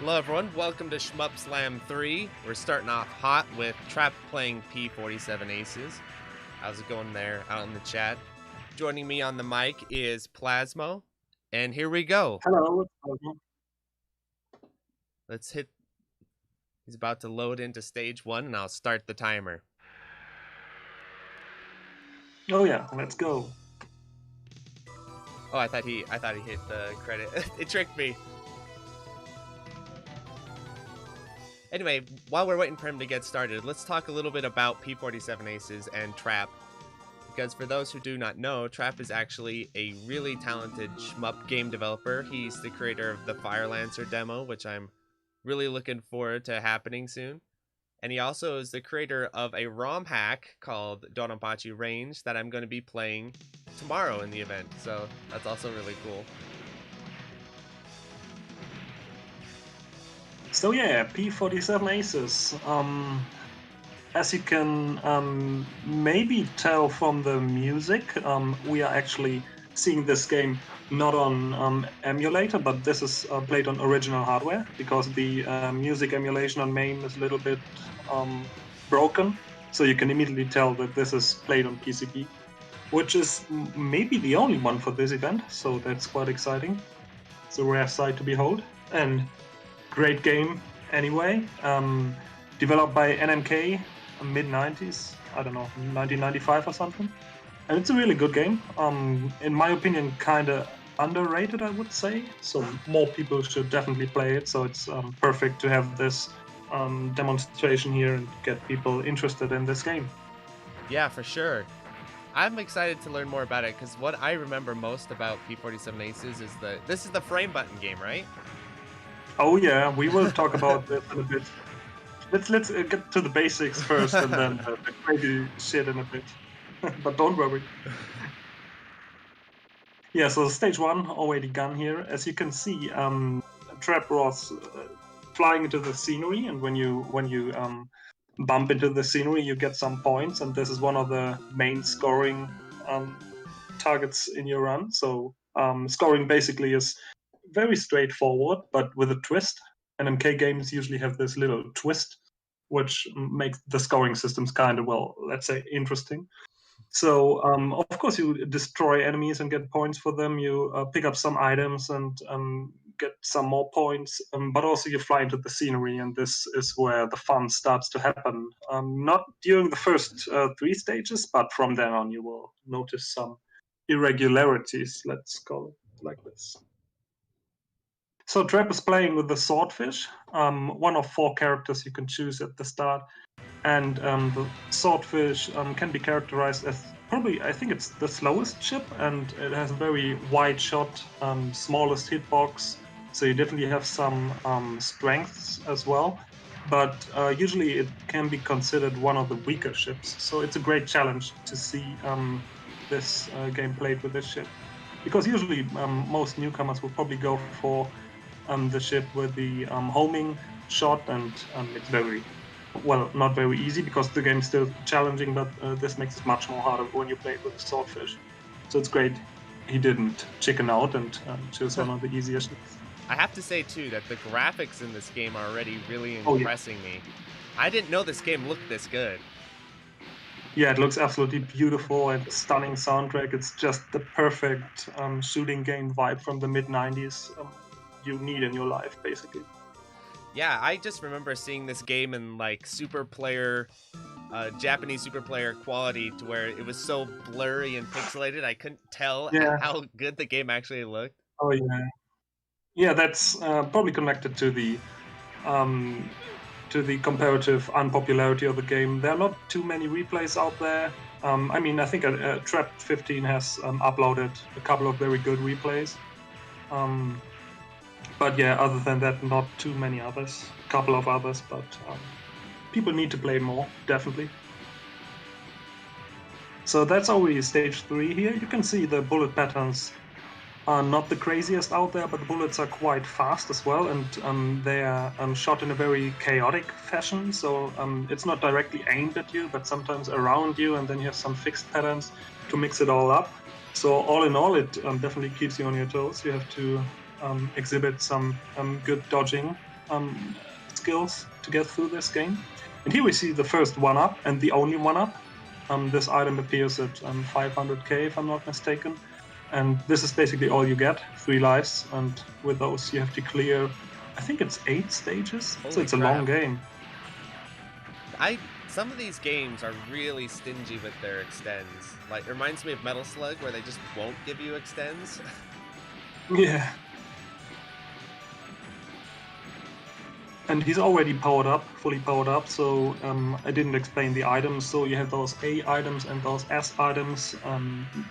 Hello everyone, welcome to Shmup Slam 3. We're starting off hot with Treff playing P47 Aces. How's it going there out in the chat? Joining me on the mic is Plasmo, and here we go. Hello. Let's hit... He's about to load into stage 1, and I'll start the timer. Oh yeah, let's go. Oh, I thought he hit the credit. It tricked me. Anyway, while we're waiting for him to get started, let's talk a little bit about P47 Aces and Treff. Because for those who do not know, Treff is actually a really talented shmup game developer. He's the creator of the Firelancer demo, which I'm really looking forward to happening soon. And he also is the creator of a ROM hack called Dodonpachi Range that I'm going to be playing tomorrow in the event. So that's also really cool. So yeah, P47 Aces. As you can maybe tell from the music, we are actually seeing this game not on emulator, but this is played on original hardware, because the music emulation on MAME is a little bit broken, so you can immediately tell that this is played on PCB, which is maybe the only one for this event, so that's quite exciting. It's a rare sight to behold, and great game anyway. Developed by NMK, mid-90s, I don't know, 1995 or something. And it's a really good game. In my opinion, kind of underrated, I would say. So more people should definitely play it. So it's perfect to have this demonstration here and get people interested in this game. Yeah, for sure. I'm excited to learn more about it, because what I remember most about P47 Aces is this is the frame button game, right? Oh yeah, we will talk about this in a bit. Let's get to the basics first, and then the crazy shit in a bit. But don't worry. Yeah, so stage 1 already gone here. As you can see, Treff was flying into the scenery, and when you bump into the scenery, you get some points, and this is one of the main scoring targets in your run. So scoring basically is very straightforward, but with a twist. NMK games usually have this little twist, which makes the scoring systems kind of, well, let's say, interesting. So, of course, you destroy enemies and get points for them. You pick up some items and get some more points, but also you fly into the scenery, and this is where the fun starts to happen. Not during the first 3 stages, but from then on, you will notice some irregularities, let's call it like this. So Treff is playing with the Swordfish, one of 4 characters you can choose at the start. And the Swordfish can be characterized as probably, I think it's the slowest ship, and it has a very wide shot, smallest hitbox, so you definitely have some strengths as well. But usually it can be considered one of the weaker ships, so it's a great challenge to see this game played with this ship. Because usually most newcomers will probably go for the ship with the homing shot, and it's very, well, not very easy because the game's still challenging, but this makes it much more harder when you play it with the Swordfish. So it's great he didn't chicken out and choose one of the easier ships. I have to say, too, that the graphics in this game are already really impressing me. I didn't know this game looked this good. Yeah, it looks absolutely beautiful and stunning soundtrack. It's just the perfect shooting game vibe from the mid-90s you need in your life, basically. Yeah, I just remember seeing this game in like super player, Japanese super player quality, to where it was so blurry and pixelated I couldn't tell how good the game actually looked. Oh yeah, yeah, that's probably connected to the comparative unpopularity of the game. There are not too many replays out there. I mean, I think Treff 15 has uploaded a couple of very good replays. But yeah, other than that, not too many others. A couple of others, but people need to play more, definitely. So that's already stage 3 here. You can see the bullet patterns are not the craziest out there, but the bullets are quite fast as well, and they are shot in a very chaotic fashion. So it's not directly aimed at you, but sometimes around you, and then you have some fixed patterns to mix it all up. So all in all, it definitely keeps you on your toes. You have to exhibit some good dodging skills to get through this game. And here we see the first 1-up and the only 1-up. This item appears at 500k if I'm not mistaken. And this is basically all you get, 3 lives. And with those you have to clear, I think it's 8 stages. Holy so it's crap. A long game. Some of these games are really stingy with their extends. Like, it reminds me of Metal Slug, where they just won't give you extends. Yeah. And he's already powered up, fully powered up, so I didn't explain the items. So you have those A items and those S items.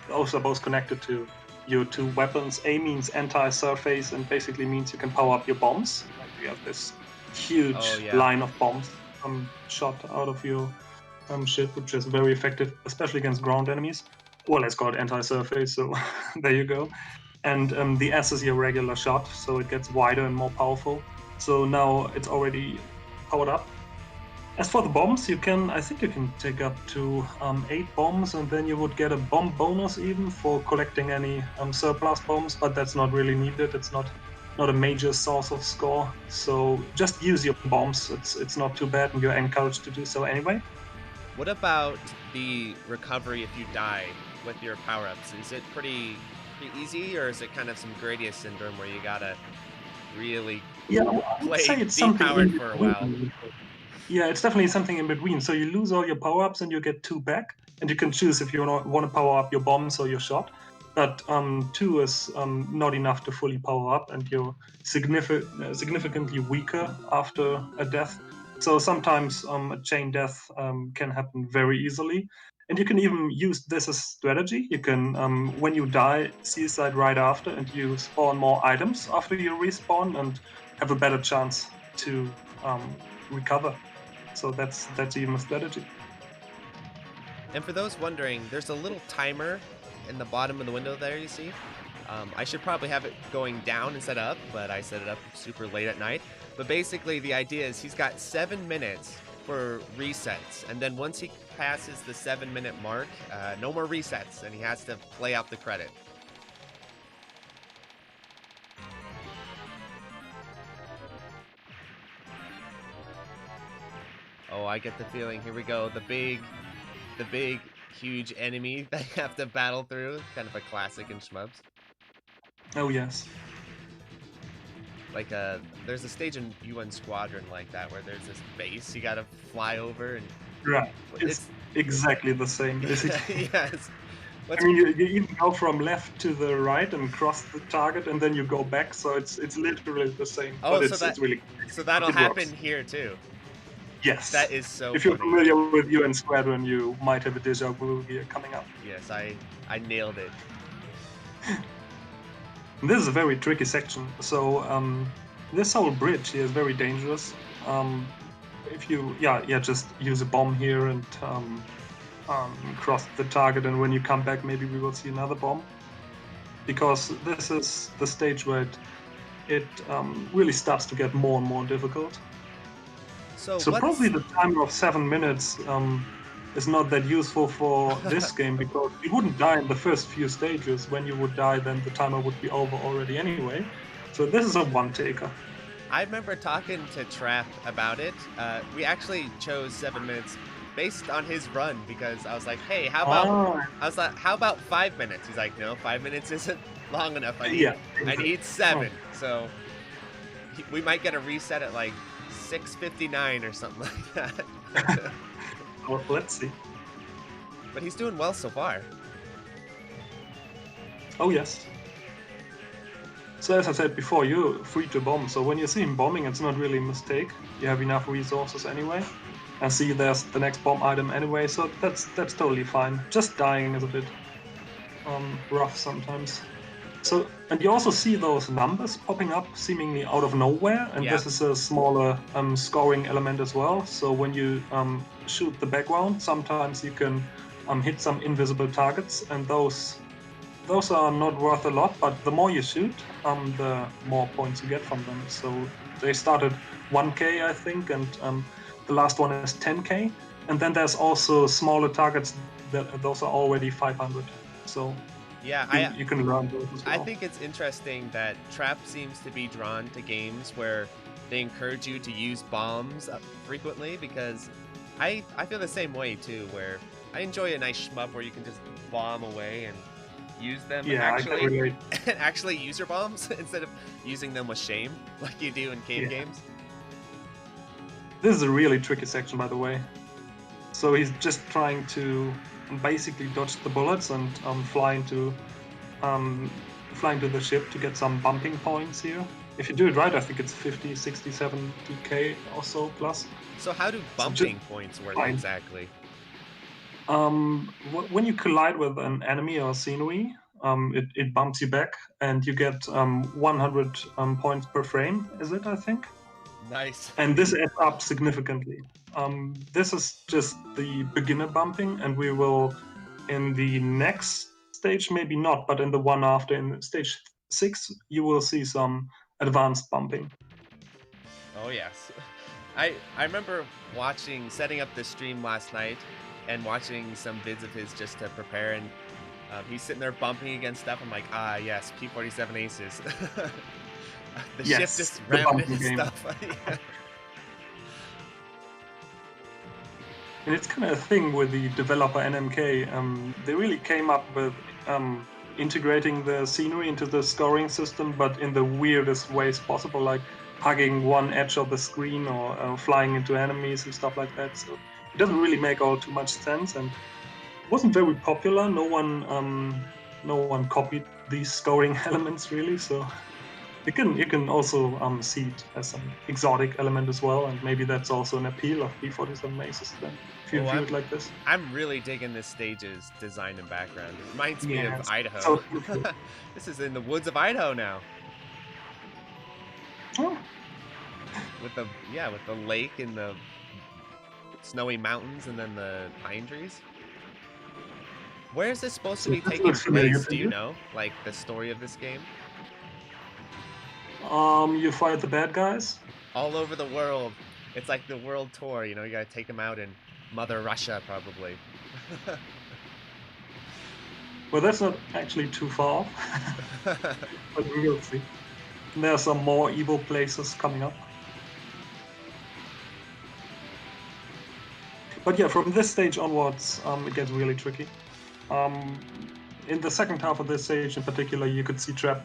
Those are both connected to your 2 weapons. A means anti-surface and basically means you can power up your bombs. Like you have this huge line of bombs shot out of your ship, which is very effective, especially against ground enemies. Well, let's call it anti-surface, so there you go. And the S is your regular shot, so it gets wider and more powerful. So now it's already powered up. As for the bombs, I think you can take up to 8 bombs, and then you would get a bomb bonus even for collecting any surplus bombs, but that's not really needed. It's not a major source of score. So just use your bombs. It's not too bad, and you're encouraged to do so anyway. What about the recovery if you die with your power-ups? Is it pretty easy, or is it kind of some Gradius syndrome where you gotta really play depowered for a while? Yeah, it's definitely something in between. So you lose all your power-ups and you get 2 back, and you can choose if you want to power up your bombs or your shot. But 2 is not enough to fully power up, and you're significantly weaker after a death. So sometimes a chain death can happen very easily. And you can even use this as strategy. You can, when you die, suicide right after, and you spawn more items after you respawn and have a better chance to recover. So that's even a strategy. And for those wondering, there's a little timer in the bottom of the window there, you see? I should probably have it going down instead of up, but I set it up super late at night. But basically the idea is he's got 7 minutes for resets, and then once he passes the 7-minute mark, no more resets, and he has to play out the credit. Oh, I get the feeling. Here we go. The big, huge enemy that you have to battle through. Kind of a classic in shmups. Oh yes. Like there's a stage in UN Squadron like that where there's this base you gotta fly over and. Right. It's exactly the same, basically. Yes. I mean, you even go from left to the right and cross the target, and then you go back. So it's literally the same. Oh, but so it's really. So that'll happen here too. Yes. That is so. If you're funny. familiar with UN Squadron, you might have a déjà vu here coming up. Yes, I nailed it. This is a very tricky section. So this whole bridge here is very dangerous. If you just use a bomb here and cross the target, and when you come back, maybe we will see another bomb. Because this is the stage where it really starts to get more and more difficult. So probably the timer of 7 minutes is not that useful for this game, because you wouldn't die in the first few stages. When you would die, then the timer would be over already anyway. So this is a one-taker. I remember talking to Treff about it. We actually chose 7 minutes based on his run, because I was like, hey, how about 5 minutes? He's like, no, 5 minutes isn't long enough. I need 7. So we might get a reset at like 6:59 or something like that. Well, let's see. But he's doing well so far. Oh yes. So as I said before, you're free to bomb. So when you see him bombing, it's not really a mistake. You have enough resources anyway. And see, there's the next bomb item anyway. So that's totally fine. Just dying is a bit rough sometimes. So, and you also see those numbers popping up seemingly out of nowhere, and this is a smaller scoring element as well. So when you shoot the background, sometimes you can hit some invisible targets, and those are not worth a lot, but the more you shoot, the more points you get from them. So they start at 1k, I think, and the last one is 10k, and then there's also smaller targets those are already 500. So. Yeah, you can learn those as well. I think it's interesting that Treff seems to be drawn to games where they encourage you to use bombs frequently, because I feel the same way too, where I enjoy a nice shmup where you can just bomb away and use them and actually use your bombs instead of using them with shame like you do in cave games. This is a really tricky section, by the way. So he's just trying to basically dodge the bullets and fly into the ship to get some bumping points here. If you do it right, I think it's 50, 60, 70k or so plus. So how do bumping points work exactly? When you collide with an enemy or scenery, it bumps you back, and you get 100 points per frame, is it, I think? Nice. And this adds up significantly. This is just the beginner bumping, and we will, in the next stage, maybe not, but in the one after, in stage 6, you will see some advanced bumping. Oh yes. I remember setting up the stream last night and watching some vids of his just to prepare, and he's sitting there bumping against stuff. I'm like, yes, P47 aces. The ship just rammed into stuff. And it's kind of a thing with the developer NMK. They really came up with integrating the scenery into the scoring system, but in the weirdest ways possible, like hugging one edge of the screen or flying into enemies and stuff like that. So it doesn't really make all too much sense, and it wasn't very popular. No one copied these scoring elements really. So you can also see it as an exotic element as well, and maybe that's also an appeal of P47 Aces then, if you view it like this. I'm really digging this stage's design and background. It reminds me of Idaho. So This is in the woods of Idaho now. Oh. With the lake and the snowy mountains and then the pine trees. Where is this supposed to be taking place? Do you know? Like the story of this game? You fight the bad guys? All over the world. It's like the world tour, you know, you gotta take him out in Mother Russia, probably. Well, that's not actually too far off, but we will see. There are some more evil places coming up. But yeah, from this stage onwards, it gets really tricky. In the second half of this stage in particular, you could see Treff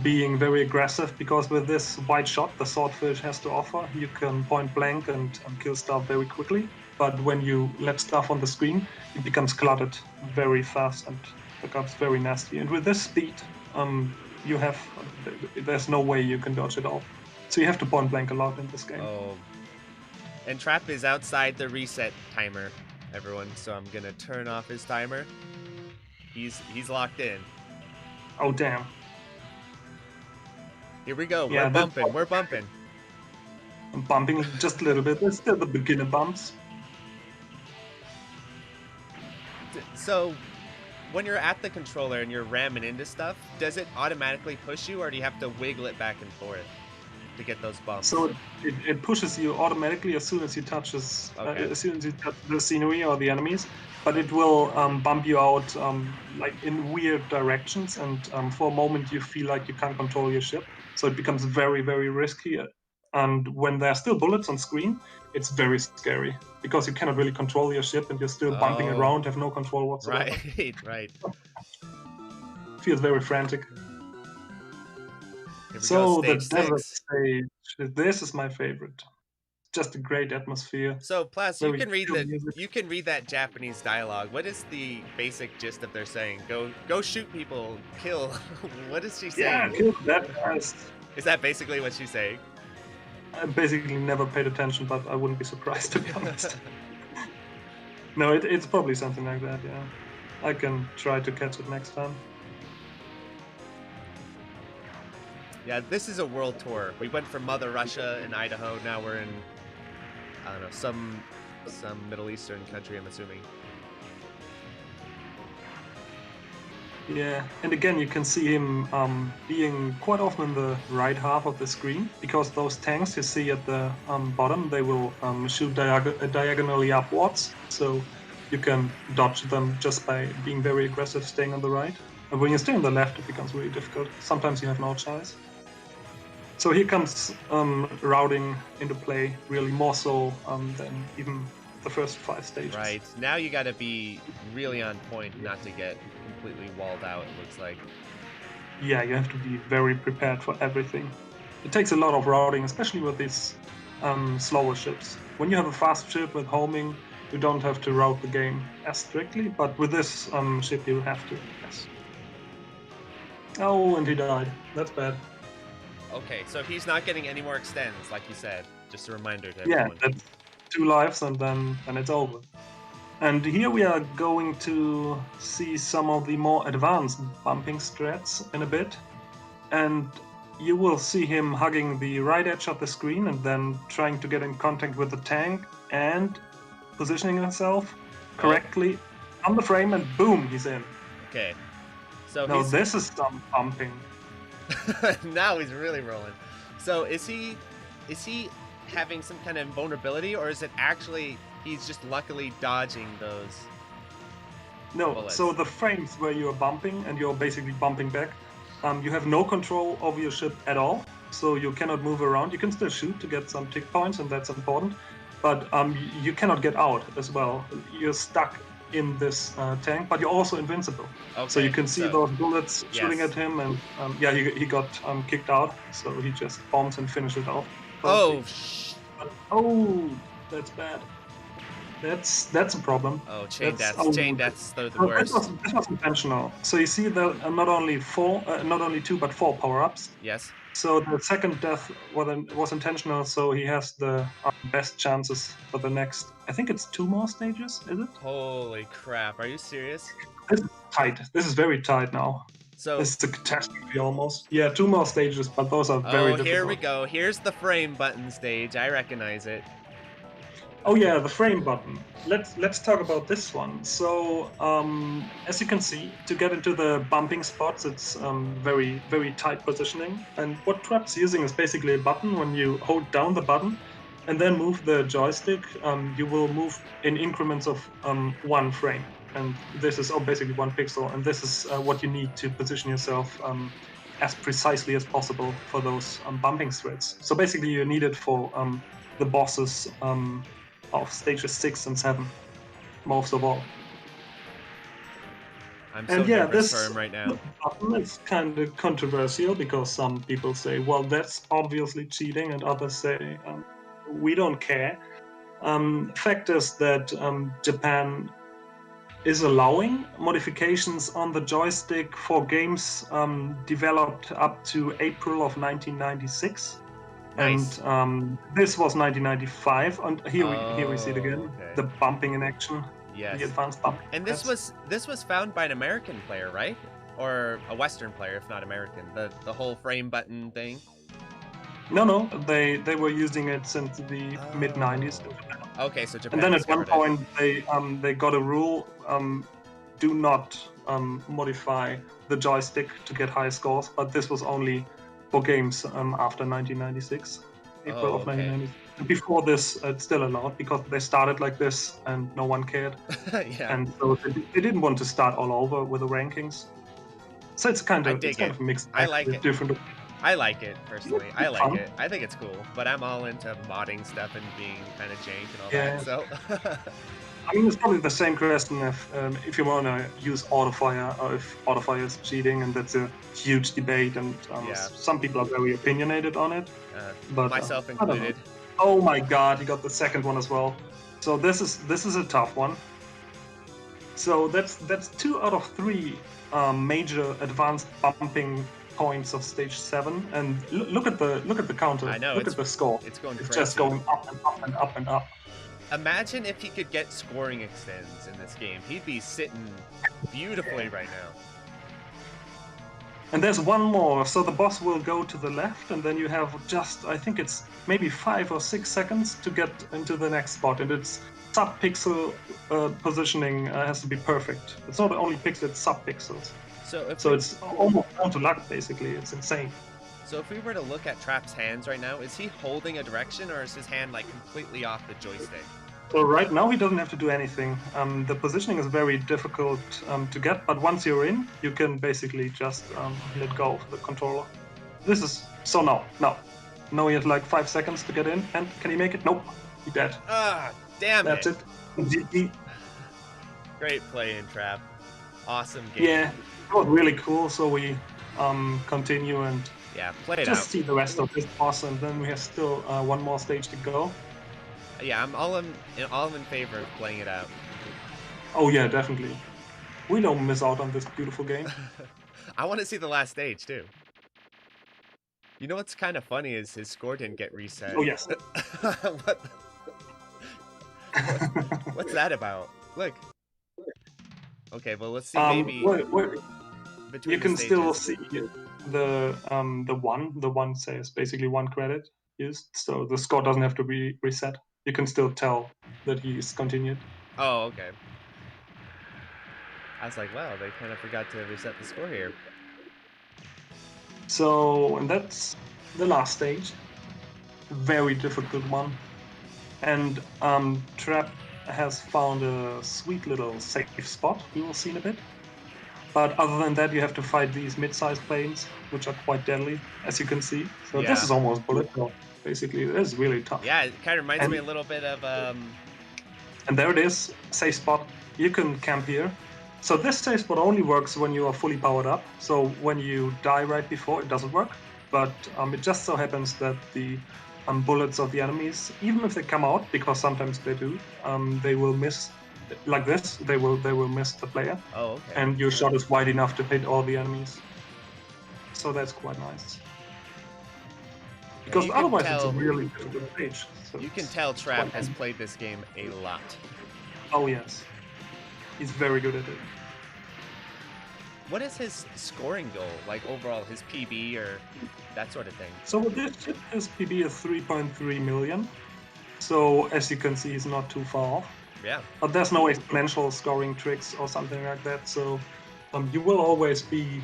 being very aggressive, because with this white shot the swordfish has to offer, you can point blank and kill stuff very quickly. But when you let stuff on the screen, it becomes cluttered very fast and becomes very nasty. And with this speed, there's no way you can dodge it all. So you have to point blank a lot in this game. Oh. And Treff is outside the reset timer, everyone, so I'm gonna turn off his timer. He's locked in. Oh damn. Here we go. Yeah, We're bumping. I'm bumping just a little bit. There's still the beginner bumps. So, when you're at the controller and you're ramming into stuff, does it automatically push you, or do you have to wiggle it back and forth to get those bumps? So it pushes you automatically as soon as you touch the scenery or the enemies, but it will bump you out like in weird directions, and for a moment you feel like you can't control your ship. So it becomes very, very risky. And when there are still bullets on screen, it's very scary, because you cannot really control your ship and you're still bumping around, have no control whatsoever. Right. Feels very frantic. So the desert stage, this is my favorite. Just a great atmosphere. So Plas, you can read that Japanese dialogue. What is the basic gist of their saying? Go shoot people, kill. What is she saying? Yeah, kill that fast. Is that basically what she's saying? I basically never paid attention, but I wouldn't be surprised, to be honest. No, it's probably something like that, yeah. I can try to catch it next time. Yeah, this is a world tour. We went from Mother Russia in Idaho, now we're in, I don't know, some Middle Eastern country, I'm assuming. Yeah, and again you can see him being quite often in the right half of the screen, because those tanks you see at the bottom, they will shoot diagonally upwards, so you can dodge them just by being very aggressive, staying on the right. And when you stay on the left, it becomes really difficult. Sometimes you have no choice. So here comes routing into play, really more so than even the first 5 stages. Right, now you gotta be really on point not to get completely walled out, it looks like. Yeah, you have to be very prepared for everything. It takes a lot of routing, especially with these slower ships. When you have a fast ship with homing, you don't have to route the game as strictly, but with this ship you have to, yes. Oh, and he died. That's bad. Okay, so he's not getting any more extends, like you said. Just a reminder to yeah, everyone. That's 2 lives and then it's over. And here we are going to see some of the more advanced bumping strats in a bit. And you will see him hugging the right edge of the screen and then trying to get in contact with the tank and positioning himself correctly on the frame, and boom, he's in. Okay. So now this is some bumping. Now he's really rolling. So is he having some kind of vulnerability, or is it actually he's just luckily dodging those bullets? So the frames where you're bumping and you're basically bumping back, you have no control over your ship at all, so you cannot move around. You can still shoot to get some tick points, and that's important, but you cannot get out as well. You're stuck in this tank, but you're also invincible. Okay, so you can see those bullets shooting at him, and he got kicked out, so he just bombs and finishes it off. Oh, that's bad. That's a problem. Oh, chain deaths, they're the worst. This was intentional. So you see that not only 2 but 4 power-ups. Yes. So the second death was intentional, so he has the best chances for the next, I think it's 2 more stages, is it? Holy crap, are you serious? This is tight. This is very tight now. So this is a catastrophe almost. Yeah, 2 more stages, but those are very difficult. Here we go. Here's the frame button stage. I recognize it. Oh yeah, the frame button. Let's talk about this one. So as you can see, to get into the bumping spots, it's very, very tight positioning. And what Treff's using is basically a button. When you hold down the button, and then move the joystick, you will move in increments of 1 frame. And this is basically 1 pixel, and this is what you need to position yourself as precisely as possible for those bumping threads. So basically you need it for the bosses of stages 6 and 7, most of all. I'm so nervous for him right now. It's kind of controversial because some people say, well, that's obviously cheating, and others say, we don't care. Fact is that Japan is allowing modifications on the joystick for games developed up to April of 1996. Nice. And this was 1995, and here we see it again, okay. The bumping in action. Yes. The advanced bumping. And this was found by an American player, right? Or a Western player, if not American. The whole frame button thing. No, they were using it since the mid 90s. Okay, so Japan. And then at one point they got a rule: do not modify the joystick to get high scores. But this was only for games after 1996, April of 1996. Before this, it's still allowed because they started like this and no one cared. Yeah. And so they didn't want to start all over with the rankings. So it's kind of mixed. I like it. Different. I like it personally. I like it. I think it's cool. But I'm all into modding stuff and being kind of jank and all that. So. I mean, it's probably the same question if you want to use autofire or if autofire is cheating, and that's a huge debate. And some people are very opinionated on it. But myself included. Oh my God, he got the second one as well. So this is a tough one. So that's 2 out of 3 major advanced bumping points of stage 7. And look at the counter. I know. Look at the score. It's going crazy. It's just going up and up and up and up. Imagine if he could get scoring extends in this game. He'd be sitting beautifully right now. And there's one more. So the boss will go to the left, and then you have just, I think it's maybe 5 or 6 seconds to get into the next spot. And it's sub-pixel positioning has to be perfect. It's not only pixels, it's sub-pixels. So it's almost down to luck, basically. It's insane. So if we were to look at Trapp's hands right now, is he holding a direction, or is his hand like completely off the joystick? So right now he doesn't have to do anything. The positioning is very difficult to get, but once you're in, you can basically just let go of the controller. This is so now he has like 5 seconds to get in, and can he make it? Nope, he's dead. Damn That's it. Great play in Trap. Awesome game. Yeah, it was really cool. So we continue and play it just out. see the rest of this boss, and then we have still one more stage to go. Yeah, I'm all in favor of playing it out. Oh yeah, definitely. We don't miss out on this beautiful game. I want to see the last stage too. You know what's kind of funny is his score didn't get reset. Oh yes. What's that about? Look. Okay, well let's see maybe between you can stages. still see the one says basically 1 credit used, so the score doesn't have to be reset. You can still tell that he's continued. Oh, okay. I was like, wow, they kind of forgot to reset the score here. So, and that's the last stage. Very difficult one. And Treff has found a sweet little safe spot, we will see in a bit. But other than that, you have to fight these mid-sized planes, which are quite deadly, as you can see. So this is almost bullet hell. Basically, it is really tough. Yeah, it kind of reminds me a little bit of... And there it is, safe spot. You can camp here. So this safe spot only works when you are fully powered up. So when you die right before, it doesn't work. But it just so happens that the bullets of the enemies, even if they come out, because sometimes they do, they will miss. Like this, they will miss the player. Oh, okay. And your shot is wide enough to hit all the enemies. So that's quite nice. Because otherwise it's a really difficult stage. So you can tell Treff has played this game a lot. Oh yes. He's very good at it. What is his scoring goal? Like overall, his PB or that sort of thing? So with this, his PB is 3.3 million. So as you can see, he's not too far off. Yeah. But there's no exponential scoring tricks or something like that. So you will always be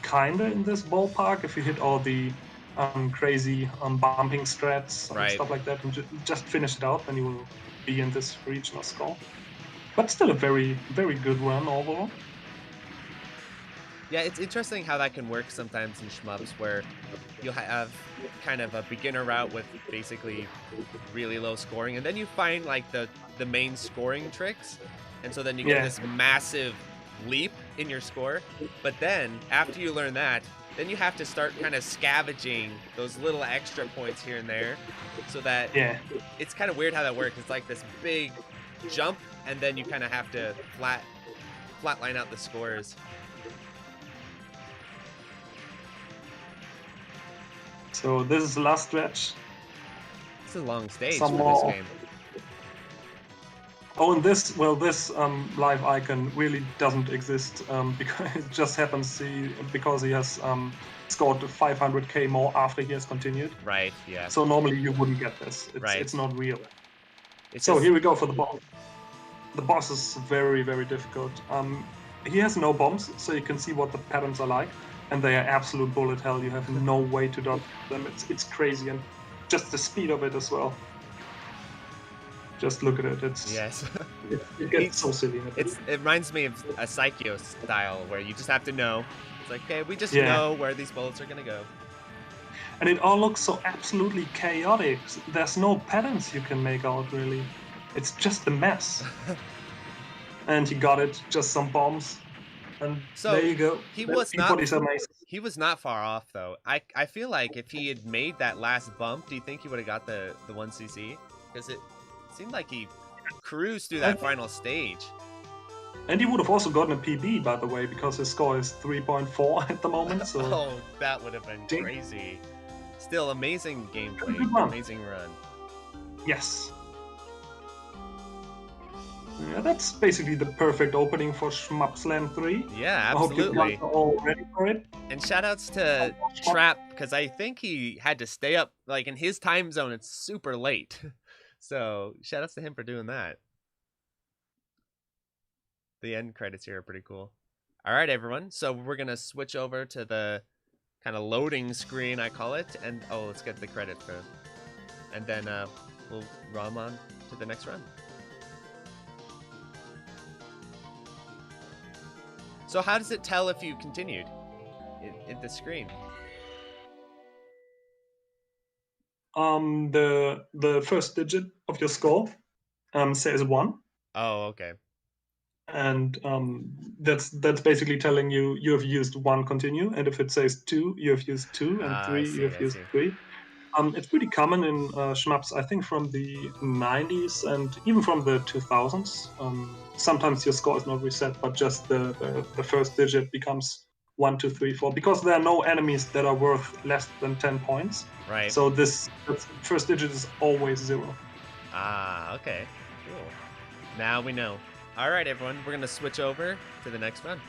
kinda in this ballpark if you hit all the crazy bumping strats and Right. stuff like that, and just finish it out, then you will be in this regional score. But still a very, very good run overall. Yeah, it's interesting how that can work sometimes in shmups where you'll have kind of a beginner route with basically really low scoring, and then you find like the main scoring tricks, and so then you get this massive leap in your score. But then after you learn that, then you have to start kind of scavenging those little extra points here and there, so that it's kind of weird how that works. It's like this big jump, and then you kind of have to flatline out the scores. So this is the last stretch. It's a long stage for this game. Oh, and this live icon really doesn't exist because it just happens because he has scored 500k more after he has continued. Right, yeah. So normally you wouldn't get this. It's not real. So here we go for the boss. The boss is very, very difficult. He has no bombs, so you can see what the patterns are like. And they are absolute bullet hell. You have no way to dodge them. It's crazy, and just the speed of it as well. Just look at it. It's it gets so silly. It reminds me of a Psycho style where you just have to know. It's like, okay, we just know where these bullets are gonna go. And it all looks so absolutely chaotic. There's no patterns you can make out really. It's just a mess. And he got it. Just some bombs. And so there you go. He was not far off though. I feel like if he had made that last bump, do you think he would have got the 1cc? Because it seemed like he cruised through that final stage. And he would have also gotten a PB, by the way, because his score is 3.4 at the moment. So oh, that would have been crazy. Still, amazing gameplay, amazing run. Yes. Yeah, that's basically the perfect opening for Shmup Slam 3. Yeah, absolutely. I hope you guys are all ready for it. And shoutouts to Trap, because I think he had to stay up, like in his time zone, it's super late. So shoutouts to him for doing that. The end credits here are pretty cool. All right, everyone. So we're going to switch over to the kind of loading screen, I call it. And oh, let's get the credit first. And then we'll run on to the next run. So how does it tell if you continued in the screen? The first digit of your score says 1. Oh, okay. And that's basically telling you have used 1 continue, and if it says 2, you have used 2, and 3 you have used 3. It's pretty common in shmups, I think, from the 90s and even from the 2000s. Sometimes your score is not reset, but just the first digit becomes 1, 2, 3, 4, because there are no enemies that are worth less than 10 points. Right. So this first digit is always 0. Ah, okay. Cool. Now we know. All right, everyone, we're going to switch over to the next run.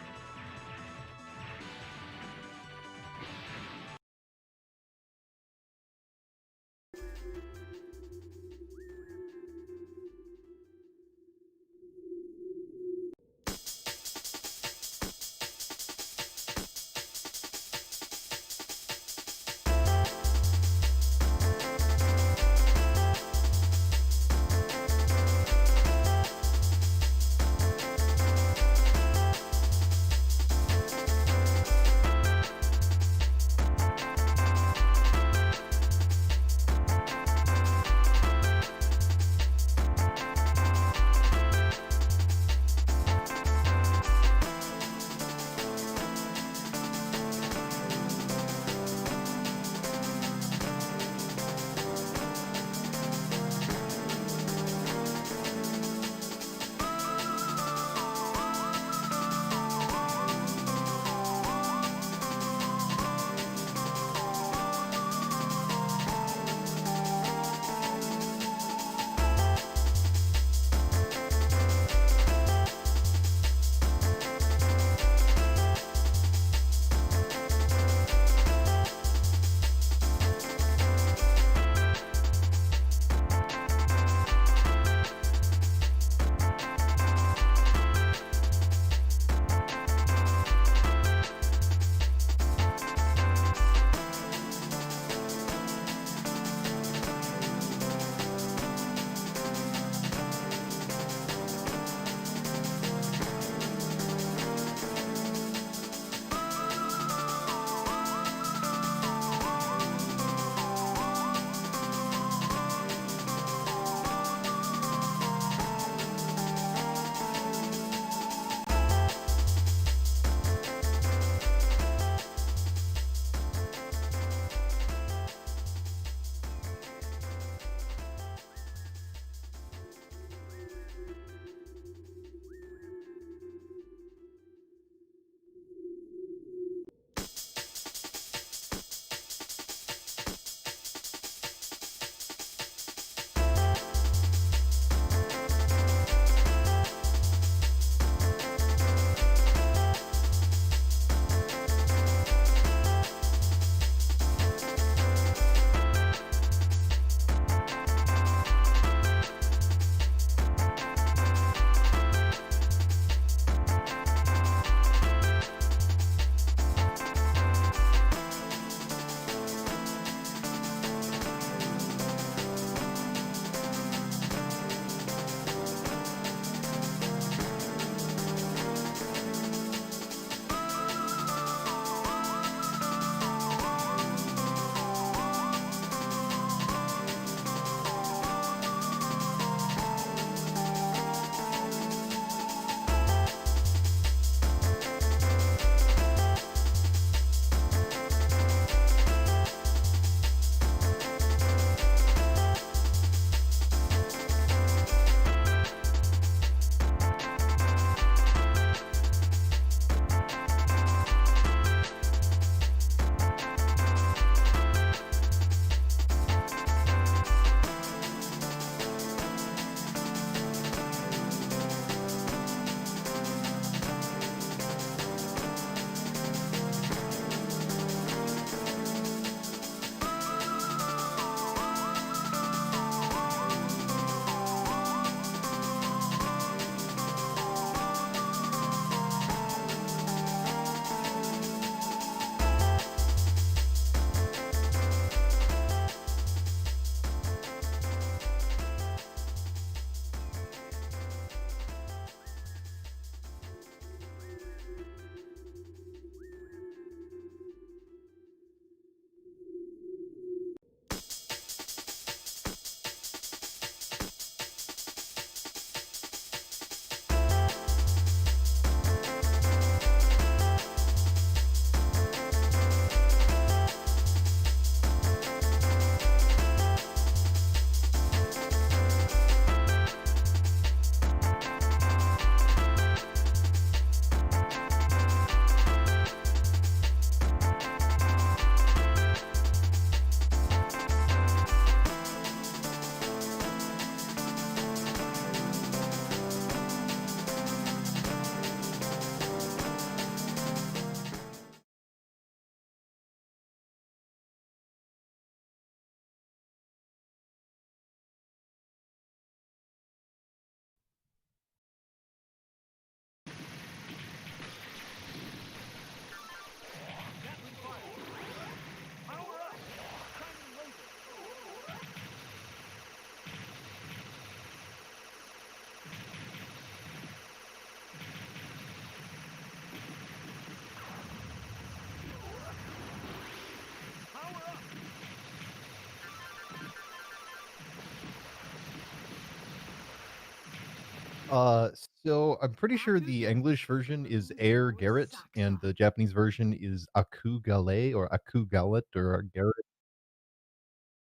Uh, so I'm pretty sure the English version is Air Garrett, and the Japanese version is Akuu Gallet or Akuu Gallet or Garrett.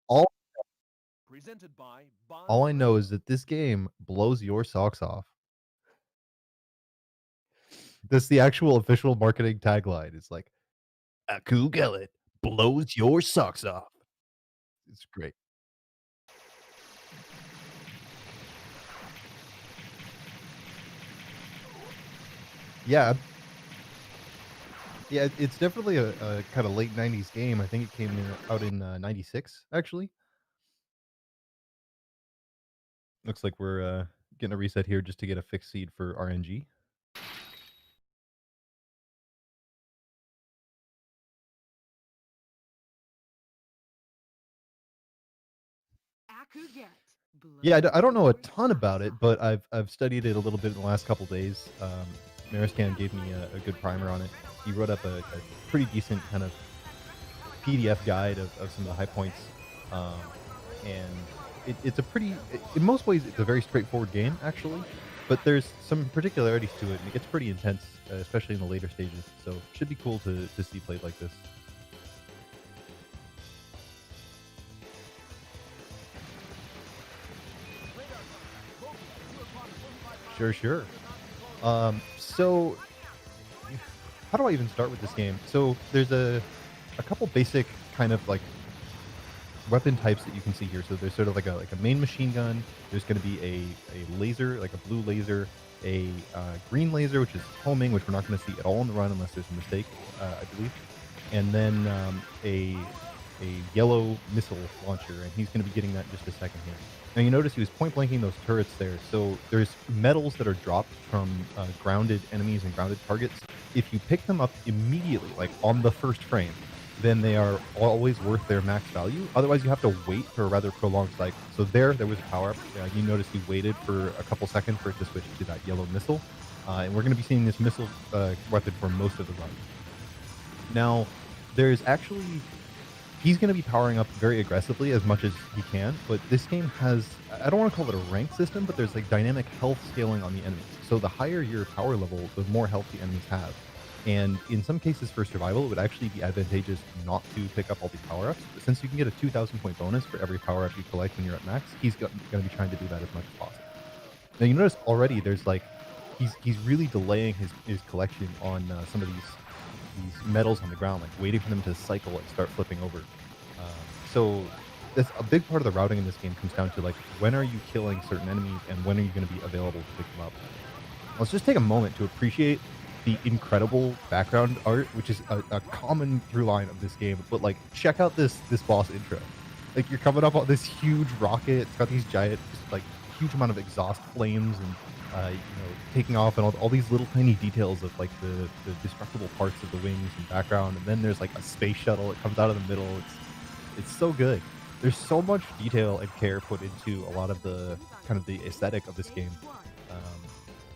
All all I know is that this game blows your socks off. That's the actual official marketing tagline. It's like Akuu Gallet blows your socks off. It's great. Yeah, yeah, it's definitely a kind of late '90s game. I think it came out in '96, actually. Looks like we're getting a reset here just to get a fixed seed for RNG. Yeah, I don't know a ton about it, but I've studied it a little bit in the last couple days. Meriscan gave me a good primer on it. He wrote up a pretty decent kind of PDF guide of some of the high points, um, and it's a pretty, in most ways, it's a very straightforward game actually, but there's some particularities to it, and it gets pretty intense, especially in the later stages. So it should be cool to see played like this. Sure, sure. So how do I even start with this game? So there's a couple basic kind of like weapon types that you can see here. So there's sort of like a main machine gun. There's going to be a laser, like a blue laser, a green laser, which is homing, which we're not going to see at all in the run unless there's a mistake, I believe. And then a yellow missile launcher, and he's going to be getting that in just a second here. Now you notice he was point blanking those turrets there. So there's medals that are dropped from grounded enemies and grounded targets. If you pick them up immediately, like on the first frame, then they are always worth their max value. Otherwise, you have to wait for a rather prolonged cycle. So there was a power-up. You notice he waited for a couple seconds for it to switch to that yellow missile. And we're going to be seeing this missile weapon for most of the run. Now, there's actually... He's going to be powering up very aggressively as much as he can, but this game has, I don't want to call it a rank system, but there's like dynamic health scaling on the enemies. So the higher your power level, the more health the enemies have. And in some cases for survival, it would actually be advantageous not to pick up all these power-ups. But since you can get a 2,000 point bonus for every power-up you collect when you're at max, he's going to be trying to do that as much as possible. Now you notice already there's like, he's really delaying his collection on some of these medals on the ground, like waiting for them to cycle and start flipping over. So that's a big part of the routing in this game comes down to like, when are you killing certain enemies and when are you going to be available to pick them up? Let's just take a moment to appreciate the incredible background art, which is a common through line of this game. But like, check out this boss intro. Like, you're coming up on this huge rocket. It's got these giant, just like huge amount of exhaust flames and taking off, and all these little tiny details of like the destructible parts of the wings and background. And then there's like a space shuttle that comes out of the middle. It's so good. There's so much detail and care put into a lot of the kind of the aesthetic of this game.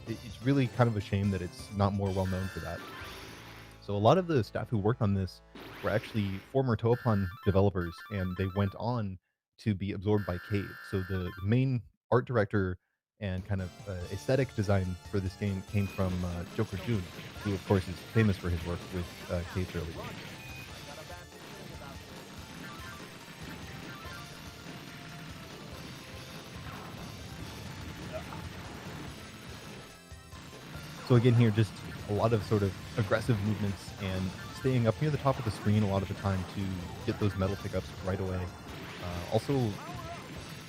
It's really kind of a shame that it's not more well known for that. So a lot of the staff who worked on this were actually former Touhou developers, and they went on to be absorbed by Cade. So the main art director and kind of aesthetic design for this game came from Joker Jun, who of course is famous for his work with Cade's early games. So again here, just a lot of sort of aggressive movements and staying up near the top of the screen a lot of the time to get those metal pickups right away. Also,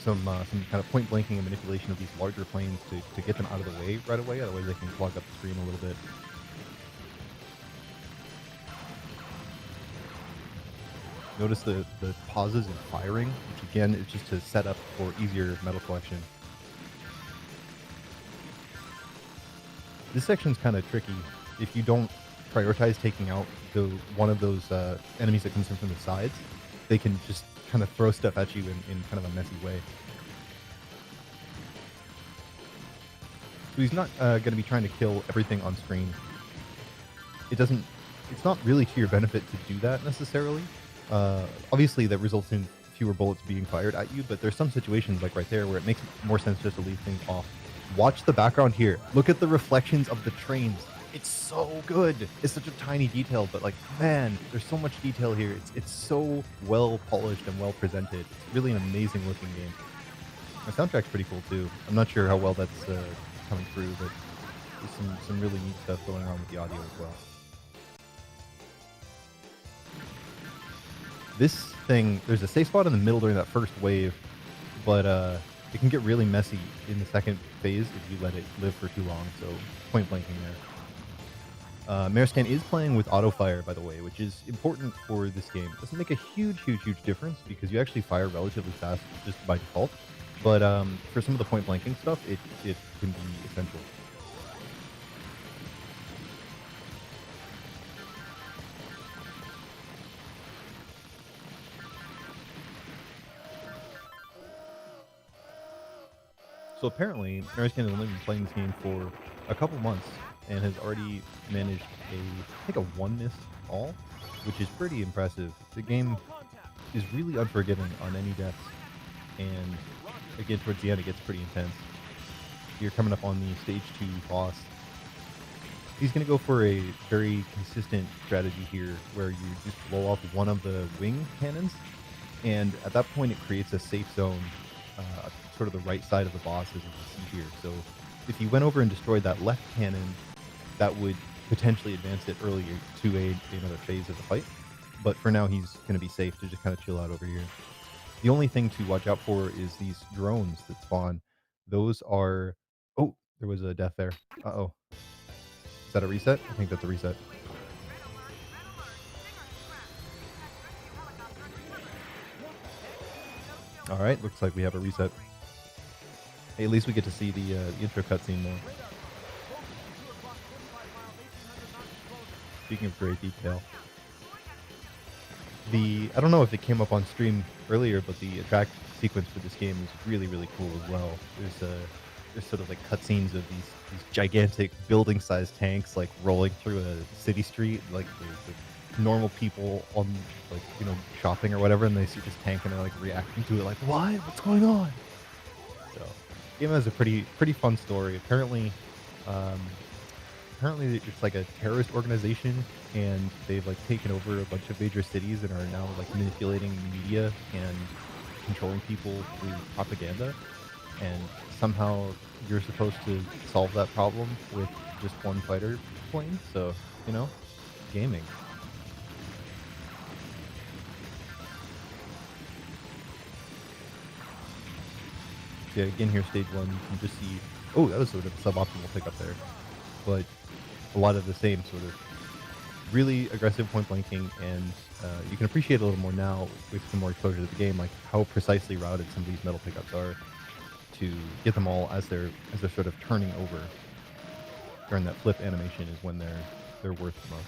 some kind of point blanking and manipulation of these larger planes to get them out of the way right away, otherwise they can clog up the screen a little bit. Notice the pauses in firing, which again is just to set up for easier metal collection. This section's kind of tricky. If you don't prioritize taking out one of those enemies that comes in from the sides, they can just kind of throw stuff at you in kind of a messy way. So he's not going to be trying to kill everything on screen. It's not really to your benefit to do that necessarily. Obviously that results in fewer bullets being fired at you, but there's some situations like right there where it makes more sense just to leave things off Watch the background here. Look at the reflections of the trains. It's so good. It's such a tiny detail, but like, man, there's so much detail here. It's so well polished and well presented. It's really an amazing looking game. The soundtrack's pretty cool too. I'm not sure how well that's coming through, but there's some really neat stuff going on with the audio as well. This thing, there's a safe spot in the middle during that first wave, but it can get really messy in the second phase if you let it live for too long, so point blanking there. Meriscan is playing with auto fire, by the way, which is important for this game. It doesn't make a huge difference because you actually fire relatively fast just by default, but for some of the point blanking stuff, it can be essential. So apparently, Meriscan has only been playing this game for a couple months and has already managed I think a 1-miss all, which is pretty impressive. The game is really unforgiving on any deaths, and again, towards the end, it gets pretty intense. You're coming up on the stage 2 boss. He's going to go for a very consistent strategy here, where you just blow off one of the wing cannons, and at that point, it creates a safe zone. Sort of the right side of the boss, as you can see here. So if you went over and destroyed that left cannon, that would potentially advance it earlier to another phase of the fight. But for now, he's going to be safe to just kind of chill out over here. The only thing to watch out for is these drones that spawn. Those are... Oh, there was a death there. Uh-oh. Is that a reset? I think that's a reset. All right, looks like we have a reset. Hey, at least we get to see the intro cutscene more. Speaking of great detail, I don't know if it came up on stream earlier, but the track sequence for this game is really cool as well. There's sort of like cutscenes of these gigantic building-sized tanks like rolling through a city street, like the normal people on shopping or whatever, and they see this tank and they're like reacting to it like, what? What's going on? So, the game has a pretty fun story. Apparently it's like a terrorist organization, and they've like taken over a bunch of major cities and are now like manipulating media and controlling people through propaganda. And somehow you're supposed to solve that problem with just one fighter plane. So, gaming. So yeah, again here, stage 1, you can just see... Oh, that was sort of suboptimal pickup there. But a lot of the same sort of really aggressive point blanking, and you can appreciate a little more now with some more exposure to the game, like how precisely routed some of these metal pickups are to get them all as they're sort of turning over. During that flip animation is when they're worth the most.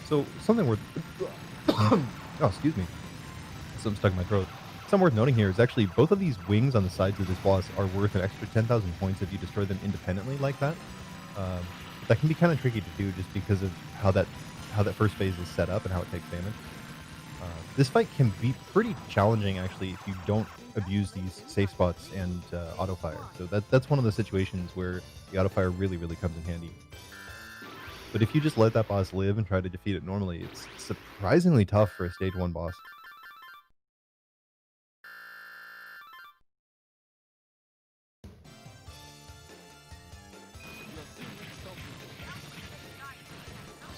So, something worth... oh, excuse me. Something stuck in my throat. Something worth noting here is actually both of these wings on the sides of this boss are worth an extra 10,000 points if you destroy them independently like that. That can be kind of tricky to do just because of how that first phase is set up and how it takes damage. This fight can be pretty challenging, actually, if you don't abuse these safe spots and auto fire. So that's one of the situations where the auto fire really comes in handy. But if you just let that boss live and try to defeat it normally, it's surprisingly tough for a stage 1 boss.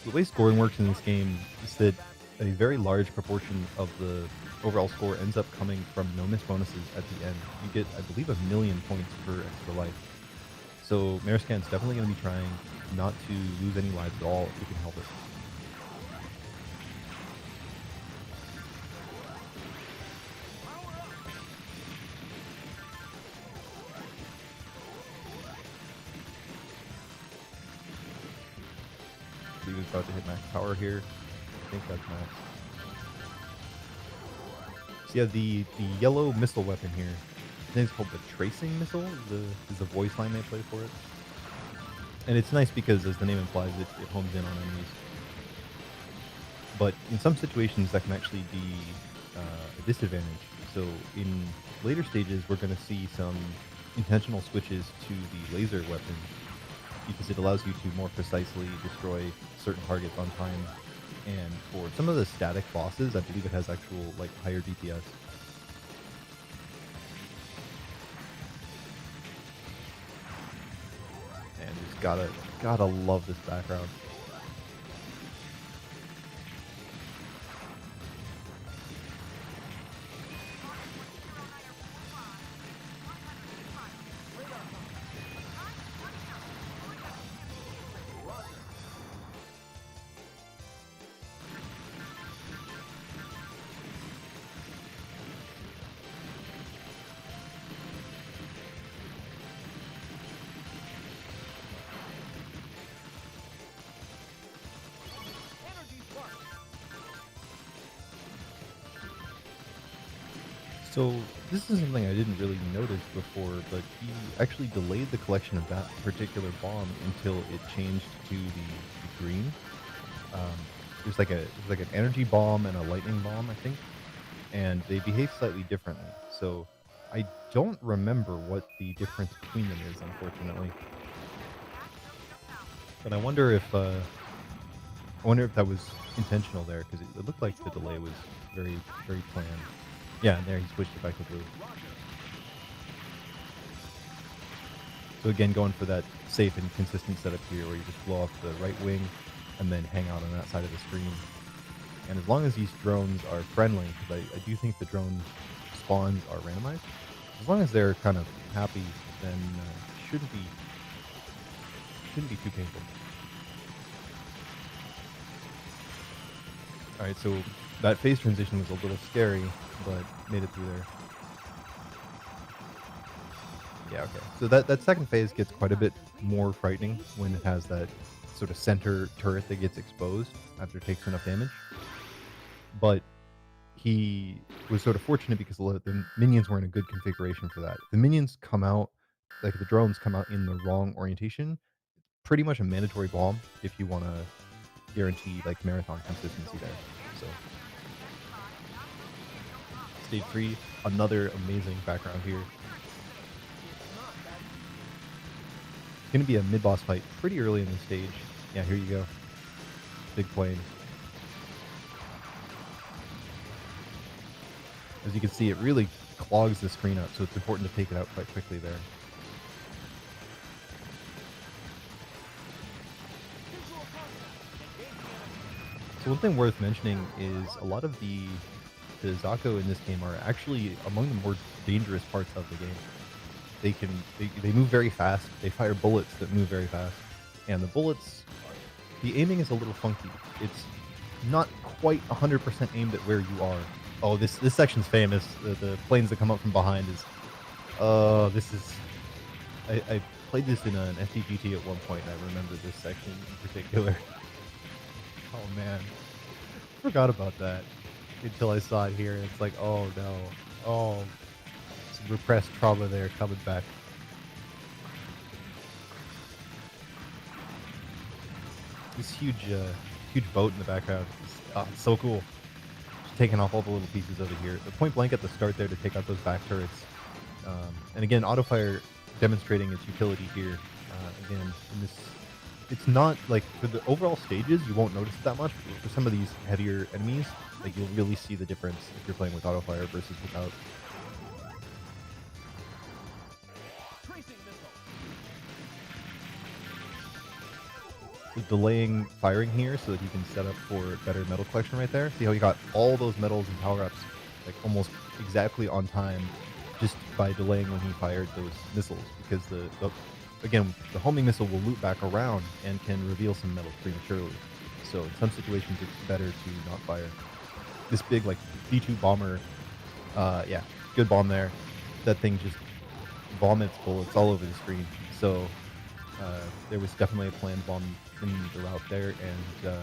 So the way scoring works in this game is that a very large proportion of the overall score ends up coming from no-miss bonuses at the end. You get, I believe, 1,000,000 points per extra life. So Meriscan's definitely going to be trying not to lose any lives at all if we can help it. Steven's about to hit max power here. I think that's max. So yeah, the yellow missile weapon here, I think it's called the tracing missile, is the voice line they play for it. And it's nice because, as the name implies, it homes in on enemies. But in some situations, that can actually be a disadvantage. So in later stages, we're going to see some intentional switches to the laser weapon because it allows you to more precisely destroy certain targets on time. And for some of the static bosses, I believe it has actual like higher DPS. And just gotta love this background. So this is something I didn't really notice before, but he actually delayed the collection of that particular bomb until it changed to the green. There's like an energy bomb and a lightning bomb, I think, and they behave slightly differently. So I don't remember what the difference between them is, unfortunately. But I wonder if that was intentional there, because it looked like the delay was very, very planned. Yeah, and there he switched it back to blue. So again, going for that safe and consistent setup here, where you just blow off the right wing and then hang out on that side of the screen. And as long as these drones are friendly, because I do think the drone spawns are randomized, as long as they're kind of happy, then shouldn't be too painful. All right, so that phase transition was a little scary, but made it through there. Yeah, okay. So that second phase gets quite a bit more frightening when it has that sort of center turret that gets exposed after it takes enough damage. But he was sort of fortunate because the minions were in a good configuration for that. If the minions come out, like the drones come out in the wrong orientation, pretty much a mandatory bomb if you want to guarantee like marathon consistency there. So stage 3, another amazing background here. It's going to be a mid-boss fight pretty early in the stage. Yeah, here you go. Big plane. As you can see, it really clogs the screen up, so it's important to take it out quite quickly there. So one thing worth mentioning is a lot of the Zako in this game are actually among the more dangerous parts of the game. They move very fast. They fire bullets that move very fast, and the bullets, the aiming is a little funky. It's not quite 100% aimed at where you are. Oh, this section's famous. The planes that come up from behind is, this is. I played this in an SDGT at one point, and I remember this section in particular. Oh man, forgot about that until I saw it here. It's like, oh no, oh, some repressed trauma there coming back. This huge boat in the background is it's so cool. Just taking off all the little pieces of it here. The point blank at the start there to take out those back turrets, and again, auto fire demonstrating its utility here. Again, in this. It's not like for the overall stages, you won't notice it that much. But for some of these heavier enemies, like you'll really see the difference if you're playing with auto fire versus without. So delaying firing here so that you can set up for better metal collection right there. See how you got all those medals and power-ups like almost exactly on time just by delaying when he fired those missiles, because again, the homing missile will loop back around and can reveal some metal prematurely. So in some situations, it's better to not fire. This big, like, B-2 bomber, yeah, good bomb there. That thing just vomits bullets all over the screen. So there was definitely a planned bomb in the route there, and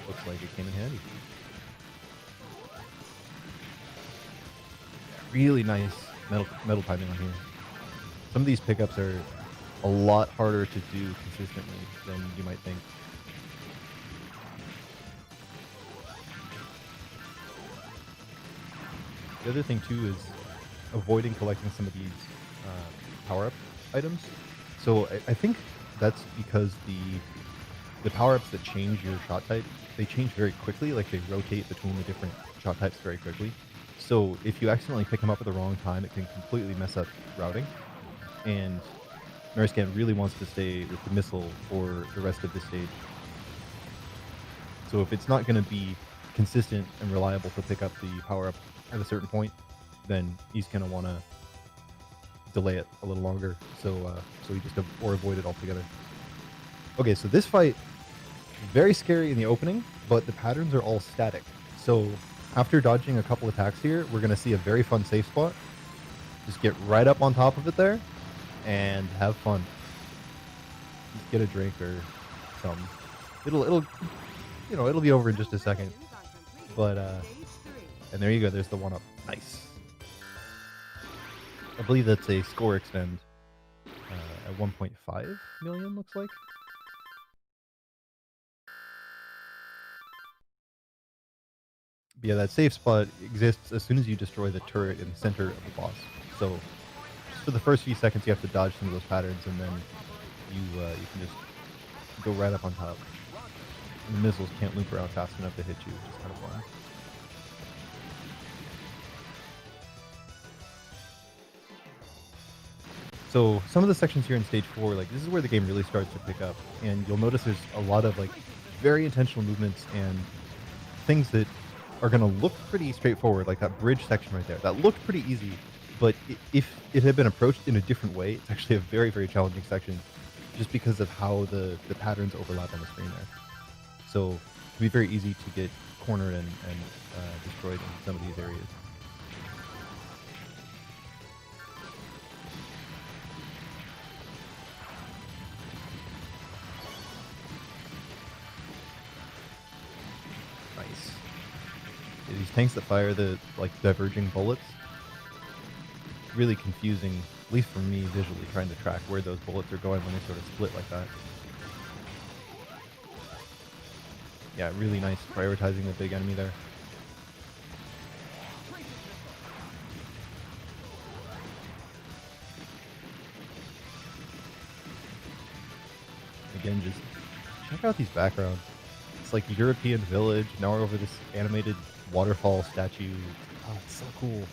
looks like it came in handy. Really nice metal timing on here. Some of these pickups are a lot harder to do consistently than you might think. The other thing too is avoiding collecting some of these power-up items. So I think that's because the power-ups that change your shot type, they change very quickly, like they rotate between the different shot types very quickly. So if you accidentally pick them up at the wrong time, it can completely mess up routing. And Meriscan really wants to stay with the missile for the rest of this stage. So if it's not going to be consistent and reliable to pick up the power-up at a certain point, then he's going to want to delay it a little longer, so he just avoid it altogether. Okay, so this fight, very scary in the opening, but the patterns are all static. So after dodging a couple attacks here, we're going to see a very fun safe spot. Just get right up on top of it there, and have fun. Just get a drink or something. It'll be over in just a second. But and there you go. There's the 1-up. Nice. I believe that's a score extend at 1.5 million, looks like. But yeah, that safe spot exists as soon as you destroy the turret in the center of the boss. So just for the first few seconds, you have to dodge some of those patterns, and then you can just go right up on top. And the missiles can't loop around fast enough to hit you, which is kind of fun. So some of the sections here in stage 4, like this is where the game really starts to pick up, and you'll notice there's a lot of like very intentional movements and things that are going to look pretty straightforward, like that bridge section right there. That looked pretty easy, but if it had been approached in a different way, it's actually a very, very challenging section, just because of how the patterns overlap on the screen there. So it can be very easy to get cornered and destroyed in some of these areas. Nice. Yeah, these tanks that fire the like diverging bullets, really confusing, at least for me visually, trying to track where those bullets are going when they sort of split like that. Yeah, really nice prioritizing the big enemy there. Again, just check out these backgrounds. It's like European village. Now we're over this animated waterfall statue. Oh, it's so cool.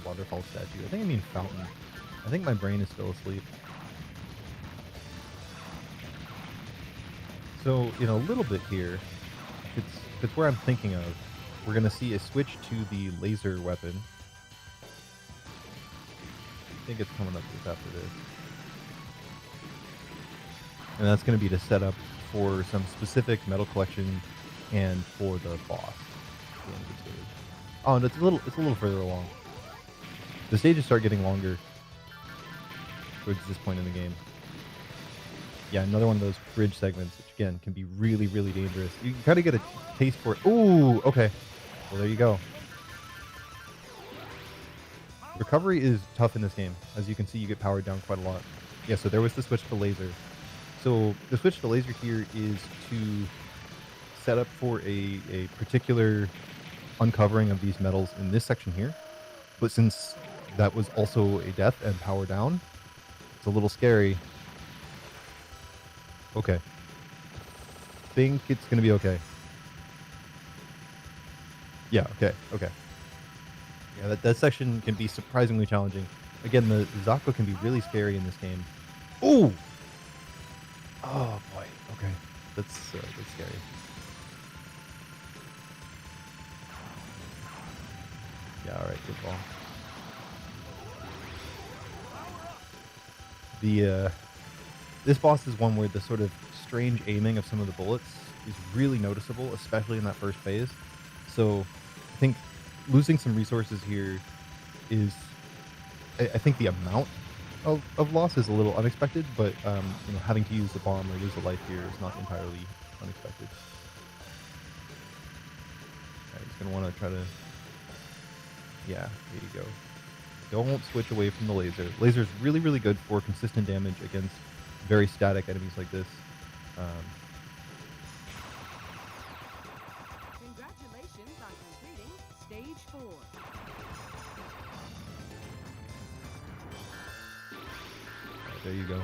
Waterfall statue. I think I mean fountain. I think my brain is still asleep. So in a little bit here, it's where I'm thinking of. We're gonna see a switch to the laser weapon. I think it's coming up just after this. And that's gonna be to set up for some specific metal collection and for the boss at the end of the stage. Oh, and it's a little further along. The stages start getting longer towards this point in the game. Yeah, another one of those bridge segments, which again can be really, really dangerous. You kind of get a taste for it. Ooh, okay. Well, there you go. Recovery is tough in this game. As you can see, you get powered down quite a lot. Yeah, so there was the switch to laser. So the switch to laser here is to set up for a particular uncovering of these metals in this section here. But since that was also a death and power down, it's a little scary. Okay. Think it's going to be okay. Yeah, okay. Yeah, that section can be surprisingly challenging. Again, the Zako can be really scary in this game. Ooh! Oh, boy. Okay. That's scary. Yeah, alright, good ball. This boss is one where the sort of strange aiming of some of the bullets is really noticeable, especially in that first phase. So I think losing some resources here is, I think the amount of loss is a little unexpected, but you know, having to use the bomb or lose a life here is not entirely unexpected. Alright, he's gonna want to try to. Yeah, there you go. Don't switch away from the laser. Laser's really, really good for consistent damage against very static enemies like this. Congratulations on completing stage 4. Right, there you go.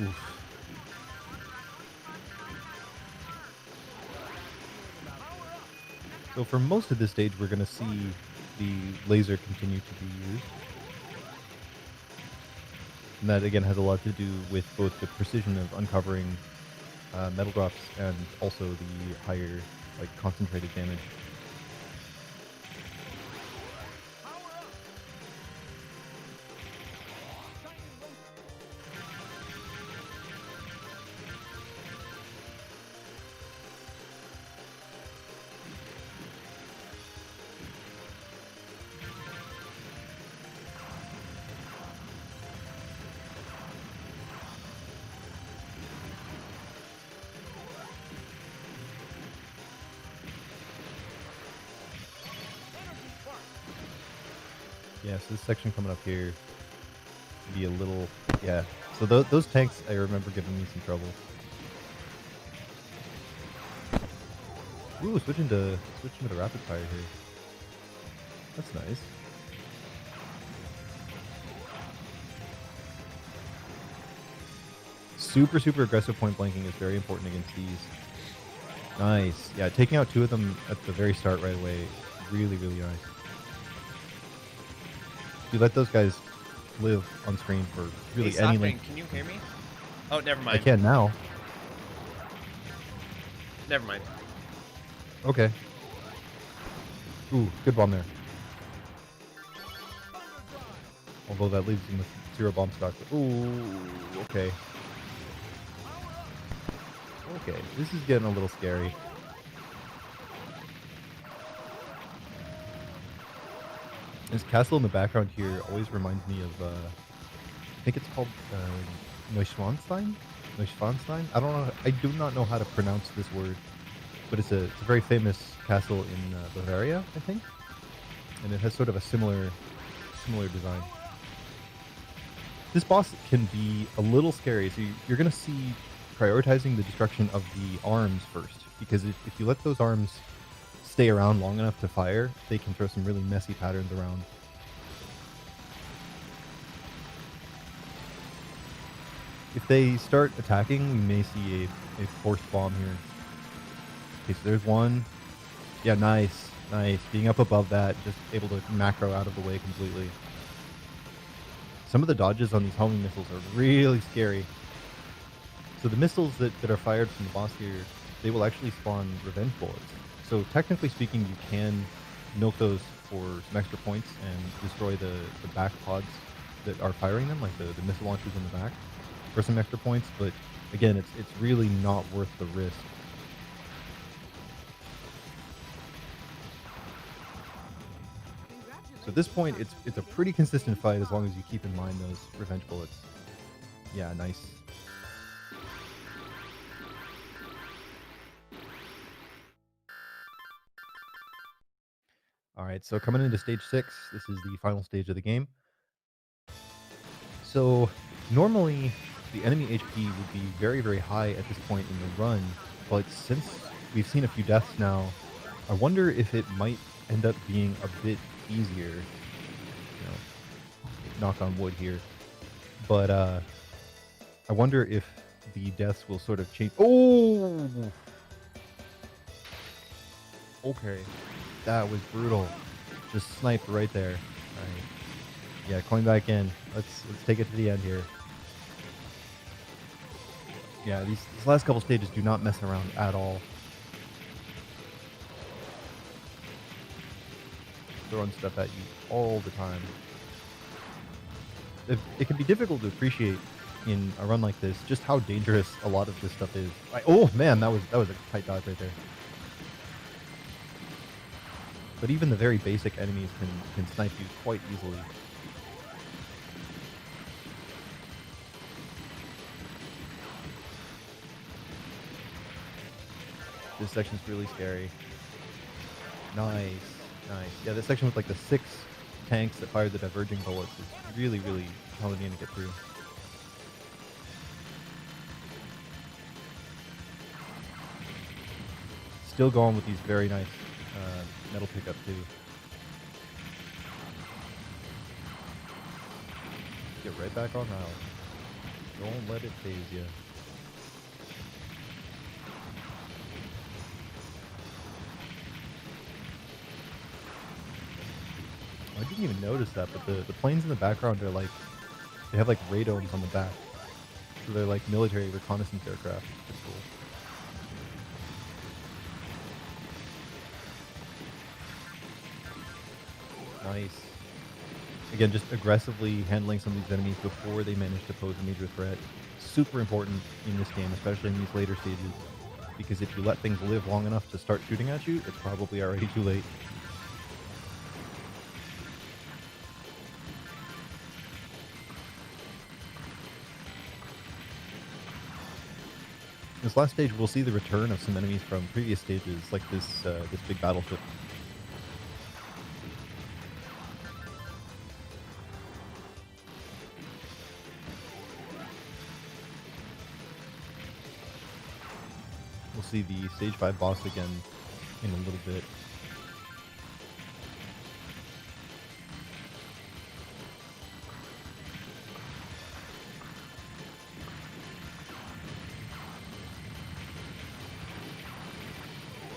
Oof. So for most of this stage, we're going to see the laser continue to be used. And that, again, has a lot to do with both the precision of uncovering metal drops and also the higher, like, concentrated damage. Yeah, so this section coming up here be a little, yeah. So those tanks, I remember giving me some trouble. Ooh, switching to rapid fire here. That's nice. Super, super aggressive point blanking is very important against these. Nice. Yeah, taking out 2 of them at the very start right away, really, really nice. You let those guys live on screen for really hey, any Stockmann, length. can you hear me? Oh, never mind. I can now. Never mind. Okay. Ooh, good bomb there. Although that leaves him with 0 bomb stock. Ooh, okay. Okay, this is getting a little scary. This castle in the background here always reminds me of, I think it's called Neuschwanstein? Neuschwanstein? I do not know how to pronounce this word, but it's a very famous castle in Bavaria, I think, and it has sort of a similar design. This boss can be a little scary, so you're going to see prioritizing the destruction of the arms first, because if you let those arms stay around long enough to fire, they can throw some really messy patterns around. If they start attacking, we may see a forced bomb here. Okay, so there's one. Yeah, nice. Nice. Being up above that, just able to macro out of the way completely. Some of the dodges on these homing missiles are really scary. So the missiles that are fired from the boss here, they will actually spawn revenge bullets. So technically speaking, you can milk those for some extra points and destroy the back pods that are firing them, like the missile launchers in the back, for some extra points. But again, it's really not worth the risk. So at this point, it's a pretty consistent fight as long as you keep in mind those revenge bullets. Yeah, nice. Alright, so coming into stage 6, this is the final stage of the game. So normally the enemy HP would be very, very high at this point in the run, but since we've seen a few deaths now, I wonder if it might end up being a bit easier. You know, knock on wood here. But I wonder if the deaths will sort of change. Oh! Okay. That was brutal. Just sniped right there. Alright. Yeah, going back in. Let's take it to the end here. Yeah, these last couple stages do not mess around at all. Throwing stuff at you all the time. It can be difficult to appreciate in a run like this just how dangerous a lot of this stuff is. Oh man, that was a tight dodge right there. But even the very basic enemies can snipe you quite easily. This section's really scary. Nice, nice. Yeah, this section with like the 6 tanks that fire the diverging bullets is really, really challenging to get through. Still going with these very nice metal pickup too. Get right back on route. Don't let it phase you. I didn't even notice that, but the planes in the background are like, they have like radomes on the back. So they're like military reconnaissance aircraft. It's cool. Nice. Again, just aggressively handling some of these enemies before they manage to pose a major threat. Super important in this game, especially in these later stages. Because if you let things live long enough to start shooting at you, it's probably already too late. This last stage, we'll see the return of some enemies from previous stages, like this big battleship. We'll see the stage 5 boss again in a little bit.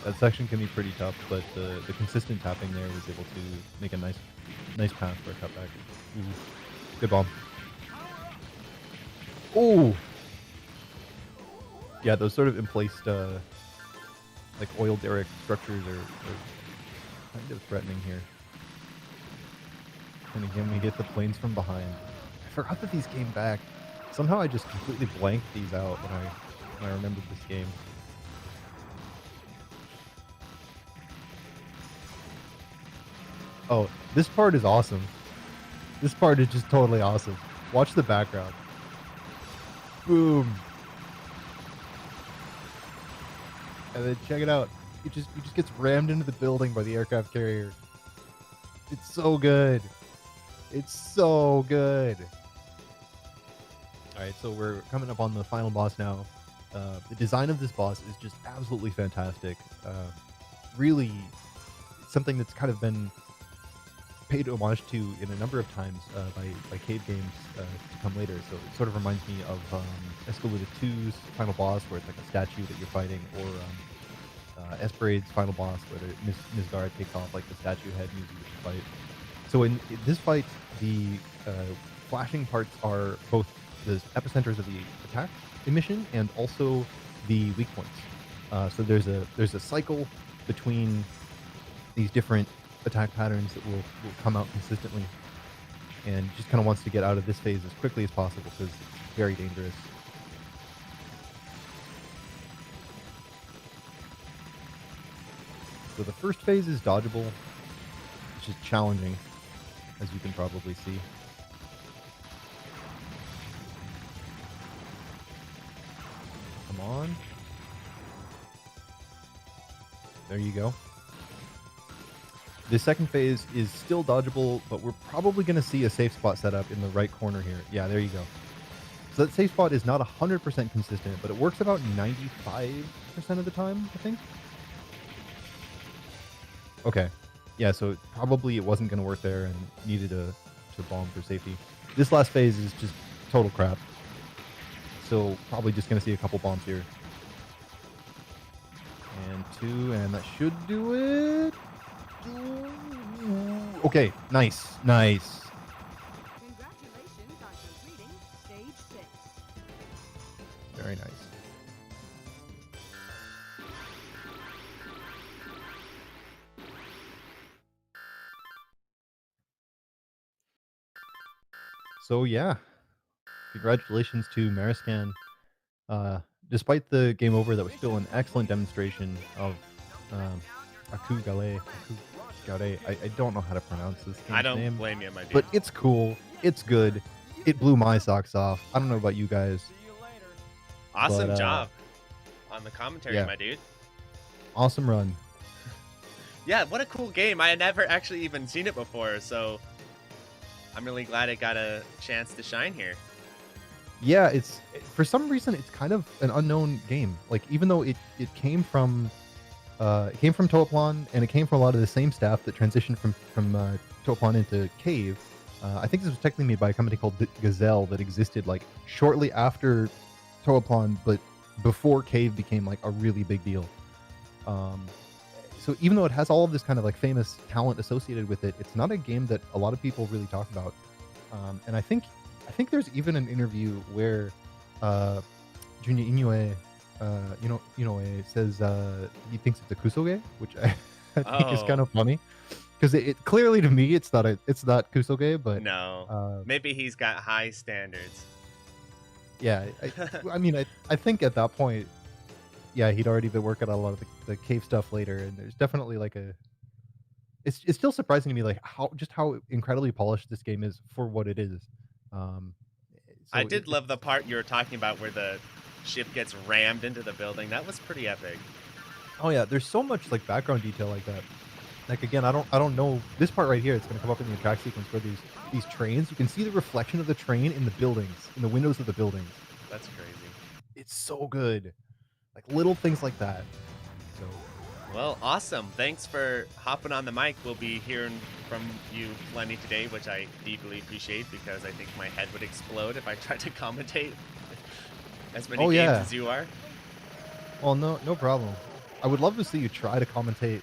That section can be pretty tough, but the consistent tapping there was able to make a nice path for a cutback. Ooh. Good bomb. Oh! Yeah, those sort of emplaced like oil derrick structures are kind of threatening here. And again, we get the planes from behind. I forgot that these came back. Somehow I just completely blanked these out when I remembered this game. Oh, this part is awesome. This part is just totally awesome. Watch the background. Boom. And then check it out. It just gets rammed into the building by the aircraft carrier. It's so good. It's so good. Alright, so we're coming up on the final boss now. The design of this boss is just absolutely fantastic. Really something that's kind of been paid homage to in a number of times by Cave Games to come later. So it sort of reminds me of Escalade 2's final boss, where it's like a statue that you're fighting, or Esperade's final boss, where Nizgara takes off like the statue head and uses it to fight. So in this fight, the flashing parts are both the epicenters of the attack emission and also the weak points. So there's a cycle between these different attack patterns that will come out consistently, and just kind of wants to get out of this phase as quickly as possible because it's very dangerous. So the first phase is dodgeable, which is challenging, as you can probably see. Come on. There you go. The second phase is still dodgeable, but we're probably going to see a safe spot set up in the right corner here. Yeah, there you go. So that safe spot is not 100% consistent, but it works about 95% of the time, I think. Okay. Yeah, so probably it wasn't going to work there and needed to bomb for safety. This last phase is just total crap. So probably just going to see a couple bombs here. And 2, and that should do it. Okay, nice. Congratulations on completing stage 6. Very nice. So yeah, Congratulations to Meriscan. Despite the game over, that was still an excellent demonstration of Akuu Gallet. I don't know how to pronounce this game's I don't name, blame you, my dude. but it's cool. It's good. It blew my socks off. I don't know about you guys. Awesome but, job on the commentary, yeah. my dude. Awesome run. Yeah, what a cool game. I had never actually even seen it before, so I'm really glad it got a chance to shine here. Yeah, for some reason it's kind of an unknown game. Like, even though it came from Touhou and it came from a lot of the same staff that transitioned from Touhou into Cave. I think this was technically made by a company called Gazelle that existed like shortly after Touhou, but before Cave became like a really big deal. So even though it has all of this kind of like famous talent associated with it, it's not a game that a lot of people really talk about. And I think there's even an interview where Junya Inoue says he thinks it's a kusoge, which I think is kind of funny, because it clearly, to me, it's not kusoge, but no, maybe he's got high standards. Yeah, I mean, I think at that point, yeah, he'd already been working on a lot of the Cave stuff later, and there's definitely like it's still surprising to me, like how incredibly polished this game is for what it is. I did love the part you were talking about where the ship gets rammed into the building. That was pretty epic. Oh yeah, there's so much like background detail like that. Like, again, I don't know this part right here. It's going to come up in the track sequence where these trains, you can see the reflection of the train in the buildings, in the windows of the buildings. That's crazy. It's so good. Like little things like that. So, well, awesome. Thanks for hopping on the mic. We'll be hearing from you plenty today, which I deeply appreciate, because I think my head would explode if I tried to commentate as many games as you are. Well, no problem. I would love to see you try to commentate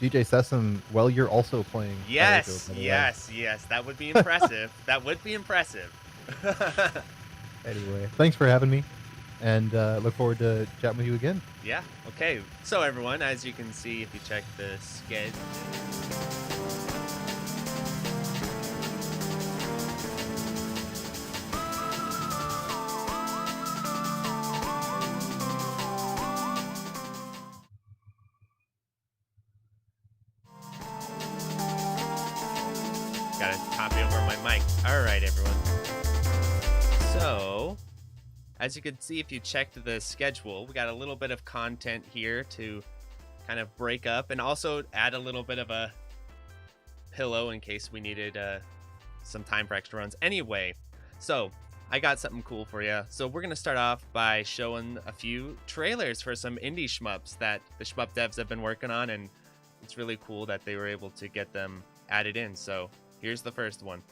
Djsessum while you're also playing. Yes, yes. That would be impressive. That would be impressive. Anyway, thanks for having me, and look forward to chatting with you again. Yeah, okay. So everyone, as you can see, if you check the schedule, gotta copy over my mic. All right, everyone. So, as you can see, if you checked the schedule, we got a little bit of content here to kind of break up and also add a little bit of a pillow in case we needed some time for extra runs. Anyway, so I got something cool for you. So we're going to start off by showing a few trailers for some indie shmups that the shmup devs have been working on, and it's really cool that they were able to get them added in. So here's the first one.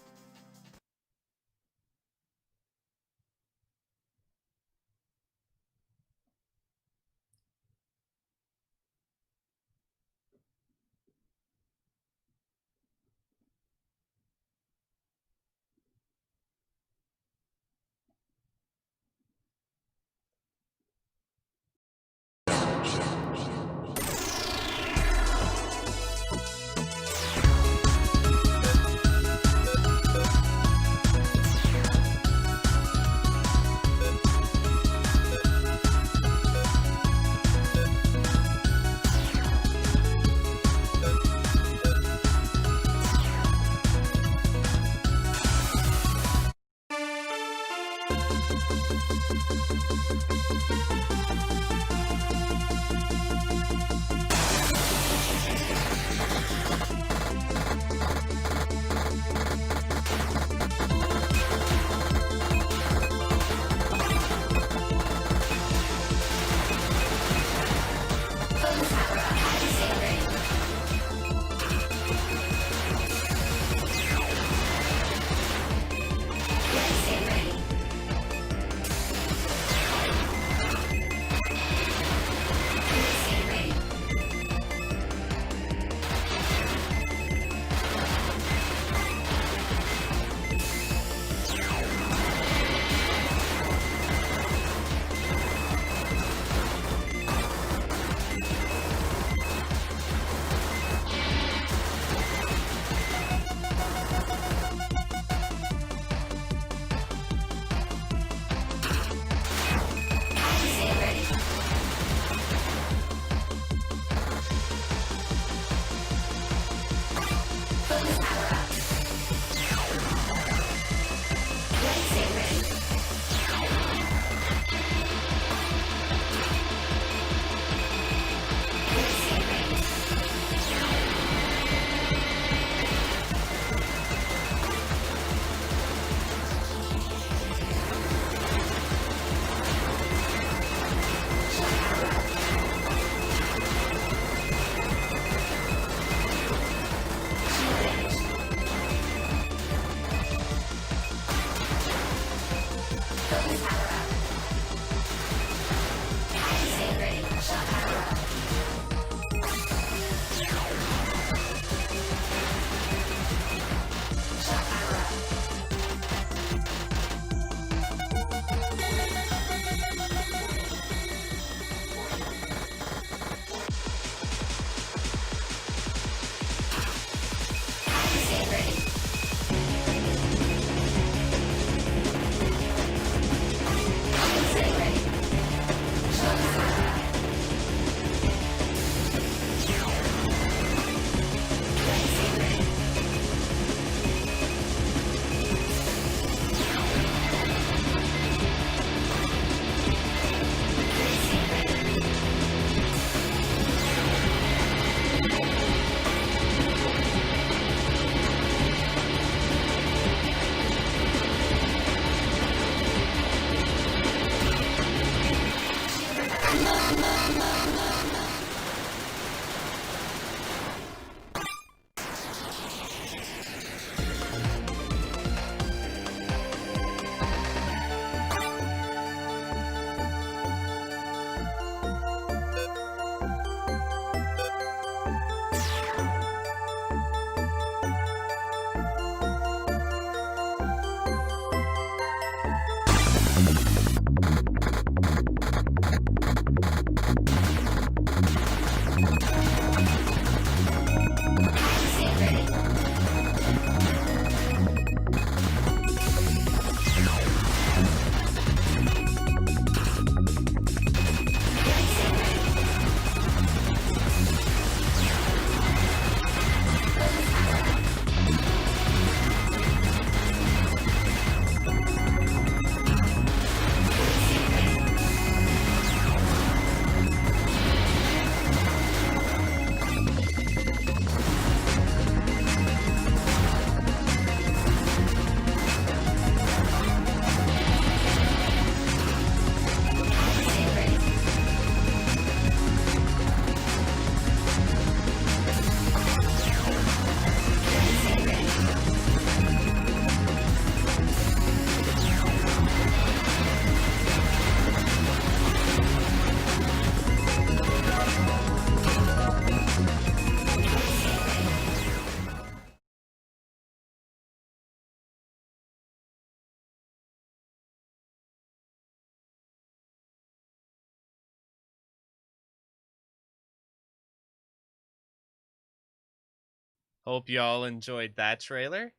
Hope y'all enjoyed that trailer.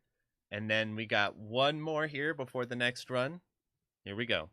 And then we got one more here before the next run. Here we go.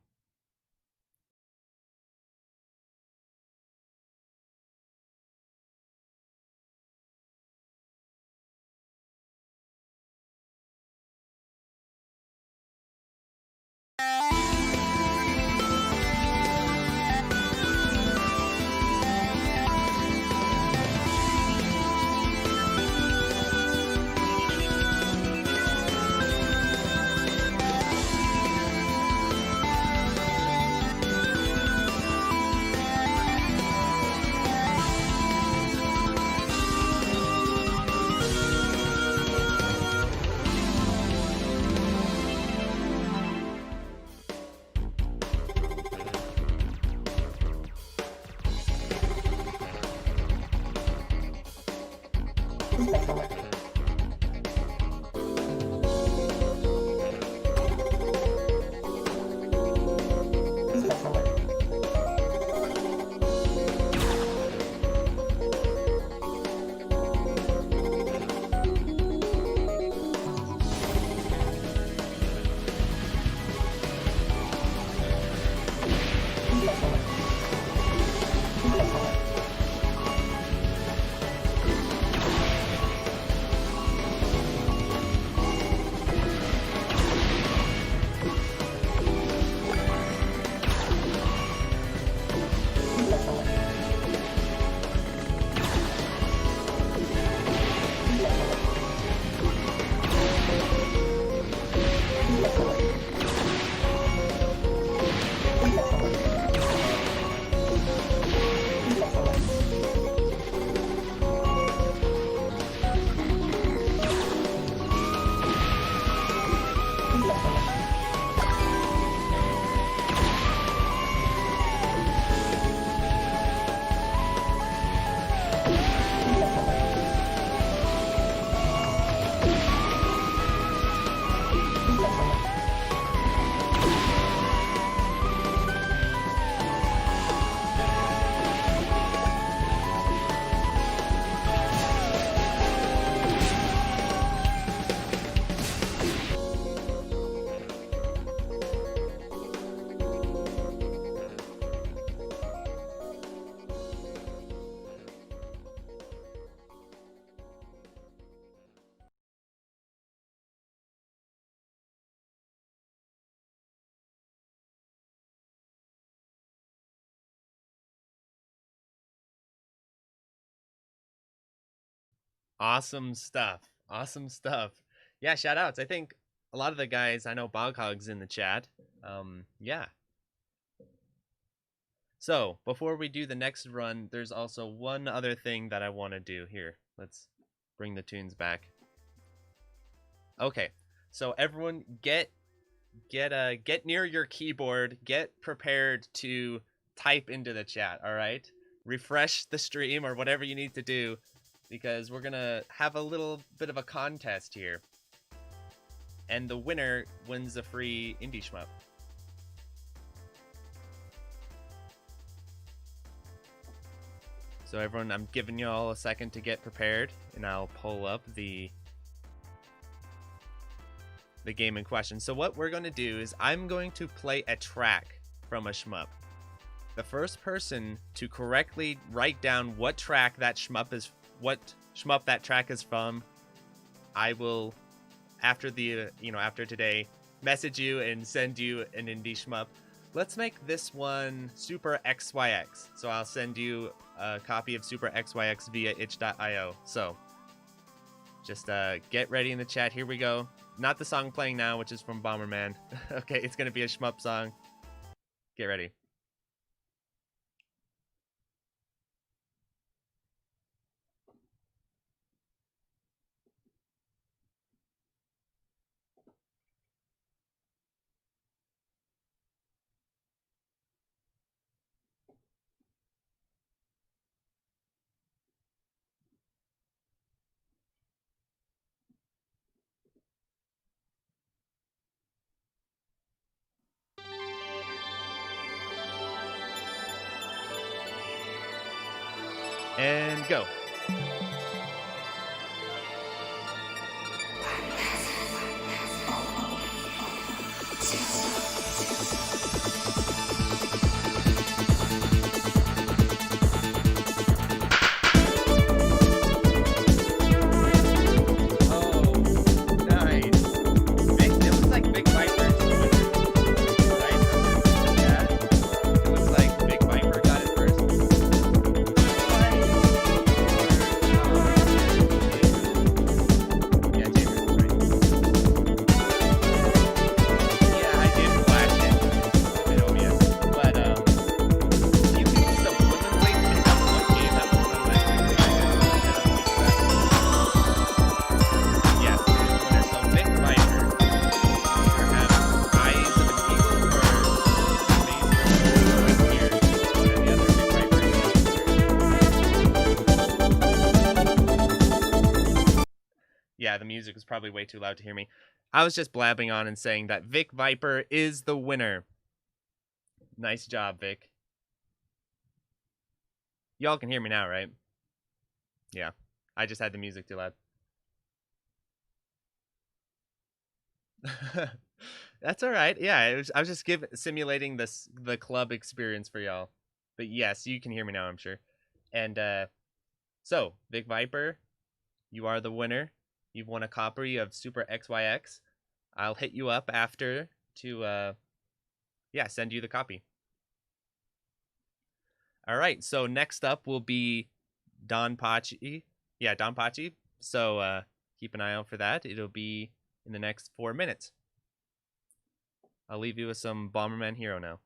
Awesome stuff. Awesome stuff. Yeah, shout outs. I think a lot of the guys, I know Boghog's in the chat. Yeah. So, before we do the next run, there's also one other thing that I want to do here. Let's bring the tunes back. Okay. So everyone get near your keyboard, get prepared to type into the chat, all right? Refresh the stream or whatever you need to do, because we're gonna have a little bit of a contest here. And the winner wins a free indie shmup. So everyone, I'm giving you all a second to get prepared, and I'll pull up the game in question. So what we're going to do is I'm going to play a track from a shmup. The first person to correctly write down what track that shmup is, what shmup that track is from, I will, after the after today, message you and send you an indie shmup. Let's make this one Super XYX. So I'll send you a copy of Super XYX via itch.io. So just get ready in the chat. Here we go. Not the song playing now, which is from Bomberman. Okay, it's going to be a shmup song. Get ready. And go. Yeah, the music was probably way too loud to hear me. I was just blabbing on and saying that Vic Viper is the winner. Nice job, Vic. Y'all can hear me now, right? Yeah, I just had the music too loud. That's all right. Yeah, I was just simulating the club experience for y'all. But yes, you can hear me now, I'm sure. And so, Vic Viper, you are the winner. You've won a copy of Super XYX. I'll hit you up after to send you the copy. All right, so next up will be Donpachi. Yeah, Donpachi. So keep an eye out for that. It'll be in the next 4 minutes. I'll leave you with some Bomberman Hero now.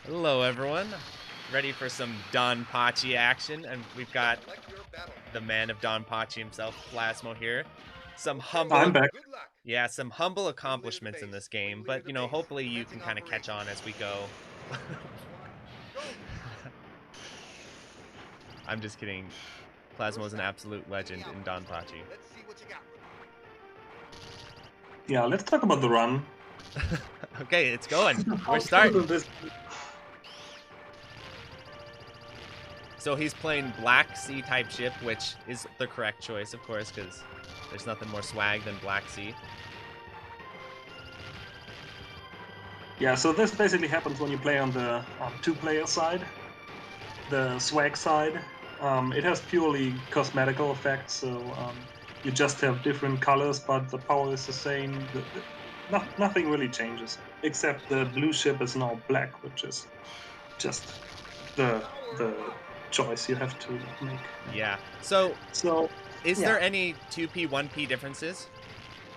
Hello, everyone. Ready for some Donpachi action, and we've got the man of Donpachi himself, Plasmo here. Some humble, I'm back. yeah, some humble accomplishments in this game, but you know, hopefully you can kind of catch on as we go. I'm just kidding. Plasmo is an absolute legend in Donpachi. Yeah, let's talk about the run. Okay, it's going. We're starting. So he's playing Black Sea type ship, which is the correct choice, of course, because there's nothing more swag than Black Sea. Yeah, so this basically happens when you play on the two-player side, the swag side. It has purely cosmetical effects, so you just have different colors, but the power is the same. Nothing really changes, except the blue ship is now black, which is just the choice you have to make. Yeah. So is yeah. there any 2P, 1P differences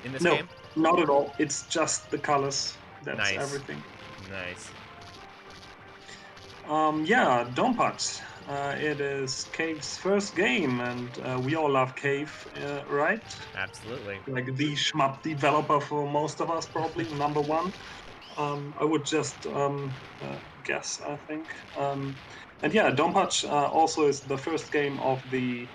in this No, game? not at all. It's just the colors. That's Nice. everything. Nice. Yeah, Donpachi. It is Cave's first game, and we all love Cave, right? Absolutely. Like the shmup developer for most of us, probably number one. I would just guess, I think. And yeah, Donpachi also is the first game of the,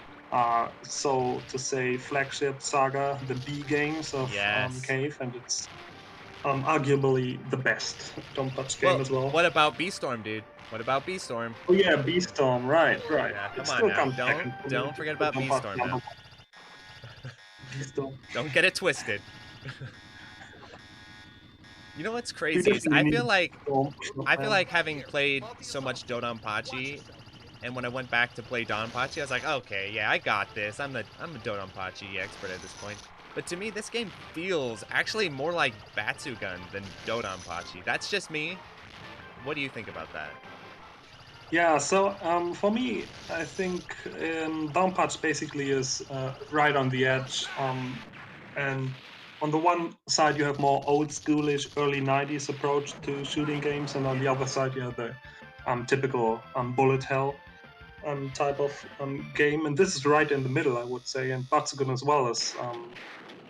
so to say, flagship saga, the B games of Yes. Cave, and it's arguably the best Donpachi game as well. What about B-Storm, dude? What about B-Storm? Oh yeah, B-Storm, right. Yeah, come on now. Don't forget about B-Storm now. B-Storm. Don't get it twisted. You know what's crazy is I feel like having played so much Dodonpachi, and when I went back to play Donpachi, I was like, okay, yeah, I got this. I'm a Dodonpachi expert at this point. But to me, this game feels actually more like Batsugun than Dodonpachi. That's just me. What do you think about that? Yeah, so for me, I think Donpachi basically is right on the edge. And on the one side, you have more old schoolish early 90s approach to shooting games, and on the other side, you have the typical bullet hell type of game. And this is right in the middle, I would say. And Batsugun as well is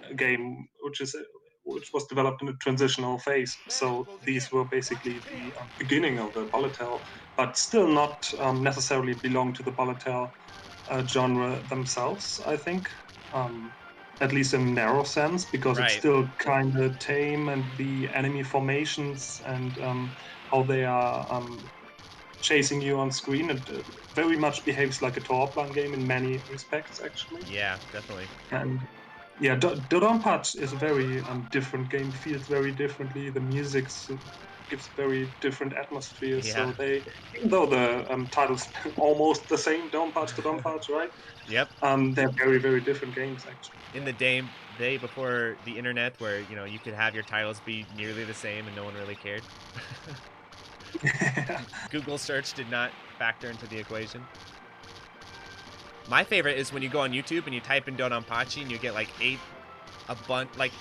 a game which was developed in a transitional phase. So these were basically the beginning of the bullet hell, but still not necessarily belong to the bullet hell genre themselves, I think. At least in a narrow sense, because it's still kind of tame, and the enemy formations and how they are chasing you on screen, it very much behaves like a Towerplan game in many respects, actually. Yeah, definitely. And yeah, Dodonpachi is a very different game, feels very differently. The music gives very different atmospheres. Yeah. So they, even though the title's almost the same, Donpachi to Donpachi, right? Yep. They're very, very different games, actually. In the day before the internet, where you could have your titles be nearly the same and no one really cared. Google search did not factor into the equation. My favorite is when you go on YouTube and you type in Dodonpachi and you get like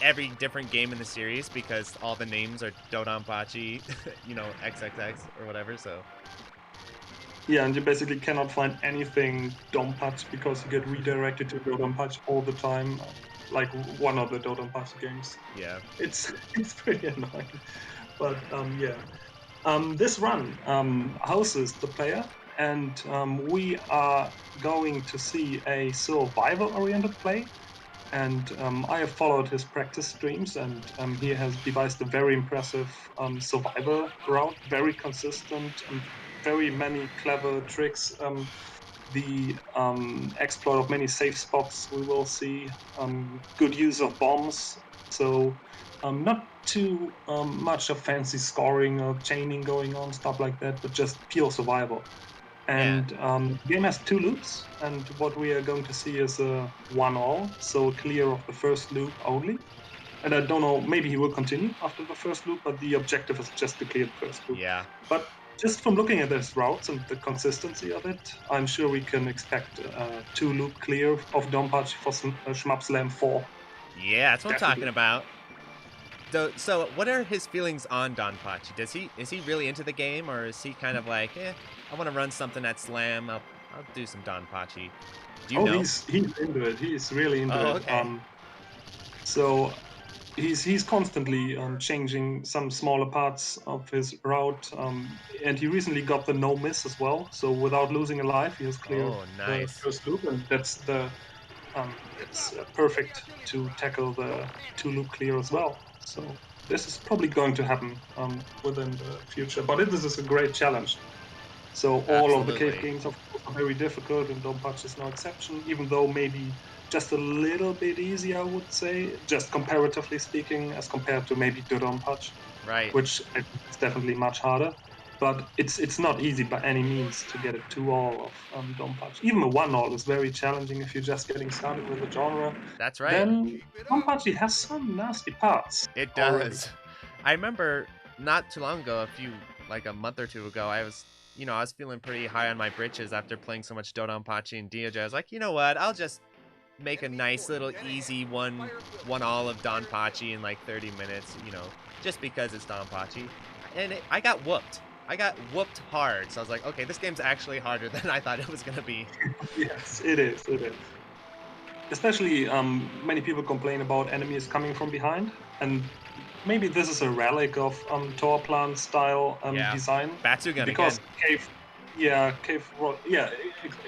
every different game in the series, because all the names are Dodonpachi, XXX or whatever. So yeah, and you basically cannot find anything Donpachi because you get redirected to Dodonpachi all the time, like one of the Dodonpachi games. Yeah, it's pretty annoying, but yeah. This run, Hausu is the player, and we are going to see a survival-oriented play. And I have followed his practice streams, and he has devised a very impressive survival route, very consistent, and very many clever tricks. The exploit of many safe spots we will see, good use of bombs. So not too much of fancy scoring or chaining going on, stuff like that, but just pure survival. And the game has 2 loops, and what we are going to see is a 1-all, so clear of the first loop only. And I don't know, maybe he will continue after the first loop, but the objective is just to clear the first loop. Yeah. But just from looking at his routes and the consistency of it, I'm sure we can expect a 2-loop clear of Donpachi for Shmup Slam 4. Yeah, that's what I'm talking about. So what are his feelings on Donpachi? Is he really into the game, or is he kind of like, I want to run something at Slam. I'll do some Donpachi. Do you know? He's into it. He's really into it. Okay. So he's constantly changing some smaller parts of his route, and he recently got the no miss as well. So without losing a life, he has cleared the Nice. first loop, and that's it's perfect to tackle the 2-loop clear as well. So this is probably going to happen within the future, but this is a great challenge. So all of the cave Absolutely. games, of course, are very difficult, and Donpachi is no exception, even though maybe just a little bit easier, I would say, just comparatively speaking, as compared to maybe Dodonpachi, Right. which I think is definitely much harder. But it's not easy by any means to get a 2-all of Donpachi. Even a 1-all is very challenging if you're just getting started with the genre. That's right. Then Donpachi has some nasty parts It already. does. I remember not too long ago, like a month or two ago, I was feeling pretty high on my britches after playing so much Dodonpachi and DaiOuJou. I was like, you know what? I'll just make a nice little easy one all of Donpachi in like 30 minutes, just because it's Donpachi. And I got whooped. I got whooped hard. So I was like, okay, this game's actually harder than I thought it was going to be. Yes, it is. It is. Especially, many people complain about enemies coming from behind, and maybe this is a relic of Tower Plant style design. Batsugan because again.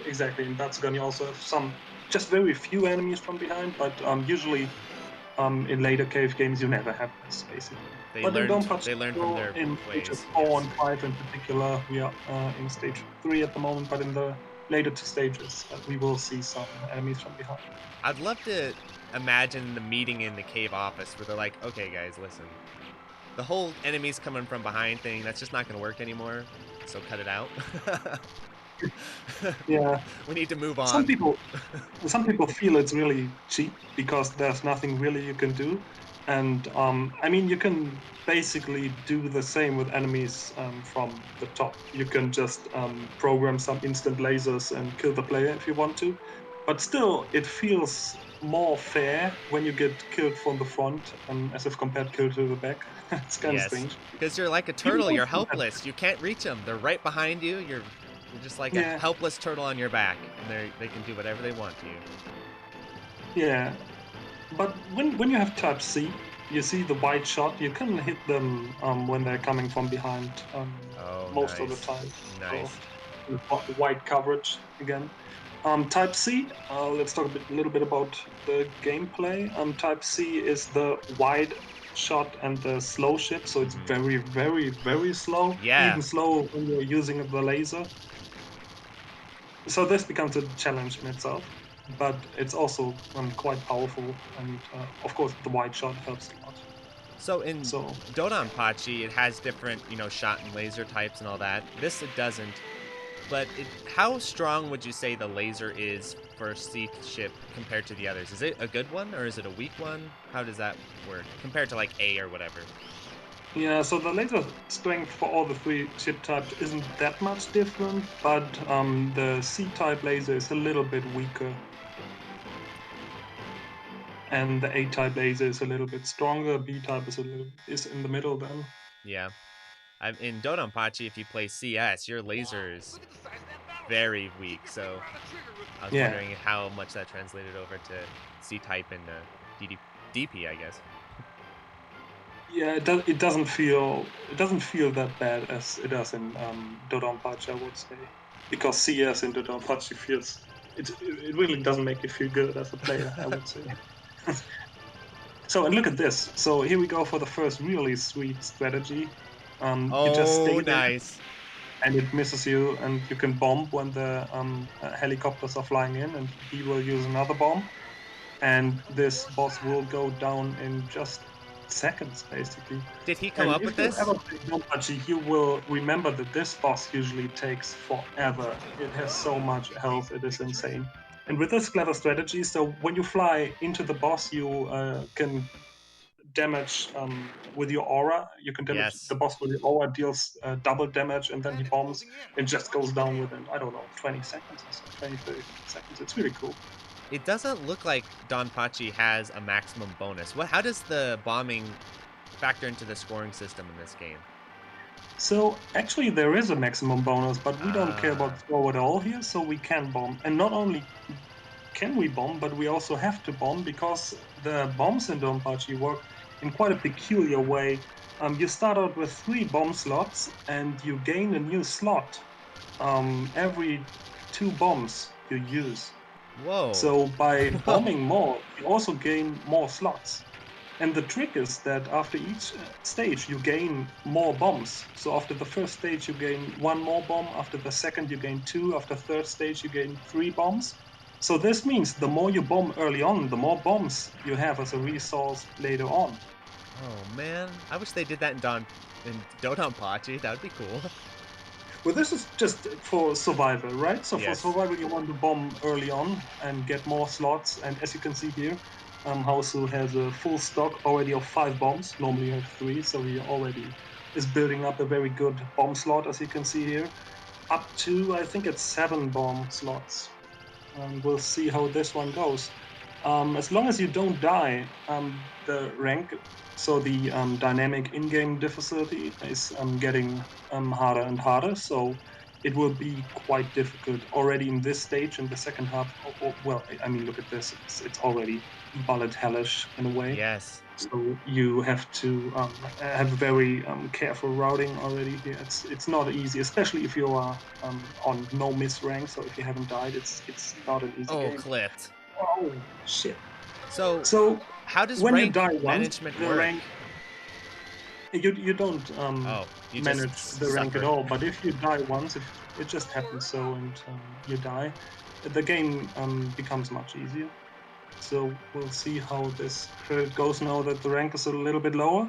exactly. In Batsugan, you also have some, just very few enemies from behind, but usually in later cave games, you never have this, basically. They learned from their in ways. stages 4 and 5 in particular, we are in stage 3 at the moment, but in the later 2 stages, we will see some enemies from behind. I'd love to imagine the meeting in the cave office where they're like, okay, guys, listen. The whole enemies coming from behind thing, that's just not going to work anymore, so cut it out. Yeah. We need to move on. Some people feel it's really cheap because there's nothing really you can do. And I mean, you can basically do the same with enemies from the top. You can just program some instant lasers and kill the player if you want to. But still, it feels more fair when you get killed from the front as if compared killed to the back. It's kind of strange. Because you're like a turtle, you're helpless. You can't reach them. They're right behind you. You're just like a helpless turtle on your back, and they can do whatever they want to you. Yeah, but when you have type C, you see the wide shot. You can hit them when they're coming from behind most of the time. Nice. So, wide coverage again. Type C. Let's talk a little bit about the gameplay. Type C is the wide shot and the slow ship, so it's very, very, very slow. Yeah. Even slow when you're using the laser. So this becomes a challenge in itself, but it's also quite powerful, and of course the wide shot helps a lot. So in Dodonpachi, it has different, shot and laser types and all that. This it doesn't. But how strong would you say the laser is for C ship compared to the others? Is it a good one or is it a weak one? How does that work compared to like A or whatever? Yeah, so the laser strength for all the 3 chip types isn't that much different, but the C-type laser is a little bit weaker. And the A-type laser is a little bit stronger, B-type is in the middle then. Yeah. In Dodonpachi, if you play CS, your laser is very weak, so I was wondering how much that translated over to C-type and DP, I guess. Yeah, it doesn't feel that bad as it does in Dodonpachi, I would say, because CS in Dodonpachi feels it really doesn't make you feel good as a player, I would say. So, and look at this. So here we go for the first really sweet strategy. You just stay there, nice. and it misses you, and you can bomb when the helicopters are flying in, and he will use another bomb, and this boss will go down in just seconds, basically. Did he come up with this? If you ever play Donpachi, you will remember that this boss usually takes forever. It has so much health, it is insane. And with this clever strategy, so when you fly into the boss, you can damage with your aura. You can damage the boss with your aura, deals double damage, and then he bombs and just goes down within, I don't know, 20 seconds or so, 20, 30 seconds. It's really cool. It doesn't look like Donpachi has a maximum bonus. How does the bombing factor into the scoring system in this game? So actually there is a maximum bonus, but we don't care about Ah. throw at all here, so we can bomb. And not only can we bomb, but we also have to bomb because the bombs in Donpachi work in quite a peculiar way. You start out with 3 bomb slots and you gain a new slot every 2 bombs you use. Whoa. So by bombing more, you also gain more slots. And the trick is that after each stage you gain more bombs. So after the first stage you gain 1 more bomb, after the second you gain 2, after third stage you gain 3 bombs. So this means the more you bomb early on, the more bombs you have as a resource later on. Oh man, I wish they did that in Dodonpachi. That would be cool. Well, this is just for survival, right? So Yes. for survival you want to bomb early on and get more slots. And as you can see here, Hausu has a full stock already of 5 bombs. Normally you have 3, so he already is building up a very good bomb slot, as you can see here. Up to, I think it's 7 bomb slots. And we'll see how this one goes. As long as you don't die, the rank, so the dynamic in-game difficulty is getting harder and harder. So it will be quite difficult already in this stage in the second half. Well, I mean, look at this. It's already bullet hellish in a way. Yes. So you have to have very careful routing already here. It's not easy, especially if you are on no miss rank. So if you haven't died, it's not an easy Oh, game. clipped. Oh shit! So So how does when you rank die once, management the work? rank you don't Oh, you manage just the rank at suffer. all. But if you die once, if it just happens so, and you die, the game becomes much easier. So we'll see how this credit goes now that the rank is a little bit lower.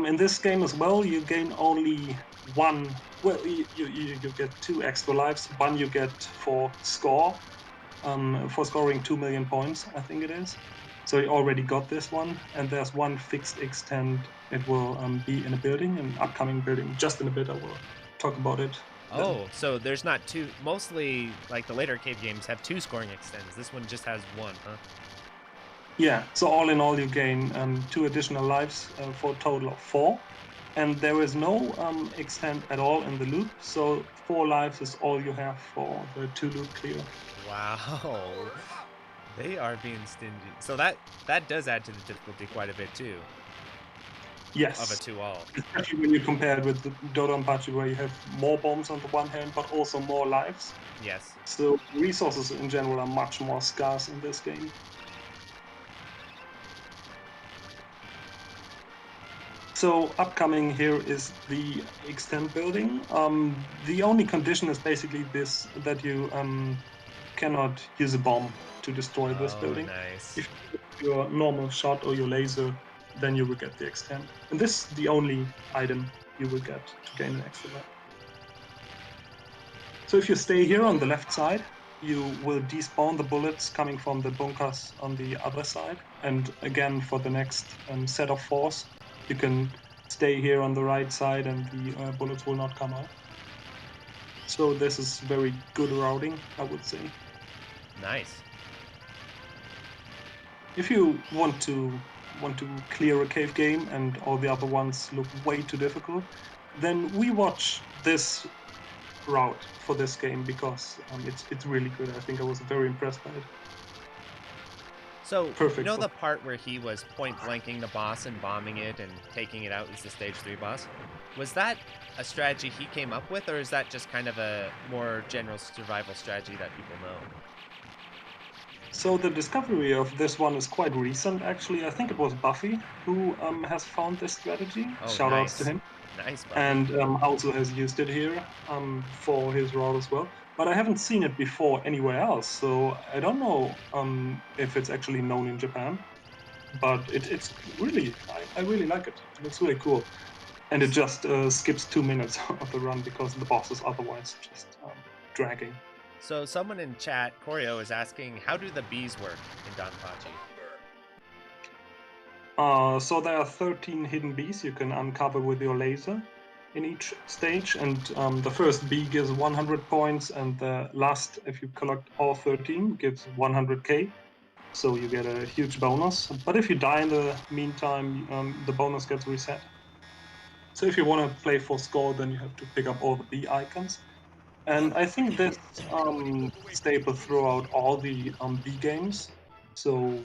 In this game as well, you gain only 1. Well, you get 2 extra lives. 1 you get for score, for scoring 2 million points, I think it is. So you already got this one, and there's 1 fixed extent. It will be in a building, an upcoming building. Just in a bit, I will talk about it. then. Oh, so there's not 2. Mostly, like the later arcade games have 2 scoring extends. This one just has 1, huh? Yeah, so all in all, you gain 2 additional lives for a total of 4. And there is no extent at all in the loop, so 4 lives is all you have for the 2 loop clear. Wow. They are being stingy. So that does add to the difficulty quite a bit too. Yes. Of a 2-all. Especially when you compare it with the Dodonpachi, where you have more bombs on the one hand, but also more lives. Yes. So resources in general are much more scarce in this game. So upcoming here is the extent building. The only condition is basically this, that you cannot use a bomb to destroy this building. Nice. If you use your normal shot or your laser, then you will get the extent. And this is the only item you will get to gain an extra life. So if you stay here on the left side, you will despawn the bullets coming from the bunkers on the other side. And again, for the next set of 4s, you can stay here on the right side and the bullets will not come out. So this is very good routing, I would say. Nice. If you want to clear a cave game and all the other ones look way too difficult, then we watch this route for this game because it's really good. I think I was very impressed by it. So, Perfect. you know the part where he was point blanking the boss and bombing it and taking it out as the stage 3 boss? Was that a strategy he came up with, or is that just kind of a more general survival strategy that people know? So the discovery of this one is quite recent, actually. I think it was Buffy who has found this strategy. Oh, Shoutouts nice. to him. Nice, Buffy. And Hausu has used it here for his route as well. But I haven't seen it before anywhere else, so I don't know if it's actually known in Japan. But it's really, I really like it. It looks really cool. And it just skips 2 minutes of the run because the boss is otherwise just dragging. So someone in chat, Koryo, is asking, how do the bees work in Donpachi? So there are 13 hidden bees you can uncover with your laser in each stage, and the first bee gives 100 points, and the last, if you collect all 13, gives 100k. so you get a huge bonus. But if you die in the meantime, the bonus gets reset. So if you want to play for score, then you have to pick up all the B icons. And I think this staple throughout all the B games. So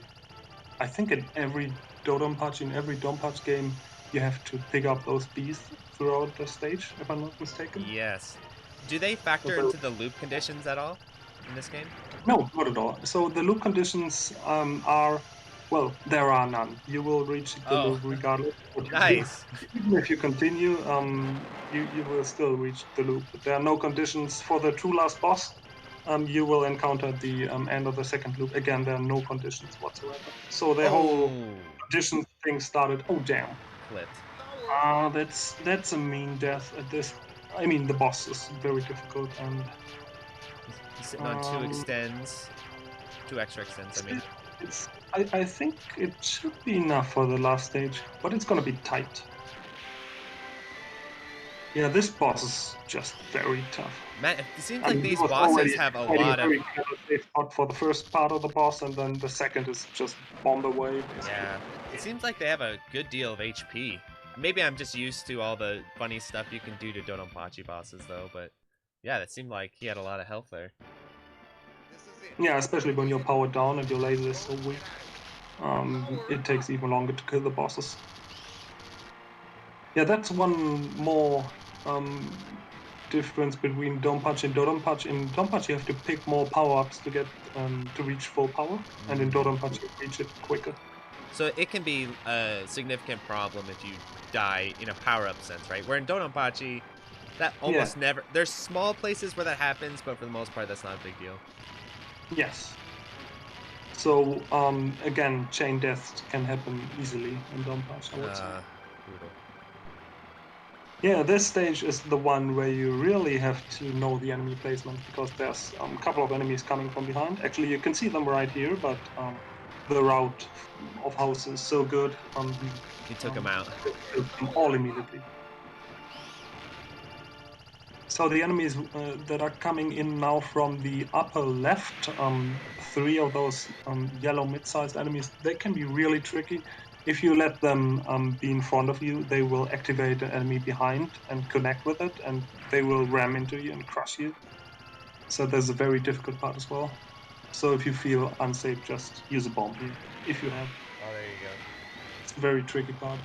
I think in every Dodonpachi, in every Donpachi game, you have to pick up those Bs throughout the stage, if I'm not mistaken. Yes. Do they factor into the loop conditions at all in this game? No, not at all. So the loop conditions are, well, there are none. You will reach the Oh, loop regardless. nice. Even if you continue, you will still reach the loop. There are no conditions for the true last boss. You will encounter the end of the second loop. Again, there are no conditions whatsoever. So the whole condition thing started. Oh damn! Clipped. That's a mean death at this. I mean, the boss is very difficult and. He's sitting on two extends. 2 extra extends, I mean. I think it should be enough for the last stage, but it's gonna be tight. Yeah, this boss is just very tough. Man, it seems like these bosses have a lot of... very safe spot for the first part of the boss, and then the second is just bomb away, basically. Yeah, it seems like they have a good deal of HP. Maybe I'm just used to all the funny stuff you can do to Dodonpachi bosses, though, but yeah, it seemed like he had a lot of health there. Yeah, especially when you're powered down and your laser is so weak. It takes even longer to kill the bosses. Yeah, that's one more difference between Donpachi and Dodonpachi. In Donpachi, you have to pick more power-ups to get to reach full power, and in Dodonpachi, you reach it quicker. So it can be a significant problem if you die in a power-up sense, right? Where in Dodonpachi, that almost never... There's small places where that happens, but for the most part, that's not a big deal. Yes. So, again, chain deaths can happen easily in Donpachi, I would say. Brutal. Yeah, this stage is the one where you really have to know the enemy placement, because there's a couple of enemies coming from behind. Actually, you can see them right here, but the route of Hausu is so good. He took him out. All immediately. So the enemies that are coming in now from the upper left, 3 of those yellow mid-sized enemies, they can be really tricky. If you let them be in front of you, they will activate an enemy behind and connect with it, and they will ram into you and crush you. So there's a very difficult part as well. So if you feel unsafe, just use a bomb here, if you have. Oh, there you go. It's a very tricky part.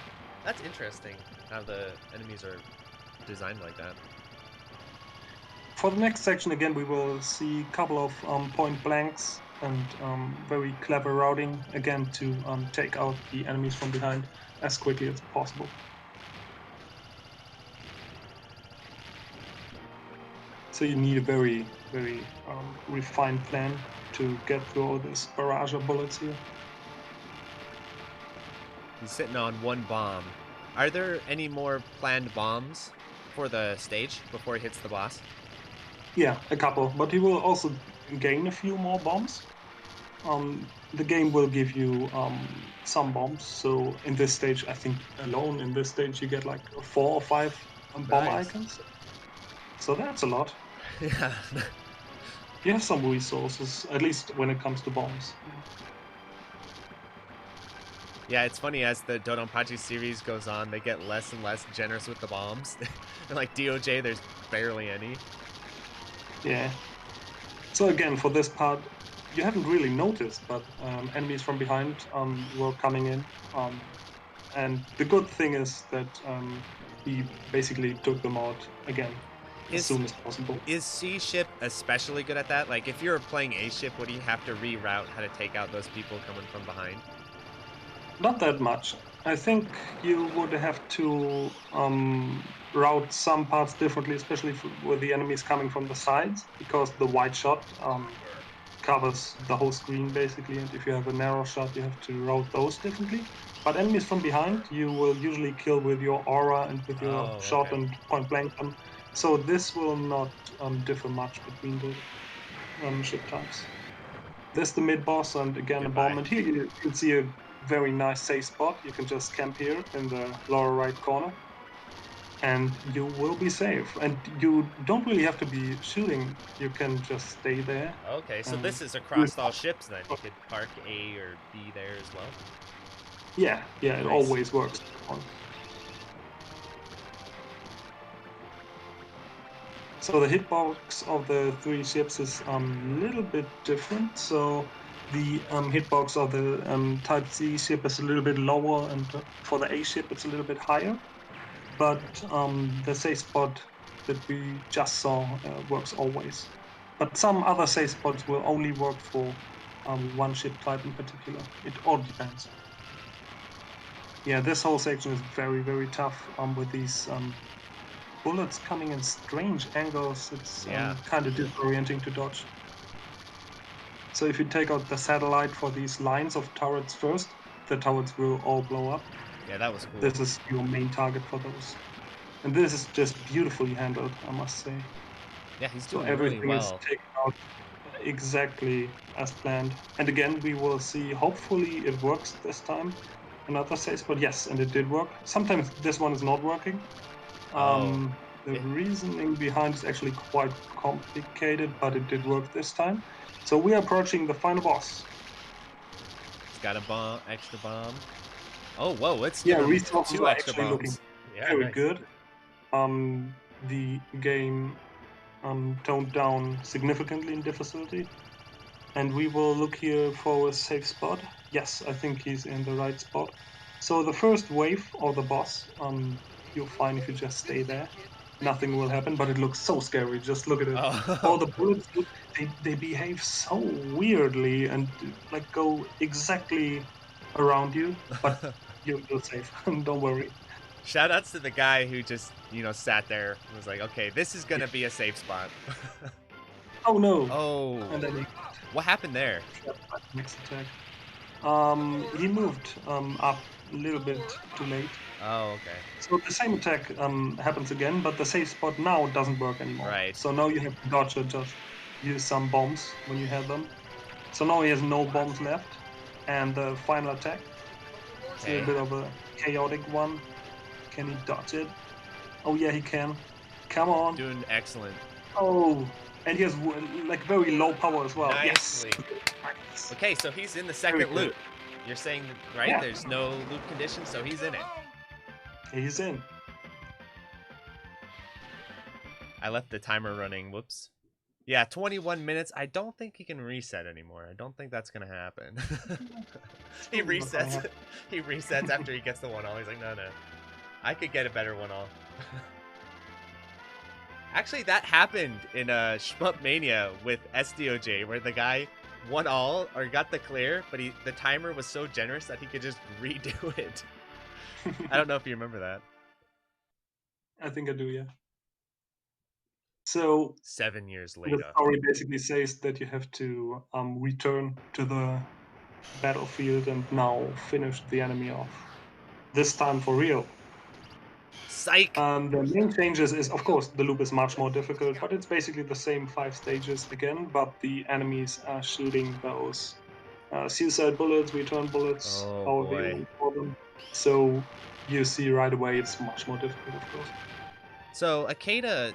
That's interesting, how the enemies are designed like that. For the next section, again, we will see a couple of point blanks and very clever routing, again, to take out the enemies from behind as quickly as possible. So you need a very, very refined plan to get through all this barrage of bullets here. He's sitting on 1 bomb. Are there any more planned bombs for the stage before he hits the boss? Yeah, a couple, but he will also gain a few more bombs. The game will give you some bombs, so in this stage, I think alone in this stage you get like 4 or 5 bomb icons. So that's a lot. Yeah. You have some resources, at least when it comes to bombs. Yeah, it's funny, as the Dodonpachi series goes on, they get less and less generous with the bombs. And like DaiOuJou, there's barely any. Yeah. So again, for this part, you haven't really noticed, but enemies from behind were coming in. And the good thing is that he basically took them out again as soon as possible. Is C ship especially good at that? Like, if you're playing A ship, would you have to reroute how to take out those people coming from behind? Not that much. I think you would have to route some parts differently, especially with the enemies coming from the sides, because the wide shot covers the whole screen basically, and if you have a narrow shot, you have to route those differently. But enemies from behind, you will usually kill with your aura and with your shot and point blank them. So this will not differ much between the ship types. There's the mid boss, and again a bomb, and here you can see a very nice safe spot. You can just camp here in the lower right corner. and you will be safe. And you don't really have to be shooting. You can just stay there. Okay, so and this is do across all it. ships then. You could park A or B there as well. Yeah, it Nice. always works. So the hitbox of the 3 ships is a little bit different. So the hitbox of the Type C ship is a little bit lower, and for the A ship it's a little bit higher. But the safe spot that we just saw works always. But some other safe spots will only work for one ship type in particular. It all depends. Yeah, this whole section is very, very tough with these bullets coming in strange angles. It's Yeah. kind of disorienting to dodge. So if you take out the satellite for these lines of turrets first, the turrets will all blow up. Yeah, that was cool. This is your main target for those. And this is just beautifully handled, I must say. Yeah, he's So doing everything really is well. taken out exactly as planned. And again, we will see, hopefully it works this time. Another safe spot, yes, and it did work. Sometimes this one is not working. The reasoning behind is actually quite complicated, but it did work this time. So we are approaching the final boss. He's got a bomb, extra bomb. Oh, whoa, it's Yeah, giving him resources 2 are extra actually looking bombs. Yeah, very nice. good. The game toned down significantly in difficulty. And we will look here for a safe spot. Yes, I think he's in the right spot. So the first wave of the boss, you'll find if you just stay there. Nothing will happen, but it looks so scary. Just look at it. Oh. All the bullets, they behave so weirdly and like go exactly around you, but you're safe. Don't worry. Shout outs to the guy who just, sat there and was like, okay, this is going to be a safe spot. Oh no! Oh. And then he What happened there? next attack. He moved up a little bit too late. Oh, okay. So the same attack happens again, but the safe spot now doesn't work anymore. Right. So now you have to dodge or just use some bombs when you have them. So now he has no bombs left. And the final attack, it's a bit of a chaotic one. Can he dodge it? Oh yeah, he can. Come on. Doing excellent. Oh, and he has like very low power as well. Nicely. Yes. Okay, so he's in the second loop. You're saying, right? Yeah. There's no loop condition, so he's in it. He's in. I left the timer running. Whoops. Yeah, 21 minutes. I don't think he can reset anymore. I don't think that's gonna happen. He resets. He resets after he gets the 1-all. He's like, no. I could get a better 1-all. Actually, that happened in Shmup Mania with SDOJ, where the guy 1-all or got the clear, but the timer was so generous that he could just redo it. I don't know if you remember that. I think I do, yeah. So 7 years the later. story basically says that you have to return to the battlefield and now finish the enemy off. This time for real. Psych! The main changes is, of course, the loop is much more difficult, but it's basically the same 5 stages again, but the enemies are shooting those suicide bullets, return bullets, Oh, however you boy. want to call them. So you see right away it's much more difficult, of course. So Akeda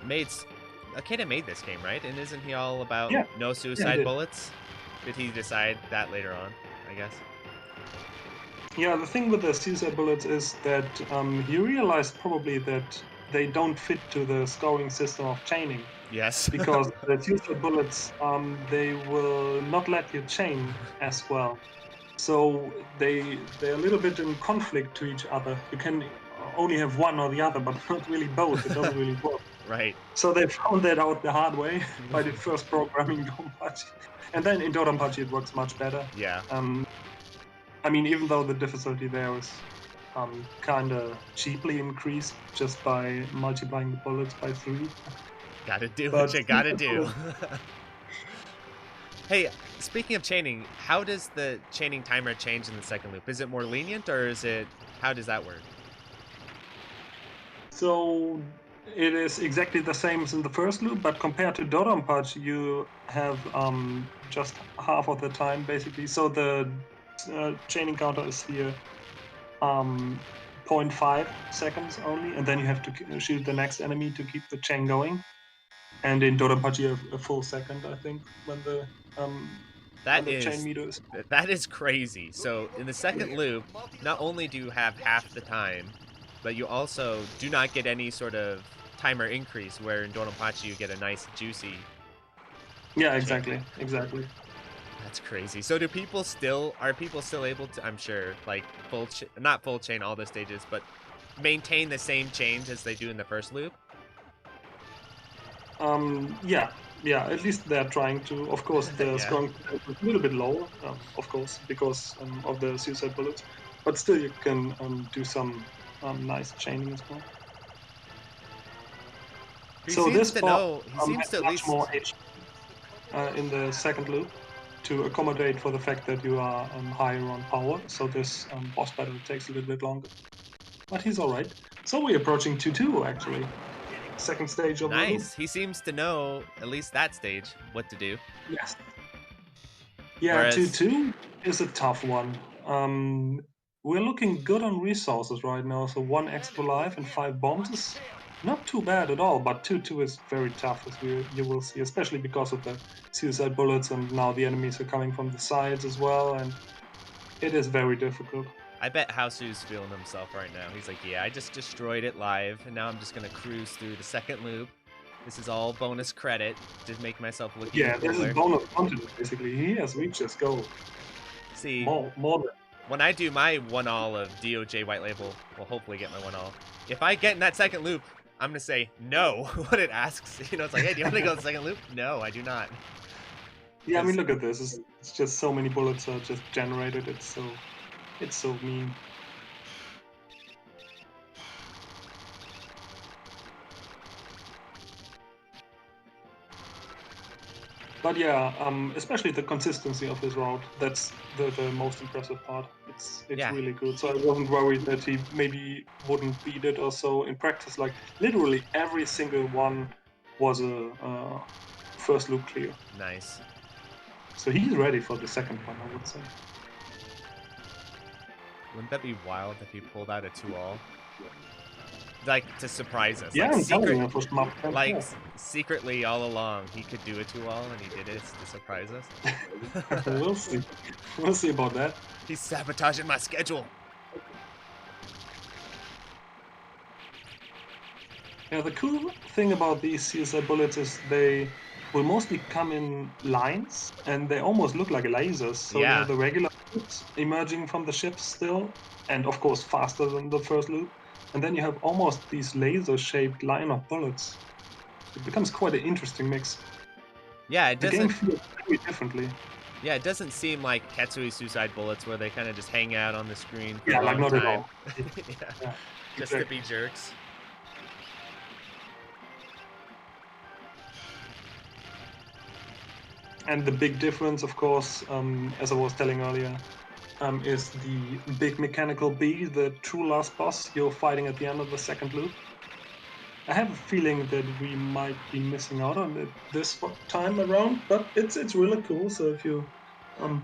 made this game, right? And isn't he all about no suicide bullets? Did he decide that later on, I guess? Yeah, the thing with the suicide bullets is that he realized probably that they don't fit to the scoring system of chaining. Yes. Because the suicide bullets, they will not let you chain as well. So they're a little bit in conflict to each other. You can only have one or the other, but not really both. It doesn't really work. Right. So they found that out the hard way by the first programming Donpachi. And then in Dodonpachi it works much better. Yeah. I mean, even though the difficulty there is kind of cheaply increased just by multiplying the bullets by 3. Gotta do what you gotta do. Hey, speaking of chaining, how does the chaining timer change in the second loop? Is it more lenient, or how does that work? So it is exactly the same as in the first loop, but compared to Dodonpachi, you have just half of the time, basically. So the chaining counter is here 0.5 seconds only, and then you have to shoot the next enemy to keep the chain going. And in Dodonpachi, a full second, I think, when the chain meter is. That is crazy. So in the second loop, not only do you have half the time, but you also do not get any sort of timer increase, where in Dodonpachi you get a nice juicy. Yeah, exactly. That's crazy. So are people still able to, I'm sure, like not full chain all the stages, but maintain the same chains as they do in the first loop? Yeah, at least they're trying to. Of course, the Yeah. strong is a little bit lower, of course, because of the suicide bullets. But still, you can do some nice chaining as well. He So seems this to boss know. He seems has to at much least. more HP in the second loop to accommodate for the fact that you are higher on power. So this boss battle takes a little bit longer. But he's all right. So we're approaching 2-2 actually. Second stage of the loop. Nice. He seems to know at least that stage what to do. Yes. Yeah, Whereas- 2-2 is a tough one. We're looking good on resources right now, so 1 extra life and 5 bombs is not too bad at all, but 2-2 is very tough, as you will see, especially because of the suicide bullets, and now the enemies are coming from the sides as well, and it is very difficult. I bet Hausu's feeling himself right now. He's like, yeah, I just destroyed it live, and now I'm just going to cruise through the second loop. This is all bonus credit to make myself look even This cooler. is bonus content, basically. He has reached his goal. See, More than. when I do my 1-all of DaiOuJou White Label, we'll hopefully get my 1-all. If I get in that second loop, I'm going to say no when it asks. You know, it's like, hey, do you want to go to the second loop? No, I do not. Yeah, I mean, look at this. It's just so many bullets are just generated. It's so mean. But yeah, especially the consistency of his route, that's the most impressive part. It's Yeah. really good. So I wasn't worried that he maybe wouldn't beat it or so. In practice, like literally every single one was a first loop clear. Nice. So he's ready for the second one, I would say. Wouldn't that be wild if he pulled out a 2-all? Like, to surprise us. Yeah, like, I'm telling you, for Shmup Slam, like yeah. secretly all along, he could do a 2-all, and he did it to surprise us. We'll see. We'll see about that. He's sabotaging my schedule. Yeah, the cool thing about these CSI bullets is they will mostly come in lines, and they almost look like lasers. So you Yeah. have the regular bullets emerging from the ships still, and of course faster than the first loop. And then you have almost these laser-shaped line of bullets. It becomes quite an interesting mix. Yeah, it The game doesn't. feels very differently. Yeah, it doesn't seem like Ketsui's suicide bullets where they kind of just hang out on the screen for Yeah, a like long not at time. all. Yeah, just to be jerks. And the big difference, of course, as I was telling earlier, is the big mechanical bee, the true last boss you're fighting at the end of the second loop. I have a feeling that we might be missing out on it this time around, but it's really cool. So if you're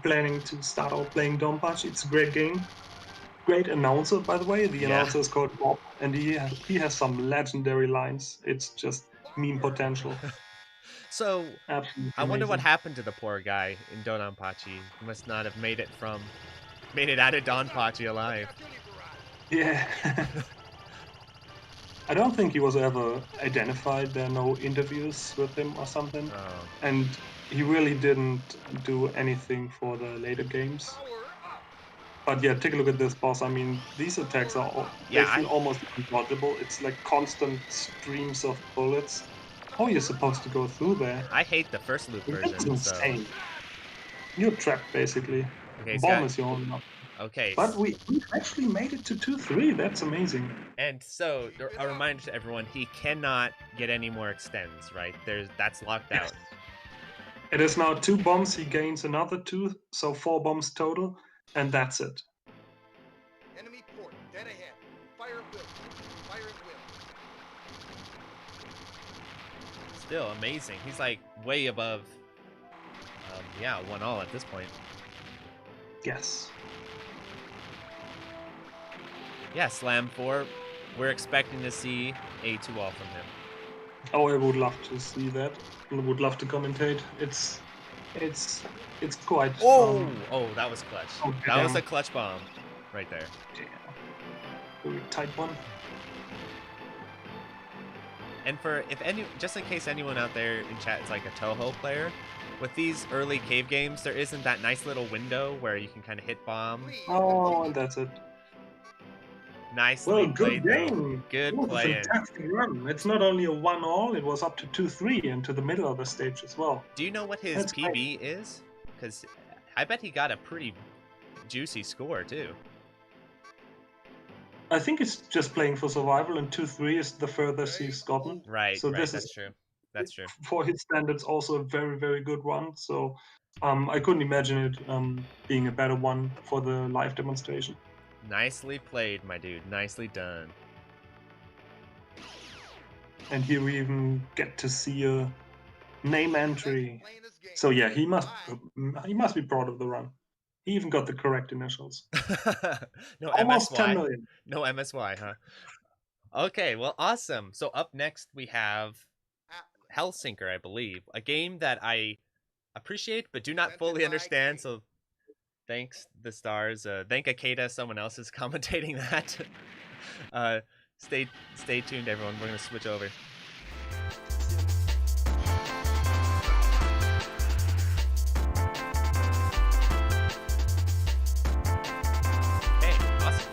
planning to start out playing Donpachi, it's a great game. Great announcer, by the way. The announcer is called Bob, and he has some legendary lines. It's just meme potential. So, Absolutely I wonder what amazing. happened to the poor guy in Dodonpachi. He must not have made it out of Donpachi alive. Yeah. I don't think he was ever identified. There are no interviews with him or something. Oh. And he really didn't do anything for the later games. But yeah, take a look at this boss. I mean, these attacks they feel almost undodgeable. It's like constant streams of bullets. How are you supposed to go through there? I hate the first loop version. That's insane. So. You're trapped, basically. Okay, Bomb is your only option. Okay. But we actually made it to 2-3. That's amazing. And so, a reminder to everyone, he cannot get any more extends, right? That's locked out. It is now 2 bombs. He gains another 2, so 4 bombs total, and that's it. Enemy port, dead ahead. Fire at will. Fire at will. Still amazing. He's like way above, 1-all at this point. Yes. yeah, Slam 4, we're expecting to see a 2-all from him. Oh, I would love to see that. I would love to commentate. It's quite. Oh, that was clutch. Oh, That was damn. a clutch bomb right there. Very tight one. And for just in case anyone out there in chat is like a Touhou player, with these early cave games, there isn't that nice little window where you can kind of hit bomb. Oh, and that's it. Nicely Well, played, good though. game. Good It was a playing. fantastic run. It's not only a 1-all, it was up to 2-3 into the middle of the stage as well. Do you know what his That's great. PB is? Because I bet he got a pretty juicy score, too. I think it's just playing for survival, and 2-3 is the furthest he's gotten. Right, So right, this that's is, true. That's true. for his standards, also a very, very good one. So I couldn't imagine it being a better one for the live demonstration. Nicely played, my dude. Nicely done. And here we even get to see a name entry. So yeah, he must be proud of the run. He even got the correct initials. No Almost 10 MSY. million. No MSY, huh? Okay, well, awesome. So up next we have Hellsinker, I believe. A game that I appreciate but do not fully understand, so thanks the stars. Thank Akeda, someone else is commentating that. Stay tuned, everyone. We're gonna switch over. Okay, awesome.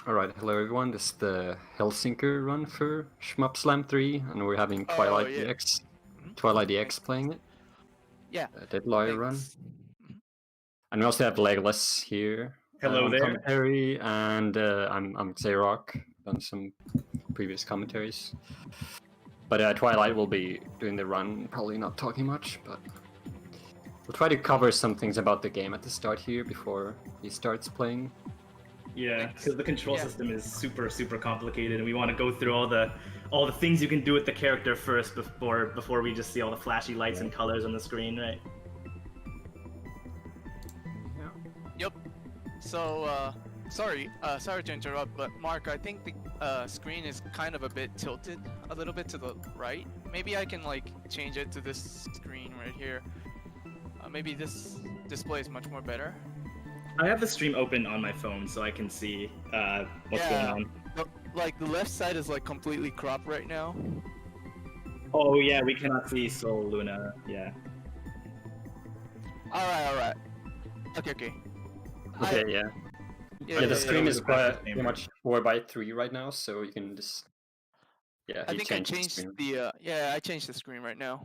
Alright, hello everyone. This is the Hellsinker run for Shmup Slam 3, and we're having Twilightex playing it. Yeah. Dead Lawyer run. And we also have Legless here. Hello on there. Commentary, and I'm Xaerock, done some previous commentaries. But Twilight will be doing the run, probably not talking much, but we'll try to cover some things about the game at the start here before he starts playing. Yeah, because the control system is super complicated, and we want to go through all the things you can do with the character first before we just see all the flashy lights and colors on the screen, right? Yep. So, sorry to interrupt, but Mark, I think the screen is kind of a bit tilted a little bit to the right. Maybe I can like change it to this screen right here. Maybe this display is much more better. I have the stream open on my phone so I can see what's going on. Like the left side is like completely cropped right now. Oh yeah, we cannot see Soul Luna. Yeah. Alright. Okay. Okay, yeah, the stream is pretty much 4:3 right now, so you can just I think I changed I changed the screen right now.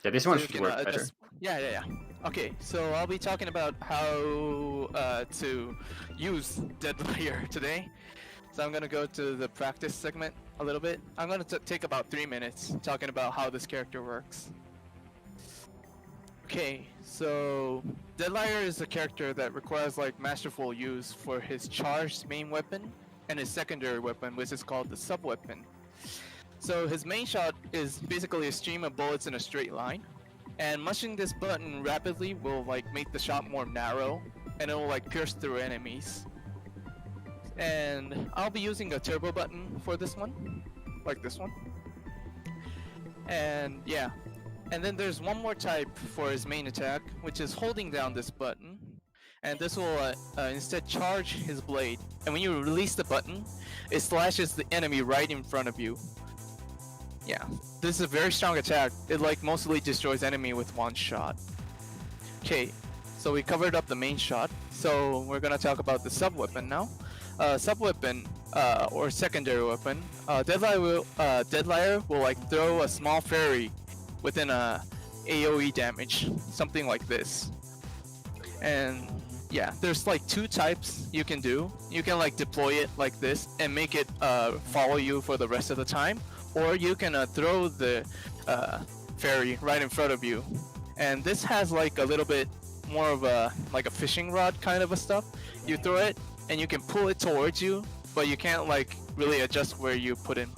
Yeah, this one should work better. Yeah. Okay, so I'll be talking about how to use Dead Layer today. So I'm gonna go to the practice segment a little bit. I'm gonna take about 3 minutes talking about how this character works. Okay, so Dead Layer is a character that requires like masterful use for his charged main weapon and his secondary weapon, which is called the sub-weapon. So his main shot is basically a stream of bullets in a straight line, and mushing this button rapidly will like make the shot more narrow, and it will like pierce through enemies. And I'll be using a turbo button for this one, like this one. And yeah, and then there's one more type for his main attack, which is holding down this button, and this will instead charge his blade. And when you release the button, it slashes the enemy right in front of you. Yeah, this is a very strong attack. It like mostly destroys enemy with one shot. Okay, so we covered up the main shot. So we're gonna talk about the sub-weapon now. Sub-weapon, or secondary weapon. Dead Layer will like throw a small fairy within a AoE damage, something like this. And yeah, there's like two types you can do. You can like deploy it like this and make it follow you for the rest of the time. Or you can throw the fairy right in front of you, and this has like a little bit more of a like a fishing rod kind of a stuff. You throw it and you can pull it towards you, but you can't like really adjust where you put him.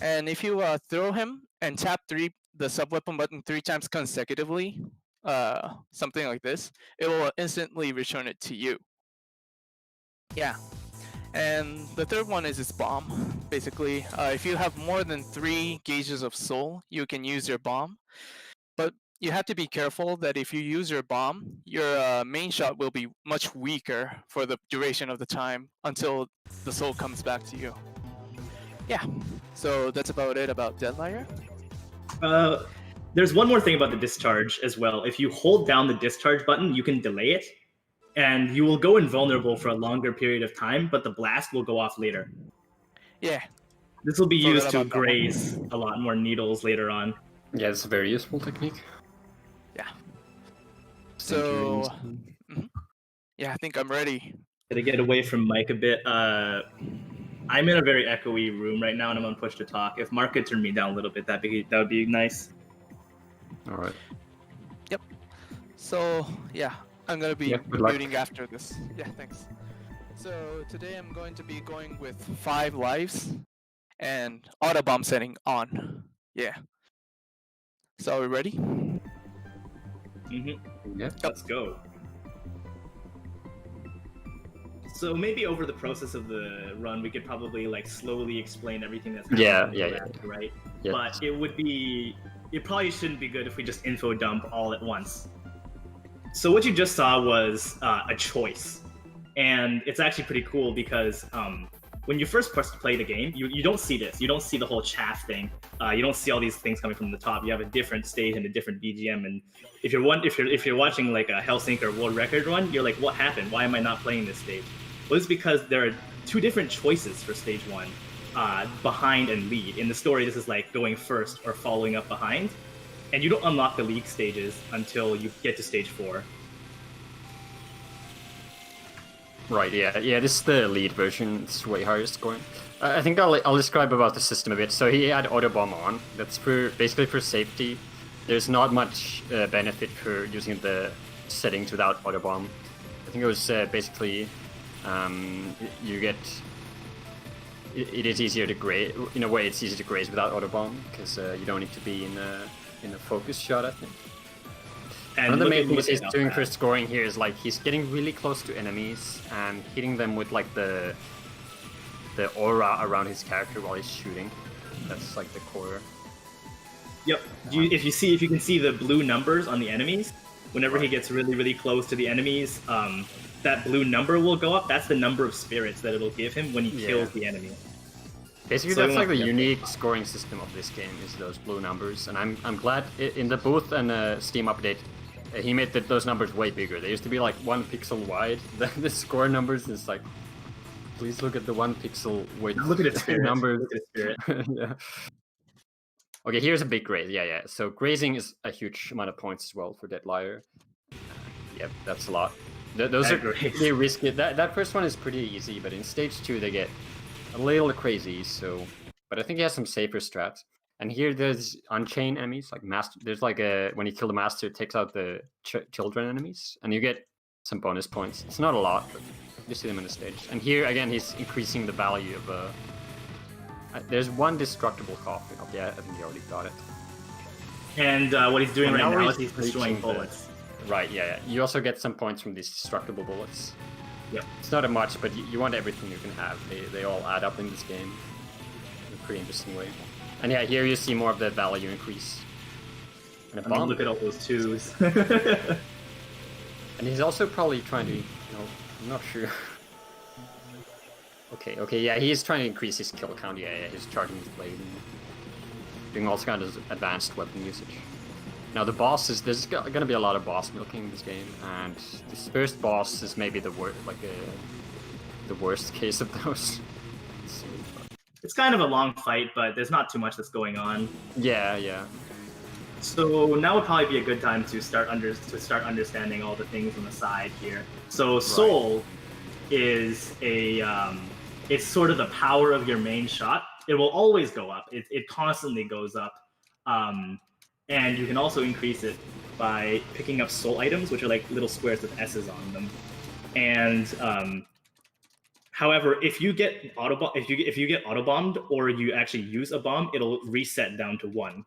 And if you throw him and tap the sub-weapon button 3 times consecutively, something like this, it will instantly return it to you. Yeah. And the third one is its bomb. Basically, if you have more than 3 gauges of soul, you can use your bomb. But you have to be careful that if you use your bomb, your main shot will be much weaker for the duration of the time until the soul comes back to you. Yeah, so that's about it about Dead Layer. There's one more thing about the discharge as well. If you hold down the discharge button, you can delay it, and you will go invulnerable for a longer period of time, but the blast will go off later. Yeah. This will be used to graze a lot more needles later on. Yeah, it's a very useful technique. Yeah. So, yeah, I think I'm ready. To get away from Mike a bit, I'm in a very echoey room right now, and I'm on push to talk. If Mark could turn me down a little bit, that would be nice. All right. Yep. So, yeah. I'm gonna be muting after this. Yeah, thanks. So today I'm going to be going with 5 lives and auto bomb setting on. Yeah. So are we ready? Yeah. Let's go. So maybe over the process of the run, we could probably like slowly explain everything that's happening. Right. Yeah. But it probably shouldn't be good if we just info dump all at once. So what you just saw was a choice, and it's actually pretty cool because when you first play the game, you don't see this. You don't see the whole chaff thing. You don't see all these things coming from the top. You have a different stage and a different BGM. And if you're watching like a Hellsinker world record run, you're like, what happened? Why am I not playing this stage? Well, it's because there are two different choices for stage 1, behind and lead. In the story, this is like going first or following up behind, and you don't unlock the league stages until you get to stage 4. Right, yeah, this is the lead version. It's way higher scoring. I think I'll describe about the system a bit. So he had autobomb on. That's basically for safety. There's not much benefit for using the settings without autobomb. I think it was basically you get. It is easier to graze. In a way, it's easier to graze without autobomb because you don't need to be in a focus shot, I think. And one of the main things he's doing for scoring here is like he's getting really close to enemies and hitting them with like the aura around his character while he's shooting. That's like the core. Yep. If you can see the blue numbers on the enemies, whenever he gets really, really close to the enemies, that blue number will go up. That's the number of spirits that it'll give him when he kills the enemy. Basically, so that's like the unique scoring system of this game is those blue numbers, and I'm glad in the booth and Steam update he made those numbers way bigger. They used to be like 1 pixel wide. The score numbers is like, please look at the 1 pixel width. Look at its numbers. Look at its spirit. Yeah. Okay, here's a big graze. Yeah. So grazing is a huge amount of points as well for Dead Liar. Yep, that's a lot. Those are really risky. That first one is pretty easy, but in stage 2 they get a little crazy. So, but I think he has some safer strats. And here there's unchained enemies, like master. There's like when you kill the master, it takes out the children enemies, and you get some bonus points. It's not a lot, but you see them in the stage. And here again, he's increasing the value of. There's one destructible coffin. Okay, I think you already got it. And what he's doing right now is he's destroying bullets. Right. Yeah. You also get some points from these destructible bullets. Yep. It's not a much, but you want everything you can have. They all add up in this game in a pretty interesting way. And yeah, here you see more of the value increase. And a bomb. Look at all those 2s. And he's also probably trying to, I'm not sure. Okay, yeah, he's trying to increase his kill count. Yeah, he's charging his blade and doing all kinds of advanced weapon usage. Now the bosses, there's gonna be a lot of boss milking in this game, and this first boss is maybe the worst case of those. It's kind of a long fight, but there's not too much that's going on. Yeah. So now would probably be a good time to start understanding all the things on the side here. So Soul is it's sort of the power of your main shot. It will always go up. It constantly goes up, and you can also increase it by picking up soul items, which are like little squares with S's on them. And however, if you get autobombed or you actually use a bomb, it'll reset down to 1.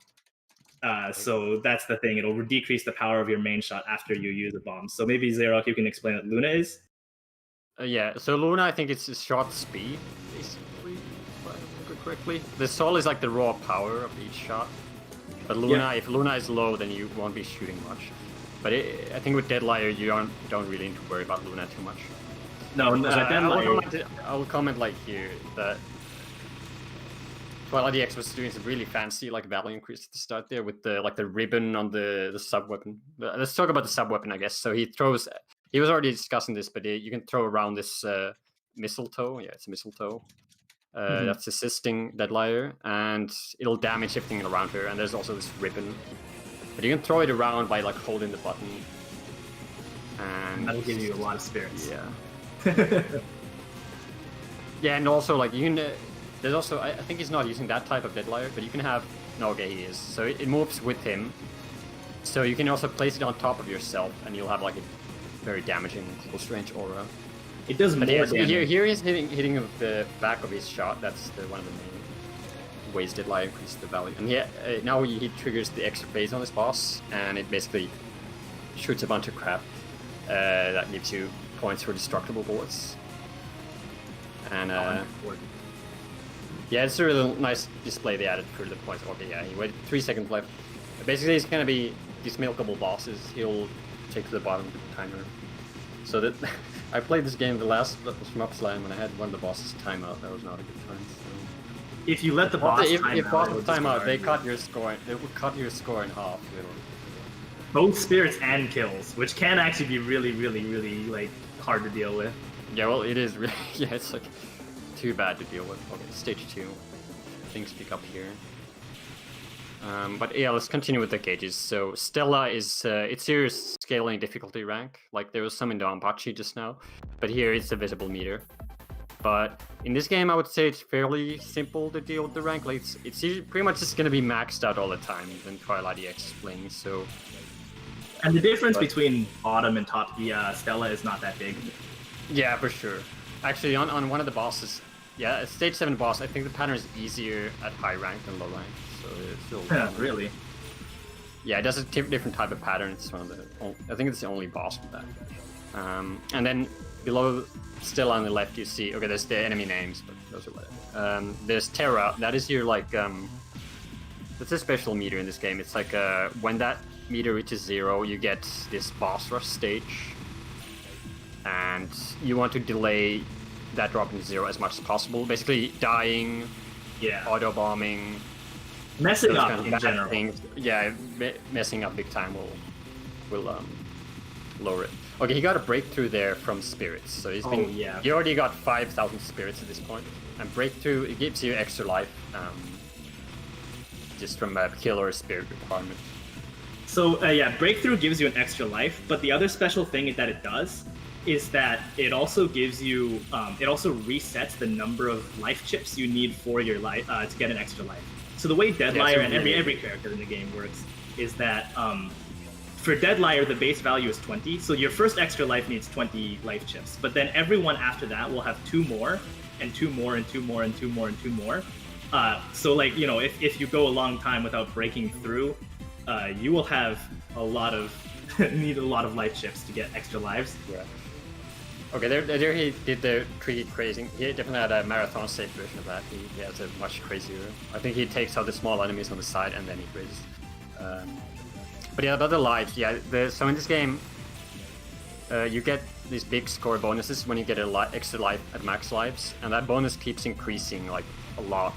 So that's the thing. It'll decrease the power of your main shot after you use a bomb. So maybe Xaerock, you can explain what Luna is. Yeah. So Luna, I think it's shot speed, basically, if I remember correctly. The soul is like the raw power of each shot. But Luna, if Luna is low, then you won't be shooting much. But I think with Dead Liar, you don't really need to worry about Luna too much. No, I will comment like here that Twilightex was doing some really fancy like value increase at the start there with the ribbon on the sub weapon. Let's talk about the sub weapon, I guess. So he was already discussing this, but you can throw around this mistletoe. Yeah, it's a mistletoe. That's assisting Dead Liar, and it'll damage everything around her. And there's also this ribbon, but you can throw it around by like holding the button, and that'll give you a lot of spirits. Yeah. Yeah, and also like you can. There's also I think he's not using that type of Dead Liar, but you can have. No, okay, he is. So it moves with him. So you can also place it on top of yourself, and you'll have like a very damaging close range aura. It does more damage. Here he's hitting the back of his shot. That's one of the main ways Dead Liar increases the value. And now he triggers the extra phase on this boss, and it basically shoots a bunch of crap that gives you points for destructible bullets. And yeah, it's a really nice display they added for the points. Okay, yeah, he waited 3 seconds left. Basically, it's gonna be these milkable bosses. He'll take to the bottom of the timer. So that I played this game the last Shmup Slam and I had one of the bosses timeout. That was not a good time. So. If you let the boss time out, they cut your score. They would cut your score in half. Both spirits and kills, which can actually be really, really, really like hard to deal with. Yeah, well, it is really. Yeah, it's like too bad to deal with. Okay, stage 2. Things pick up here. But yeah, let's continue with the gauges. So Stella is it's here scaling difficulty rank. Like there was some in Donpachi just now, but here it's a visible meter. But in this game, I would say it's fairly simple to deal with the rank. Like it's pretty much just gonna be maxed out all the time when Twilightex is playing. So. And the difference between bottom and top Stella is not that big. Yeah, for sure. Actually, on one of the bosses, yeah, stage 7 boss, I think the pattern is easier at high rank than low rank. So it's still really? Yeah, it does a different type of pattern. It's one of the I think it's the only boss with that. And then below, still on the left, you see okay, there's the enemy names, but those are whatever. There's Terra. That is your like that's a special meter in this game. It's like when that meter reaches 0, you get this boss rush stage, and you want to delay that dropping to 0 as much as possible. Basically, dying, auto bombing, messing up in general. Things. Yeah, messing up big time will lower it. Okay, he got a breakthrough there from spirits, so he's been. Yeah. He already got 5,000 spirits at this point, and breakthrough it gives you extra life, just from a kill or a spirit requirement. So yeah, breakthrough gives you an extra life, but the other special thing that it does is that it also gives you, it also resets the number of life chips you need for your life to get an extra life. So the way Deadlier and every character in the game works is that for Deadlier the base value is 20, so your first extra life needs 20 life chips, but then everyone after that will have 2 more, and 2 more, and 2 more, and 2 more, and 2 more. So like, you know, if you go a long time without breaking through, you will have a lot of need a lot of life chips to get extra lives. Yeah. Okay, there he did the tricky crazy. He definitely had a marathon safe version of that. He has a much crazier. I think he takes out the small enemies on the side and then he grazes. But yeah, about the lives, yeah. So in this game, you get these big score bonuses when you get an extra life at max lives, and that bonus keeps increasing like a lot.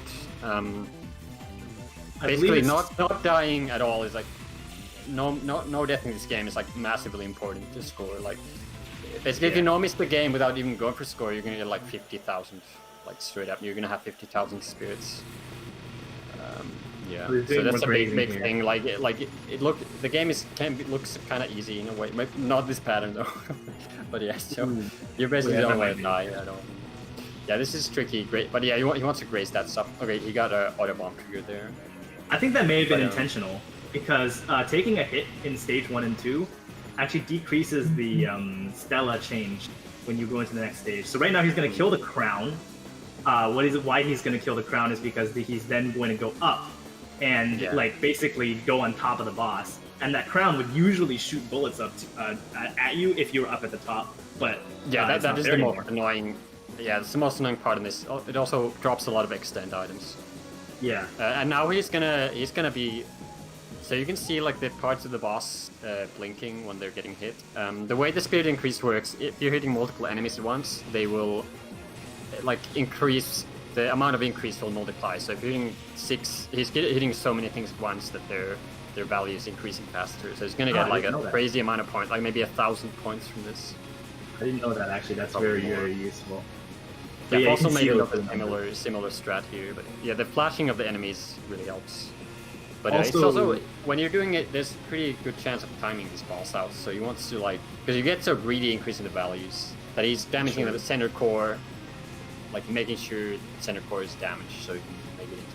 Basically, not dying at all is like no death in this game is like massively important to score. Like basically, if you no miss the game without even going for score, you're gonna get like 50,000, like straight up. You're gonna have 50,000 spirits. Yeah, so that's a big thing. Like the game looks kind of easy in a way. Not this pattern though, but yeah. So you're basically the only way to die at all. Yeah, this is tricky. Great, but yeah, he wants to graze that stuff. Okay, he got a auto bomb trigger there. I think that may have been intentional, because taking a hit in stage 1 and 2 actually decreases the Stella change when you go into the next stage. So right now he's going to kill the crown. Why he's going to kill the crown is because he's then going to go up and like basically go on top of the boss. And that crown would usually shoot bullets up at you if you were up at the top. But yeah, that is the most annoying. Yeah, it's the most annoying part in this. It also drops a lot of extend items. Yeah. And now he's gonna be. So you can see like the parts of the boss blinking when they're getting hit. The way the spirit increase works, if you're hitting multiple enemies at once, they will like increase. The amount of increase will multiply. So if you're hitting 6, he's hitting so many things at once that their value is increasing faster. So he's gonna get like a crazy amount of points, like maybe 1,000 points from this. I didn't know that actually. That's very useful. Yeah, I've also made a similar strat here, but yeah, the flashing of the enemies really helps. But it's also, when you're doing it, there's a pretty good chance of timing this boss out, so you want to like, because you get so greedy increasing the values, that he's damaging the center core, like making sure the center core is damaged, so you can make it in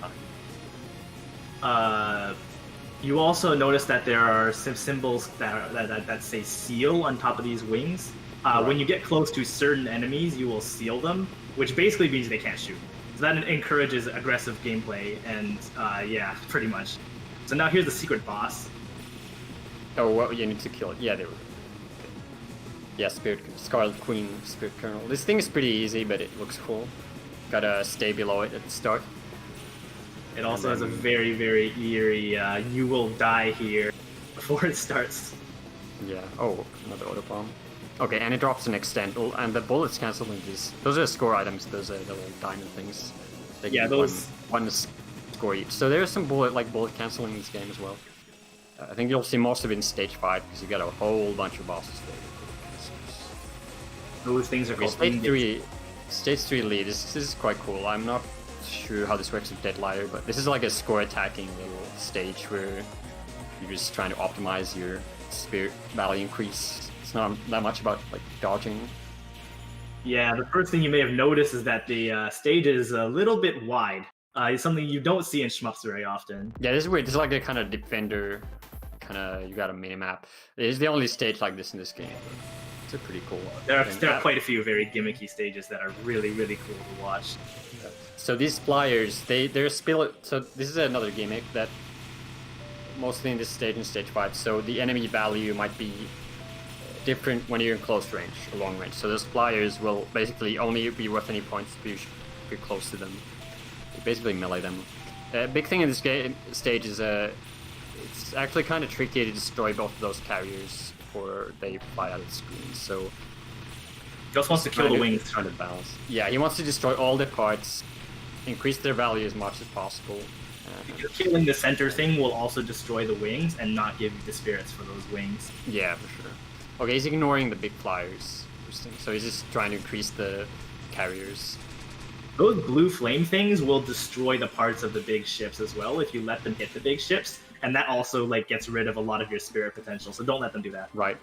time. You also notice that there are some symbols that say seal on top of these wings. When you get close to certain enemies, you will seal them, which basically means they can't shoot. So that encourages aggressive gameplay, and yeah, pretty much. So now here's the secret boss. Oh, well, you need to kill it. Yeah, there we go. Yeah, Scarlet Queen, Spirit Kernel. This thing is pretty easy, but it looks cool. Gotta stay below it at the start. It also has a very, very eerie, you will die here before it starts. Yeah, oh, another auto bomb. Okay, and it drops an extend, and the bullets cancel in these. Those are score items, those are the little diamond things. They give one score each. So there's some bullet canceling in this game as well. I think you'll see most of it in stage 5, because you got a whole bunch of bosses there. Those things are called stage 3. Stage 3 lead, this is quite cool. I'm not sure how this works with Deadlier, but this is like a score attacking little stage where you're just trying to optimize your spirit value increase. It's not that much about like dodging. Yeah, the first thing you may have noticed is that the stage is a little bit wide. It's something you don't see in shmups very often. Yeah, this is weird. This is like a kind of defender, you got a mini-map. It is the only stage like this in this game. It's a pretty cool. There are quite a few very gimmicky stages that are really, really cool to watch. So these flyers, they're split. So this is another gimmick that mostly in this stage and stage 5. So the enemy value might be different when you're in close range or long range. So those flyers will basically only be worth any points if you're close to them. You basically melee them. A big thing in this stage is it's actually kind of tricky to destroy both of those carriers before they fly out of the screen. So he just wants to kill the wings. Trying to balance. Yeah, he wants to destroy all the parts, increase their value as much as possible. Killing the center thing will also destroy the wings and not give you the spirits for those wings. Yeah, for sure. Okay, he's ignoring the big flyers. Interesting. So he's just trying to increase the carriers. Those blue flame things will destroy the parts of the big ships as well if you let them hit the big ships, and that also like gets rid of a lot of your spirit potential. So don't let them do that. Right.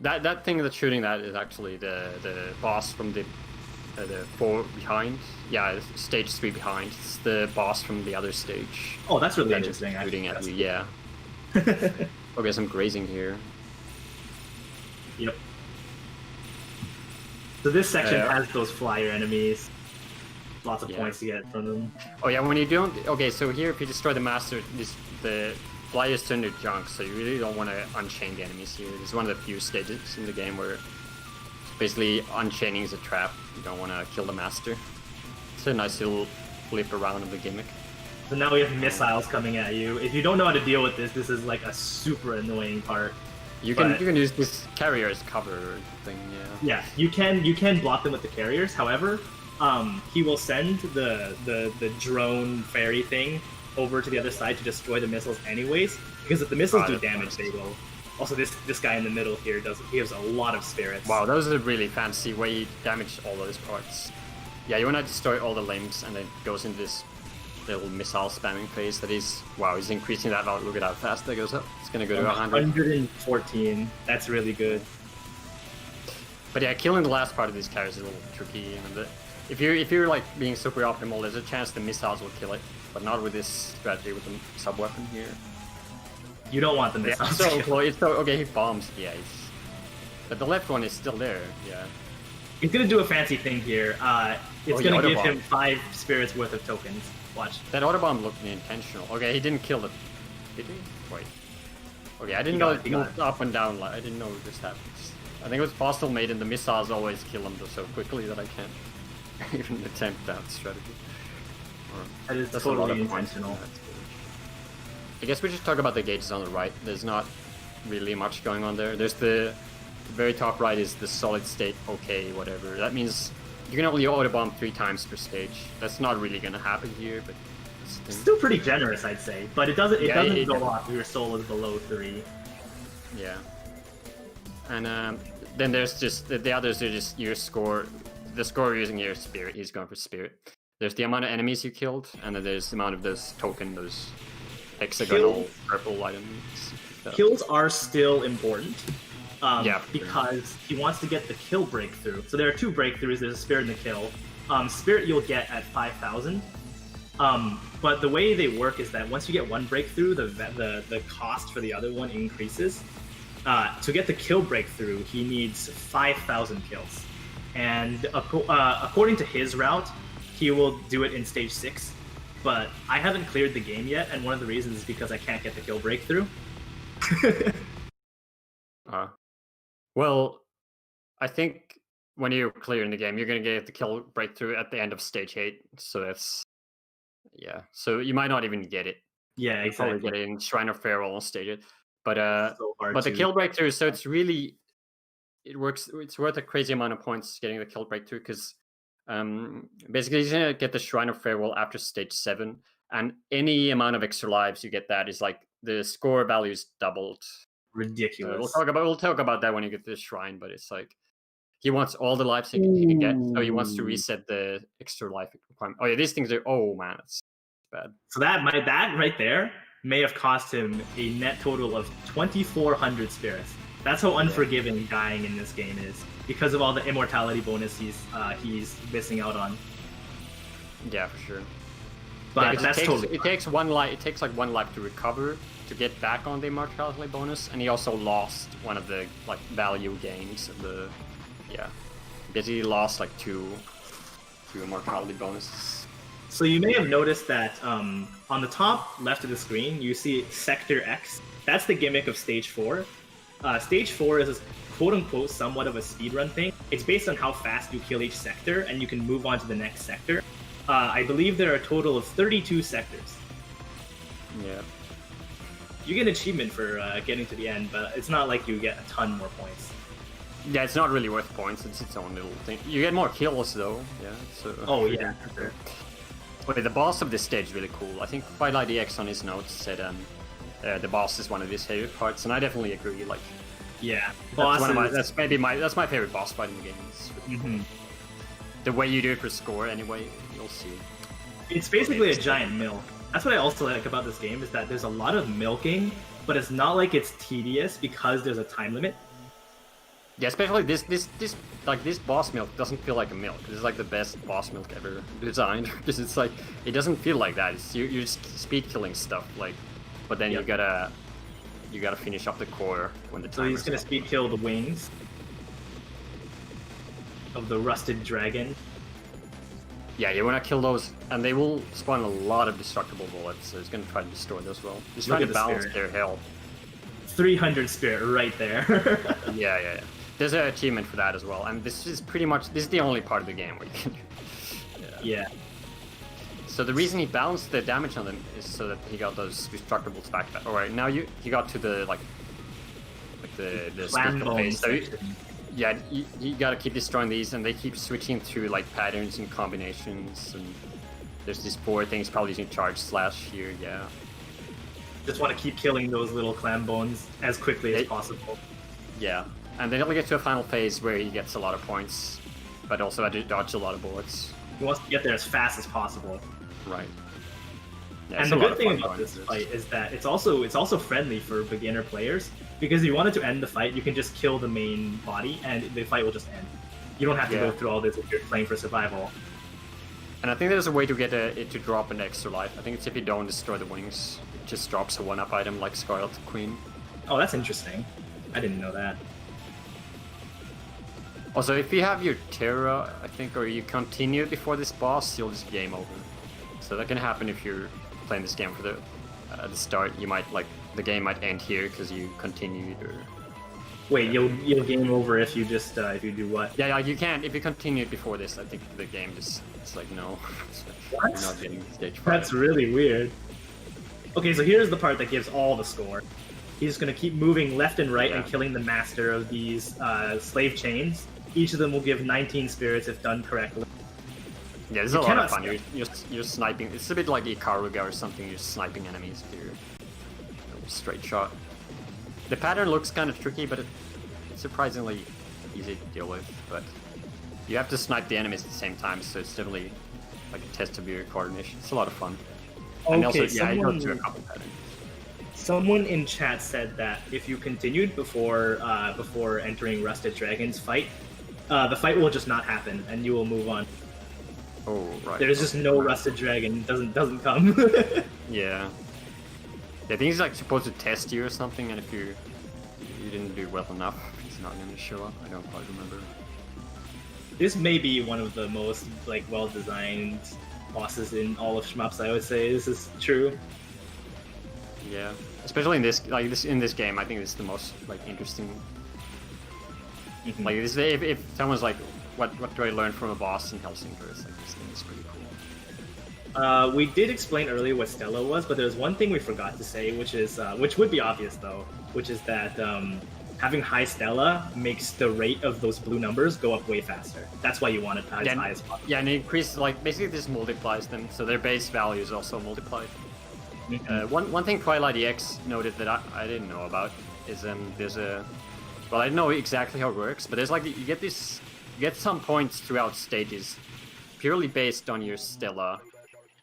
That thing that's shooting that is actually the boss from the 4 behind. Yeah, stage 3 behind. It's the boss from the other stage. Oh, that's really interesting. Shooting at you, yeah. Okay, some grazing here. Yep. So this section has those flyer enemies. Lots of points to get from them. Oh yeah, when you don't... Okay, so here if you destroy the master, the flyers turn to junk, so you really don't want to unchain the enemies here. This is one of the few stages in the game where basically unchaining is a trap. You don't want to kill the master. It's a nice little flip around of the gimmick. So now we have missiles coming at you. If you don't know how to deal with this, this is like a super annoying part. You can use this carrier as cover thing, yeah. Yeah, you can block them with the carriers. However, he will send the drone fairy thing over to the other side to destroy the missiles anyways. Because if the missiles do damage, they will. Also, this guy in the middle here gives a lot of spirits. Wow, that was a really fancy way you damage all those parts. Yeah, you want to destroy all the limbs, and then it goes into this little missile spamming phase that is... Wow, he's increasing that value. Look at how fast that goes up. It's going to go to 100. 114. That's really good. But yeah, killing the last part of these carriers is a little tricky. And if you're like being super optimal, there's a chance the missiles will kill it, but not with this strategy with the sub weapon here. You don't want the missiles. Okay, he bombs. Yeah, but the left one is still there. Yeah. He's gonna do a fancy thing here. It's gonna give him 5 spirits worth of tokens. Watch. That autobomb looked intentional. Okay, he didn't kill it. Did he? Wait. Okay, I didn't know it moved up and down. I didn't know this happens. I think it was possible made, and the missiles always kill him so quickly that I can't even attempt that strategy. That is totally intentional. I guess we should talk about the gauges on the right. There's not really much going on there. There's the very top right is the solid state, okay, whatever. That means you can only autobomb 3 times per stage. That's not really going to happen here, but it's still pretty generous, I'd say. But it doesn't go off if your soul is below 3. Yeah. And then there's just the others are just your score. The score using your spirit. He's going for spirit. There's the amount of enemies you killed, and then there's the amount of those those hexagonal purple items. Kills are still important. Because he wants to get the kill breakthrough. So there are 2 breakthroughs. There's a spirit and a kill. Spirit you'll get at 5,000. But the way they work is that once you get 1 breakthrough, the cost for the other one increases. To get the kill breakthrough, he needs 5,000 kills. And according to his route, he will do it in stage 6. But I haven't cleared the game yet, and one of the reasons is because I can't get the kill breakthrough. Well, I think when you're clearing the game, you're going to get the kill breakthrough at the end of stage 8. So that's... Yeah, so you might not even get it. Yeah, exactly. You'll probably get it in Shrine of Farewell on stage 8. But the kill breakthrough, so it's really... It works. It's worth a crazy amount of points getting the kill breakthrough because basically you're going to get the Shrine of Farewell after stage 7. And any amount of extra lives you get that is like the score value is doubled. Ridiculous. We'll talk about that when you get to the shrine, but it's like he wants all the lives he can get, so he wants to reset the extra life requirement. Oh yeah, these things are. Oh man, it's bad. So that right there may have cost him a net total of 2,400 spirits. That's how unforgiving dying in this game is, because of all the immortality bonus he's missing out on. Yeah, for sure. But yeah, it takes one life. It takes like one life to recover to get back on the immortality bonus, and he also lost one of the like value gains of the. Yeah, because he lost like two immortality bonuses. So you may have noticed that on the top left of the screen, you see Sector X. That's the gimmick of Stage 4. Stage 4 is a quote-unquote somewhat of a speedrun thing. It's based on how fast you kill each sector, and you can move on to the next sector. I believe there are a total of 32 sectors. Yeah. You get an achievement for getting to the end, but it's not like you get a ton more points. Yeah, it's not really worth points. It's its own little thing. You get more kills though. Yeah. So. Oh yeah, for sure. But the boss of this stage is really cool. I think Twilightex on his notes said the boss is one of his favorite parts, and I definitely agree. Like, yeah, that's my favorite boss fight in the game. Mm-hmm. The way you do it for score, anyway, you'll see. It's basically a giant milk. That's what I also like about this game, is that there's a lot of milking, but it's not like it's tedious because there's a time limit. Yeah, especially this boss milk doesn't feel like a milk. This is like the best boss milk ever designed, because it's like it doesn't feel like that. It's you're just speed killing stuff, like, but then you gotta finish up the core when the time. So he's gonna speed kill the wings of the rusted dragon. Yeah, you wanna kill those, and they will spawn a lot of destructible bullets. So he's gonna try to destroy those well. He's trying to balance their health. 300 spirit right there. Yeah. There's an achievement for that as well, and this is the only part of the game where you can. Yeah. So the reason he balanced the damage on them is so that he got those destructibles back. Alright, now he got to the the phase. So you gotta keep destroying these, and they keep switching through like patterns and combinations. And there's these 4 things, probably using charge slash here. Yeah. Just want to keep killing those little clam bones as quickly as possible. Yeah. And then he'll get to a final phase where he gets a lot of points, but also had to dodge a lot of bullets. He wants to get there as fast as possible. Right. Yeah, and the good thing about this fight is that it's also friendly for beginner players, because if you wanted to end the fight, you can just kill the main body and the fight will just end. You don't have to go through all this if you're playing for survival. And I think there's a way to get it to drop an extra life. I think it's if you don't destroy the wings, it just drops a 1-up item like Scarlet Queen. Oh, that's interesting. I didn't know that. Also, if you have your Terra, I think, or you continue before this boss, you'll just game over. So that can happen if you're playing this game for the start. You might the game might end here because you continued. Or wait, you'll game over if you just if you do what? Yeah, you can't. If you continued before this, I think the game it's like no. What? You're not getting stage 5. That's really weird. Okay, so here's the part that gives all the score. He's gonna keep moving left and right and killing the master of these slave chains. Each of them will give 19 spirits if done correctly. Yeah, this is a lot of fun. You're sniping. It's a bit like Ikaruga or something. You're sniping enemies with your straight shot. The pattern looks kind of tricky, but it's surprisingly easy to deal with. But you have to snipe the enemies at the same time, so it's definitely like a test of your coordination. It's a lot of fun. Okay, and also, you go through a couple patterns. Someone in chat said that if you continued before entering Rusted Dragon's fight, the fight will just not happen, and you will move on. Oh, right. There's just no Rusted Dragon. Doesn't come. Yeah. I think he's like supposed to test you or something, and if you didn't do well enough, he's not going to show up. I don't quite remember. This may be one of the most well-designed bosses in all of Shmups. I would say this is true. Yeah, especially in this game, I think it's the most interesting. Mm-hmm. Like this, if someone's like, what do I learn from a boss in Hellsinker? It's like this thing is pretty cool. We did explain earlier what Stella was, but there's one thing we forgot to say, which would be obvious though, which is that having high Stella makes the rate of those blue numbers go up way faster. That's why you want it as high as possible. Yeah, and it increases, basically this multiplies them, so their base value is also multiplied. Mm-hmm. One thing Twilightex noted that I didn't know about is there's a... Well, I don't know exactly how it works, but there's you get this get some points throughout stages, purely based on your Stella,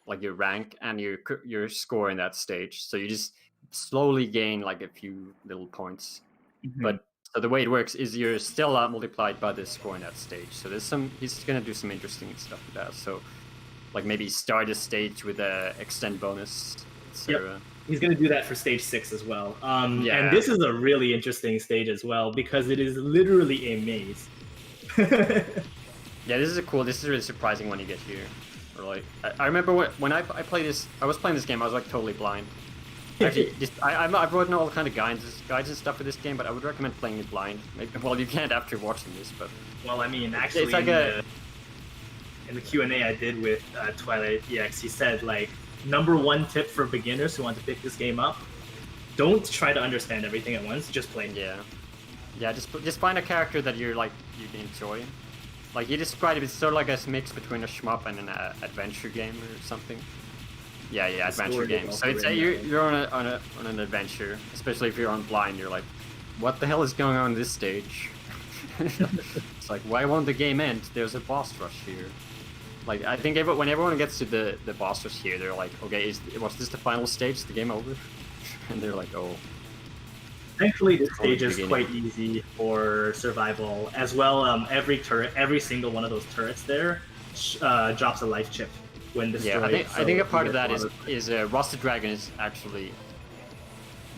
like your rank and your score in that stage. So you just slowly gain like a few little points. But so the way it works is your Stella multiplied by the score in that stage. So he's gonna do some interesting stuff with that. So like maybe start a stage with a extend bonus, etc. Yep. He's going to do that for stage 6 as well. And this is a really interesting stage as well because it is literally a maze. Yeah, this is really surprising when you get here. Or like, I remember when I played this, I was playing this game, I was like totally blind. Actually, I've written all kind of guides and stuff for this game, but I would recommend playing it blind. Well, you can't after watching this, but... Well, I mean, actually, it's like in the Q&A I did with Twilightex, he said, like, #1 tip for beginners who want to pick this game up: don't try to understand everything at once. Just play. Yeah. Just find a character that you enjoy. Like he described it, it's sort of like a mix between a shmup and an adventure game or something. Yeah, adventure game. So it's you're on an adventure, especially if you're on blind. You're like, what the hell is going on in this stage? It's like, why won't the game end? There's a boss rush here. Like, I think when everyone gets to the boss rush here, they're like, okay, was this the final stage? Is the game over? And they're like, oh. Thankfully, this stage is quite easy for survival. As well, every single one of those turrets there drops a life chip when destroyed. Yeah, I think a part of that is Rusted Dragon is actually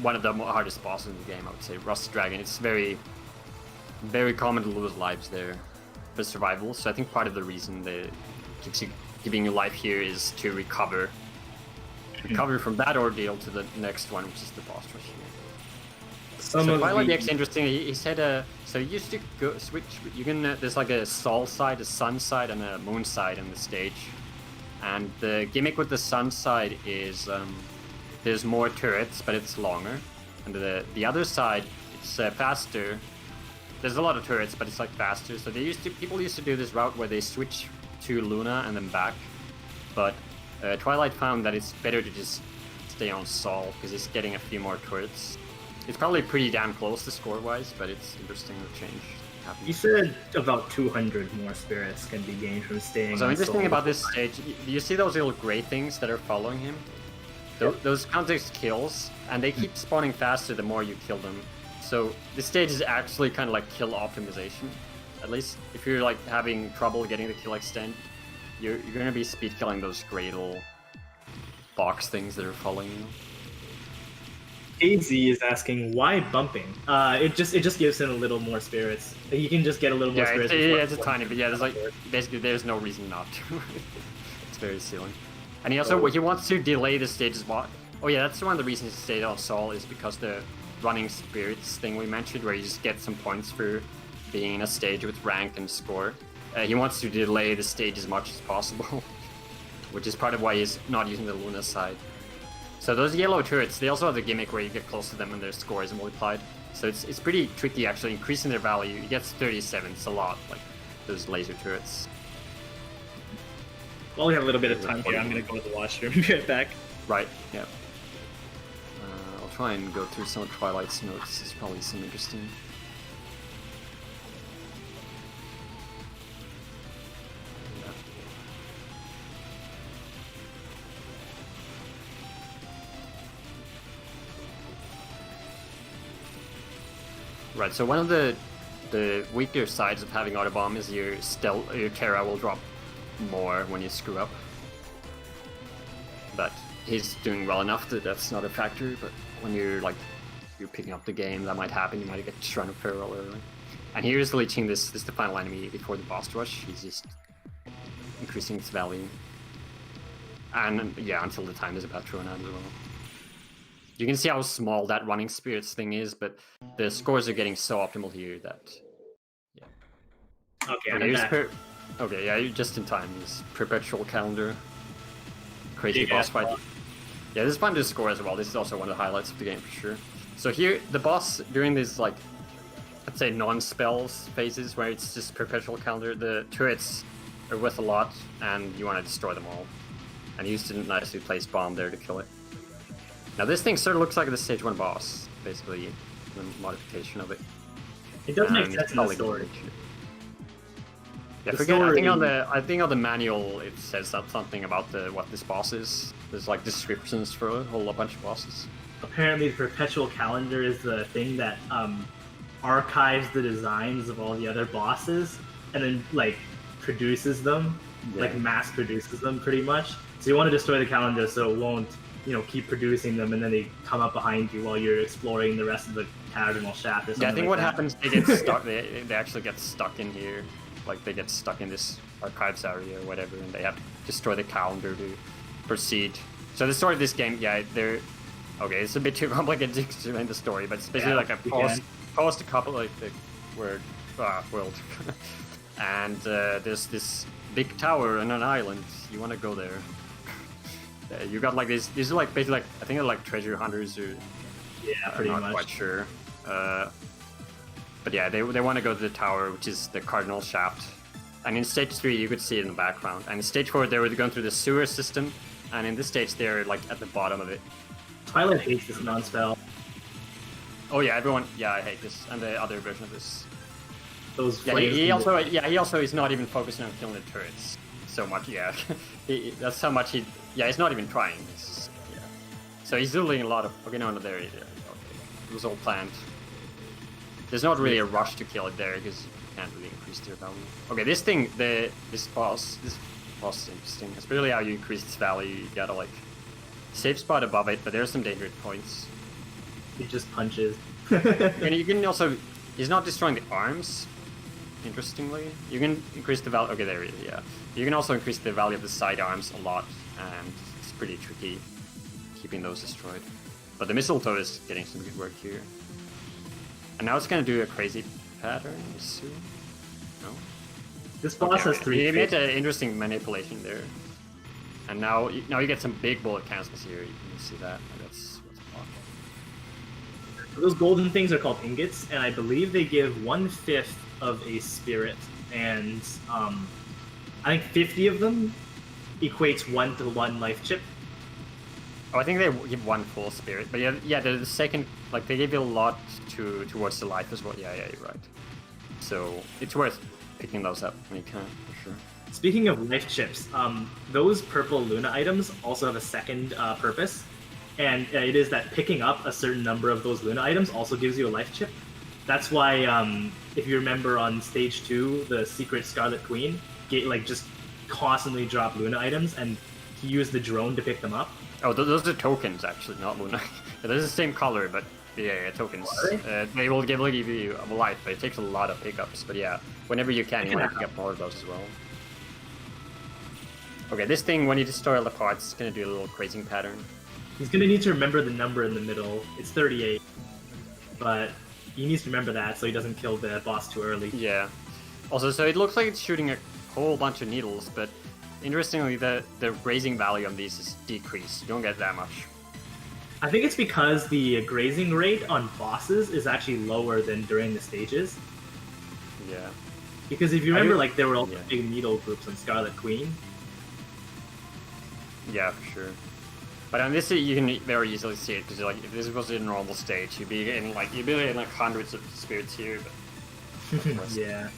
one of the hardest bosses in the game, I would say. Rusted Dragon, it's very, very common to lose lives there for survival. So I think part of the reason they giving you life here is to recover from that ordeal to the next one, which is the boss rush here. So Twilightex interesting. He said, so you used to go switch. You can there's like a sol side, a sun side, and a moon side on the stage. And the gimmick with the sun side is there's more turrets, but it's longer. And the other side, it's faster. There's a lot of turrets, but it's like faster. So people used to do this route where they switch to Luna and then back, but Twilight found that it's better to just stay on Sol because it's getting a few more turrets. It's probably pretty damn close to score-wise, but it's interesting to change. You said about 200 more spirits can be gained from staying. So interesting about this stage, do you see those little gray things that are following him? Those count as kills, and they keep spawning faster the more you kill them. So this stage is actually kind of like kill optimization. At least if you're like having trouble getting the kill extent, you're gonna be speed killing those gray little box things that are following you. AZ is asking why bumping. It just gives him a little more spirits. You can just get a little more spirits. It's a tiny bit. Yeah, there's like basically there's no reason not to. It's very silly. And he also he wants to delay the stages. Oh yeah, that's one of the reasons he stayed on Sol is because the running spirits thing we mentioned, where you just get some points for being in a stage with rank and score. He wants to delay the stage as much as possible, which is part of why he's not using the Luna side. So those yellow turrets, they also have the gimmick where you get close to them and their score is multiplied. So it's pretty tricky actually, increasing their value. It gets 37, it's a lot, like those laser turrets. While we have a little bit of time here, I'm gonna go to the washroom and be right back. Right, yeah. I'll try and go through some of Twilight's notes, it's probably some interesting. Right, so one of the weaker sides of having Autobomb is your Terra will drop more when you screw up. But he's doing well enough that that's not a factor, but when you're picking up the game, that might happen, you might get Shrine of Peril early. And here's leeching this the final enemy before the boss rush, he's just increasing its value. And yeah, until the time is about to run out as well. You can see how small that running spirits thing is, but the scores are getting so optimal here that, yeah. Okay, yeah, you're just in time. This perpetual calendar, crazy boss fight. Yeah, this is fun to score as well. This is also one of the highlights of the game for sure. So here, the boss during these let's say non-spells phases where it's just perpetual calendar, the turrets are worth a lot, and you want to destroy them all. And he used to nicely place bomb there to kill it. Now this thing sort of looks like the stage 1 boss, basically, the modification of it. It does make sense in the story. Yeah, I think on the manual it says something about what this boss is. There's like descriptions for a whole bunch of bosses. Apparently, the perpetual calendar is the thing that archives the designs of all the other bosses, and then like produces them, like mass produces them, pretty much. So you want to destroy the calendar so it won't, keep producing them, and then they come up behind you while you're exploring the rest of the cardinal shaft or something. Yeah, I think like what that. happens, they get stuck. they actually get stuck in here. Like they get stuck in this archives area or whatever, and they have to destroy the calendar to proceed. So the story of this game, okay, it's a bit too complicated to explain the story, but it's basically like a post a couple like the world, and there's this big tower on an island. You want to go there. You got like these are like basically like I think they're like treasure hunters or pretty I'm not much. quite sure. But yeah, they want to go to the tower, which is the cardinal shaft. And in stage 3, you could see it in the background. And in stage 4, they were going through the sewer system. And in this stage, they're like at the bottom of it. Twilight hates this non-spell. Oh yeah, everyone. Yeah, I hate this and the other version of this. Those flames. He also is not even focusing on killing the turrets so much. Yeah, that's how much he. Yeah, he's not even trying. So he's doing a lot of. Okay, no, there. Okay, it was all planned. There's not really a rush to kill it there because you can't really increase their value. Okay, this boss is interesting. Especially how you increase its value. You gotta like safe spot above it, but there's some dangerous points. He just punches. And you can also, he's not destroying the arms. Interestingly, you can increase the value. Okay, there it is. Yeah, you can also increase the value of the side arms a lot, and it's pretty tricky keeping those destroyed. But the mistletoe is getting some good work here. And now it's gonna do a crazy pattern soon. No. This boss has 3. He made an interesting manipulation there. And now you get some big bullet cancels here. You can see that. That's Those golden things are called ingots, and I believe they give 1/5 of a spirit, and I think 50 of them equates 1-to-1 life chip. Oh, I think they give 1 full spirit, but yeah, the second, like they give you a lot towards the life as well. Yeah, you're right. So it's worth picking those up when you can, for sure. Speaking of life chips, those purple Luna items also have a second purpose, and it is that picking up a certain number of those Luna items also gives you a life chip. That's why, if you remember on stage 2, the secret Scarlet Queen just constantly dropped Luna items, and he used the drone to pick them up. Oh, those are tokens actually, not Luna. They're the same color, but yeah, tokens. They will give you a life, but it takes a lot of pickups. But yeah, whenever you can, you want to pick up more of those as well. Okay, this thing, when you destroy all the parts, it's going to do a little crazing pattern. He's going to need to remember the number in the middle. It's 38, but he needs to remember that so he doesn't kill the boss too early. Yeah. Also, so it looks like it's shooting a whole bunch of needles, but interestingly, the grazing value on these is decreased. You don't get that much. I think it's because the grazing rate on bosses is actually lower than during the stages. Yeah. Because if you remember, there were all the big needle groups on Scarlet Queen. Yeah, for sure. But on this, you can very easily see it because if this was a normal stage, you'd be getting hundreds of spirits here. But yeah.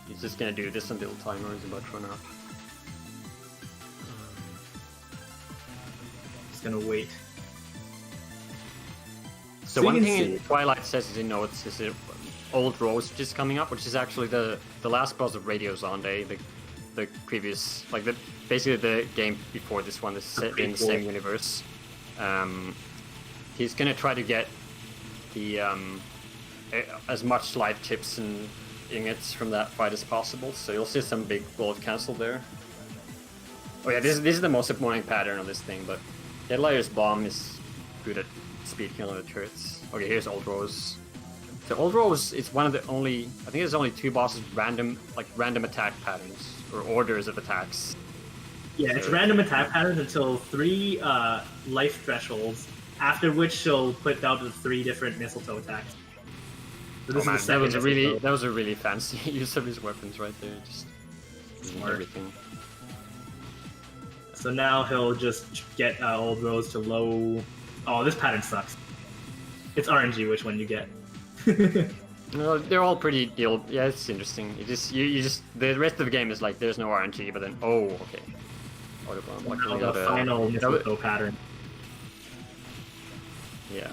He's just gonna do this until the timer is about to run out. Just gonna wait. So one thing Twilight says is he knows is Old Rose which is coming up, which is actually the last boss of Radio Zonde, the previous, basically the game before this one is set in the same universe. He's gonna try to get the as much life chips and ingots from that fight as possible, so you'll see some big bullet cancel there. Oh yeah, this is the most important pattern of this thing, but Headlighter's bomb is good at speed killing the turrets. Okay, here's Old Rose. So Old Rose is one of the only, I think there's only 2 bosses random attack patterns, or orders of attacks. Yeah, it's random attack patterns until 3 life thresholds, after which she'll put down to 3 different mistletoe attacks. So this is that was a really fancy use of his weapons right there, just everything. So now he'll just get Old Rose to low. Oh, this pattern sucks. It's RNG which one you get. No, they're all pretty deal. Yeah, it's interesting. You just the rest of the game is like there's no RNG, but then okay. Like the final mistletoe pattern. Yeah,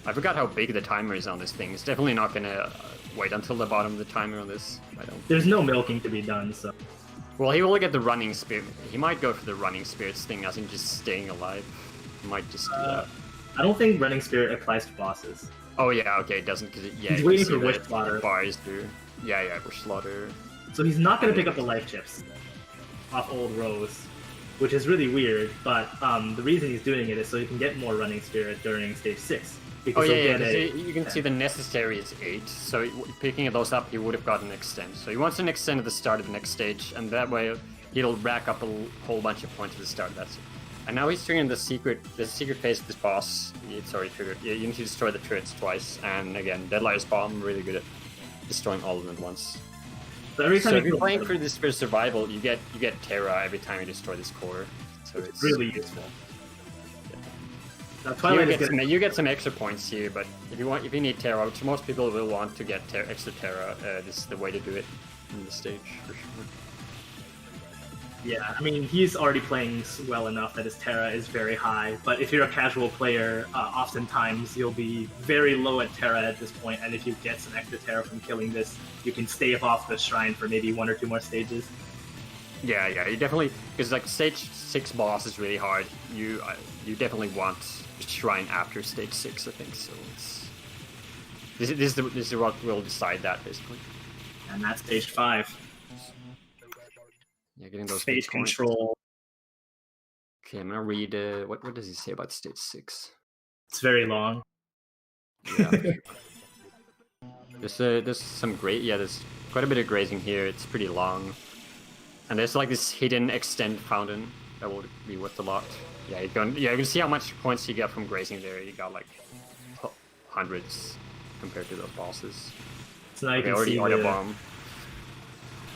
I forgot how big the timer is on this thing. It's definitely not gonna wait until the bottom of the timer on this. I don't. There's no milking to be done, so. Well, he will get the running spirit. He might go for the running spirits thing, as in just staying alive. He might just do that. I don't think running spirit applies to bosses. Oh yeah, okay, it doesn't because he's waiting for Wish Slaughter. Bars do. Yeah, Wish Slaughter. So he's not gonna pick up the life chips off old Rose, which is really weird. But the reason he's doing it is so he can get more running spirit during stage 6. Oh yeah, you can see the necessary is 8, so picking those up, he would have gotten an extend. So he wants an extend at the start of the next stage, and that way he'll rack up a whole bunch of points at the start of that. And now he's triggering the secret phase of this boss. It's already triggered. You need to destroy the turrets twice, and again, Deadlighter's Bomb, really good at destroying all of them at once. So every time if you're playing for this for survival, you get Terra every time you destroy this core. So it's really useful. You get some extra points here, but if you need Terra, which most people will want to get extra Terra, this is the way to do it in the stage for sure. Yeah, I mean he's already playing well enough that his Terra is very high, but if you're a casual player, oftentimes you'll be very low at Terra at this point, and if you get some extra Terra from killing this, you can stave off the shrine for maybe 1 or 2 more stages. Yeah, you definitely, because like stage 6 boss is really hard. You definitely want shrine after stage 6, I think. So this is what will decide that basically. And that's stage 5. Yeah, getting those stage control. Okay, I'm gonna read. What does he say about stage 6? It's very long. Yeah. There's some great. Yeah, there's quite a bit of grazing here. It's pretty long, and there's like this hidden extend fountain that will be worth a lot. Yeah, you can see how much points you get from grazing there. You got like hundreds compared to those bosses. So now you can see auto bomb.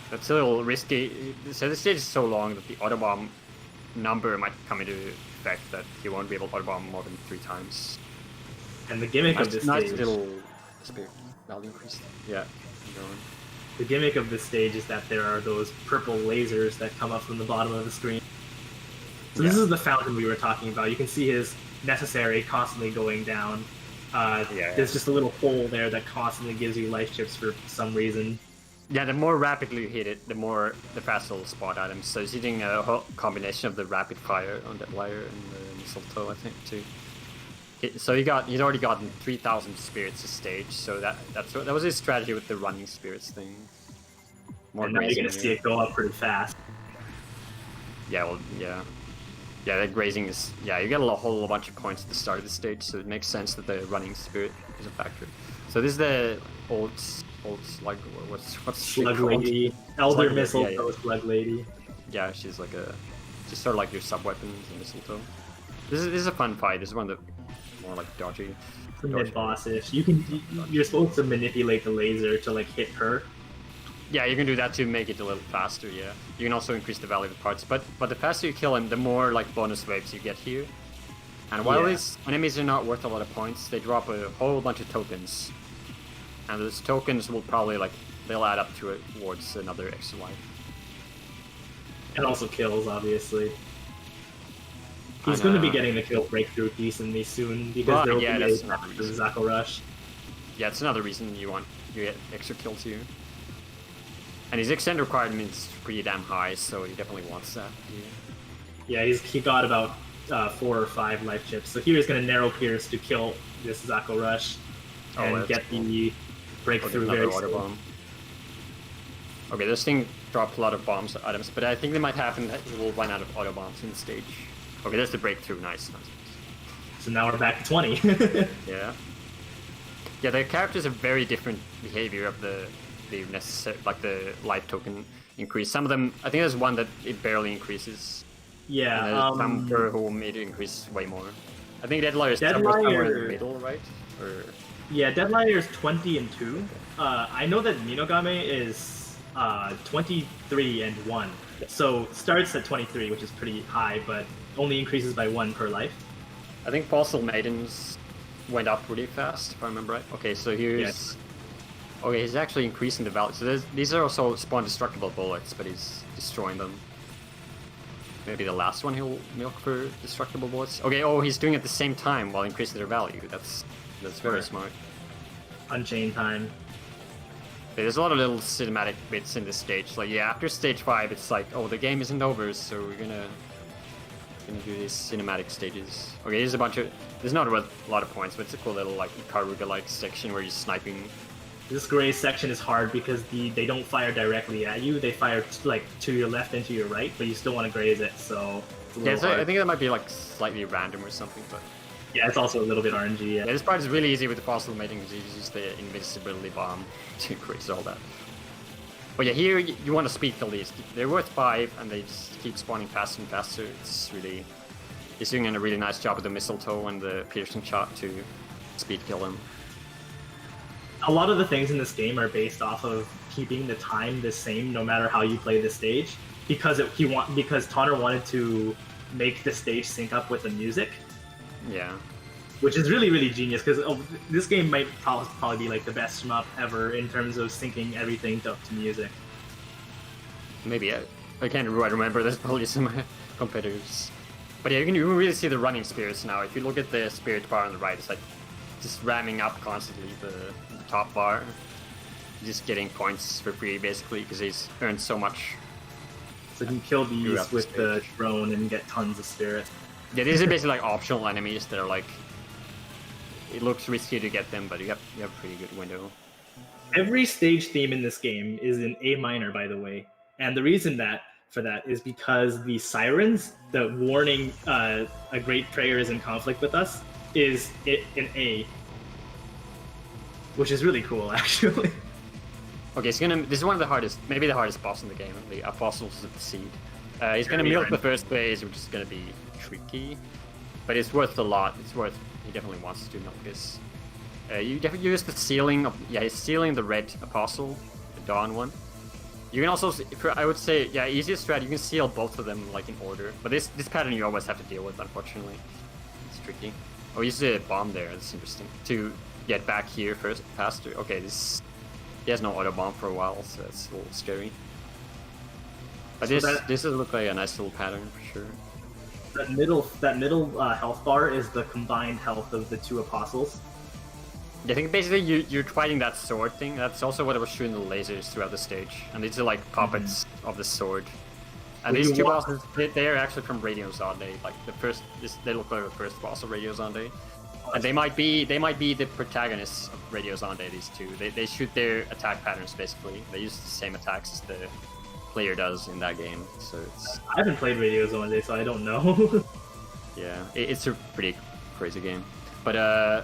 That's a little risky. So this stage is so long that the auto bomb number might come into effect that you won't be able to auto bomb more than 3 times. And the gimmick of this nice stage. little spirit value increase. Yeah. The gimmick of this stage is that there are those purple lasers that come up from the bottom of the screen. So this is the fountain we were talking about. You can see his necessary constantly going down. There's just a little hole there that constantly gives you life chips for some reason. Yeah, the more rapidly you hit it, the faster it'll spot items. So he's using a whole combination of the rapid fire on that layer and the mistletoe, I think, too. So he's already gotten 3,000 spirits a stage. So that was his strategy with the running spirits thing. And now you're gonna see it go up pretty fast. Yeah, well, yeah. Yeah, that grazing is... Yeah, you get a whole bunch of points at the start of the stage, so it makes sense that the running spirit is a factor. So this is the old slug... What's Slug Lady. Elder Mistletoe Slug Lady. Yeah, she's like just sort of like your sub-weapons in Mistletoe. This is a fun fight. This is one of the more like dodgy... Mid-boss-ish. You're supposed to manipulate the laser to like hit her. Yeah, you can do that to make it a little faster, yeah. You can also increase the value of the parts, but the faster you kill him, the more like bonus waves you get here. And while these enemies are not worth a lot of points, they drop a whole bunch of tokens. And those tokens will probably they'll add up towards another extra life. And also kills, obviously. He's going to be getting the kill breakthrough decently soon, because there will be a Zaku Rush. Yeah, it's another reason you get extra kills here. And his extend requirement is pretty damn high, so he definitely wants that. Yeah, he got about 4 or 5 life chips. So here he's going to narrow pierce to kill this Zaku Rush and get the breakthrough very soon. Okay, this thing dropped a lot of items, but I think it might happen that he will run out of auto bombs in the stage. Okay, there's the breakthrough. Nice. So now we're back to 20. Yeah. Yeah, the characters have very different behavior of the necessary, like the life token increase. Some of them, I think there's one that it barely increases. Yeah. And some for whom it increases way more. I think Deadlighter is somewhere in the middle, right? Or... Yeah, Deadlighter is 20 and 2. I know that Minogame is 23 and 1. So starts at 23, which is pretty high, but only increases by 1 per life. I think Fossil Maidens went up pretty fast, if I remember right. Okay, so here's... Okay, he's actually increasing the value. So these are also spawn destructible bullets, but he's destroying them. Maybe the last one he'll milk for destructible bullets. Okay, oh, he's doing it at the same time while increasing their value. That's very smart. Unchained time. There's a lot of little cinematic bits in this stage. Like, yeah, after stage 5, it's like, oh, the game isn't over, so we're gonna do these cinematic stages. Okay, there's a bunch of... There's not a lot of points, but it's a cool little, like, Ikaruga-like section where you're sniping. This gray section is hard because they don't fire directly at you. They fire, like, to your left and to your right, but you still want to graze it, so... Yeah, so I think that might be, like, slightly random or something, but... Yeah, it's also a little bit RNG, yeah. Yeah, this part is really easy with the fossil mating, because you use the invincibility bomb to increase all that. But yeah, here you want to speed kill these. They're worth 5, and they just keep spawning faster and faster. It's really... He's doing a really nice job with the mistletoe and the piercing shot to speed kill them. A lot of the things in this game are based off of keeping the time the same no matter how you play the stage, because Tonner wanted to make the stage sync up with the music. Yeah. Which is really, really genius, because this game might probably be like the best shmup ever in terms of syncing everything to music. Maybe. I can't remember. There's probably some competitors. But yeah, you can really see the running spirits now. If you look at the spirit bar on the right, it's like just ramming up constantly the top bar. Just getting points for free, basically, because he's earned so much. So you can kill these with the drone and get tons of spirit. Yeah, these are basically like optional enemies that are like... It looks risky to get them, but you have a pretty good window. Every stage theme in this game is in A minor, by the way. And the reason for that is because the sirens, the warning a great prayer is in conflict with us, is in A. Which is really cool, actually. Okay, this is one of the hardest, maybe the hardest boss in the game, the Apostles of the Seed. He's gonna milk the first phase, which is gonna be tricky, but it's worth a lot. He definitely wants to milk this. You definitely use the sealing of, he's sealing the red Apostle, the Dawn one. You can also, I would say, easiest strat, you can seal both of them like in order, but this pattern you always have to deal with, unfortunately. It's tricky. Oh, he used a bomb there, that's interesting. To get back here faster. Okay, he has no auto bomb for a while, so that's a little scary. But so this does look like a nice little pattern for sure. That middle health bar is the combined health of the two apostles. I think basically you're fighting that sword thing. That's also what I was shooting the lasers throughout the stage, and these are like puppets of the sword. And these two bosses, they are actually from Radio Zonde. Like they look like the first boss of Radio Zonde. And they might be the protagonists of Radio Zonde. These two, they shoot their attack patterns basically. They use the same attacks as the player does in that game. So I haven't played Radio Zonde, so I don't know. Yeah, it's a pretty crazy game. But oh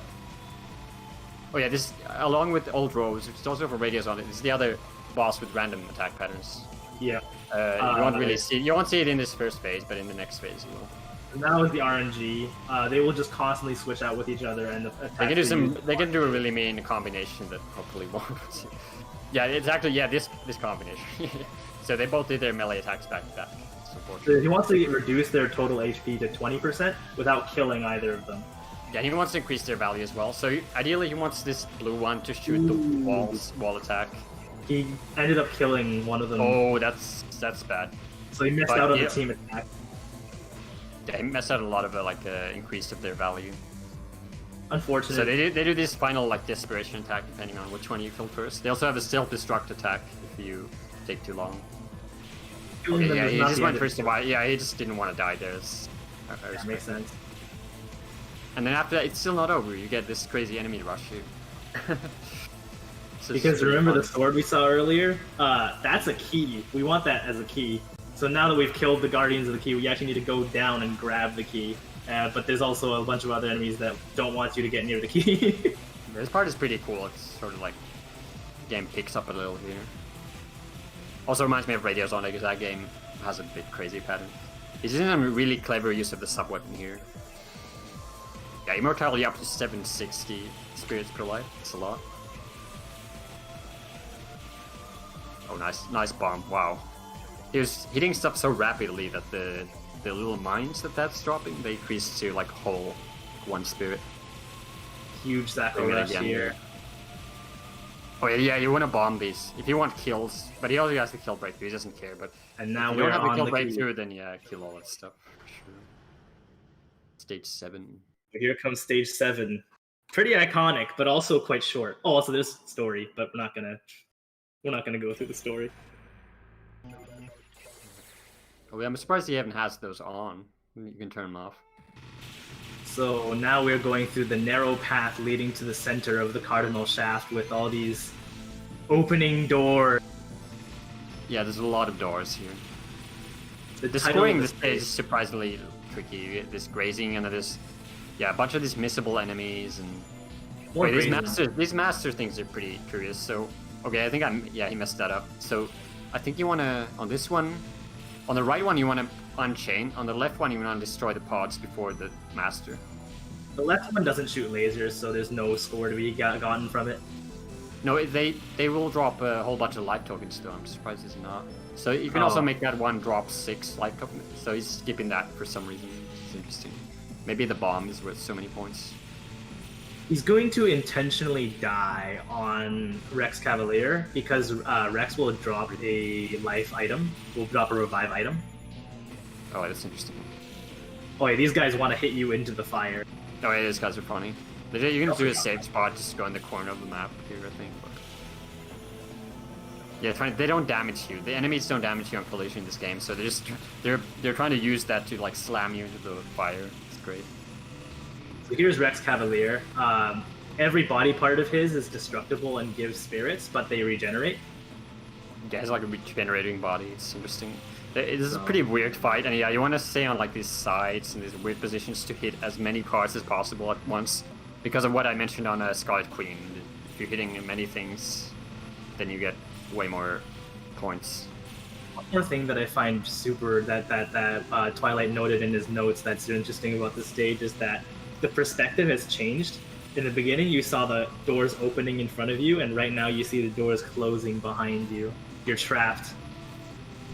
yeah, this along with Old Rose, which is also from Radio Zonde, this is the other boss with random attack patterns. Yeah. You won't really see. You won't see it in this first phase, but in the next phase you will. And that was the RNG. They will just constantly switch out with each other and attack. They can do a really mean combination that hopefully won't. Yeah, it's actually this combination. So they both did their melee attacks back to back. So he wants to reduce their total HP to 20% without killing either of them. Yeah, he wants to increase their value as well. So ideally, he wants this blue one to shoot the wall attack. He ended up killing one of them. Oh, that's bad. So he missed out on the team attack. Yeah, he messed out a lot of increase of their value. Unfortunate. So they do this final like desperation attack depending on which one you kill first. They also have a self-destruct attack if you take too long. Okay, yeah, he just went first a while. Yeah, he just didn't want to die there. That makes sense. And then after that, it's still not over. You get this crazy enemy rush here. So because remember the sword we saw earlier? That's a key. We want that as a key. So now that we've killed the Guardians of the Key, we actually need to go down and grab the key. But there's also a bunch of other enemies that don't want you to get near the key. This part is pretty cool. It's sort of like the game picks up a little here. Also reminds me of Radio Zonde because that game has a bit crazy pattern. He's doing a really clever use of the sub-weapon here. Yeah, immortality up to 760 spirits per life. That's a lot. Oh, nice bomb. Wow. He was hitting stuff so rapidly that the little mines that's dropping, they increase to like whole 1 spirit. Huge sacrifice here. Oh yeah, you want to bomb these if you want kills, but he also has to kill breakthrough. He doesn't care, but And now if you we're don't have a on kill the breakthrough, then yeah, kill all that stuff for sure. Stage 7. Here comes stage 7. Pretty iconic, but also quite short. Oh, also there's story, but we're not gonna go through the story. Oh, I'm surprised he even has those on. You can turn them off. So now we're going through the narrow path leading to the center of the Cardinal Shaft with all these opening doors. Yeah, there's a lot of doors here. The title scoring of this stage is surprisingly tricky. You get this grazing and then there's a bunch of these missable enemies and More these grazing. master things are pretty curious. So okay, I think he messed that up. So I think you wanna on this one, on the right one you wanna unchain, on the left one you wanna destroy the pods before the master. The left one doesn't shoot lasers, so there's no score to be gotten from it. No, they will drop a whole bunch of life tokens though. I'm surprised it's not. So you can also make that one drop 6 life tokens. So he's skipping that for some reason. It's interesting. Maybe the bomb is worth so many points. He's going to intentionally die on Rex Cavalier because Rex will drop a life item, will drop a revive item. Oh, that's interesting. Oh yeah, these guys want to hit you into the fire. Oh yeah, these guys are funny. You can do a safe spot, just go in the corner of the map here, I think. But... yeah, they don't damage you. The enemies don't damage you on collision in this game, so they're trying to use that to like slam you into the fire. It's great. So here's Rex Cavalier. Every body part of his is destructible and gives spirits, but they regenerate. Yeah, it's like a regenerating body. It's interesting. This is a pretty weird fight, and yeah, you want to stay on like these sides and these weird positions to hit as many cards as possible at once, because of what I mentioned on Scarlet Queen. If you're hitting many things, then you get way more points. One more thing that I find super that Twilight noted in his notes that's interesting about this stage is that the perspective has changed. In the beginning, you saw the doors opening in front of you, and right now you see the doors closing behind you. You're trapped.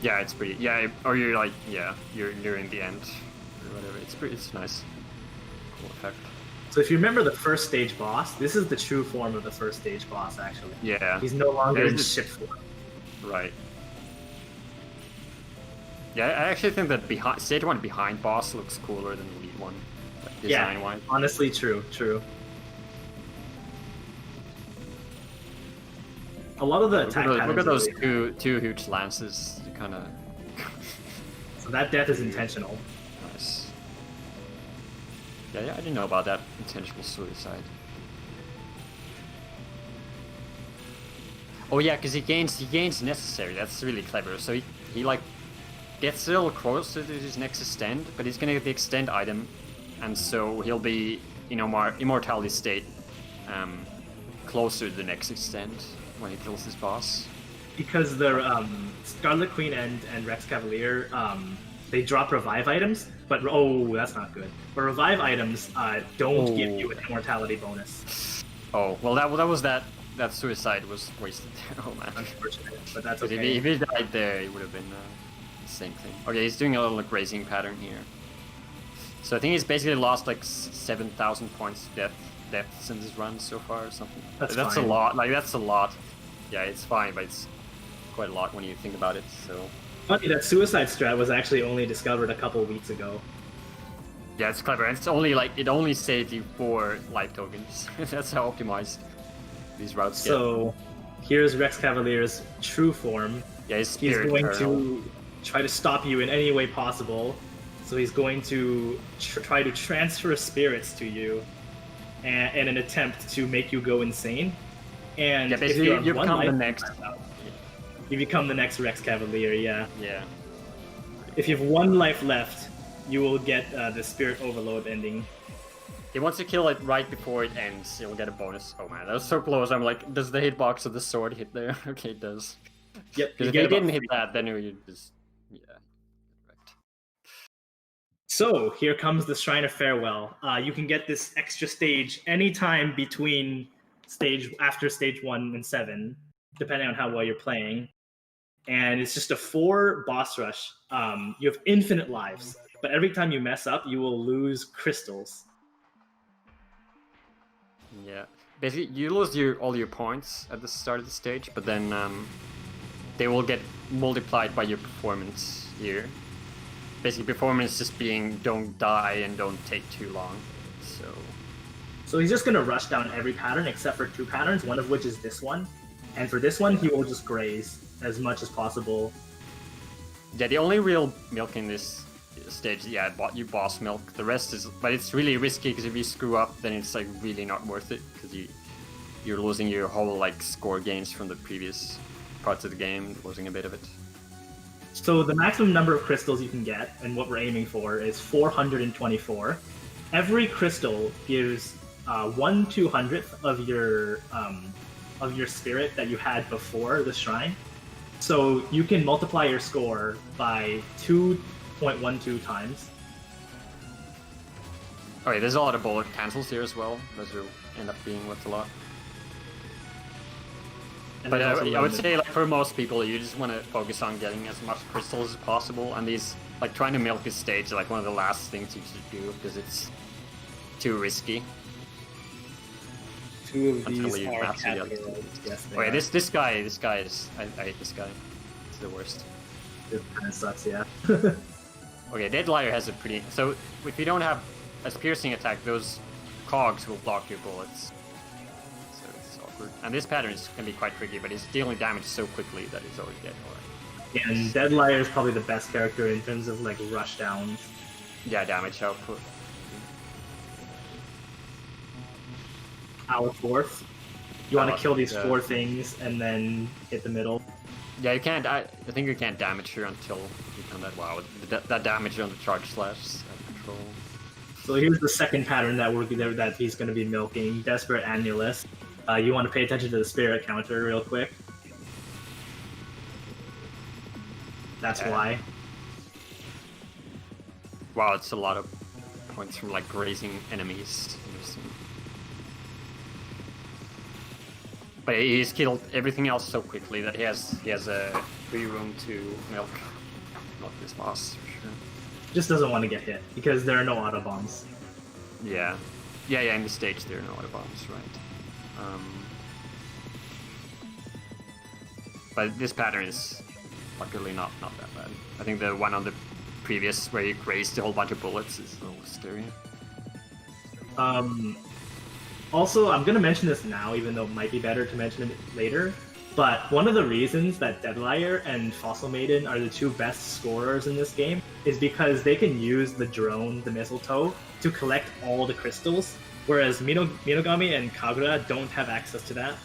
Yeah, it's pretty. Yeah, or you're like, yeah, you're nearing the end or whatever. It's nice. Cool effect. So if you remember the first stage boss, this is the true form of the first stage boss, actually. Yeah. He's no longer in ship form. Right. Yeah, I actually think that stage 1 behind boss looks cooler than the lead one. Like, design-wise. Yeah, honestly, true. A lot of the attack patterns. Look at those two huge lances. Kind of. So that death is intentional. Nice. Yeah, I didn't know about that intentional suicide. Oh yeah, because he gains necessary. That's really clever. So he like gets a little closer to his next extend, but he's gonna get the extend item, and so he'll be in immortality state, closer to the next extend when he kills his boss. Because the Scarlet Queen and Rex Cavalier, they drop revive items, but that's not good. But revive items don't give you an immortality bonus. Oh well, that suicide was wasted. Oh man, unfortunate, but that's okay. If he died there, it would have been the same thing. Okay, he's doing a little grazing pattern here. So I think he's basically lost like 7,000 points deaths in this run so far or something. That's a lot. Like that's a lot. Yeah, it's fine, but it's quite a lot when you think about it. So funny that suicide strat was actually only discovered a couple weeks ago. Yeah, it's clever. And it's only it only saved you 4 life tokens. That's how optimized these routes get. So here's Rex Cavalier's true form. Yeah, he's going to try to stop you in any way possible. So he's going to try to transfer spirits to you in an attempt to make you go insane. And yeah, basically you become the next. You become the next Rex Cavalier, yeah. Yeah. If you have 1 life left, you will get the Spirit Overload ending. He wants to kill it right before it ends. He'll get a bonus. Oh man, that was so close. I'm like, does the hitbox of the sword hit there? Okay, it does. Yep. Because if he didn't hit that, then it would just... yeah. Right. So, here comes the Shrine of Farewell. You can get this extra stage anytime between after stage 1 and 7, depending on how well you're playing. And it's just a 4 boss rush. You have infinite lives, but every time you mess up, you will lose crystals. Yeah. basically you lose all your points at the start of the stage, but then they will get multiplied by your performance here. Basically, performance just being don't die and don't take too long. So he's just gonna rush down every pattern except for 2 patterns, one of which is this one. And for this one, he will just graze as much as possible. Yeah, the only real milk in this stage, yeah, you boss milk. The rest is, but it's really risky because if you screw up, then it's like really not worth it because you're losing your whole like score gains from the previous parts of the game, losing a bit of it. So the maximum number of crystals you can get, and what we're aiming for, is 424. Every crystal gives 1/200th of your spirit that you had before the shrine. So you can multiply your score by 2.12 times. Okay, there's a lot of bullet cancels here as well. Those will end up being worth a lot. And But there's also I would say, like, for most people, you just want to focus on getting as much crystals as possible, and these, like, trying to milk this stage is like one of the last things you should do because it's too risky. 2 of Until these you are master the capitalized. Yes, they Okay, are. this guy is, I hate this guy. It's the worst. It kind of sucks, yeah. Okay, Dead Liar has a pretty... So, if you don't have a piercing attack, those cogs will block your bullets. So it's awkward. And this pattern can be quite tricky, but he's dealing damage so quickly that he's always dead. Yeah, and Dead Liar is probably the best character in terms of like rush downs. Yeah, damage output. Our 4th. You want to kill these yeah. 4 things and then hit the middle. Yeah, you can't... I think you can't damage her until you've done that. Wow, that damage on the charge slash is out of control. So here's the second pattern that he's going to be milking, Desperate Annulus. You want to pay attention to the spirit counter real quick. That's why. Wow, it's a lot of points from like grazing enemies. Interesting. But he's killed everything else so quickly that he has a free room to milk. Not this boss for sure. Just doesn't want to get hit because there are no auto bombs. Yeah, in the stage there are no auto bombs, right? But this pattern is luckily not that bad. I think the one on the previous where you grazed a whole bunch of bullets is a little scary. Also, I'm gonna mention this now, even though it might be better to mention it later. But one of the reasons that Dead Liar and Fossil Maiden are the 2 best scorers in this game is because they can use the drone, the mistletoe, to collect all the crystals, whereas Minogami and Kagura don't have access to that,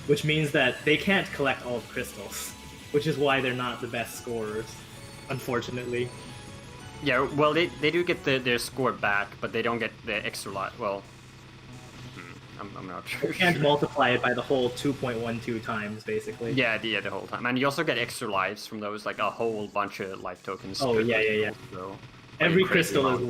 which means that they can't collect all the crystals, which is why they're not the best scorers, unfortunately. Yeah, well, they do get their score back, but they don't get the extra lot. Well, I'm not sure. You can't multiply it by the whole 2.12 times, basically. Yeah, the whole time. And you also get extra lives from those, like a whole bunch of life tokens. Oh, yeah. So, Every crystal is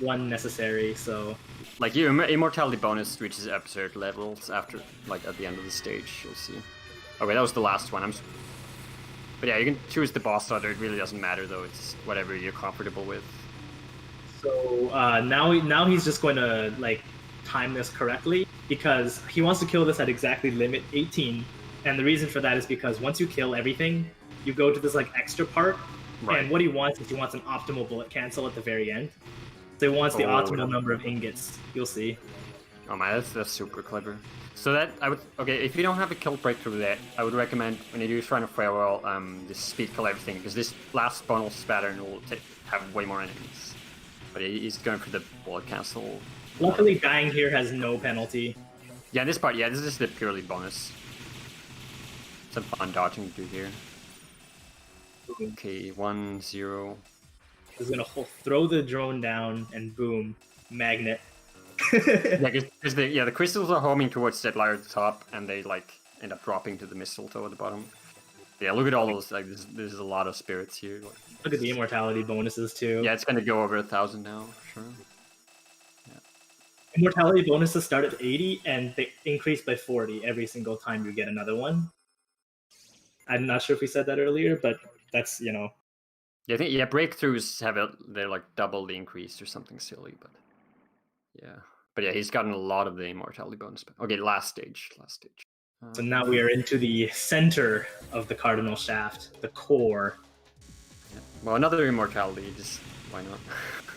one necessary, so... Like, your immortality bonus reaches absurd levels after, like, at the end of the stage, you'll see. Okay, that was the last one. But yeah, you can choose the boss order. It really doesn't matter, though. It's whatever you're comfortable with. So, now he's just going to, like, time this correctly, because he wants to kill this at exactly limit 18, and the reason for that is because once you kill everything, you go to this like extra part, right. And what he wants is he wants an optimal bullet cancel at the very end. So he wants the optimal number of ingots. You'll see. Oh man, that's super clever. So that if you don't have a kill breakthrough there, I would recommend when you do Shrine of Farewell, just speed kill everything, because this last bonus pattern will have way more enemies. But he's going for the bullet cancel. Luckily, dying here has no penalty. Yeah, this part, this is the purely bonus. Some fun dodging to do here. Okay, 1, 0. He's gonna throw the drone down, and boom, magnet. Because the crystals are homing towards Dead Liar at the top, and they like end up dropping to the mistletoe at the bottom. Yeah, look at all those. Like, there's a lot of spirits here. Look at the immortality bonuses too. Yeah, it's gonna go over 1,000 now, for sure. Immortality bonuses start at 80, and they increase by 40 every single time you get another one. I'm not sure if we said that earlier, but that's, Yeah, I think breakthroughs they're like double the increase or something silly, but yeah. But yeah, he's gotten a lot of the immortality bonus. Okay, last stage. So now we are into the center of the cardinal shaft, the core. Yeah. Well, another immortality, just why not?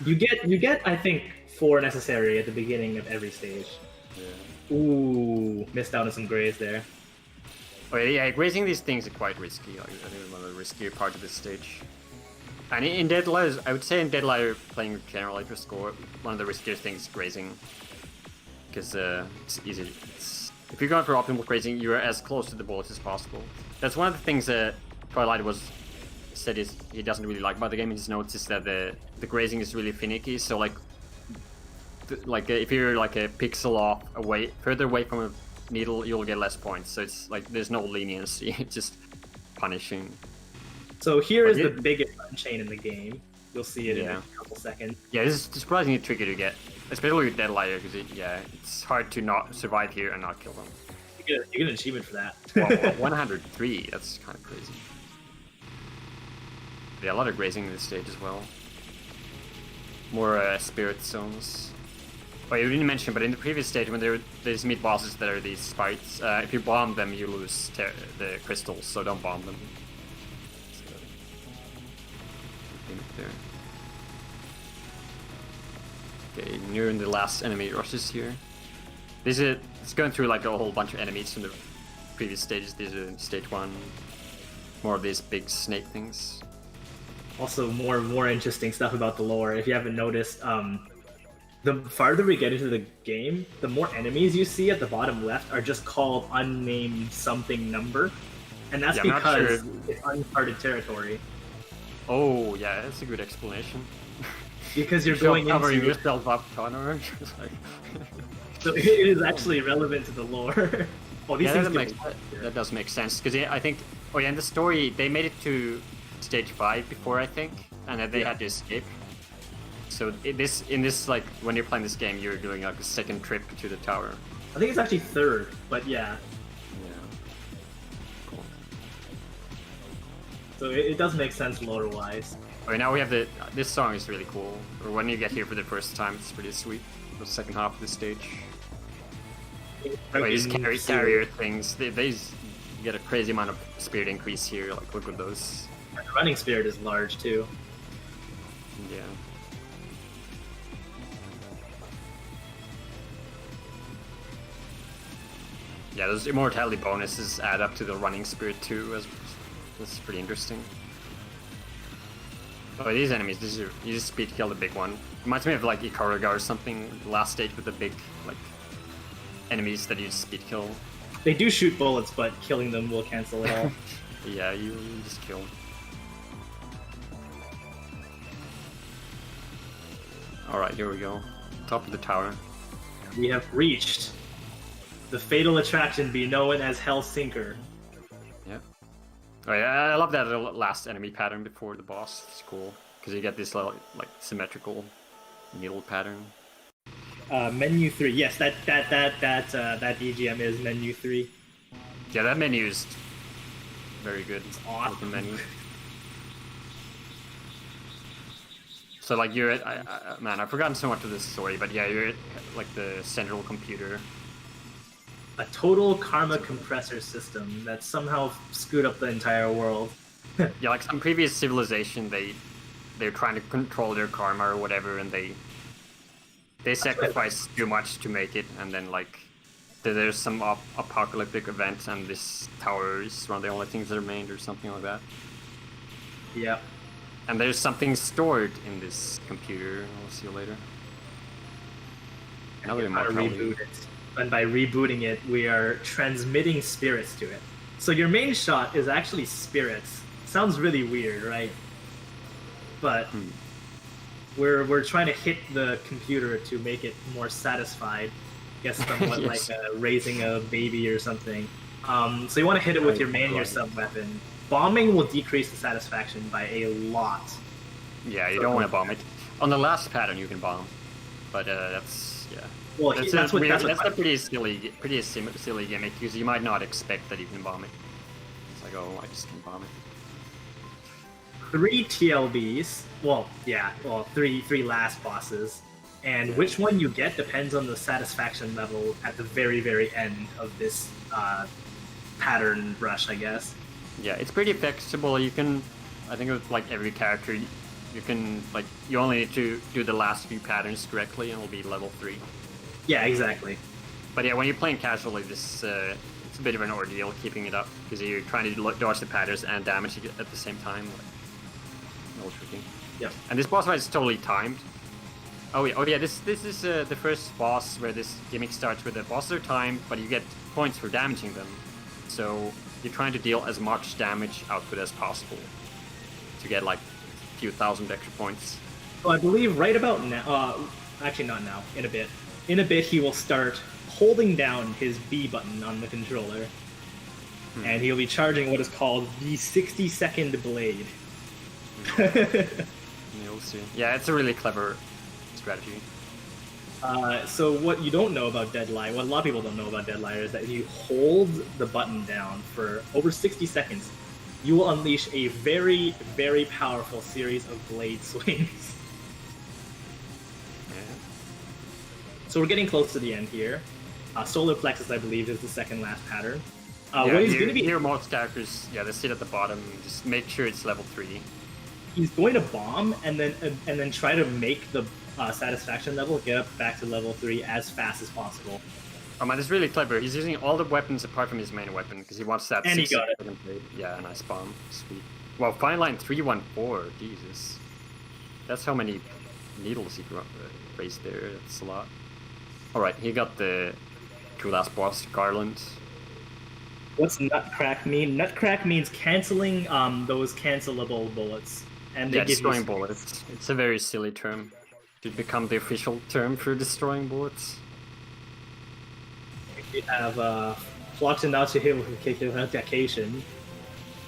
You get I think 4 necessary at the beginning of every stage. Yeah. Ooh, missed out on some grays there. Oh yeah, grazing these things are quite risky. I think it's one of the riskier parts of this stage. And in Deadlight, I would say in Deadlight, playing General Electro Score, one of the riskier things is grazing. Because it's easy. If you're going for optimal grazing, you're as close to the bullets as possible. That's one of the things that Twilight said he doesn't really like about the game. His notes is that the grazing is really finicky. So like if you're like a pixel off further away from a needle, you'll get less points. So it's like there's no leniency. It's just punishing. So here is the biggest chain in the game. You'll see it in a couple seconds. Yeah, this is surprisingly tricky to get, especially with Deadlighter, because it's hard to not survive here and not kill them. You get an achievement for that. Well, 103, that's kind of crazy. Yeah, a lot of grazing in this stage as well. More spirit zones. Oh, you didn't mention, but in the previous stage, when there's meat bosses that are these sprites, if you bomb them, you lose the crystals, so don't bomb them. There. Okay, nearing the last enemy rushes here. It's going through like a whole bunch of enemies from the previous stages. These are stage 1. More of these big snake things. Also, more interesting stuff about the lore. If you haven't noticed, the farther we get into the game, the more enemies you see at the bottom left are just called unnamed something number, and that's because it's uncharted territory. Oh yeah, that's a good explanation. Because you're going covering into yourself up, Connor. So it is actually relevant to the lore. Oh, these things that does make sense because I think. Oh yeah, in the story they made it to stage 5 before I think, and then they had to escape. So in this like when you're playing this game, you're doing like a second trip to the tower. I think it's actually 3rd, but yeah. Cool. So it does make sense lore-wise. Okay, now we have this song is really cool. Or when you get here for the first time, it's pretty sweet. The second half of the stage. These carrier things, they get a crazy amount of spirit increase here. Like look at those. And the running spirit is large too. Yeah. Yeah, those immortality bonuses add up to the running spirit too. That's pretty interesting. Oh, these enemies, you just speed kill the big one. Reminds me of like Ikaruga or something, the last stage with the big like enemies that you just speed kill. They do shoot bullets, but killing them will cancel it all. Yeah, you just kill. Alright, here we go. Top of the tower. We have reached the fatal attraction be known as Hellsinker. Yeah. Oh yeah, I love that last enemy pattern before the boss. It's cool because you get this like symmetrical needle pattern. Menu 3. Yes, that BGM is menu 3. Yeah, that menu is very good. It's awesome. Menu. So like you're at, man, I've forgotten so much of this story, but yeah, you're at like the central computer. A total karma compressor system that somehow screwed up the entire world. Yeah, like some previous civilization, they're trying to control their karma or whatever, and they sacrifice too much to make it, and then like there's some apocalyptic event, and this tower is one of the only things that remained, or something like that. Yeah. And there's something stored in this computer. We'll see you later. Another immortality. And by rebooting it, we are transmitting spirits to it. So your main shot is actually spirits. Sounds really weird, right? But we're trying to hit the computer to make it more satisfied. I guess somewhat Yes. like raising a baby or something. So you want to hit it with your main or sub weapon. Bombing will decrease the satisfaction by a lot. Yeah, you don't want to bomb it. On the last pattern, you can bomb, but that's yeah. Well, that's a pretty silly gimmick because you might not expect that you can bomb it. It's like, oh, I just can bomb it. 3 TLBs. Well, yeah. Well, three last bosses And which one you get depends on the satisfaction level at the very, very end of this pattern rush, I guess. Yeah, it's pretty flexible. You can, I think with like every character, you can like you only need to do the last few patterns correctly, and it'll be level 3. Yeah, exactly. But yeah, when you're playing casually, this it's a bit of an ordeal keeping it up because you're trying to dodge the patterns and damage it at the same time. Like, no tricking. Yep. And this boss fight is totally timed. Oh yeah. This is the first boss where this gimmick starts with the bosses are timed, but you get points for damaging them. So you're trying to deal as much damage output as possible to get like a few thousand extra points. So I believe right about now, actually not now, in a bit. In a bit he will start holding down his B button on the controller, and he'll be charging what is called the 60-second blade. You'll see. Yeah, it's a really clever strategy. So what you don't know about Deadlight, what a lot of people don't know about Deadlight, is that if you hold the button down for over 60 seconds, you will unleash a very, very powerful series of blade swings. Yeah. So we're getting close to the end here. Solar Plexus, I believe, is the second last pattern. Yeah, what he's going to be... Here, most characters, yeah, they sit at the bottom. Just make sure it's level 3. He's going to bomb and then try to make the satisfaction level get up back to level 3 as fast as possible. Oh man, it's really clever. He's using all the weapons apart from his main weapon because he wants that. And he got it. Blade. Yeah, a nice bomb. Sweet. Well, fine line 314. Jesus, that's how many needles he raised there. That's a lot. All right, he got the 2 last boss, Garland. What's nutcrack mean? Nutcrack means canceling those cancelable bullets. And they give destroying you bullets. It's a very silly term. Should become the official term for destroying bullets. We have Floctinautation.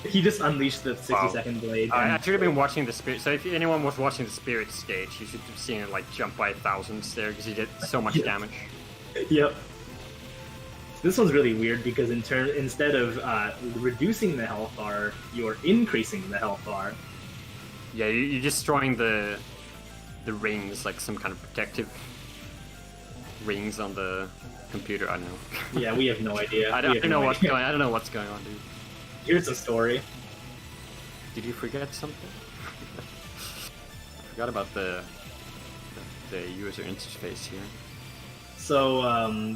He just unleashed the 60-second blade. I should have been watching the Spirit. So if anyone was watching the Spirit stage, you should have seen it like jump by thousands there because he did so much damage. Yep. This one's really weird because instead of reducing the health bar, you're increasing the health bar. Yeah, you're destroying the rings, like some kind of protective rings on the computer. I don't know. Yeah, we have no idea. I don't know what's going on, dude. Here's the story. Did you forget something? I forgot about the user interface here. So,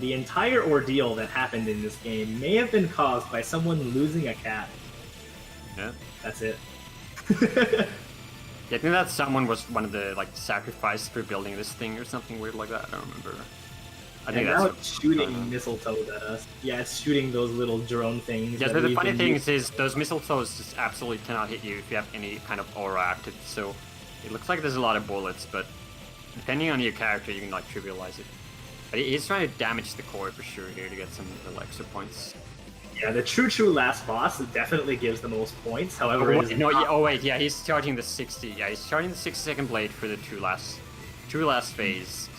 the entire ordeal that happened in this game may have been caused by someone losing a cat. Yeah. That's it. Yeah, I think that someone was one of the like sacrificed for building this thing or something weird like that. I don't remember. I think now that's it's shooting mistletoes at us. Yeah, it's shooting those little drone things. Yeah, so the funny thing is those mistletoes just absolutely cannot hit you if you have any kind of aura active. So it looks like there's a lot of bullets, but depending on your character, you can like trivialize it. But he's trying to damage the core for sure here to get some little extra points. Yeah, the true last boss definitely gives the most points. However, he's charging the 60. Yeah, he's charging the 60-second blade for the true last phase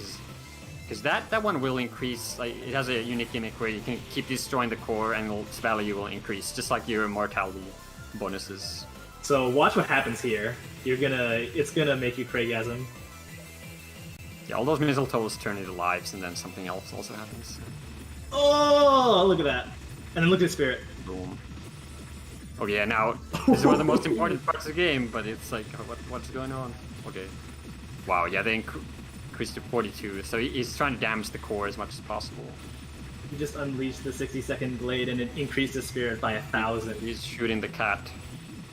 because that one will increase. Like it has a unique gimmick where you can keep destroying the core and its value will increase, just like your immortality bonuses. So watch what happens here. It's gonna make you craygasm. Yeah, all those mistletoes turn into lives, and then something else also happens. Oh, look at that. And then look at Spirit. Boom. Oh yeah, now this is one of the most important parts of the game, but it's like, what's going on? Okay. Wow, yeah, they increased to 42, so he's trying to damage the core as much as possible. He just unleashed the 60-second blade and it increased the Spirit by 1,000. He's shooting the cat.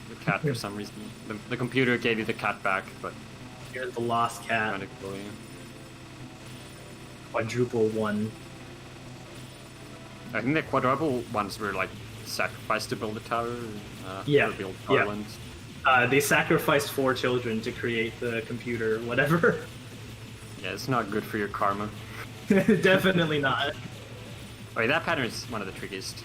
The cat for some reason. The computer gave you the cat back, but... Here's the lost cat. Trying to kill you. Quadruple 1. I think the quadruple ones were like sacrificed to build a tower. To build Garland. They sacrificed 4 children to create the computer, whatever. Yeah, it's not good for your karma. Definitely not. Okay, that pattern is one of the trickiest.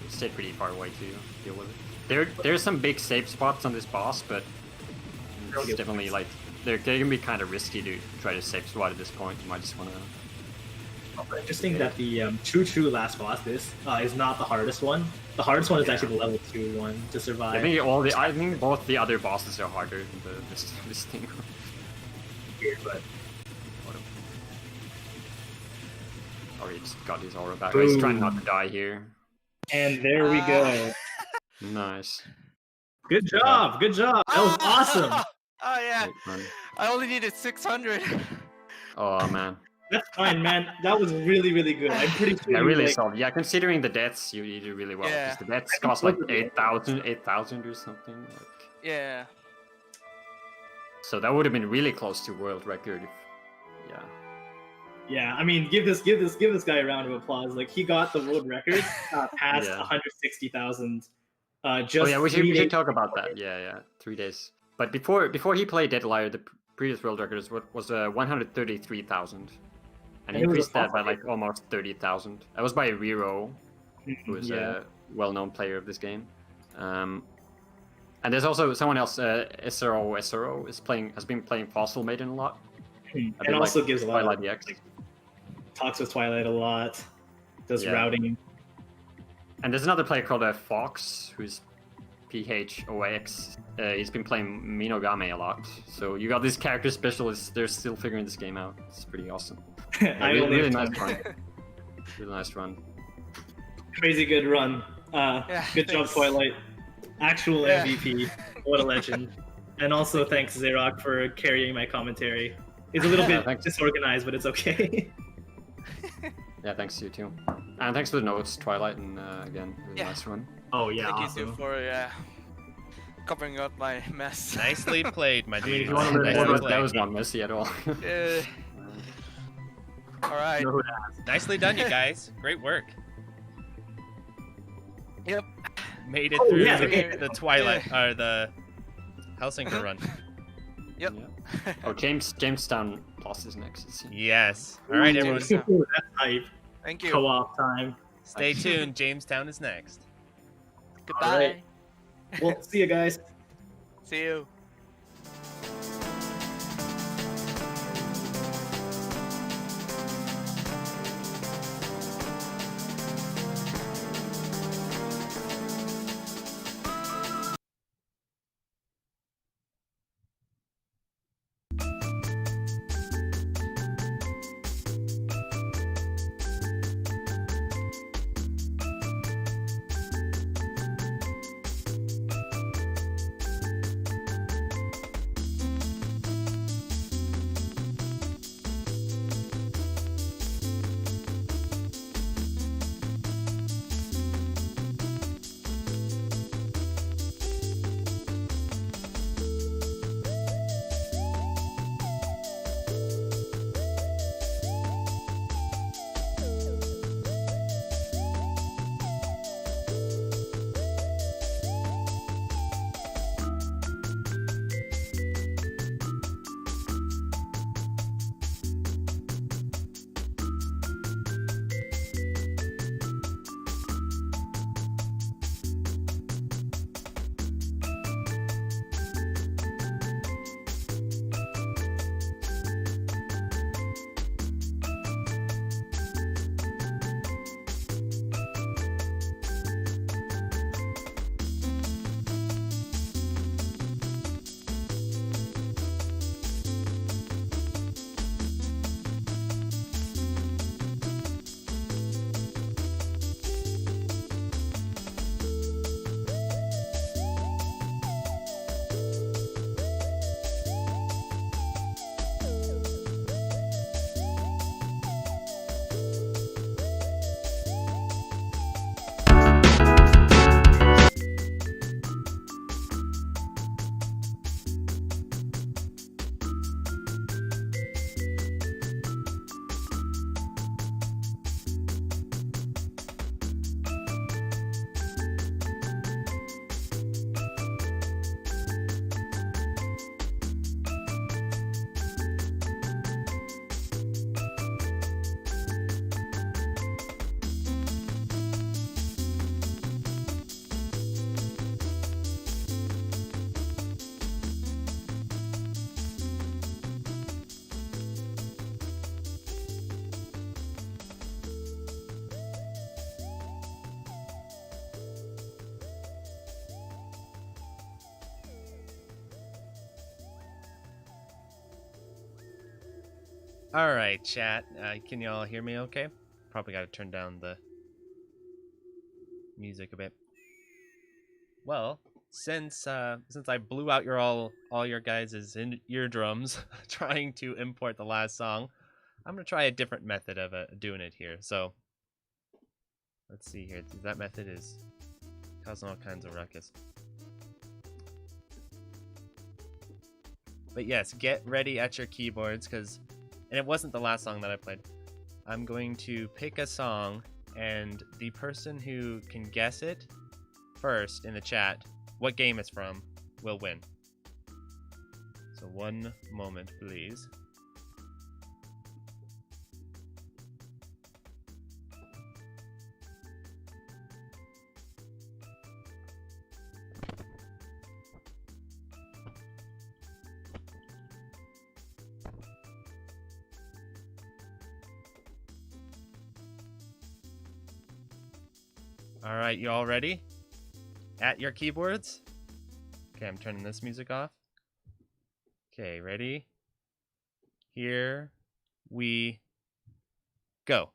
You stay pretty far away to deal with it. There's some big safe spots on this boss, but it's definitely like they can be kind of risky to try to safe spot at this point. You might just want to. Interesting that the true last boss is not the hardest one. The hardest one is actually the level 2 one to survive. I think both the other bosses are harder than this thing. Weird, but Oh, he just got his aura back. Oh, he's trying not to die here. And there we go. Nice. Good job. Good job. That was awesome. Oh yeah. I only needed 600. Oh man. That's fine, man. That was really, really good. I'm pretty sure. Yeah, really solid. Yeah, considering the deaths, you did really well. Yeah. Because the deaths cost like 8,000 or something. Like... Yeah. So that would have been really close to world record. If... Yeah. Yeah, I mean, give this guy a round of applause. Like, he got the world record past 160,000. Just oh yeah, we should talk about that. Yeah, 3 days. But before he played Deadlier, the previous world record was 133,000, and he increased that by like almost 30,000. That was by Riro, who is a well-known player of this game. And there's also someone else, SRO has been playing Fossil Maiden a lot. And also gives a lot of Twilight X. Talks with Twilight a lot. Does routing. And there's another player called Fox, who's PHOX. He's been playing Minogame a lot. So you got these character specialists. They're still figuring this game out. It's pretty awesome. Really nice run. Really nice run. Crazy good run. Good job, Twilight. Actual MVP. What a legend. And also thanks Xaerock for carrying my commentary. It's a little bit disorganized, but it's okay. Yeah, thanks to you too. And thanks for the notes, Twilight, and again, really nice run. Oh yeah, Thank awesome. you too for covering up my mess. Nicely played, my dude. That was not messy at all. Alright. Nicely done, you guys. Great work. Yep. Made it through the Twilight, or the Hellsinker run. Yep. Oh, Jamestown Plus is next. It seems. Yes. All right, everyone. Ooh, that's hype. Thank you. Co-op time. Stay tuned. Jamestown is next. Goodbye. Right. Well, see you guys. See you. All right, chat. Can you all hear me okay? probably got to turn down the music a bit. Well, since I blew out all your guys' eardrums trying to import the last song, I'm gonna try a different method of doing it here. So let's see here. That method is causing all kinds of ruckus. But yes, get ready at your keyboards, and it wasn't the last song that I played. I'm going to pick a song, and the person who can guess it first in the chat what game it's from will win. So one moment, please. All right, you all ready? At your keyboards? Okay, I'm turning this music off. Okay, ready? Here we go.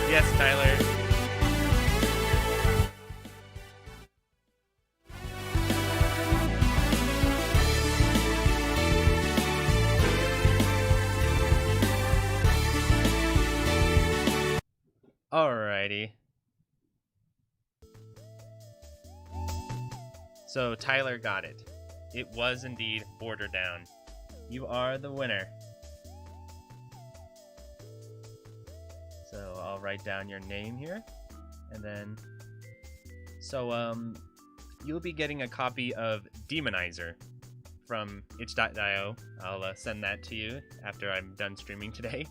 Yes, Tyler. Alrighty. So Tyler got it. It was indeed Border Down. You are the winner. So I'll write down your name here, and then, you'll be getting a copy of Demonizer from itch.io. I'll send that to you after I'm done streaming today.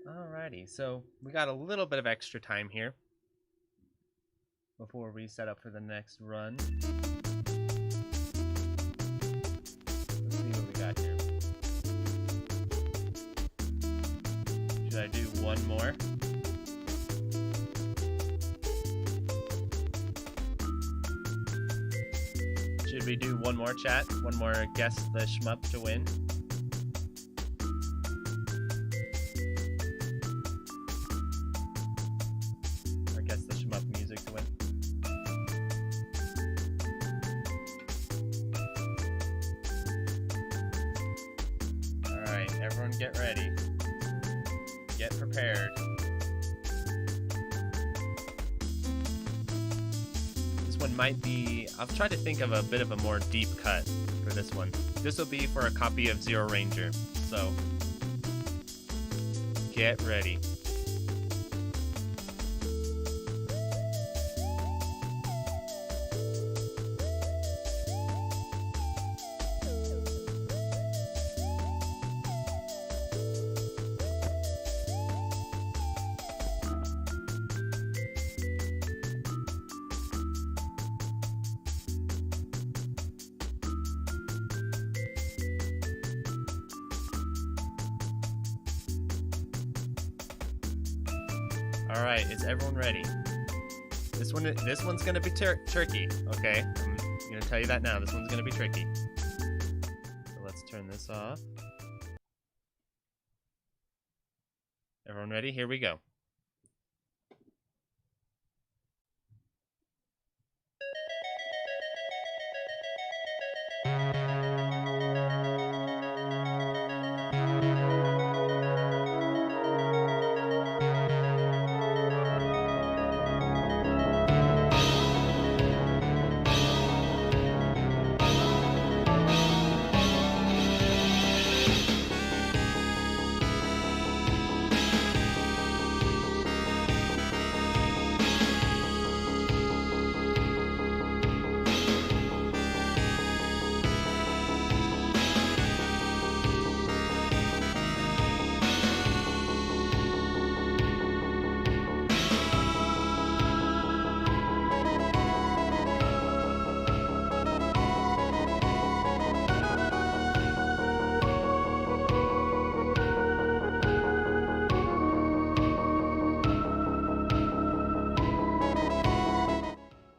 Alrighty, so we got a little bit of extra time here before we set up for the next run. Let's see what we got here. Should I do one more? Should we do one more, chat? One more guess the shmup to win? Get ready. Get prepared. This one might be... I'll try to think of a bit of a more deep cut for this one. This will be for a copy of ZeroRanger, so get ready. All right, is everyone ready? This one's gonna be tricky. Okay, I'm gonna tell you that now. This one's gonna be tricky. So let's turn this off. Everyone ready? Here we go.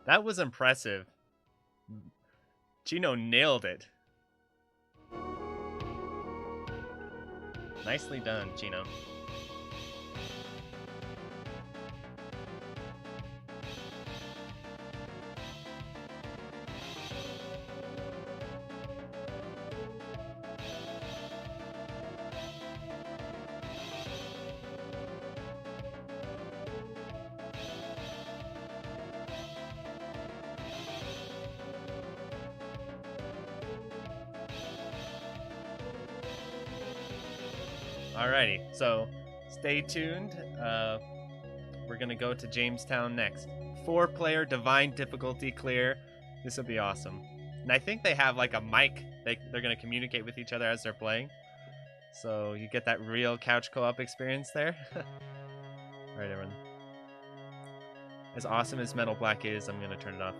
That was impressive. Chino nailed it. Nicely done, Chino. Alrighty, so stay tuned. We're gonna go to Jamestown next. 4-player divine difficulty clear. This will be awesome. And I think they have like a mic. They're gonna communicate with each other as they're playing. So you get that real couch co-op experience there. Alright, everyone. As awesome as Metal Black is, I'm gonna turn it off.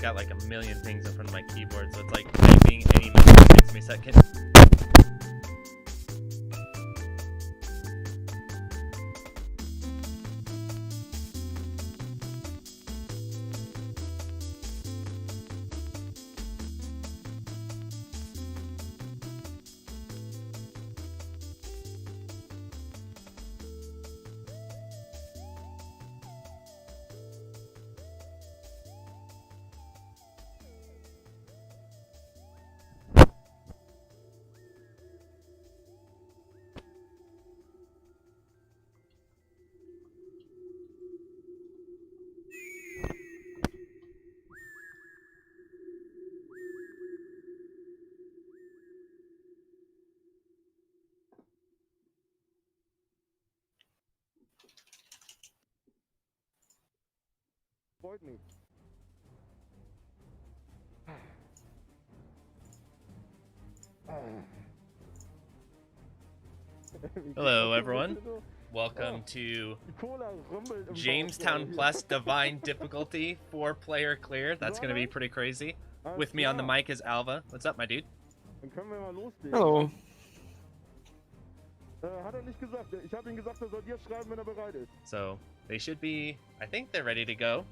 got like a million things in front of my keyboard, so it's like typing any number takes me a second. Avoid me. Hello, everyone. Welcome to Jamestown Plus Divine Difficulty 4-player clear. That's going to be pretty crazy. With me on the mic is Alva. What's up, my dude? Hello. Hat nicht gesagt. Ich habe ihm gesagt, soll dir schreiben, wenn bereit ist. So, they should be, I think they're ready to go.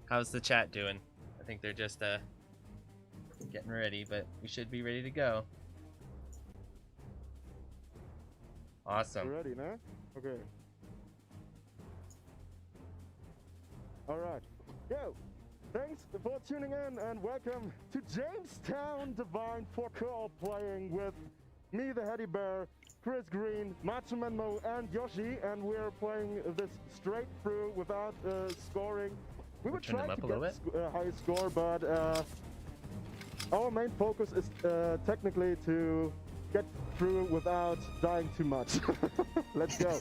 How's the chat doing? I think they're just getting ready, but we should be ready to go. Awesome. Ready, nah? Okay. Alright. Go! Thanks for tuning in and welcome to Jamestown Divine for co-op playing with me, the Heady Bear, Chris Green, Macho Man Mo, and Yoshi, and we're playing this straight through without scoring. We would try to get a high score, but our main focus is technically to get through without dying too much. Let's go.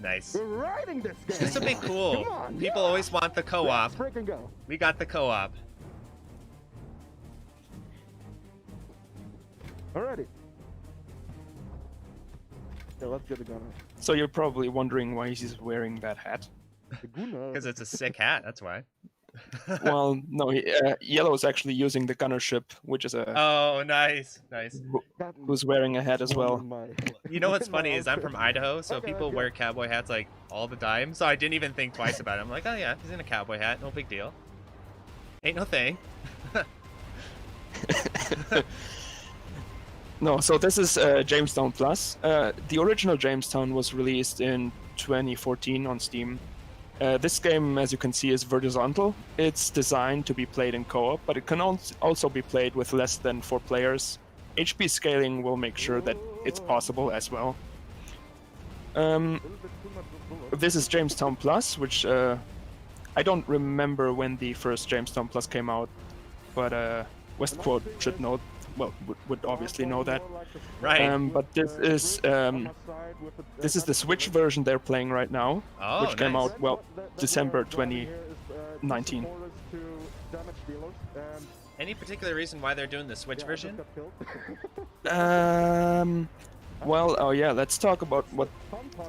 Nice. We're riding this game. This will be cool. On, People always want the co-op. Let's freaking go. We got the co-op. Alrighty. Yeah, let's get the gun out. So you're probably wondering why he's wearing that hat. Because it's a sick hat, that's why. Well, no, Yellow is actually using the gunnership, which is a... Oh, nice, nice. Who's wearing a hat as well. You know what's funny is I'm from Idaho, so people wear cowboy hats like all the time, so I didn't even think twice about it. I'm like, oh yeah, he's in a cowboy hat, no big deal. Ain't no thing. No, so this is Jamestown Plus. The original Jamestown was released in 2014 on Steam. This game, as you can see, is horizontal. It's designed to be played in co-op, but it can also be played with less than 4 players. HP scaling will make sure that it's possible as well. This is Jamestown Plus, which I don't remember when the first Jamestown Plus came out, but Westquote should know. Well, would obviously know that. Right. But this is the Switch version they're playing right now, which came out, well, December 2019. Any particular reason why they're doing the Switch version? Well, oh yeah, let's talk about what...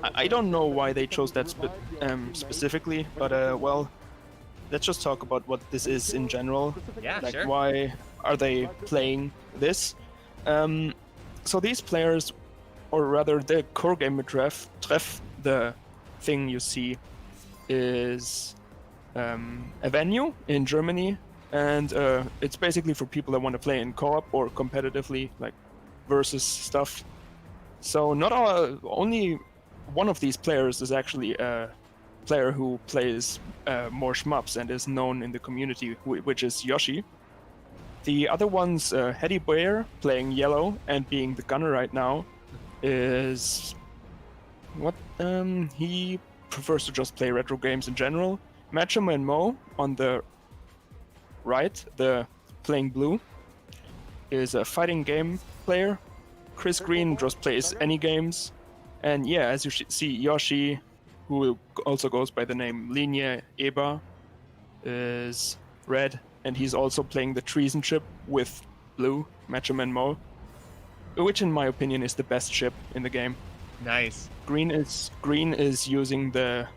I don't know why they chose that specifically, but well, let's just talk about what this is in general. Yeah, like, sure. Why are they playing this? So these players, or rather the core gamer Treff, the thing you see, is a venue in Germany, and it's basically for people that want to play in co-op or competitively, like versus stuff. So not only one of these players is actually a player who plays more shmups and is known in the community, which is Yoshi. The other one's Heady Bear, playing Yellow and being the gunner right now, is... what? He prefers to just play retro games in general. Macho Man Mo, on the right, the playing blue, is a fighting game player. Chris Green just plays any games. And yeah, as you see, Yoshi, who also goes by the name Linie Eber, is red. And he's also playing the Treason ship with blue, Macho Man Mo, which in my opinion is the best ship in the game. Nice. Green is using the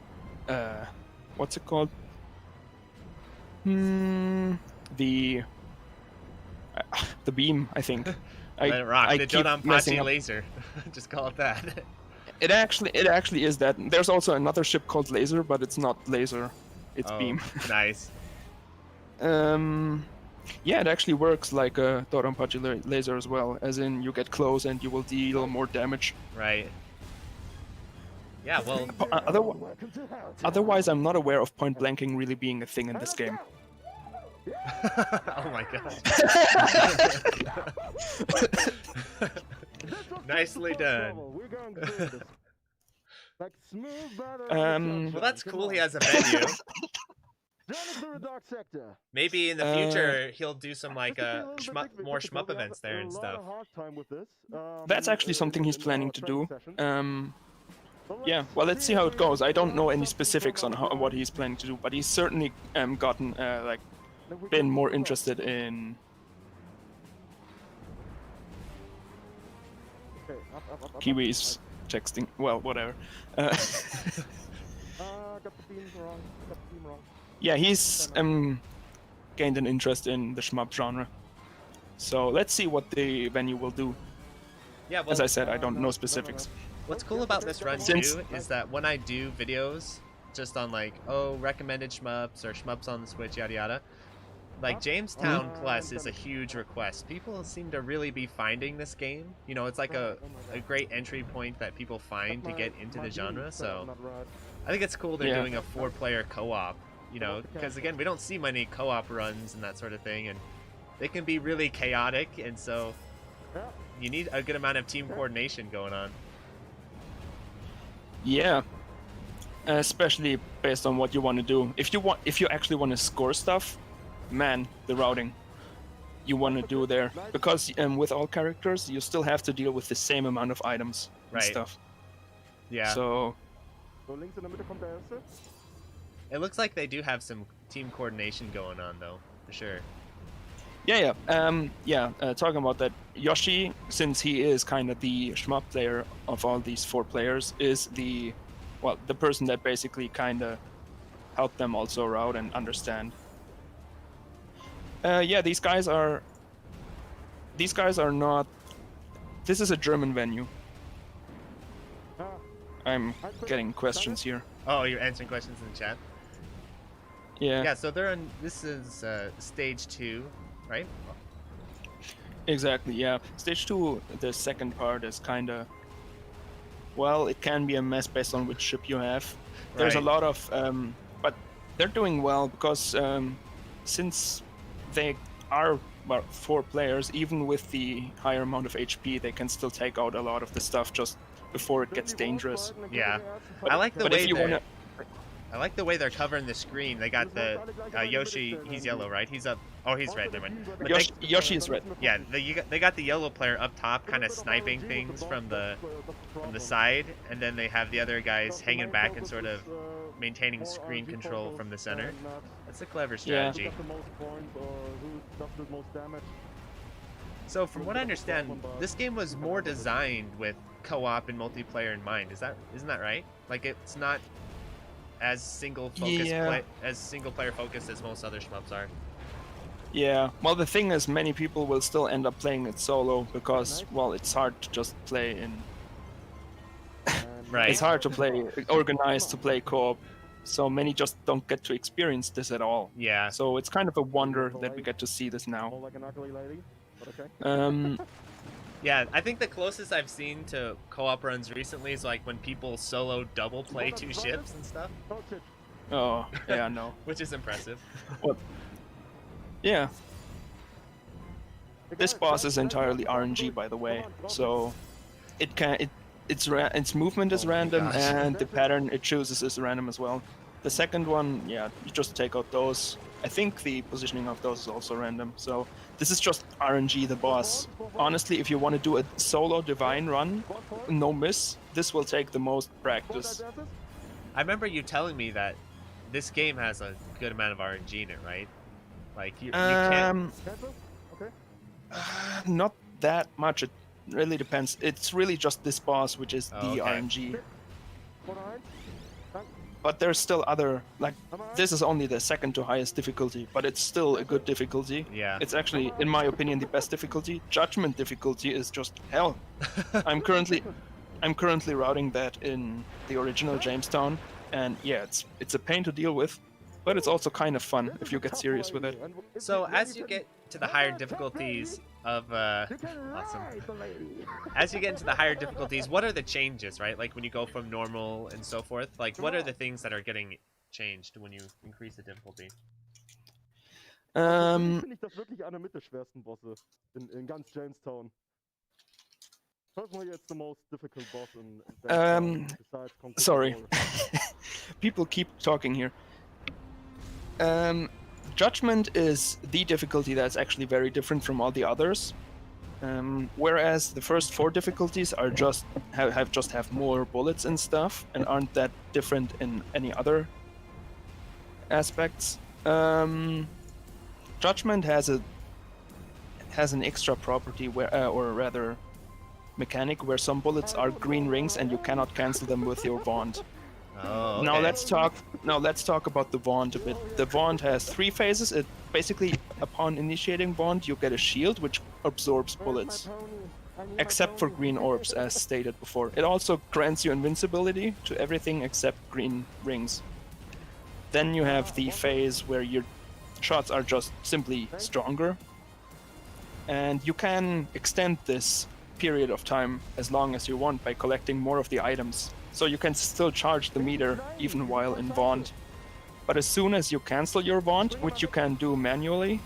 what's it called? The beam, I think. Let it rock. I The keep messing Dodonpachi up. laser. Just call it that. It actually is that. There's also another ship called Laser, but it's not laser. It's Oh, beam. Nice. Yeah, it actually works like a Dodonpachi laser as well, as in you get close and you will deal more damage. Right. Yeah, well, Otherwise, I'm not aware of point blanking really being a thing in this game. oh my god. Nicely done. Well, that's cool. He has a venue. Maybe in the future he'll do some like more shmup events there and stuff. That's actually something he's planning to do. Yeah, well, let's see how it goes. I don't know any specifics on what he's planning to do, but he's certainly gotten been more interested in. Kiwi's texting. Well, whatever. Yeah, he's gained an interest in the shmup genre. So let's see what the venue will do. Yeah, well, as I said, I don't know specifics. What's cool about this run too is that when I do videos just on like, oh, recommended shmups or shmups on the Switch, yada yada, like Jamestown Plus is a huge request. People seem to really be finding this game. You know, it's like a great entry point that people find to get into the genre. So I think it's cool they're doing a 4-player co-op. You know, because again, we don't see many co-op runs and that sort of thing, and they can be really chaotic, and so you need a good amount of team coordination going on. Yeah, especially based on what you want to do. If you actually want to score stuff, man, the routing you want to do there, because with all characters you still have to deal with the same amount of items and stuff. Yeah. So it looks like they do have some team coordination going on, though, for sure. Yeah. Talking about that, Yoshi, since he is kind of the shmup player of all these 4 players, is the person that basically kind of helped them also route and understand. Yeah, these guys are not. This is a German venue. I'm getting questions here. Oh, you're answering questions in the chat? Yeah. Yeah, so they're on. This is stage 2, right? Exactly. Yeah. Stage 2, the second part is kind of. Well, it can be a mess based on which ship you have. There's a lot of, but they're doing well because since they are 4 players, even with the higher amount of HP, they can still take out a lot of the stuff just before it gets dangerous. Yeah, but, I like the but way if you wanna. I like the way they're covering the screen. They got the Yoshi. He's yellow, right? He's up. Oh, he's red. Never mind. But Yoshi is red. Yeah, they got the yellow player up top, kind of sniping things from the side, and then they have the other guys hanging back and sort of maintaining screen control from the center. That's a clever strategy. So from what I understand, this game was more designed with co-op and multiplayer in mind. Isn't that right? Like it's not as single player focused as most other shmups are. Yeah, well the thing is, many people will still end up playing it solo because, well, it's hard to just play in. Right. It's hard to play organized to play co-op, so many just don't get to experience this at all. Yeah. So it's kind of a wonder that we get to see this now. Yeah, I think the closest I've seen to co-op runs recently is like when people solo double play 2 ships and stuff. Oh, yeah, no. Which is impressive. What? Yeah. This boss is entirely RNG, by the way, so its movement is random and the pattern it chooses is random as well. The second one, yeah, you just take out those. I think the positioning of those is also random, so this is just RNG the boss. Honestly, if you want to do a solo divine run, no miss, this will take the most practice. I remember you telling me that this game has a good amount of RNG in it, right? Like you can't. Not that much. It really depends. It's really just this boss, which is the okay. RNG. but there's still other, like, this is only the second to highest difficulty, but it's still a good difficulty. Yeah. It's actually, in my opinion, the best difficulty. Judgment difficulty is just hell. I'm currently routing that in the original Jamestown, and yeah, it's a pain to deal with, but it's also kind of fun if you get serious with it. So as you get to the higher difficulties of awesome. As you get into the higher difficulties, what are the changes, right? Like when you go from normal and so forth, like what are the things that are getting changed when you increase the difficulty? Finde ich das wirklich einer mit der schwersten Bosse in ganz Jamestown. Personally, it's the most difficult boss in Jamestown, besides Conquer Sorry. Control. People keep talking here. Judgment is the difficulty that's actually very different from all the others. Whereas the first 4 difficulties are just have more bullets and stuff and aren't that different in any other aspects. Judgment has an extra property where, or rather, mechanic where some bullets are green rings and you cannot cancel them with your wand. Oh, okay. Now let's talk about the wand a bit. The wand has 3 phases. It basically, upon initiating wand, you get a shield which absorbs bullets, except for green orbs, as stated before. It also grants you invincibility to everything except green rings. Then you have the phase where your shots are just simply stronger, and you can extend this period of time as long as you want by collecting more of the items. So you can still charge the meter even while in wand. But as soon as you cancel your wand, which you can do manually,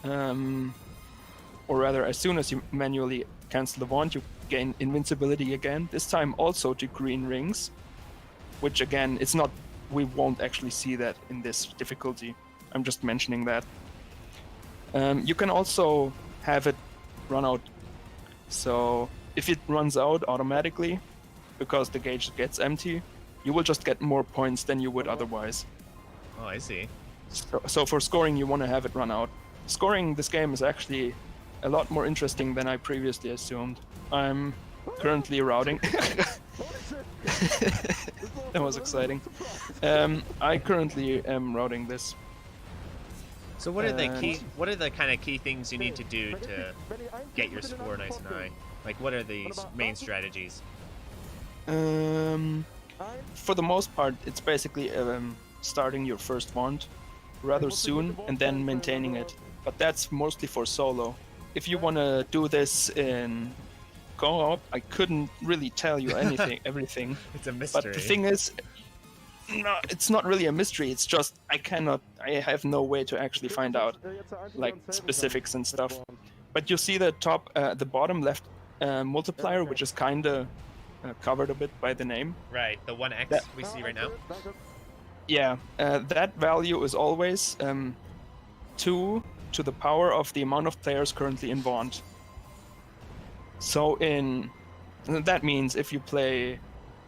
or rather as soon as you manually cancel the wand, you gain invincibility again, this time also to green rings, which again, it's not, we won't actually see that in this difficulty. I'm just mentioning that. You can also have it run out. So if it runs out automatically, because the gauge gets empty, you will just get more points than you would otherwise. Oh, I see. So for scoring, you want to have it run out. Scoring this game is actually a lot more interesting than I previously assumed. I'm currently routing. That was exciting. I currently am routing this. So what are the kind of key things you need to do to get your score nice and high? Like what are the main strategies? For the most part, it's basically starting your first wand rather soon and then maintaining it. But that's mostly for solo. If you want to do this in co-op, I couldn't really tell you everything. It's a mystery. But the thing is, no, it's not really a mystery. It's just I have no way to actually find out like specifics and stuff. But you see the bottom left multiplier, which is kinda covered a bit by the name. Right, the 1x we see right now. Yeah, that value is always 2 to the power of the amount of players currently in bond. So that means if you play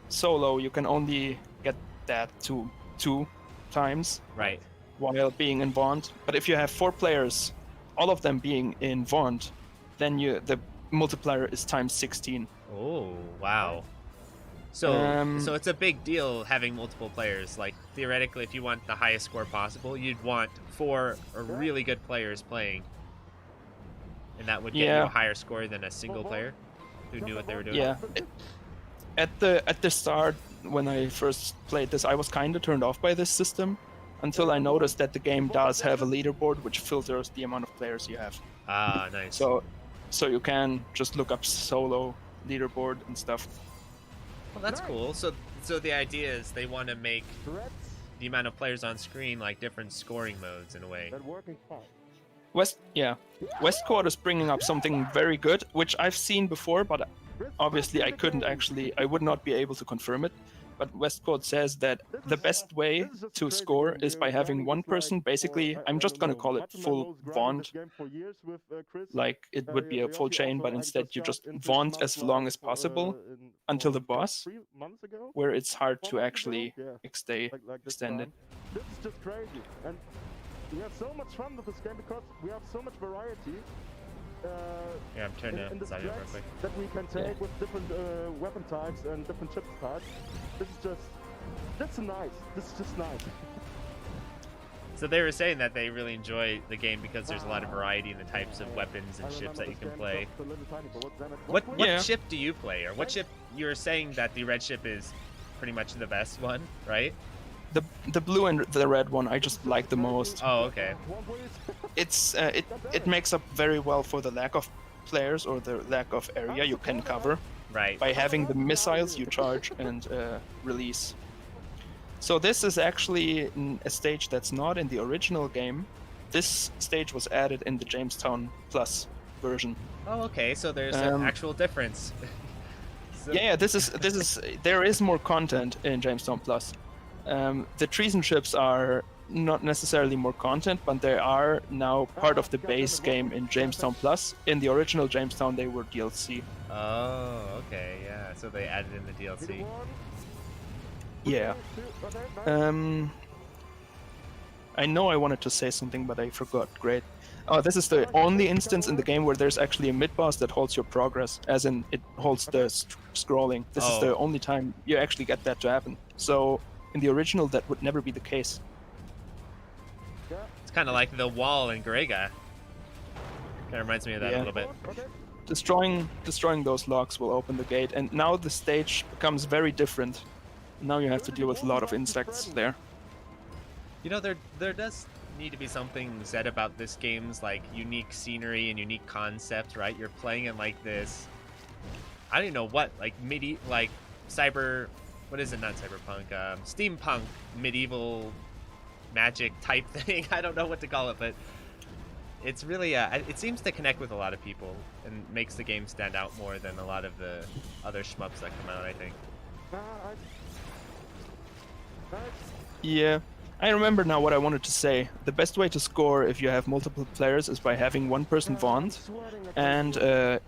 solo, you can only get that to 2 times. Right. While being in bond. But if you have 4 players, all of them being in bond, then the multiplier is times 16. Oh, wow. So it's a big deal having multiple players. Like, theoretically, if you want the highest score possible, you'd want 4 really good players playing. And that would get you a higher score than a single player who knew what they were doing. Yeah. At the start, when I first played this, I was kind of turned off by this system until I noticed that the game does have a leaderboard which filters the amount of players you have. Ah, nice. So you can just look up solo leaderboard and stuff. Well, that's cool. So the idea is they want to make the amount of players on screen like different scoring modes in a way. Westcourt is bringing up something very good, which I've seen before, but obviously I would not be able to confirm it. But Westcourt says that the best way to score is by having one person, basically, I'm just gonna call it full wand, like it would be a full chain, but instead you just wand as long as possible until the boss, where it's hard to actually extend it. This is just crazy, and we have so much fun with this game because we have so much variety. Yeah, I'm turning in the this audio real strats quick. that we can take with different weapon types and different chip types. This is just That's nice. That's just nice. So they were saying that they really enjoy the game because there's a lot of variety in the types of weapons and ships that you can play. What ship do you play, or what ship? You're saying that the red ship is pretty much the best one, right? The blue and the red one I just like the most. Oh, okay. It's it makes up very well for the lack of players or the lack of area you can cover. Right. By having the missiles you charge and release. So this is actually a stage that's not in the original game. This stage was added in the Jamestown Plus version. Oh, okay. So there's an actual difference. Yeah, this is there is more content in Jamestown Plus. The treason ships are not necessarily more content, but they are now part of the base game in Jamestown Plus. In the original Jamestown, they were DLC. Oh, okay, yeah. So they added in the DLC. Yeah. I know I wanted to say something, but I forgot. Great. Oh, this is the only instance in the game where there's actually a mid-boss that holds your progress, as in it holds the scrolling. This is the only time you actually get that to happen. So in the original, that would never be the case. It's kind of like the wall in Gojiguy. Kind of reminds me of that a little bit. Destroying those locks will open the gate, and now the stage becomes very different. Now you have to deal with a lot of insects there. You know, there does need to be something said about this game's like unique scenery and unique concept, right? You're playing in like this, I don't even know what, like what is it? Not cyberpunk, steampunk medieval magic type thing. I don't know what to call it, but it's really it seems to connect with a lot of people and makes the game stand out more than a lot of the other shmups that come out, I think. Yeah, I remember now what I wanted to say. The best way to score if you have multiple players is by having one person Vaunt, and the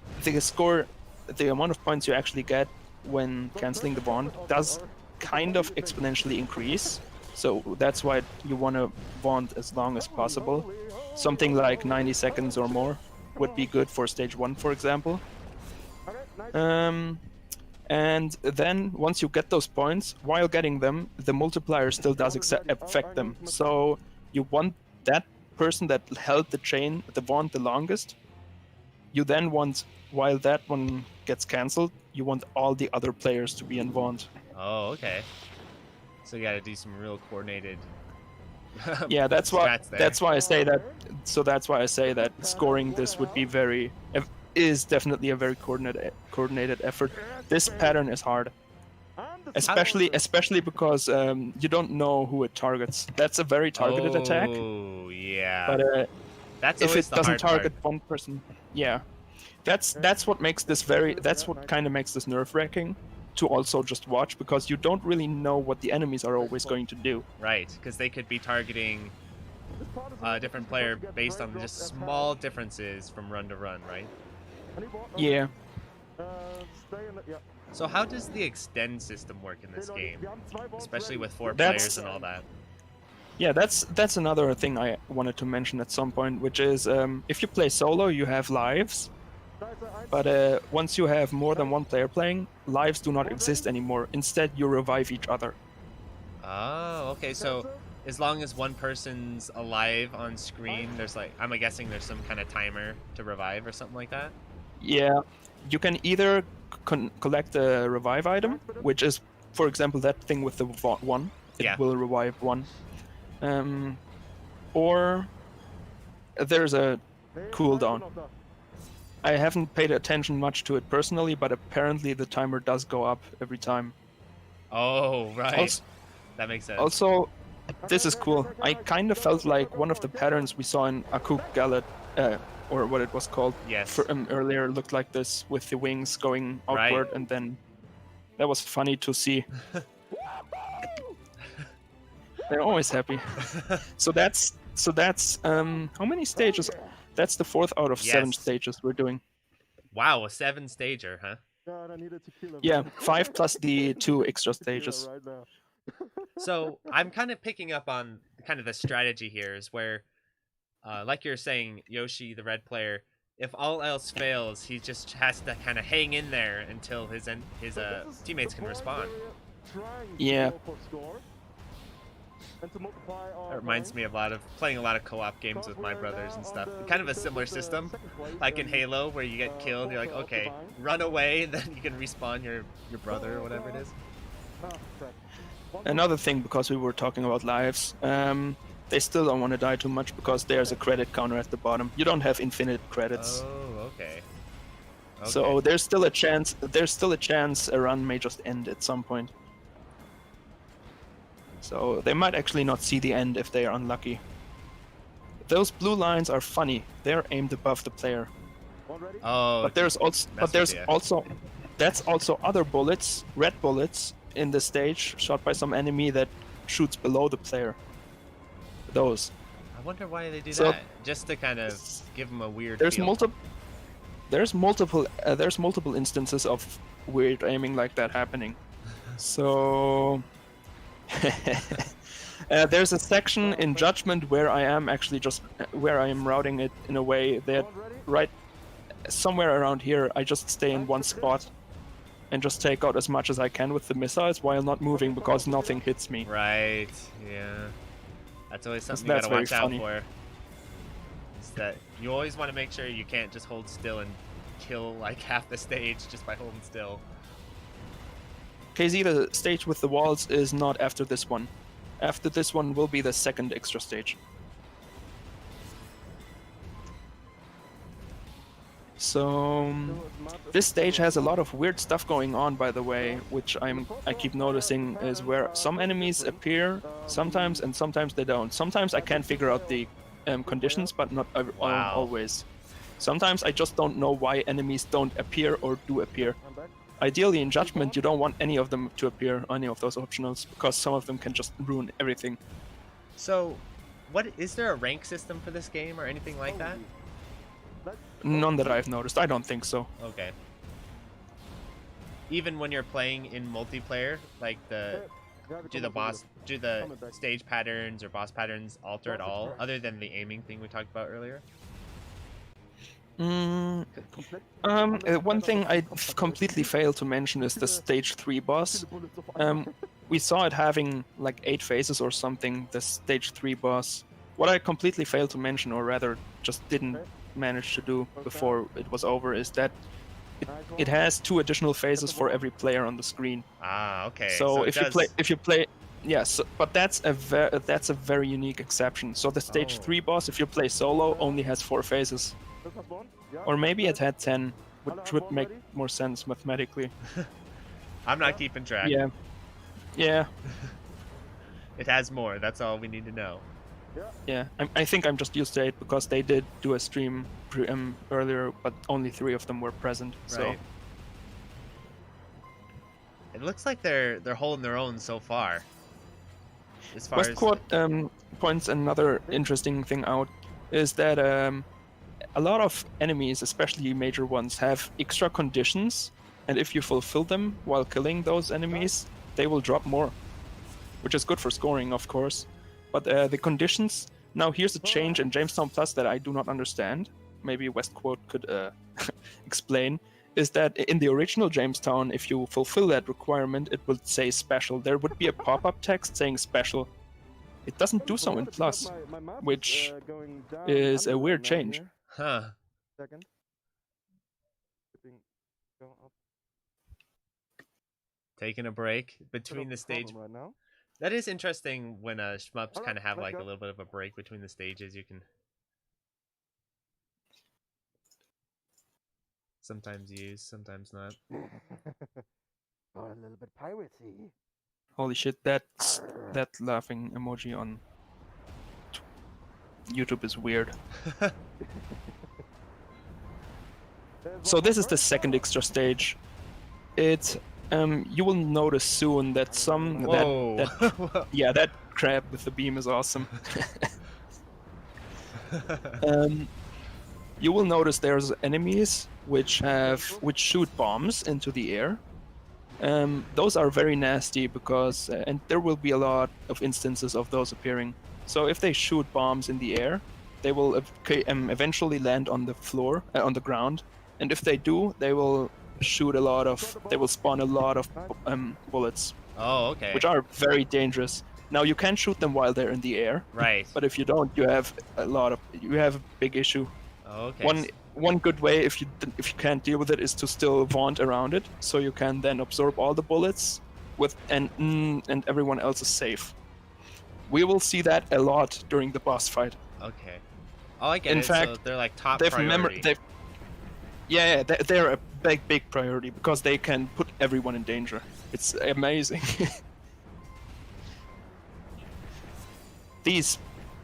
amount of points you actually get when canceling the Vaunt does kind of exponentially increase. So that's why you want to Vaunt as long as possible. Something like 90 seconds or more would be good for stage 1, for example. And then once you get those points, while getting them, the multiplier still does affect them. So you want that person that held the chain, the Vaunt, the longest. You then want, while that one gets cancelled, you want all the other players to be in Vaunt. Oh, okay. So you gotta do some real coordinated. Yeah, that's why I say that. So that's why I say that scoring this would be is definitely a very coordinated effort. This pattern is hard, especially because you don't know who it targets. That's a very targeted attack. Oh yeah. But that's if always it the doesn't hard target one person, yeah, that's what makes this that's what kind of makes this nerve-wracking to also just watch, because you don't really know what the enemies are always going to do. Right, because they could be targeting a different player based on just small differences from run to run, right? Yeah. So how does the extend system work in this game, especially with 4 players and all that? Yeah, that's another thing I wanted to mention at some point, which is if you play solo, you have lives, but once you have more than one player playing, lives do not exist anymore. Instead, you revive each other. Oh, okay. So as long as one person's alive on screen, there's like, I'm guessing there's some kind of timer to revive or something like that? Yeah, you can either collect a revive item, which is, for example, that thing with the one. It will revive one. Or there's a cooldown. I haven't paid attention much to it personally, but apparently the timer does go up every time. Oh, right. That makes sense. Also, this is cool. I kind of felt like one of the patterns we saw in Akuu Gallet, or what it was called, earlier, looked like this, with the wings going outward, and then that was funny to see. They're always happy. So that's how many stages? That's the 4th out of 7 stages we're doing. Wow, a 7-stager, huh? Yeah, 5 plus the 2 extra stages. So I'm kind of picking up on kind of the strategy here, is where, like you're saying, Yoshi, the red player, if all else fails, he just has to kind of hang in there until his teammates can respond. trying Yeah. to go for scores. And to multiply our That reminds me a lot of playing a lot of co-op games with my brothers and stuff. Kind of a similar system, like in Halo, where you get killed, you're like, okay, run away, then you can respawn your brother or whatever it is. Another thing, because we were talking about lives, they still don't want to die too much because there's a credit counter at the bottom. You don't have infinite credits. Oh, okay. So there's still a chance. There's still a chance a run may just end at some point. So they might actually not see the end if they are unlucky. Those blue lines are funny. They're aimed above the player. Oh. But there's also that's also other bullets, red bullets in the stage shot by some enemy that shoots below the player. Those. I wonder why they do So- that. Just to kind of give them a weird. There's feel. multiple instances of weird aiming like that happening. So there's a section in Judgment where I am actually just where I am routing it in a way that right somewhere around here I just stay in one spot and just take out as much as I can with the missiles while not moving because nothing hits me. Right. Yeah. That's always something That's you gotta watch very out funny. for. Is that you always want to make sure you can't just hold still and kill like half the stage just by holding still. KZ, the stage with the walls is not after this one. After this one will be the second extra stage. So this stage has a lot of weird stuff going on, by the way, which I keep noticing is where some enemies appear sometimes and sometimes they don't. Sometimes I can't figure out the conditions, but not always. Sometimes I just don't know why enemies don't appear or do appear. Ideally, in Judgment, you don't want any of them to appear, any of those optionals, because some of them can just ruin everything. So, what is there a rank system for this game or anything like that? None that I've noticed. I don't think so. Okay. Even when you're playing in multiplayer, like do the stage patterns or boss patterns alter at all, other than the aiming thing we talked about earlier? One thing I completely failed to mention is the stage 3 boss. We saw it having like 8 phases or something, the stage 3 boss. What I completely failed to mention, or rather just didn't manage to do before it was over, is that it has 2 additional phases for every player on the screen. Ah, okay. So if you play, yes, but that's a very unique exception. So the stage 3 boss, if you play solo, only has 4 phases. Or maybe it had 10, which would make more sense mathematically. I'm not keeping track. Yeah. Yeah. It has more. That's all we need to know. Yeah. I think I'm just used to it because they did do a stream earlier, but only 3 of them were present. So. Right. It looks like they're holding their own so far. As far Westquad points another interesting thing out, is that a lot of enemies, especially major ones, have extra conditions, and if you fulfill them while killing those enemies, they will drop more, which is good for scoring, of course. But the conditions, now here's a change in Jamestown Plus that I do not understand, maybe Westquote could explain, is that in the original Jamestown, if you fulfill that requirement, it would say special. There would be a pop-up text saying special. It doesn't do so in Plus, which is a weird change. Huh. Taking a break between the stage. That is interesting when shmups kind of have like a little bit of a break between the stages. You can sometimes use, sometimes not. Oh, a little bit piracy. Holy shit, that laughing emoji on YouTube is weird. So this is the second extra stage. It you will notice soon that that crab with the beam is awesome. You will notice there's enemies which shoot bombs into the air. Those are very nasty because and there will be a lot of instances of those appearing. So if they shoot bombs in the air, they will eventually land on the floor, on the ground. And if they do, they will spawn a lot of bullets. Oh, okay. Which are very dangerous. Now you can shoot them while they're in the air. Right. But if you don't, you have a big issue. Oh, okay. One good way, if you can't deal with it, is to still vaunt around it, so you can then absorb all the bullets, and everyone else is safe. We will see that a lot during the boss fight. Okay. Oh, I get In it. fact, So they're like top priority. They're a big priority because they can put everyone in danger. It's amazing. These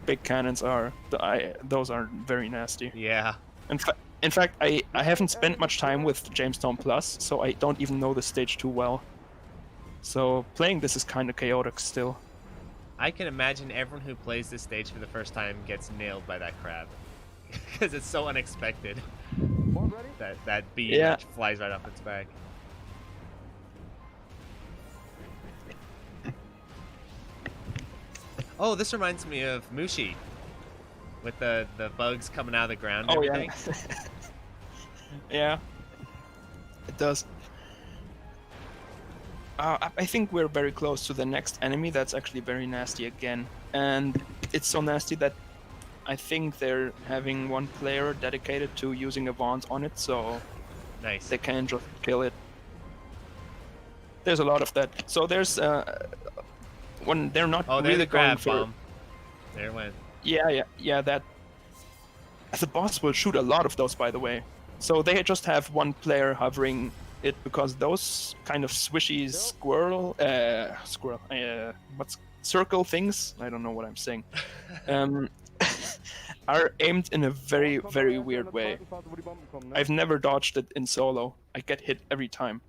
big cannons those are very nasty. Yeah. In fact, I haven't spent much time with Jamestown Plus, so I don't even know the stage too well. So playing this is kind of chaotic still. I can imagine everyone who plays this stage for the first time gets nailed by that crab. Because it's so unexpected. That bee flies right off its back. Oh, this reminds me of Mushi. With the bugs coming out of the ground and everything. Yeah. It does. I think we're very close to the next enemy that's actually very nasty again. And it's so nasty that I think they're having one player dedicated to using a Vaunt on it, so nice. They can just kill it. There's a lot of that. So there's when they're not really really the crab going for... bomb. There it went. Yeah, that... The boss will shoot a lot of those, by the way. So they just have one player hovering it, because those kind of swishy circle things, I don't know what I'm saying, are aimed in a very, very weird way. I've never dodged it in solo. I get hit every time.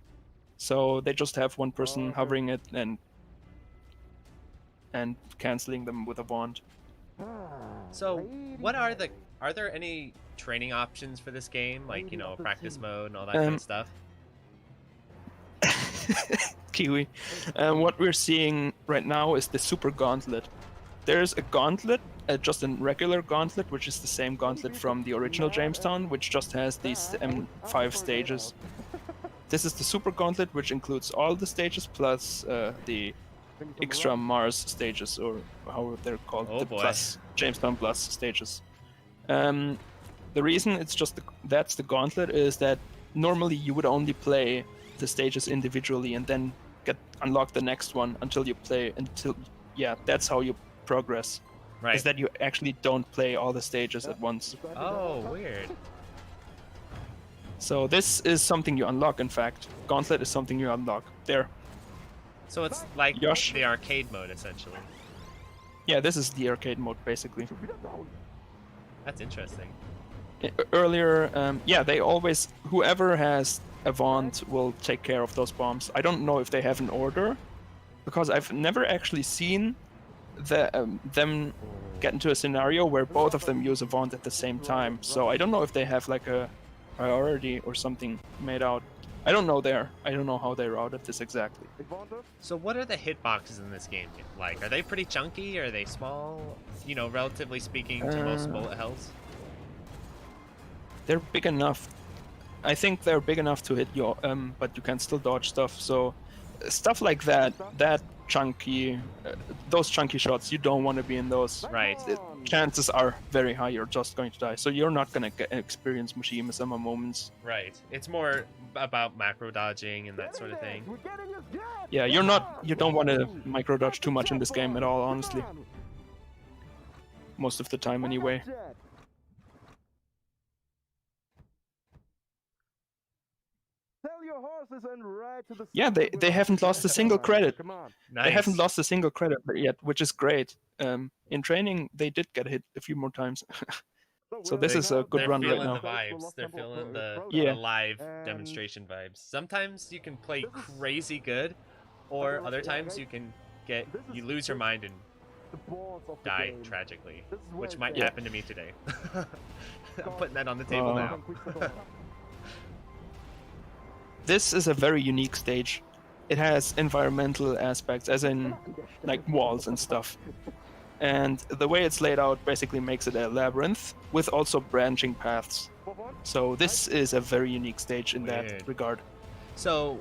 So they just have one person hovering it and canceling them with a wand. So, are there any training options for this game, like, you know, practice mode and all that kind of stuff? Kiwi. What we're seeing right now is the Super Gauntlet. There's a gauntlet, just a regular gauntlet, which is the same gauntlet from the original Jamestown, which just has these M5 stages. This is the Super Gauntlet, which includes all the stages plus the extra Mars stages, or how they're called, Plus Jamestown Plus stages. The reason it's just that's the gauntlet is that normally you would only play the stages individually and then unlock the next one until that's how you progress. Right. Is that you actually don't play all the stages at once. Oh, weird. So this is something you unlock, in fact. Gauntlet is something you unlock. There. So it's like the arcade mode, essentially. Yeah, this is the arcade mode, basically. That's interesting. Earlier, they always... Whoever has a Vaunt will take care of those bombs. I don't know if they have an order, because I've never actually seen them get into a scenario where both of them use a Vaunt at the same time. So I don't know if they have like a priority or something made out. I don't know how they routed this exactly. So what are the hitboxes in this game like? Are they pretty chunky? Are they small? You know, relatively speaking to most bullet hells? They're big enough. I think they're big enough to hit you, but you can still dodge stuff. So stuff like that chunky, those chunky shots, you don't want to be in those. Right. The chances are very high you're just going to die. So you're not going to experience Mushihimesama moments. Right. It's more about macro dodging and that sort of thing. Yeah, you don't want to micro dodge too much in this game at all, honestly. Most of the time, anyway. Yeah, they haven't lost a single credit. Nice. They haven't lost a single credit yet, which is great. In training, they did get hit a few more times. So this is a good run right now. They're feeling the live demonstration vibes. Sometimes you can play crazy good, or other times you lose your mind and die tragically, which might happen to me today. I'm putting that on the table now. This is a very unique stage. It has environmental aspects, as in like walls and stuff. And the way it's laid out basically makes it a labyrinth with also branching paths. So this is a very unique stage in that regard. So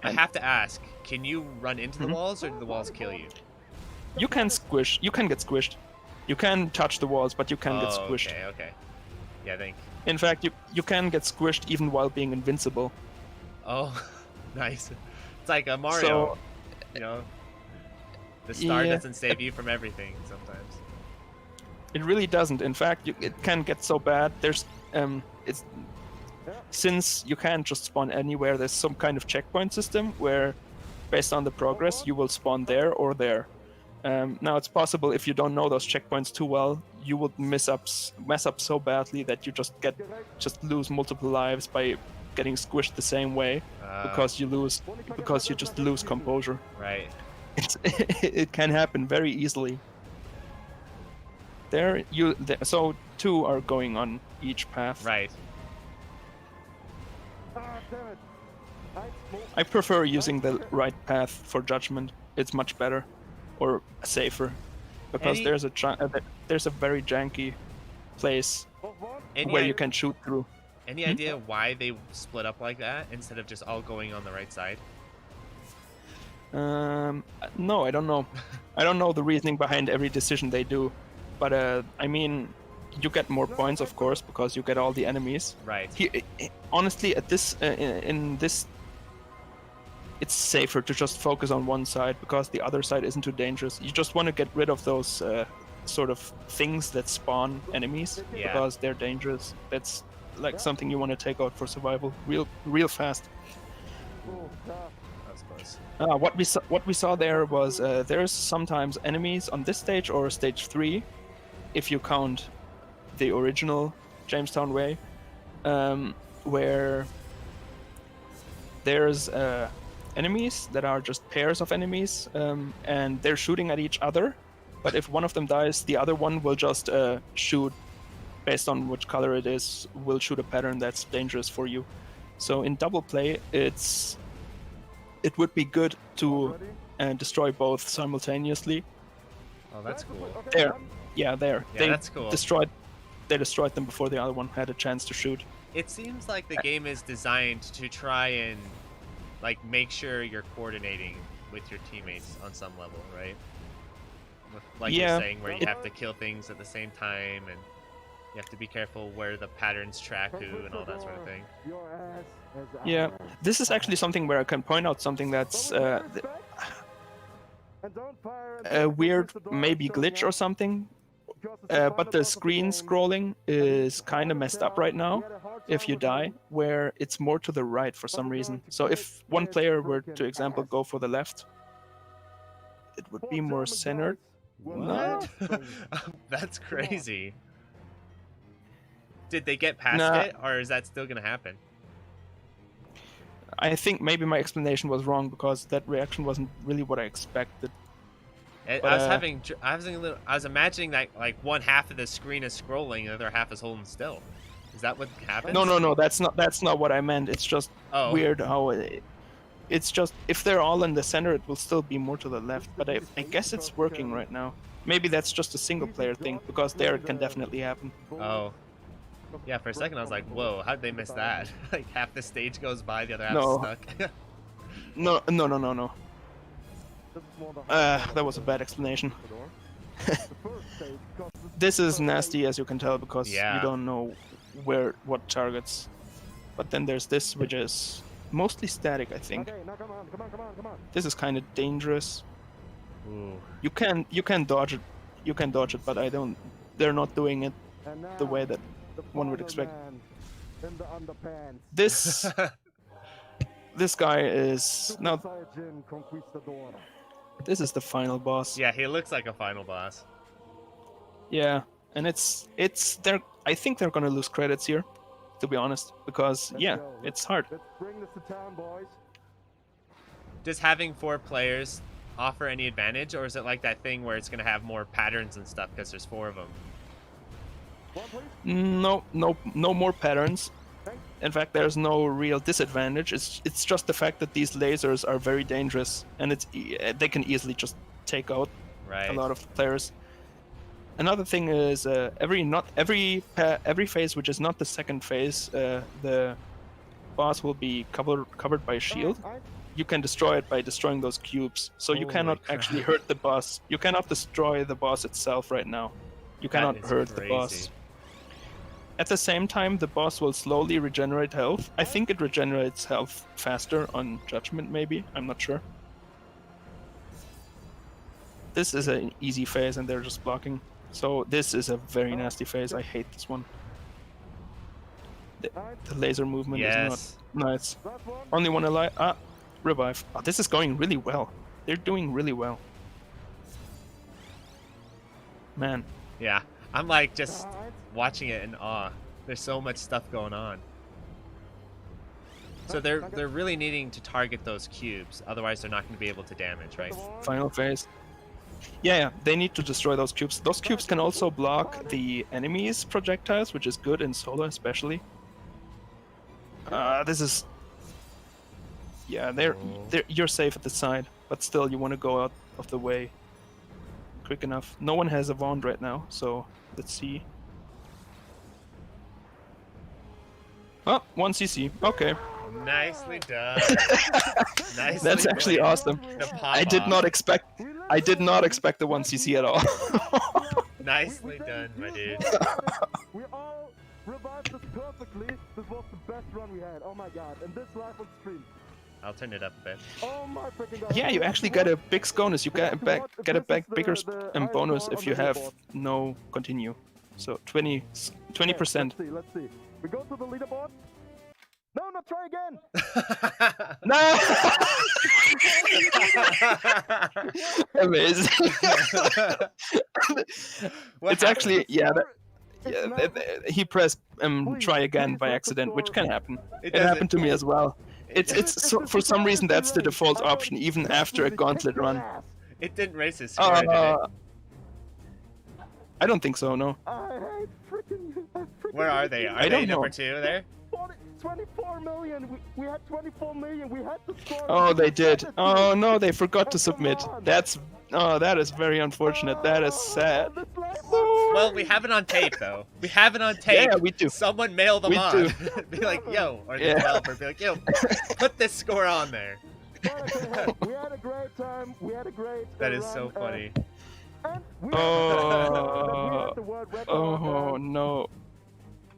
I have to ask, can you run into the Mhm. walls, or do the walls kill you? You can squish. You can get squished. You can touch the walls, but you can get squished. Okay, okay. Yeah, I think. In fact, you can get squished even while being invincible. Oh, nice. It's like a Mario. So, you know, the star yeah. doesn't save you from everything sometimes. It really doesn't. In fact, it can get so bad. There's it's since you can't just spawn anywhere. There's some kind of checkpoint system where, based on the progress, you will spawn there or there. Now it's possible if you don't know those checkpoints too well, you would mess up so badly that you just lose multiple lives by getting squished the same way because you just lose composure. Right. It can happen very easily. So 2 are going on each path. Right. I prefer using the right path for judgment. It's much better, or safer, because there's a very janky place where you can shoot through. Any idea why they split up like that instead of just all going on the right side? No, I don't know. I don't know the reasoning behind every decision they do, but I mean, you get more points, of course, because you get all the enemies. Right. Honestly, at this in this, it's safer to just focus on one side because the other side isn't too dangerous. You just want to get rid of those sort of things that spawn enemies because they're dangerous. That's like something you want to take out for survival real fast. What we saw there was there's sometimes enemies on this stage or stage 3, if you count the original Jamestown way, where there's enemies that are just pairs of enemies, and they're shooting at each other. But if one of them dies, the other one will just shoot, based on which color it is, will shoot a pattern that's dangerous for you. So in double play, it would be good to destroy both simultaneously. Oh, that's cool. There. Yeah, They that's cool. They destroyed them before the other one had a chance to shoot. It seems like the game is designed to try and like make sure you're coordinating with your teammates on some level, right? Like you're saying, where you have to kill things at the same time, and you have to be careful where the patterns track who and all that sort of thing. Yeah, this is actually something where I can point out something that's a weird, maybe glitch or something. But the screen scrolling is kind of messed up right now if you die, where it's more to the right for some reason. So if one player were to, example, go for the left, it would be more centered. What? That's crazy. Did they get past it, or is that still gonna happen? I think maybe my explanation was wrong because that reaction wasn't really what I expected. But, I was imagining that like one half of the screen is scrolling, the other half is holding still. Is that what happens? No, that's not what I meant. It's just weird how it's just if they're all in the center, it will still be more to the left. But I guess it's working right now. Maybe that's just a single player thing because there it can definitely happen. Oh. Yeah, for a second I was like, whoa, how'd they miss that? Like half the stage goes by, the other half is stuck. No. That was a bad explanation. This is nasty, as you can tell, because you don't know what targets. But then there's this, which is mostly static, I think. This is kind of dangerous. Ooh. You can dodge it, but I don't. They're not doing it the way that one would expect. This guy is now. This is the final boss. Yeah, he looks like a final boss. Yeah, and it's there. I think they're gonna lose credits here, to be honest, because it's hard. Does having 4 players offer any advantage, or is it like that thing where it's gonna have more patterns and stuff because there's 4 of them? No more patterns. In fact, there's no real disadvantage. It's just the fact that these lasers are very dangerous, and they can easily just take out a lot of players. Another thing is every phase, which is not the second phase, the boss will be covered by a shield, you can destroy it by destroying those cubes. So you Holy cannot crap. actually hurt the boss. You cannot destroy the boss itself right now. You cannot is hurt the crazy. boss. At the same time, the boss will slowly regenerate health. I think it regenerates health faster on Judgment, maybe. I'm not sure. This is an easy phase, and they're just blocking. So this is a very nasty phase. I hate this one. The laser movement Yes. is not nice. Only one alive. Ah, revive. Oh, this is going really well. They're doing really well. Man. Yeah, I'm like just watching it in awe. There's so much stuff going on. So they're really needing to target those cubes, otherwise they're not going to be able to damage, right? Final phase. Yeah, they need to destroy those cubes. Those cubes can also block the enemy's projectiles, which is good in solo especially. This is... Yeah, you're safe at the side, but still you want to go out of the way quick enough. No one has a wand right now, so let's see. Oh, 1 CC. Okay. Nicely done. Nicely That's actually played. awesome. The I did not expect the 1 CC at all. Nicely done, my dude. We all revived this perfectly. This was the best run we had. Oh my god. And this live on stream. I'll turn it up a bit. Oh my freaking god. Yeah, you actually get a big bonus. You get a bigger bonus if you have no continue. So 20%. Let's see. We go to the leaderboard. No, not try again. No. Amazing. It's actually he pressed try again by accident, which can happen. It happened to me as well. It's so, for some reason that's the default option even after a gauntlet run. It didn't raise his score, did it? I don't think so. No. I freaking Where are they? Are I they don't number know. 2 there? 24 million. We had 24 million. We had to score. Oh, they did. Oh no, they forgot to submit. That is very unfortunate. That is sad. Well, we have it on tape, though. We have it on tape. Yeah, we do. Someone mail them We on. do. Be like, yo, or the Yeah. developer, be like, yo, put this score on there. We had a great time. We had a great. That is so funny. Oh no.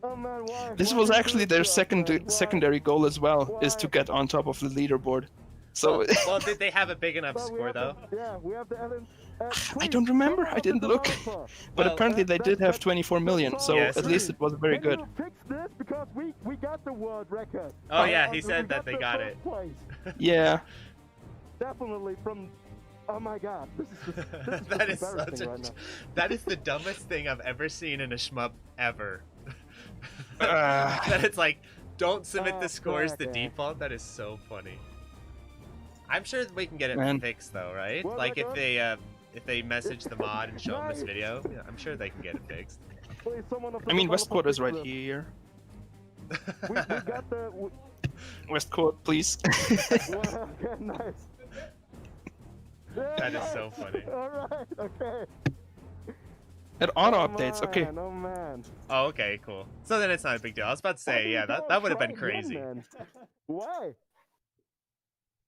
Oh man, why? This was actually their secondary goal as well, is to get on top of the leaderboard. So Well, did they have a big enough score, though? Yeah, we have the Ellen. I don't remember. I didn't look. But apparently they did have 24 million, so Yes. at least it was very good. Fix this because we got the world record. Oh, yeah, he said that they got it. Yeah. Definitely from. Oh my god, this is just That is such embarrassing a, right now. that is the dumbest thing I've ever seen in a shmup ever. That it's like, don't submit the scores the default. That is so funny. I'm sure that we can get it fixed though, right? Well, Like if they message the mod and show them this video, yeah, I'm sure they can get it fixed. Please, someone of the I mean, developer Westport is fix right this. here. We got the. Westport, please. Well, okay, nice. Yeah, That is nice. so funny. Alright, okay. It auto updates. Okay. Man, oh man. Oh, okay, cool. So then it's not a big deal. I was about to say, yeah, that would have been Try again, crazy. man. Why?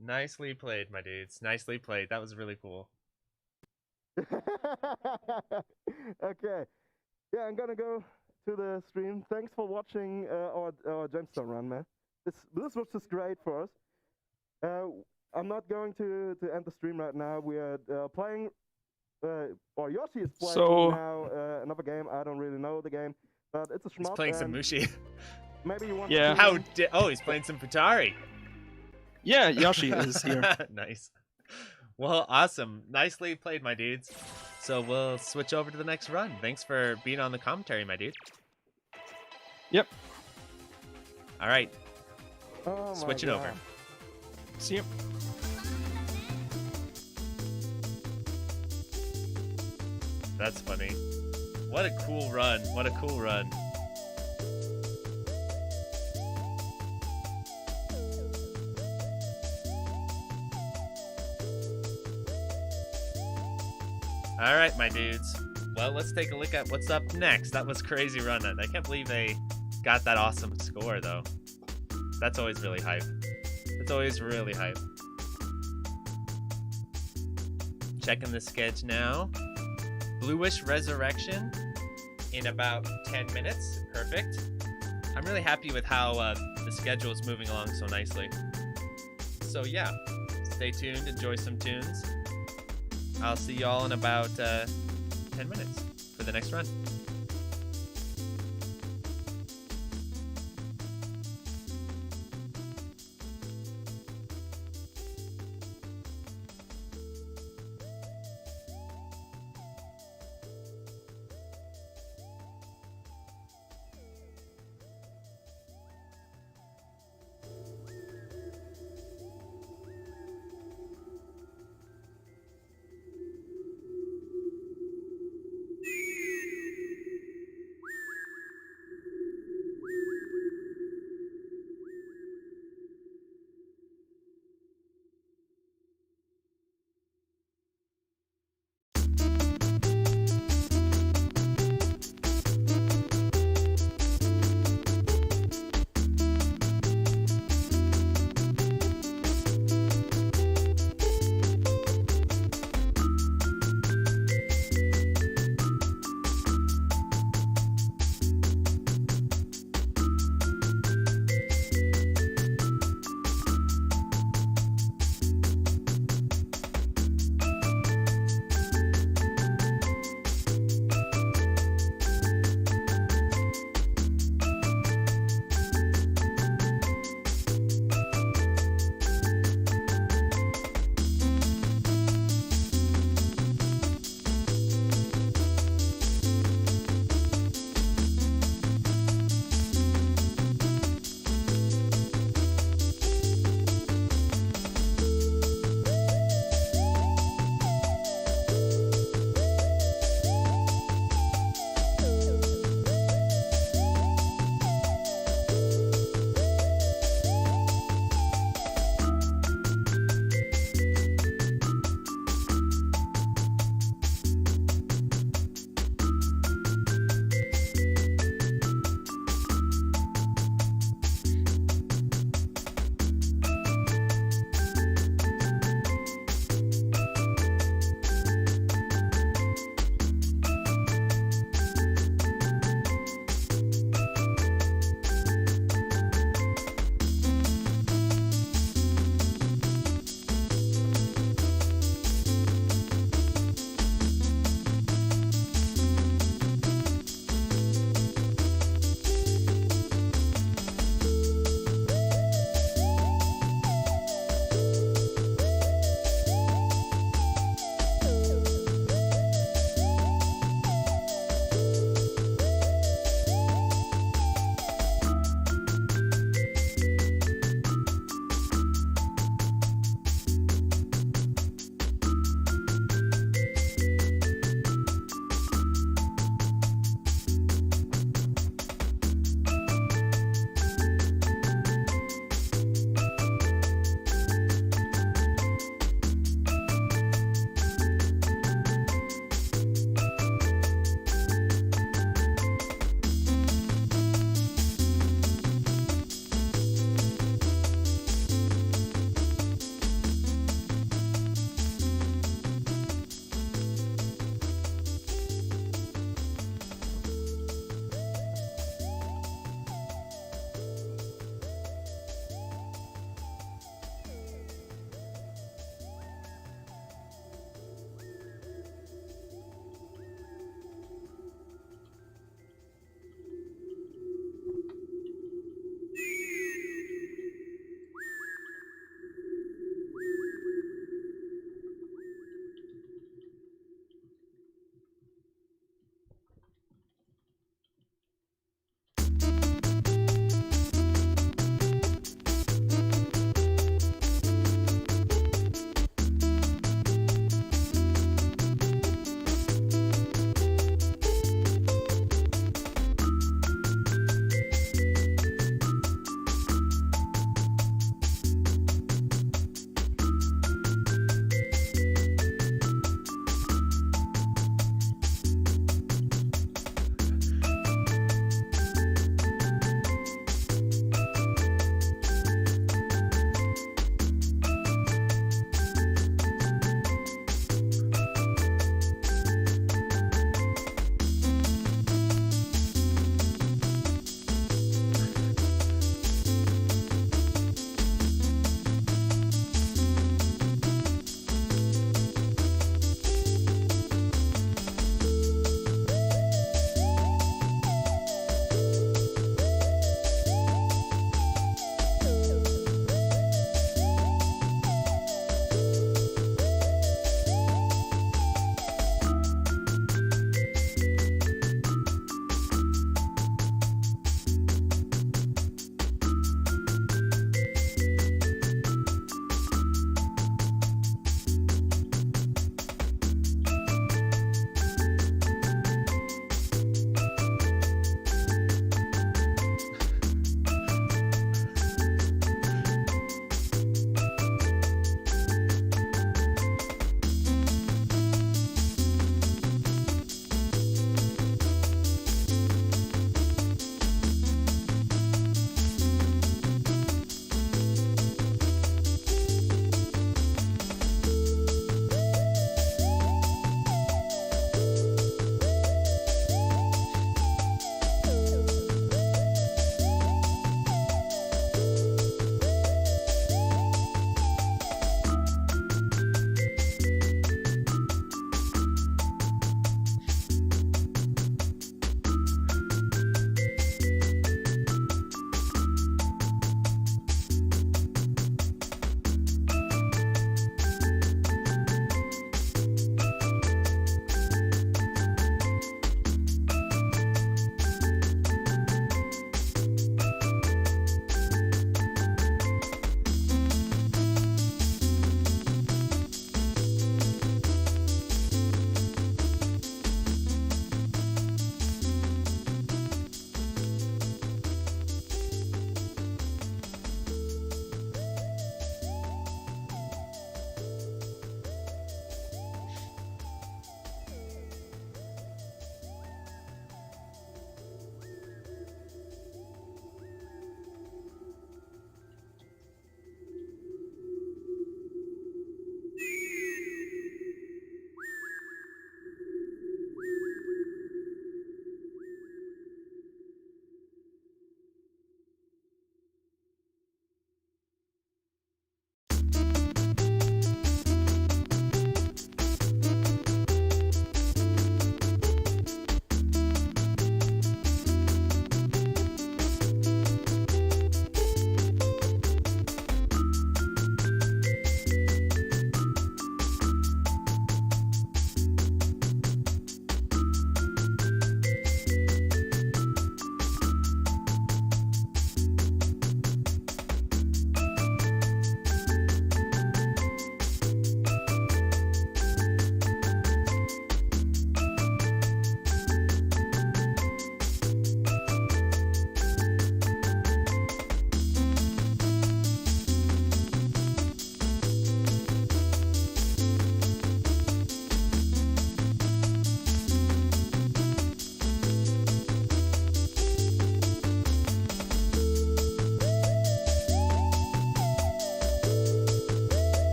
Nicely played, my dudes. Nicely played. That was really cool. Okay. Yeah, I'm gonna go to the stream. Thanks for watching our Jamestown run, man. This was just great for us. I'm not going to end the stream right now. We are playing, or Yoshi is playing now another game. I don't really know the game, but it's a shmup. He's playing some Mushi. Maybe you want. Yeah. To Oh, he's playing some Futari. Yeah, Yoshi is here. Nice. Well, awesome. Nicely played, my dudes. So we'll switch over to the next run. Thanks for being on the commentary, my dude. Yep. All right. Oh, Switch it over. See you. That's funny. What a cool run. What a cool run. All right, my dudes. Well, let's take a look at what's up next. That was crazy run. I can't believe they got that awesome score, though. That's always really hype. It's always really hype. checking the sketch now. Bluish Resurrection in about 10 minutes. Perfect. I'm really happy with how the schedule is moving along so nicely. So yeah, stay tuned, enjoy some tunes. I'll see y'all in about 10 minutes for the next run.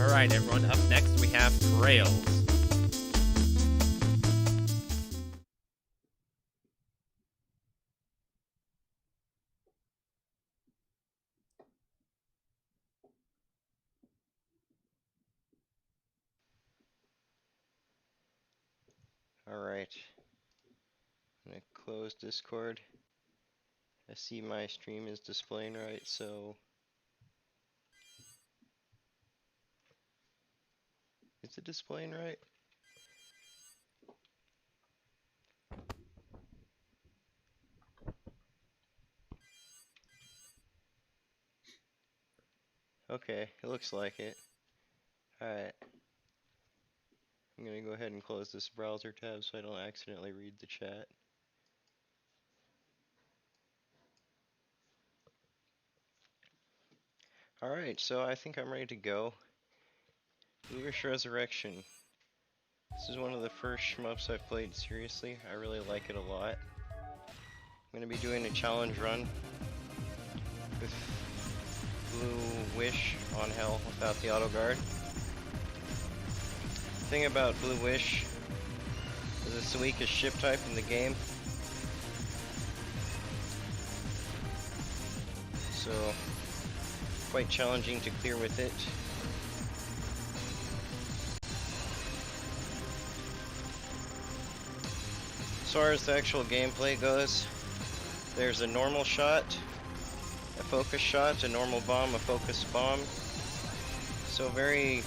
Alright, everyone, up next we have Prales. Alright. I'm gonna close Discord. I see my stream is displaying right, so is it displaying right? Okay, it looks like it. Alright. I'm gonna go ahead and close this browser tab so I don't accidentally read the chat. Alright, so I think I'm ready to go. Bluish Resurrection. This is one of the first shmups I've played seriously. I really like it a lot. I'm gonna be doing a challenge run with Blue Wish on Hell without the auto guard. The thing about Blue Wish is it's the weakest ship type in the game. So, quite challenging to clear with it. As far as the actual gameplay goes, there's a normal shot, a focus shot, a normal bomb, a focus bomb. So very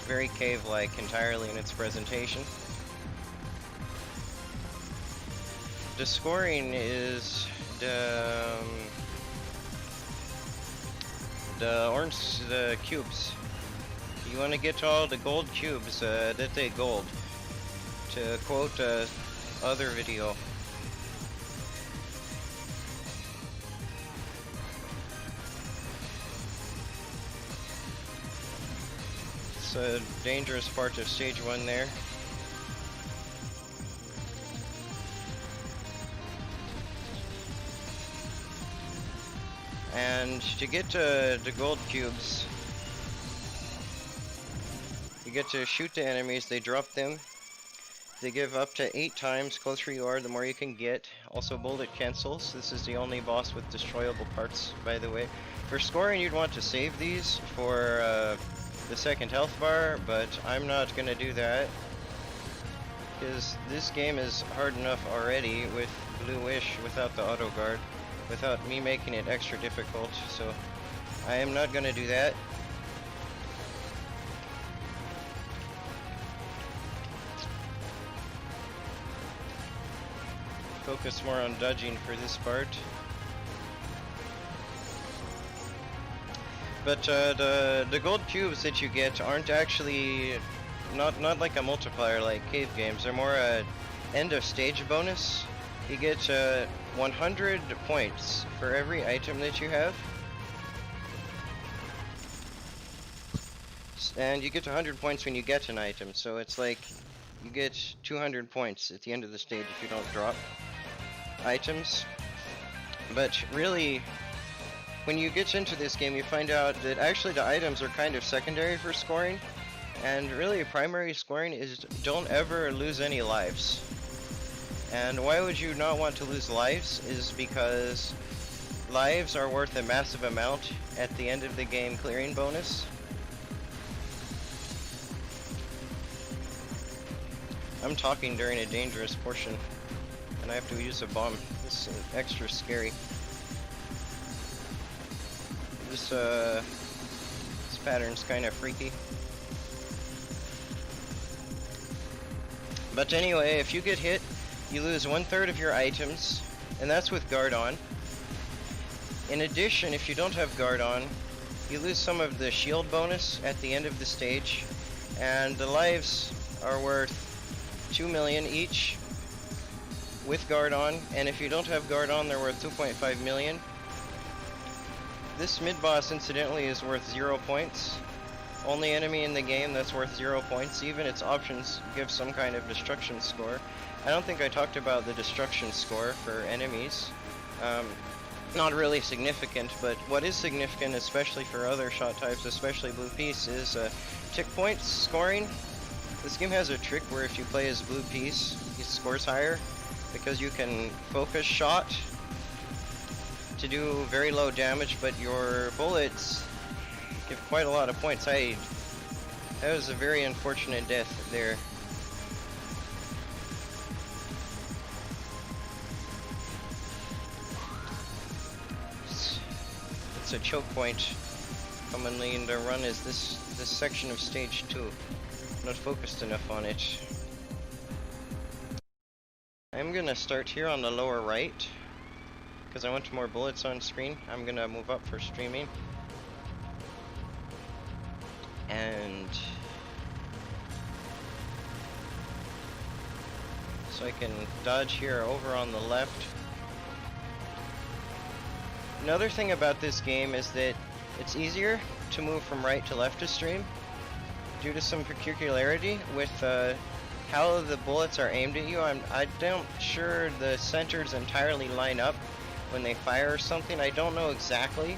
cave-like entirely in its presentation. The scoring is the cubes. You want to get all the gold cubes, that they gold. To quote other video. It's a dangerous part of stage 1 there. And to get to the gold cubes, you get to shoot the enemies, they drop them. They give up to 8 times. Closer you are, the more you can get. Also bullet cancels. This is the only boss with destroyable parts, by the way. For scoring, you'd want to save these for the second health bar, but I'm not gonna do that. Because this game is hard enough already with Blue Wish without the auto guard. Without me making it extra difficult, so I am not gonna do that. Focus more on dodging for this part. But the gold cubes that you get aren't actually not like a multiplier like cave games. They're more a end of stage bonus. You get 100 points for every item that you have. And you get 100 points when you get an item, so it's like you get 200 points at the end of the stage if you don't drop items. But really, when you get into this game, you find out that actually the items are kind of secondary for scoring, and really primary scoring is don't ever lose any lives. And why would you not want to lose lives is because lives are worth a massive amount at the end of the game clearing bonus. I'm talking during a dangerous portion, and I have to use a bomb. This is extra scary. This pattern's kind of freaky. But anyway, if you get hit, you lose 1/3 of your items, and that's with guard on. In addition, if you don't have guard on, you lose some of the shield bonus at the end of the stage, and the lives are worth 2 million each with guard on, and if you don't have guard on, they're worth 2.5 million. This mid-boss, incidentally, is worth 0 points. Only enemy in the game that's worth 0 points. Even its options give some kind of destruction score. I don't think I talked about the destruction score for enemies. not really significant, but what is significant, especially for other shot types, especially blue piece, is tick points scoring. This game has a trick where if you play as blue piece, he scores higher because you can focus shot to do very low damage, but your bullets give quite a lot of points. That was a very unfortunate death there. It's a choke point commonly in the run is this section of stage 2. Not focused enough on it. I'm gonna start here on the lower right because I want more bullets on screen. I'm gonna move up for streaming. And so I can dodge here over on the left. Another thing about this game is that it's easier to move from right to left to stream due to some peculiarity with how the bullets are aimed at you. I don't sure the centers entirely line up when they fire or something. I don't know exactly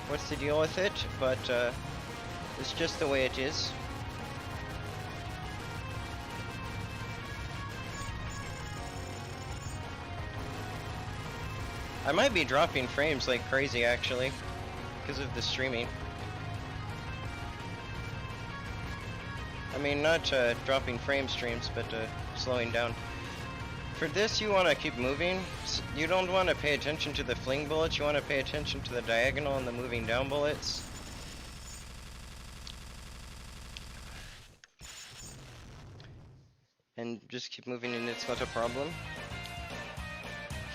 what's the deal with it, but it's just the way it is. I might be dropping frames like crazy actually, because of the streaming. I mean, not dropping frame streams, but slowing down. For this, you want to keep moving. You don't want to pay attention to the fling bullets, you want to pay attention to the diagonal and the moving down bullets. And just keep moving and it's not a problem.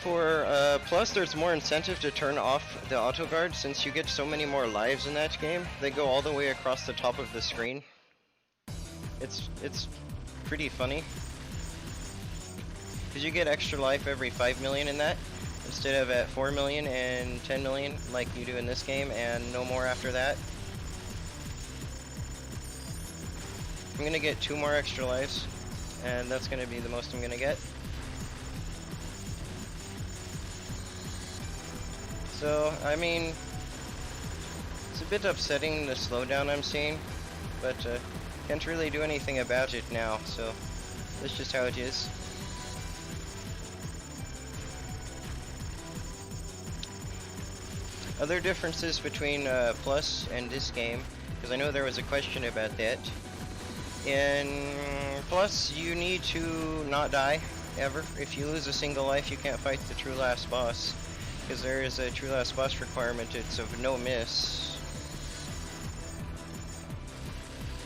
For Plus, there's more incentive to turn off the auto guard since you get so many more lives in that game. They go all the way across the top of the screen. It's pretty funny. Because you get extra life every 5 million in that, instead of at 4 million and 10 million like you do in this game, and no more after that. I'm gonna get 2 more extra lives, and that's gonna be the most I'm gonna get. So, I mean, it's a bit upsetting the slowdown I'm seeing, but can't really do anything about it now, so that's just how it is. Other differences between Plus and this game, because I know there was a question about that. In Plus, you need to not die, ever. If you lose a single life, you can't fight the true last boss. Because there is a true last boss requirement, it's of no miss.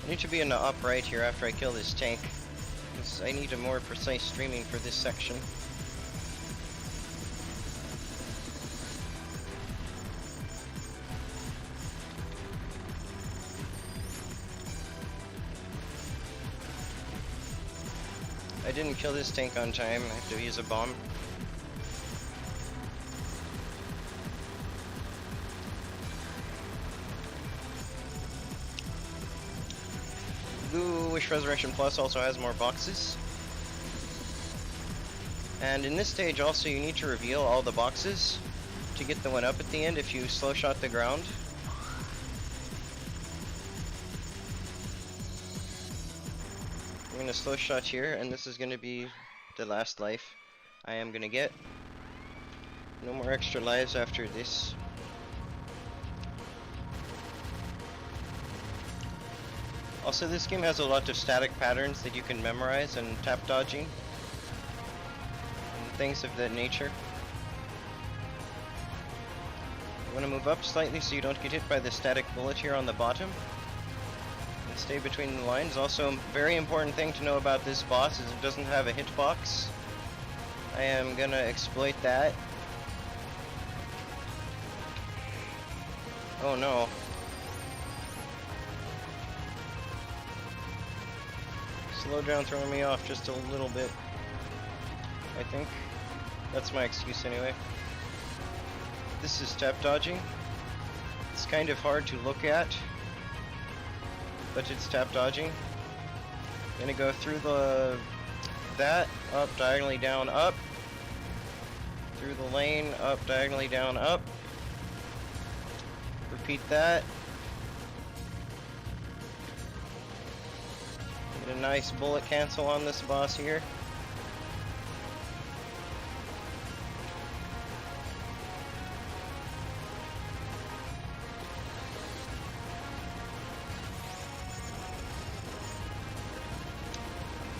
I need to be in the up right here after I kill this tank, because I need a more precise streaming for this section. I didn't kill this tank on time, I have to use a bomb. Blue Wish Resurrection Plus also has more boxes. And in this stage also you need to reveal all the boxes to get the one up at the end if you slow shot the ground. I'm gonna slow shot here, and this is gonna be the last life I am gonna get. No more extra lives after this. Also, this game has a lot of static patterns that you can memorize, and tap dodging and things of that nature. You want to move up slightly so you don't get hit by the static bullet here on the bottom. And stay between the lines. Also, a very important thing to know about this boss is it doesn't have a hitbox. I am gonna exploit that. Oh no. Slowdown throwing me off just a little bit, I think. That's my excuse anyway. This is tap dodging. It's kind of hard to look at, but it's tap dodging. Gonna go through that, up, diagonally down, up. Through the lane, up, diagonally down, up. Repeat that. Get a nice bullet cancel on this boss here.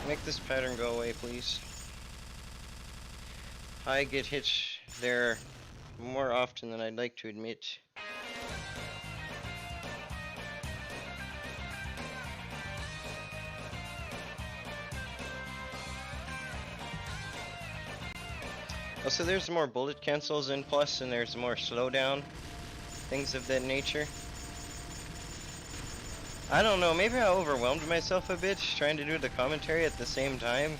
Make this pattern go away, please. I get hit there more often than I'd like to admit. Also, there's more bullet cancels in Plus, and there's more slowdown, things of that nature. I don't know, maybe I overwhelmed myself a bit trying to do the commentary at the same time.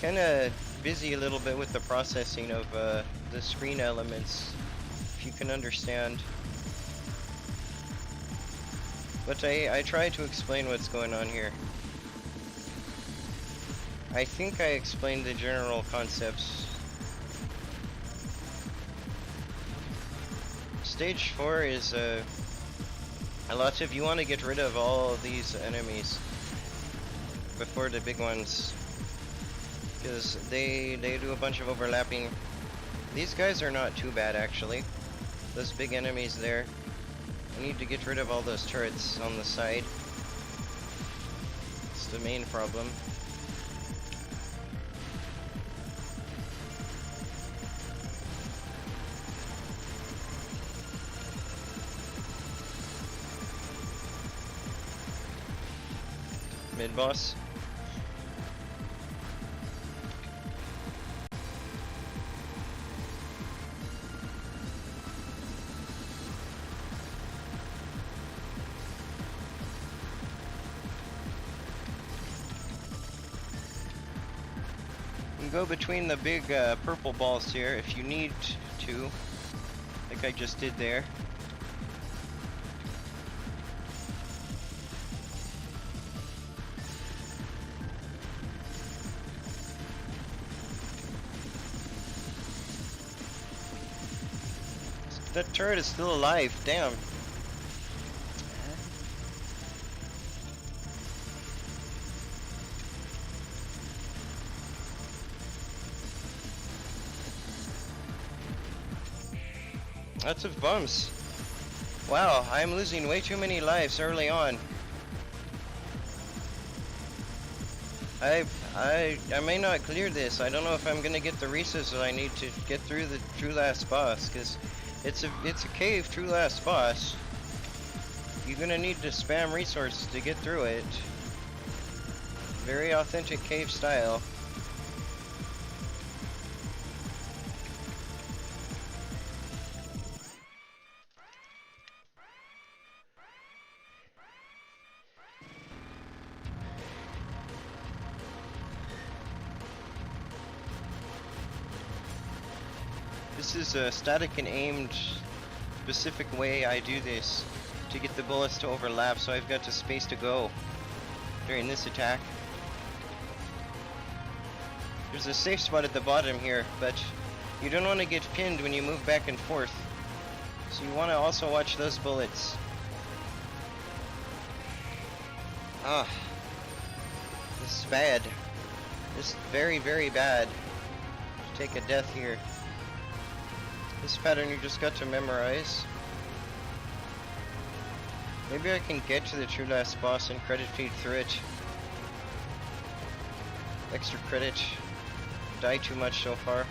Kinda busy a little bit with the processing of the screen elements, if you can understand. But I try to explain what's going on here. I think I explained the general concepts. Stage 4 is a lot of, you want to get rid of all of these enemies before the big ones, because they do a bunch of overlapping. These guys are not too bad actually. Those big enemies there. I need to get rid of all those turrets on the side. It's the main problem. Mid-boss. You can go between the big purple balls here if you need to, like I just did there. That turret is still alive, damn. Lots of bumps. Wow, I'm losing way too many lives early on. I may not clear this. I don't know if I'm gonna get the resources I need to get through the true last boss, because it's a cave true last boss. You're gonna need to spam resources to get through it. Very authentic cave style. This is a static and aimed specific way I do this to get the bullets to overlap, so I've got the space to go during this attack. There's a safe spot at the bottom here, but you don't want to get pinned when you move back and forth. So you want to also watch those bullets. Ah, this is bad. This is very, very bad. Take a death here. This pattern you just got to memorize. Maybe I can get to the true last boss and credit feed through it. Extra credit. Die too much so far.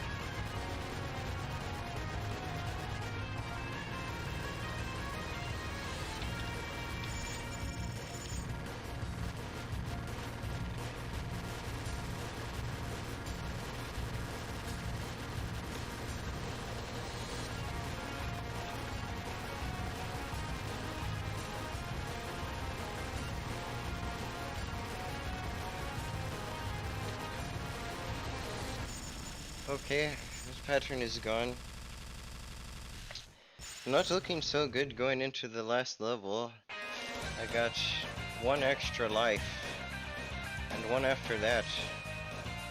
Okay, this pattern is gone. Not looking so good going into the last level. I got one extra life, and one after that,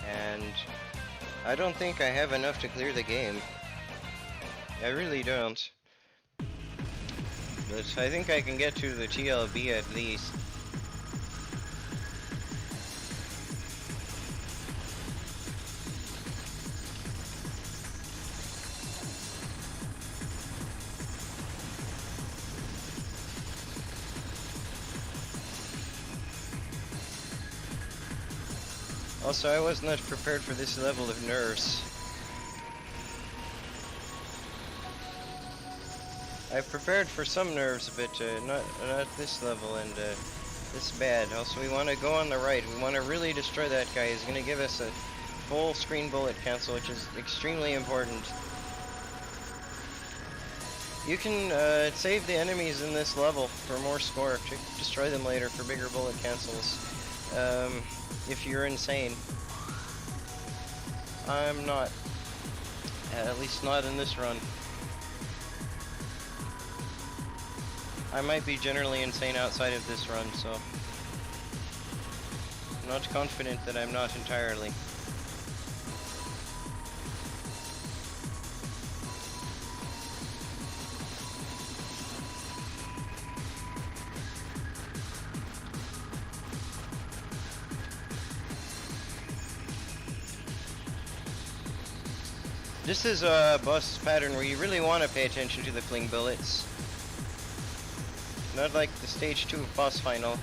and I don't think I have enough to clear the game. I really don't. But I think I can get to the TLB at least. Also, I was not prepared for this level of nerves. I prepared for some nerves, but not this level and this bad. Also, we want to go on the right. We want to really destroy that guy. He's going to give us a full screen bullet cancel, which is extremely important. You can save the enemies in this level for more score. Destroy them later for bigger bullet cancels. If you're insane. I'm not. At least not in this run. I might be generally insane outside of this run, so I'm not confident that I'm not entirely. This is a boss pattern where you really want to pay attention to the fling bullets. Not like the stage 2 boss final.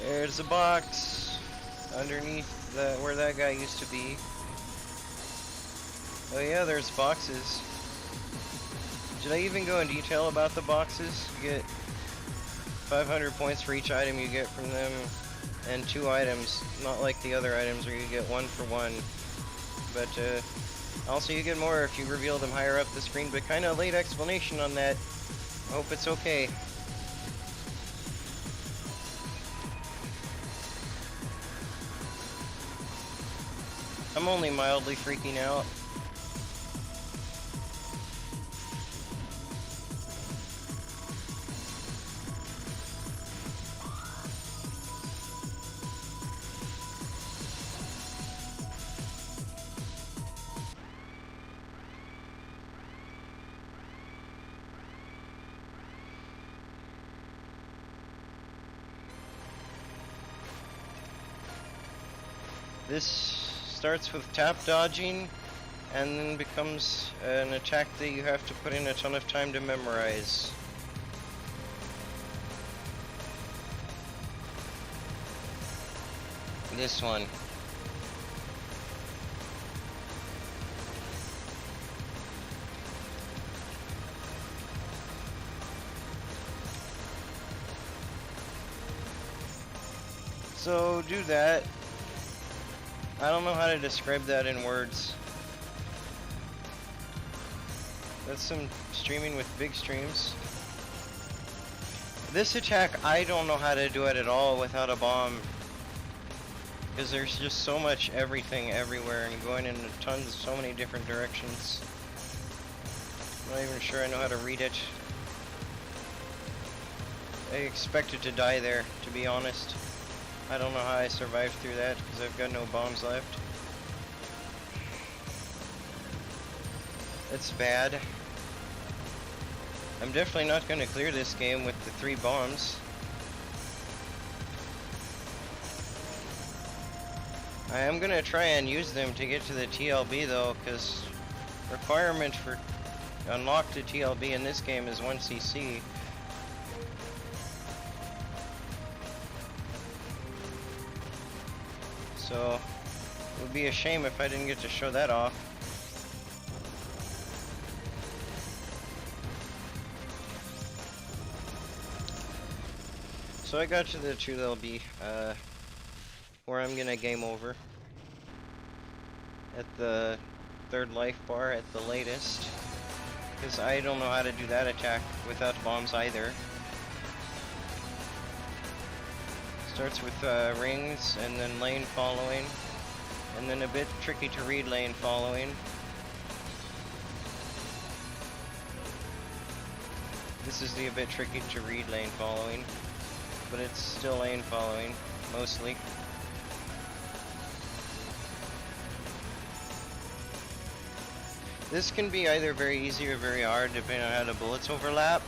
There's a box underneath where that guy used to be. Oh yeah, there's boxes. Did I even go in detail about the boxes? You get 500 points for each item you get from them, and 2 items, not like the other items where you get 1 for 1. But also you get more if you reveal them higher up the screen, but kinda late explanation on that. I hope it's okay. I'm only mildly freaking out. This starts with tap dodging and then becomes an attack that you have to put in a ton of time to memorize. This one. So do that. I don't know how to describe that in words. That's some streaming with big streams. This attack, I don't know how to do it at all without a bomb. Because there's just so much everything everywhere and going in tons, so many different directions. I'm not even sure I know how to read it. I expected to die there, to be honest. I don't know how I survived through that, because I've got no bombs left. It's bad. I'm definitely not going to clear this game with the 3 bombs. I am going to try and use them to get to the TLB though, because requirement for unlock the TLB in this game is 1 CC. So It would be a shame if I didn't get to show that off. So I got to the 2LB, where I'm gonna game over at the 3rd life bar at the latest, because I don't know how to do that attack without bombs either. Starts with rings, and then lane following, and then a bit tricky to read lane following. This is the a bit tricky to read lane following, but it's still lane following, mostly. This can be either very easy or very hard, depending on how the bullets overlap.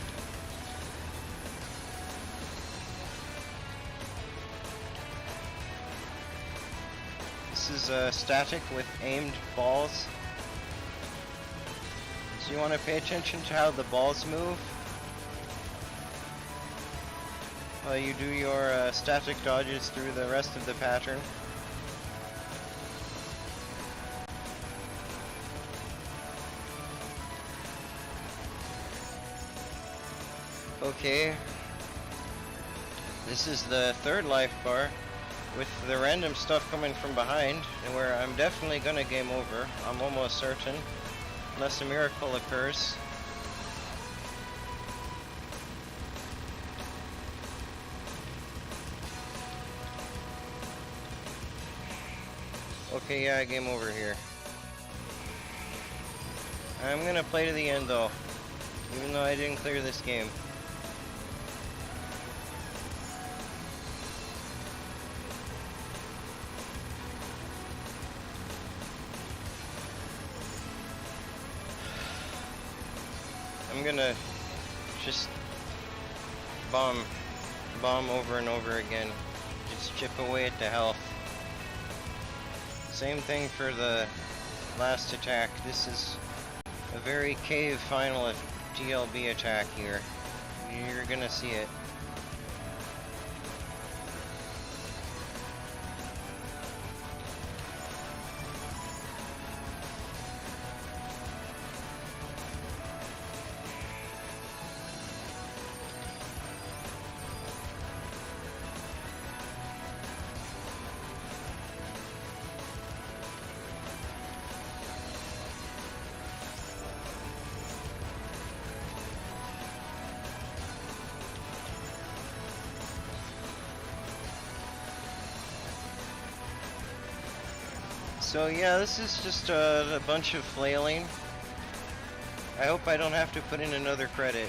This is static with aimed balls. So you want to pay attention to how the balls move. While you do your static dodges through the rest of the pattern. Okay. This is the 3rd life bar with the random stuff coming from behind, and where I'm definitely gonna game over. I'm almost certain. Unless a miracle occurs. Okay, yeah, game over here. I'm gonna play to the end though, even though I didn't clear this game. I'm gonna just bomb over and over again. Just chip away at the health. Same thing for the last attack. This is a very cave final TLB attack here. You're gonna see it. So yeah, this is just a bunch of flailing. I hope I don't have to put in another credit.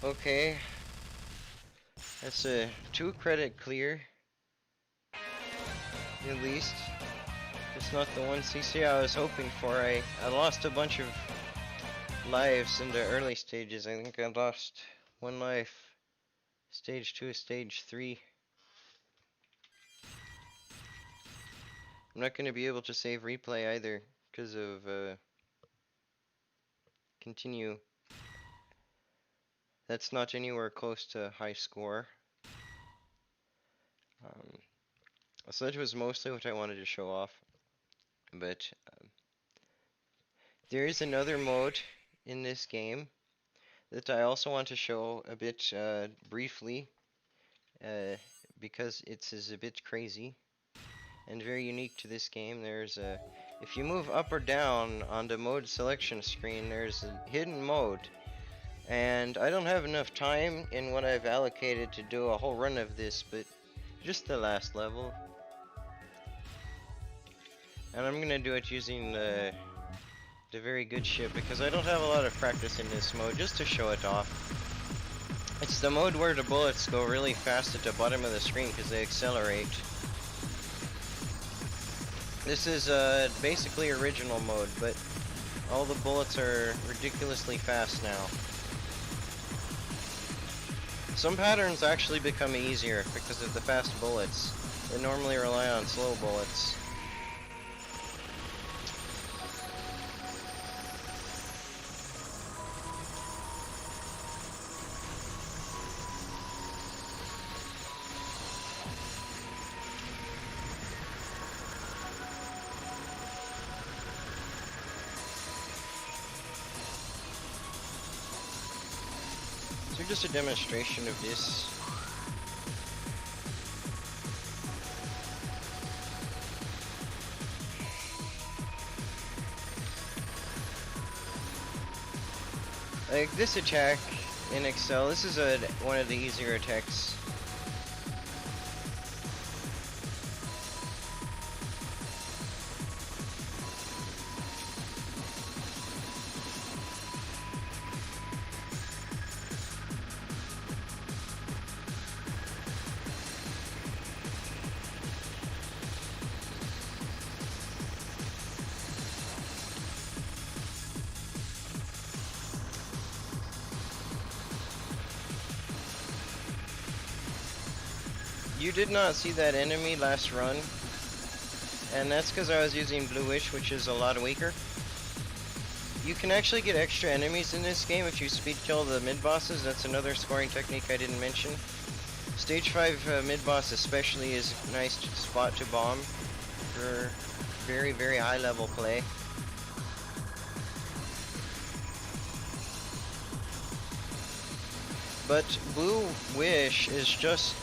Okay. That's a 2 credit clear. At least. It's not the 1 CC I was hoping for. I lost a bunch of lives in the early stages. I think I lost 1 life. Stage 2, stage 3. I'm not going to be able to save replay either because of continue. That's not anywhere close to high score. So that was mostly what I wanted to show off. But there is another mode in this game that I also want to show a bit briefly because it is a bit crazy and very unique to this game. There's a, if you move up or down on the mode selection screen, there's a hidden mode, and I don't have enough time in what I've allocated to do a whole run of this, but just the last level. And I'm gonna do it using the very good ship because I don't have a lot of practice in this mode, just to show it off. It's the mode where the bullets go really fast at the bottom of the screen because they accelerate. This is basically original mode, but all the bullets are ridiculously fast now. Some patterns actually become easier because of the fast bullets. They normally rely on slow bullets. just a demonstration of this. Like this attack in Excel, this is one of the easier attacks. You did not see that enemy last run, and that's because I was using Bluish, which is a lot weaker. You can actually get extra enemies in this game if you speed kill the mid-bosses. That's another scoring technique I didn't mention. Stage 5 mid-boss especially is a nice spot to bomb for very, very high level play. But Blue Wish is just,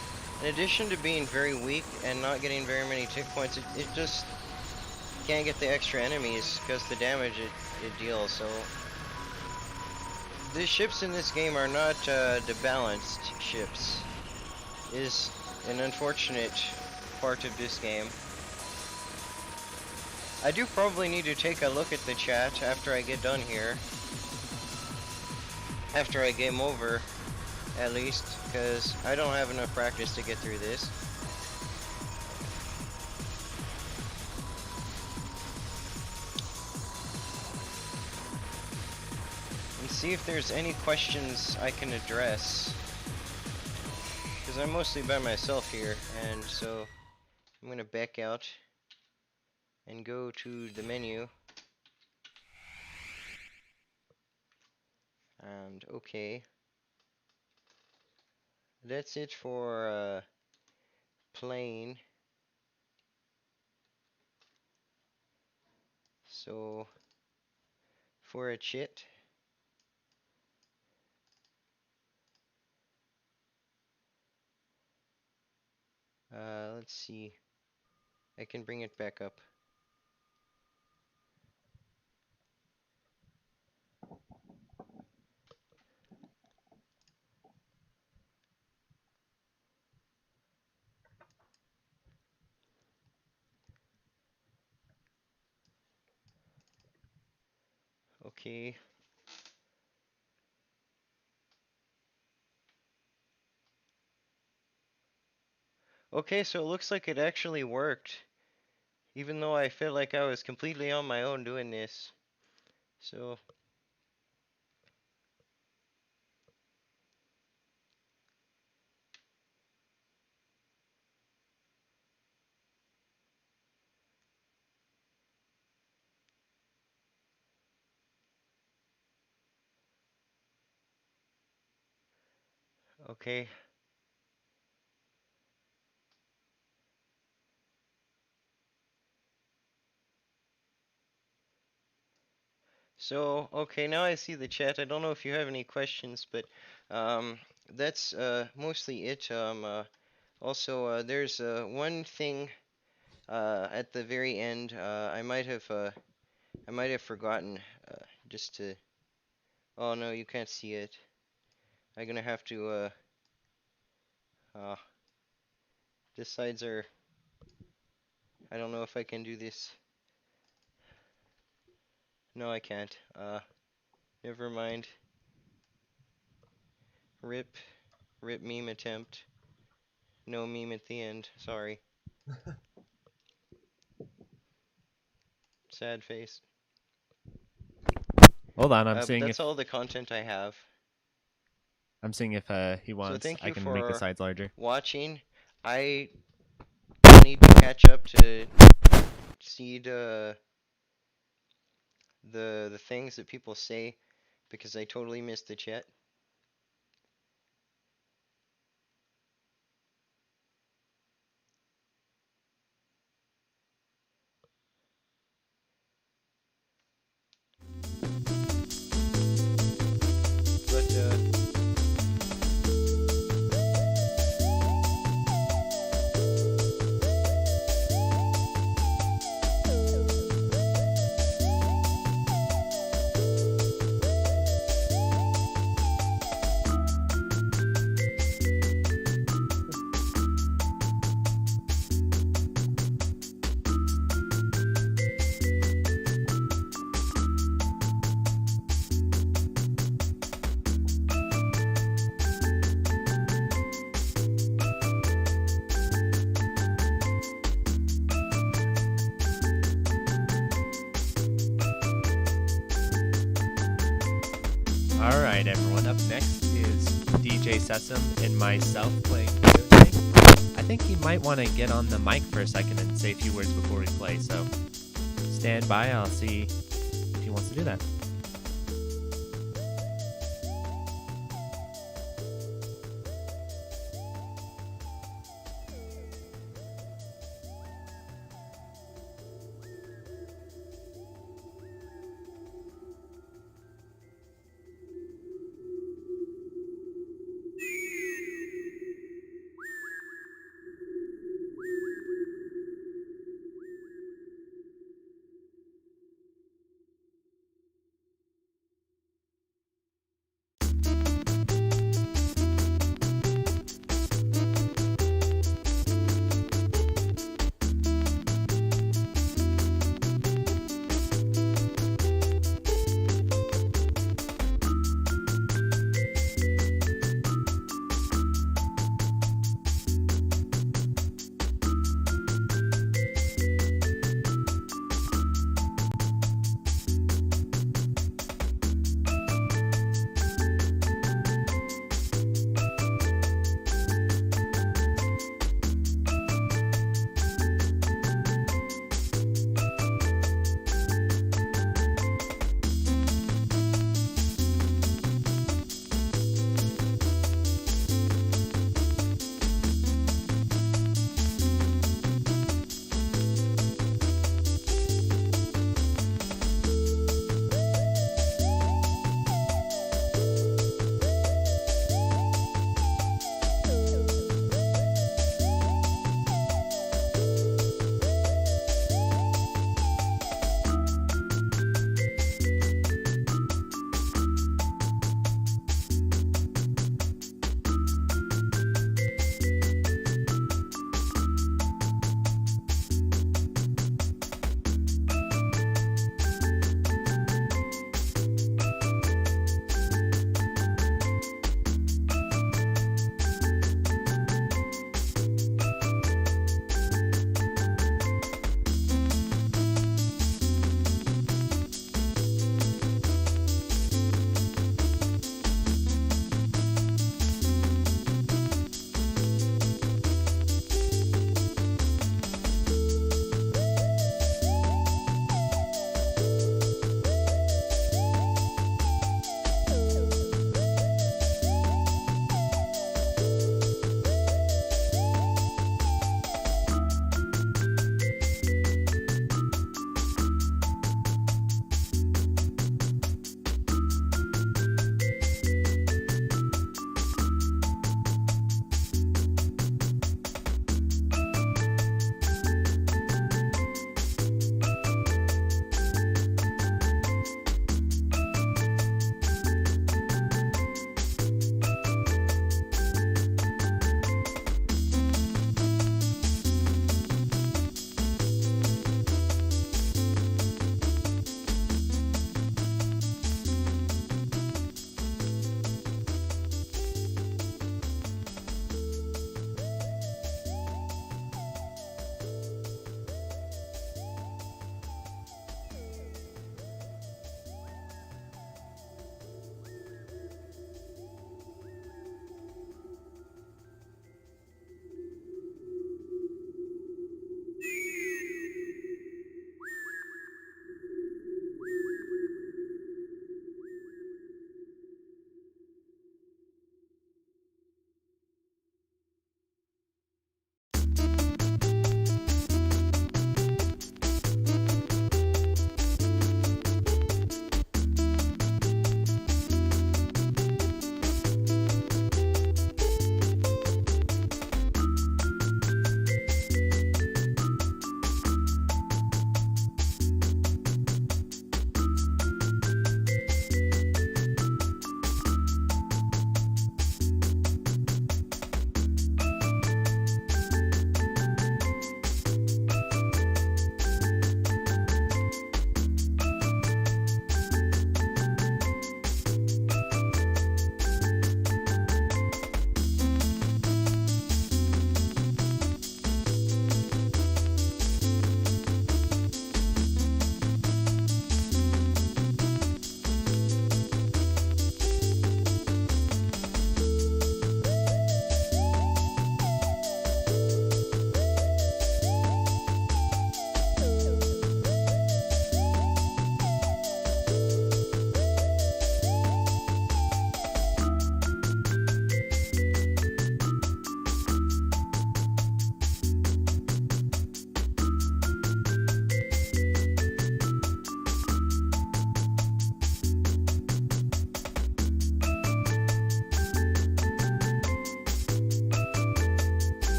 in addition to being very weak and not getting very many tick points, it just can't get the extra enemies because the damage it deals. So the ships in this game are not the balanced ships. Is an unfortunate part of this game. I do probably need to take a look at the chat after I get done here. After I game over, at least, because I don't have enough practice to get through this. And see if there's any questions I can address. Because I'm mostly by myself here, and so I'm going to back out and go to the menu. And okay. That's it for playing. So for a chit, let's see. I can bring it back up. Okay. Okay, so it looks like it actually worked. Even though I felt like I was completely on my own doing this. So okay. So, okay, now I see the chat. I don't know if you have any questions, but that's mostly it. Also, there's one thing at the very end. I might have forgotten just to. Oh no, you can't see it. I'm gonna have to. The sides are. I don't know if I can do this. No, I can't. Never mind. Rip meme attempt. No meme at the end. Sorry. Sad face. Hold on, I'm seeing that's if all the content I have. I'm seeing if he wants. So thank you I can for make the sides larger. watching. I need to catch up to see the things that people say because I totally missed the chat. But Alright everyone, up next is Djsessum and myself playing Gojiguy. I think he might want to get on the mic for a second and say a few words before we play, so stand by, I'll see if he wants to do that.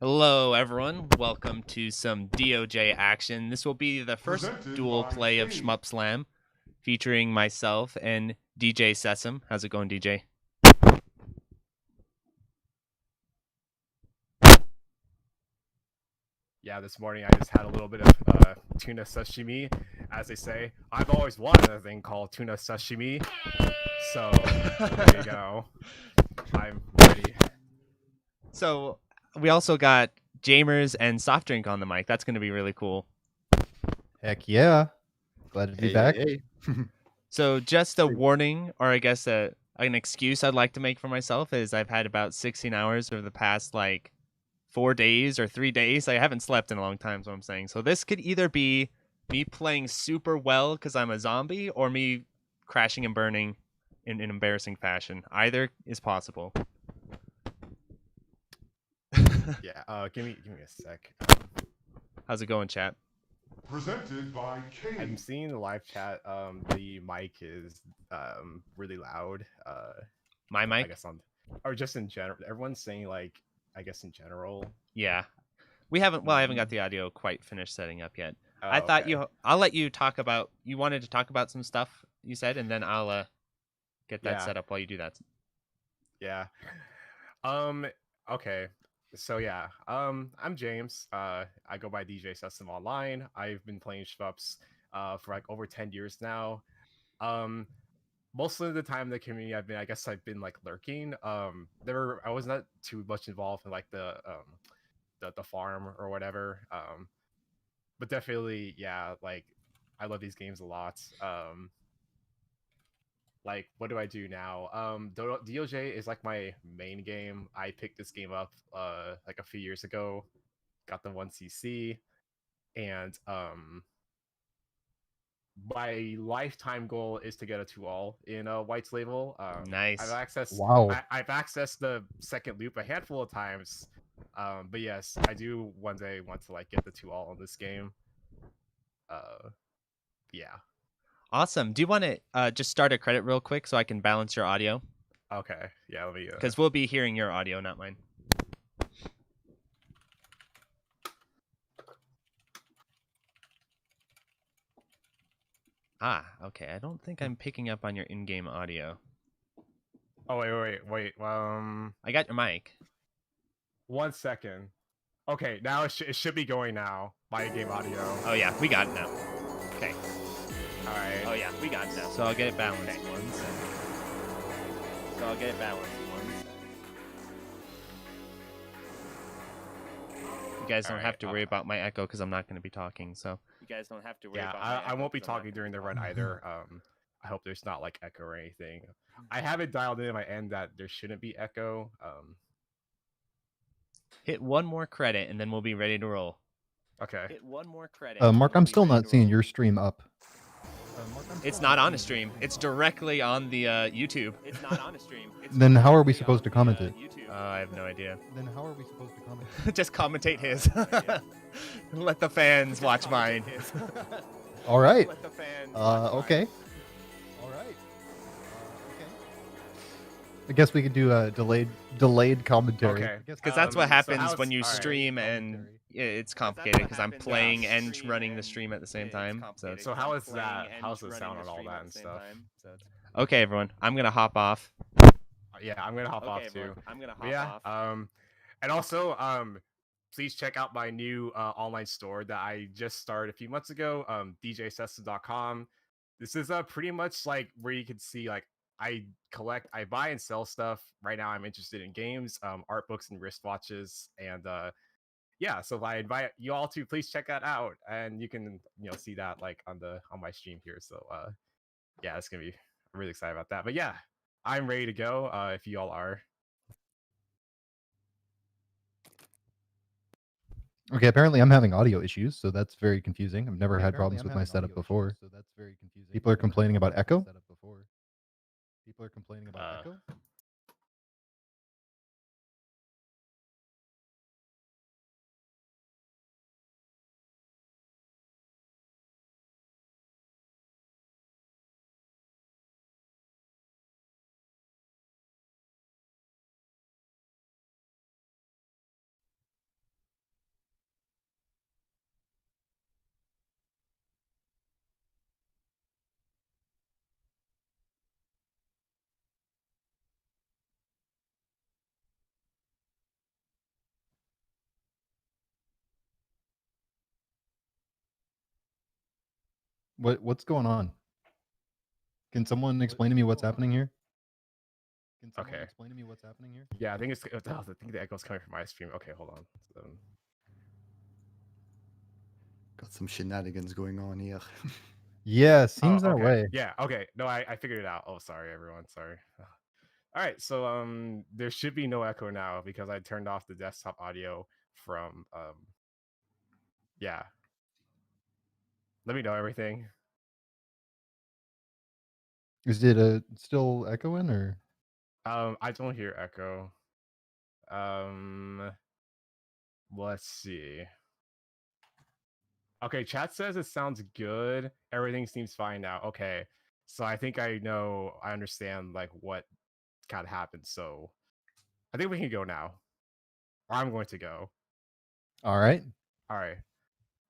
Hello, everyone. Welcome to some DOJ action. This will be the first dual play of Shmup Slam, featuring myself and Djsessum. How's it going, DJ? Yeah, this morning I just had a little bit of tuna sashimi, as they say. I've always wanted a thing called tuna sashimi, so there you go. I'm ready. So we also got Jamers and Soft Drink on the mic. That's going to be really cool. Heck yeah. Glad to be back. Hey. So just a warning, or I guess an excuse I'd like to make for myself is I've had about 16 hours over the past, 4 days or 3 days. I haven't slept in a long time, is what I'm saying. So this could either be me playing super well because I'm a zombie, or me crashing and burning in an embarrassing fashion. Either is possible. Yeah, give me a sec. How's it going, chat? Presented by K. I'm seeing the live chat. The mic is really loud. My mic? I guess or just in general. Everyone's saying I guess in general. Yeah. I haven't got the audio quite finished setting up yet. Oh, I thought okay. I'll let you talk about, you wanted to talk about some stuff you said, and then I'll get that set up while you do that. Yeah. Okay. So yeah. I'm James. I go by Djsessum online. I've been playing Shmups for over 10 years now. Most of the time in the community I've been lurking. I was not too much involved in the farm or whatever. But definitely, yeah, I love these games a lot. What do I do now? DOJ is my main game. I picked this game up a few years ago. Got the 1cc, and my lifetime goal is to get a 2-all in White's Label. Nice. I've accessed the second loop a handful of times. But yes, I do one day want to get the 2-all in this game. Yeah. Awesome. Do you want to just start a credit real quick so I can balance your audio? Okay. Yeah, let me. Because we'll be hearing your audio, not mine. Okay. I don't think I'm picking up on your in-game audio. Oh, wait. I got your mic. 1 second. Okay, now it should be going now. My in-game audio. Oh yeah, we got it now. Okay. All right. Oh yeah, we got it now. So I'll get it balanced. Okay. 1 second. You guys don't have to worry about my echo because I'm not going to be talking. So you guys don't have to worry about my I won't be talking during the run either. I hope there's not echo or anything. I have it dialed in at my end that there shouldn't be echo. Hit one more credit and then we'll be ready to roll. Okay. Hit one more credit. Mark, I'm still not seeing your stream up. It's not on a stream. It's directly on the YouTube. It's not on a stream. Then how are we supposed to comment it? I have no idea. Then how are we supposed to comment it? Just commentate his. Let the fans watch mine. All right. Let the fans okay. All right. Okay. I guess we could do a delayed commentary. Okay. Because that's what happens when you all right. stream, and it's complicated because I'm playing and running the stream at the same time. So how is that? How's the sound on all that and stuff? Okay, everyone. I'm gonna hop off. Yeah, I'm gonna hop off too. I'm gonna hop off. And also, please check out my new online store that I just started a few months ago. Djsessum.com. This is pretty much where you can see I buy and sell stuff. Right now, I'm interested in games, art books, and wristwatches, and yeah. So I invite you all to please check that out, and you can see that on my stream here. So yeah, it's gonna be. I'm really excited about that. But yeah, I'm ready to go. If you all are. Okay, apparently I'm having audio issues, so that's very confusing. I've never had problems with my setup before. People are complaining about echo? People are complaining about echo? What's going on? Can someone explain to me what's happening here? Can someone Okay. explain to me what's happening here? Yeah, I think the echo's coming from my stream. Okay, hold on. Got some shenanigans going on here. Yeah, seems that okay. way. Yeah, okay. No, I figured it out. Oh, sorry, everyone. Sorry. All right, so there should be no echo now because I turned off the desktop audio from yeah. Let me know everything. Is it still echoing or? I don't hear echo. Let's see. Okay, chat says it sounds good. Everything seems fine now. Okay, so I think I understand like what kind of happened. So I think we can go now. Or I'm going to go. All right. All right.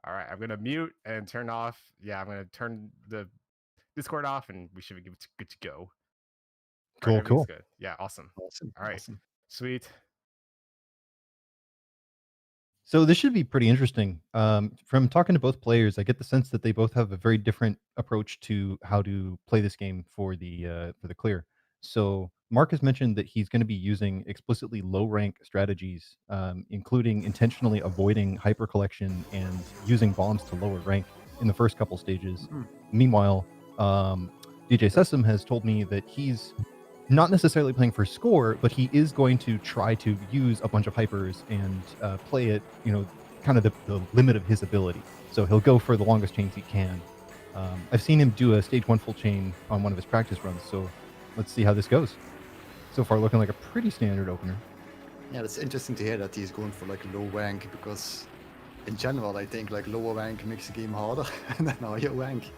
All right. I'm gonna mute and turn off. Yeah, I'm gonna turn the Discord off, and we should be good to go. Cool. Right, Cool. Good. Yeah. Awesome. Awesome. All right. Awesome. Sweet. So this should be pretty interesting. From talking to both players, I get the sense that they both have a very different approach to how to play this game for the clear. So Mark has mentioned that he's going to be using explicitly low rank strategies, including intentionally avoiding hyper collection and using bombs to lower rank in the first couple stages. Meanwhile, Djsessum has told me that he's not necessarily playing for score, but he is going to try to use a bunch of hypers and play it, kind of the limit of his ability. So he'll go for the longest chains he can. I've seen him do a stage 1 full chain on one of his practice runs, so let's see how this goes. So far looking like a pretty standard opener. Yeah, it's interesting to hear that he's going for like low rank, because in general I think like lower rank makes the game harder than higher rank.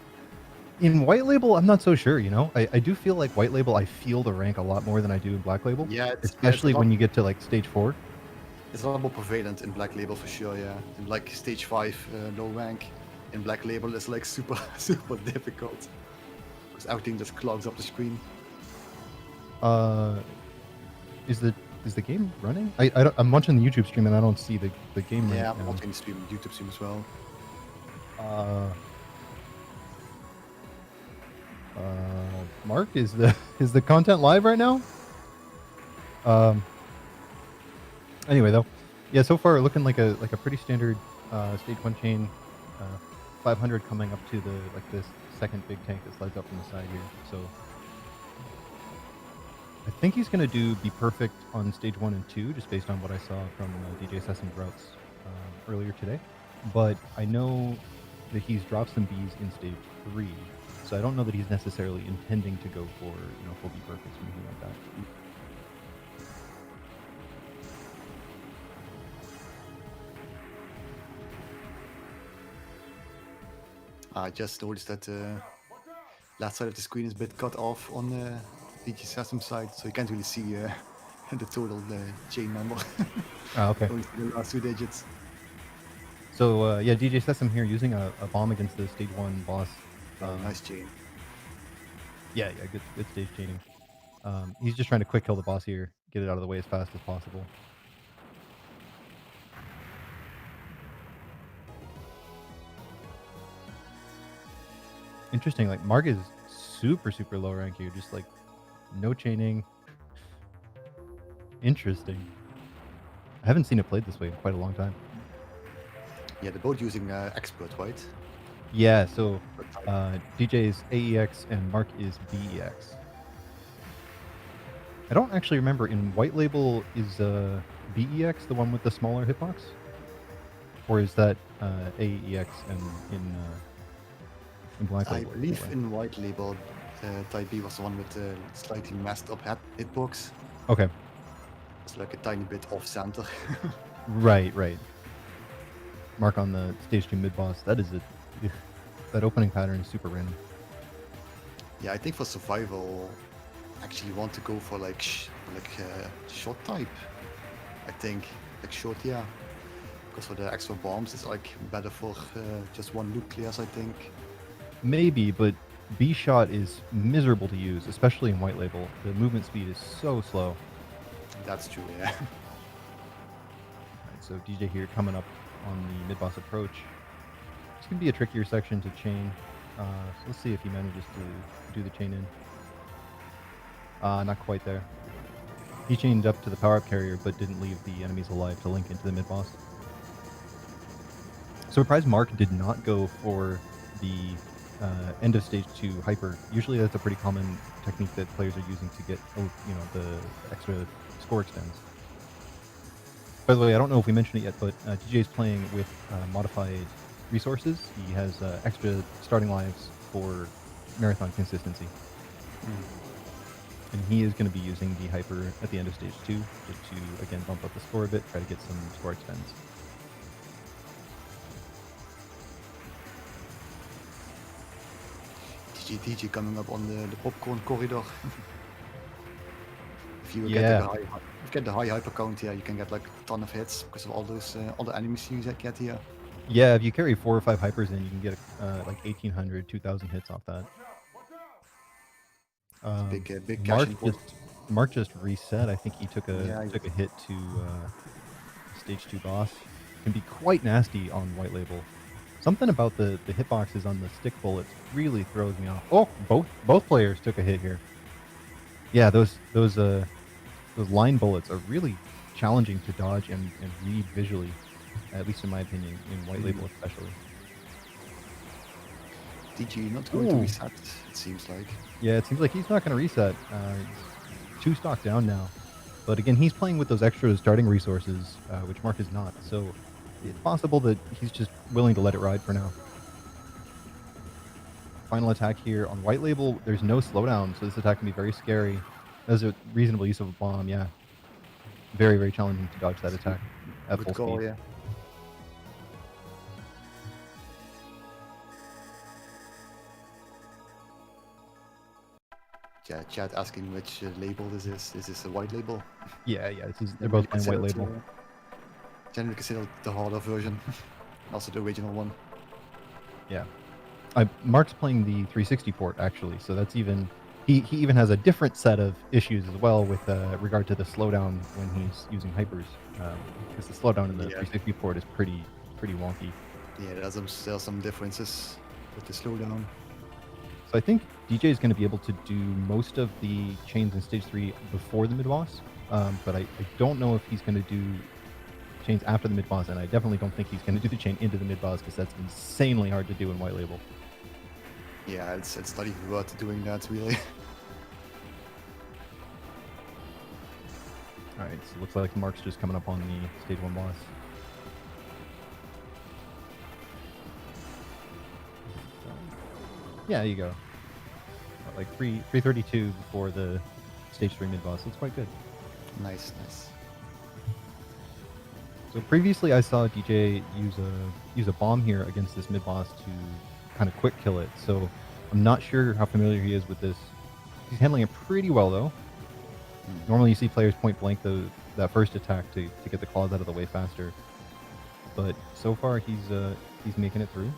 In White Label, I'm not so sure, I do feel like White Label, I feel the rank a lot more than I do in Black Label. Yeah, especially when you get to like stage 4. It's a lot more prevalent in Black Label for sure, yeah. In like stage 5 low rank in Black Label is like super difficult, because everything just clogs up the screen. Is the game running? I'm watching the YouTube stream and I don't see the game right Yeah, now. I'm watching the stream, YouTube stream as well. Mark, is the content live right now? Anyway though, yeah, so far looking like a pretty standard stage 1 chain, 500 coming up to this second big tank that slides up from the side here. So I think he's gonna be perfect on stage 1 and 2, just based on what I saw from Djsessum's routes earlier today. But I know that he's dropped some Bs in stage 3. So I don't know that he's necessarily intending to go for, full B perfects or anything like that. I just noticed that left side of the screen is a bit cut off on the Djsessum side, so you can't really see the total chain number. Okay. Only see the last 2 digits. So yeah, Djsessum here using a bomb against the stage 1 boss. Nice chain. Yeah, good stage chaining. He's just trying to quick kill the boss here, get it out of the way as fast as possible. Interesting, like Mark is super low rank here, just like no chaining. Interesting. I haven't seen it played this way in quite a long time. Yeah, they're both using expert, right? Yeah, so DJ is AEX and Mark is BEX. I don't actually remember, in White Label, is BEX the one with the smaller hitbox? Or is that AEX in Black Label? I believe in White Label, Type B was the one with the slightly messed up hitbox. Okay. It's like a tiny bit off center. Right. Mark on the stage 2 mid boss. That is it. That opening pattern is super random. Yeah, I think for survival, actually you want to go for like shot type. I think like short, yeah. Because for the extra bombs, it's like better for just one loot clears, I think. Maybe, but B shot is miserable to use, especially in White Label. The movement speed is so slow. That's true, yeah. Right, so DJ here coming up on the mid boss approach. It's gonna be a trickier section to chain. So let's see if he manages to do the chain in. Not quite there. He chained up to the power-up carrier, but didn't leave the enemies alive to link into the mid-boss. Surprise Mark did not go for the end of stage 2 hyper. Usually that's a pretty common technique that players are using to get, the extra score extends. By the way, I don't know if we mentioned it yet, but DJ is playing with modified resources. He has extra starting lives for marathon consistency. And he is going to be using the hyper at the end of stage 2 just to, again, bump up the score a bit, try to get some score extends. DJ coming up on the popcorn corridor. If you get the high hyper count, yeah, you can get like a ton of hits because of all those all the enemies you get here. Yeah, if you carry 4 or 5 hypers in, you can get like 1,800, 2,000 hits off that. Big cash Mark just reset. I think he took a hit to stage 2 boss. Can be quite nasty on white label. Something about the hitboxes on the stick bullets really throws me off. Oh, both players took a hit here. Yeah, those line bullets are really challenging to dodge and read visually, at least in my opinion, in white label especially. DG not going to reset, it seems like. Yeah, it seems like he's not going to reset. He's 2 stock down now. But again, he's playing with those extra starting resources, which Mark is not. So it's possible that he's just willing to let it ride for now. Final attack here on white label. There's no slowdown, so this attack can be very scary. That's a reasonable use of a bomb, yeah. Very, very challenging to dodge that attack at full speed. Yeah. Chat asking which label this is. Is this a white label? Yeah, they're both playing white label. Generally considered the harder version, also the original one. Yeah, Mark's playing the 360 port actually, so that's even he even has a different set of issues as well with regard to the slowdown when he's using hypers, because the slowdown in the 360 port is pretty wonky. Yeah, there's some differences with the slowdown. So I think DJ is going to be able to do most of the chains in stage 3 before the mid boss, but I don't know if he's going to do chains after the mid boss, and I definitely don't think he's going to do the chain into the mid boss because that's insanely hard to do in white label. Yeah, it's not even worth doing that really. All right, so it looks like Mark's just coming up on the stage 1 boss. Yeah, there you go. Like 332 before the stage 3 mid boss. That's quite good. Nice. So previously I saw DJ use a bomb here against this mid boss to kind of quick kill it. So I'm not sure how familiar he is with this. He's handling it pretty well though. Normally you see players point blank that first attack to get the claws out of the way faster. But so far he's making it through.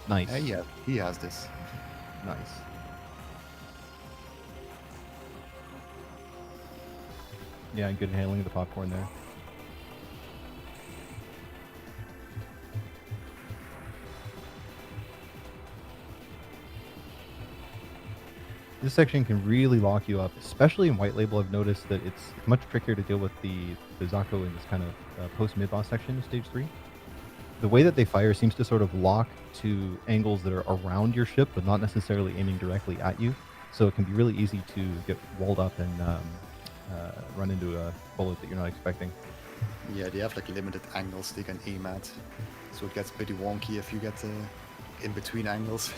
Nice. Yeah, he has this. Nice. Yeah, good handling of the popcorn there. This section can really lock you up, especially in white label. I've noticed that it's much trickier to deal with the Zako in this kind of post-mid-boss section of stage 3. The way that they fire seems to sort of lock to angles that are around your ship, but not necessarily aiming directly at you. So it can be really easy to get walled up and run into a bullet that you're not expecting. Yeah, they have like limited angles they can aim at, so it gets pretty wonky if you get in between angles.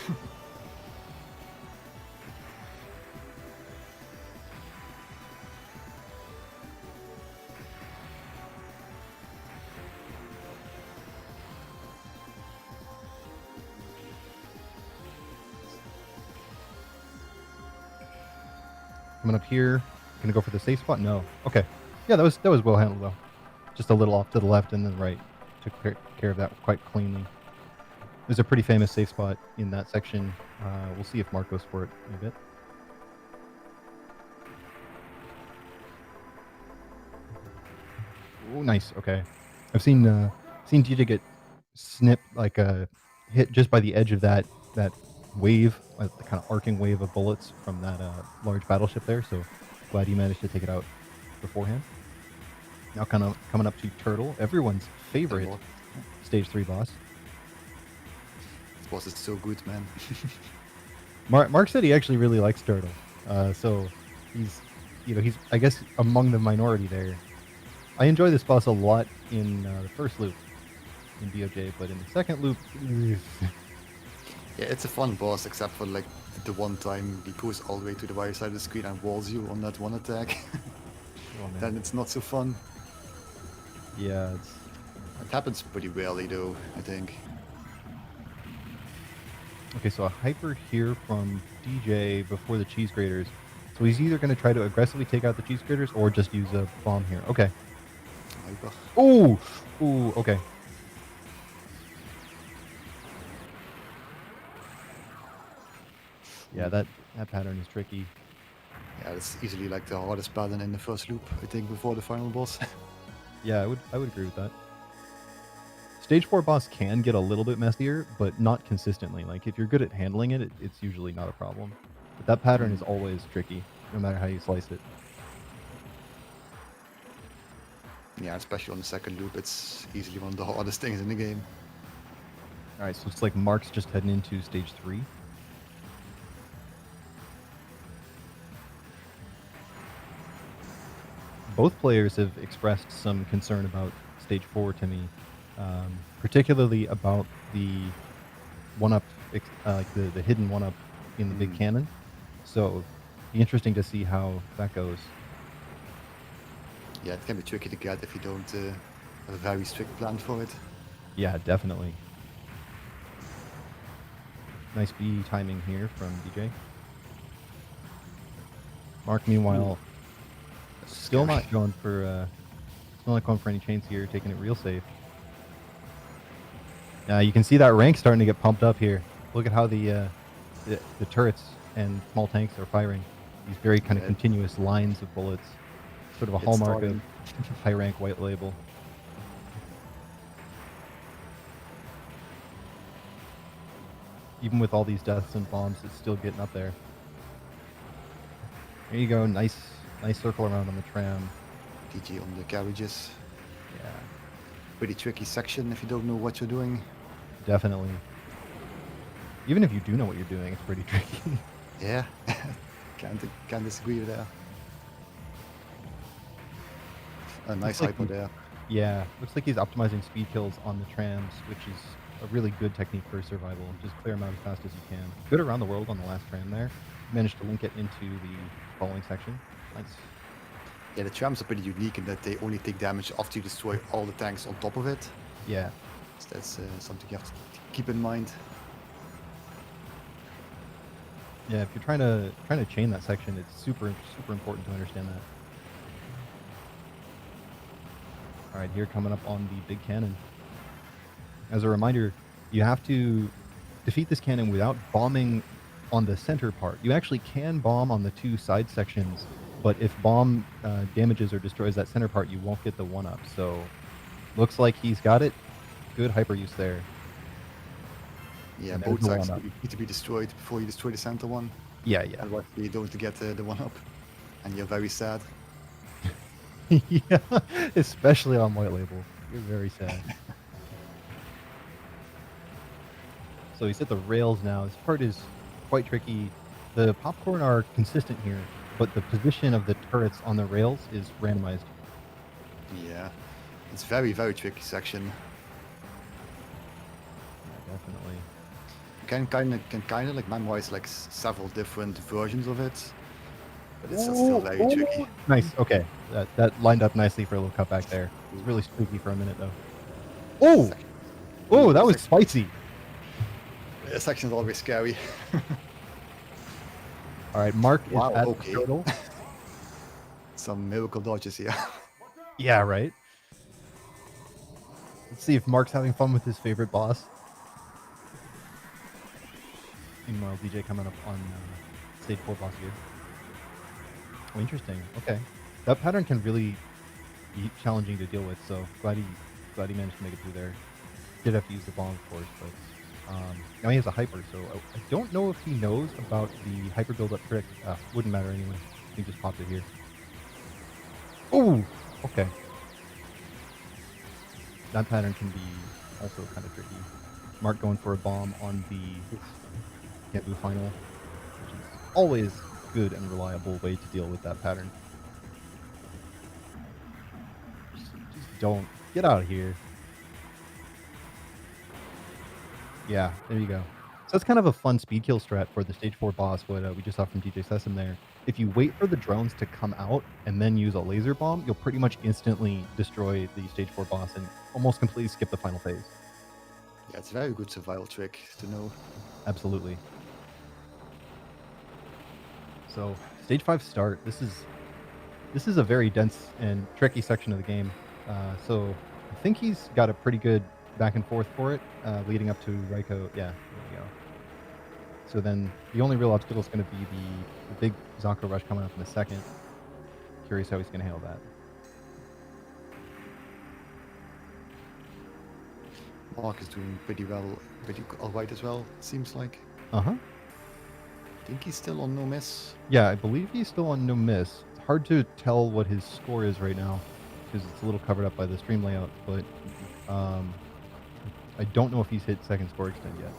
Coming up here, gonna go for the safe spot? No. Okay. Yeah, that was well handled though. Just a little off to the left and then right. Took care of that quite cleanly. There's a pretty famous safe spot in that section. We'll see if Mark goes for it in a bit. Oh, nice. Okay. I've seen DJ get snipped, like hit just by the edge of that that wave, the kind of arcing wave of bullets from that large battleship there. So glad he managed to take it out beforehand. Now kind of coming up to Turtle, everyone's favorite stage 3 boss. This boss is so good, man. Mark said he actually really likes Turtle, so he's I guess among the minority there. I enjoy this boss a lot in the first loop in DaiOuJou, but in the second loop, yeah, it's a fun boss, except for like the one time he goes all the way to the right side of the screen and walls you on that one attack. Then it's not so fun. Yeah, it happens pretty rarely though, I think. Okay, so a hyper here from DJ before the cheese graters. So he's either going to try to aggressively take out the cheese graters or just use a bomb here. Okay. Hyper. Ooh! Ooh, okay. Yeah, that pattern is tricky. Yeah, it's easily like the hardest pattern in the first loop, I think, before the final boss. Yeah, I would agree with that. Stage 4 boss can get a little bit messier, but not consistently. Like, if you're good at handling it, it's usually not a problem. But that pattern is always tricky, no matter how you slice it. Yeah, especially on the second loop, it's easily one of the hardest things in the game. Alright, so it's like Mark's just heading into stage 3. Both players have expressed some concern about stage 4 to me. Particularly about the one-up, like the hidden one-up in the big cannon. So, be interesting to see how that goes. Yeah, it can be tricky to get if you don't have a very strict plan for it. Yeah, definitely. Nice B timing here from DJ. Mark, meanwhile, still not going for any chains here, taking it real safe. You can see that rank starting to get pumped up here. Look at how the turrets and small tanks are firing. These very kind of continuous lines of bullets. Sort of a hallmark of high rank white label. Even with all these deaths and bombs, it's still getting up there. There you go, nice circle around on the tram. DG on the carriages. Yeah. Pretty tricky section if you don't know what you're doing. Definitely. Even if you do know what you're doing, it's pretty tricky. Yeah, can't disagree with that. A nice hyper there. Yeah, looks like he's optimizing speed kills on the trams, which is a really good technique for survival. Just clear them out as fast as you can. Good around the world on the last tram there. Managed to link it into the following section. Nice. Yeah, the trams are pretty unique in that they only take damage after you destroy all the tanks on top of it. Yeah. So that's something you have to keep in mind. Yeah, if you're trying to chain that section, it's super important to understand that. All right, here coming up on the big cannon. As a reminder, you have to defeat this cannon without bombing on the center part. You actually can bomb on the two side sections, but if bomb damages or destroys that center part, you won't get the 1-up. So, looks like he's got it. Good hyper use there. Yeah, both sides need to be destroyed before you destroy the center one. Yeah. Otherwise you don't get the 1-up, and you're very sad. Yeah, especially on white label. You're very sad. So he's at the rails now. This part is quite tricky. The popcorn are consistent here, but the position of the turrets on the rails is randomized. Yeah, it's very tricky section. Yeah, definitely. You can kind of like memorize like several different versions of it, but it's still very tricky. Nice. Okay, that lined up nicely for a little cutback there. It was really spooky for a minute though. Oh, that was spicy. This section is always scary. All right, Mark is at the total. Some miracle dodges here. Yeah, right. Let's see if Mark's having fun with his favorite boss. Meanwhile, DJ coming up on stage 4 boss here. Oh, interesting. Okay, that pattern can really be challenging to deal with. So glad he managed to make it through there. Did have to use the bomb, of course, but Now he has a hyper, so I don't know if he knows about the hyper build-up trick. Wouldn't matter anyway. He just popped it here. Oh, okay. That pattern can be also kind of tricky. Mark going for a bomb on the Bamboo final, which is always good and reliable way to deal with that pattern. Just don't get out of here. Yeah, there you go. So that's kind of a fun speed kill strat for the stage 4 boss, what we just saw from Djsessum there. If you wait for the drones to come out and then use a laser bomb, you'll pretty much instantly destroy the stage 4 boss and almost completely skip the final phase. Yeah, it's a very good survival trick to know. Absolutely. So stage 5 start. This is a very dense and tricky section of the game. So I think he's got a pretty good back and forth for it, leading up to Raiko. Yeah, there we go. So then the only real obstacle is going to be the big Zanko rush coming up in a second. Curious how he's going to handle that. Mark is doing pretty well, pretty alright as well, seems like. Uh-huh. I think he's still on no miss. Yeah, I believe he's still on no miss. It's hard to tell what his score is right now because it's a little covered up by the stream layout, but I don't know if he's hit second score extend yet.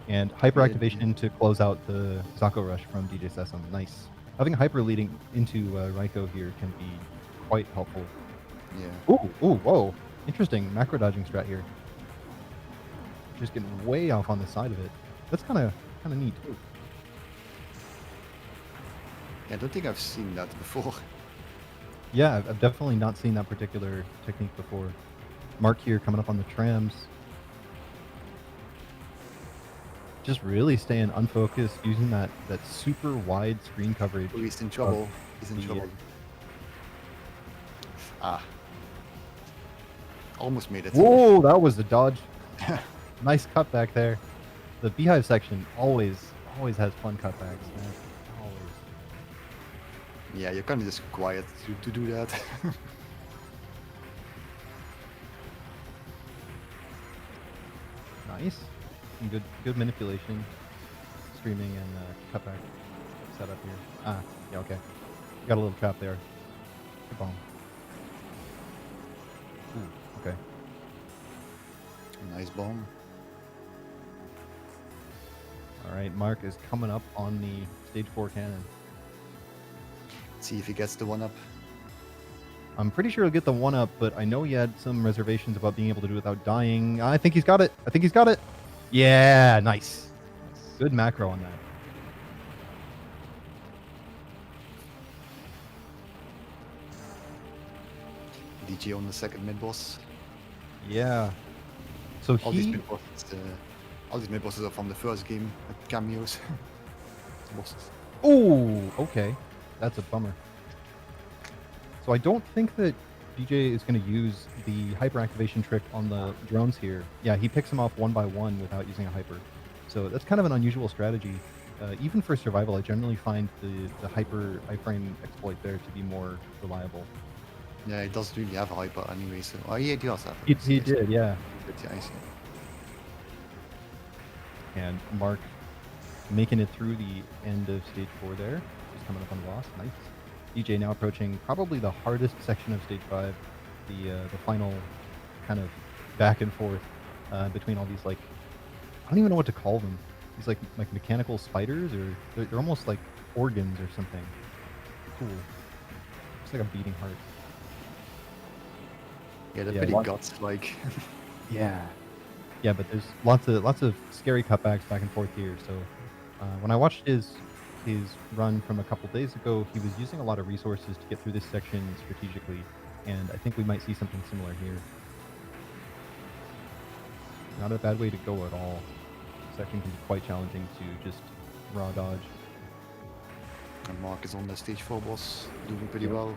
And hyper activation to close out the Zanko rush from Djsessum. Nice. Having hyper leading into Raiko here can be quite helpful. Yeah. Ooh, whoa. Interesting macro dodging strat here. Just getting way off on the side of it. That's kind of neat too. Yeah, I don't think I've seen that before. Yeah, I've definitely not seen that particular technique before. Mark here coming up on the trams. Just really staying unfocused, using that super wide screen coverage. Oh, he's in trouble. He's in trouble. Ah. Almost made it. Whoa, that was the dodge. Nice cutback there. The beehive section always has fun cutbacks, man. Always. Yeah, you're kind of just quiet to do that. Nice. Some good manipulation. Streaming and cutback setup here. Ah, yeah, okay. Got a little trap there. Good bomb. Ooh, okay. Nice bomb. Alright, Mark is coming up on the stage 4 cannon. See if he gets the 1-up. I'm pretty sure he'll get the 1-up, but I know he had some reservations about being able to do it without dying. I think he's got it. Yeah, nice. Good macro on that. DJ on the second mid-boss. Yeah. So all these mid-bosses are from the first game, like cameos. Bosses. Oh, okay. That's a bummer. So I don't think that DJ is going to use the hyper activation trick on the drones here. Yeah, he picks them off one by one without using a hyper. So that's kind of an unusual strategy. Even for survival, I generally find the hyper iframe exploit there to be more reliable. Yeah, he doesn't really have a hyper anyway, so... Oh, yeah, he does have it. He did, yeah. Yeah, I see. And Mark making it through the end of stage 4 there. Just coming up on the boss. Nice. DJ now approaching probably the hardest section of stage 5. The final kind of back and forth between all these, like... I don't even know what to call them. These, like mechanical spiders, or... They're almost like organs or something. Cool. It's like a beating heart. Yeah, they're pretty guts-like. Yeah. Yeah, but there's lots of scary cutbacks back and forth here. So when I watched his run from a couple days ago, he was using a lot of resources to get through this section strategically, and I think we might see something similar here. Not a bad way to go at all. This section can be quite challenging to just raw dodge. And Mark is on the stage 4 boss, doing pretty well.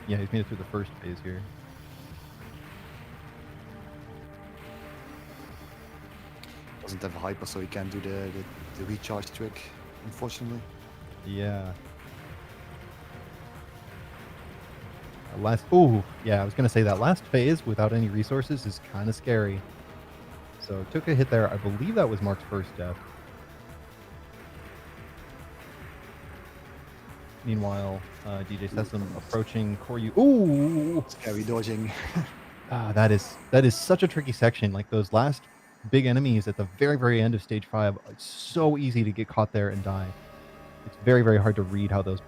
Yeah, he's made it through the first phase here. Doesn't have a hyper, so he can't do the recharge trick, unfortunately. Yeah. Ooh, yeah, I was gonna say that last phase without any resources is kind of scary. So took a hit there. I believe that was Mark's first death. Meanwhile, Djsessum approaching Koryu. Ooh! Scary dodging. That is such a tricky section. Like those last big enemies at the very, very end of stage 5, it's so easy to get caught there and die. It's very, very hard to read how those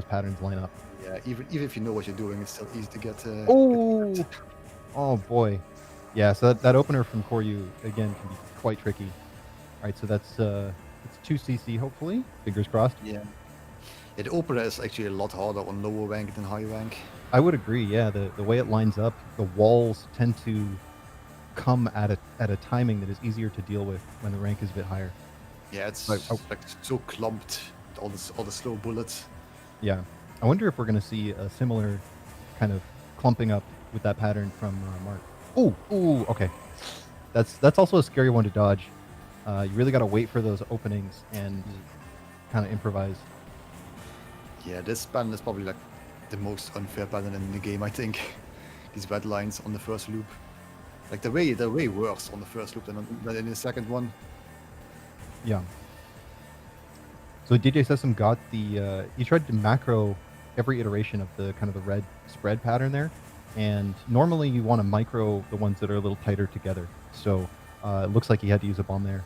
patterns line up. Yeah, even if you know what you're doing, it's still easy to get. Oh! Oh boy. Yeah, so that opener from Koryu again can be quite tricky. All right, so that's 2 CC hopefully. Fingers crossed. Yeah. Yeah, the opener is actually a lot harder on lower rank than high rank. I would agree. Yeah, the way it lines up, the walls tend to come at a timing that is easier to deal with when the rank is a bit higher. Yeah, it's like so clumped. All the slow bullets. Yeah, I wonder if we're going to see a similar kind of clumping up with that pattern from Mark. Ooh, okay. That's also a scary one to dodge. You really got to wait for those openings and kind of improvise. Yeah, this pattern is probably like the most unfair pattern in the game, I think. These red lines on the first loop, like they're way worse on the first loop than in the second one. Yeah. So Djsessum got the he tried to macro every iteration of the kind of the red spread pattern there, and normally you want to micro the ones that are a little tighter together. So it looks like he had to use a bomb there.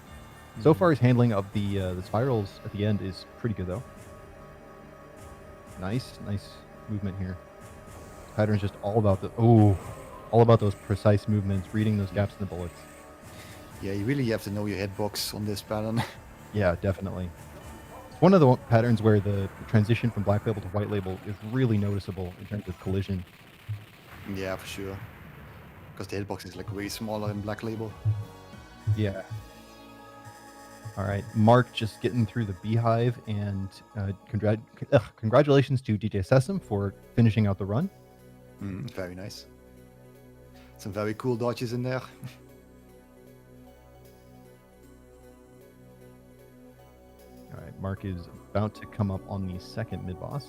So far, his handling of the spirals at the end is pretty good though. Nice movement here. Pattern's just all about all about those precise movements, reading those gaps in the bullets. Yeah, you really have to know your hitbox on this pattern. Yeah, definitely. It's one of the patterns where the transition from black label to white label is really noticeable in terms of collision. Yeah, for sure. Because the hitbox is like way smaller in black label. Yeah. All right, Mark just getting through the beehive, and congratulations to Djsessum for finishing out the run. Very nice. Some very cool dodges in there. All right, Mark is about to come up on the second mid-boss.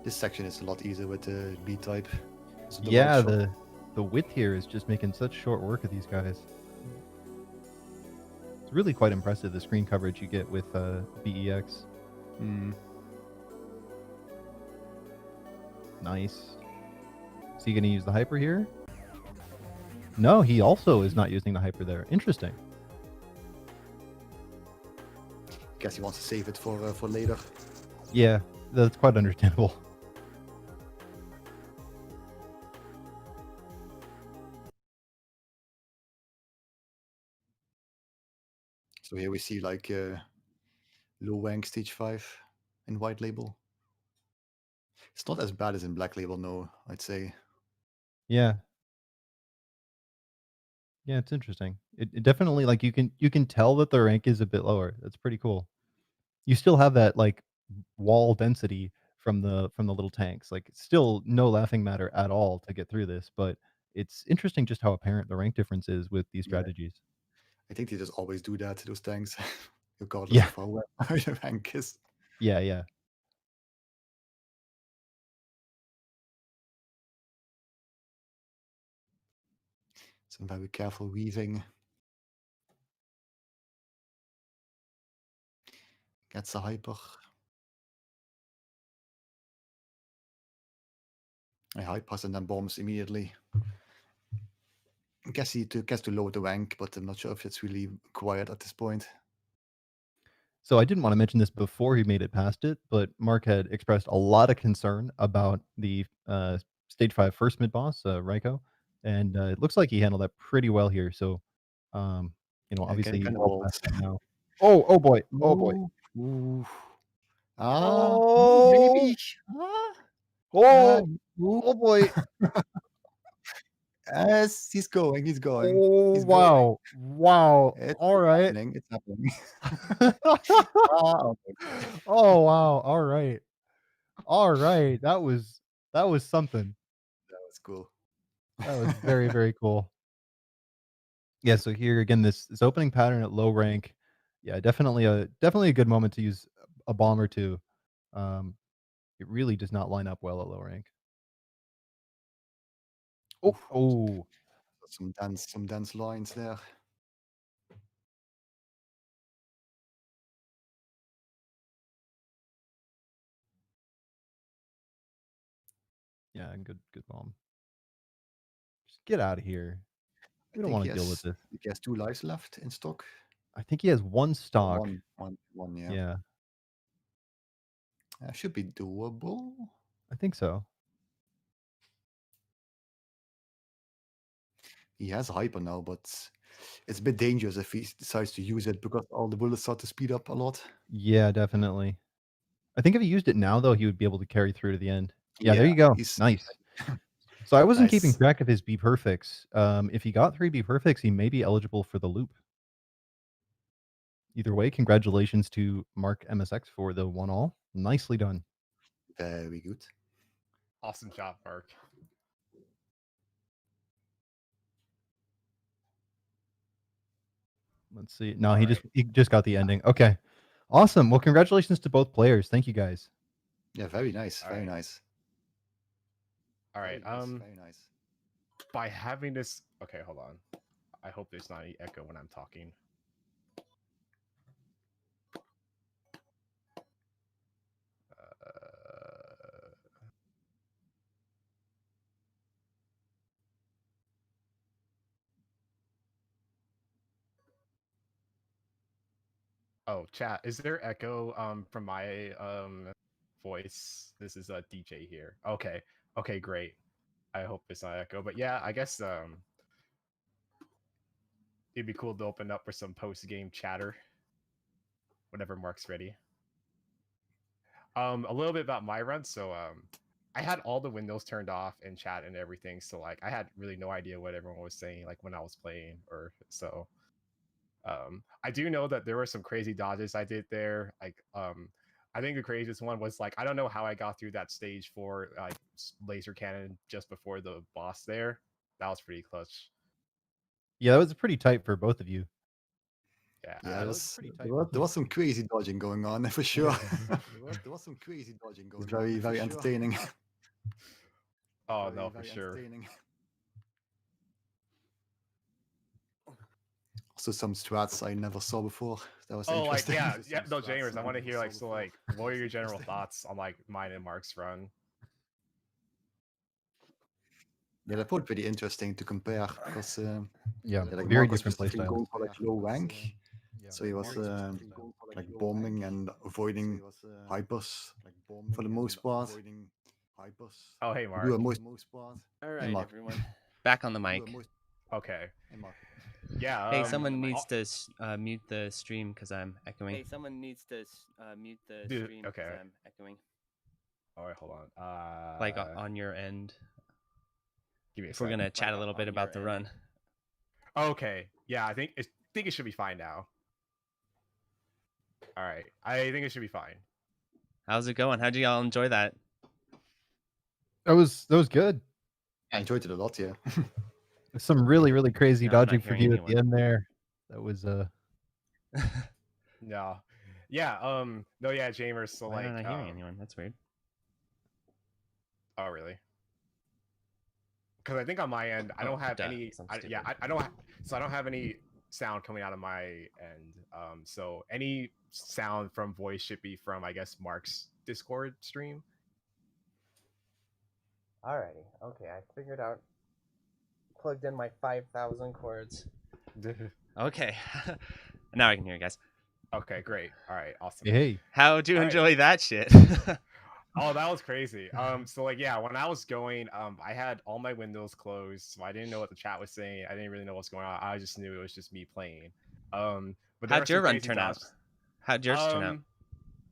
This section is a lot easier with the B-type. Yeah, the width here is just making such short work of these guys. It's really quite impressive, the screen coverage you get with BEX. Nice. Is he going to use the hyper here? No, he also is not using the hyper there. Interesting. Guess he wants to save it for later. Yeah, that's quite understandable. So here we see like low rank stage 5 in white label. It's not as bad as in black label, no, I'd say. Yeah. Yeah, it's interesting. It definitely, like, you can tell that the rank is a bit lower. That's pretty cool. You still have that like wall density from the little tanks. Like, it's still no laughing matter at all to get through this, but it's interesting just how apparent the rank difference is with these strategies. I think they just always do that to those tanks, regardless of how the rank is. Yeah. Some very careful weaving. Gets a hyper. I hypers and then bombs immediately. I guess he gets to lower the rank, but I'm not sure if it's really required at this point. So I didn't want to mention this before he made it past it, but Mark had expressed a lot of concern about the stage 5 first mid boss, Raiko, and it looks like he handled that pretty well here. So, obviously kind of all old. past that now. Oh boy! Ooh. Maybe. Oh boy! Yes, he's going. He's going. Oh, he's wow! Going. Wow! It's All right. happening. It's happening. Oh wow! All right. That was something. That was cool. That was very, very cool. Yeah, so here again, this opening pattern at low rank, yeah, definitely a good moment to use a bomb or two. It really does not line up well at low rank. Oh, some dense lines there. Yeah, good bomb. Just get out of here. We don't want to deal with this. He has 2 lives left in stock. I think he has 1 stock. One, yeah. Yeah, Should be doable. I think so. He has hyper now, but it's a bit dangerous if he decides to use it because all the bullets start to speed up a lot. Yeah, definitely. I think if he used it now, though, he would be able to carry through to the end. Yeah, there you go. Nice. So I wasn't keeping track of his B perfects. If he got 3 B perfects, he may be eligible for the loop. Either way, congratulations to Mark MSX for the 1-all. Nicely done. Very good. Awesome job, Mark. Let's see. No, he just got the ending. Okay. Awesome. Well, congratulations to both players. Thank you guys. Yeah, very nice. Very nice. All right. Very nice. By having this, okay, hold on. I hope there's not any echo when I'm talking. Oh, chat, is there echo from my voice? This is a DJ here. Okay. Okay, great. I hope it's not echo. But yeah, I guess it'd be cool to open up for some post-game chatter whenever Mark's ready. A little bit about my run. So I had all the windows turned off in chat and everything. So like I had really no idea what everyone was saying like when I was playing or so. I do know that there were some crazy dodges I did there. Like, I think the craziest one was like, I don't know how I got through that stage 4 like laser cannon just before the boss there. That was pretty clutch. Yeah, that was pretty tight for both of you. Yeah, there was some crazy dodging going on for sure. There was some crazy dodging going on. Very, very entertaining. Oh no, for sure. Also, some strats I never saw before. That was interesting. Like yeah, no, Jamers. I want to hear like so like what are your general thoughts on like mine and Mark's run? Yeah, that would be pretty interesting to compare because like very different playstyles. Going for like low rank, so he was like bombing and avoiding hypers for the most part. Oh hey Mark. All right, everyone. Back on the mic. Okay. Yeah. Hey, someone needs to mute the stream because I'm echoing. Hey, someone needs to mute the stream because I'm echoing. All right, hold on. Like on your end. Give me a if we're gonna chat a little bit about the run. Okay. Yeah, I think it should be fine now. All right. I think it should be fine. How's it going? How'd y'all enjoy that? That was good. I enjoyed it a lot. Yeah. Some really crazy dodging for you at the end there. That was No. Yeah, no, yeah, Jamers, so Why like am I not hearing anyone? That's weird. Oh really? Because I think on my end I don't have any I don't have any sound coming out of my end. So any sound from voice should be from I guess Mark's Discord stream. Alrighty. Okay, I figured out. Plugged in my 5,000 cords. Okay. Now I can hear you guys. Okay, great. All right, awesome. Hey. How'd you enjoy that shit? Oh, that was crazy. So like yeah, when I was going, I had all my windows closed, so I didn't know what the chat was saying. I didn't really know what's going on. I just knew it was just me playing. But how'd your run turn out? How'd yours turn out?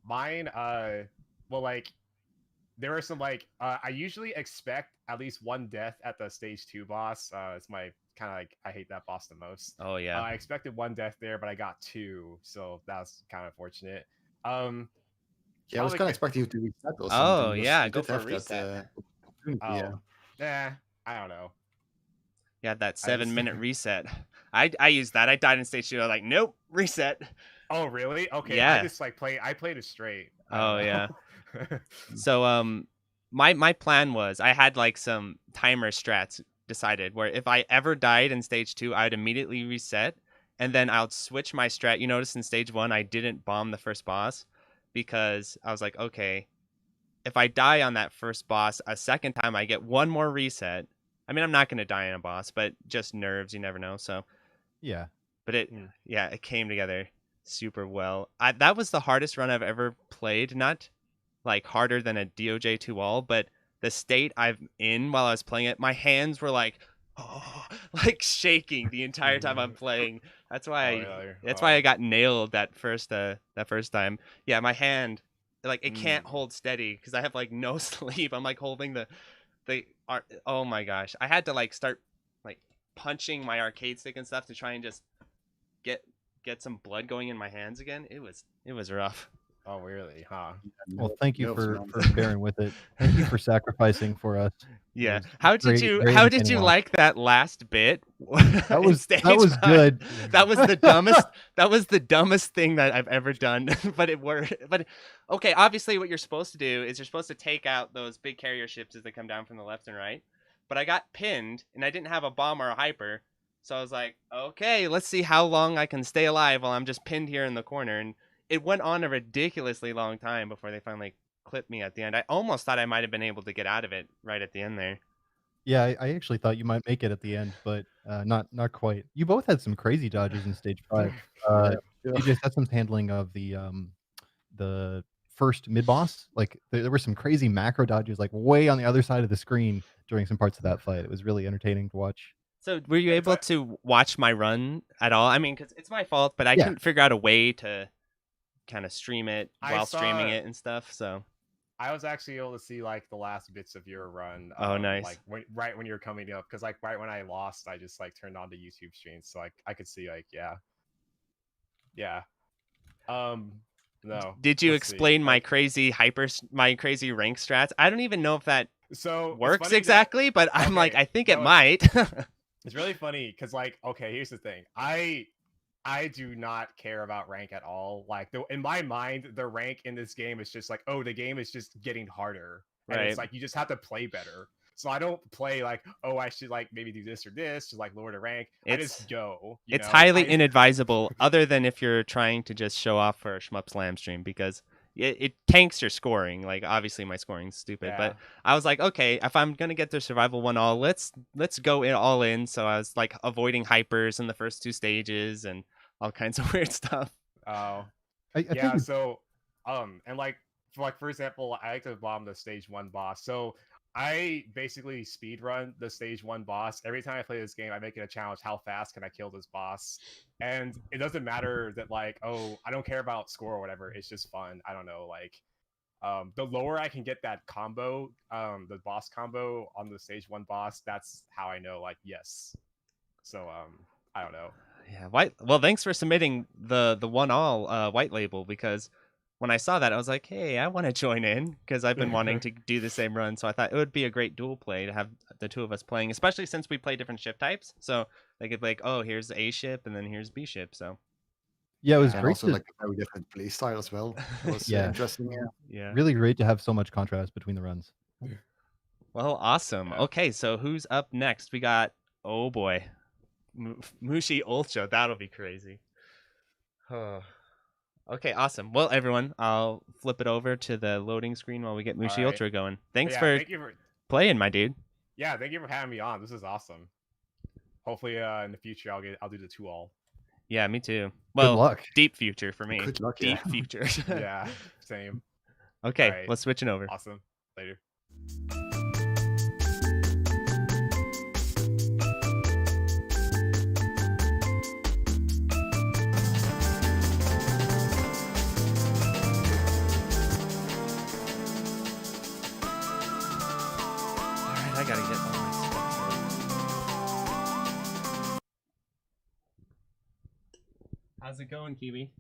Mine, well, like there were some like I usually expect at least one death at the stage 2 boss. It's my kind of like I hate that boss the most. Oh yeah. I expected one death there, but I got 2, so that was kind of unfortunate. Yeah, I was kind of expecting you to reset or something. Oh yeah, go for a reset. Yeah, I don't know. Yeah, that 7-minute reset. I used that. I died in stage 2. I was like, nope, reset. Oh, really? Okay. Yeah. I just like I played it straight. Oh yeah. So my plan was I had like some timer strats decided where if I ever died in stage 2, I would immediately reset, and then I would switch my strat. You notice in stage 1 I didn't bomb the first boss because I was like, okay, if I die on that first boss a second time, I get one more reset. I mean, I'm not going to die on a boss, but just nerves, you never know. So Yeah. but it came together super well. That was the hardest run I've ever played. Not like harder than a DOJ 2 all, but the state I'm in while I was playing it, my hands were like, like shaking the entire time I'm playing. That's why I got nailed that first time. Yeah, my hand, like it can't hold steady because I have like no sleep. I'm like holding the oh my gosh, I had to like start like punching my arcade stick and stuff to try and just get some blood going in my hands again. It was rough. Oh, really? Huh? Well, thank you for bearing with it. Thank you for sacrificing for us. Yeah. How did you like that last bit? That was good. That was the dumbest. That was the dumbest thing that I've ever done. But it worked. But okay, obviously, what you're supposed to do is you're supposed to take out those big carrier ships as they come down from the left and right. But I got pinned, and I didn't have a bomb or a hyper, so I was like, okay, let's see how long I can stay alive while I'm just pinned here in the corner. And it went on a ridiculously long time before they finally clipped me at the end. I almost thought I might have been able to get out of it right at the end there. Yeah, I actually thought you might make it at the end, but not quite. You both had some crazy dodges in stage 5. Djsessum's handling of the first mid boss, like there were some crazy macro dodges like way on the other side of the screen during some parts of that fight. It was really entertaining to watch. So were you able to watch my run at all? I mean, because it's my fault, but I couldn't figure out a way to kind of stream it while streaming it and stuff. So I was actually able to see like the last bits of your run. Oh, nice. Like right when you were coming up, because like right when I lost, I just like turned on the YouTube streams, so like I could see like yeah. No. Did you explain my crazy rank strats? I don't even know if that works exactly, but I'm like, I think it might. It's really funny because like, okay, here's the thing. I do not care about rank at all. Like in my mind, the rank in this game is just like, oh, the game is just getting harder. And it's like you just have to play better. So I don't play like, oh, I should like maybe do this or this to like lower the rank. I just go. It's highly inadvisable, other than if you're trying to just show off for a Shmup Slam stream, because it tanks your scoring. Like obviously my scoring's stupid, but I was like, okay, if I'm gonna get the survival 1 all, let's go all in. So I was like avoiding hypers in the first 2 stages and all kinds of weird stuff. Oh, think so and like for example, I like to bomb the stage 1 boss. So I basically speed run the stage 1 boss. Every time I play this game, I make it a challenge. How fast can I kill this boss? And it doesn't matter that like, oh, I don't care about score or whatever. It's just fun. I don't know. Like, the lower I can get that combo, the boss combo on the stage 1 boss, that's how I know like, yes. So, I don't know. Yeah. Well, thanks for submitting the 1 all white label, because when I saw that, I was like, hey, I want to join in, because I've been wanting to do the same run. So I thought it would be a great dual play to have the 2 of us playing, especially since we play different ship types. So they could be like, oh, here's A ship and then here's B ship. So yeah, it was and great. Also, like a very different play style as well. It was interesting. Yeah. Really great to have so much contrast between the runs. Well, awesome. Okay, so who's up next? We got, oh boy, Mushi Ultra. That'll be crazy. Okay, awesome. Well, everyone, I'll flip it over to the loading screen while we get Mushi Ultra going. Thanks for playing, my dude. Yeah, thank you for having me on. This is awesome. Hopefully, in the future, I'll do the 2 all. Yeah, me too. Well, good luck. Deep future for me. Good luck. Deep future. Yeah, same. Okay, let's switch it over. Awesome. Later. I gotta get all my stuff. How's it going, Kiwi?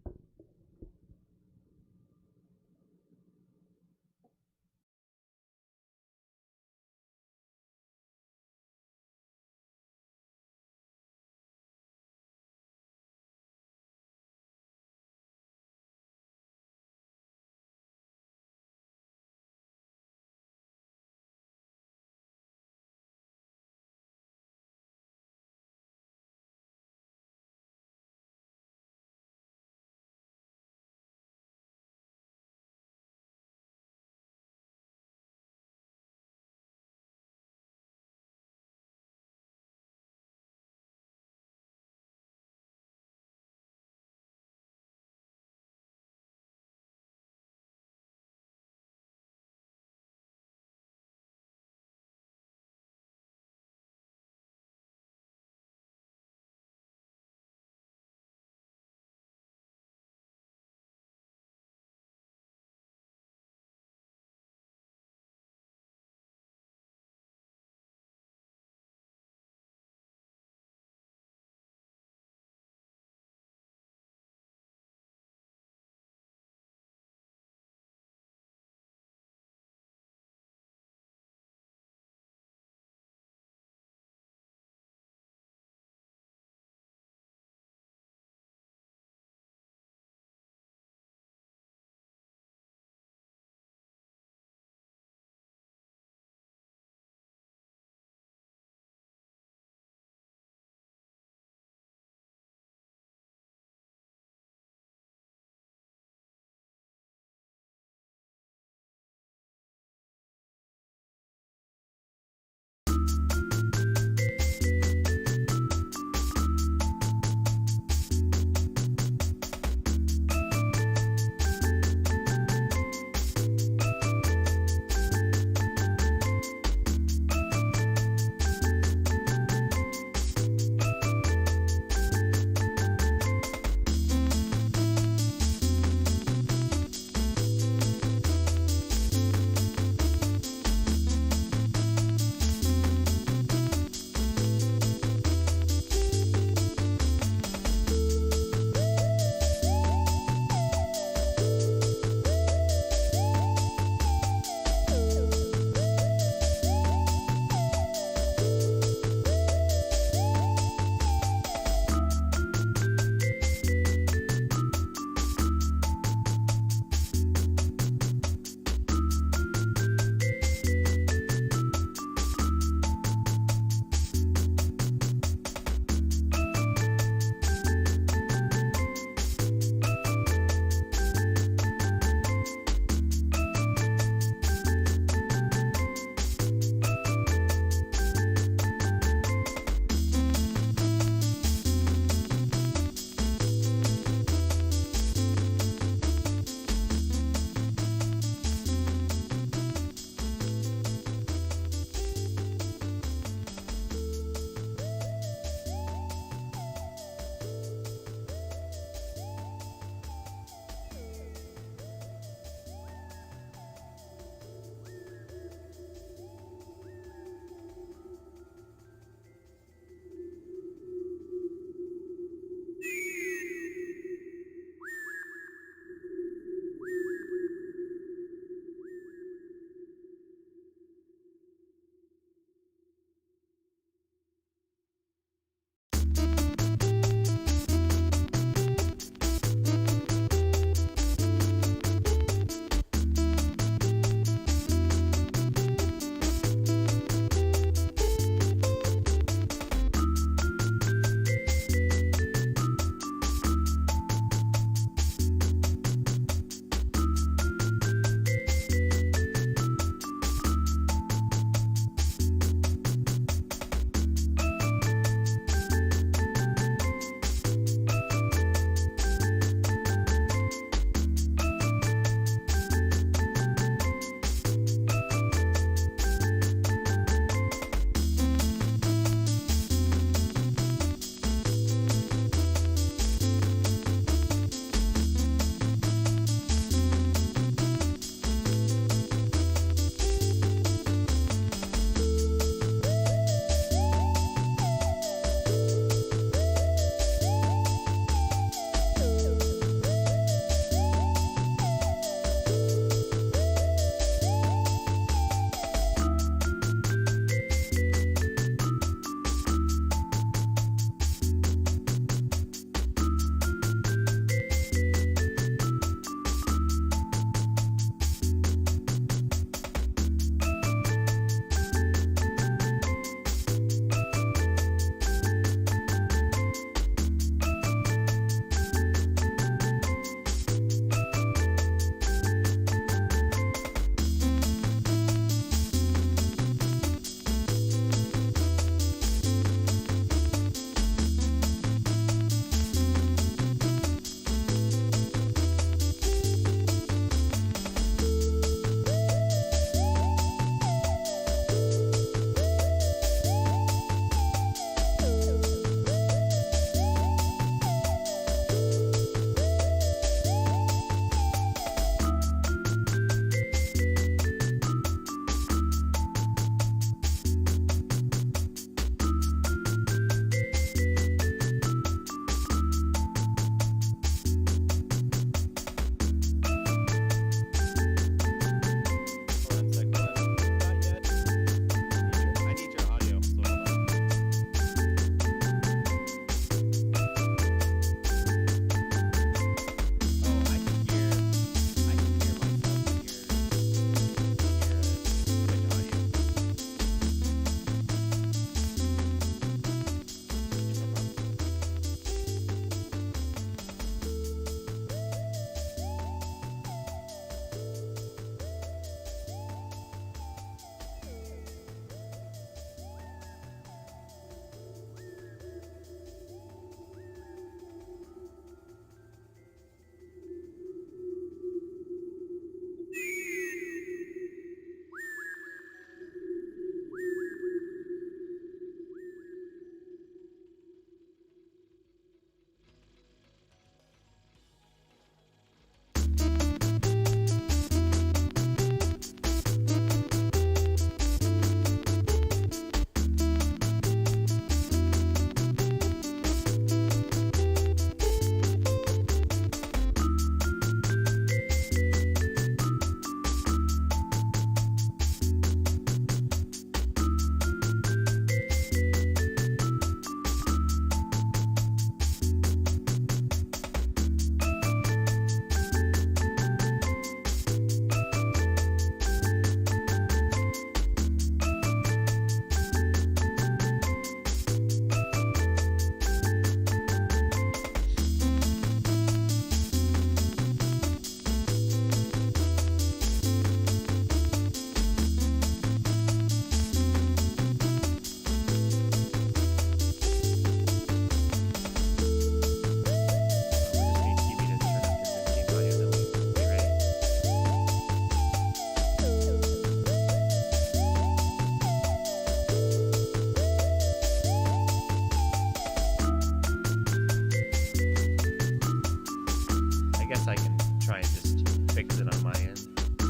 fix it on my end. Oh,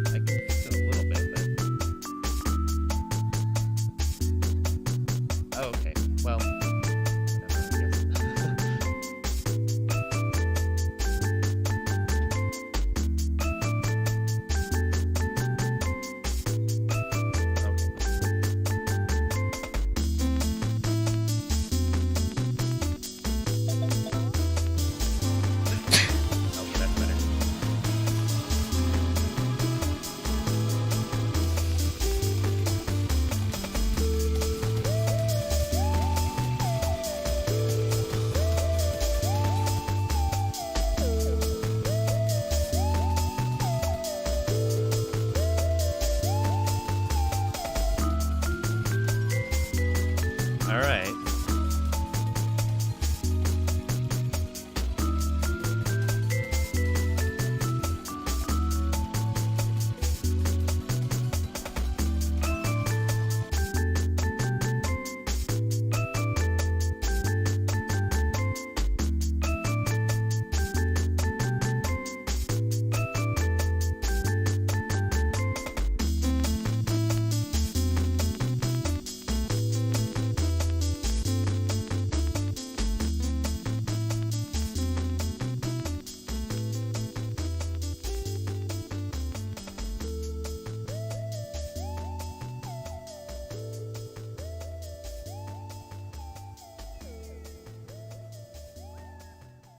I can fix it a little bit, but... Oh, okay. Well, whatever, I guess.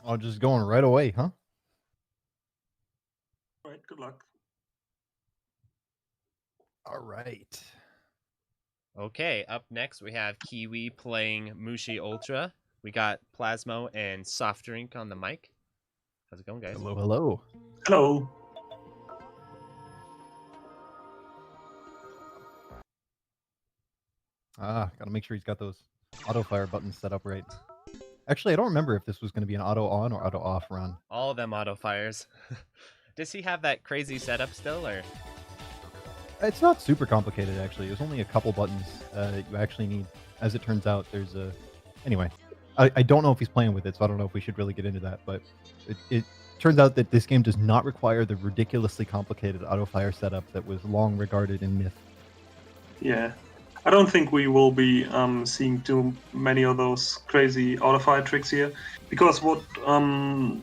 Oh, just going right away, huh? All right, good luck. All right. Okay, up next we have Kiwi playing Mushi Ultra. We got Plasmo and Soft Drink on the mic. How's it going, guys? Hello, hello. Hello. Gotta make sure he's got those auto fire buttons set up right. Actually, I don't remember if this was going to be an auto on or auto off run. All of them auto fires. Does he have that crazy setup still, or? It's not super complicated, actually. There's only a couple buttons that you actually need. As it turns out, there's a... Anyway, I don't know if he's playing with it, so I don't know if we should really get into that, but it turns out that this game does not require the ridiculously complicated auto fire setup that was long regarded in myth. Yeah. I don't think we will be seeing too many of those crazy auto-fire tricks here, because what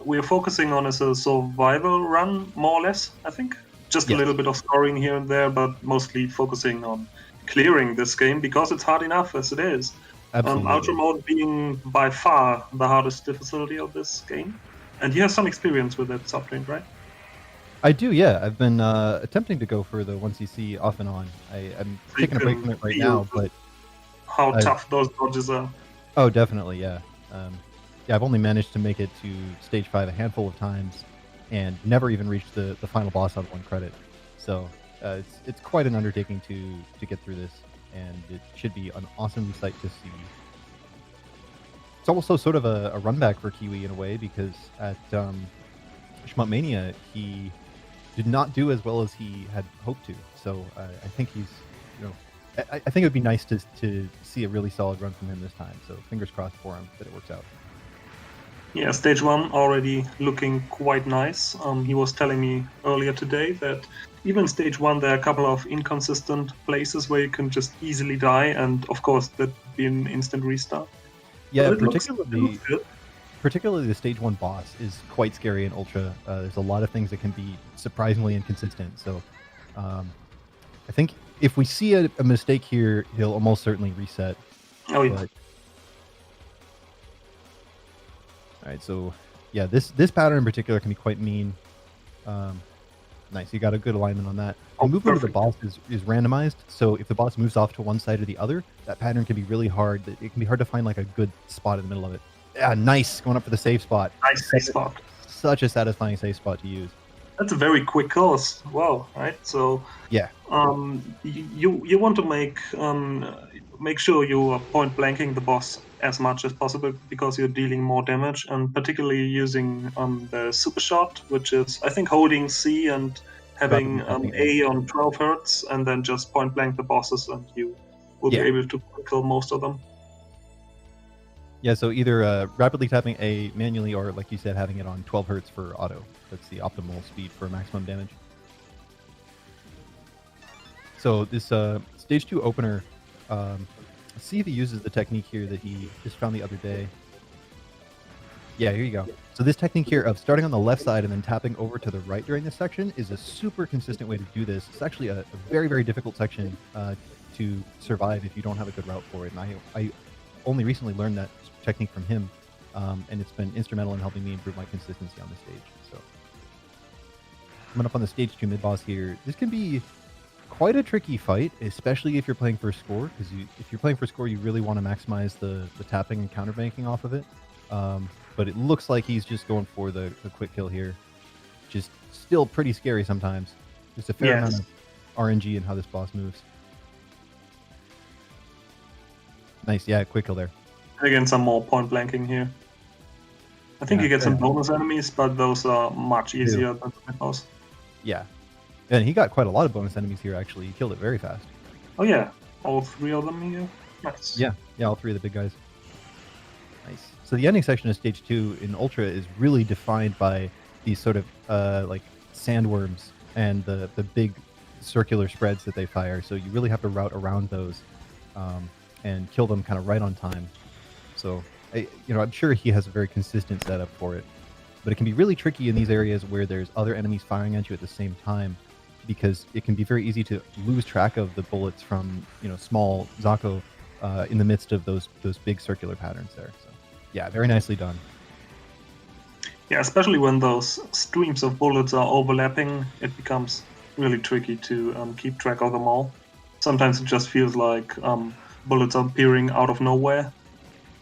we're focusing on is a survival run, more or less, I think. Just a little bit of scoring here and there, but mostly focusing on clearing this game, because it's hard enough as it is. Ultra mode being by far the hardest difficulty of this game. And you have some experience with it, Soft-Drink, right? I do, yeah. I've been attempting to go for the 1cc off and on. I'm taking a break from it right now, but... How tough those dodges are. Oh, definitely, yeah. Yeah, I've only managed to make it to stage 5 a handful of times, and never even reached the final boss on 1 credit. So it's quite an undertaking to get through this, and it should be an awesome sight to see. It's also sort of a run back for Kiwi in a way, because at Shmup Mania, he did not do as well as he had hoped to. So I think he's, I think it would be nice to see a really solid run from him this time. So fingers crossed for him that it works out. Yeah, stage 1 already looking quite nice. He was telling me earlier today that even stage 1 there are a couple of inconsistent places where you can just easily die, and of course that'd be an instant restart. Yeah, particularly the stage 1 boss is quite scary in Ultra. There's a lot of things that can be surprisingly inconsistent. So I think if we see a mistake here, he'll almost certainly reset. Oh yeah. Alright, so yeah, this pattern in particular can be quite mean. Nice, you got a good alignment on that. The movement of the boss is randomized, so if the boss moves off to one side or the other, that pattern can be really hard. It can be hard to find like a good spot in the middle of it. Yeah, nice, going up for the safe spot. Nice safe spot. Such a satisfying safe spot to use. That's a very quick course. Wow, right? So yeah, you want to make sure you are point blanking the boss as much as possible, because you're dealing more damage, and particularly using the super shot, which is I think holding C and having A on 12 hertz, and then just point blank the bosses, and you will be able to kill most of them. Yeah, so either rapidly tapping A manually or, like you said, having it on 12 hertz for auto. That's the optimal speed for maximum damage. So this stage 2 opener, let's see if he uses the technique here that he just found the other day. Yeah, here you go. So this technique here of starting on the left side and then tapping over to the right during this section is a super consistent way to do this. It's actually a very, very difficult section to survive if you don't have a good route for it. And I only recently learned that technique from him, and it's been instrumental in helping me improve my consistency on the stage. So coming up on the stage 2 mid-boss here, this can be quite a tricky fight, especially if you're playing for score, because if you're playing for score, you really want to maximize the tapping and counterbanking off of it. But it looks like he's just going for the quick kill here. Just still pretty scary sometimes. Just a fair amount of RNG in how this boss moves. Nice, yeah, quick kill there. Again, some more point blanking here. I think you get some bonus enemies, but those are much easier than the boss. Yeah. And he got quite a lot of bonus enemies here, actually. He killed it very fast. Oh yeah, all 3 of them here. Nice. Yeah, all 3 of the big guys. Nice. So the ending section of stage 2 in Ultra is really defined by these sort of like sandworms and the big circular spreads that they fire. So you really have to route around those and kill them kind of right on time. So I'm sure he has a very consistent setup for it, but it can be really tricky in these areas where there's other enemies firing at you at the same time, because it can be very easy to lose track of the bullets from small Zako in the midst of those big circular patterns there. So yeah, very nicely done. Yeah, especially when those streams of bullets are overlapping, it becomes really tricky to keep track of them all. Sometimes it just feels like bullets are appearing out of nowhere,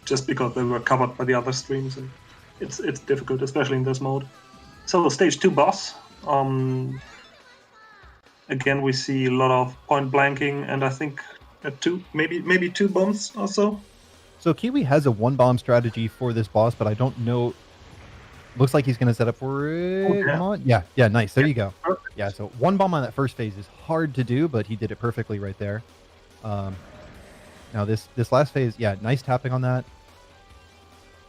just because they were covered by the other streams, and it's difficult, especially in this mode. So stage 2 boss. Again, we see a lot of point blanking, and I think maybe 2 bombs or so. So Kiwi has a 1-bomb strategy for this boss, but I don't know. Looks like he's going to set up for it. Okay. Come on. Yeah, nice. There you go. Perfect. Yeah, so 1 bomb on that first phase is hard to do, but he did it perfectly right there. Now this last phase, yeah, nice tapping on that.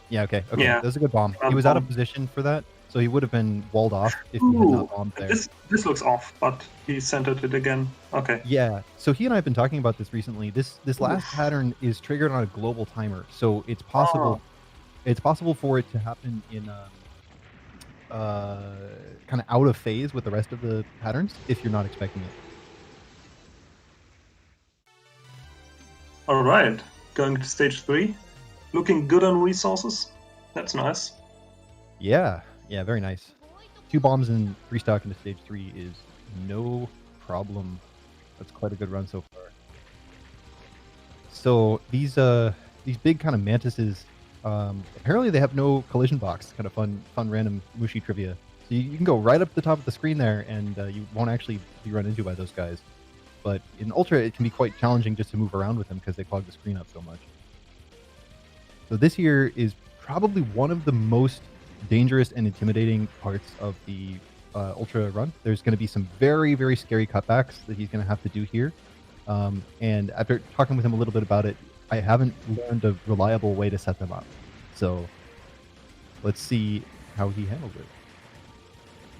Yeah, okay. Yeah. That was a good bomb. He was out of position for that, so he would have been walled off if he had not bombed there. This looks off, but he centered it again. Okay. Yeah, so he and I have been talking about this recently. This last pattern is triggered on a global timer, so it's possible. It's possible for it to happen in kind of out of phase with the rest of the patterns if you're not expecting it. All right, going to stage 3. Looking good on resources. That's nice. Yeah, very nice. 2 bombs and 3 stock into stage 3 is no problem. That's quite a good run so far. So these big kind of mantises, apparently they have no collision box. Kind of fun random Mushi trivia. So you can go right up the top of the screen there, and you won't actually be run into by those guys. But in Ultra, it can be quite challenging just to move around with them because they clog the screen up so much. So this here is probably one of the most dangerous and intimidating parts of the Ultra run. There's going to be some very, very scary cutbacks that he's going to have to do here. And after talking with him a little bit about it, I haven't learned a reliable way to set them up. So let's see how he handles it.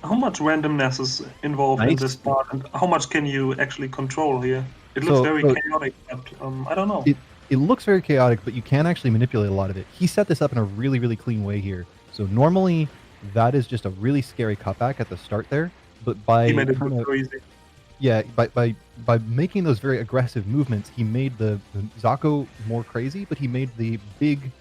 How much randomness is involved in this part, and how much can you actually control here? It looks very chaotic, but I don't know. It looks very chaotic, but you can actually manipulate a lot of it. He set this up in a really, really clean way here. So normally, that is just a really scary cutback at the start there. But by he made it look crazy. Yeah, by making those very aggressive movements, he made the Zako more crazy, but he made the big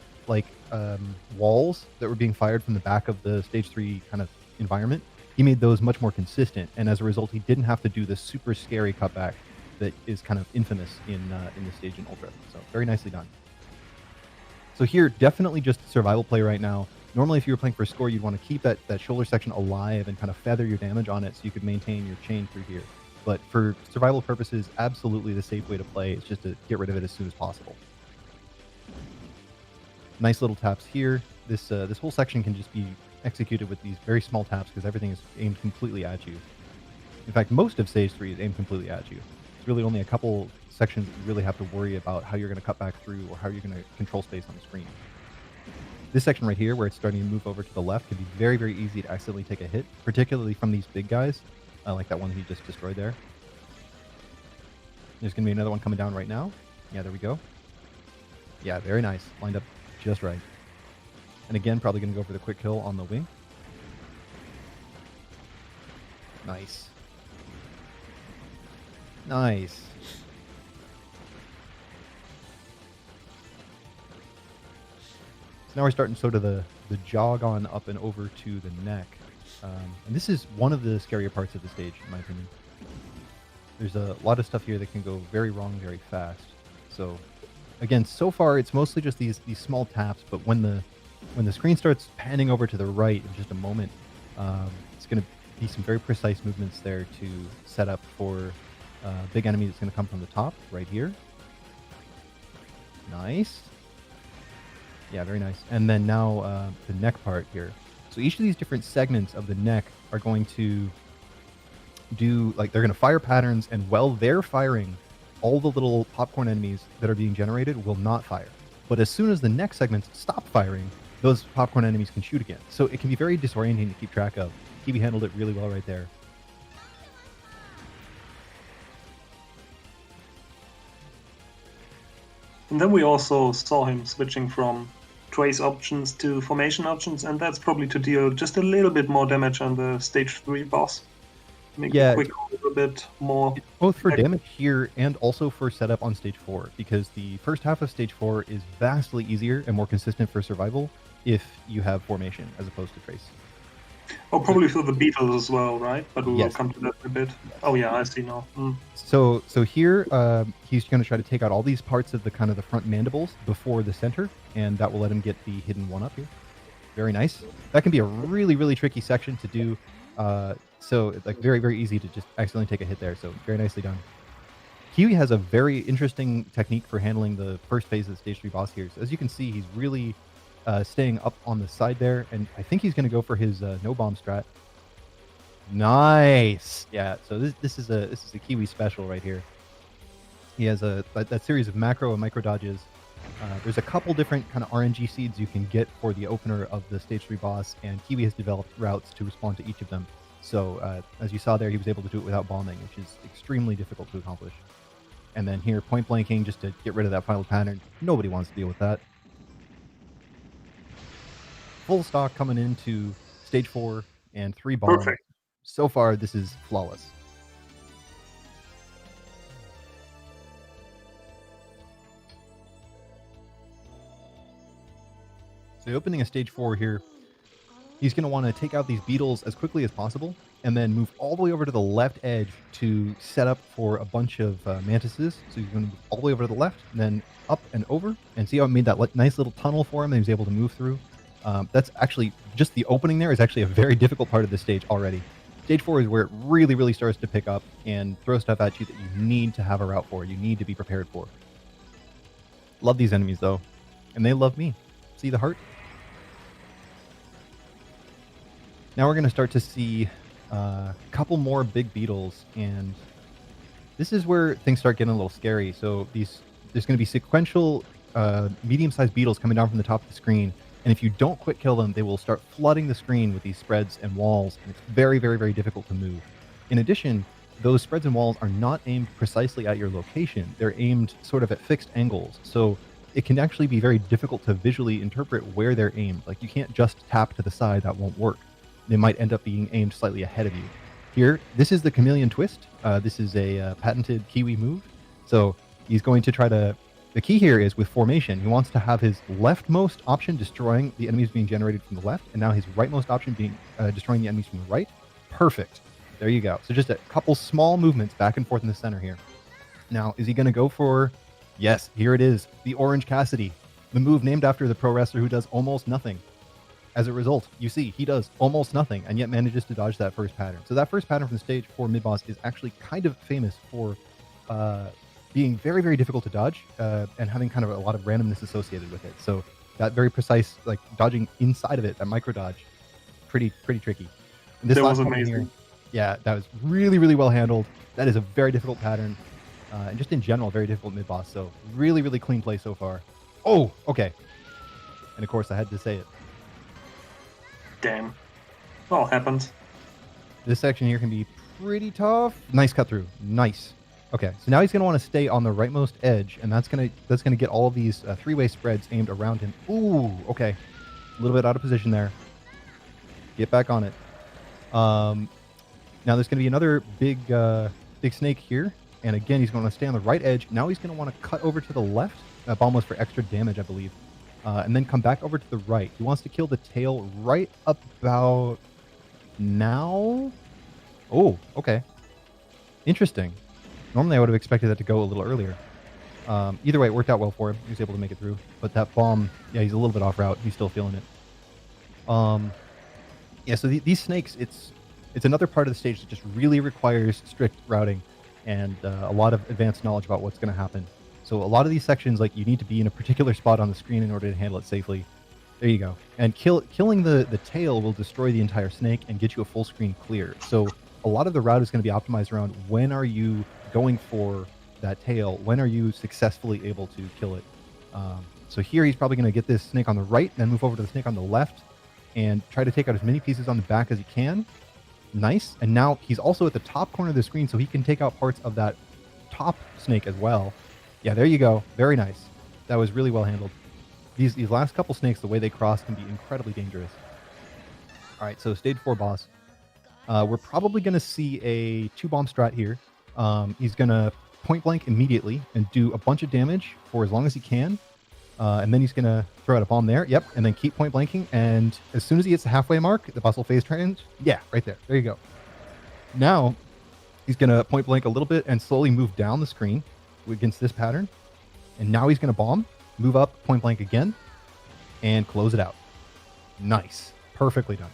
walls that were being fired from the back of the stage 3 kind of environment. He made those much more consistent, and as a result, he didn't have to do this super scary cutback that is kind of infamous in the stage in Ultra. So very nicely done. So here, definitely just survival play right now. Normally, if you were playing for a score, you'd want to keep that shoulder section alive and kind of feather your damage on it so you could maintain your chain through here. But for survival purposes, absolutely the safe way to play is just to get rid of it as soon as possible. Nice little taps here. This whole section can just be executed with these very small taps because everything is aimed completely at you. In fact, most of stage 3 is aimed completely at you. It's really only a couple sections that you really have to worry about how you're going to cut back through or how you're going to control space on the screen. this section right here, where it's starting to move over to the left, can be very, very easy to accidentally take a hit, particularly from these big guys, like that one he just destroyed there. There's going to be another one coming down right now. Yeah, there we go. Yeah, very nice. Lined up just right. And again, probably going to go for the quick kill on the wing. Nice. Nice. So now we're starting sort of the jog on up and over to the neck. And this is one of the scarier parts of the stage, in my opinion. There's a lot of stuff here that can go very wrong very fast. So, again, so far it's mostly just these small taps, but when the screen starts panning over to the right in just a moment, it's going to be some very precise movements there to set up for a big enemy that's going to come from the top, right here. Nice. Yeah, very nice. And then now the neck part here. So each of these different segments of the neck are going to do, like, they're going to fire patterns, and while they're firing, all the little popcorn enemies that are being generated will not fire. But as soon as the neck segments stop firing, those popcorn enemies can shoot again. So it can be very disorienting to keep track of. Kiwi handled it really well right there. And then we also saw him switching from trace options to formation options, and that's probably to deal just a little bit more damage on the stage 3 boss. Make it quick a little bit more. Both for damage here and also for setup on stage 4, because the first half of stage 4 is vastly easier and more consistent for survival if you have formation as opposed to trace. Oh, probably for the beetles as well, right? But we will come to that in a bit. Oh yeah, I see now. So here he's going to try to take out all these parts of the kind of the front mandibles before the center, and that will let him get the hidden one up here. Very nice. That can be a really, really tricky section to do. So it's like very, very easy to just accidentally take a hit there. So very nicely done. Kiwi has a very interesting technique for handling the first phase of the stage 3 boss here. So as you can see, he's really staying up on the side there, and I think he's going to go for his no bomb strat. Nice. Yeah. So this is a Kiwi special right here. He has that series of macro and micro dodges. There's a couple different kind of RNG seeds you can get for the opener of the stage 3 boss, and Kiwi has developed routes to respond to each of them. So as you saw there, he was able to do it without bombing, which is extremely difficult to accomplish. And then here, point blanking just to get rid of that final pattern. Nobody wants to deal with that. Full stock coming into stage 4 and 3 bombs. Perfect. So far, this is flawless. So opening a stage 4 here, he's going to want to take out these beetles as quickly as possible, and then move all the way over to the left edge to set up for a bunch of mantises. So he's going to move all the way over to the left, and then up and over, and see how it made that nice little tunnel for him that he was able to move through. That's actually, just the opening there is actually a very difficult part of the stage already. Stage 4 is where it really, really starts to pick up and throw stuff at you that you need to have a route for, you need to be prepared for. Love these enemies though, and they love me. See the heart? Now we're going to start to see a couple more big beetles, and this is where things start getting a little scary. So there's going to be sequential medium-sized beetles coming down from the top of the screen, and if you don't quick kill them, they will start flooding the screen with these spreads and walls, and it's very, very, very difficult to move. In addition, those spreads and walls are not aimed precisely at your location. They're aimed sort of at fixed angles, so it can actually be very difficult to visually interpret where they're aimed. Like, you can't just tap to the side, that won't work. They might end up being aimed slightly ahead of you. Here, this is the chameleon twist. This is a patented Kiwi move. So he's going to try to... The key here is with formation, he wants to have his leftmost option destroying the enemies being generated from the left, and now his rightmost option being destroying the enemies from the right. Perfect. There you go. So just a couple small movements back and forth in the center here. Now, is he going to go for... Yes, here it is. The Orange Cassidy. The move named after the pro wrestler who does almost nothing. As a result, you see, he does almost nothing and yet manages to dodge that first pattern. So that first pattern from stage 4 mid-boss is actually kind of famous for being very, very difficult to dodge and having kind of a lot of randomness associated with it. So that very precise, like, dodging inside of it, that micro dodge, pretty tricky. And this that was last one amazing. Here, yeah, that was really, really well handled. That is a very difficult pattern. And just in general, very difficult mid-boss. So really, really clean play so far. Oh, okay. And of course, I had to say it. Damn. All happened. This section here can be pretty tough. Nice cut through. Nice. Okay, so now he's going to want to stay on the rightmost edge, and that's gonna get all of these three-way spreads aimed around him. Ooh, okay. A little bit out of position there. Get back on it. Now there's going to be another big snake here, and again, he's going to stay on the right edge. Now he's going to want to cut over to the left. That bomb was for extra damage, I believe. And then come back over to the right. He wants to kill the tail right about now. Oh, okay. Interesting. Normally I would have expected that to go a little earlier. Either way, it worked out well for him. He was able to make it through. But that bomb, yeah, he's a little bit off route. He's still feeling it. Yeah, so these snakes, it's another part of the stage that just really requires strict routing and a lot of advanced knowledge about what's going to happen. So a lot of these sections, like, you need to be in a particular spot on the screen in order to handle it safely. There you go. And killing the tail will destroy the entire snake and get you a full screen clear. So a lot of the route is going to be optimized around when are you going for that tail? When are you successfully able to kill it? So here he's probably going to get this snake on the right, then move over to the snake on the left, and try to take out as many pieces on the back as he can. Nice. And now he's also at the top corner of the screen, so he can take out parts of that top snake as well. Yeah, there you go. Very nice. That was really well handled. These last couple snakes, the way they cross can be incredibly dangerous. All right, so stage 4 boss. We're probably going to see a 2-bomb strat here. He's going to point blank immediately and do a bunch of damage for as long as he can. And then he's going to throw out a bomb there. Yep, and then keep point blanking. And as soon as he hits the halfway mark, the boss will phase change. Yeah, right there. There you go. Now, he's going to point blank a little bit and slowly move down the screen against this pattern. And now he's going to bomb, move up, point blank again, and close it out. Nice. Perfectly done.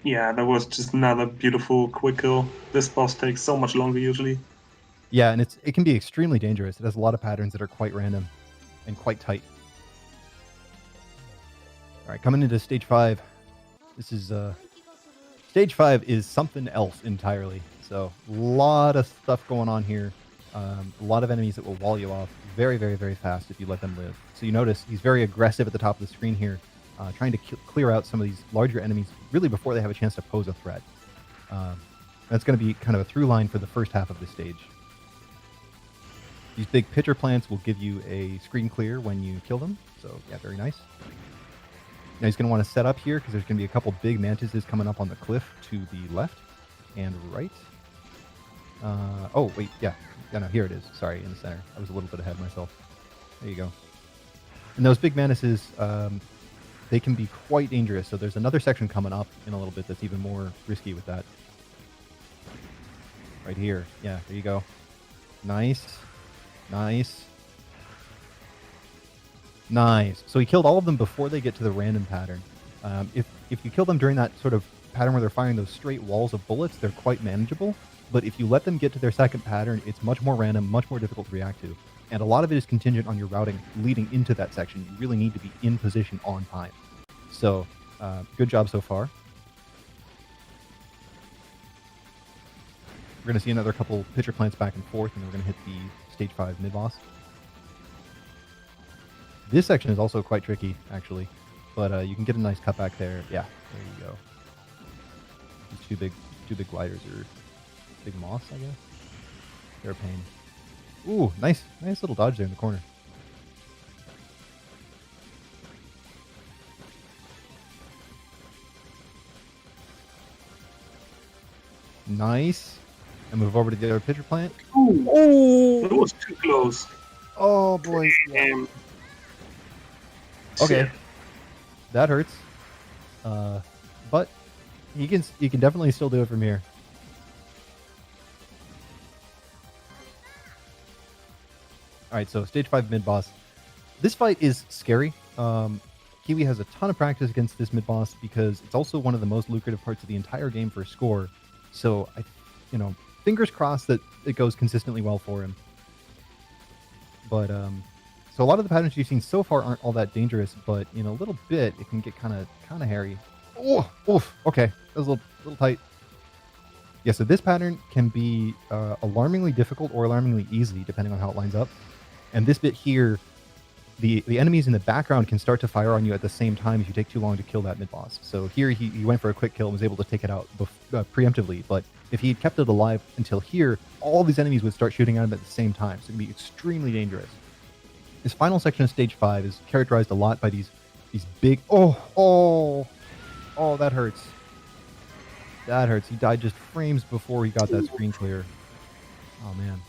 Yeah, that was just another beautiful quick kill. This boss takes so much longer usually. Yeah, and it can be extremely dangerous. It has a lot of patterns that are quite random and quite tight. All right, coming into stage 5. This is stage 5 is something else entirely. So a lot of stuff going on here. A lot of enemies that will wall you off very, very, very fast if you let them live. So you notice he's very aggressive at the top of the screen here, trying to clear out some of these larger enemies really before they have a chance to pose a threat. That's going to be kind of a through line for the first half of the stage. These big pitcher plants will give you a screen clear when you kill them. So yeah, very nice. Now he's going to want to set up here because there's going to be a couple big mantises coming up on the cliff to the left and right. Oh, wait, yeah. Yeah, no, here it is. Sorry, in the center. I was a little bit ahead of myself. There you go. And those big mantises, they can be quite dangerous. So there's another section coming up in a little bit that's even more risky with that. Right here. Yeah, there you go. Nice. Nice. Nice. So he killed all of them before they get to the random pattern. If you kill them during that sort of pattern where they're firing those straight walls of bullets, they're quite manageable. But if you let them get to their second pattern, it's much more random, much more difficult to react to. And a lot of it is contingent on your routing leading into that section. You really need to be in position on time. So, good job so far. We're going to see another couple pitcher plants back and forth, and we're going to hit the stage 5 mid-boss. This section is also quite tricky, actually. But you can get a nice cut back there. Yeah, there you go. These two big gliders are big moss, I guess. They're a pain. Ooh, nice little dodge there in the corner. Nice. And move over to the other pitcher plant. Ooh, that was too close. Oh boy. Damn. Okay. That hurts. But you can definitely still do it from here. Alright, so stage 5 mid-boss. This fight is scary. Kiwi has a ton of practice against this mid-boss because it's also one of the most lucrative parts of the entire game for score. So, fingers crossed that it goes consistently well for him. But, so a lot of the patterns you've seen so far aren't all that dangerous, but in a little bit, it can get kind of hairy. Oh, oof, okay. That was a little tight. Yeah, so this pattern can be alarmingly difficult or alarmingly easy, depending on how it lines up. And this bit here, the enemies in the background can start to fire on you at the same time if you take too long to kill that mid-boss. So here he went for a quick kill and was able to take it out preemptively, but if he had kept it alive until here, all these enemies would start shooting at him at the same time, so it would be extremely dangerous. This final section of stage 5 is characterized a lot by these big... Oh, that hurts. That hurts. He died just frames before he got that screen clear. Oh, man.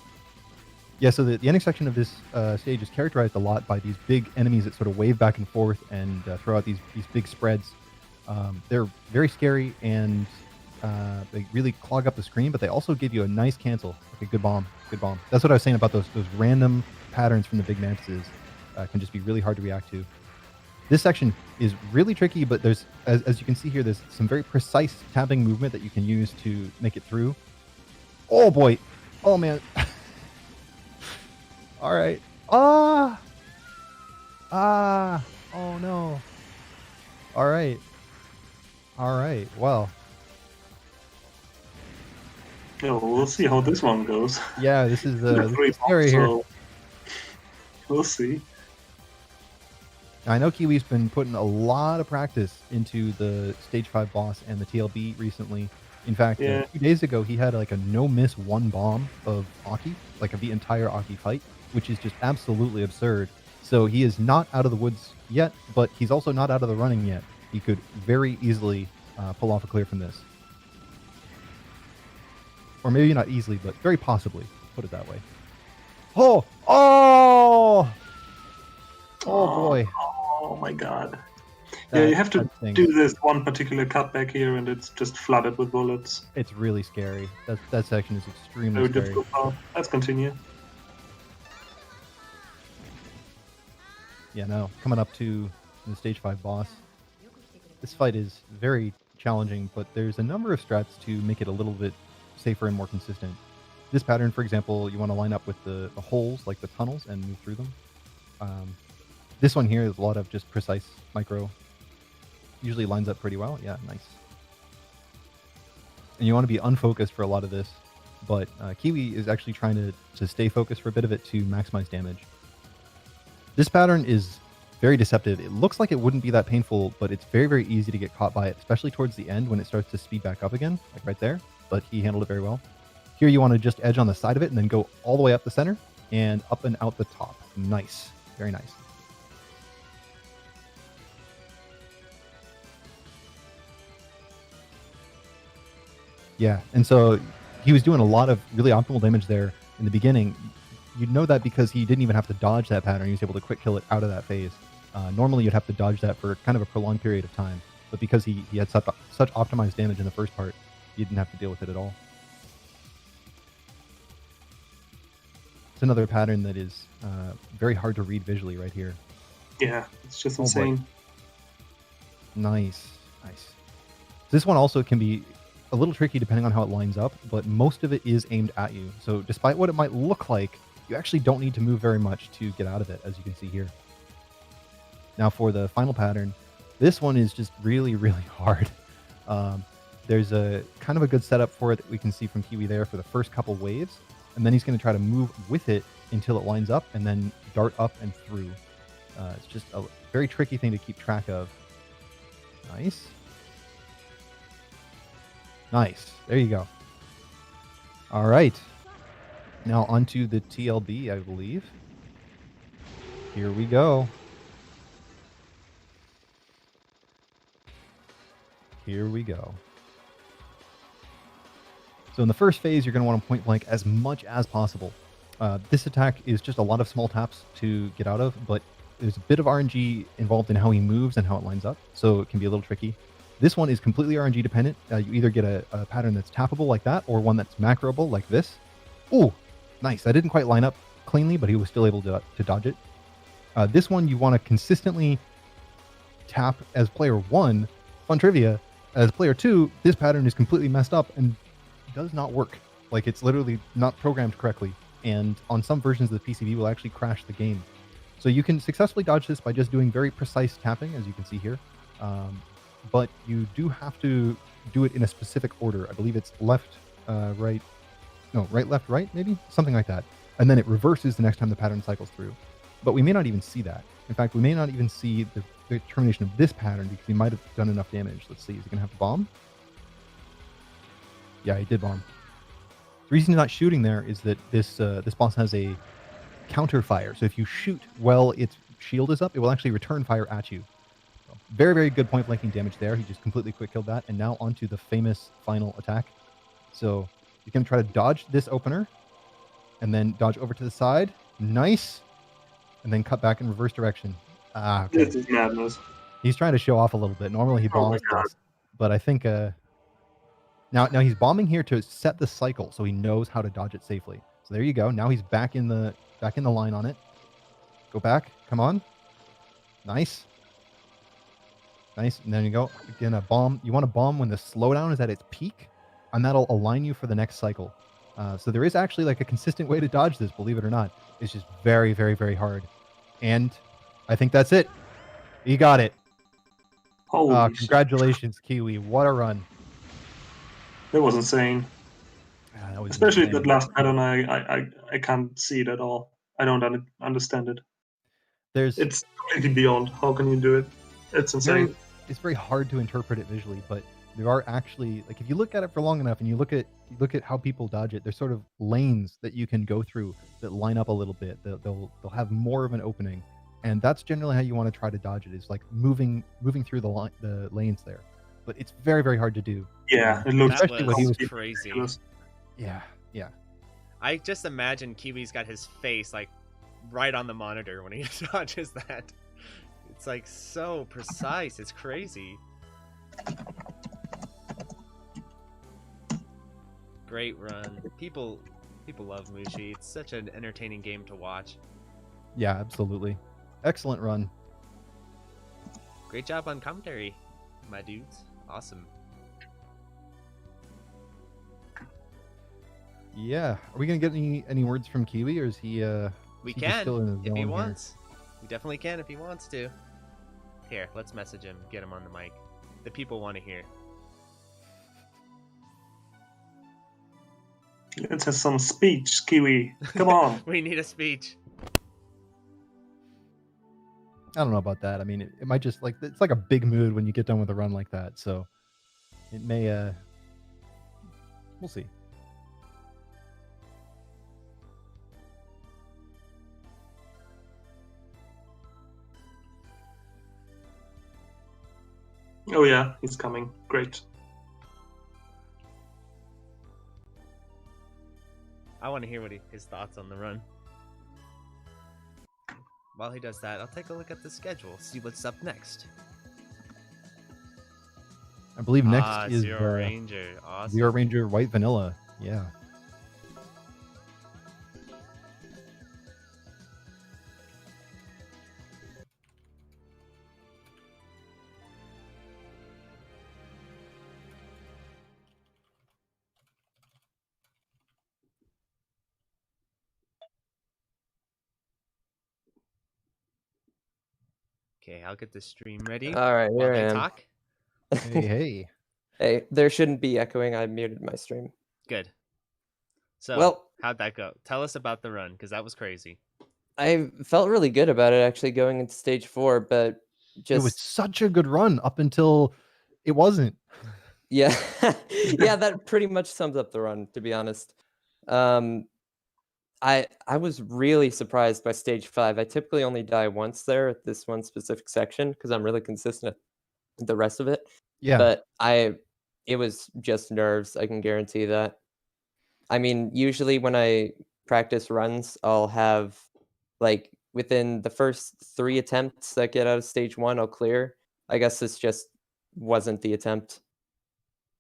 Yeah, so the ending section of this stage is characterized a lot by these big enemies that sort of wave back and forth and throw out these big spreads. They're very scary and they really clog up the screen, but they also give you a nice cancel. Okay, good bomb. That's what I was saying about those random patterns from the big mantises. Can just be really hard to react to. This section is really tricky, but there's, as you can see here, there's some very precise tapping movement that you can use to make it through. Oh boy. Oh man. All right. Oh no. All right. Well. Yeah, we'll see how this one goes. Yeah, this is scary here. We'll see. I know Kiwi's been putting a lot of practice into the Stage 5 boss and the TLB recently. In fact, 2 days ago, he had like a no-miss one bomb of Aki, like of the entire Aki fight, which is just absolutely absurd. So he is not out of the woods yet, but he's also not out of the running yet. He could very easily pull off a clear from this. Or maybe not easily, but very possibly, put it that way. Oh boy. Oh my god. Yeah, you have to do this one particular cutback here and it's just flooded with bullets. It's really scary. That section is extremely Very scary. difficult part. Let's continue. Yeah, no. Coming up to the Stage 5 boss. This fight is very challenging, but there's a number of strats to make it a little bit safer and more consistent. This pattern, for example, you want to line up with the holes, like the tunnels, and move through them. This one here is a lot of just precise micro. Usually lines up pretty well. Yeah, nice. And you want to be unfocused for a lot of this, but Kiwi is actually trying to stay focused for a bit of it to maximize damage. This pattern is very deceptive. It looks like it wouldn't be that painful, but it's very, very easy to get caught by it, especially towards the end when it starts to speed back up again, like right there. But he handled it very well. Here you want to just edge on the side of it and then go all the way up the center and up and out the top. Nice. Very nice. Yeah, and so he was doing a lot of really optimal damage there in the beginning. You'd know that because he didn't even have to dodge that pattern. He was able to quick kill it out of that phase. Normally you'd have to dodge that for kind of a prolonged period of time, but because he had such optimized damage in the first part, you didn't have to deal with it at all. It's another pattern that is very hard to read visually right here. Yeah, it's just insane. Boy. Nice. This one also can be a little tricky depending on how it lines up, but most of it is aimed at you. So despite what it might look like, you actually don't need to move very much to get out of it, as you can see here. Now for the final pattern, this one is just really, really hard. There's a kind of a good setup for it that we can see from Kiwi there for the first couple waves, and then he's going to try to move with it until it lines up and then dart up and through. It's just a very tricky thing to keep track of. Nice. There you go. All right. Now onto the TLB, I believe. Here we go. So in the first phase, you're going to want to point blank as much as possible. This attack is just a lot of small taps to get out of, but there's a bit of RNG involved in how he moves and how it lines up, so it can be a little tricky. This one is completely RNG dependent. You either get a pattern that's tappable like that, or one that's macroable like this. Ooh, nice. That didn't quite line up cleanly, but he was still able to dodge it. This one you want to consistently tap as player 1. Fun trivia, as player 2, this pattern is completely messed up and does not work. Like, it's literally not programmed correctly. And on some versions of the PCB will actually crash the game. So you can successfully dodge this by just doing very precise tapping, as you can see here. But you do have to do it in a specific order. I believe it's left, right, no, right, left, right, maybe? Something like that. And then it reverses the next time the pattern cycles through. But we may not even see that. In fact, we may not even see the termination of this pattern because he might have done enough damage. Let's see. Is he going to have to bomb? Yeah, he did bomb. The reason he's not shooting there is that this boss has a counter fire. So if you shoot while its shield is up, it will actually return fire at you. So very, very good point blanking damage there. He just completely quick killed that. And now onto the famous final attack. So you can try to dodge this opener and then dodge over to the side. Nice. And then cut back in reverse direction. Ah, okay. This is madness. He's trying to show off a little bit. Normally he bombs this, but I think now he's bombing here to set the cycle so he knows how to dodge it safely. So there you go. Now he's back in the line on it. Go back. Come on. Nice. Nice. And then you go again. A bomb. You want to bomb when the slowdown is at its peak, and that'll align you for the next cycle. So there is actually like a consistent way to dodge this, believe it or not. It's just very, very, very hard. And I think that's it. You got it. Holy congratulations, Kiwi. What a run. That was insane. That was Especially insane. that last pattern, I can't see it at all. I don't understand it. It's completely beyond. How can you do it? It's insane. It's very hard to interpret it visually, but there are actually, like, if you look at it for long enough and you look at how people dodge it, there's sort of lanes that you can go through that line up a little bit. They'll have more of an opening, and that's generally how you want to try to dodge it. Is like moving through the lanes there, but it's very, very hard to do. Yeah, it looks that was crazy. Yeah. I just imagine Kiwi's got his face like right on the monitor when he dodges that. It's like so precise. It's crazy. Great run. People love Mushi. It's such an entertaining game to watch. Yeah, absolutely. Excellent run. Great job on commentary, my dudes. Awesome. Yeah. Are we gonna get any words from Kiwi, or is he? We he can still in his if he zone here? wants. We definitely can if he wants to. Here, let's message him. Get him on the mic. The people want to hear. Let's have some speech, Kiwi. Come on. We need a speech. I don't know about that. I mean, it might just like it's like a big mood when you get done with a run like that. So it may. We'll see. Oh yeah, he's coming. Great. I want to hear his thoughts on the run. While he does that, I'll take a look at the schedule, see what's up next. I believe next is ZeroRanger. Awesome. ZeroRanger White Vanilla. Yeah. Okay, I'll get the stream ready. All right, while here I they am. talk. Hey. Hey, there shouldn't be echoing. I muted my stream. Good. So, Well- how'd that go? Tell us about the run, because that was crazy. I felt really good about it actually going into stage 4, but It was just such a good run up until it wasn't. yeah, yeah, that pretty much sums up the run, to be honest. I was really surprised by stage 5. I typically only die once there at this one specific section because I'm really consistent at the rest of it. Yeah. But it was just nerves. I can guarantee that. I mean, usually when I practice runs, I'll have like within the first 3 attempts that get out of stage 1, I'll clear. I guess this just wasn't the attempt.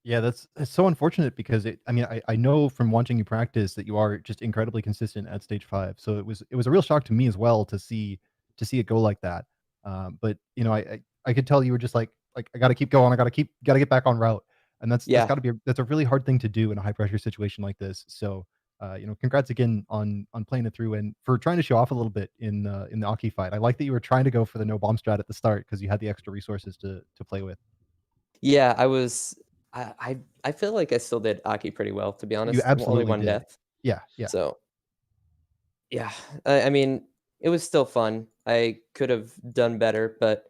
Yeah, it's so unfortunate because I know from watching you practice that you are just incredibly consistent at stage 5. So it was a real shock to me as well to see it go like that. But I could tell you were just like I got to keep going. I got to get back on route. And that's a really hard thing to do in a high pressure situation like this. So congrats again on playing it through and for trying to show off a little bit in the Aki fight. I like that you were trying to go for the no bomb strat at the start because you had the extra resources to play with. Yeah, I was. I feel like I still did Aki pretty well, to be honest. You absolutely Only one did. death. Yeah. So, yeah, I mean, it was still fun. I could have done better, but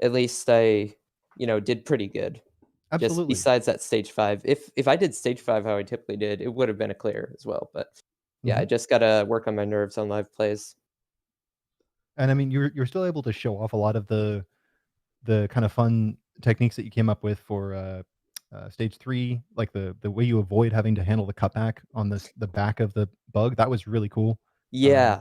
at least I, did pretty good. Absolutely. Just besides that stage 5. If I did stage 5 how I typically did, it would have been a clear as well. But yeah, I just gotta work on my nerves on live plays. And I mean, you're still able to show off a lot of the kind of fun techniques that you came up with for stage 3, like the way you avoid having to handle the cutback on the back of the bug. That was really cool. Yeah,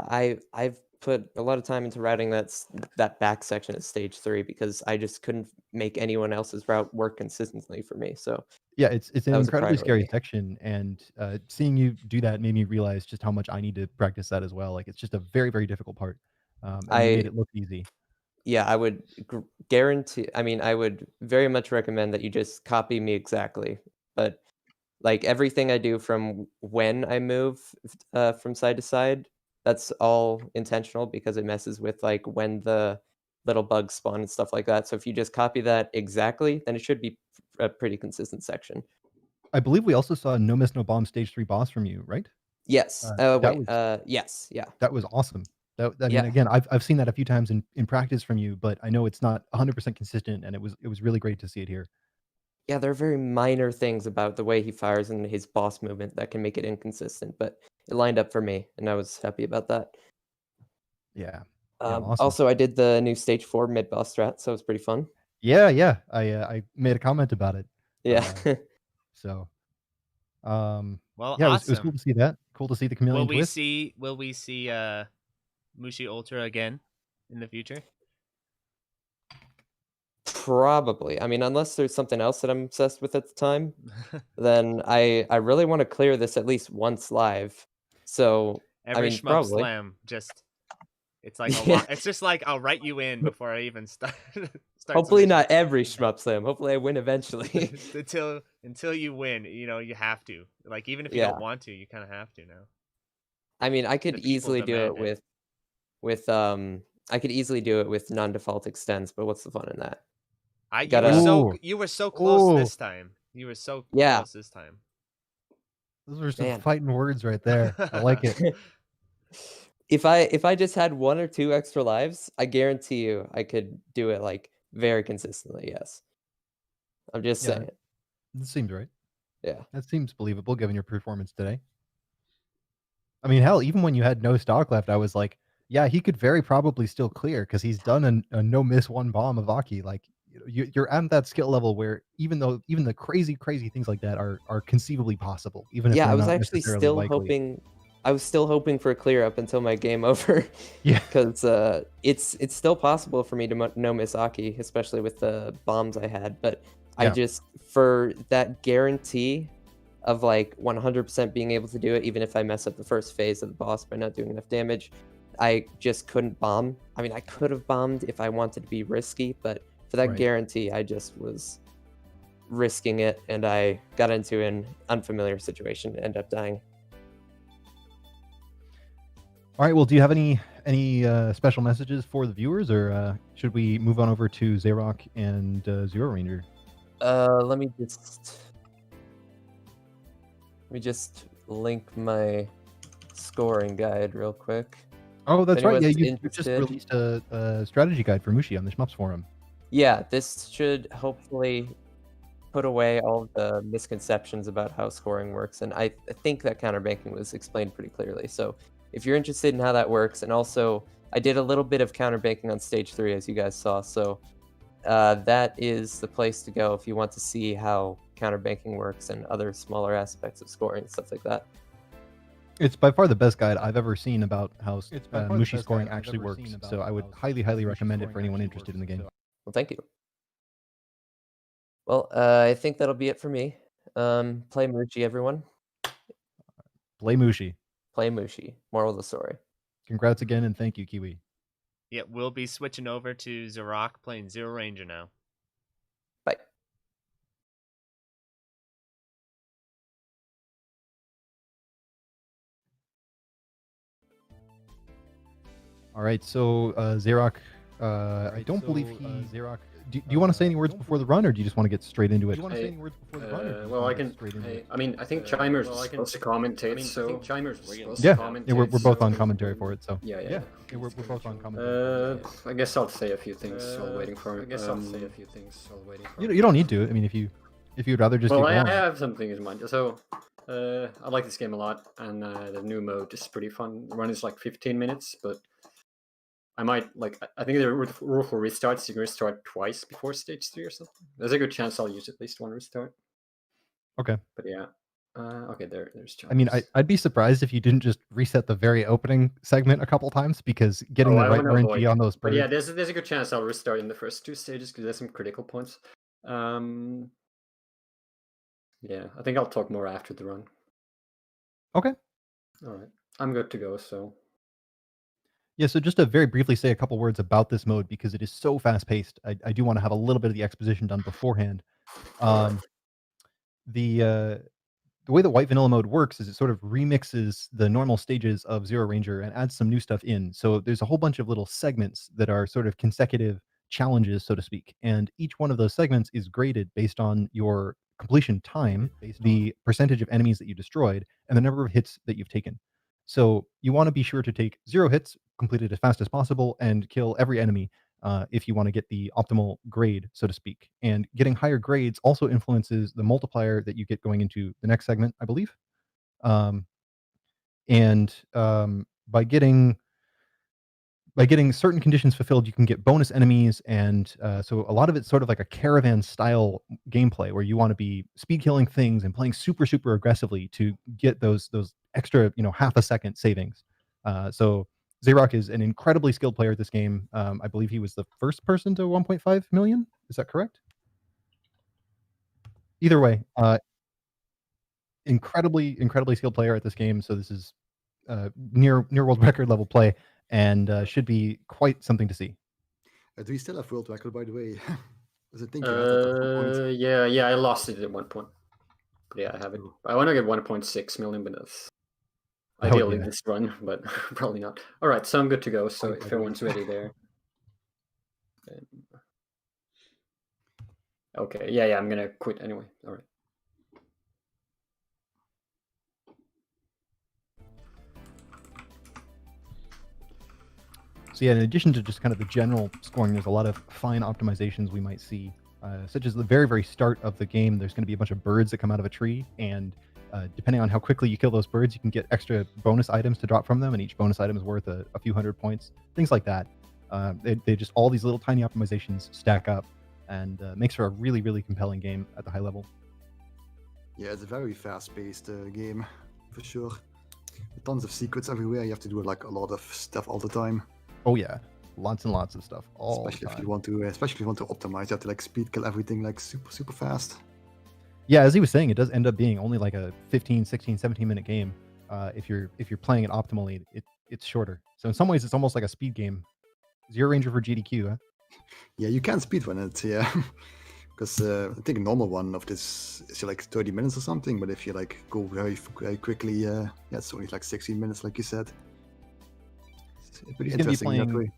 I've put a lot of time into routing that back section at stage 3 because I just couldn't make anyone else's route work consistently for me. So yeah, it's an that was a incredibly scary priority. section, and seeing you do that made me realize just how much I need to practice that as well. Like it's just a very, very difficult part, and you made it look easy. Yeah, I would guarantee. I mean, I would very much recommend that you just copy me exactly. But like everything I do from when I move from side to side, that's all intentional because it messes with like when the little bugs spawn and stuff like that. So if you just copy that exactly, then it should be a pretty consistent section. I believe we also saw a no miss no bomb stage 3 boss from you, right? Yes. Yes. Yeah. That was awesome. I mean, Yeah. again, I've seen that a few times in practice from you, but I know it's not 100% consistent, and it was really great to see it here. Yeah, there are very minor things about the way he fires and his boss movement that can make it inconsistent, but it lined up for me, and I was happy about that. Yeah. Awesome. Also, I did the new stage 4 mid boss strat, so it was pretty fun. Yeah. I made a comment about it. Yeah. So, Well, yeah, awesome. it was cool to see that. Cool to see the chameleon twist. Will we see Mushi Ultra again in the future? Probably. I mean, unless there's something else that I'm obsessed with at the time, then I really want to clear this at least once live. So Every I mean, Shmup probably. Slam, it's like a lot. It's just like I'll write you in before I even start. Hopefully not every Shmup Slam. Hopefully I win eventually. until you win, you have to. Like even if you don't want to, you kind of have to now. I mean, I could easily do it with I could easily do it with non-default extends, but what's the fun in that? You were so close this time. You were so close this time. Those were some fighting words right there. I like it. If I just had 1 or 2 extra lives, I guarantee you I could do it like very consistently. Yes. I'm just saying. That seems right. Yeah. That seems believable given your performance today. I mean, hell, even when you had no stock left, I was like, yeah, he could very probably still clear because he's done a no miss 1 bomb of Aki. Like you're at that skill level where even the crazy things like that are conceivably possible. Even if I was not actually still hoping. I was still hoping for a clear up until my game over. Yeah, because it's still possible for me to no miss Aki, especially with the bombs I had. But I just for that guarantee of like 100% being able to do it, even if I mess up the first phase of the boss by not doing enough damage, I just couldn't bomb. I mean, I could have bombed if I wanted to be risky, but for that guarantee, I just was risking it, and I got into an unfamiliar situation and ended up dying. All right. Well, do you have any special messages for the viewers, or should we move on over to Xaerock and ZeroRanger? Let me just link my scoring guide real quick. Oh, that's right. Yeah, you just released a strategy guide for Mushi on the Shmups forum. Yeah, this should hopefully put away all the misconceptions about how scoring works, and I think that counterbanking was explained pretty clearly. So if you're interested in how that works, and also I did a little bit of counterbanking on stage 3, as you guys saw, so that is the place to go if you want to see how counterbanking works and other smaller aspects of scoring and stuff like that. It's by far the best guide I've ever seen about how Mushi scoring actually works, so I would highly recommend it for anyone interested in the game. Well, thank you. Well, I think that'll be it for me. Play Mushi, everyone. Play Mushi. Play Mushi. Moral of the story. Congrats again, and thank you, Kiwi. Yeah, we'll be switching over to Xaerock playing ZeroRanger now. Bye. All right, so Xaerock, I don't believe Xaerock do you want to say any words before the run, or do you just want to get straight into it? Well, I can. I mean, I think Chimers was supposed to commentate, so Chimers was supposed to Yeah, commentate. we're both on commentary for it, so Yeah, we're both on commentary. I guess I'll say a few things while waiting for it. You don't need to. I mean, if you'd rather just. Well, get I going. have some things in mind. So, I like this game a lot, and the new mode is pretty fun. The run is like 15 minutes, but I might I think the rule for restarts, you can restart twice before stage 3 or something. There's a good chance I'll use at least one restart. Okay. But yeah. Okay, there's chance. I mean, I'd be surprised if you didn't just reset the very opening segment a couple times, because getting the right RNG on those birds. But yeah, there's a good chance I'll restart in the first 2 stages because there's some critical points. Yeah, I think I'll talk more after the run. Okay. All right, I'm good to go. So. Yeah, so just to very briefly say a couple words about this mode, because it is so fast-paced, I do want to have a little bit of the exposition done beforehand. The way the white vanilla mode works is it sort of remixes the normal stages of ZeroRanger and adds some new stuff in. So there's a whole bunch of little segments that are sort of consecutive challenges, so to speak. And each one of those segments is graded based on your completion time, the percentage of enemies that you destroyed, and the number of hits that you've taken. So you want to be sure to take 0 hits, complete it as fast as possible, and kill every enemy if you want to get the optimal grade, so to speak. And getting higher grades also influences the multiplier that you get going into the next segment, I believe. By getting certain conditions fulfilled, you can get bonus enemies, and so a lot of it's sort of like a caravan style gameplay where you want to be speed killing things and playing super aggressively to get those extra half a second savings. So Xaerock is an incredibly skilled player at this game. I believe he was the first person to 1.5 million. Is that correct? Either way, incredibly skilled player at this game. So this is near world record level play, and should be quite something to see. Do we still have world record, by the way? Yeah, I lost it at one point. But yeah, I have it. I want to get 1.6 million, but that's ideally this run, but probably not. All right, so I'm good to go. So if everyone's ready there. Okay, yeah, I'm gonna quit anyway. All right. So yeah, in addition to just kind of the general scoring, there's a lot of fine optimizations we might see, such as the very start of the game. There's going to be a bunch of birds that come out of a tree, and depending on how quickly you kill those birds, you can get extra bonus items to drop from them, and each bonus item is worth a few hundred points, things like that. They just, all these little tiny optimizations stack up, and makes for a really compelling game at the high level. Yeah, it's a very fast-paced game, for sure. Tons of secrets everywhere. You have to do like a lot of stuff all the time. Oh yeah, lots and lots of stuff. Especially if you want to optimize, you have to like speed kill everything like super fast. Yeah, as he was saying, it does end up being only like a 15, 16, 17 minute game. If you're playing it optimally, it's shorter. So in some ways, it's almost like a speed game. ZeroRanger for GDQ, huh? Yeah, you can speedrun it, yeah. Because I think a normal one of this is like 30 minutes or something. But if you like go very quickly, yeah, it's only like 16 minutes, like you said. Pretty He's going to be interesting playing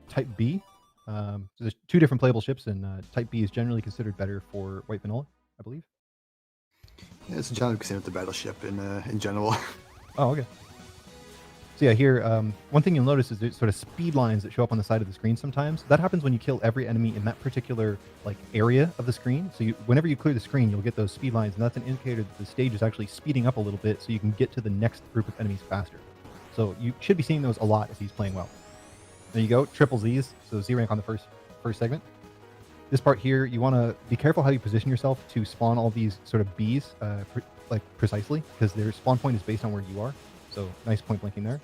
Type B. So there's 2 different playable ships, and Type B is generally considered better for White Vanilla, I believe. Yeah, it's generally considered the better ship in general. Oh, okay. So yeah, here, one thing you'll notice is there's sort of speed lines that show up on the side of the screen sometimes. That happens when you kill every enemy in that particular like area of the screen. So whenever you clear the screen, you'll get those speed lines, and that's an indicator that the stage is actually speeding up a little bit so you can get to the next group of enemies faster. So you should be seeing those a lot if he's playing well. There you go, triple Z's, so Z rank on the first segment. This part here, you want to be careful how you position yourself to spawn all these sort of B's precisely, because their spawn point is based on where you are. So nice point blanking there.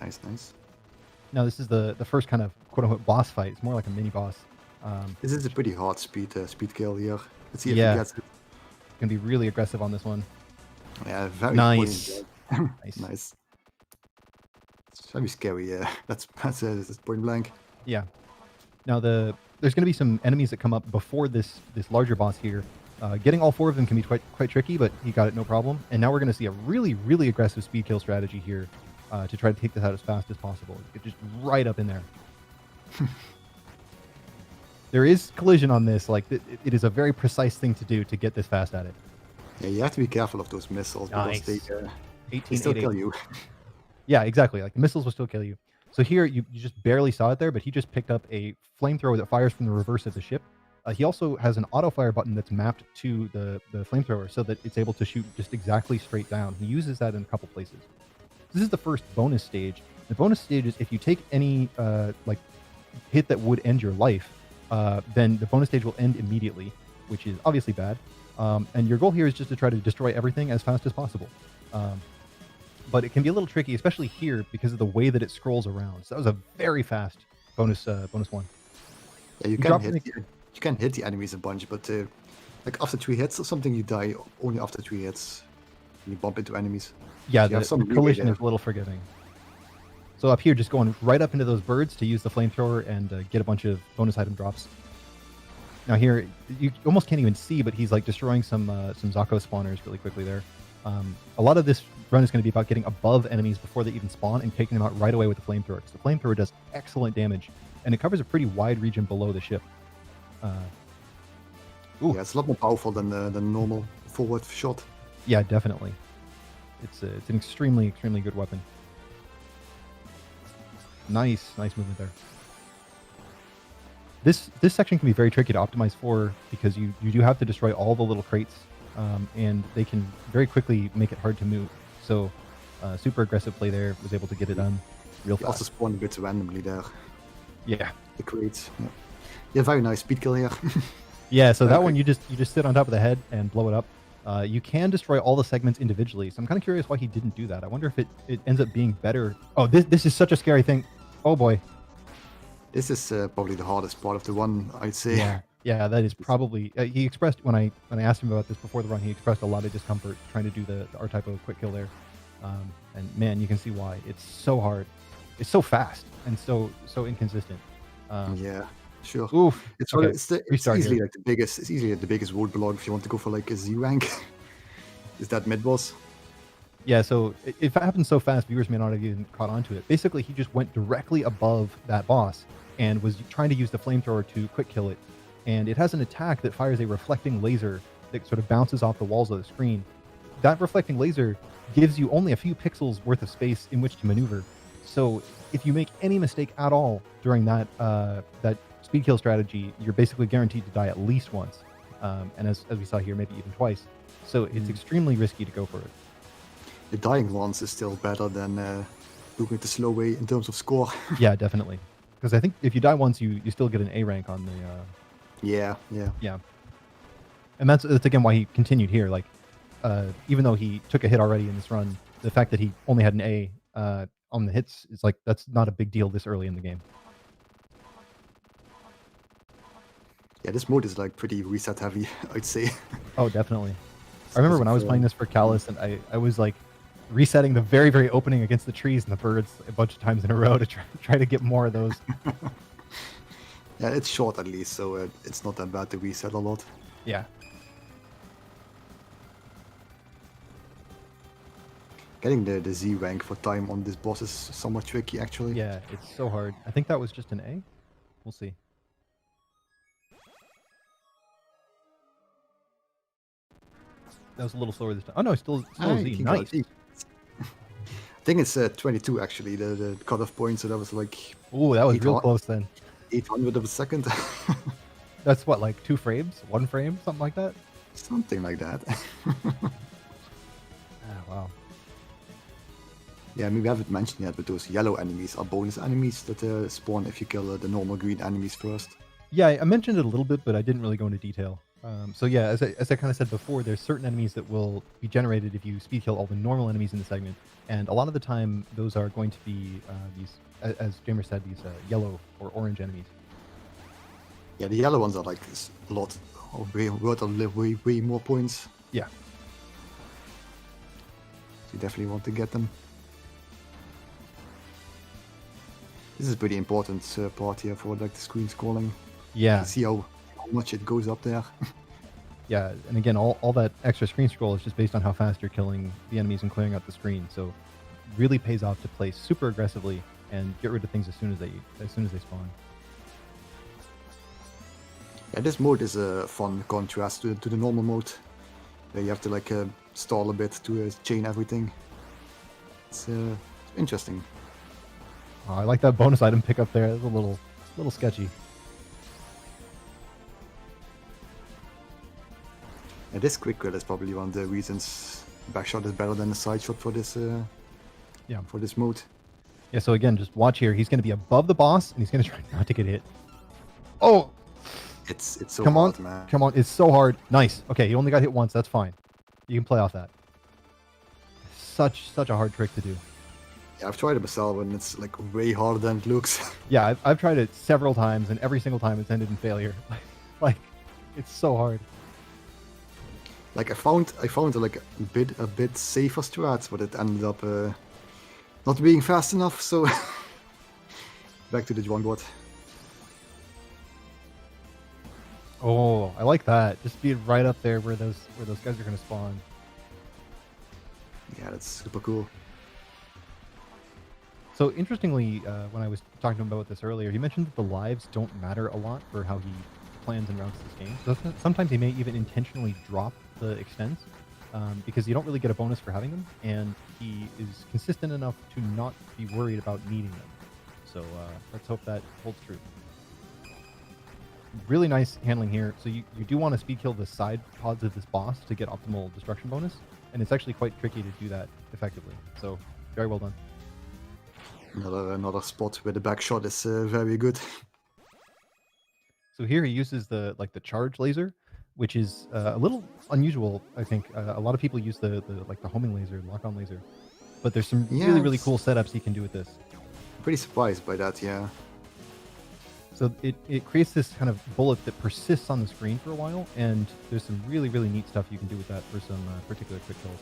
Nice. Now this is the first kind of quote-unquote boss fight. It's more like a mini boss. This is a pretty hard speed kill here. Let's see if he gets it. Gonna be really aggressive on this one. Yeah, very nice. Nice. It's very scary. Yeah, that's point blank. Yeah. Now there's going to be some enemies that come up before this larger boss here. Getting all 4 of them can be quite tricky, but he got it no problem. And now we're going to see a really aggressive speed kill strategy here to try to take this out as fast as possible. Get just right up in there. There is collision on this. Like it is a very precise thing to do to get this fast at it. Yeah, you have to be careful of those missiles because they still kill you. Yeah, exactly. Like the missiles will still kill you. So here you just barely saw it there, but he just picked up a flamethrower that fires from the reverse of the ship. He also has an auto fire button that's mapped to the flamethrower so that it's able to shoot just exactly straight down. He uses that in a couple places. This is the first bonus stage. The bonus stage is if you take any like hit that would end your life, then the bonus stage will end immediately, which is obviously bad. And your goal here is just to try to destroy everything as fast as possible. But it can be a little tricky, especially here because of the way that it scrolls around. So that was a very fast bonus one. Yeah, you can hit the enemies a bunch, but like after 3 hits or something, you die only after 3 hits. And you bump into enemies. Yeah, so the collision is a little forgiving. So up here, just going right up into those birds to use the flamethrower and get a bunch of bonus item drops. Now here, you almost can't even see, but he's like destroying some Zako spawners really quickly there. A lot of this run is going to be about getting above enemies before they even spawn and taking them out right away with the flamethrower. Because the flamethrower does excellent damage, and it covers a pretty wide region below the ship. Yeah, it's a lot more powerful than the normal forward shot. Yeah, definitely. It's an extremely good weapon. Nice movement there. This section can be very tricky to optimize for because you do have to destroy all the little crates, and they can very quickly make it hard to move. So super aggressive play there, was able to get it done real fast. Also spawn a bit randomly there. Yeah. The crates. Yeah, very nice speed kill here. Yeah, so that one you just sit on top of the head and blow it up. You can destroy all the segments individually, so I'm kind of curious why he didn't do that. I wonder if it ends up being better. Oh, this is such a scary thing. Oh boy. This is probably the hardest part of the run, I'd say. Yeah, that is probably. He expressed when I asked him about this before the run, he expressed a lot of discomfort trying to do the R type of quick kill there, and man, you can see why. It's so hard. It's so fast and so inconsistent. Yeah, sure. Oof. It's Okay, it's easily like the biggest. It's easily the biggest roadblock if you want to go for like a Z rank. Is that mid boss? Yeah, so if it happens so fast, viewers may not have even caught on to it. Basically, he just went directly above that boss and was trying to use the flamethrower to quick kill it. And it has an attack that fires a reflecting laser that sort of bounces off the walls of the screen. That reflecting laser gives you only a few pixels worth of space in which to maneuver. So if you make any mistake at all during that speed kill strategy, you're basically guaranteed to die at least once. And as we saw here, maybe even twice. So it's extremely risky to go for it. The dying once is still better than doing it the slow way in terms of score. Yeah, definitely. Because I think if you die once, you still get an A rank on the... Yeah. And that's again why he continued here. Like, even though he took a hit already in this run, the fact that he only had an A on the hits is like, that's not a big deal this early in the game. Yeah, this mode is like pretty reset heavy, I'd say. Oh, definitely. I remember when I was playing this for Callus, and I was like resetting the very, very opening against the trees and the birds a bunch of times in a row to try to get more of those. Yeah, it's short at least, so it's not that bad to reset a lot. Yeah. Getting the Z rank for time on this boss is somewhat tricky, actually. Yeah, it's so hard. I think that was just an A. We'll see. That was a little slower this time. Oh no, still Z. Nice. I think it's 22 actually, the cutoff point. So that was like. Ooh, that was real close then. 800 of a second. That's what, like 2 frames, 1 frame, something like that. Something like that. Wow. Yeah, I mean, we haven't mentioned yet, but those yellow enemies are bonus enemies that spawn if you kill the normal green enemies first. Yeah, I mentioned it a little bit, but I didn't really go into detail. So yeah, as I kind of said before, there's certain enemies that will be generated if you speed kill all the normal enemies in the segment, and a lot of the time those are going to be these, as Jamer said, these yellow or orange enemies. Yeah, the yellow ones are like a lot, way more points. Yeah. So you definitely want to get them. This is a pretty important part here for like the screen scrolling. Yeah. See how much it goes up there. Yeah, and again, all that extra screen scroll is just based on how fast you're killing the enemies and clearing out the screen. So, really pays off to play super aggressively and get rid of things as soon as they spawn. Yeah, this mode is a fun contrast to the normal mode, where you have to like stall a bit to chain everything. It's interesting. Oh, I like that bonus item pickup there. It's a little sketchy. Yeah, this quick kill is probably one of the reasons backshot is better than the side shot for this. For this mode. Yeah. So again, just watch here. He's going to be above the boss, and he's going to try not to get hit. Oh. It's so come hard, on, man. Come on. It's so hard. Nice. Okay, he only got hit once. That's fine. You can play off that. Such a hard trick to do. Yeah, I've tried it myself, and it's like way harder than it looks. Yeah, I've tried it several times, and every single time it's ended in failure. Like, it's so hard. Like I found like a bit safer strats, but it ended up not being fast enough. So back to the drawing board. Oh, I like that. Just be right up there where those guys are going to spawn. Yeah, that's super cool. So interestingly, when I was talking to him about this earlier, he mentioned that the lives don't matter a lot for how he plans and routes this game. So sometimes he may even intentionally drop the extents because you don't really get a bonus for having them, and he is consistent enough to not be worried about needing them. So let's hope that holds true. Really nice handling here. So you do want to speed kill the side pods of this boss to get optimal destruction bonus, and it's actually quite tricky to do that effectively. So very well done. Another spot where the back shot is very good. So here he uses the charge laser, which is a little unusual. I think a lot of people use the homing laser, lock-on laser, but there's some really cool setups he can do with this. I'm pretty surprised by that, yeah. So it creates this kind of bullet that persists on the screen for a while, and there's some really neat stuff you can do with that for some particular quick kills.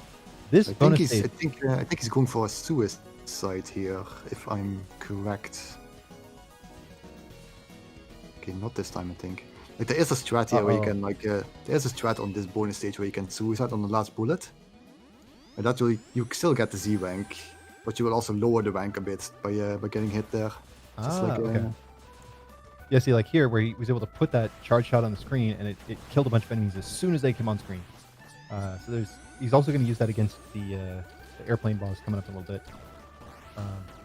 This bonus stage, I think he's going for a suicide here, if I'm correct. Okay, not this time, I think. Like there is a strat here where you can there's a strat on this bonus stage where you can suicide on the last bullet, and that will you still get the Z rank, but you will also lower the rank a bit by getting hit there. Okay. Yeah, see, like here, where he was able to put that charge shot on the screen, and it killed a bunch of enemies as soon as they came on screen. So he's also going to use that against the airplane boss coming up in a little bit.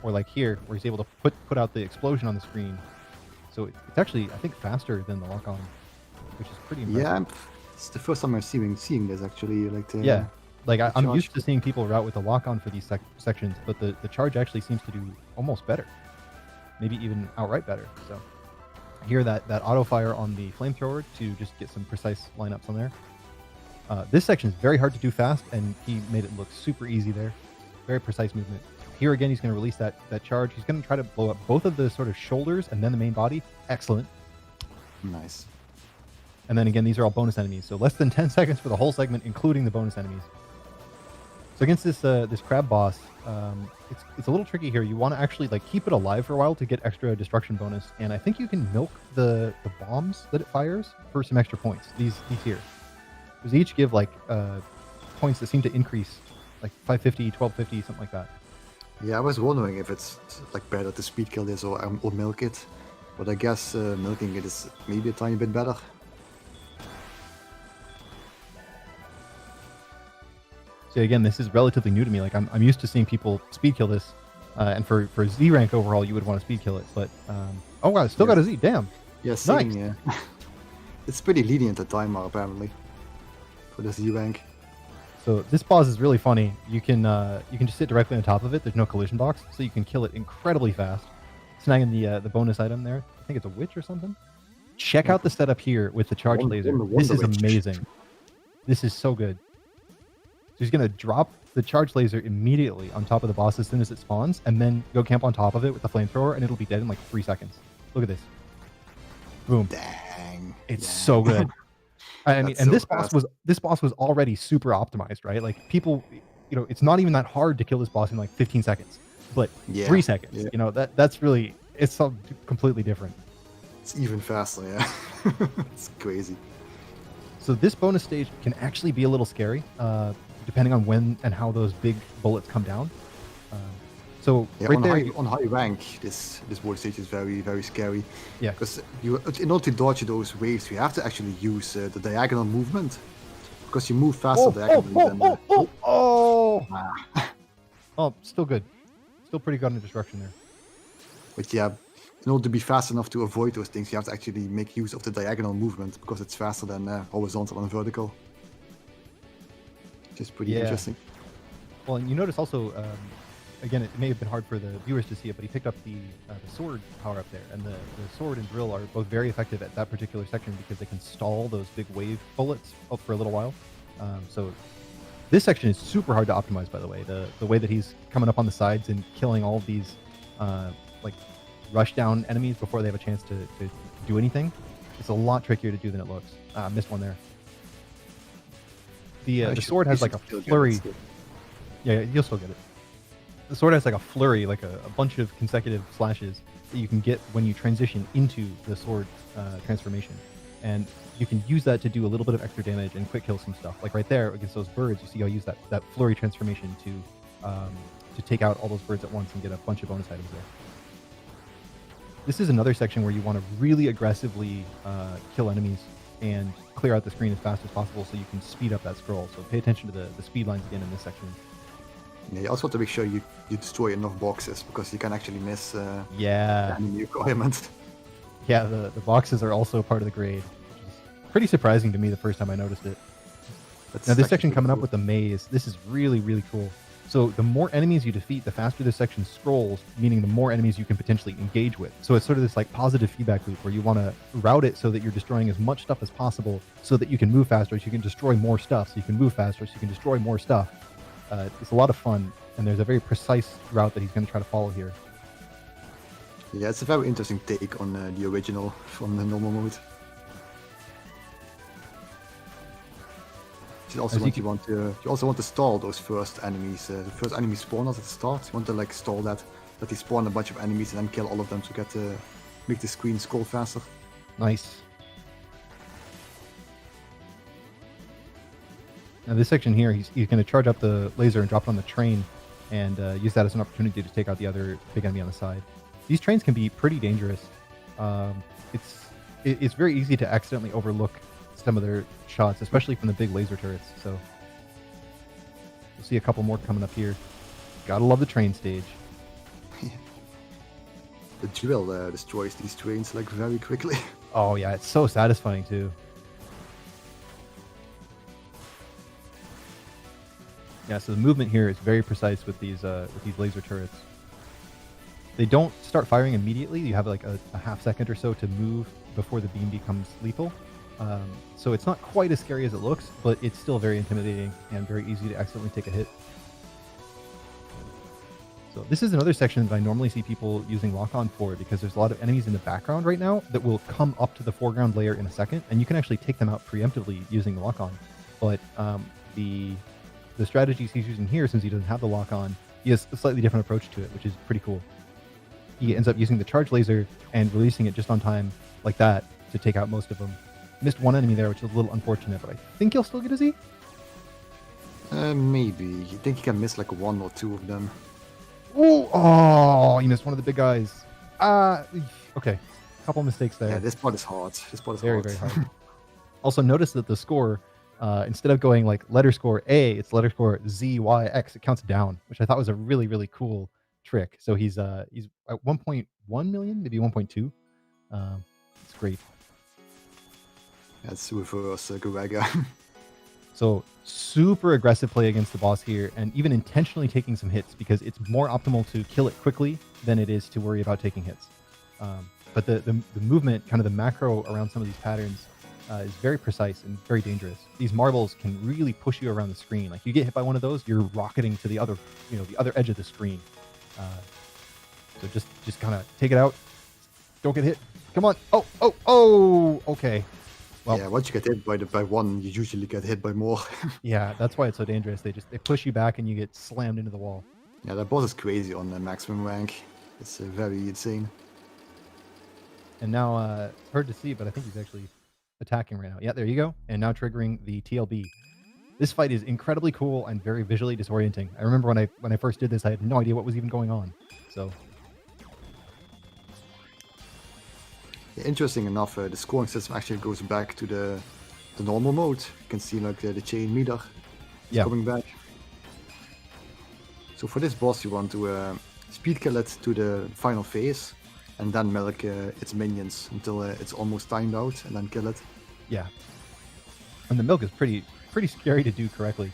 Or like here, where he's able to put out the explosion on the screen. So it's actually, I think, faster than the lock-on, which is pretty impressive. Yeah, it's the first time I'm seeing this actually. Yeah, like I'm used to seeing people route with the lock-on for these sections, but the charge actually seems to do almost better, maybe even outright better. So. Here, that auto fire on the flamethrower to just get some precise lineups on there. This section is very hard to do fast, and he made it look super easy there. Very precise movement. Here again, he's going to release that charge. He's going to try to blow up both of the sort of shoulders and then the main body. Excellent. Nice. And then again, these are all bonus enemies, so less than 10 seconds for the whole segment, including the bonus enemies. So against this crab boss, it's a little tricky here. You want to actually keep it alive for a while to get extra destruction bonus, and I think you can milk the bombs that it fires for some extra points. These here, because each give points that seem to increase, like 550, 1250, something like that. Yeah, I was wondering if it's better to speed kill this or milk it, but I guess milking it is maybe a tiny bit better. So again, this is relatively new to me. Like I'm used to seeing people speed kill this, and for Z rank overall, you would want to speed kill it. But oh wow, still got a Z. Damn. Yeah, same, nice. Yeah. It's pretty lenient at timer apparently for the Z rank. So this boss is really funny. You can just sit directly on top of it. There's no collision box, so you can kill it incredibly fast. Snagging the bonus item there. I think it's a witch or something. Check out the setup here with the charge laser. This is amazing. This is so good. So he's going to drop the charge laser immediately on top of the boss as soon as it spawns, and then go camp on top of it with the flamethrower, and it'll be dead in like 3 seconds. Look at this. Boom. Dang. It's so good. I mean, and so this boss was already super optimized, right? Like people, it's not even that hard to kill this boss in like 15 seconds, but 3 seconds. Yeah. That's really, it's something completely different. It's even faster, yeah. It's crazy. So this bonus stage can actually be a little scary, depending on when and how those big bullets come down. So yeah, right there, on high rank, this wall stage is very, very scary. Yeah. Because in order to dodge those waves, you have to actually use the diagonal movement. Because you move faster diagonally than... Oh, still good. Still pretty good on the destruction there. But yeah, in order to be fast enough to avoid those things, you have to actually make use of the diagonal movement because it's faster than horizontal and vertical. Which is pretty interesting. Well, and you notice also, again, it may have been hard for the viewers to see it, but he picked up the sword power up there, and the sword and drill are both very effective at that particular section because they can stall those big wave bullets up for a little while. So this section is super hard to optimize, by the way. The way that he's coming up on the sides and killing all of these like rush down enemies before they have a chance to do anything, it's a lot trickier to do than it looks. Missed one there. The sword has like a flurry. Yeah, you'll still get it. The sword has like a flurry, like a bunch of consecutive slashes that you can get when you transition into the sword transformation. And you can use that to do a little bit of extra damage and quick kill some stuff. Like right there against those birds, you see I'll use that flurry transformation to take out all those birds at once and get a bunch of bonus items there. This is another section where you want to really aggressively kill enemies and clear out the screen as fast as possible so you can speed up that scroll. So pay attention to the speed lines again in this section. Yeah, you also have to make sure you destroy enough boxes because you can actually miss the yeah enemy requirements. Yeah, the boxes are also part of the grade, which is pretty surprising to me the first time I noticed it. Now this section coming up with the maze, this is really, really cool. So the more enemies you defeat, the faster this section scrolls, meaning the more enemies you can potentially engage with. So it's sort of this like positive feedback loop where you want to route it so that you're destroying as much stuff as possible so that you can move faster, so you can destroy more stuff, so you can move faster, so you can destroy more stuff. It's a lot of fun, and there's a very precise route that he's going to try to follow here. Yeah, it's a very interesting take on the original from the normal mode. You also want to stall those first enemies. The first enemy spawners at the start. You want to like stall that they spawn a bunch of enemies and then kill all of them to make the screen scroll faster. Nice. Now this section here, he's going to charge up the laser and drop it on the train, and use that as an opportunity to take out the other big enemy on the side. These trains can be pretty dangerous. It's very easy to accidentally overlook some of their shots, especially from the big laser turrets. So we'll see a couple more coming up here. Gotta love the train stage. The drill destroys these trains like very quickly. Oh yeah, it's so satisfying too. Yeah, so the movement here is very precise with these laser turrets. They don't start firing immediately. You have like a half second or so to move before the beam becomes lethal. So it's not quite as scary as it looks, but it's still very intimidating and very easy to accidentally take a hit. So this is another section that I normally see people using lock-on for because there's a lot of enemies in the background right now that will come up to the foreground layer in a second, and you can actually take them out preemptively using the lock-on. But the strategies he's using here, since he doesn't have the lock-on, he has a slightly different approach to it, which is pretty cool. He ends up using the charge laser and releasing it just on time like that to take out most of them. Missed one enemy there, which is a little unfortunate, but I think he'll still get his E? Maybe. You think he can miss like one or two of them? Ooh, oh, he missed one of the big guys. Okay. Couple mistakes there. Yeah, this part is hard. Very, very hard. Also, notice that the score, instead of going like letter score A, it's letter score Z, Y, X. It counts down, which I thought was a really, really cool trick. So he's at 1.1 million, maybe 1.2. It's great. That's reverse Gojiguy. So super aggressive play against the boss here, and even intentionally taking some hits because it's more optimal to kill it quickly than it is to worry about taking hits. But the movement, kind of the macro around some of these patterns, is very precise and very dangerous. These marbles can really push you around the screen. Like you get hit by one of those, you're rocketing to the other edge of the screen. So just kind of take it out. Don't get hit. Come on. Oh. Okay. Well, yeah, once you get hit by one, you usually get hit by more. Yeah, that's why it's so dangerous. They push you back and you get slammed into the wall. Yeah, that boss is crazy on the maximum rank. It's very insane. And now it's hard to see, but I think he's actually attacking right now. Yeah, there you go. And now triggering the TLB. This fight is incredibly cool and very visually disorienting. I remember when I first did this, I had no idea what was even going on. So, yeah, interesting enough, the scoring system actually goes back to the normal mode. You can see like the chain meter is coming back. So for this boss, you want to speed kill it to the final phase, and then milk its minions until it's almost timed out, and then kill it. Yeah. And the milk is pretty scary to do correctly,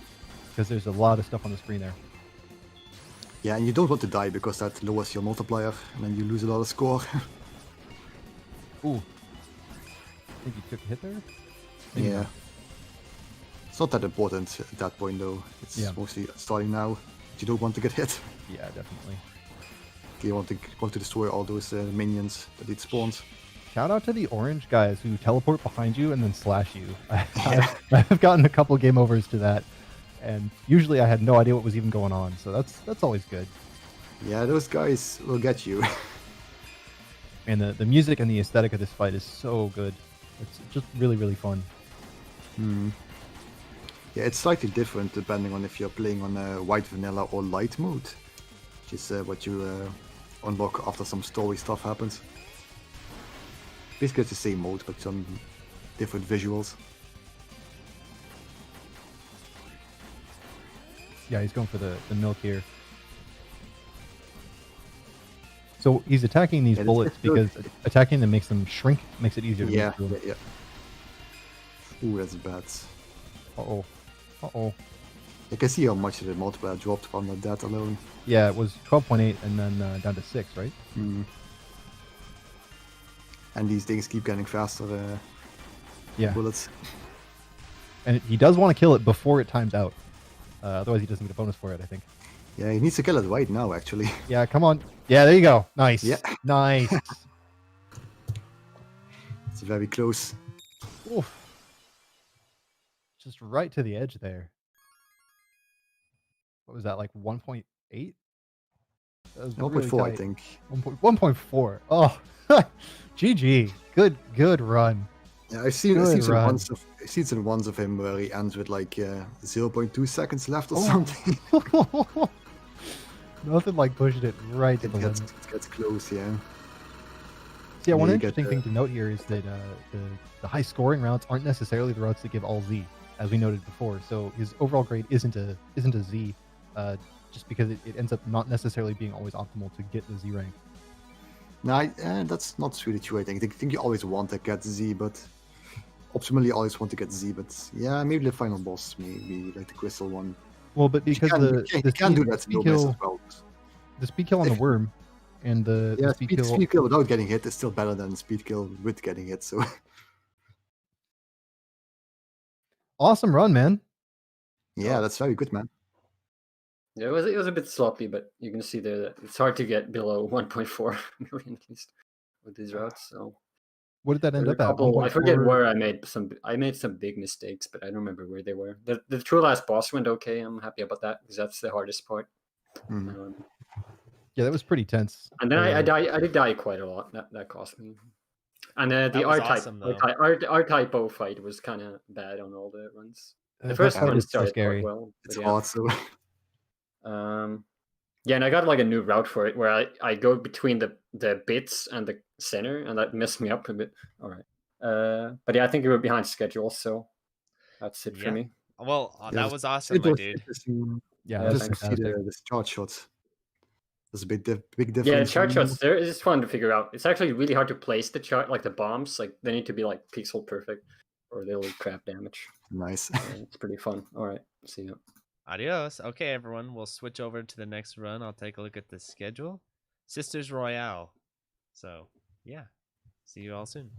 because there's a lot of stuff on the screen there. Yeah, and you don't want to die because that lowers your multiplier, and then you lose a lot of score. Ooh. I think you took a hit there? Maybe Yeah. not. It's not that important at that point though. It's mostly starting now. You don't want to get hit. Yeah, definitely. You want to destroy all those minions that it spawns. Shout out to the orange guys who teleport behind you and then slash you. I've gotten a couple game overs to that, and usually I had no idea what was even going on, so that's always good. Yeah, those guys will get you. And the music and the aesthetic of this fight is so good. It's just really fun. Yeah, it's slightly different depending on if you're playing on white vanilla or light mode, which is what you unlock after some story stuff happens. Basically it's the same mode, but some different visuals. Yeah, he's going for the milk here. So he's attacking these bullets because attacking them makes them shrink, makes it easier to move through them. Yeah. Ooh, that's bad. Uh-oh. Uh-oh. You can see how much the multiplier dropped from that alone. Yeah, it was 12.8 and then down to 6, right? And these things keep getting faster. Bullets. And he does want to kill it before it times out. Otherwise he doesn't get a bonus for it, I think. Yeah, he needs to kill it right now, actually. Yeah, come on. Yeah, there you go. Nice. Yeah. Nice. It's very close. Oof. Just right to the edge there. What was that, like 1.8? 1.4, I think. 1.4. Oh, GG. Good run. Yeah, I've seen some ones of him where he ends with like 0.2 seconds left or something. Nothing like pushing it right to the limit. It gets close, yeah. So yeah, one interesting thing to note here is that the high scoring routes aren't necessarily the routes that give all Z, as we noted before. So his overall grade isn't a Z, just because it ends up not necessarily being always optimal to get the Z rank. No, that's not really true. I think you always want to get Z, but optimally you always want to get Z. But yeah, maybe the final boss, maybe like the crystal one. Well, but because you can do that speed kill, as well. The speed kill on the worm, and the speed kill without getting hit is still better than speed kill with getting hit. So awesome run, man. Yeah, that's very good, man. Yeah, it was a bit sloppy, but you can see there that it's hard to get below 1.4 million at least with these routes. So what did that end up at? I forget where I made some big mistakes, but I don't remember where they were. The true last boss went okay. I'm happy about that because that's the hardest part. Yeah, that was pretty tense. And then I did die quite a lot. That cost me. And the R-typo fight was kind of bad on all the runs. The first one started quite well. It's hard, so. Yeah, and I got like a new route for it where I go between the bits and the center, and that messed me up a bit. All right, but yeah, I think we were behind schedule, so that's it for me. Well, that was awesome, my dude. Yeah, just see the chart shots. There's a big difference. Yeah, chart shots. It's fun to figure out. It's actually really hard to place the chart, like the bombs. Like they need to be like pixel perfect, or they'll crap damage. Nice. It's pretty fun. All right, see you. Adios. Okay, everyone. We'll switch over to the next run. I'll take a look at the schedule. Sisters Royale. So, yeah. See you all soon.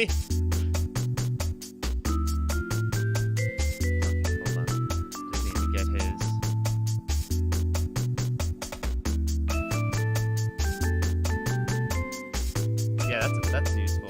Okay, hold on. Just need to get his. Yeah, that's useful.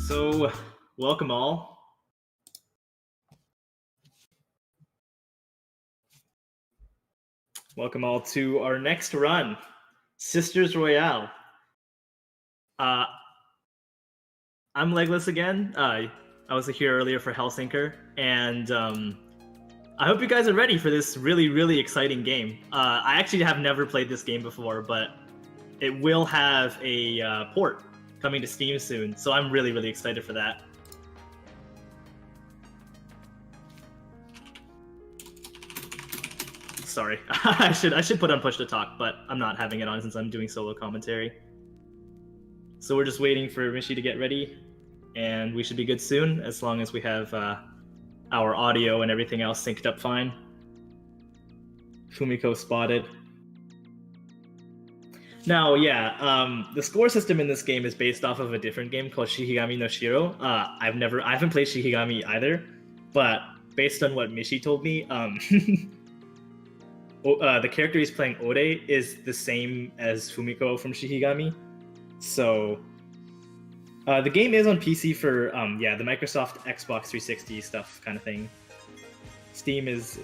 So, welcome all. Welcome all to our next run, Sisters Royale. I'm Legless again. I was here earlier for Hellsinker, and I hope you guys are ready for this really, really exciting game. I actually have never played this game before, but it will have a port coming to Steam soon, so I'm really, really excited for that. Sorry, I should put on push to talk, but I'm not having it on since I'm doing solo commentary. So we're just waiting for Mishi to get ready, and we should be good soon, as long as we have our audio and everything else synced up fine. Fumiko spotted. Now, yeah, the score system in this game is based off of a different game called Shikigami no Shiro. I haven't played Shikigami either, but based on what Mishi told me, the character he's playing, Ode, is the same as Fumiko from Shikigami. So, the game is on PC for, the Microsoft Xbox 360 stuff kind of thing. Steam is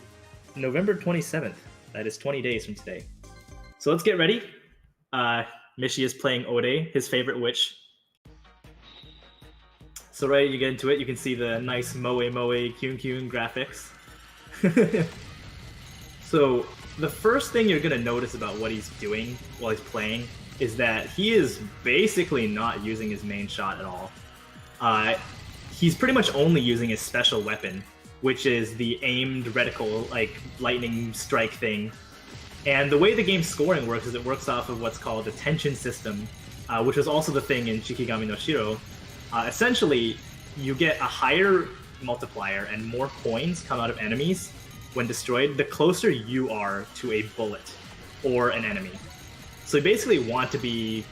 November 27th. That is 20 days from today. So let's get ready. Mishi is playing Ode, his favorite witch. So right, you get into it, you can see the nice moe kyun graphics. So the first thing you're gonna notice about what he's doing while he's playing is that he is basically not using his main shot at all. He's pretty much only using his special weapon, which is the aimed reticle, like lightning strike thing. And the way the game's scoring works is it works off of what's called a tension system, which was also the thing in Shikigami no Shiro. Essentially, you get a higher multiplier and more coins come out of enemies when destroyed the closer you are to a bullet or an enemy. So you basically want to be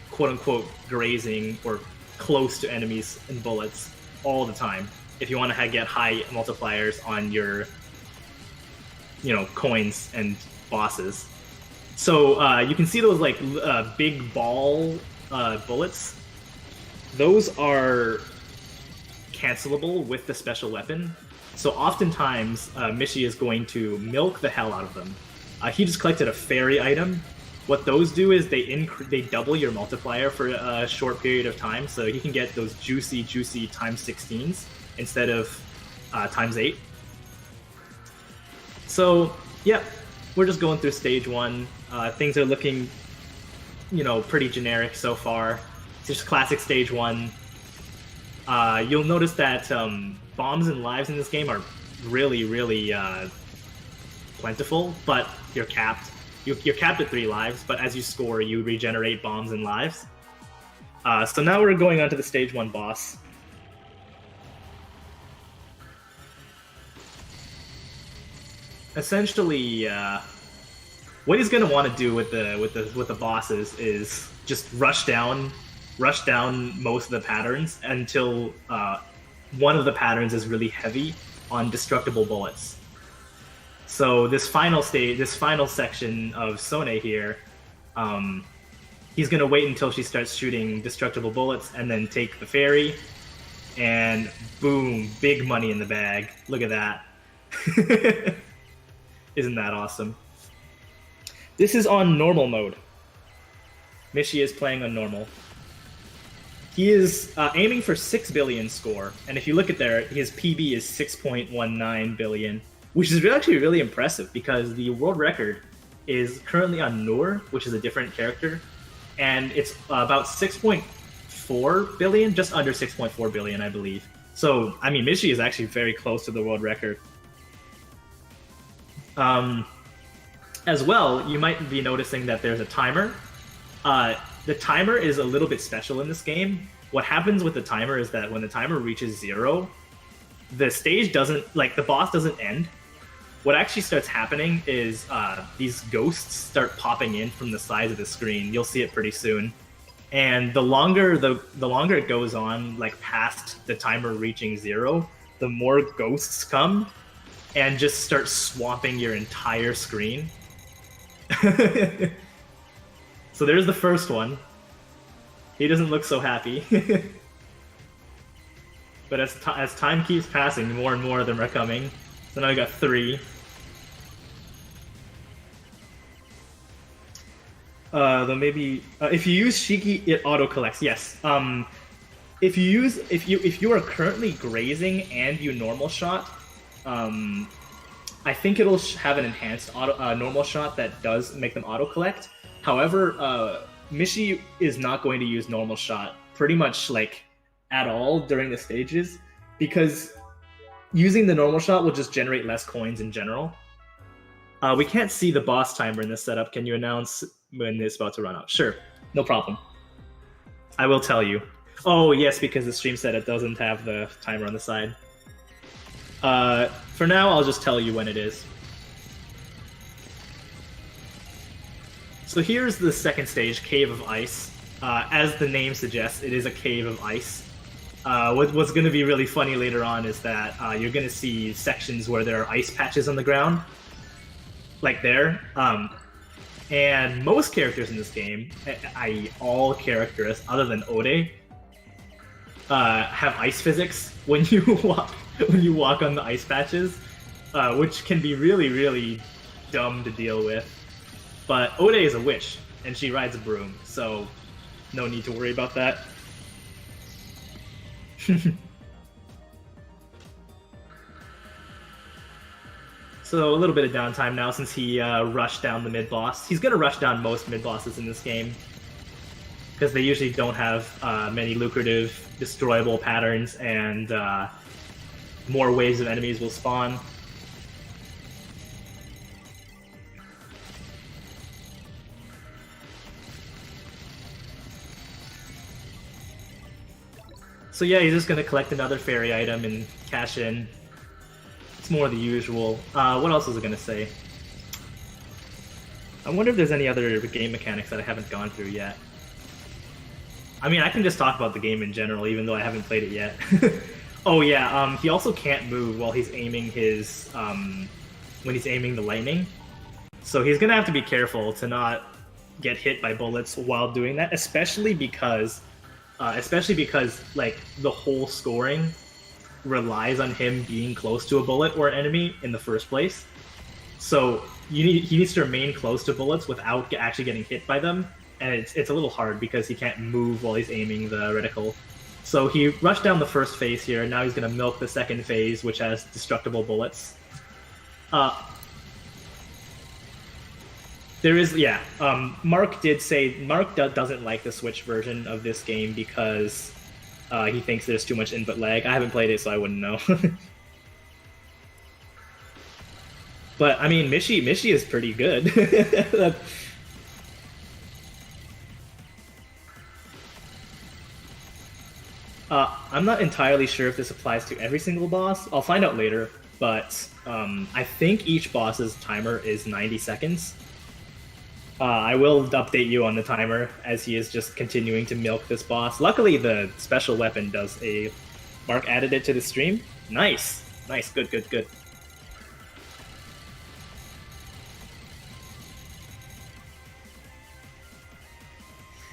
quote-unquote grazing or close to enemies and bullets all the time if you want to get high multipliers on your, coins and bosses. So you can see those like big ball bullets. Those are cancelable with the special weapon. So oftentimes Mishi is going to milk the hell out of them. He just collected a fairy item. What those do is they double your multiplier for a short period of time, so he can get those juicy times 16s instead of times 8. So yeah, we're just going through stage 1. Things are looking, pretty generic so far. It's just classic stage 1. You'll notice that bombs and lives in this game are really, really plentiful, but you're capped. You're capped at 3 lives, but as you score, you regenerate bombs and lives. So now we're going on to the stage 1 boss. Essentially, what he's gonna want to do with the bosses is just rush down rush down most of the patterns until one of the patterns is really heavy on destructible bullets. So this final section of Sone here, he's gonna wait until she starts shooting destructible bullets and then take the ferry, and boom, big money in the bag. Look at that. Isn't that awesome? This is on normal mode. Mishi is playing on normal. He is aiming for 6 billion score, and if you look at there, his PB is 6.19 billion, which is actually really impressive because the world record is currently on Noor, which is a different character, and it's about 6.4 billion, just under 6.4 billion, I believe. So, I mean, Mishi is actually very close to the world record. As well, you might be noticing that there's a timer. The timer is a little bit special in this game. What happens with the timer is that when the timer reaches 0, the stage doesn't, like, the boss doesn't end. What actually starts happening is these ghosts start popping in from the sides of the screen. You'll see it pretty soon. And the longer it goes on, like past the timer reaching 0, the more ghosts come and just start swamping your entire screen. So there's the first one. He doesn't look so happy. But as time keeps passing, more and more of them are coming. So now I got 3. Though maybe if you use Shiki, it auto collects. Yes. If you are currently grazing and you normal shot, I think it'll have an enhanced normal shot that does make them auto collect. However, Mishi is not going to use normal shot pretty much like at all during the stages, because using the normal shot will just generate less coins in general. We can't see the boss timer in this setup. Can you announce when it's about to run out? Sure, no problem. I will tell you. Oh yes, because the stream said it doesn't have the timer on the side. For now, I'll just tell you when it is. So here's the second stage, Cave of Ice. As the name suggests, it is a cave of ice. What's going to be really funny later on is that you're going to see sections where there are ice patches on the ground, like there. And most characters in this game, i.e. all characters other than Ode, have ice physics when you walk on the ice patches, which can be really, really dumb to deal with. But Ode is a witch, and she rides a broom, so no need to worry about that. So a little bit of downtime now since he rushed down the mid-boss. He's going to rush down most mid-bosses in this game, because they usually don't have many lucrative destroyable patterns, and more waves of enemies will spawn. So yeah, he's just going to collect another fairy item and cash in. It's more the usual. What else was I going to say? I wonder if there's any other game mechanics that I haven't gone through yet. I mean, I can just talk about the game in general, even though I haven't played it yet. Oh yeah, he also can't move while he's aiming his, when he's aiming the lightning. So he's going to have to be careful to not get hit by bullets while doing that, especially because like the whole scoring relies on him being close to a bullet or an enemy in the first place. So he needs to remain close to bullets without actually getting hit by them, and it's a little hard because he can't move while he's aiming the reticle. So he rushed down the first phase here, and now he's going to milk the second phase, which has destructible bullets. There is, yeah, Mark did say, Mark doesn't like the Switch version of this game because he thinks there's too much input lag. I haven't played it, so I wouldn't know. But, I mean, Mishi is pretty good. I'm not entirely sure if this applies to every single boss. I'll find out later, but I think each boss's timer is 90 seconds. I will update you on the timer as he is just continuing to milk this boss. Luckily, the special weapon does a... Mark added it to the stream. Nice. Nice. Good, good, good.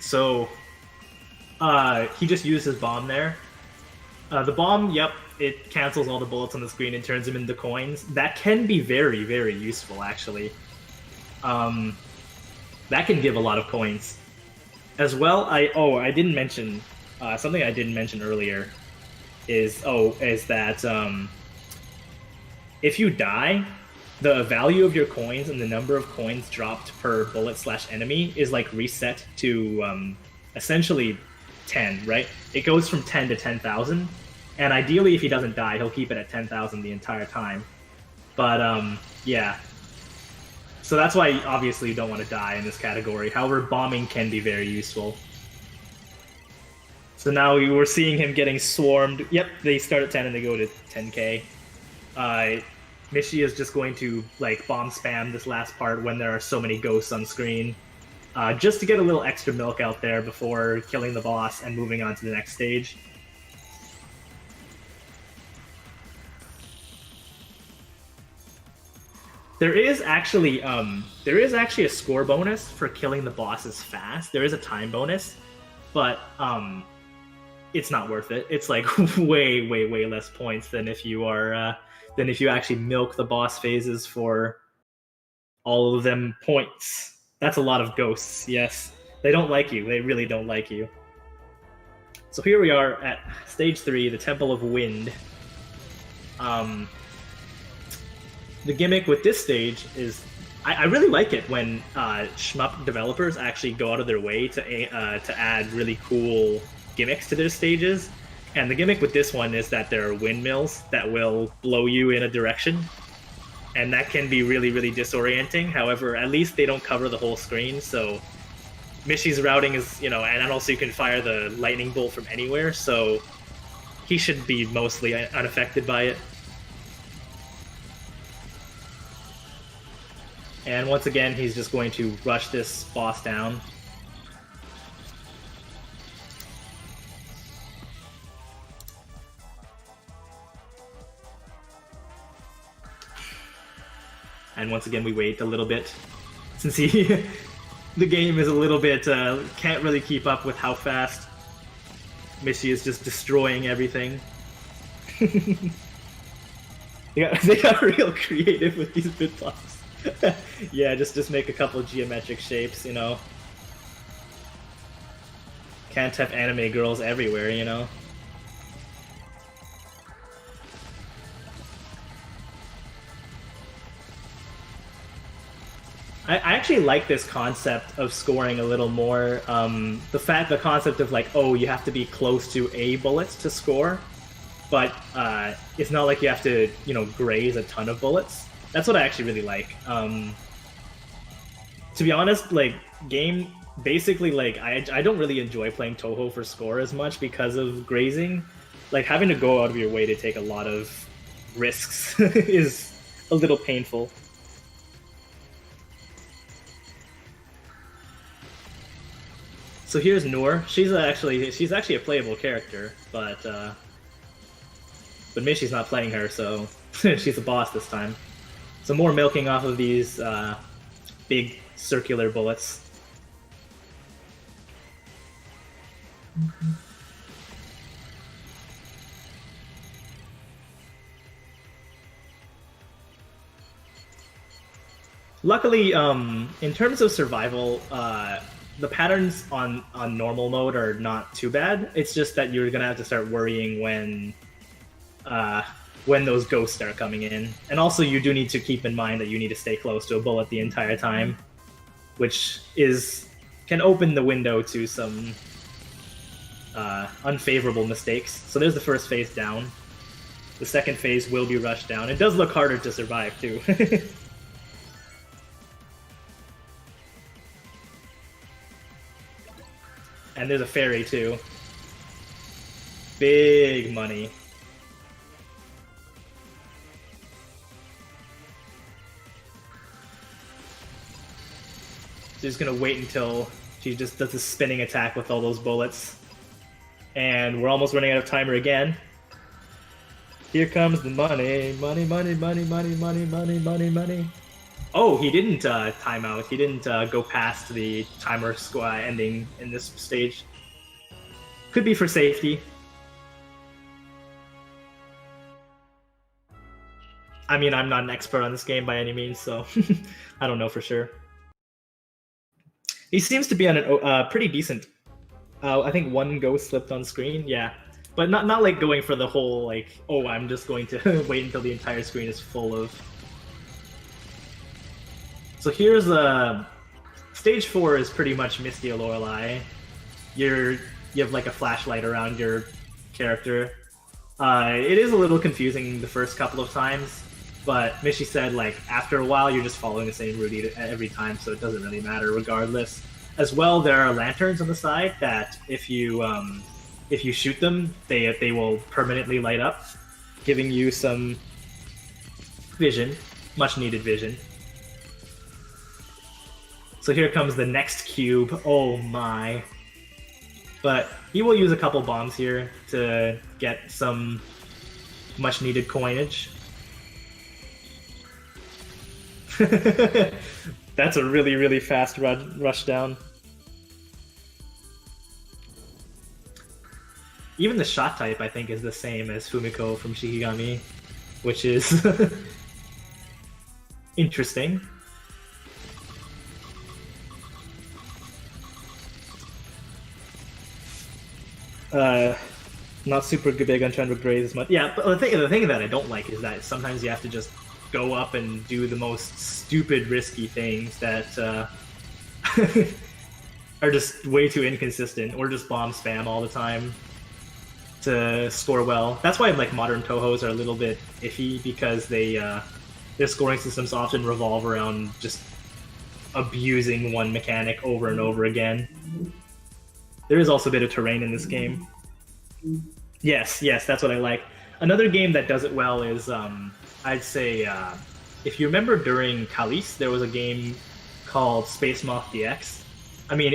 So, he just used his bomb there. The bomb, yep, it cancels all the bullets on the screen and turns them into coins. That can be very, very useful, actually. That can give a lot of coins. As well, I didn't mention, something I didn't mention earlier is that, if you die, the value of your coins and the number of coins dropped per bullet/enemy is like reset to essentially 10, right? It goes from 10 to 10,000, and ideally if he doesn't die, he'll keep it at 10,000 the entire time. But yeah. So that's why obviously you don't want to die in this category. However, bombing can be very useful. So now we're seeing him getting swarmed. Yep, they start at 10 and they go to 10k. Mishi is just going to like bomb spam this last part when there are so many ghosts on screen, just to get a little extra milk out there before killing the boss and moving on to the next stage. There is actually a score bonus for killing the bosses fast. There is a time bonus, but it's not worth it. It's like way, way, way less points than if you are than if you actually milk the boss phases for all of them points. That's a lot of ghosts, yes. They don't like you. They really don't like you. So here we are at stage 3, the Temple of Wind. The gimmick with this stage is, I really like it when shmup developers actually go out of their way to add really cool gimmicks to their stages. And the gimmick with this one is that there are windmills that will blow you in a direction. And that can be really, really disorienting. However, at least they don't cover the whole screen, so Mishi's routing is, and also you can fire the lightning bolt from anywhere, so he should be mostly unaffected by it. And once again, he's just going to rush this boss down. And once again, we wait a little bit, since the game is a little bit, can't really keep up with how fast Mishi is just destroying everything. They got real creative with these bit blocks. Yeah, just make a couple geometric shapes, Can't have anime girls everywhere, I actually like this concept of scoring a little more. The concept of like, oh, you have to be close to a bullet to score, but it's not like you have to, graze a ton of bullets. That's what I actually really like. To be honest, like, basically, like, I don't really enjoy playing Touhou for score as much because of grazing. Like, having to go out of your way to take a lot of risks is a little painful. So here's Noor. She's actually a playable character, but Mishi's not playing her, so she's a boss this time. So more milking off of these big circular bullets. Luckily, in terms of survival, the patterns on normal mode are not too bad. It's just that you're gonna have to start worrying when those ghosts start coming in. And also you do need to keep in mind that you need to stay close to a bullet the entire time, which can open the window to some unfavorable mistakes. So there's the first phase down. The second phase will be rushed down. It does look harder to survive too. And there's a fairy too. Big money. She's gonna wait until she just does a spinning attack with all those bullets. And we're almost running out of timer again. Here comes the money, money, money, money, money, money, money, money, money. Oh, he didn't time out. He didn't go past the timer ending in this stage. Could be for safety. I mean, I'm not an expert on this game by any means, so I don't know for sure. He seems to be on a pretty decent. I think one ghost slipped on screen, yeah, but not like going for the whole like, oh, I'm just going to wait until the entire screen is full of. So here's stage 4 is pretty much Misty Lorelei. You have like a flashlight around your character. It is a little confusing the first couple of times. But Mishi said, like, after a while, you're just following the same route every time, so it doesn't really matter regardless. As well, there are lanterns on the side that if you shoot them, they will permanently light up, giving you some vision, much needed vision. So here comes the next cube. Oh my! But he will use a couple bombs here to get some much needed coinage. That's a really, really fast rush down. Even the shot type, I think, is the same as Fumiko from Shikigami, which is interesting. Not super big on trying to graze as much. Yeah, but the thing that I don't like is that sometimes you have to just go up and do the most stupid, risky things that are just way too inconsistent, or just bomb spam all the time to score well. That's why like modern Touhous are a little bit iffy, because their scoring systems often revolve around just abusing one mechanic over and over again. There is also a bit of terrain in this game. Yes, that's what I like. Another game that does it well is I'd say, if you remember during Kalis, there was a game called Space Moth DX. I mean,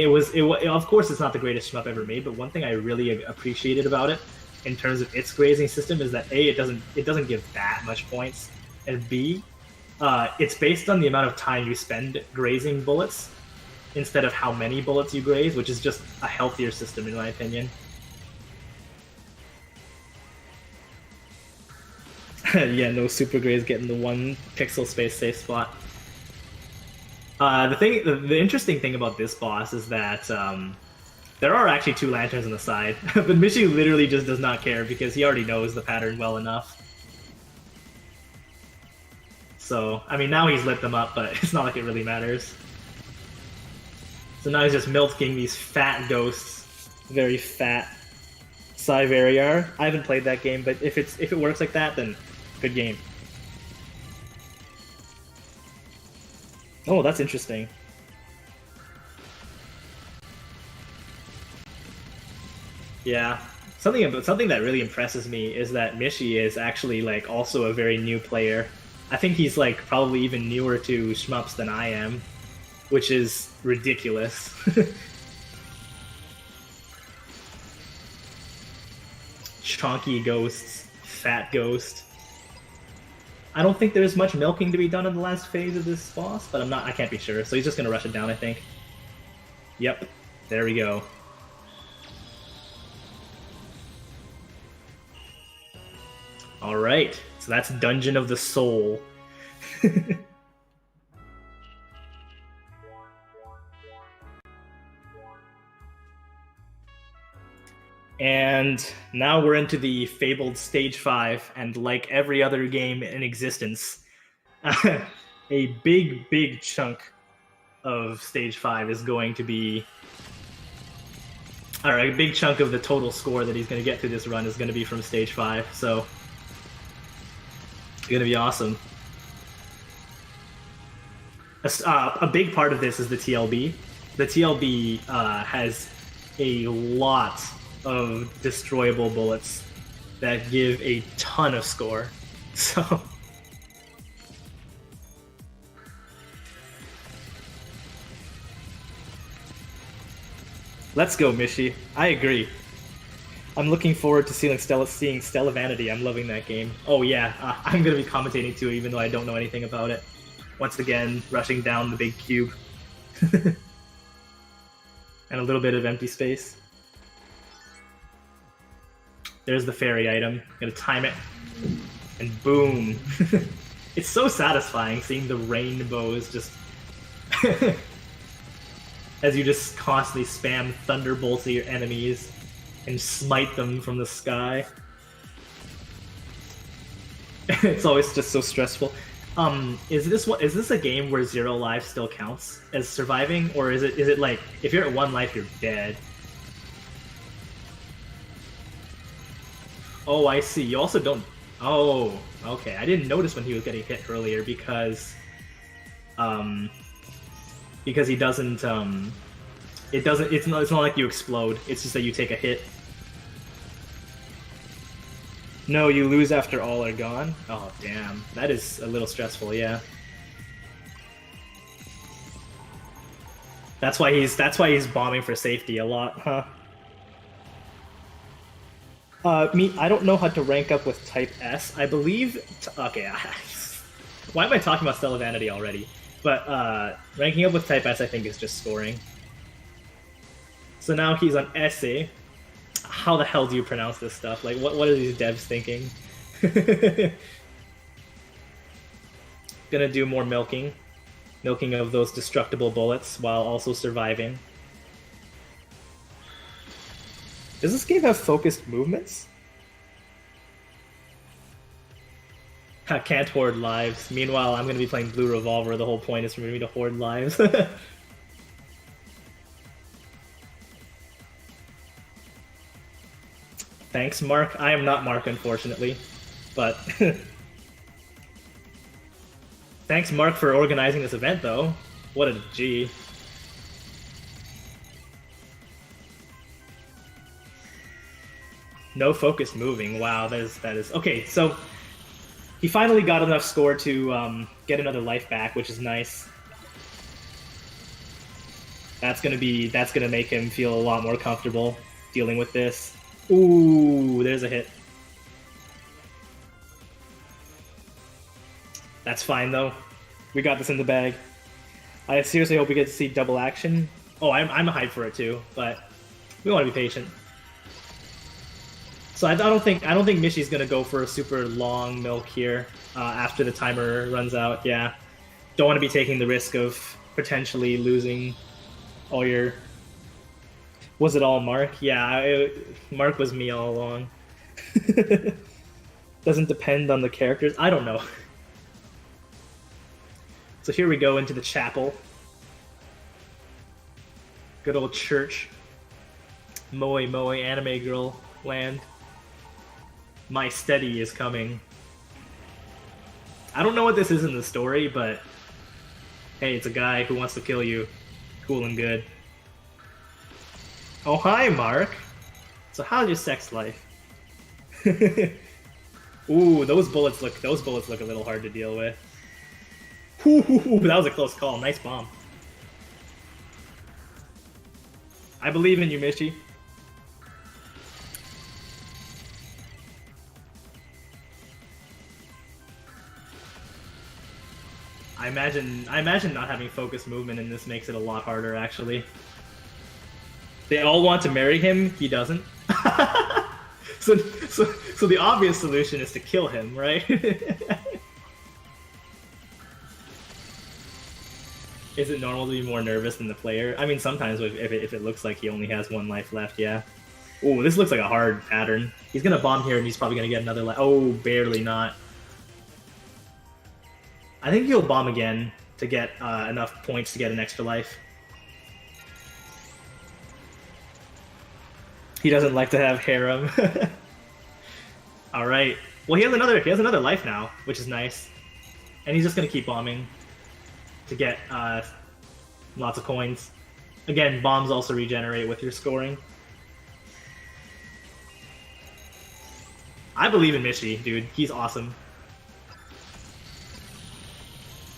of course it's not the greatest shmup ever made, but one thing I really appreciated about it, in terms of its grazing system, is that A, it doesn't give that much points, and B, it's based on the amount of time you spend grazing bullets, instead of how many bullets you graze, which is just a healthier system in my opinion. Yeah, no super graze getting the one pixel space safe spot. The interesting thing about this boss is that there are actually 2 lanterns on the side, but Mishi literally just does not care because he already knows the pattern well enough. So, I mean, now he's lit them up, but it's not like it really matters. So now he's just milking these fat ghosts, very fat. Cyveriar. I haven't played that game, but if it works like that, then good game. Oh, that's interesting. Yeah, something that really impresses me is that Mishi is actually like also a very new player. I think he's like probably even newer to shmups than I am, which is ridiculous. Chonky ghosts, fat ghost. I don't think there's much milking to be done in the last phase of this boss, but I can't be sure, so he's just gonna rush it down, I think. Yep, there we go. Alright, so that's Dungeon of the Soul. And now we're into the fabled Stage 5, and like every other game in existence, a big chunk of Stage 5 is going to be... Alright, a big chunk of the total score that he's going to get through this run is going to be from Stage 5, so... It's going to be awesome. A big part of this is the TLB. The TLB has a lot of destroyable bullets that give a ton of score. So Let's go, Mishi. I agree. I'm looking forward to seeing Stellavanity. I'm loving that game. Oh yeah, I'm gonna be commentating too, even though I don't know anything about it. Once again, rushing down the big cube. And a little bit of empty space. There's the fairy item. Gonna time it. And boom. It's so satisfying seeing the rainbows just... as you just constantly spam thunderbolts at your enemies and smite them from the sky. It's always just so stressful. Is this a game where 0 life still counts as surviving, or is it like if you're at 1 life you're dead? Oh, I see. You also don't. Oh, okay. I didn't notice when he was getting hit earlier because he doesn't. It doesn't. It's not like you explode. It's just that you take a hit. No, you lose after all are gone? Oh, damn. That is a little stressful, yeah. That's why he's bombing for safety a lot, huh? I don't know how to rank up with Type S. I believe... Okay, why am I talking about Stellavanity already? But ranking up with Type S I think is just scoring. So now he's on SA. How the hell do you pronounce this stuff? Like, what are these devs thinking? Gonna do more milking. Milking of those destructible bullets while also surviving. Does this game have focused movements? I can't hoard lives. Meanwhile, I'm gonna be playing Blue Revolver. The whole point is for me to hoard lives. Thanks, Mark. I am not Mark, unfortunately, but thanks, Mark, for organizing this event, though. What a G. No focus moving. Wow, that is okay. So he finally got enough score to get another life back, which is nice. That's gonna make him feel a lot more comfortable dealing with this. Ooh, there's a hit. That's fine though. We got this in the bag. I seriously hope we get to see double action. Oh, I'm hyped for it too, but we want to be patient. So I don't think Mishi's gonna go for a super long milk here after the timer runs out. Yeah, don't want to be taking the risk of potentially losing all your. Was it all Mark? Yeah, Mark was me all along. Doesn't depend on the characters. I don't know. So here we go into the chapel. Good old church. Moe Moe anime girl land. My steady is coming. I don't know what this is in the story, but hey, it's a guy who wants to kill you. Cool and good. Oh, hi, Mark. So how's your sex life? Ooh, those bullets look a little hard to deal with. Ooh, that was a close call. Nice bomb. I believe in you, Mishi. I imagine not having focused movement in this makes it a lot harder, actually. They all want to marry him, he doesn't. So the obvious solution is to kill him, right? Is it normal to be more nervous than the player? I mean, sometimes if it looks like he only has 1 life left, yeah. Ooh, this looks like a hard pattern. He's gonna bomb here and he's probably gonna get another life. Oh, barely not. I think he'll bomb again to get enough points to get an extra life. He doesn't like to have harem. All right. Well, he has another life now, which is nice. And he's just gonna keep bombing to get lots of coins. Again, bombs also regenerate with your scoring. I believe in Mishi, dude. He's awesome.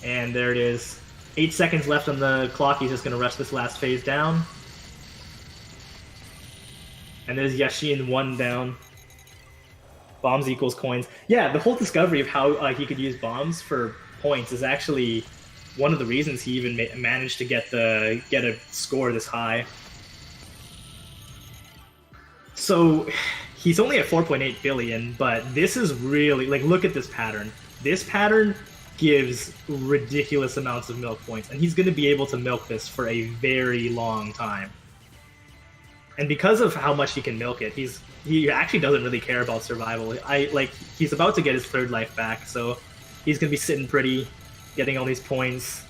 And there it is. 8 seconds left on the clock. He's just gonna rush this last phase down. And there's Yashin 1 down. Bombs equals coins. Yeah, the whole discovery of how he could use bombs for points is actually one of the reasons he even managed to get a score this high. So he's only at 4.8 billion, but this is really, like, look at this pattern. This pattern gives ridiculous amounts of milk points, and he's going to be able to milk this for a very long time. And because of how much he can milk it, he actually doesn't really care about survival. He's about to get his 3rd life back, so he's going to be sitting pretty, getting all these points,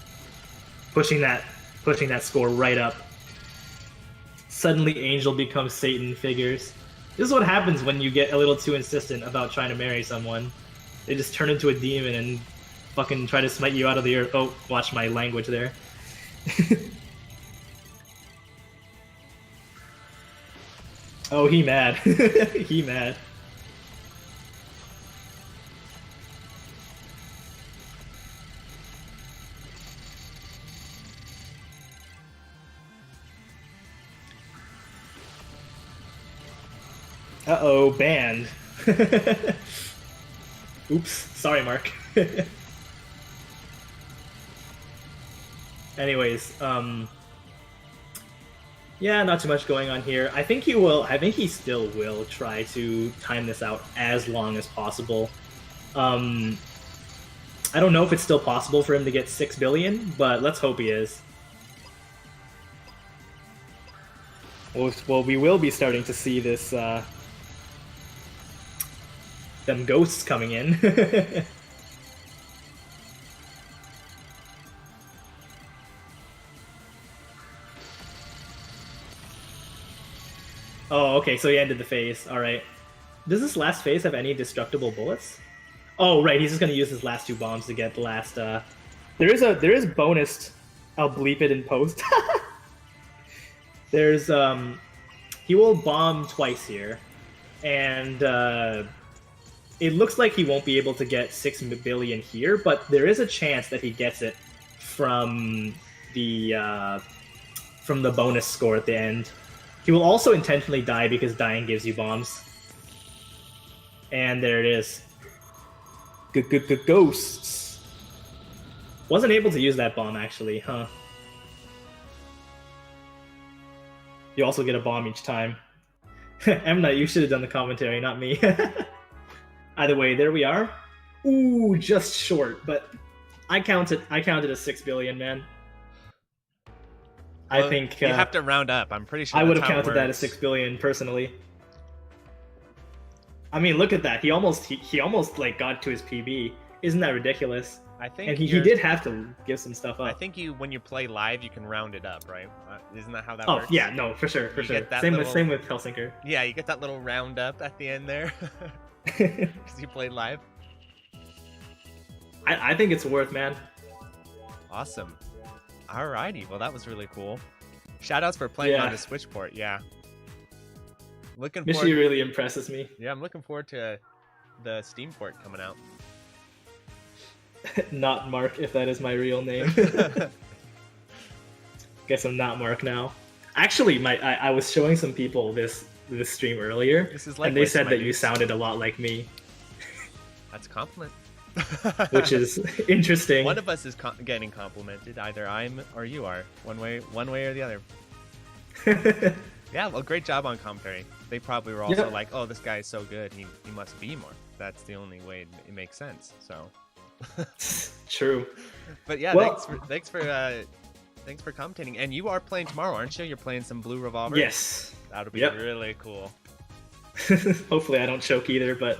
pushing that score right up. Suddenly Angel becomes Satan figures. This is what happens when you get a little too insistent about trying to marry someone. They just turn into a demon and fucking try to smite you out of the earth. Oh, watch my language there. Oh, he mad. He mad. Uh-oh, banned. Oops, sorry, Mark. Anyways, yeah, not too much going on here. I think he still will try to time this out as long as possible. I don't know if it's still possible for him to get 6 billion, but let's hope he is. Well, we will be starting to see this, them ghosts coming in. Oh, okay, so he ended the phase. Alright. Does this last phase have any destructible bullets? Oh, right, he's just gonna use his last 2 bombs to get the last, There is bonus. I'll bleep it in post. There's, he will bomb twice here. And, it looks like he won't be able to get 6 billion here, but there is a chance that he gets it from the bonus score at the end. He will also intentionally die because dying gives you bombs. And there it is. Ghosts. Wasn't able to use that bomb, actually, huh? You also get a bomb each time. Emna, you should have done the commentary, not me. Either way, there we are. Ooh, just short, but I counted a 6 billion, man. Well, I think you have to round up. I'm pretty sure I would have counted that as 6 billion personally. I mean, look at that. He almost like got to his PB. Isn't that ridiculous? I think and he did have to give some stuff up. I think when you play live, you can round it up, right? Isn't that how that works? works? Oh yeah, no, for sure. Same with Hellsinker. Yeah, you get that little round up at the end there because you played live. I think it's worth, man. Awesome. Alrighty, well that was really cool. Shoutouts for playing on the Switch port, yeah. Mishi really impresses me. Yeah, I'm looking forward to the Steam port coming out. Not Mark, if that is my real name. Guess I'm not Mark now. Actually, I was showing some people this stream earlier, and they said that you sounded a lot like me. That's a compliment. Which is interesting. One of us is getting complimented. Either I'm or you are. One way or the other. Yeah, well, great job on commentary. They probably were also like, "Oh, this guy is so good. He must be more." That's the only way it makes sense. So. True. But yeah, well, thanks for commentating. And you are playing tomorrow, aren't you? You're playing some Blue Revolver. Yes. That'll be really cool. Hopefully, I don't choke either, but.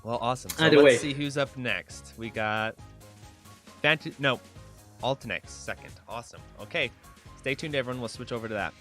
Well, awesome. So let's see who's up next. We got ALLTYNEX second. Awesome. Okay. Stay tuned, everyone. We'll switch over to that.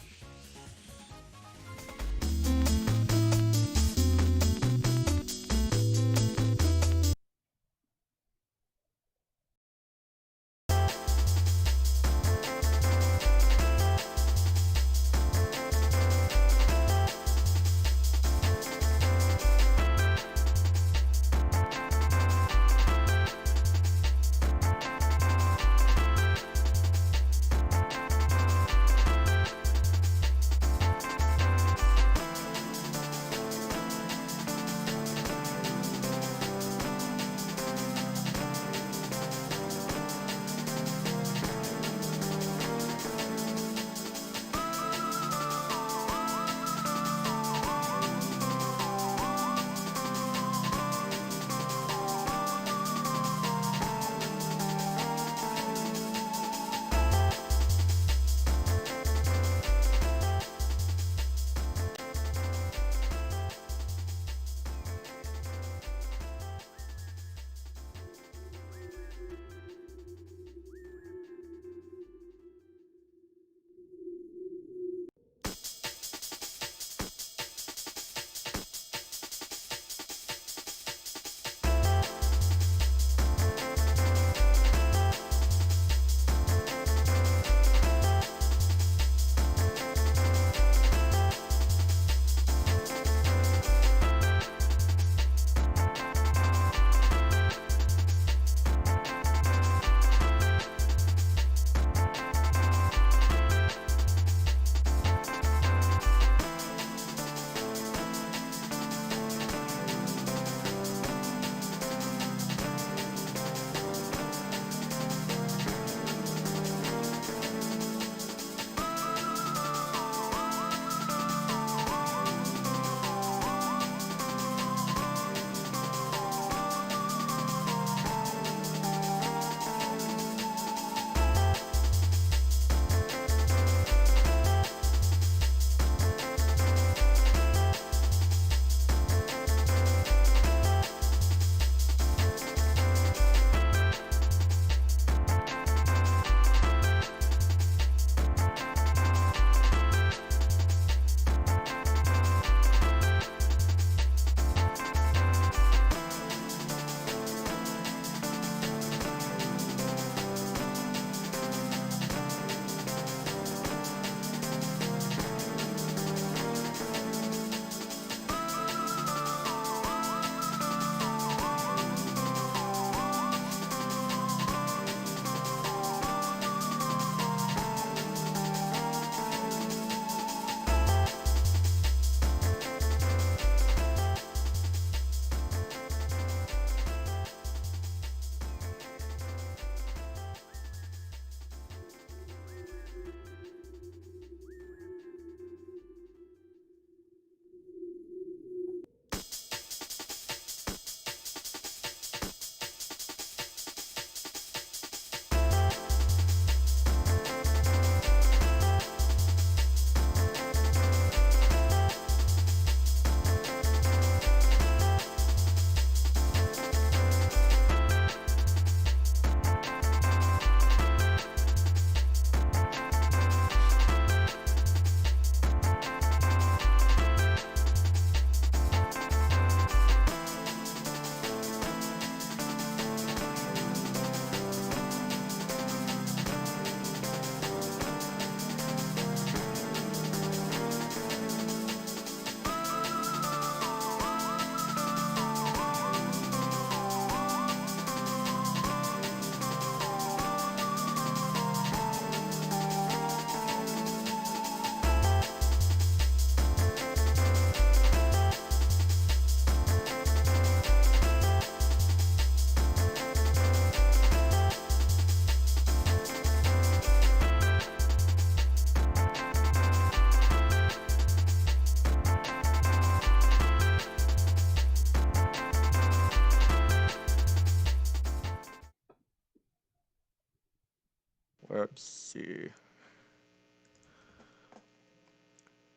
Let's see.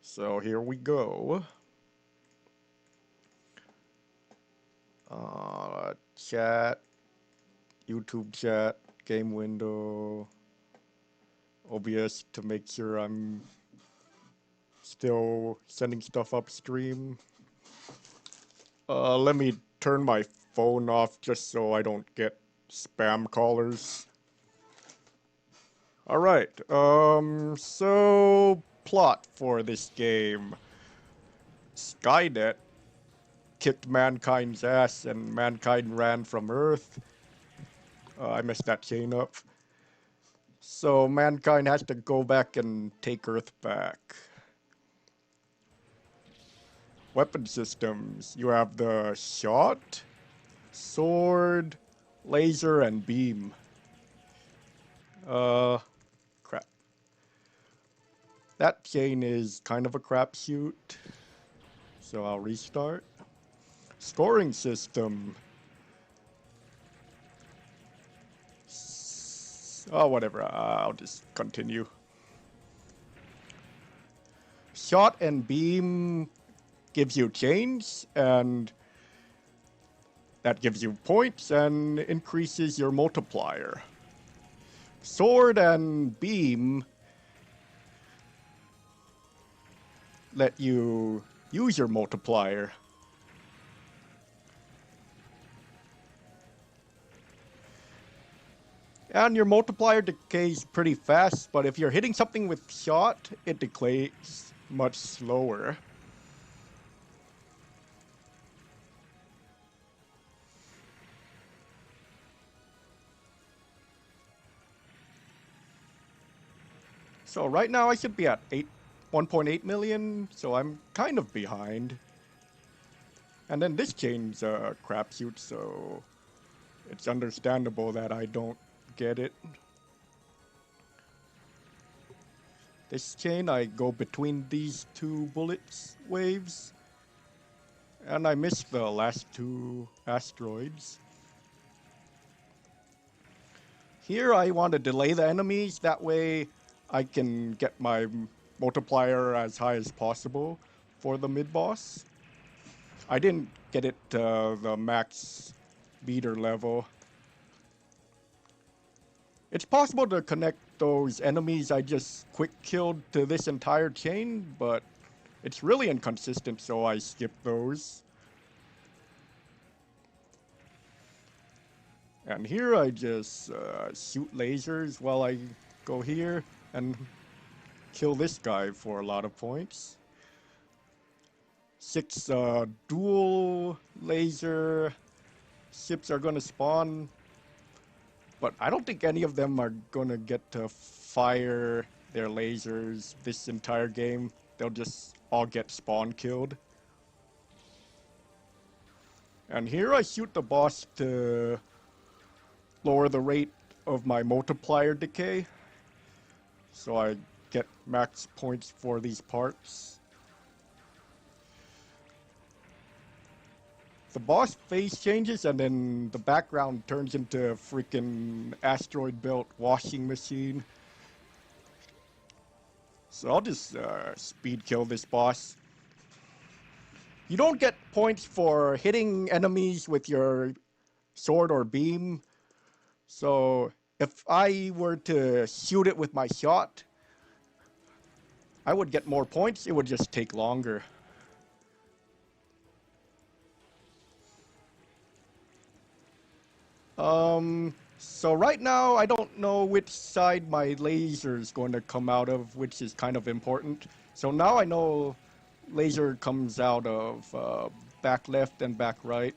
So here we go. Chat, YouTube chat, game window, OBS to make sure I'm still sending stuff upstream. Let me turn my phone off just so I don't get spam callers. Alright, so plot for this game. Skynet kicked mankind's ass and mankind ran from Earth. I messed that chain up. So mankind has to go back and take Earth back. Weapon systems. You have the shot, sword, laser, and beam. Crap. That chain is kind of a crapshoot. So I'll restart. Scoring system. Oh, whatever. I'll just continue. Shot and beam gives you chains, and that gives you points and increases your multiplier. Sword and beam let you use your multiplier. And your multiplier decays pretty fast, but if you're hitting something with shot, it decays much slower. So right now I should be at 1.8 million, so I'm kind of behind. And then this chain's a crapshoot, so it's understandable that I don't get it. This chain, I go between these two bullets waves, and I missed the last two asteroids. Here I want to delay the enemies, that way I can get my multiplier as high as possible for the mid-boss. I didn't get it to the max beater level. It's possible to connect those enemies I just quick killed to this entire chain, but it's really inconsistent, so I skip those. And here I just shoot lasers while I go here and kill this guy for a lot of points. 6 dual laser ships are gonna spawn, but I don't think any of them are gonna get to fire their lasers this entire game. They'll just all get spawn killed. And here I shoot the boss to lower the rate of my multiplier decay, so I get max points for these parts. The boss face changes and then the background turns into a freaking asteroid belt washing machine. So I'll just speed kill this boss. You don't get points for hitting enemies with your sword or beam. So if I were to shoot it with my shot, I would get more points. It would just take longer. So right now I don't know which side my laser is going to come out of, which is kind of important. So now I know laser comes out of back left and back right.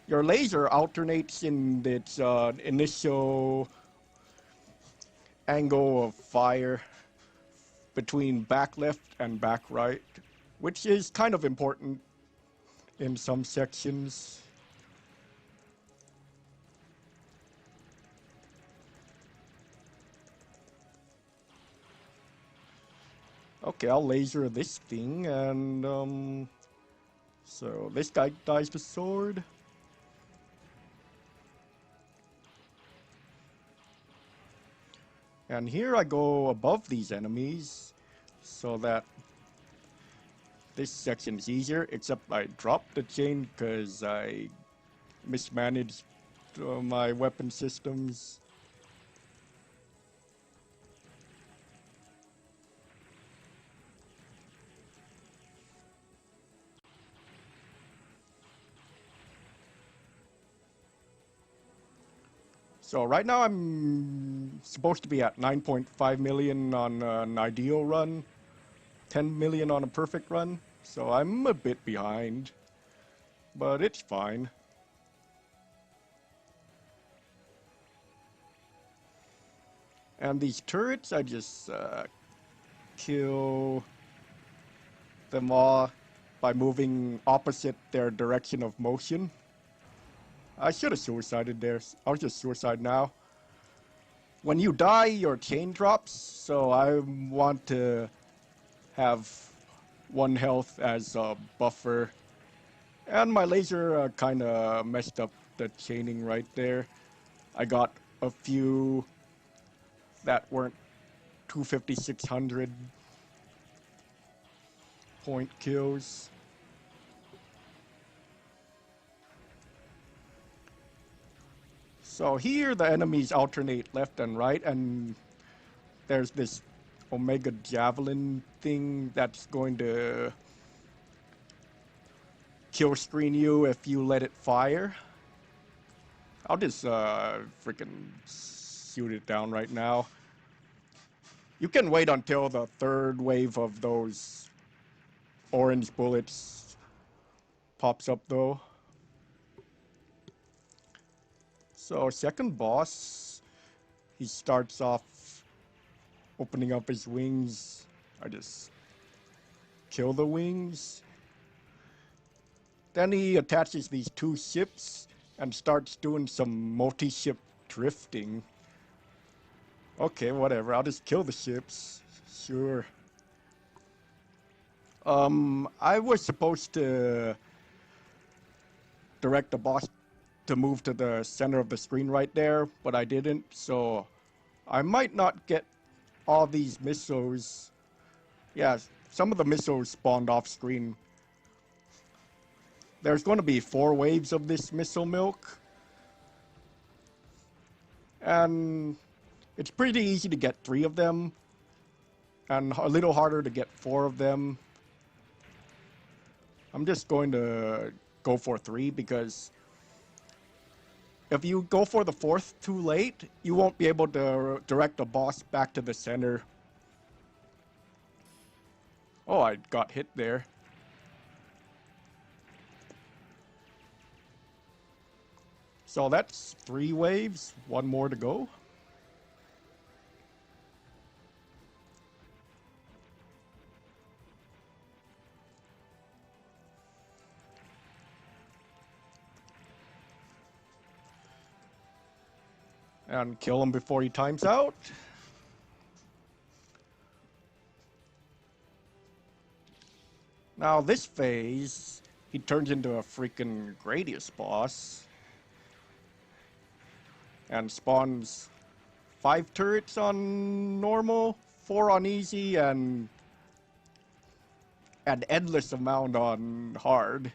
Your laser alternates in its initial angle of fire between back left and back right, which is kind of important in some sections. Okay, I'll laser this thing, and so this guy dies to sword. And here I go above these enemies so that this section is easier, except I dropped the chain because I mismanaged my weapon systems. So right now I'm supposed to be at 9.5 million on an ideal run, 10 million on a perfect run, so I'm a bit behind, but it's fine. And these turrets, I just kill them all by moving opposite their direction of motion. I should have suicided there. I'll just suicide now. When you die, your chain drops, so I want to have 1 health as a buffer. And my laser kind of messed up the chaining right there. I got a few that weren't 250-600 point kills. So here the enemies alternate left and right, and there's this Omega Javelin thing that's going to kill screen you if you let it fire. I'll just freaking shoot it down right now. You can wait until the 3rd wave of those orange bullets pops up though. So second boss, he starts off opening up his wings. I just kill the wings. Then he attaches these 2 ships and starts doing some multi-ship drifting. Okay, whatever, I'll just kill the ships. Sure. I was supposed to direct the boss to move to the center of the screen right there, but I didn't, so I might not get all these missiles. Yeah, some of the missiles spawned off screen. There's going to be 4 waves of this missile milk. And it's pretty easy to get 3 of them, and a little harder to get 4 of them. I'm just going to go for 3 because if you go for the 4th too late, you won't be able to direct the boss back to the center. Oh, I got hit there. So that's 3 waves, 1 more to go. And kill him before he times out. Now this phase, he turns into a freaking Gradius boss. And spawns 5 turrets on normal, 4 on easy, and an endless amount on hard.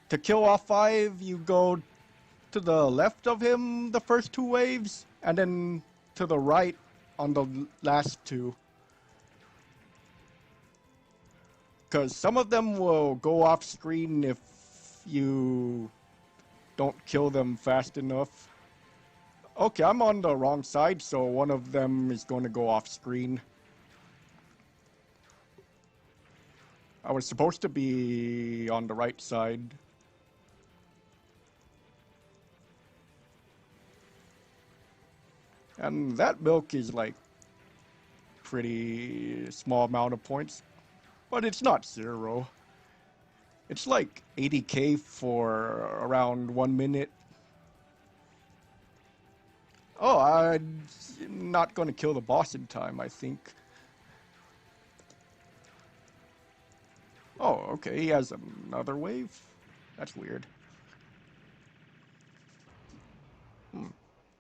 To kill all 5, you go to the left of him the first 2 waves, and then to the right on the last 2. Because some of them will go off screen if you don't kill them fast enough. Okay, I'm on the wrong side, so one of them is going to go off screen. I was supposed to be on the right side. And that milk is like pretty small amount of points, but it's not 0. It's like 80k for around 1 minute. Oh, I'm not going to kill the boss in time, I think. Oh, okay, he has another wave? That's weird.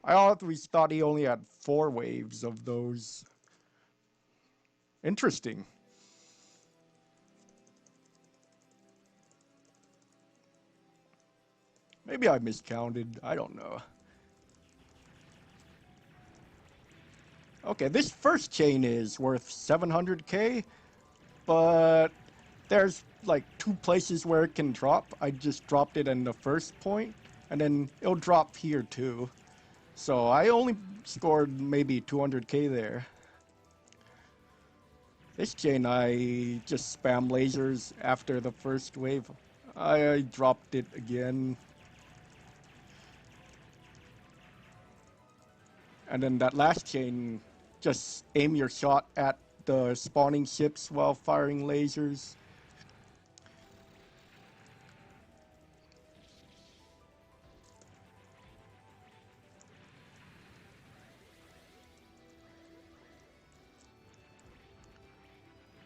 I always thought he only had 4 waves of those. Interesting. Maybe I miscounted. I don't know. Okay, this first chain is worth 700k, but there's like 2 places where it can drop. I just dropped it in the first point, and then it'll drop here too. So I only scored maybe 200k there. This chain, I just spam lasers after the first wave. I dropped it again. And then that last chain, just aim your shot at the spawning ships while firing lasers.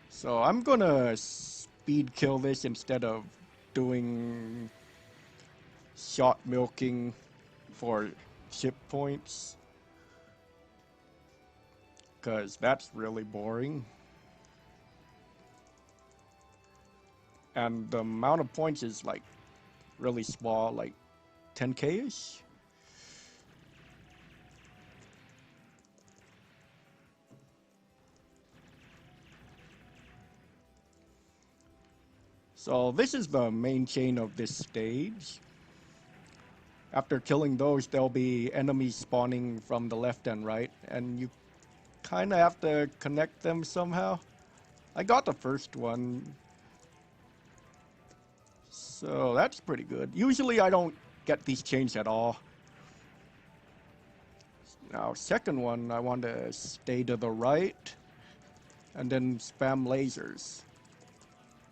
So I'm gonna speed kill this instead of doing shot milking for ship points, because that's really boring. And the amount of points is like really small, like 10k-ish. So this is the main chain of this stage. After killing those, there'll be enemies spawning from the left and right, and you kind of have to connect them somehow. I got the first one, so that's pretty good. Usually I don't get these chains at all. Now, second one, I want to stay to the right, and then spam lasers.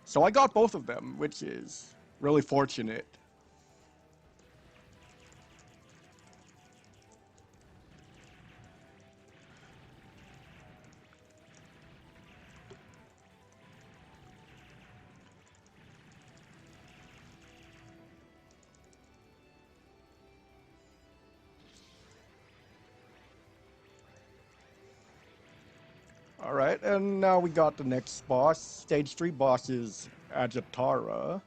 So I got both of them, which is really fortunate. Alright, and now we got the next boss. Stage 3 boss is Ajatara.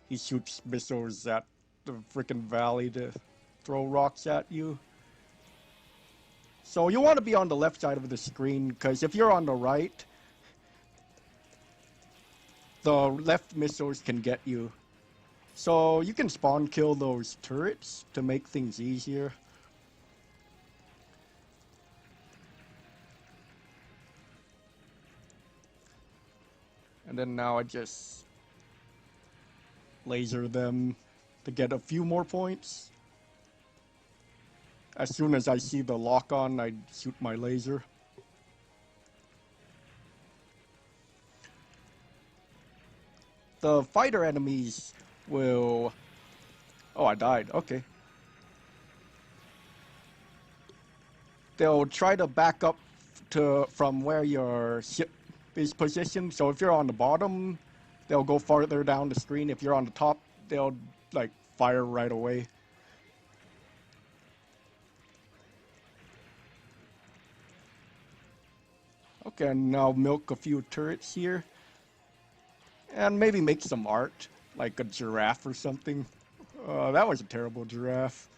He shoots missiles at the frickin' valley to throw rocks at you. So you want to be on the left side of the screen, because if you're on the right, the left missiles can get you. So you can spawn kill those turrets to make things easier. And then now I just laser them to get a few more points. As soon as I see the lock on, I shoot my laser. The fighter enemies will... Oh, I died. Okay. They'll try to back up from where your ship is positioned. So if you're on the bottom, they'll go farther down the screen. If you're on the top, they'll like fire right away. Okay, and now milk a few turrets here. And maybe make some art, like a giraffe or something. That was a terrible giraffe.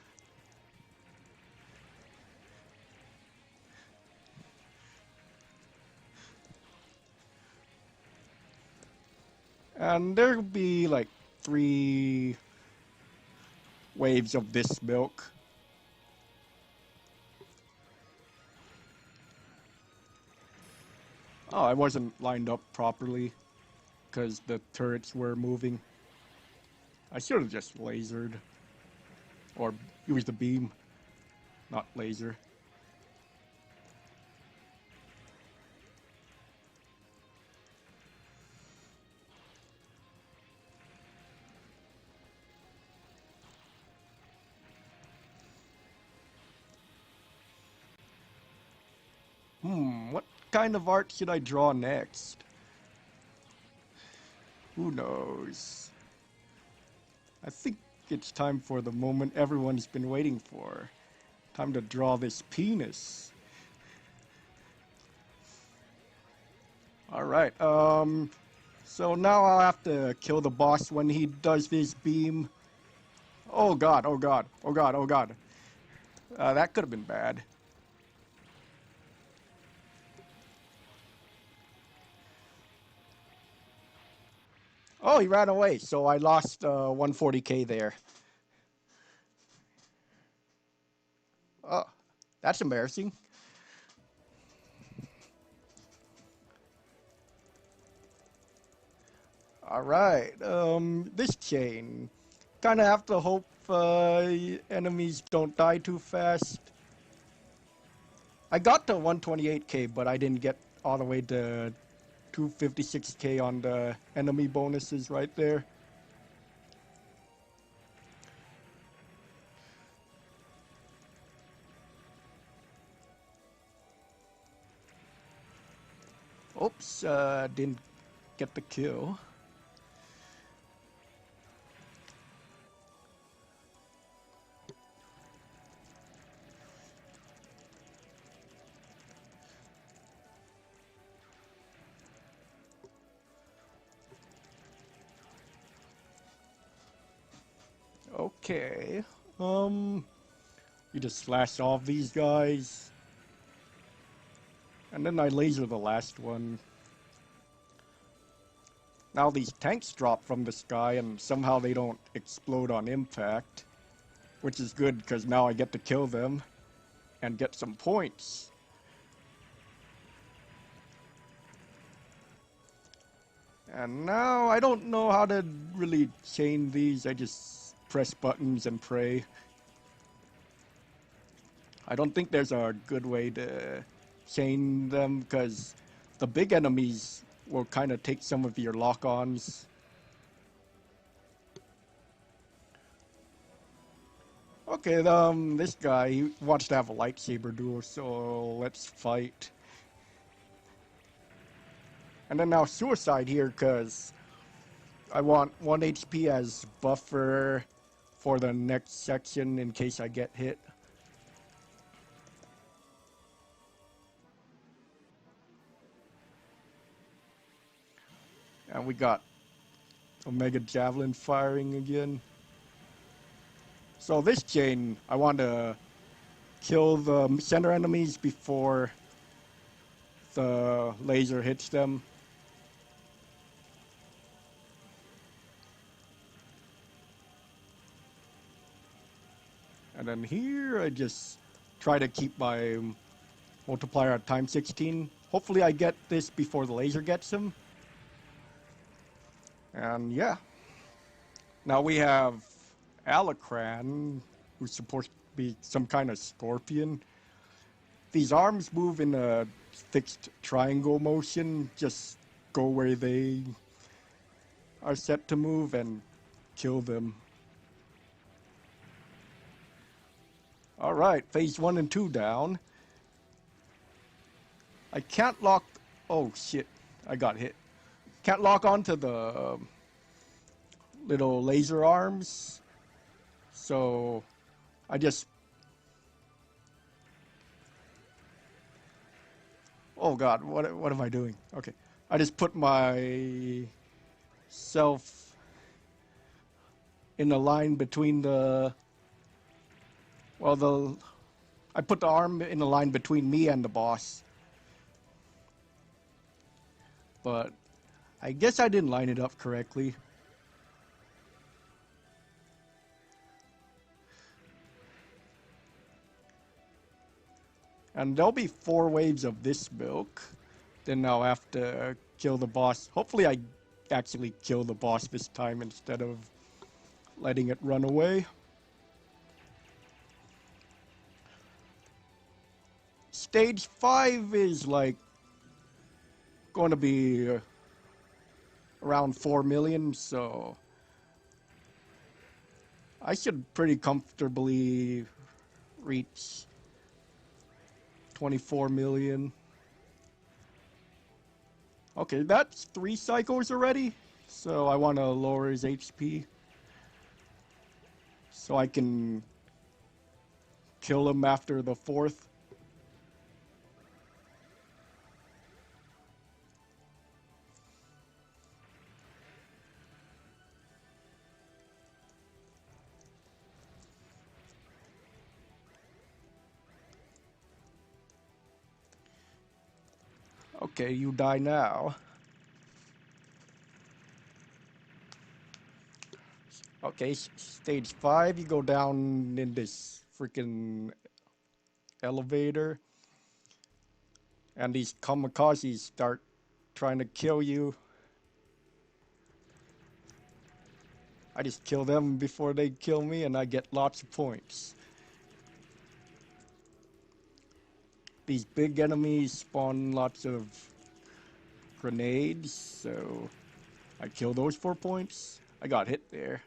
And there'll be like 3 waves of this milk. Oh, I wasn't lined up properly because the turrets were moving. I should have just lasered. Or used the beam, not laser. What kind of art should I draw next? Who knows? I think it's time for the moment everyone's been waiting for. Time to draw this penis. Alright, so now I'll have to kill the boss when he does this beam. Oh god, oh god, oh god, oh god. That could have been bad. Oh, he ran away, so I lost 140k there. Oh, that's embarrassing. Alright, this chain. Kinda have to hope enemies don't die too fast. I got to 128k, but I didn't get all the way to 256k on the enemy bonuses right there. Oops, didn't get the kill. Okay, you just slash off these guys. And then I laser the last one. Now these tanks drop from the sky and somehow they don't explode on impact. Which is good because now I get to kill them and get some points. And now I don't know how to really chain these. I just press buttons and pray. I don't think there's a good way to chain them because the big enemies will kind of take some of your lock-ons. Okay, this guy, he wants to have a lightsaber duel, so let's fight. And then now suicide here because I want 1 HP as buffer for the next section in case I get hit. And we got Omega Javelin firing again. So this chain, I want to kill the center enemies before the laser hits them. And then here, I just try to keep my multiplier at times 16. Hopefully I get this before the laser gets him. And yeah. Now we have Alacran, who's supposed to be some kind of scorpion. These arms move in a fixed triangle motion. Just go where they are set to move and kill them. Alright, phase 1 and 2 down. I can't lock... Oh shit, I got hit. Can't lock onto the little laser arms. So I just... Oh god, what am I doing? Okay, I just put myself in the line between the... Well, I put the arm in the line between me and the boss. But I guess I didn't line it up correctly. And there'll be 4 waves of this milk. Then I'll have to kill the boss. Hopefully I actually kill the boss this time instead of letting it run away. Stage 5 is like going to be around 4 million, so I should pretty comfortably reach 24 million. Okay, that's 3 cycles already, so I want to lower his HP. so I can kill him after the 4th. Okay, you die now. Okay, stage 5, you go down in this freaking elevator. And these kamikazes start trying to kill you. I just kill them before they kill me and I get lots of points. These big enemies spawn lots of grenades, so I kill those for points. I got hit there.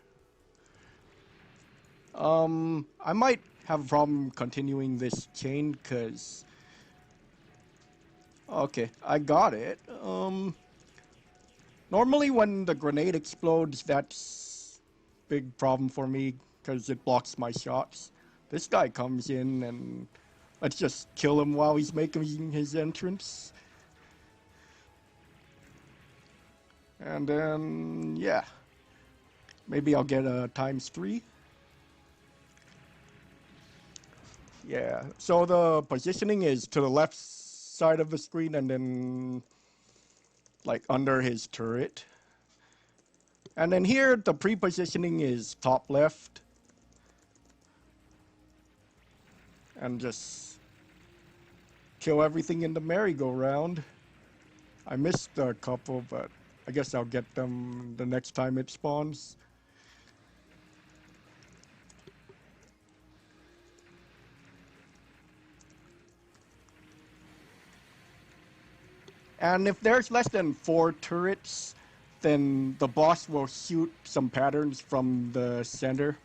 I might have a problem continuing this chain because... Okay, I got it. Normally when the grenade explodes, that's a big problem for me because it blocks my shots. This guy comes in and let's just kill him while he's making his entrance. And then, yeah. Maybe I'll get a ×3. Yeah, so the positioning is to the left side of the screen and then like under his turret. And then here the pre-positioning is top left. And just kill everything in the merry-go-round. I missed a couple, but I guess I'll get them the next time it spawns. And if there's less than 4 turrets, then the boss will shoot some patterns from the center.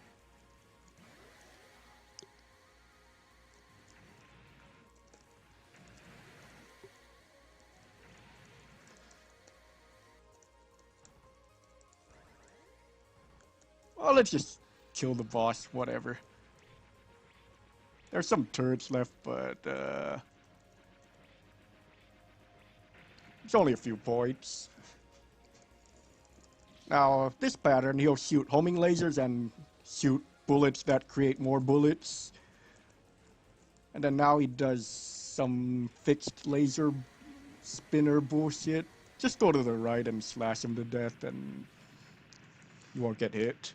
Well, let's just kill the boss, whatever. There's some turrets left, but it's only a few points. Now, this pattern, he'll shoot homing lasers and shoot bullets that create more bullets. And then now he does some fixed laser spinner bullshit. Just go to the right and slash him to death and you won't get hit.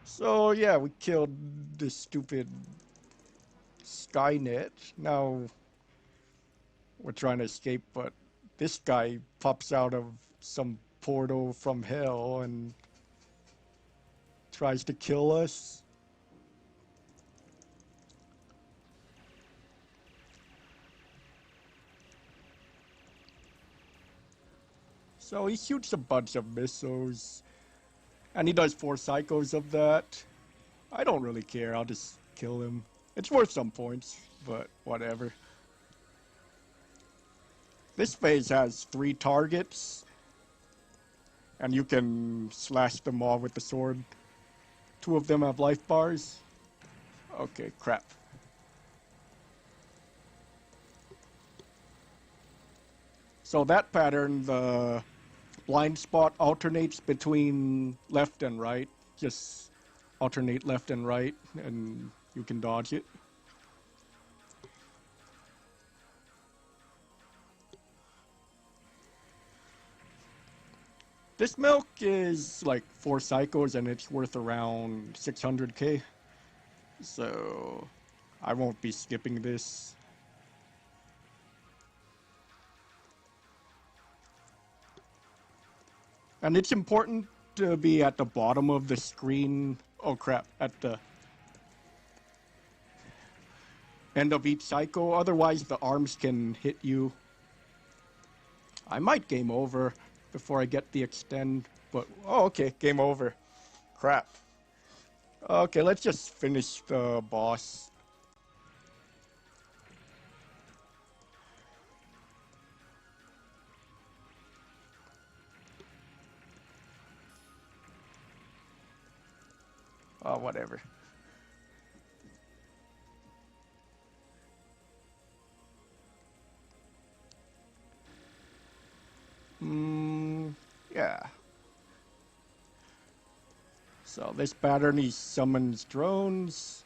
So yeah, we killed this stupid Skynet. Now we're trying to escape, but this guy pops out of some portal from hell and tries to kill us. So he shoots a bunch of missiles, and he does 4 cycles of that. I don't really care, I'll just kill him. It's worth some points, but whatever. This phase has 3 targets, and you can slash them all with the sword. 2 of them have life bars. Okay, crap. So that pattern, the blind spot alternates between left and right. Just alternate left and right, and you can dodge it. This milk is like 4 cycles and it's worth around 600k. So I won't be skipping this. And it's important to be at the bottom of the screen. Oh crap, at the end of each cycle. Otherwise the arms can hit you. I might game over before I get the extend, but oh okay, game over. Crap. Okay, let's just finish the boss. Oh, whatever. Yeah. So this pattern, he summons drones,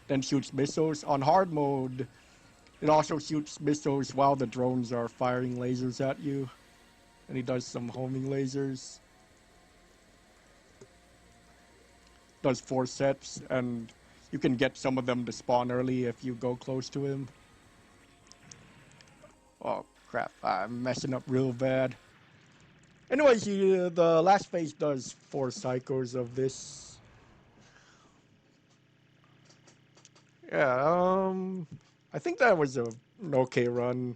then shoots missiles. On hard mode, it also shoots missiles while the drones are firing lasers at you. And he does some homing lasers. Does 4 sets, and you can get some of them to spawn early if you go close to him. Oh crap, I'm messing up real bad. Anyways, the last phase does 4 cycles of this. Yeah, I think that was an okay run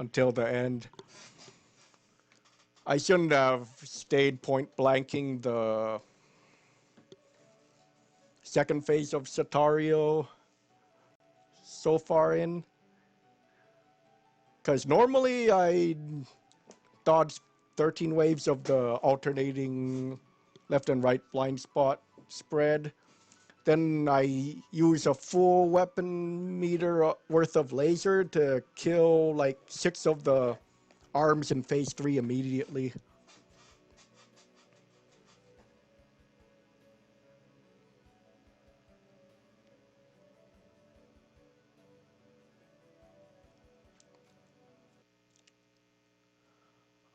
until the end. I shouldn't have stayed point blanking the second phase of Satario so far in. Because normally I dodge 13 waves of the alternating left and right blind spot spread. Then I use a full weapon meter worth of laser to kill like 6 of the arms in phase 3 immediately.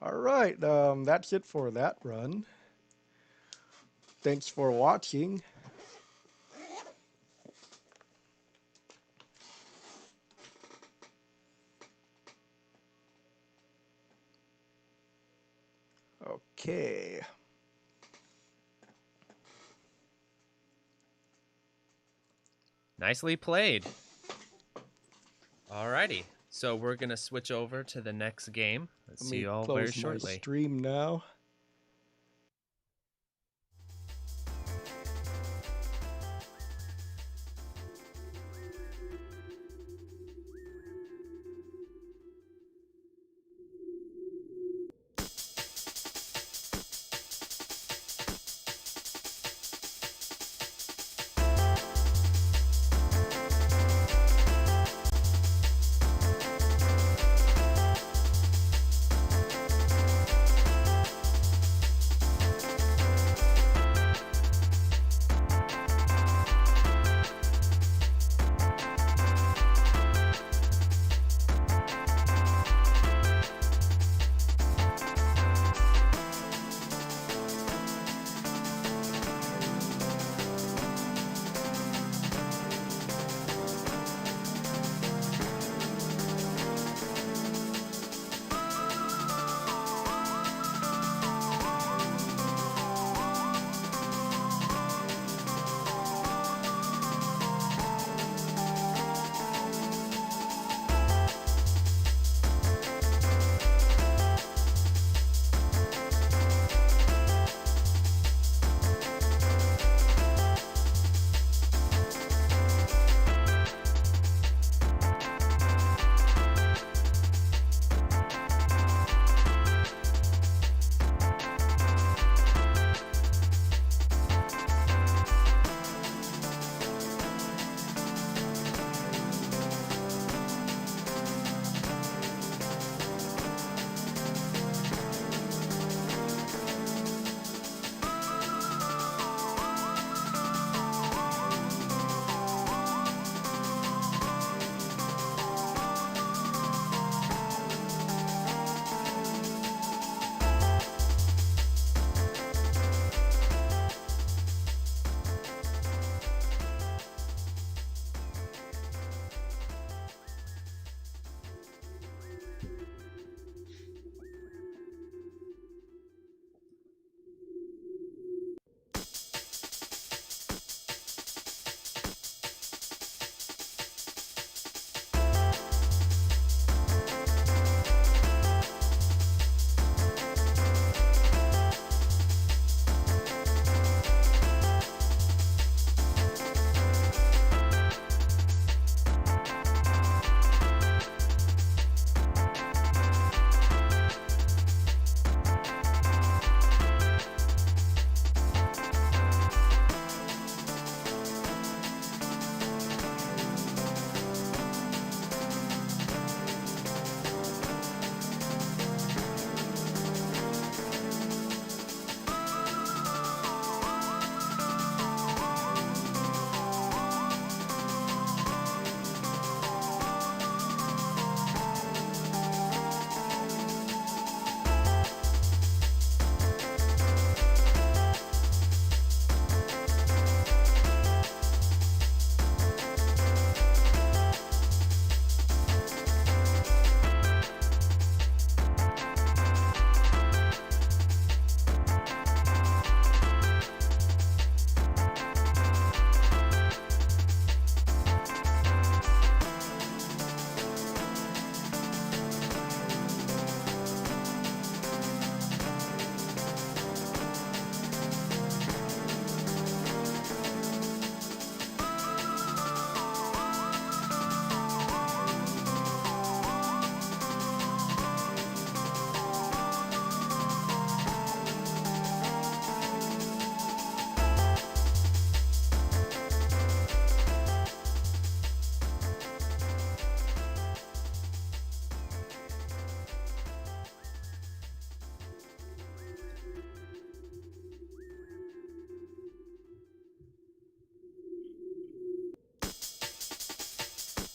Alright, that's it for that run. Thanks for watching. Okay. Nicely played. Alrighty. So we're going to switch over to the next game. Let's see you all very Close my shortly. stream now.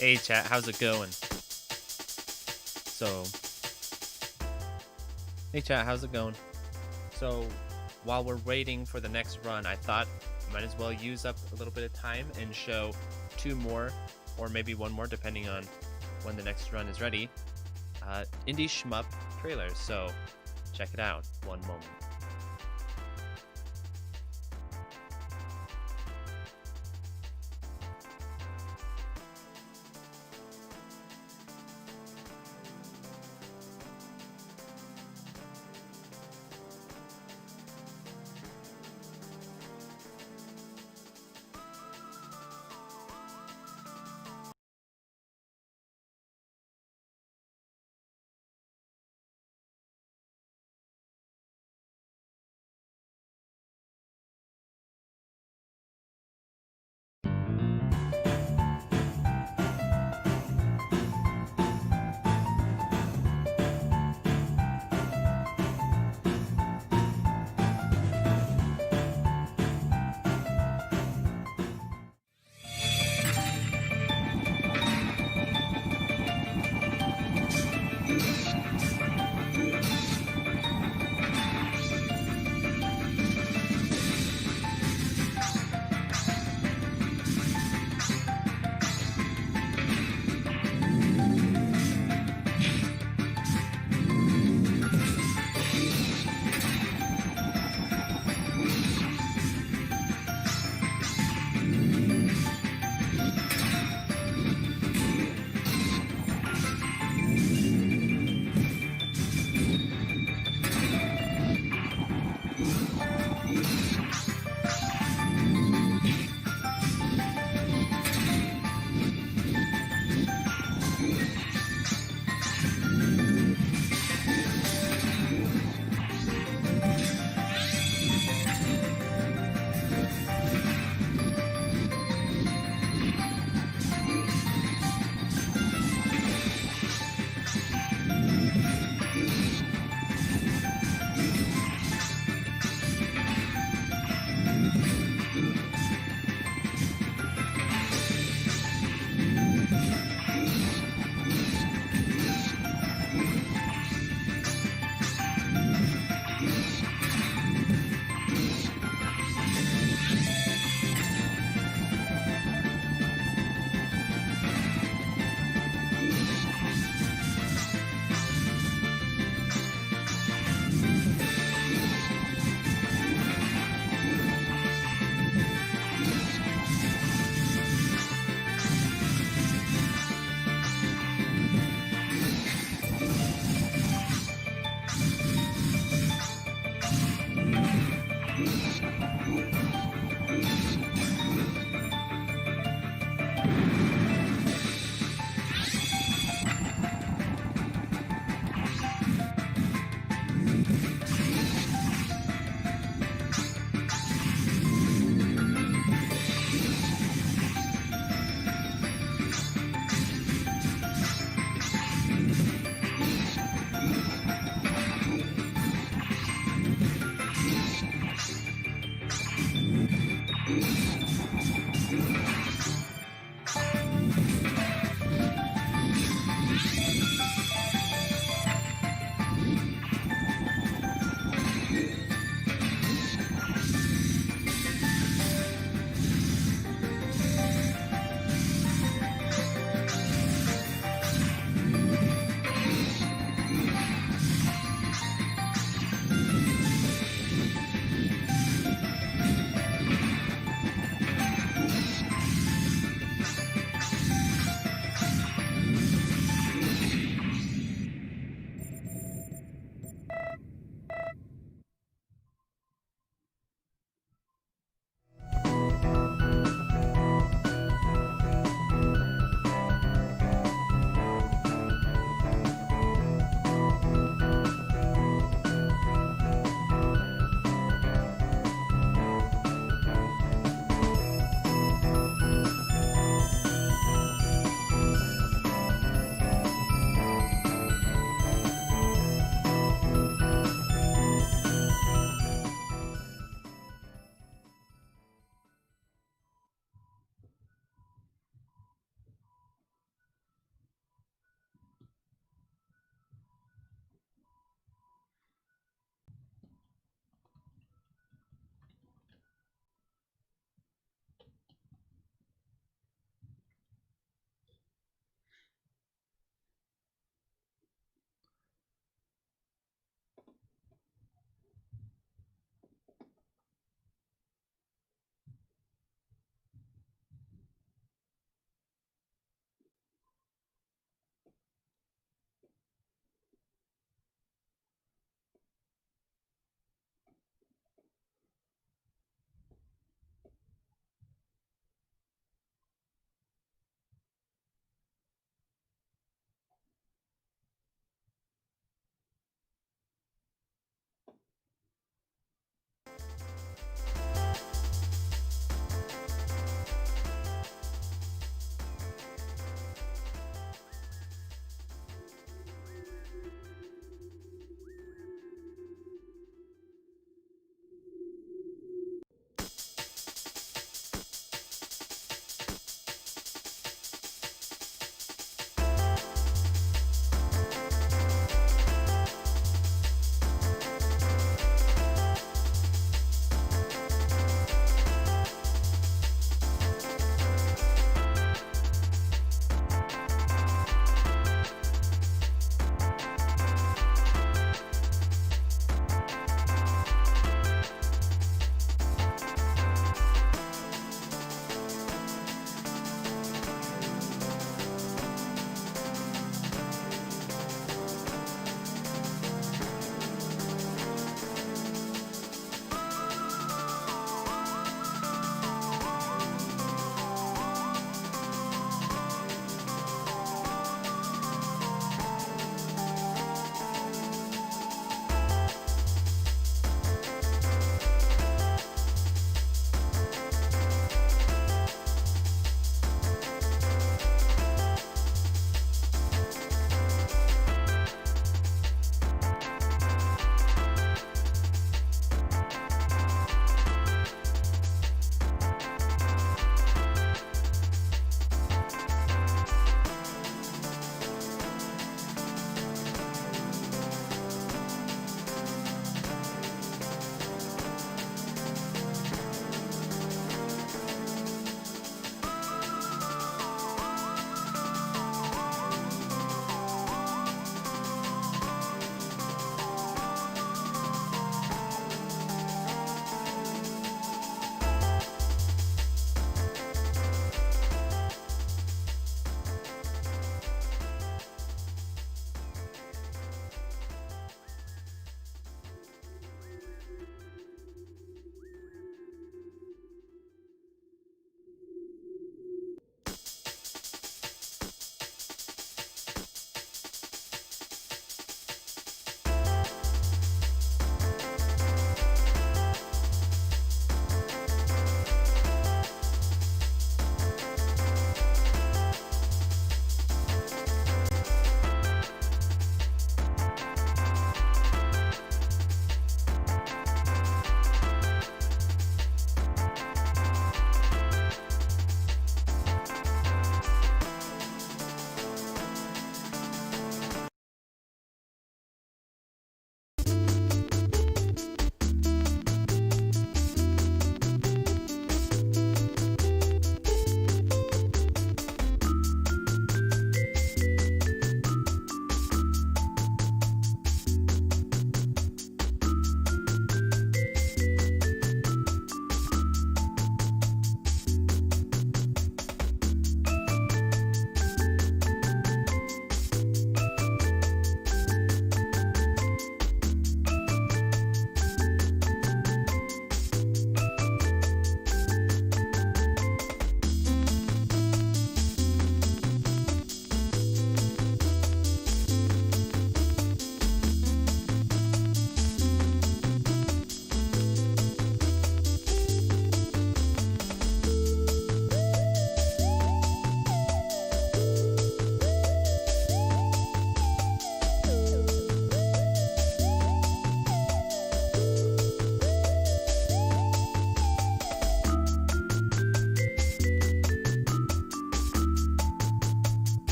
Hey chat, how's it going? Hey chat, how's it going? So, while we're waiting for the next run, I thought I might as well use up a little bit of time and show 2 more, or maybe 1 more, depending on when the next run is ready. Indie Shmup trailers, so check it out. One moment.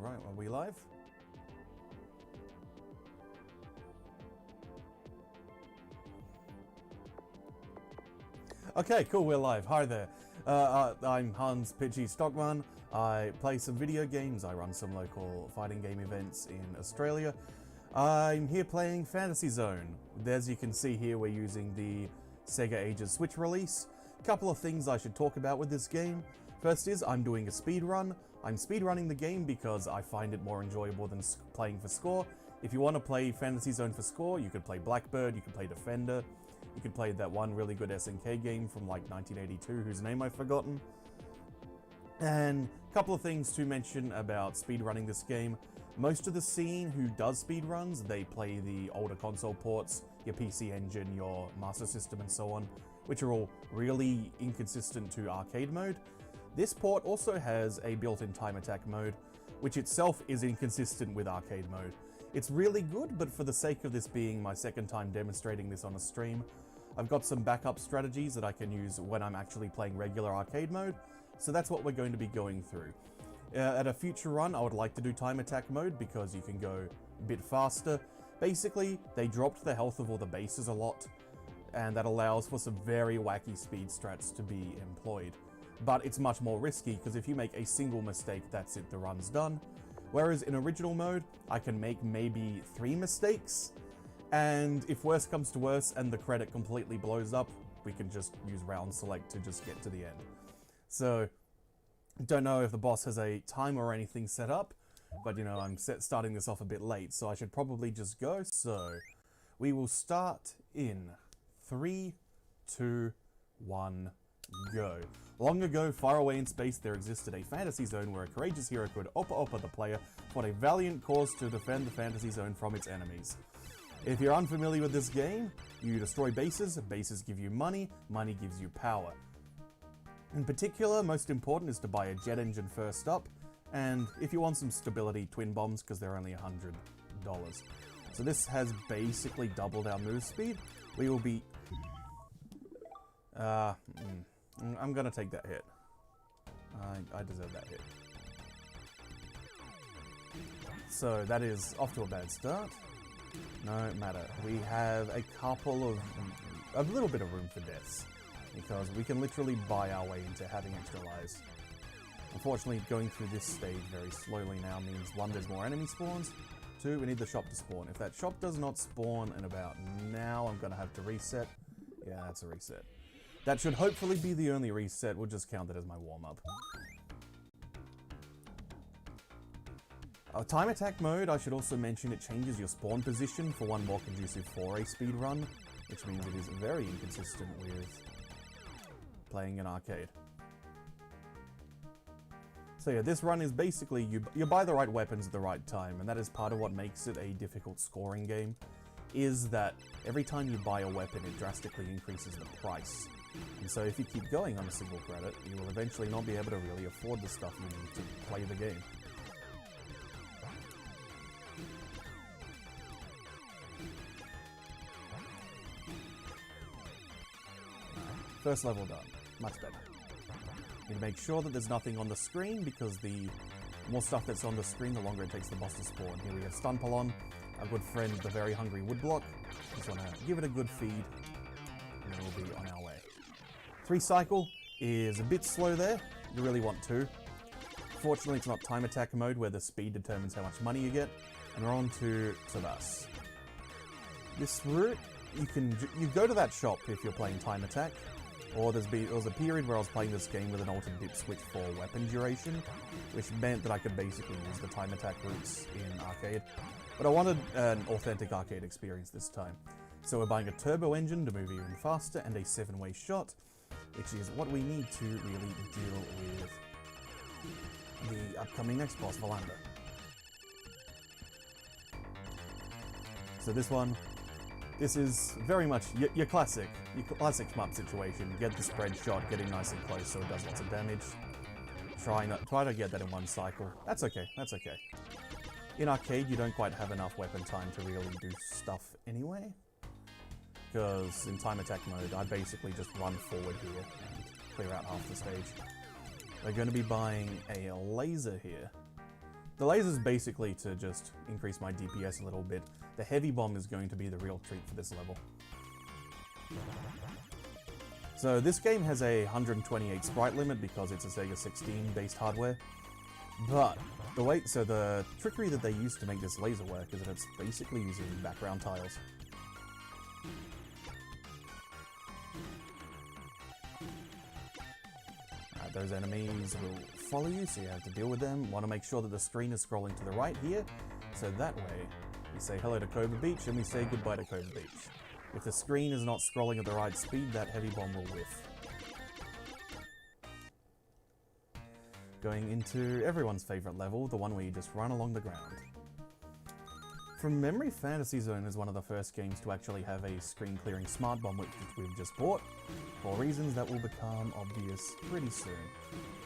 Alright, are we live? Okay, cool, we're live. Hi there. I'm Hans Pichy Stockmann. I play some video games. I run some local fighting game events in Australia. I'm here playing Fantasy Zone. As you can see here, we're using the Sega Ages Switch release. A couple of things I should talk about with this game. First is, I'm doing a speed run. I'm speedrunning the game because I find it more enjoyable than playing for score. If you want to play Fantasy Zone for score, you could play Blackbird, you could play Defender, you could play that one really good SNK game from like 1982, whose name I've forgotten. And a couple of things to mention about speedrunning this game. Most of the scene who does speedruns, they play the older console ports, your PC Engine, your Master System, and so on, which are all really inconsistent to arcade mode. This port also has a built-in time attack mode, which itself is inconsistent with arcade mode. It's really good, but for the sake of this being my second time demonstrating this on a stream, I've got some backup strategies that I can use when I'm actually playing regular arcade mode, so that's what we're going to be going through. At a future run, I would like to do time attack mode because you can go a bit faster. Basically, they dropped the health of all the bases a lot, and that allows for some very wacky speed strats to be employed. But it's much more risky because if you make a single mistake, that's it, the run's done. Whereas in original mode, I can make maybe 3 mistakes, and if worse comes to worse and the credit completely blows up, we can just use round select to just get to the end. So, don't know if the boss has a timer or anything set up, but you know, I'm starting this off a bit late, so I should probably just go. So, we will start in 3, 2, 1, go. Long ago, far away in space, there existed a fantasy zone where a courageous hero could Oppa the player fought a valiant cause to defend the fantasy zone from its enemies. If you're unfamiliar with this game, you destroy bases, bases give you money, money gives you power. In particular, most important is to buy a jet engine first up, and if you want some stability, twin bombs, because they're only $100. So this has basically doubled our move speed. We will be... I'm gonna take that hit. I deserve that hit. So that is off to a bad start. No matter. We have a little bit of room for deaths, because we can literally buy our way into having extra lives. Unfortunately, going through this stage very slowly now means 1, there's more enemy spawns, 2, we need the shop to spawn. If that shop does not spawn in about now, I'm gonna have to reset. Yeah, that's a reset. That should hopefully be the only reset. We'll just count that as my warm-up. Time attack mode, I should also mention it changes your spawn position for one more conducive for a speed run, which means it is very inconsistent with playing an arcade. So yeah, this run is basically you buy the right weapons at the right time, and that is part of what makes it a difficult scoring game, is that every time you buy a weapon, it drastically increases the price. And so if you keep going on a single credit, you will eventually not be able to really afford the stuff you need to play the game. First level done. Much better. You need to make sure that there's nothing on the screen, because the more stuff that's on the screen, the longer it takes the boss to spawn. Here we have Stunpalon, our good friend, the very hungry woodblock. Just want to give it a good feed, and then we'll be on our way. 3 cycle is a bit slow there. You really want 2. Fortunately, it's not time attack mode where the speed determines how much money you get. And we're on to Savas. This route, you go to that shop if you're playing time attack. Or there was a period where I was playing this game with an altered dip switch for weapon duration, which meant that I could basically use the time attack routes in arcade. But I wanted an authentic arcade experience this time. So we're buying a turbo engine to move even faster and a 7-way shot, which is what we need to really deal with the upcoming next boss, Valander. So this is very much your classic shmup situation. Get the spread shot, get him nice and close so it does lots of damage. Try to get that in 1 cycle. That's okay, that's okay. In arcade, you don't quite have enough weapon time to really do stuff anyway. Because in time attack mode, I basically just run forward here and clear out half the stage. We're going to be buying a laser here. The laser's basically to just increase my DPS a little bit. The heavy bomb is going to be the real treat for this level. So this game has a 128 sprite limit because it's a Sega 16 based hardware. But the trickery that they use to make this laser work is that it's basically using background tiles. Those enemies will follow you, so you have to deal with them. Want to make sure that the screen is scrolling to the right here, so that way we say hello to Cobra Beach and we say goodbye to Cobra Beach. If the screen is not scrolling at the right speed, that heavy bomb will whiff. Going into everyone's favourite level, the one where you just run along the ground. From memory, Fantasy Zone is one of the first games to actually have a screen-clearing smart bomb, which we've just bought, for reasons that will become obvious pretty soon.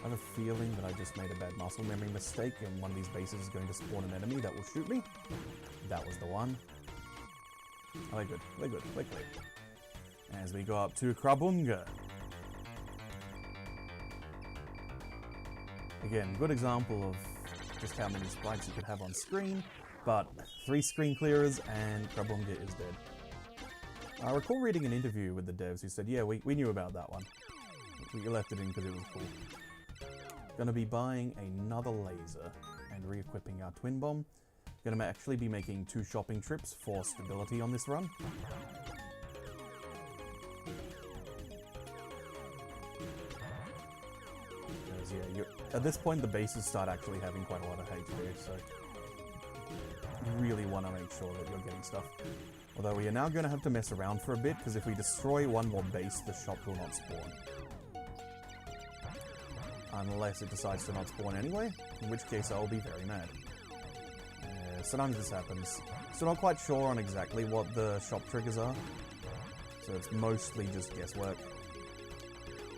I have a feeling that I just made a bad muscle memory mistake, and one of these bases is going to spawn an enemy that will shoot me. That was the one. Oh, we're good, we're good, we're clear. As we go up to Krabunga. Again, good example of just how many sprites you could have on screen, but 3 screen clearers and Krabunga is dead. I recall reading an interview with the devs who said, yeah, we knew about that one. We left it in because it was cool. Gonna be buying another laser and re-equipping our twin bomb. Gonna actually be making 2 shopping trips for stability on this run. Because yeah, at this point the bases start actually having quite a lot of HP, so you really want to make sure that you're getting stuff. Although we are now going to have to mess around for a bit, because if we destroy one more base, the shop will not spawn. Unless it decides to not spawn anyway, in which case I'll be very mad. Sometimes this happens. So not quite sure on exactly what the shop triggers are. So it's mostly just guesswork.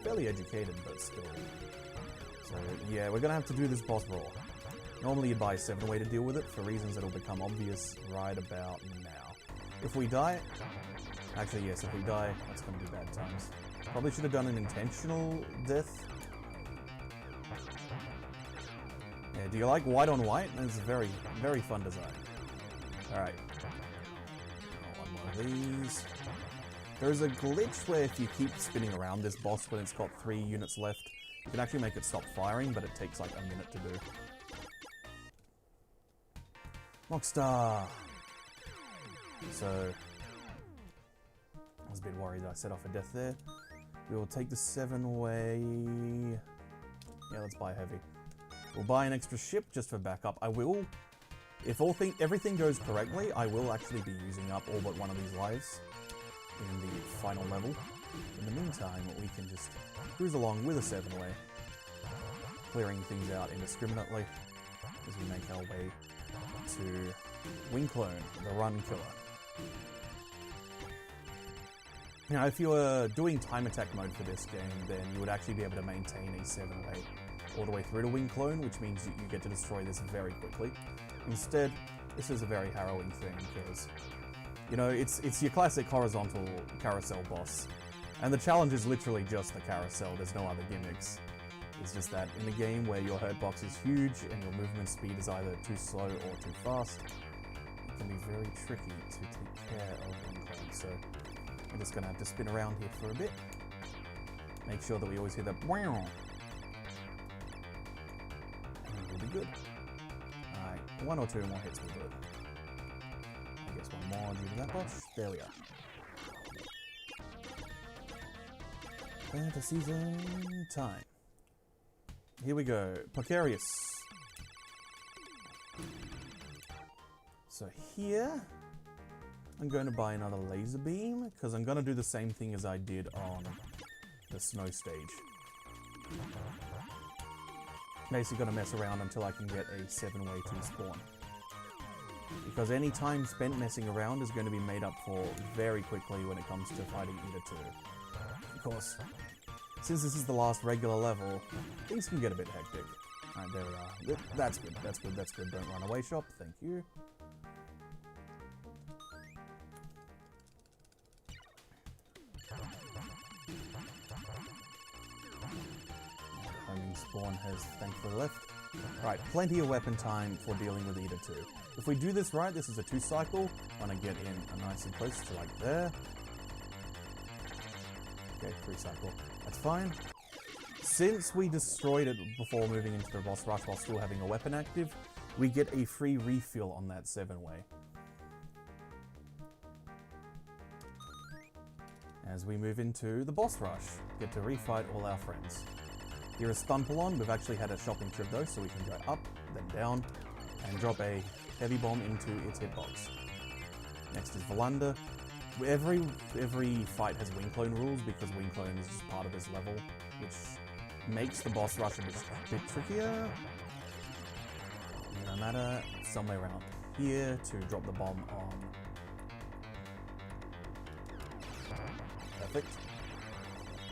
Fairly educated, but still. So yeah, we're going to have to do this boss raw. Normally you buy 7-way to deal with it, for reasons that will become obvious right about now. If we die... Actually, yes, if we die, that's going to be bad times. Probably should have done an intentional death. Yeah, do you like white on white? It's a very, very fun design. Alright. One more of these. There's a glitch where if you keep spinning around this boss when it's got 3 units left, you can actually make it stop firing, but it takes like a minute to do. Rockstar! So, I was a bit worried I set off a death there. We will take the 7-way... Yeah, let's buy heavy. We'll buy an extra ship just for backup. I will, if everything goes correctly, I will actually be using up all but one of these lives in the final level. In the meantime, we can just cruise along with a 7-way, clearing things out indiscriminately as we make our way to Wing Clone, the run killer. Now, if you were doing time attack mode for this game, then you would actually be able to maintain a 7-way all the way through to Wing Clone, which means that you get to destroy this very quickly. Instead, this is a very harrowing thing, because, you know, it's your classic horizontal carousel boss. And the challenge is literally just the carousel, there's no other gimmicks. It's just that in a game where your hurt box is huge and your movement speed is either too slow or too fast, it can be very tricky to take care of Wing Clone. So we're just going to have to spin around here for a bit. Make sure that we always hear the wow. And we'll be good. Alright, 1 or 2 more hits will do it. I guess 1 more due to that boss. There we are. Fantasy Zone time. Here we go. Precarious. So here, I'm going to buy another laser beam, because I'm going to do the same thing as I did on the snow stage. Basically going to mess around until I can get a 7-way to spawn. Because any time spent messing around is going to be made up for very quickly when it comes to fighting Eater 2. Of course, since this is the last regular level, things can get a bit hectic. Alright, there we are. That's good, that's good, that's good. Don't run away, shop. Thank you. Homing spawn has thankfully left. Right, plenty of weapon time for dealing with Ida 2. If we do this right, this is a 2-cycle. Want to get in nice and close to like there. Okay, 3-cycle. That's fine. Since we destroyed it before moving into the boss rush while still having a weapon active, we get a free refill on that 7-way. As we move into the boss rush, get to refight all our friends. Here is Thumpalon. We've actually had a shopping trip though, so we can go up, then down, and drop a heavy bomb into its hitbox. Next is Volanda. Every fight has wing clone rules because wing clone is just part of this level, which makes the boss rush a bit trickier. No matter, somewhere around here to drop the bomb on. Perfect.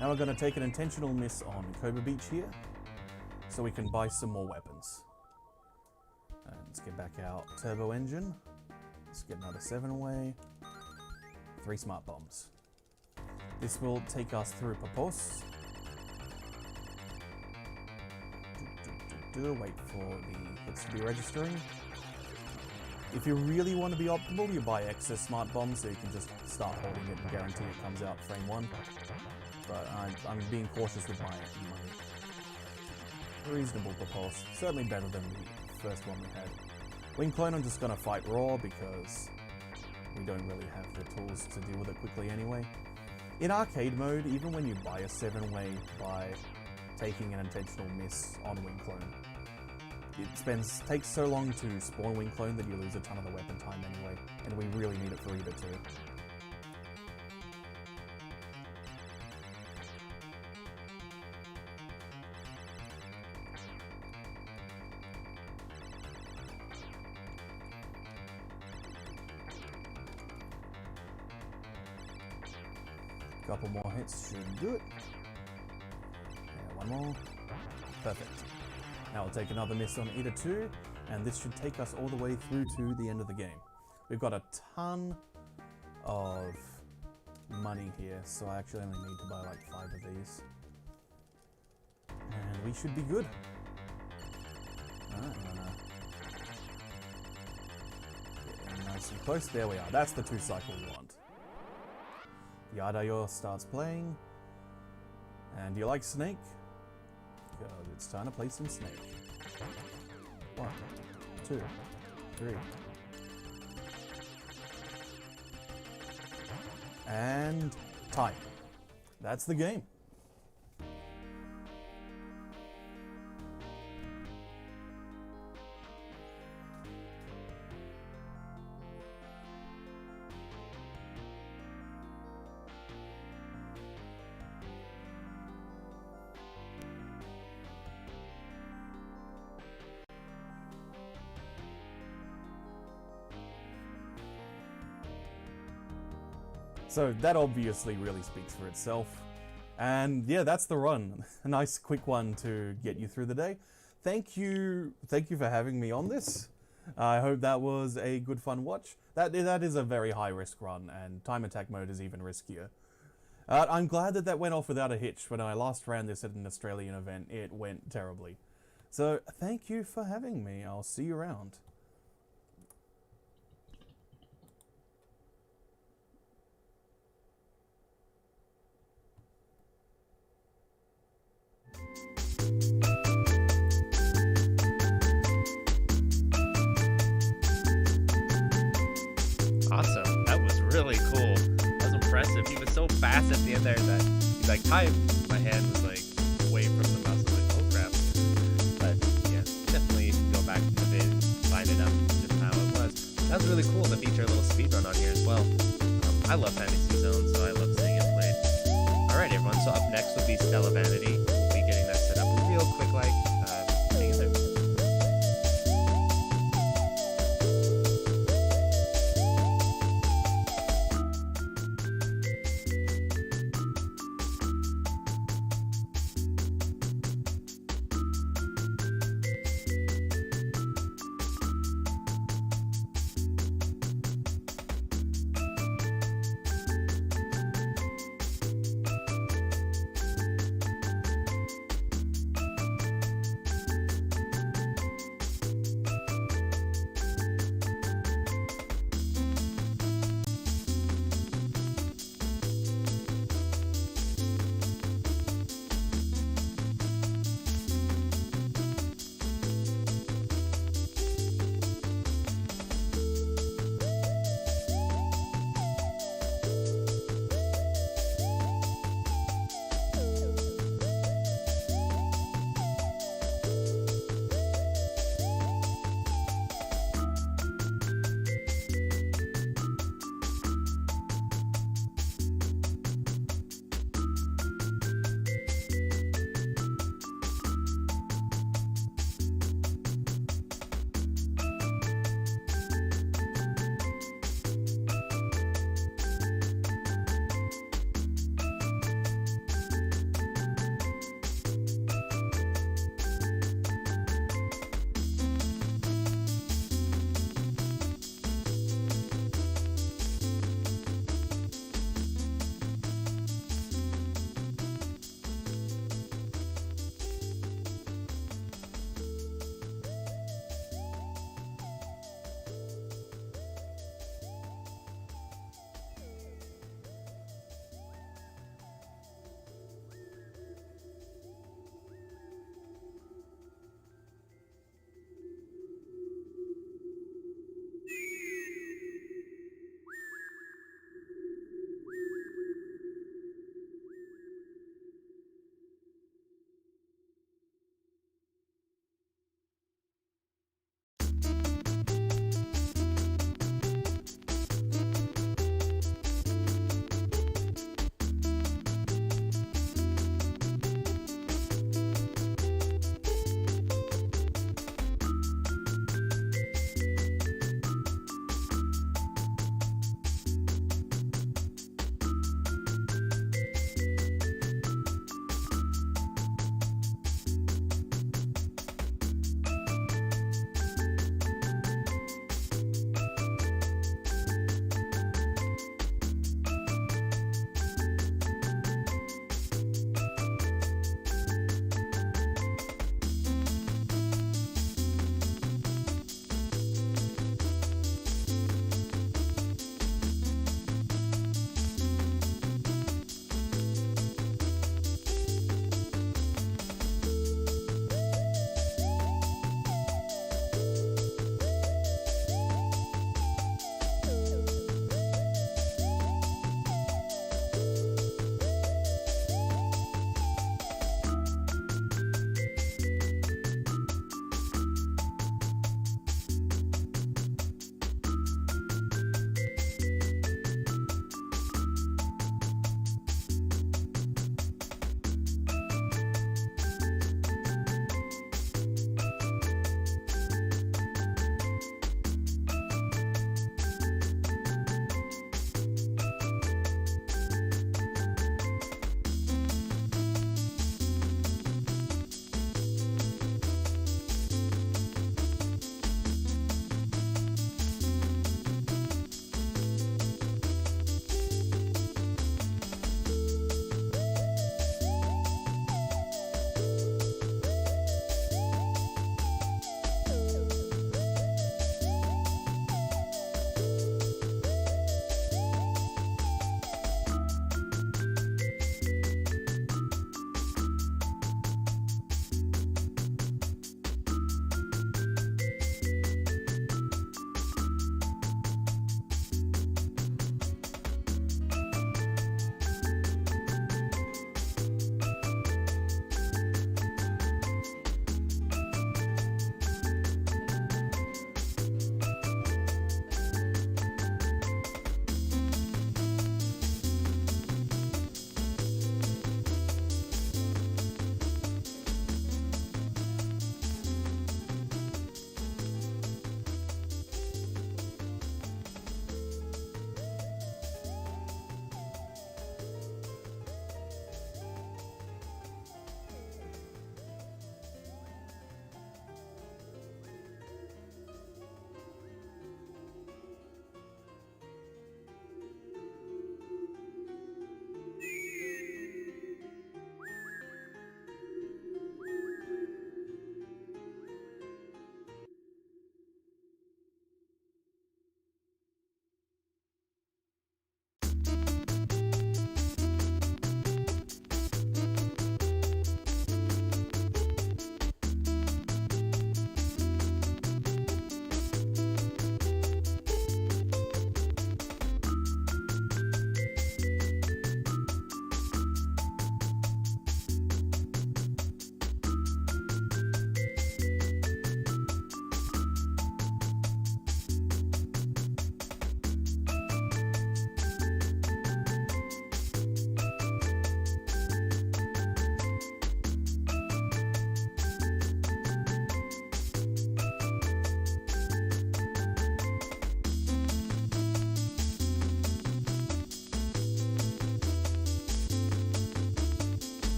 Now we're going to take an intentional miss on Cobra Beach here, so we can buy some more weapons. And let's get back our turbo engine. Let's get another 7-way. 3 smart bombs. This will take us through Papos. Wait for the hits to be registering. If you really want to be optimal, you buy excess smart bombs so you can just start holding it and guarantee it comes out frame 1. But I'm being cautious with my money. Reasonable Papos. Certainly better than the first one we had. Wing Clone, I'm just going to fight raw because we don't really have the tools to deal with it quickly anyway. In arcade mode, even when you buy a 7-way by taking an intentional miss on Wing Clone, it takes so long to spawn Wing Clone that you lose a ton of the weapon time anyway, and we really need it for Ida 2. Couple more hits should do it. Yeah, one more. Perfect. Now we'll take another miss on Ida 2, and this should take us all the way through to the end of the game. We've got a ton of money here, so I actually only need to buy like 5 of these. And we should be good. Alright, get in nice and close. There we are. That's the 2-cycle we want. Yadayor starts playing. And do you like Snake? Because it's time to play some Snake. 1, 2, 3. And time. That's the game. So that obviously really speaks for itself. And yeah, that's the run. A nice quick one to get you through the day. Thank you for having me on this. I hope that was a good fun watch. That is a very high risk run, and time attack mode is even riskier. I'm glad that went off without a hitch. When I last ran this at an Australian event, it went terribly. So thank you for having me. I'll see you around. Awesome. That was really cool. That was impressive. He was so fast at the end there that he's like, time. My hand was like away from the mouse. I was like, oh crap. But yeah, definitely go back to the vid and find it out just how it was. That was really cool to feature a little speedrun on here as well. I love Fantasy Zone, so I love seeing it played. Alright everyone, so up next will be Stellavanity. We'll be getting that set up real quick like. Hang in there.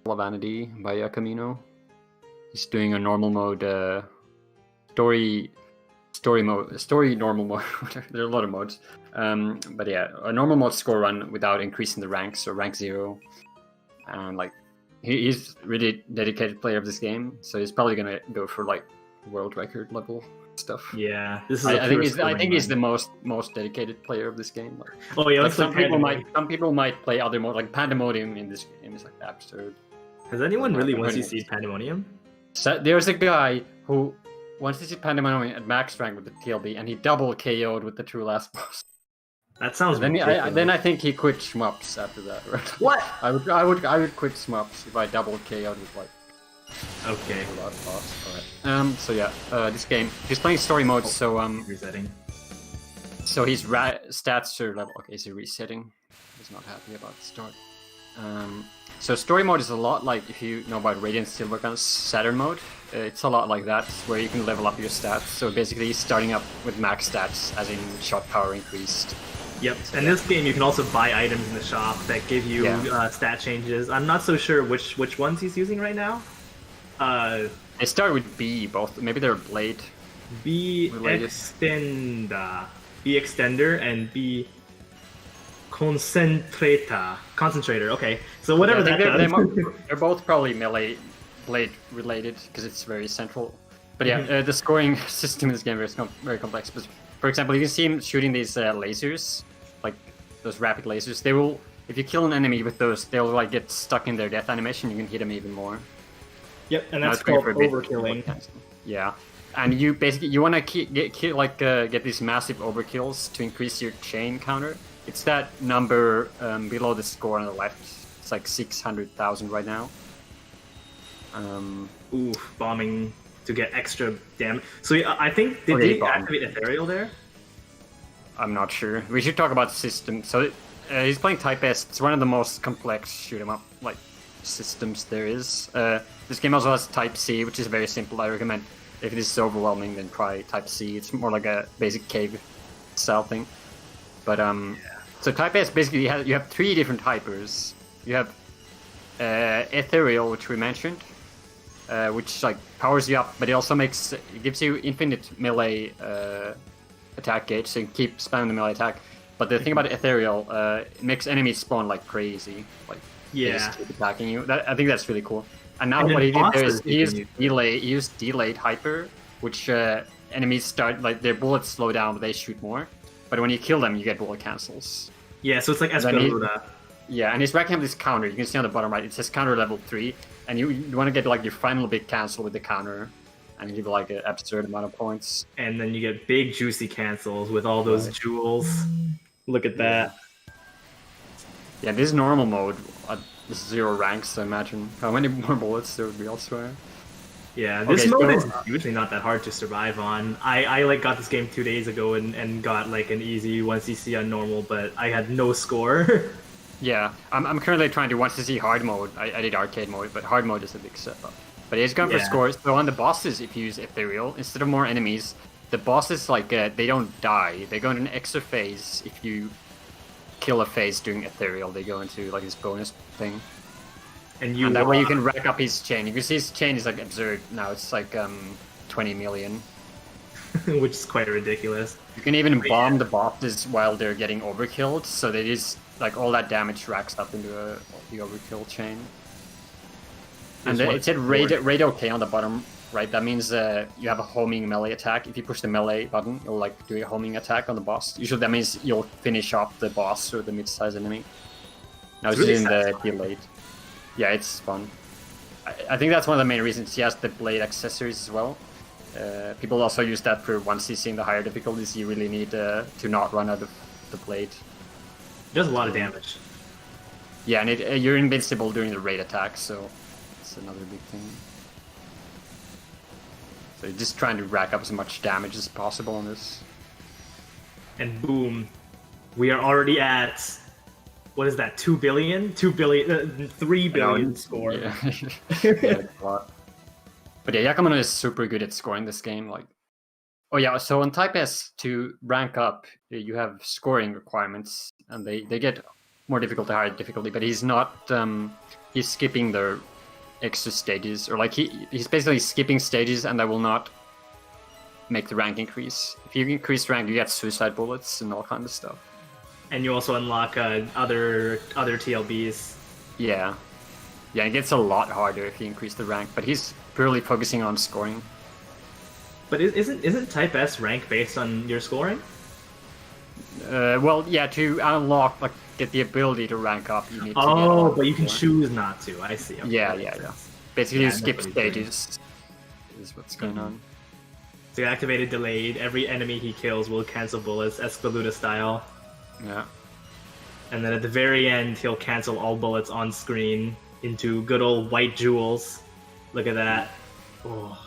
Stellavanity by Yakamino. He's doing a normal mode, story normal mode. There are a lot of modes. But yeah, a normal mode score run without increasing the ranks, so rank 0. And like, he's really dedicated player of this game, so he's probably gonna go for like world record level stuff. Yeah, this is. I think he's the most dedicated player of this game. Like, oh yeah, like some people might play other modes, like Pandemonium in this game is like absurd. Has anyone really once you see Pandemonium? So there's a guy who once he see Pandemonium at max rank with the TLB, and he double KO'd with the true last boss. That sounds. Then I think he quit Shmups after that. Right? What? I would quit Shmups if I double KO'd with like. Okay. The last boss. Alright. So yeah, this game he's playing story mode. So resetting. So his stats are level. Okay, is he resetting? He's not happy about the start. So story mode is a lot like if you know about Radiant Silvergun's Saturn mode. It's a lot like that, where you can level up your stats. So basically, starting up with max stats, as in shot power increased. Yep, and this game you can also buy items in the shop that give you stat changes. I'm not so sure which ones he's using right now. They start with B, both. Maybe they're blade. B extender, and B concentrator. Okay, so whatever that does. They're both probably melee blade related because it's very central. But yeah, the scoring system in this game is very complex. But for example, you can see him shooting these lasers, like those rapid lasers. They will, if you kill an enemy with those, they'll like get stuck in their death animation. You can hit them even more. Yep, and that's called overkilling. Yeah, and you basically want to get these massive overkills to increase your chain counter. It's that number below the score on the left. It's like 600,000 right now. Oof, bombing to get extra damage. So I think did he activate Ethereal there? I'm not sure. We should talk about system. So he's playing Type S. It's one of the most complex shoot 'em up like systems there is. This game also has Type C, which is very simple. I recommend if it is overwhelming, then try Type C. It's more like a basic cave style thing. But so Type S basically you have 3 different hypers. You have Ethereal, which we mentioned, which like powers you up, but it also gives you infinite melee attack gauge, so you can keep spamming the melee attack. But the thing about Ethereal, it makes enemies spawn like crazy, like they just keep attacking you. I think that's really cool. And now what he did there is he used delayed hyper, which enemies start like their bullets slow down, but they shoot more. But when you kill them, you get bullet cancels. Yeah, so it's like Espeluda. Yeah, and he's racking up this counter. You can see on the bottom right, it says counter level 3, and you want to get like your final big cancel with the counter, and give like an absurd amount of points. And then you get big juicy cancels with all those jewels. Look at that. Yeah, this is normal mode. This is 0 ranks, so imagine how many more bullets there would be elsewhere. Yeah, this mode is usually not that hard to survive on. I like got this game 2 days ago and got like an easy 1cc on normal, but I had no score. Yeah, I'm currently trying to 1cc hard mode. I did arcade mode, but hard mode is a big step up. But he's going for scores. So on the bosses, if you use Ethereal, instead of more enemies, the bosses like they don't die. They go into an extra phase if you kill a phase doing Ethereal. They go into like this bonus thing. And that way you can rack up his chain. You can see his chain is like absurd now. It's like 20 million. Which is quite ridiculous. You can even bomb the bosses while they're getting overkilled, so that is like all that damage racks up into the overkill chain. And it said raid OK on the bottom right. That means you have a homing melee attack. If you push the melee button, it'll like do a homing attack on the boss. Usually that means you'll finish off the boss or the mid-sized enemy. Now it's really in the delayed. Yeah, it's fun. I think that's one of the main reasons he has the blade accessories as well. People also use that for 1cc in the higher difficulties. You really need to not run out of the blade. It does a lot of damage. Yeah, and you're invincible during the raid attack, so it's another big thing. So you're just trying to rack up as much damage as possible on this. And boom, we are already at... What is that? 2 billion? 2 billion? 3 billion score. Yeah. Yeah, a lot. But yeah, Yakamino is super good at scoring this game. Like, oh yeah. So on Type S to rank up, you have scoring requirements, and they get more difficult to higher difficulty, but he's not. He's skipping the extra stages, or like he's basically skipping stages, and that will not make the rank increase. If you increase rank, you get suicide bullets and all kinds of stuff. And you also unlock other TLBs. Yeah, it gets a lot harder if you increase the rank, but he's purely focusing on scoring. But isn't Type S rank based on your scoring? Well, yeah, to unlock, like, get the ability to rank up, you need to get but you can choose not to. I see. Okay, yeah. Basically, you skip stages. Is what's going on. So you activated delayed. Every enemy he kills will cancel bullets, Escaluda style. Yeah. And then at the very end, he'll cancel all bullets on screen into good old white jewels. Look at that. Oh.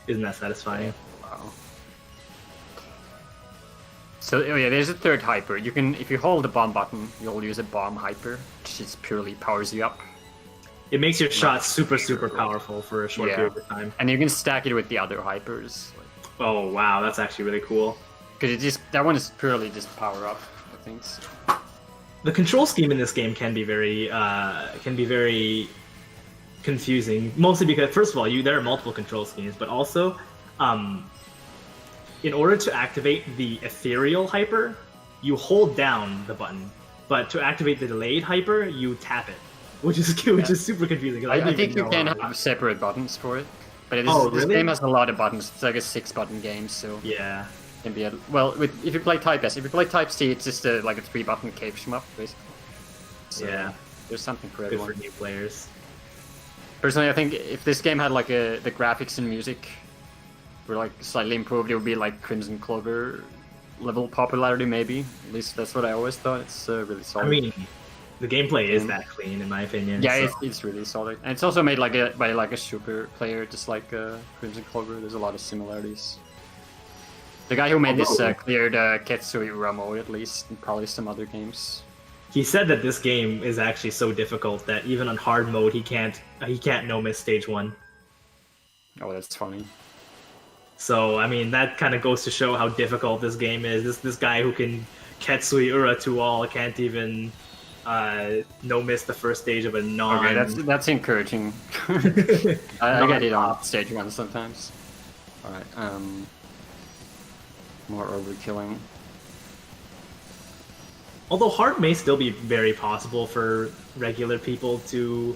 Isn't that satisfying? Wow. So yeah, there's a third hyper. You can, if you hold the bomb button, you'll use a bomb hyper, which just purely powers you up. It makes your shot super powerful for a short period of time. And you can stack it with the other hypers. Oh wow, that's actually really cool. Because that one is purely just power up, I think. The control scheme in this game can be very confusing. Mostly because, first of all, there are multiple control schemes, but also, in order to activate the ethereal hyper, you hold down the button, but to activate the delayed hyper, you tap it, which is super confusing. I think you can have separate buttons for it, but this game has a lot of buttons. It's like a 6-button game, so yeah. Can be if you play Type S. If you play Type C, it's just like a 3-button cave shmup, basically. So yeah, there's something for good everyone. for new players. Personally, I think if this game had like the graphics and music were like slightly improved, it would be like Crimson Clover level popularity, maybe. At least that's what I always thought. It's really solid. I mean, the gameplay is that clean, in my opinion. Yeah, so. it's really solid, and it's also made by a super player, just like Crimson Clover. There's a lot of similarities. The guy who made this cleared Ketsui Ura mode, at least, and probably some other games. He said that this game is actually so difficult that even on hard mode, he can't no miss stage 1. Oh, that's funny. So I mean, that kind of goes to show how difficult this game is. This guy who can Ketsui Ura to all can't even no miss the first stage of a non. Okay, that's encouraging. I get it on stage 1 sometimes. All right. More overkilling. Although hard may still be very possible for regular people to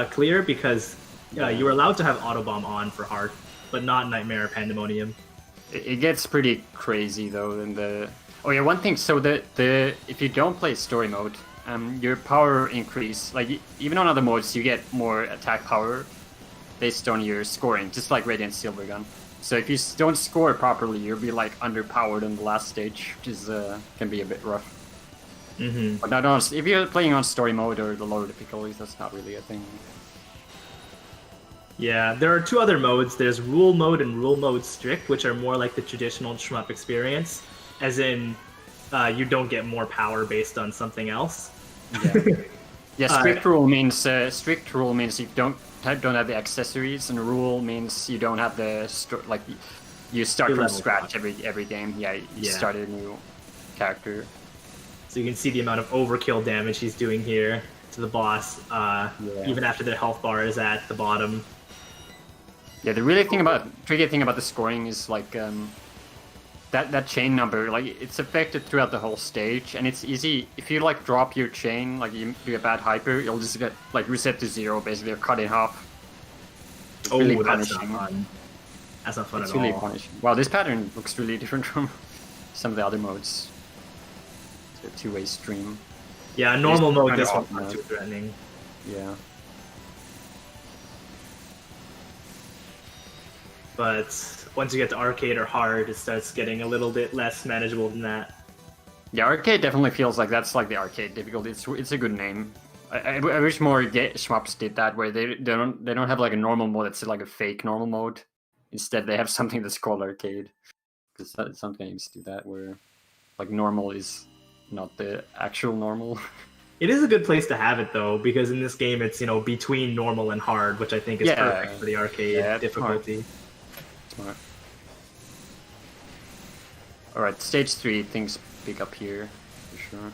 clear, because you're allowed to have autobomb on for hard, but not Nightmare or Pandemonium. It gets pretty crazy though. One thing. So if you don't play story mode, your power increase. Like even on other modes, you get more attack power based on your scoring, just like Radiant Silvergun. So if you don't score properly, you'll be like underpowered in the last stage, which is can be a bit rough. Mm-hmm. But not if you're playing on story mode or the lower difficulties, that's not really a thing. Yeah, there are 2 other modes. There's Rule Mode and Rule Mode Strict, which are more like the traditional shmup experience, as in you don't get more power based on something else. Yeah, strict rule means you don't have the accessories, and rule means you don't have the you start from scratch every game. Yeah, you start a new character. So you can see the amount of overkill damage he's doing here to the boss, even after the health bar is at the bottom. Yeah, the tricky thing about the scoring is like that chain number, like it's affected throughout the whole stage, and it's easy if you like drop your chain, like you do a bad hyper, you'll just get like reset to 0 basically, or cut in half. It's really that's not fun. That's not fun at all. It's really punishing. Wow, this pattern looks really different from some of the other modes. It's a 2-way stream. Yeah, normal mode, this one's not too threatening. Yeah. But once you get to arcade or hard, it starts getting a little bit less manageable than that. Yeah, arcade definitely feels like that's like the arcade difficulty. It's a good name. I wish more shmups did that, where they don't have like a normal mode that's like a fake normal mode. Instead, they have something that's called arcade. Because some games do that, where like normal is not the actual normal. It is a good place to have it though, because in this game it's between normal and hard, which I think is perfect for the arcade difficulty. Smart. Alright, stage 3, things pick up here, for sure.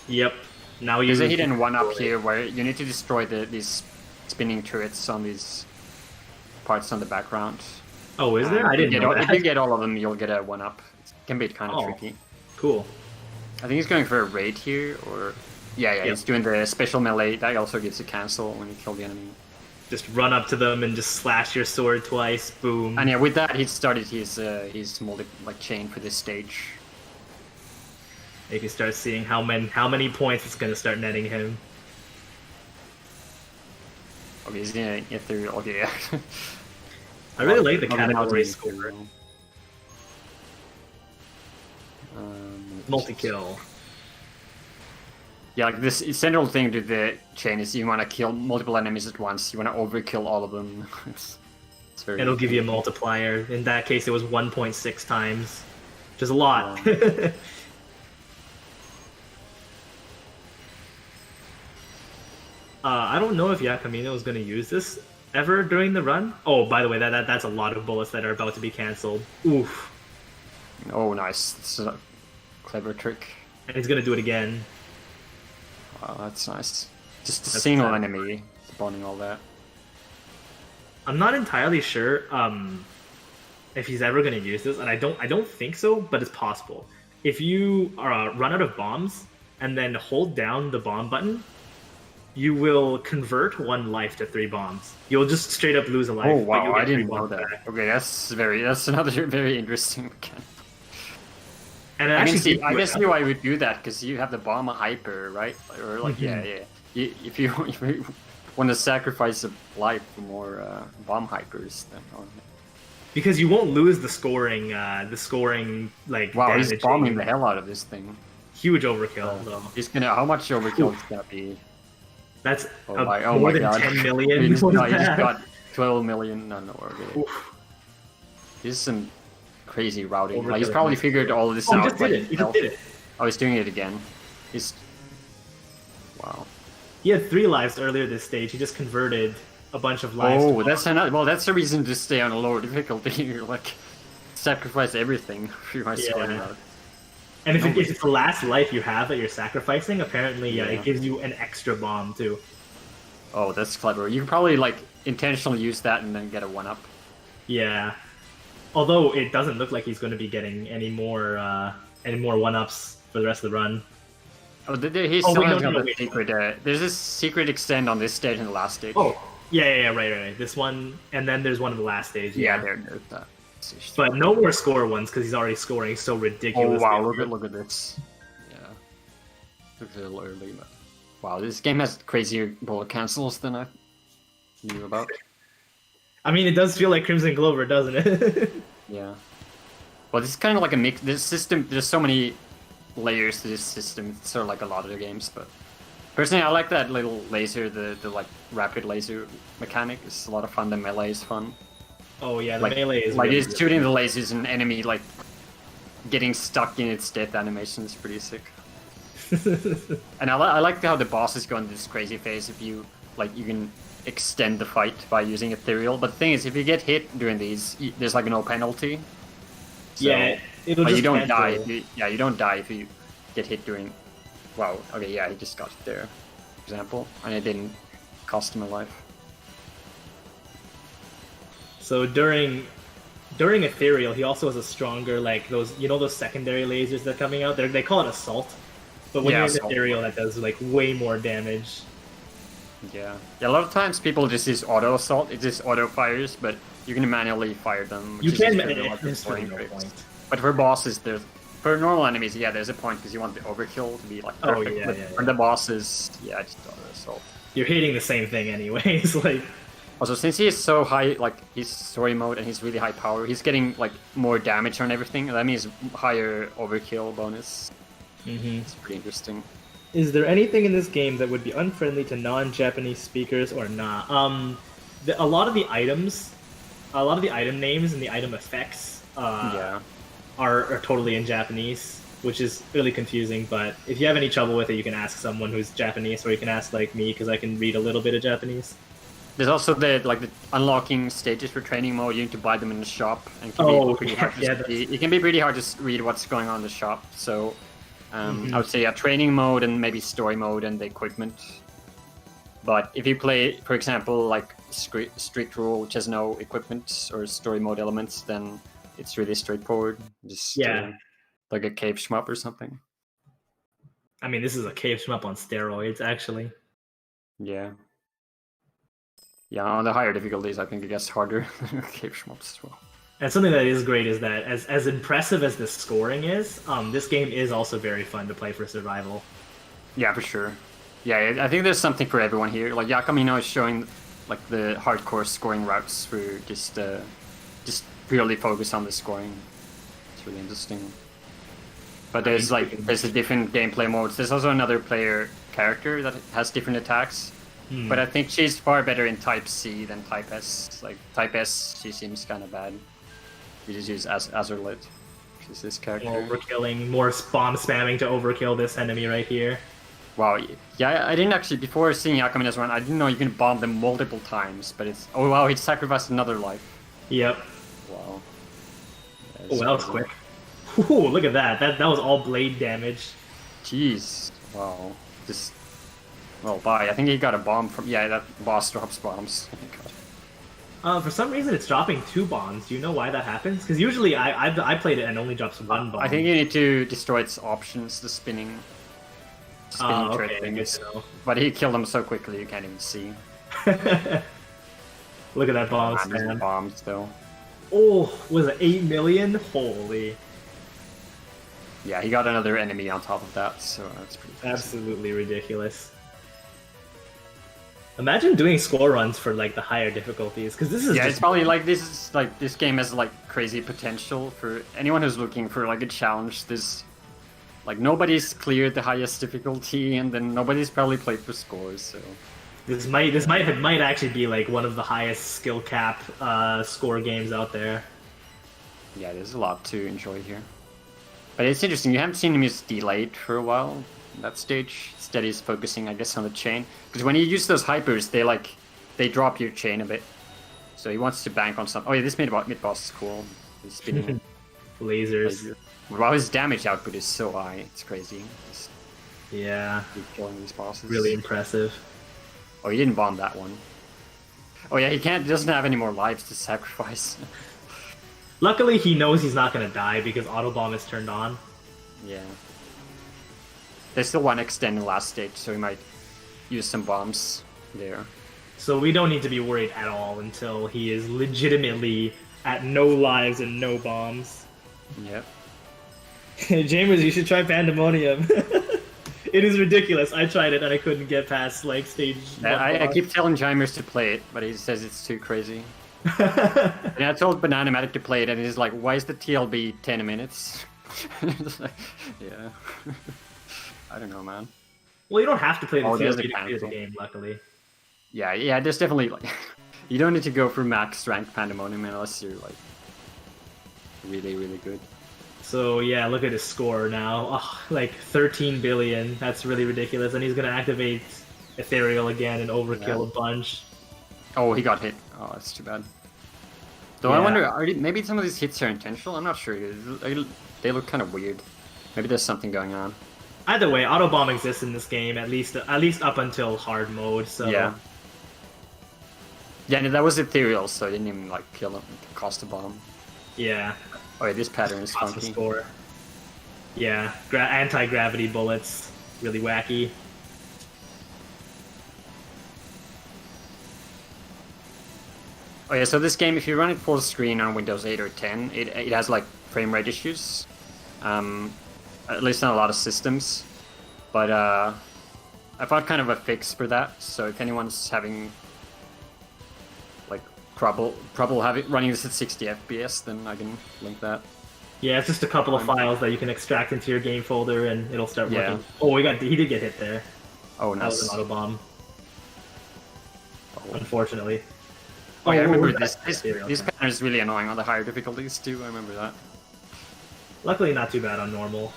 Yep. Now there's a hidden one up here where you need to destroy these spinning turrets on these parts on the background. Oh, is there? I didn't know that. If you get all of them, you'll get a 1-up. It can be kind of tricky. Cool. I think he's going for a raid here, or... Yeah, he's doing the special melee. That also gives a cancel when you kill the enemy. Just run up to them and just slash your sword twice, boom. And yeah, with that, he started his chain for this stage. You can start seeing how many points it's gonna start netting him. Okay, he's gonna get through. Okay, yeah. I really like the category score. Multi-kill. Yeah, like this central thing to the chain is you want to kill multiple enemies at once. You want to overkill all of them. it's very. It'll give you a multiplier. In that case, it was 1.6 times, which is a lot. I don't know if Yakamino is going to use this ever during the run. Oh, by the way, that's a lot of bullets that are about to be cancelled. Oof. Oh, nice. This is a clever trick. And he's going to do it again. Wow, that's nice. Just a single enemy spawning all that. I'm not entirely sure if he's ever going to use this, and I don't think so, but it's possible. If you run out of bombs and then hold down the bomb button, you will convert 1 life to 3 bombs. You'll just straight up lose a life. Oh wow, I didn't know that. Back. Okay, that's another very interesting mechanic. And I guess why you would do that, because you have the bomb hyper, right? Or like if you want to sacrifice a life for more bomb hypers, then. Because you won't lose the scoring like. Wow, he's bombing the hell out of this thing. Huge overkill though. He's gonna. How much overkill is gonna be? That's more than 10 million. he just got 12 million. No, okay. This is some crazy routing. Like, he's probably figured all of this out. He just did it. Oh, he's doing it again. Wow. He had 3 lives earlier this stage. He just converted a bunch of lives. Oh, that's the reason to stay on a lower difficulty. You're like sacrifice everything for my scoring out. And if it's the last life you have that you're sacrificing, apparently it gives you an extra bomb too. Oh, that's clever. You can probably like intentionally use that and then get a 1-up. Yeah. Although it doesn't look like he's going to be getting any more 1-ups for the rest of the run. Oh, he's still on the secret. There's this secret extend on this stage and the last stage. Oh, yeah, right. This one, and then there's one of the last stages. Yeah, there's that. But no more score ones because he's already scoring so ridiculous. Oh wow, look at this. Yeah, looks a little early, but wow, this game has crazier bullet cancels than I knew about. I mean, it does feel like Crimson Clover, doesn't it? Yeah. Well, this is kind of like a mix. This system, there's so many layers to this system. It's sort of like a lot of the games, but personally, I like that little laser, the like rapid laser mechanic. It's a lot of fun. The melee is fun. Oh yeah, the melee is like really shooting the lasers and enemy like getting stuck in its death animation is pretty sick. And I like how the bosses go into this crazy phase. If you you can extend the fight by using ethereal. But the thing is, if you get hit during these, there's like no penalty. So, it'll just you don't die. You don't die if you get hit during. Wow. Okay. Yeah, he just got it there. For example, and it didn't cost him a life. So during ethereal, he also has a stronger those secondary lasers that are coming out. They call it assault, but when you're in ethereal, that does way more damage. Yeah. A lot of times people just use auto assault. It just auto fires, but you can manually fire them. You can manually. But for bosses, for normal enemies, there's a point because you want the overkill to be perfect. Oh yeah. For the bosses, just auto assault. You're hitting the same thing anyways. Also, since he is so high, he's story mode and he's really high power, he's getting more damage on everything. That means higher overkill bonus. It's pretty interesting. Is there anything in this game that would be unfriendly to non-Japanese speakers or not? A lot of the item names and the item effects are totally in Japanese, which is really confusing. But if you have any trouble with it, you can ask someone who's Japanese, or you can ask me because I can read a little bit of Japanese. There's also the unlocking stages for training mode. You need to buy them in the shop, and it can be pretty hard to read what's going on in the shop. So I would say a training mode and maybe story mode and the equipment. But if you play, for example, like strict rule, which has no equipment or story mode elements, then it's really straightforward. Just like a cave shmup or something. I mean, this is a cave shmup on steroids, actually. Yeah. Yeah, on the higher difficulties, I think it gets harder than cave shmups as well. And something that is great is that as impressive as the scoring is, this game is also very fun to play for survival. Yeah, for sure. Yeah, I think there's something for everyone here. Like Yakamino is showing like the hardcore scoring routes for just purely focus on the scoring. It's really interesting. But there's a different gameplay modes. There's also another player character that has different attacks. But I think she's far better in Type C than Type S. Like Type S, she seems kind of bad. We just use Azurlit, which is this character. Overkilling, more bomb spamming to overkill this enemy right here. Wow, yeah, I didn't actually, before seeing Yakamino's run, I didn't know you can bomb them multiple times, but it's, oh wow, he sacrificed another life. Yep. Wow. Oh, that was quick. Ooh, look at that. That was all blade damage. Jeez. Wow. Just, well, bye. I think he got a bomb from, yeah, that boss drops bombs. For some reason, it's dropping 2 bombs. Do you know why that happens? Because usually I played it and only drops 1 bomb. I think you need to destroy its options, the spinning okay, thing. But he killed them so quickly you can't even see. Look at that bomb spam. Bombs still. Oh, was it 8 million? Holy. Yeah, he got another enemy on top of that, so that's pretty crazy. Absolutely ridiculous. Imagine doing score runs for like the higher difficulties, because this is it's probably like this game has like crazy potential for anyone who's looking for like a challenge. This like nobody's cleared the highest difficulty, and then nobody's probably played for scores. So this might actually be like one of the highest skill cap score games out there. Yeah, there's a lot to enjoy here, but it's interesting. You haven't seen him use delayed for a while. That stage. Instead he's focusing, I guess, on the chain, because when you use those hypers, they drop your chain a bit. So he wants to bank on something. Oh yeah, this mid boss is cool. He's spinning lasers. Wow, his damage output is so high. It's crazy. Yeah. Keep killing these bosses. Really impressive. Oh, he didn't bomb that one. Oh yeah, he doesn't have any more lives to sacrifice. Luckily, he knows he's not gonna die because auto bomb is turned on. Yeah. There's still one extend in the last stage, so we might use some bombs there. So we don't need to be worried at all until he is legitimately at no lives and no bombs. Yep. Jamers, you should try Pandemonium. It is ridiculous. I tried it and I couldn't get past like stage 1. I keep telling Jamers to play it, but he says it's too crazy. And I told Bananamatic to play it, and he's like, why is the TLB 10 minutes? Yeah. I don't know, man. Well, you don't have to play the TLB to play the game, luckily. Yeah, there's definitely like you don't need to go for max rank Pandemonium unless you're like really, really good. So yeah, look at his score now. Oh, like 13 billion. That's really ridiculous. And he's gonna activate Ethereal again and overkill a bunch. Oh, he got hit. Oh, that's too bad. Though I wonder, maybe some of these hits are intentional. I'm not sure. They look kind of weird. Maybe there's something going on. Either way, auto bomb exists in this game at least up until hard mode. So yeah, no, that was ethereal, so it didn't even like kill him. Cost a bomb. Yeah. Oh, yeah, this pattern is funky. Score. Yeah, anti-gravity bullets, really wacky. Oh yeah, so this game, if you run it full screen on Windows 8 or 10, it has like frame rate issues. At least on a lot of systems, but I found kind of a fix for that. So if anyone's having like trouble running this at 60 FPS, then I can link that. Yeah, it's just a couple of files that you can extract into your game folder, and it'll start working. Oh, he did get hit there. Oh, nice. That was an auto bomb. Unfortunately. Oh yeah, I remember this pattern is really annoying on the higher difficulties too. I remember that. Luckily, not too bad on normal.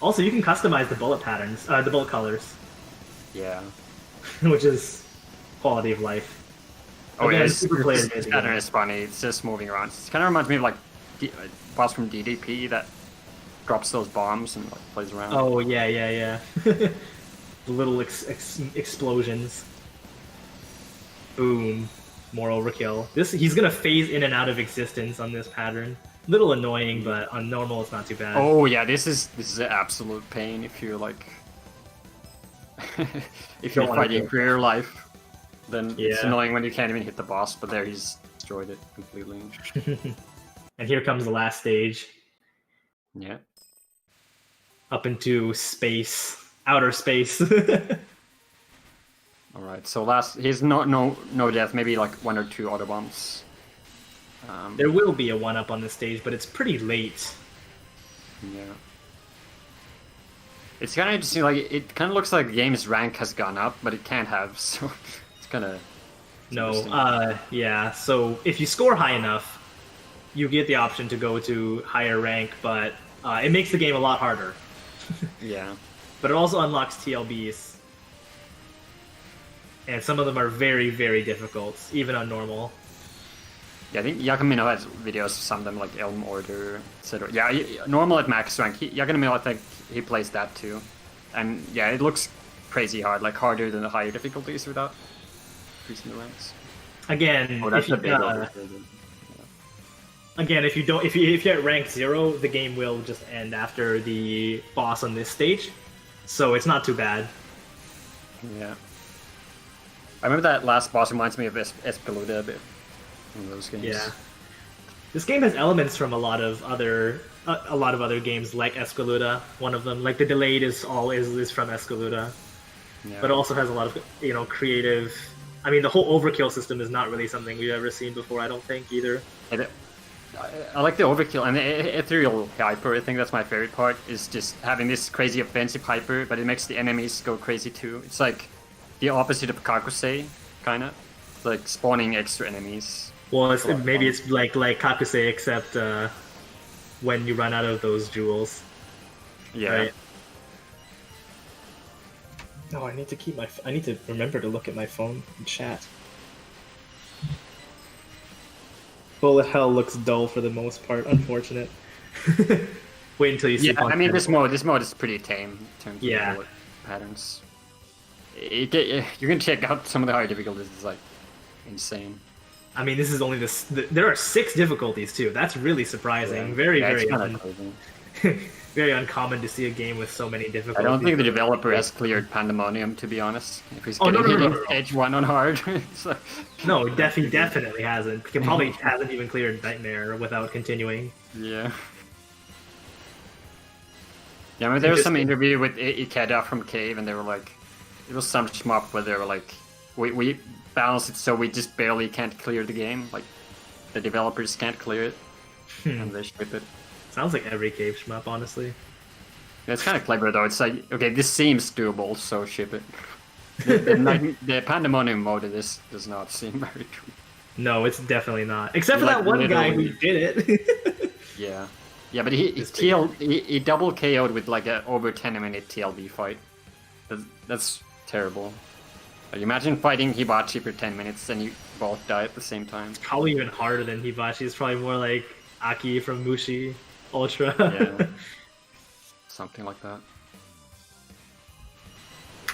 Also, you can customize the bullet patterns, the bullet colors. Yeah. Which is quality of life. Oh yeah, this pattern is funny. It's just moving around. It kind of reminds me of like boss from DDP that drops those bombs and like plays around. Oh yeah. The little explosions. Boom. More overkill. He's gonna phase in and out of existence on this pattern. Little annoying, but on normal it's not too bad. Oh yeah, this is an absolute pain if you're like if you're fighting for your life. Then it's annoying when you can't even hit the boss, but there he's destroyed it completely. And here comes the last stage. Yeah. Up into space. Outer space. Alright, so he's no death, maybe like 1 or 2 auto bombs. There will be a 1-up on this stage, but it's pretty late. Yeah. It's kind of interesting, like, it kind of looks like the game's rank has gone up, but it can't have, so it's kind of... yeah, so if you score high enough, you get the option to go to higher rank, but it makes the game a lot harder. Yeah. But it also unlocks TLBs. And some of them are very, very difficult, even on normal. Yeah, I think Yakamino has videos of some of them, like Elm Order, etc. Yeah, normal at max rank. Yakamino, I think he plays that too. And yeah, it looks crazy hard, like harder than the higher difficulties without increasing the ranks. Again, if you're at rank 0, the game will just end after the boss on this stage. So it's not too bad. Yeah. I remember that last boss reminds me of Espeluda a bit. One of those games. Yeah. This game has elements from a lot of other games like Espeluda. One of them, like the delayed, is from Espeluda. Yeah. But it also has a lot of creative. I mean, the whole overkill system is not really something we've ever seen before. I don't think either. I like the overkill and the ethereal hyper. I think that's my favorite part. Is just having this crazy offensive hyper, but it makes the enemies go crazy too. It's like the opposite of Kakusei, kind of. Like spawning extra enemies. Well, it's like Kakusei, except when you run out of those jewels. Yeah. Right? No, I need to remember to look at my phone and chat. Bullet Hell looks dull for the most part. Unfortunate. Wait until you see. Yeah, I mean this mode is pretty tame in terms of bullet patterns. You can check out some of the higher difficulties. It's like insane. I mean, this is only there are 6 difficulties too. That's really surprising. Yeah. Very uncommon to see a game with so many difficulties. I don't think the developer has cleared Pandemonium, to be honest. If he's getting Edge 1 on hard. Like... No, he definitely hasn't. He probably hasn't even cleared Nightmare without continuing. Yeah. Yeah, I mean, there was some interview with Ikeda from Cave, and they were like, it was some shmup where they were like, we balanced it so we just barely can't clear the game. Like, the developers can't clear it, and they ship it. Sounds like every Cave shmup, honestly. Yeah, it's kind of clever though. It's like, okay, this seems doable, so ship it. The Pandemonium mode of this does not seem very true. No, it's definitely not. Except for that one guy who did it. Yeah, but he double KO'd with like a over 10-minute TLB fight. That's terrible. Like, imagine fighting Hibachi for 10 minutes and you both die at the same time. It's probably even harder than Hibachi. It's probably more like Aki from Mushi Ultra. Yeah. Something like that.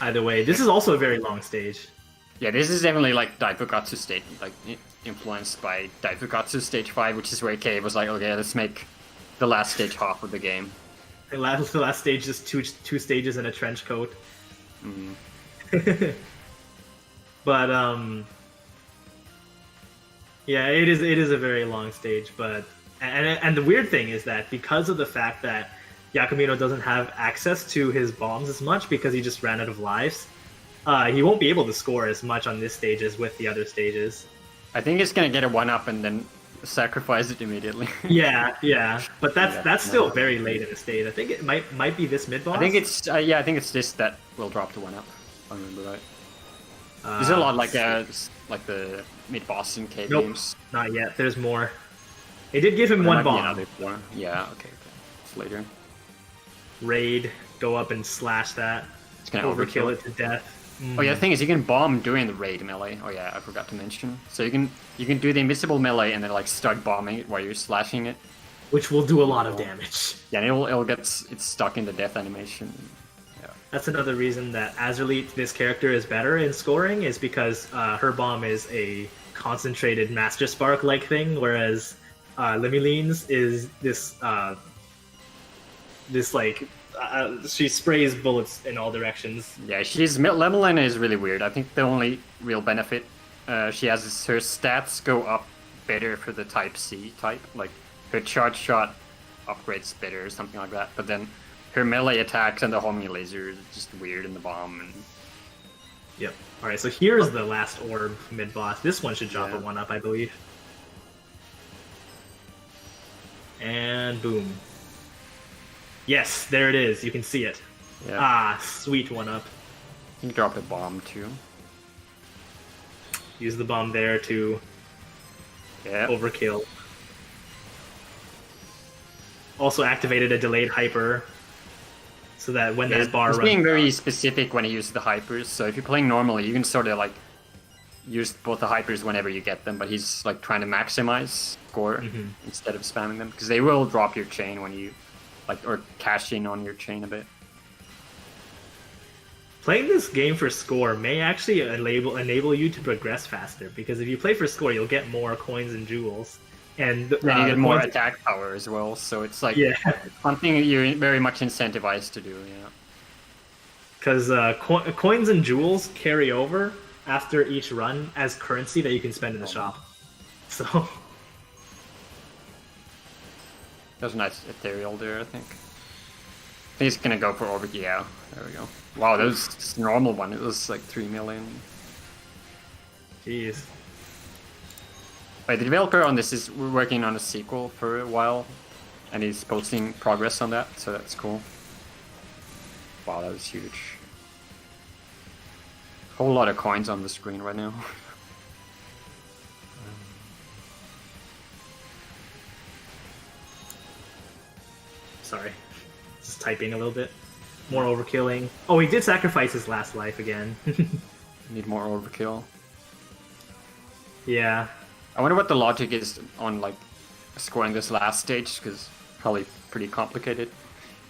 Either way, this is also a very long stage. Yeah, this is definitely like Daifukatsu stage, like influenced by Daifukatsu stage 5, which is where Cave was like, okay, let's make the last stage half of the game. The last stage is two stages and a trench coat. Mm. But yeah, it is a very long stage. But and the weird thing is that because of the fact that Yakamino doesn't have access to his bombs as much because he just ran out of lives, he won't be able to score as much on this stage as with the other stages. I think it's gonna get a 1-up and then sacrifice it immediately. yeah, but that's still very late in the stage. I think it might be this mid boss. I think it's I think it's this that will drop to 1-up. If I remember right. There's a lot like the mid boss in Cave games. Not yet. There's more. They did give him one bomb. Yeah, okay. It's later. Raid, go up and slash that. It's gonna overkill it to death. Oh yeah, the thing is you can bomb during the raid melee. Oh yeah, I forgot to mention. So you can do the invisible melee and then like start bombing it while you're slashing it. which will do a lot of damage. Yeah, and it'll get it's stuck in the death animation. Yeah. That's another reason that Azerleet, this character, is better in scoring, is because her bomb is a concentrated Master Spark-like thing, whereas Lemileen's is this she sprays bullets in all directions. Yeah, Lemeline is really weird. I think the only real benefit she has is her stats go up better for the Type C type. Like her charge shot upgrades better or something like that. But then her melee attacks and the homing laser is just weird in the bomb. And... Yep. All right. So here's the last orb mid boss. This one should drop a 1-up, I believe. And boom. Yes, there it is. You can see it. Yeah. Ah, sweet 1-up. You can drop a bomb too. Use the bomb there to overkill. Also activated a delayed hyper, so that when that bar runs... He's being very specific when he uses the hypers, so if you're playing normally, you can sort of like use both the hypers whenever you get them, but he's like trying to maximize score instead of spamming them, because they will drop your chain when you or cash in on your chain a bit. Playing this game for score may actually enable you to progress faster, because if you play for score, you'll get more coins and jewels. And you get more attack power as well, so it's like something you're very much incentivized to do, yeah. Because coins and jewels carry over after each run as currency that you can spend in the shop. So... That was a nice ethereal there, I think. He's gonna go for over. Yeah, there we go. Wow, that was just a normal one. It was like 3 million. Jeez. Wait, the developer on this is working on a sequel for a while, and he's posting progress on that, so that's cool. Wow, that was huge. Whole lot of coins on the screen right now. Sorry, just typing a little bit. More overkilling. Oh, he did sacrifice his last life again. Need more overkill. Yeah. I wonder what the logic is on like scoring this last stage, because probably pretty complicated.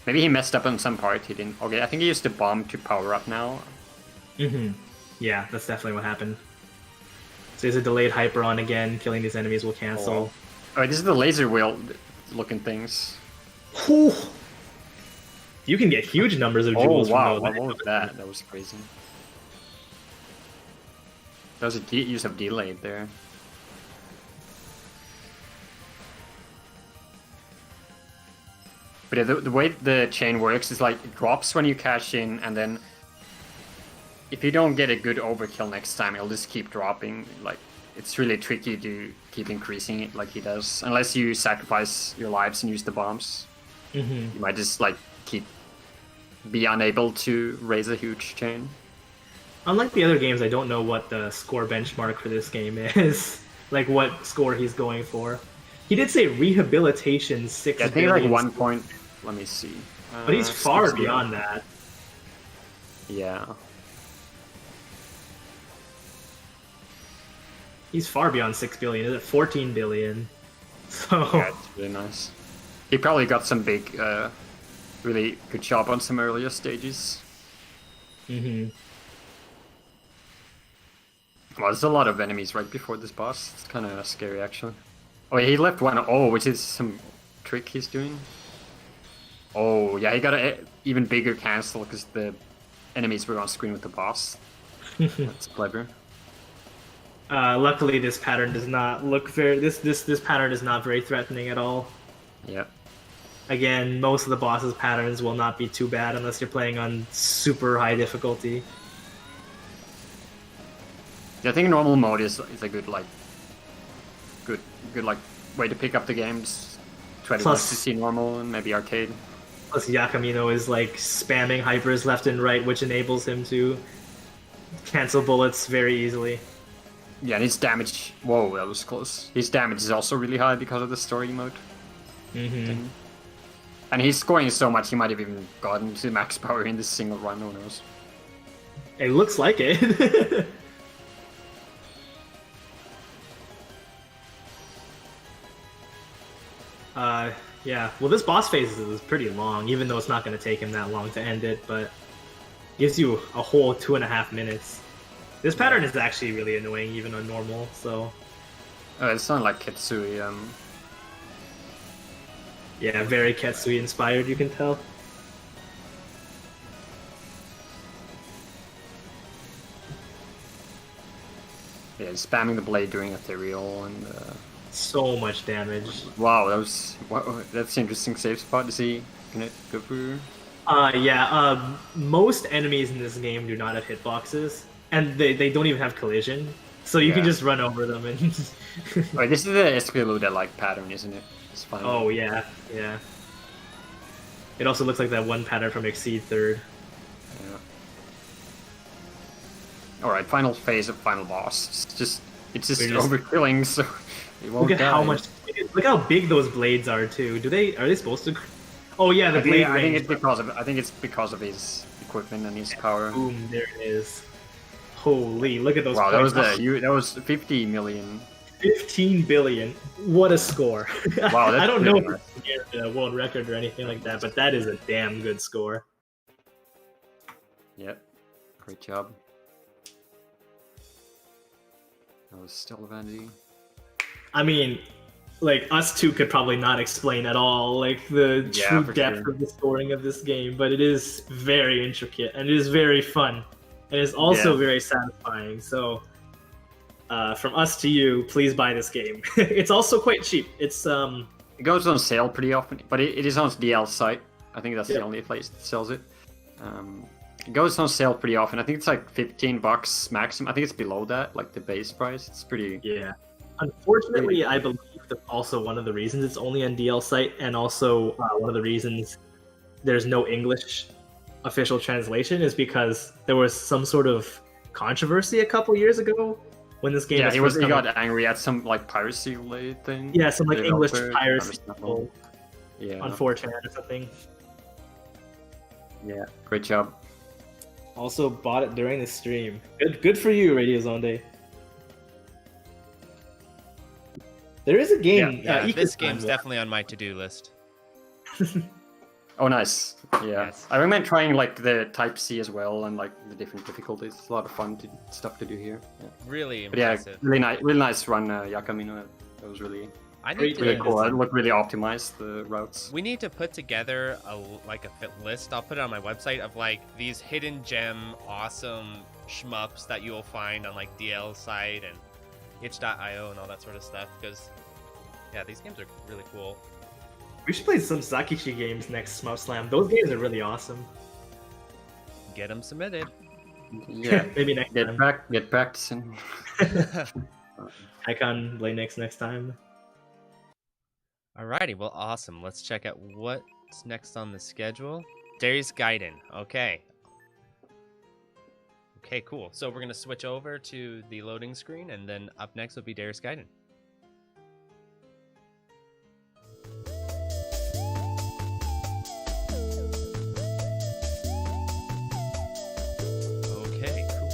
Maybe he messed up on some part. He didn't. Okay, I think he used the bomb to power up now. Yeah, that's definitely what happened. So there's a delayed hyper on again. Killing these enemies will cancel. Oh, this is the laser wheel looking things. Whew. You can get huge numbers of jewels. Oh wow, what was that? That was crazy. That was a use of delayed there. But the way the chain works is like it drops when you cash in, and then if you don't get a good overkill next time, it'll just keep dropping. Like it's really tricky to keep increasing it like he does, unless you sacrifice your lives and use the bombs. You might just like be unable to raise a huge chain. Unlike the other games, I don't know what the score benchmark for this game is. Like what score he's going for. He did say rehabilitation 6 I think like 1 point. Let me see. But he's far beyond that. Yeah. He's far beyond 6 billion. Is it 14 billion? So yeah, it's really nice. He probably got some big, really good job on some earlier stages. Well, there's a lot of enemies right before this boss. It's kind of scary, actually. Oh, he left one. Oh, which is some trick he's doing. Oh, yeah, he got an even bigger cancel because the enemies were on screen with the boss. That's clever. Luckily, this pattern does not look very. This pattern is not very threatening at all. Yep. Again, most of the boss's patterns will not be too bad unless you're playing on super high difficulty. Yeah, I think normal mode is a good good like way to pick up the games. Try to see normal and maybe arcade. Plus Yakamino is like spamming hypers left and right, which enables him to cancel bullets very easily. Yeah, and his damage. Whoa, that was close. His damage is also really high because of the story mode. And he's scoring so much, he might have even gotten to max power in this single run. Who knows? It looks like it. Yeah, well, this boss phase is pretty long, even though it's not going to take him that long to end it, but gives you a whole 2.5 minutes. This pattern is actually really annoying, even on normal, so... It's not like Ketsui, Yeah, very Ketsui inspired, you can tell. Yeah, spamming the blade during ethereal and... So much damage. Wow, that's an interesting safe spot to see. Can it go through? Most enemies in this game do not have hitboxes, and they don't even have collision, so you can just run over them and... Right, this is the Esquiluda-like pattern, isn't it? It's fine. Oh, yeah. It also looks like that one pattern from Exceed Third. Yeah. Alright, final phase of final boss. It's just overkilling, so it won't Look at how much... Look how big those blades are, too. Are they supposed to... Oh yeah, the blade range. I think it's because of his equipment and his power. Boom, there it is. Holy, look at those. Wow, that was 50 million. 15 billion. What a score. Wow, that's I don't know nice. if it's a world record or anything like that, but that is a damn good score. Yep. Great job. That was Stellavanity. I mean, like, us two could probably not explain at all, like, the true depth of the scoring of this game, but it is very intricate, and it is very fun, and it's also very satisfying, so... from us to you, please buy this game. It's also quite cheap. It's It goes on sale pretty often, but it is on DL site. I think that's the only place that sells it. It goes on sale pretty often. I think it's like $15 maximum. I think it's below that, like the base price. It's pretty... Yeah. Unfortunately, I believe that also one of the reasons it's only on DL site, and also one of the reasons there's no English official translation is because there was some sort of controversy a couple years ago when this game he got angry at some like piracy related thing. Yeah, some like English piracy on Yeah. 4chan or something. Yeah, great job. Also bought it during the stream. Good for you, Radio Zonde. There is a game. Yeah, this game's definitely on my to-do list. Oh, nice. Yeah, I recommend trying like the Type C as well and like the different difficulties. It's a lot of fun stuff to do here. Yeah. Really but impressive. Yeah, really nice run, Yakamino. That was really really cool. It looked really optimized, the routes. We need to put together a list. I'll put it on my website of like these hidden gem awesome shmups that you'll find on like DL site and itch.io and all that sort of stuff, because yeah, these games are really cool. We should play some Zakichi games next Shmup Slam. Those games are really awesome. Get them submitted. Yeah, maybe next time. Get practicing. Icon Lanex next time. Alrighty, well, awesome. Let's check out what's next on the schedule. Darius Gaiden. Okay, cool. So we're gonna switch over to the loading screen, and then up next will be Darius Gaiden. Okay, cool.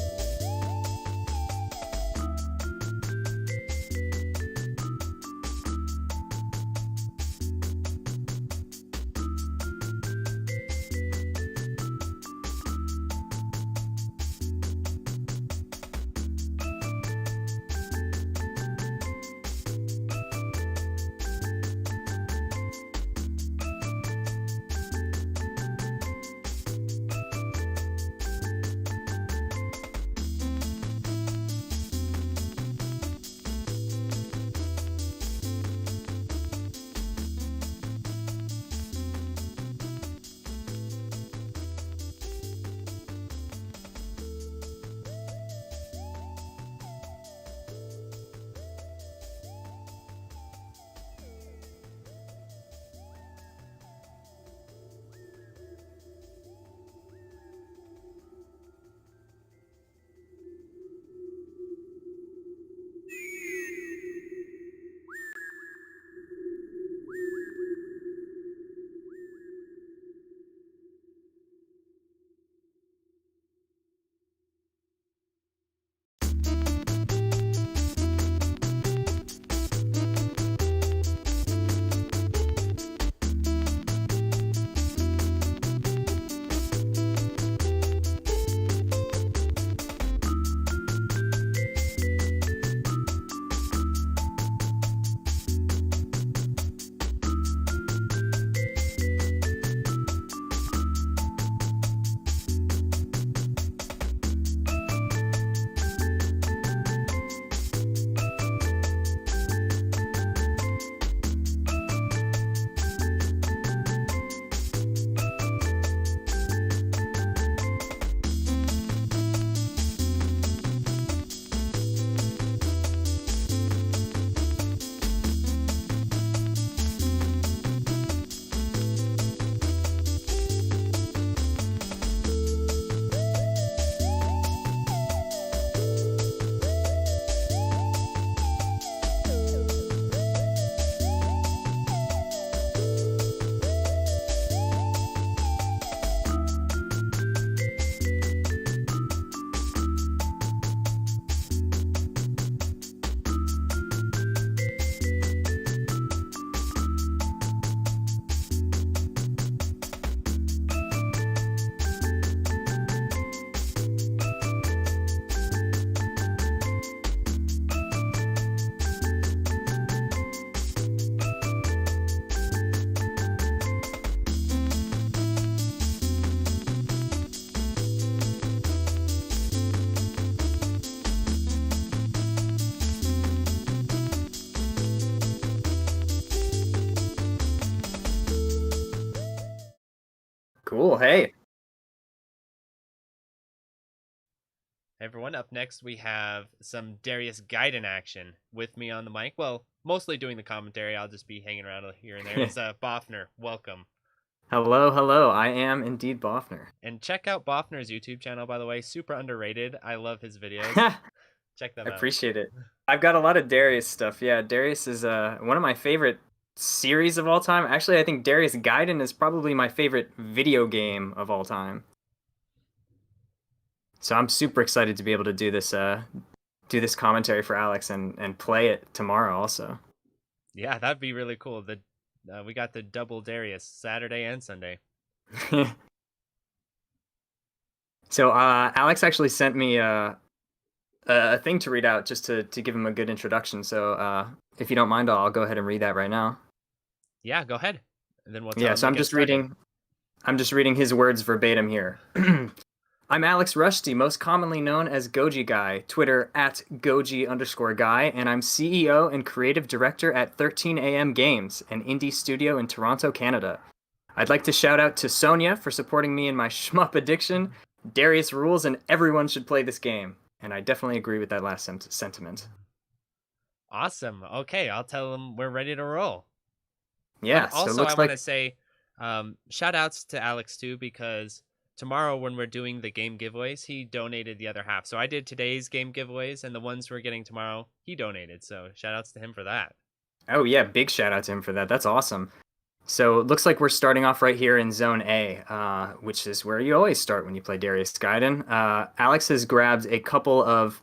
Cool. Hey. Hey everyone, up next we have some Darius Gaiden action. With me on the mic, well, mostly doing the commentary, I'll just be hanging around here and there. It's Bofner, welcome. Hello, hello. I am indeed Bofner. And check out Bofner's YouTube channel, by the way. Super underrated. I love his videos. Check them out. I appreciate it. I've got a lot of Darius stuff. Yeah, Darius is one of my favorite series of all time. Actually, I think Darius Gaiden is probably my favorite video game of all time. So I'm super excited to be able to do this commentary for Alex and play it tomorrow also. Yeah, that'd be really cool. We got the double Darius Saturday and Sunday. So Alex actually sent me a thing to read out just to give him a good introduction. So if you don't mind, I'll go ahead and read that right now. Yeah, go ahead. And then we'll tell yeah. So I'm just reading his words verbatim here. I'm Alex Rushdie, most commonly known as Gojiguy, Twitter @Goji_guy, and I'm CEO and creative director at 13am Games, an indie studio in Toronto, Canada. I'd like to shout out to Sonia for supporting me in my shmup addiction. Darius rules and everyone should play this game. And I definitely agree with that last sentiment. Awesome. Okay, I'll tell them we're ready to roll. Yeah, also, so it looks I want to say shout outs to Alex too, because tomorrow when we're doing the game giveaways, he donated the other half. So I did today's game giveaways, and the ones we're getting tomorrow, he donated. So shout outs to him for that. Oh yeah, big shout out to him for that. That's awesome. So it looks like we're starting off right here in Zone A, which is where you always start when you play Darius Gaiden. Alex has grabbed a couple of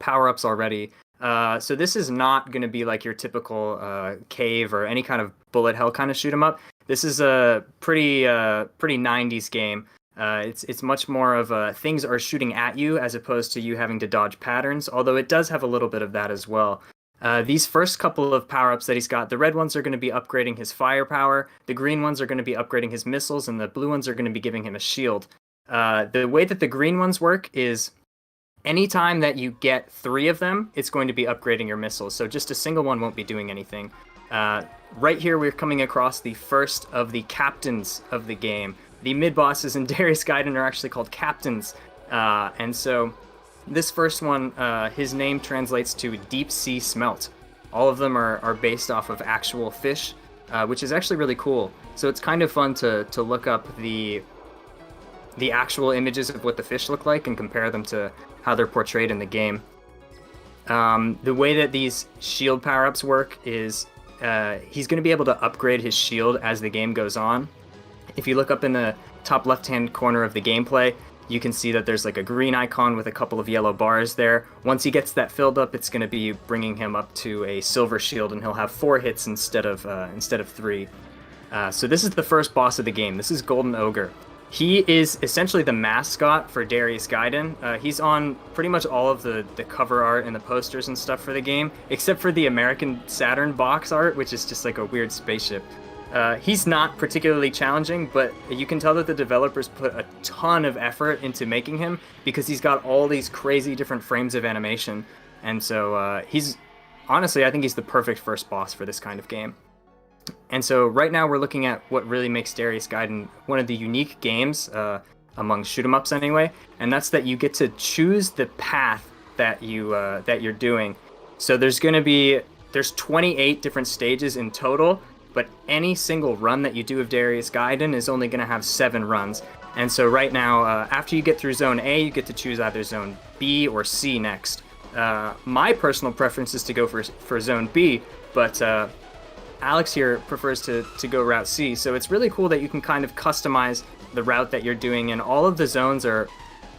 power-ups already. So this is not going to be like your typical cave or any kind of bullet hell kind of shoot 'em up. This is a pretty 90s game. It's much more of things are shooting at you as opposed to you having to dodge patterns, although it does have a little bit of that as well. These first couple of power-ups that he's got, the red ones are going to be upgrading his firepower, the green ones are going to be upgrading his missiles, and the blue ones are going to be giving him a shield. The way that the green ones work is anytime that you get 3 of them, it's going to be upgrading your missiles, so just a single one won't be doing anything. Right here we're coming across the first of the captains of the game. The mid-bosses in Darius Gaiden are actually called captains, and so this first one, his name translates to Deep Sea Smelt. All of them are based off of actual fish, which is actually really cool. So it's kind of fun to look up the actual images of what the fish look like and compare them to how they're portrayed in the game. The way that these shield power-ups work is he's going to be able to upgrade his shield as the game goes on. If you look up in the top left-hand corner of the gameplay, you can see that there's like a green icon with a couple of yellow bars there. Once he gets that filled up, it's going to be bringing him up to a silver shield, and he'll have 4 hits instead of 3. So this is the first boss of the game. This is Golden Ogre. He is essentially the mascot for Darius Gaiden. He's on pretty much all of the cover art and the posters and stuff for the game, except for the American Saturn box art, which is just like a weird spaceship. He's not particularly challenging, but you can tell that the developers put a ton of effort into making him because he's got all these crazy different frames of animation. And so he's, honestly, I think he's the perfect first boss for this kind of game. And so right now we're looking at what really makes Darius Gaiden one of the unique games, among shoot-'em-ups anyway, and that's that you get to choose the path that you're doing. So there's 28 different stages in total, but any single run that you do of Darius Gaiden is only going to have 7 runs. And so right now, after you get through Zone A, you get to choose either Zone B or C next. My personal preference is to go for Zone B, but Alex here prefers to go Route C. So it's really cool that you can kind of customize the route that you're doing, and all of the zones are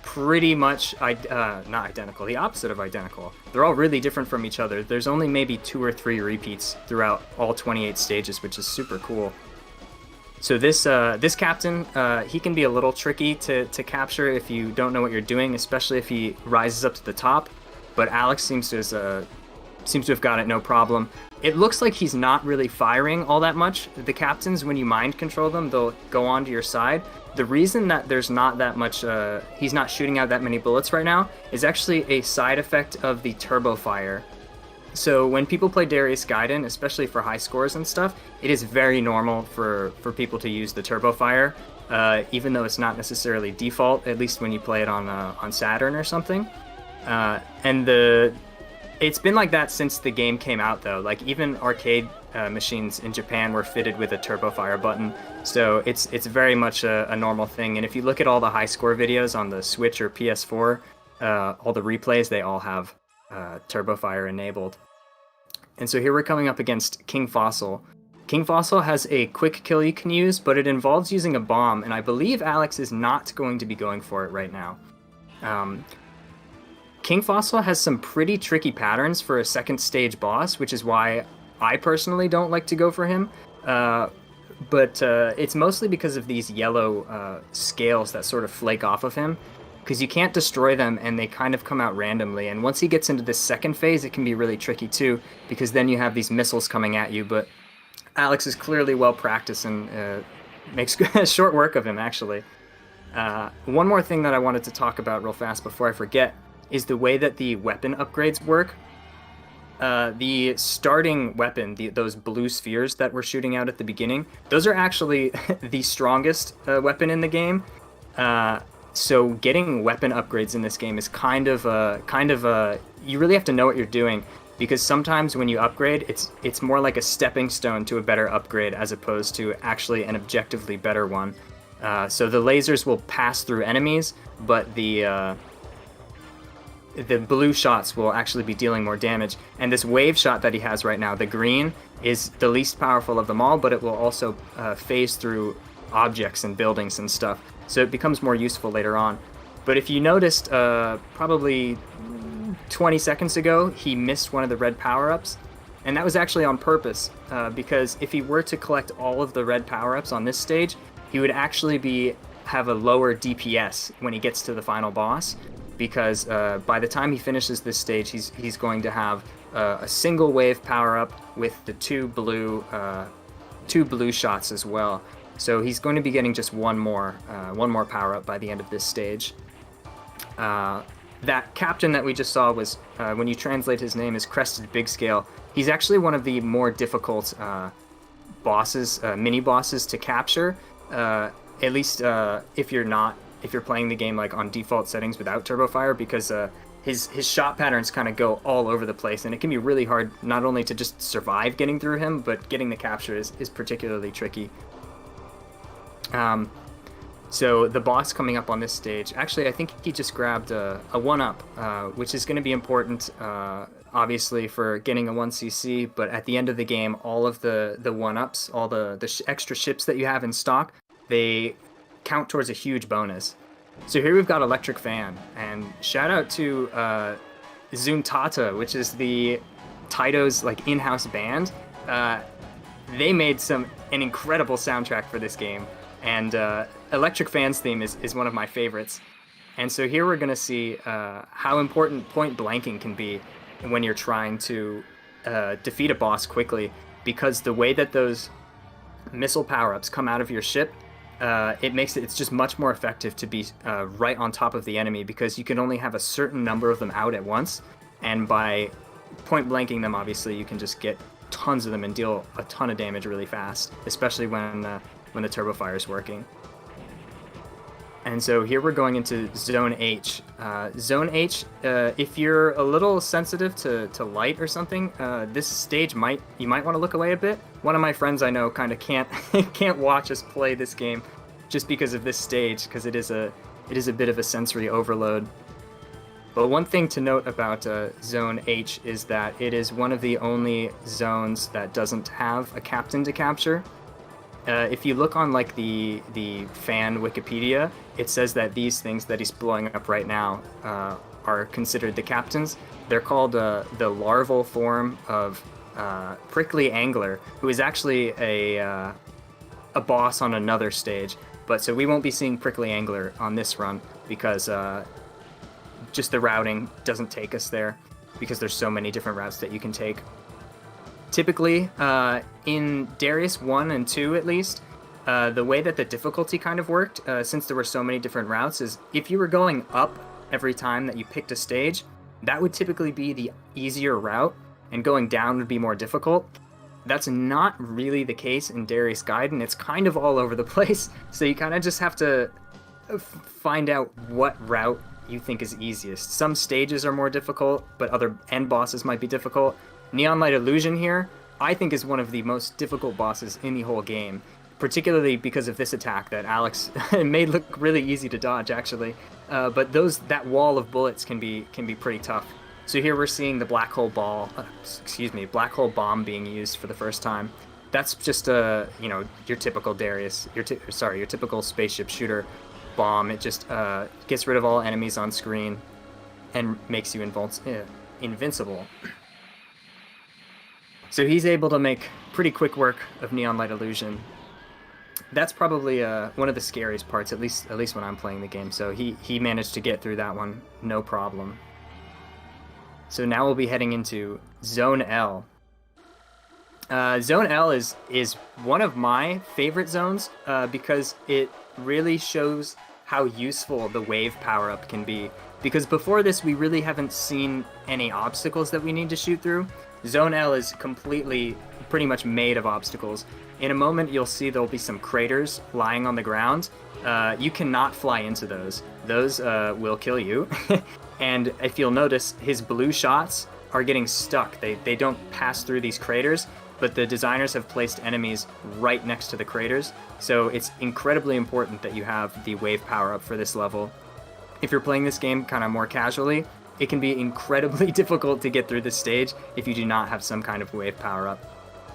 pretty much not identical, the opposite of identical. They're all really different from each other. There's only maybe 2 or 3 repeats throughout all 28 stages, which is super cool. So this captain, he can be a little tricky to capture if you don't know what you're doing, especially if he rises up to the top. But Alex seems to have got it no problem. It looks like he's not really firing all that much. The captains, when you mind control them, they'll go onto your side. The reason that there's not that much, he's not shooting out that many bullets right now, is actually a side effect of the turbo fire. So when people play Darius Gaiden, especially for high scores and stuff, it is very normal for people to use the turbo fire. even though it's not necessarily default, at least when you play it on Saturn or something. It's been like that since the game came out, though. Like, even arcade machines in Japan were fitted with a turbo fire button, so it's very much a normal thing. And if you look at all the high score videos on the Switch or PS4, all the replays, they all have turbo fire enabled. And so here we're coming up against King Fossil. King Fossil has a quick kill you can use, but it involves using a bomb, and I believe Alex is not going to be going for it right now. King Fossil has some pretty tricky patterns for a second stage boss, which is why I personally don't like to go for him. But it's mostly because of these yellow scales that sort of flake off of him, because you can't destroy them and they kind of come out randomly. And once he gets into this second phase, it can be really tricky too, because then you have these missiles coming at you. But Alex is clearly well practiced and makes short work of him, actually. One more thing that I wanted to talk about real fast before I forget is the way that the weapon upgrades work. The starting weapon, those blue spheres that we're shooting out at the beginning, those are actually the strongest weapon in the game. So getting weapon upgrades in this game is kind of you really have to know what you're doing, because sometimes when you upgrade, it's more like a stepping stone to a better upgrade as opposed to actually an objectively better one. So the lasers will pass through enemies, but the blue shots will actually be dealing more damage. And this wave shot that he has right now, the green, is the least powerful of them all, but it will also phase through objects and buildings and stuff. So it becomes more useful later on. But if you noticed, probably 20 seconds ago, he missed one of the red power-ups. And that was actually on purpose, because if he were to collect all of the red power-ups on this stage, he would actually have a lower DPS when he gets to the final boss. Because by the time he finishes this stage, he's going to have a single wave power-up with the two blue shots as well. So he's going to be getting just one more power-up by the end of this stage. That captain that we just saw was, when you translate his name, is Crested Big Scale. He's actually one of the more difficult bosses, mini-bosses to capture, at least if you're playing the game like on default settings without turbo fire, because his shot patterns kind of go all over the place, and it can be really hard not only to just survive getting through him, but getting the capture is particularly tricky. So the boss coming up on this stage, actually I think he just grabbed a 1-up, which is going to be important obviously for getting a 1cc, but at the end of the game, all of the 1-ups, all the extra ships that you have in stock, they count towards a huge bonus. So here we've got Electric Fan, and shout out to Zuntata, which is the Taito's like in-house band. They made an incredible soundtrack for this game, and Electric Fan's theme is one of my favorites. And so here we're going to see how important point blanking can be when you're trying to defeat a boss quickly, because the way that those missile power-ups come out of your ship, it's just much more effective to be right on top of the enemy, because you can only have a certain number of them out at once, and by point blanking them, obviously you can just get tons of them and deal a ton of damage really fast, especially when the turbo fire is working. And so here we're going into Zone H. Zone H, if you're a little sensitive to light or something, this stage you might want to look away a bit. One of my friends I know kind of can't watch us play this game just because of this stage, because it is a bit of a sensory overload. But one thing to note about Zone H is that it is one of the only zones that doesn't have a captain to capture. If you look on like the fan Wikipedia, it says that these things that he's blowing up right now are considered the captains. They're called the larval form of Prickly Angler, who is actually a boss on another stage. But so we won't be seeing Prickly Angler on this run, because just the routing doesn't take us there, because there's so many different routes that you can take. Typically, in Darius 1 and 2 at least, the way that the difficulty kind of worked, since there were so many different routes, is if you were going up every time that you picked a stage, that would typically be the easier route, and going down would be more difficult. That's not really the case in Darius Gaiden. It's kind of all over the place, so you kind of just have to find out what route you think is easiest. Some stages are more difficult, but other end bosses might be difficult. Neon Light Illusion here, I think, is one of the most difficult bosses in the whole game, particularly because of this attack that Alex made look really easy to dodge, actually. But that wall of bullets can be pretty tough. So here we're seeing the black hole bomb being used for the first time. That's just your typical Darius, your typical spaceship shooter bomb. It just gets rid of all enemies on screen and makes you invincible. So he's able to make pretty quick work of Neon Light Illusion. That's probably one of the scariest parts, at least when I'm playing the game. So he managed to get through that one, no problem. So now we'll be heading into Zone L. Zone L is one of my favorite zones because it really shows how useful the wave power-up can be. Because before this, we really haven't seen any obstacles that we need to shoot through. Zone L is pretty much made of obstacles. In a moment, you'll see there'll be some craters lying on the ground. You cannot fly into those. Those will kill you. And if you'll notice, his blue shots are getting stuck. They don't pass through these craters, but the designers have placed enemies right next to the craters. So it's incredibly important that you have the wave power-up for this level. If you're playing this game kind of more casually, it can be incredibly difficult to get through this stage if you do not have some kind of wave power-up.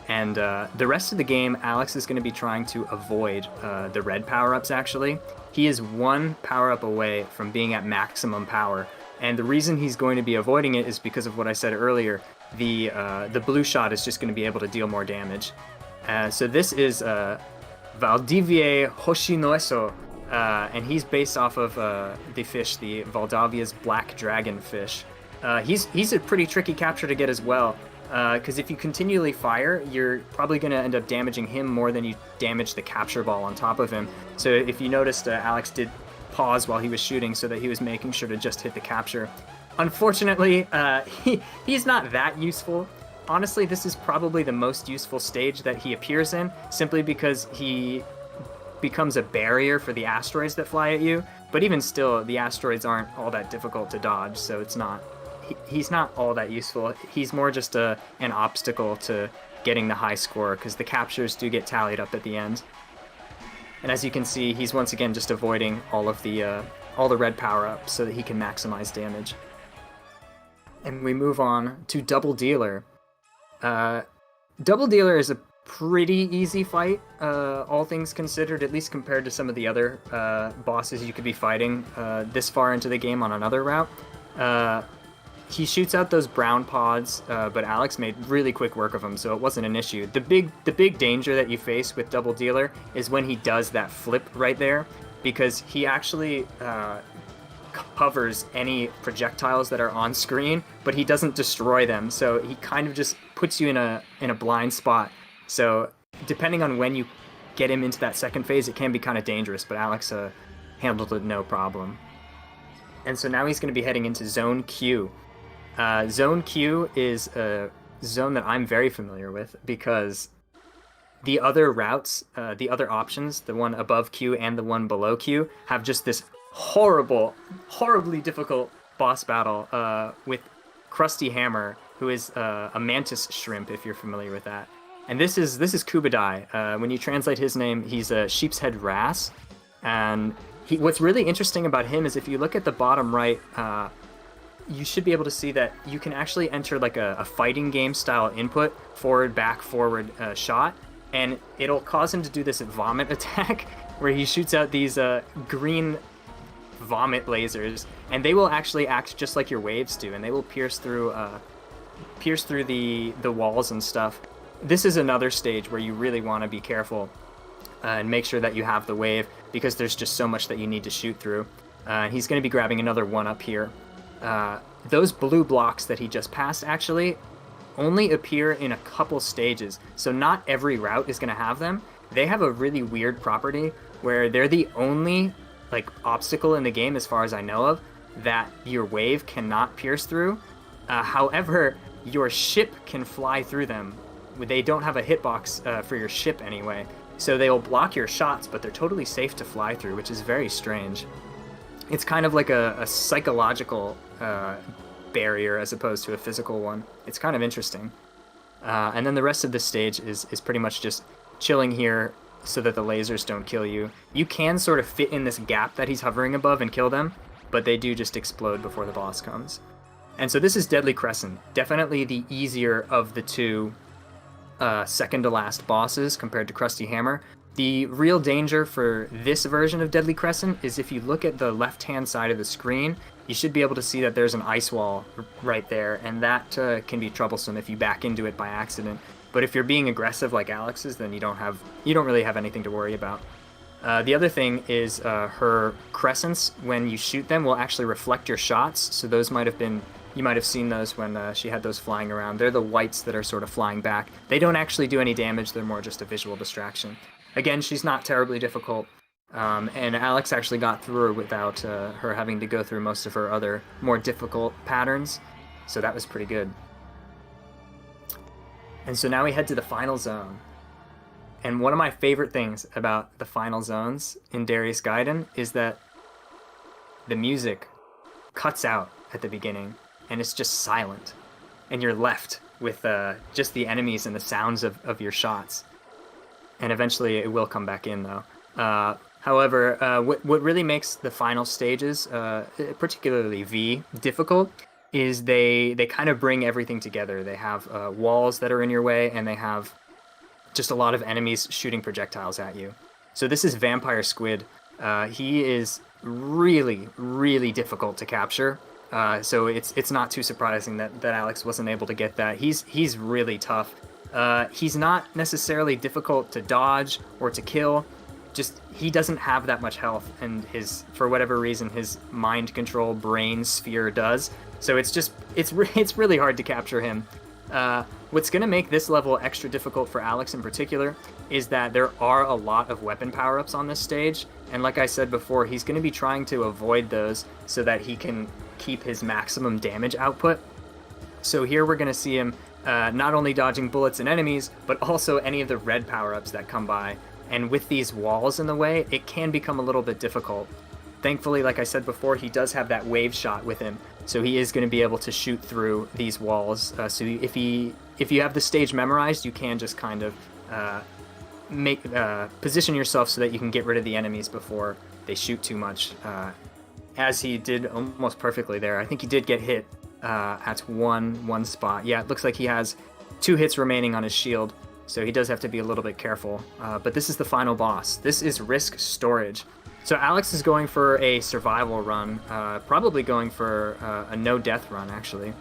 And the rest of the game, Alex is going to be trying to avoid the red power-ups, actually. He is one power-up away from being at maximum power. And the reason he's going to be avoiding it is because of what I said earlier. The blue shot is just going to be able to deal more damage. So this is Valdivier Hoshinoeso, and he's based off of the fish, the Valdavia's black dragon fish. He's a pretty tricky capture to get as well, because if you continually fire, you're probably going to end up damaging him more than you damage the capture ball on top of him. So if you noticed, Alex did pause while he was shooting so that he was making sure to just hit the capture. Unfortunately, he's not that useful. Honestly, this is probably the most useful stage that he appears in, simply because he becomes a barrier for the asteroids that fly at you. But even still, the asteroids aren't all that difficult to dodge, so he's not all that useful. He's more just an obstacle to getting the high score, because the captures do get tallied up at the end. And as you can see, he's once again just avoiding all the red power-ups so that he can maximize damage. And we move on to Double Dealer. Double Dealer is a pretty easy fight, all things considered, at least compared to some of the other bosses you could be fighting this far into the game on another route. He shoots out those brown pods, but Alex made really quick work of them, so it wasn't an issue. The big danger that you face with Double Dealer is when he does that flip right there, because he actually covers any projectiles that are on screen, but he doesn't destroy them, so he kind of just puts you in a blind spot. So depending on when you get him into that second phase, it can be kind of dangerous, but Alex handled it no problem. And so now he's going to be heading into Zone Q. Zone Q is a zone that I'm very familiar with because the other routes, the other options, the one above Q and the one below Q, have just this horribly difficult boss battle with Krusty Hammer, who is a mantis shrimp, if you're familiar with that. And this is Kubadai. When you translate his name, he's a sheep's head wrasse. And what's really interesting about him is if you look at the bottom right, you should be able to see that you can actually enter like a fighting game style input, forward, back, forward shot, and it'll cause him to do this vomit attack where he shoots out these green vomit lasers, and they will actually act just like your waves do, and they will pierce through the walls and stuff. This is another stage where you really want to be careful and make sure that you have the wave, because there's just so much that you need to shoot through. He's going to be grabbing another one up here. Those blue blocks that he just passed actually only appear in a couple stages, so not every route is going to have them. They have a really weird property where they're the only obstacle in the game, as far as I know of, that your wave cannot pierce through. However, your ship can fly through them they don't have a hitbox for your ship anyway. So they'll block your shots, but they're totally safe to fly through, which is very strange. It's kind of like a psychological barrier as opposed to a physical one. It's kind of interesting. And then the rest of the stage is pretty much just chilling here so that the lasers don't kill you. You can sort of fit in this gap that he's hovering above and kill them, but they do just explode before the boss comes. And so this is Deadly Crescent, definitely the easier of the two second to last bosses compared to Krusty Hammer. The real danger for this version of Deadly Crescent is if you look at the left-hand side of the screen, you should be able to see that there's an ice wall right there, and that can be troublesome if you back into it by accident. But if you're being aggressive like Alex is, then you don't really have anything to worry about. The other thing is her crescents, when you shoot them, will actually reflect your shots. So those you might have seen those when she had those flying around. They're the whites that are sort of flying back. They don't actually do any damage. They're more just a visual distraction. Again, she's not terribly difficult. And Alex actually got through her without her having to go through most of her other more difficult patterns. So that was pretty good. And so now we head to the final zone. And one of my favorite things about the final zones in Darius Gaiden is that the music cuts out at the beginning and it's just silent. And you're left with just the enemies and the sounds of your shots. And eventually it will come back in though. However, what really makes the final stages, particularly V, difficult is they kind of bring everything together. They have walls that are in your way, and they have just a lot of enemies shooting projectiles at you. So this is Vampire Squid. He is really, really difficult to capture. So it's not too surprising that Alex wasn't able to get that. He's really tough. He's not necessarily difficult to dodge or to kill. Just he doesn't have that much health, and for whatever reason his mind control brain sphere does. So it's really hard to capture him. What's going to make this level extra difficult for Alex in particular is that there are a lot of weapon power-ups on this stage, and like I said before, he's going to be trying to avoid those so that he can keep his maximum damage output. So here we're going to see him not only dodging bullets and enemies, but also any of the red power-ups that come by. And with these walls in the way, it can become a little bit difficult. Thankfully, like I said before, he does have that wave shot with him, so he is going to be able to shoot through these walls. So if you have the stage memorized, you can just kind of position yourself so that you can get rid of the enemies before they shoot too much. As he did almost perfectly there. I think he did get hit at one spot. Yeah, it looks like he has 2 hits remaining on his shield. So he does have to be a little bit careful. But this is the final boss. This is Risk Storage. So Alex is going for a survival run, probably going for a no-death run, actually.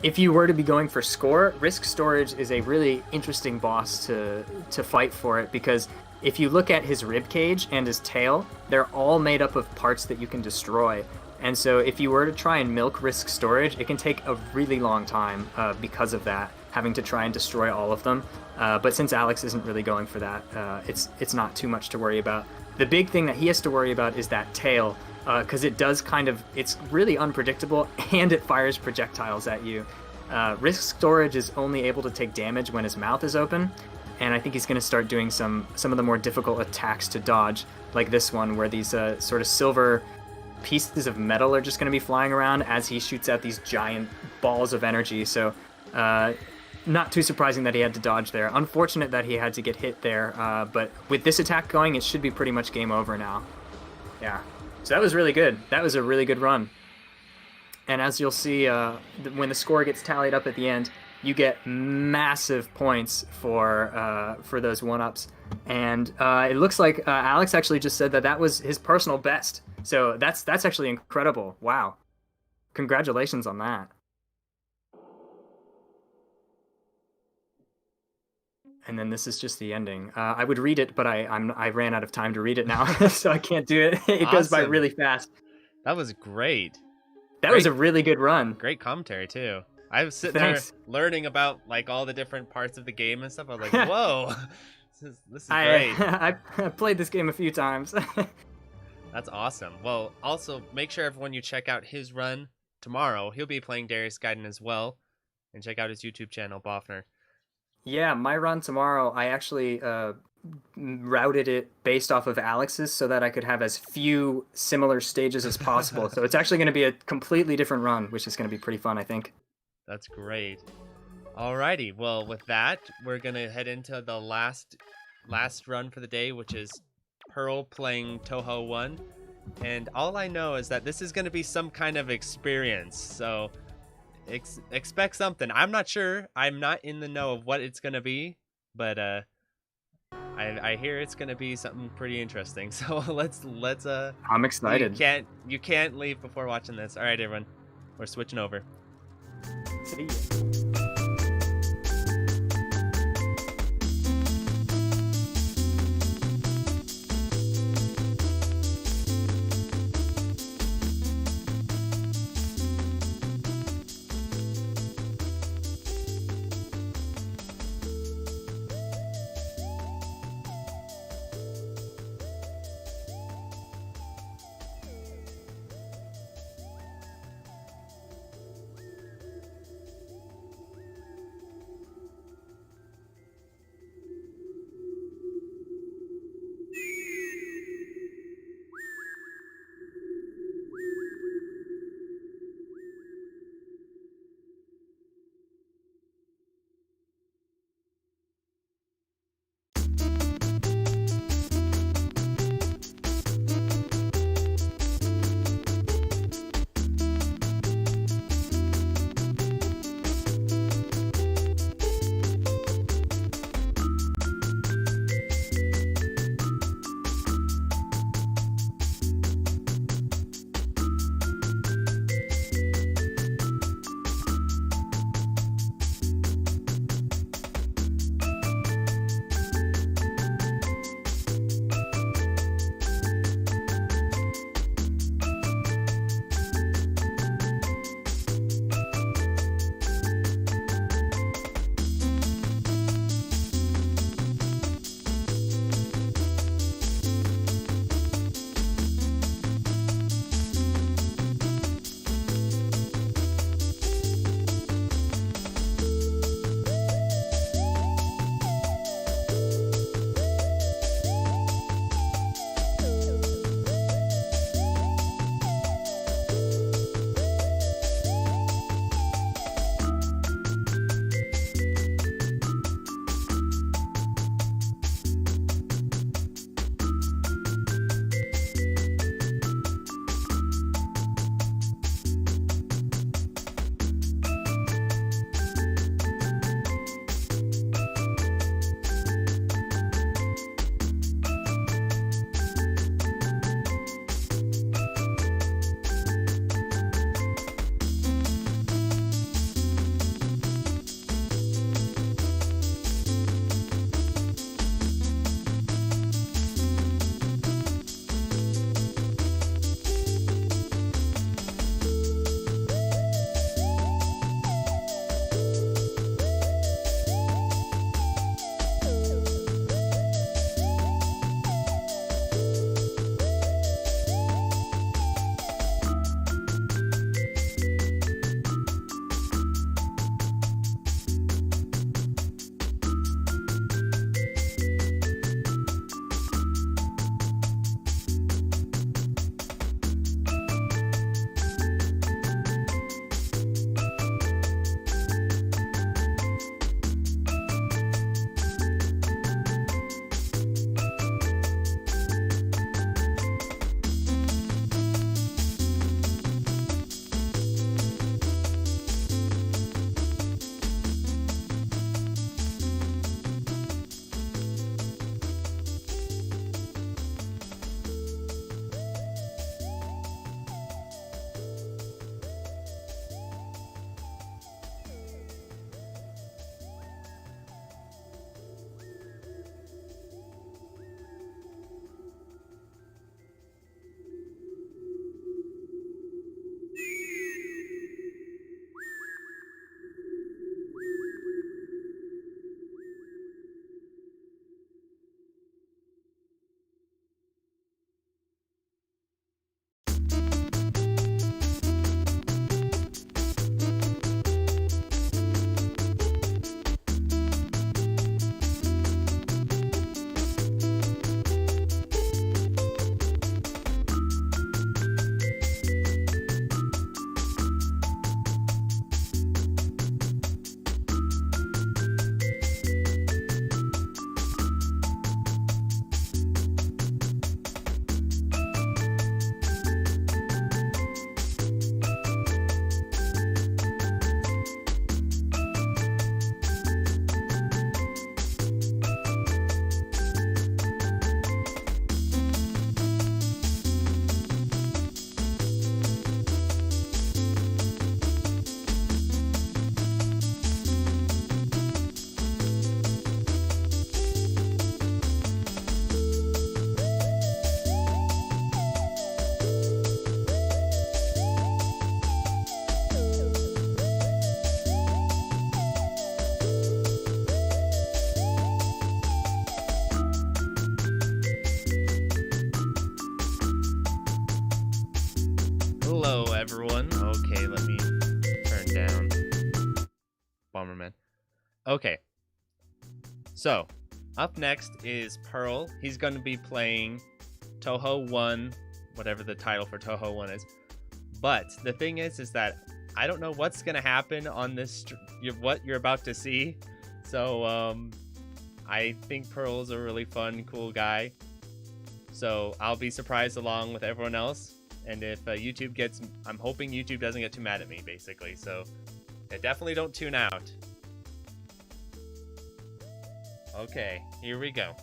If you were to be going for score, Risk Storage is a really interesting boss to fight for it, because if you look at his ribcage and his tail, they're all made up of parts that you can destroy. And so if you were to try and milk Risk Storage, it can take a really long time because of that, having to try and destroy all of them. But since Alex isn't really going for that, it's not too much to worry about. The big thing that he has to worry about is that tail, because it does it's really unpredictable, and it fires projectiles at you. Risk Storage is only able to take damage when his mouth is open, and I think he's going to start doing some of the more difficult attacks to dodge, like this one, where these sort of silver pieces of metal are just going to be flying around as he shoots out these giant balls of energy. So not too surprising that he had to dodge there. Unfortunate that he had to get hit there, but with this attack going, it should be pretty much game over now. Yeah, so that was really good. That was a really good run. And as you'll see, when the score gets tallied up at the end, you get massive points for those 1-ups. And it looks like Alex actually just said that was his personal best. So that's actually incredible. Wow. Congratulations on that. And then this is just the ending. I would read it, but I ran out of time to read it now, so I can't do it. It goes by really fast. That was great. That was a really good run. Great commentary too. I was sitting there learning about like all the different parts of the game and stuff. I was like, whoa, this is great. I played this game a few times. That's awesome. Well, also make sure everyone you check out his run tomorrow. He'll be playing Darius Gaiden as well, and check out his YouTube channel, Bofner. Yeah, my run tomorrow, I actually routed it based off of Alex's so that I could have as few similar stages as possible. So it's actually going to be a completely different run, which is going to be pretty fun, I think. That's great. Alrighty, well, with that, we're gonna head into the last run for the day, which is Pearl playing Touhou 1. And all I know is that this is gonna be some kind of experience, so expect something. I'm not sure. I'm not in the know of what it's gonna be, but I hear it's gonna be something pretty interesting. So let's I'm excited. You can't leave before watching this. All right, everyone, we're switching over. See ya. Bomberman. Okay. So, up next is Pearl. He's going to be playing Touhou 1, whatever the title for Touhou 1 is. But the thing is that I don't know what's going to happen on this, what you're about to see. So, I think Pearl's a really fun, cool guy. So, I'll be surprised along with everyone else. And if YouTube gets, I'm hoping YouTube doesn't get too mad at me, basically. So, yeah, definitely don't tune out. Okay, here we go.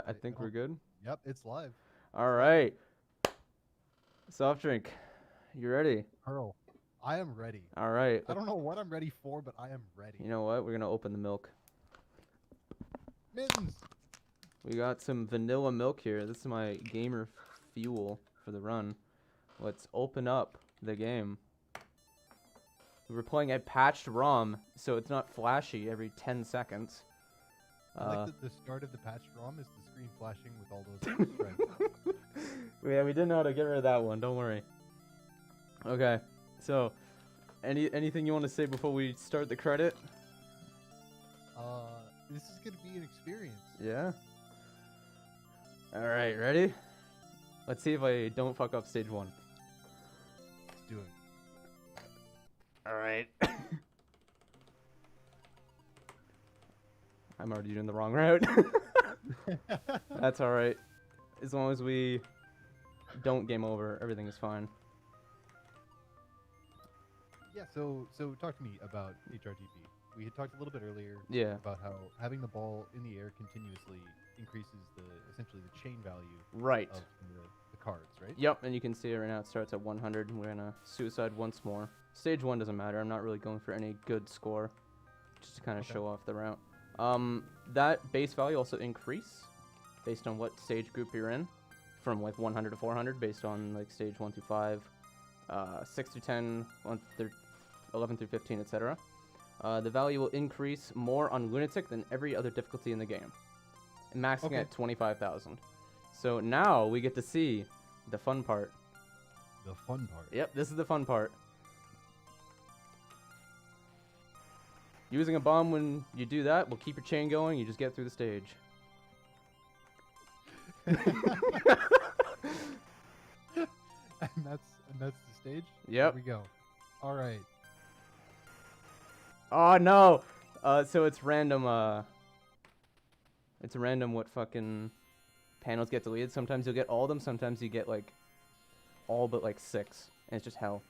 I think we're good. Yep, it's live. All right. Soft drink. You ready? Pearl, I am ready. All right. I don't know what I'm ready for, but I am ready. You know what? We're going to open the milk. Mittens! We got some vanilla milk here. This is my gamer fuel for the run. Let's open up the game. We're playing a patched ROM, so it's not flashy every 10 seconds. I like that the start of the patched ROM is the screen flashing with all those spreads. Yeah, we didn't know how to get rid of that one. Don't worry. Okay, so anything you want to say before we start the credit? This is gonna be an experience. Yeah. All right, ready? Let's see if I don't fuck up stage 1. Let's do it. All right. I'm already doing the wrong route. That's all right. As long as we don't game over, everything is fine. Yeah, so talk to me about HRTP. We had talked a little bit earlier about how having the ball in the air continuously increases essentially the chain value right of the cards, right? Yep, and you can see it right now. It starts at 100, and we're gonna suicide once more. Stage 1 doesn't matter. I'm not really going for any good score, just to kind of show off the route. That base value also increase based on what stage group you're in, from like 100 to 400 based on like stage 1 through 5, 6 through 10, 11 through 15, etc. The value will increase more on Lunatic than every other difficulty in the game, maxing at 25,000. So now we get to see the fun part. The fun part? Yep, this is the fun part. Using a bomb when you do that will keep your chain going. You just get through the stage. and that's the stage? Yep. Here we go. All right. Oh no! So it's random. It's random what fucking panels get deleted. Sometimes you'll get all of them. Sometimes you get like all but like 6, and it's just hell.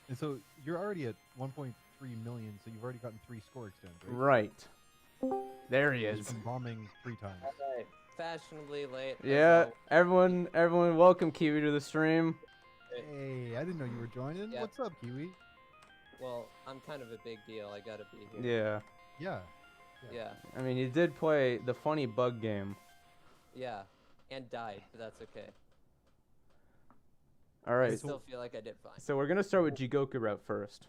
And so you're already at 1.3 million, so you've already gotten 3 score extends, right? Right. There he is. You've been bombing 3 times. Alright, fashionably late. Yeah, everyone, welcome Kiwi to the stream. Hey, I didn't know you were joining. Yep. What's up, Kiwi? Well, I'm kind of a big deal. I gotta be here. Yeah. Yeah. I mean, you did play the funny bug game. Yeah, and died, but that's okay. All right. I still feel like I did fine. So we're gonna start with Jigoku route first.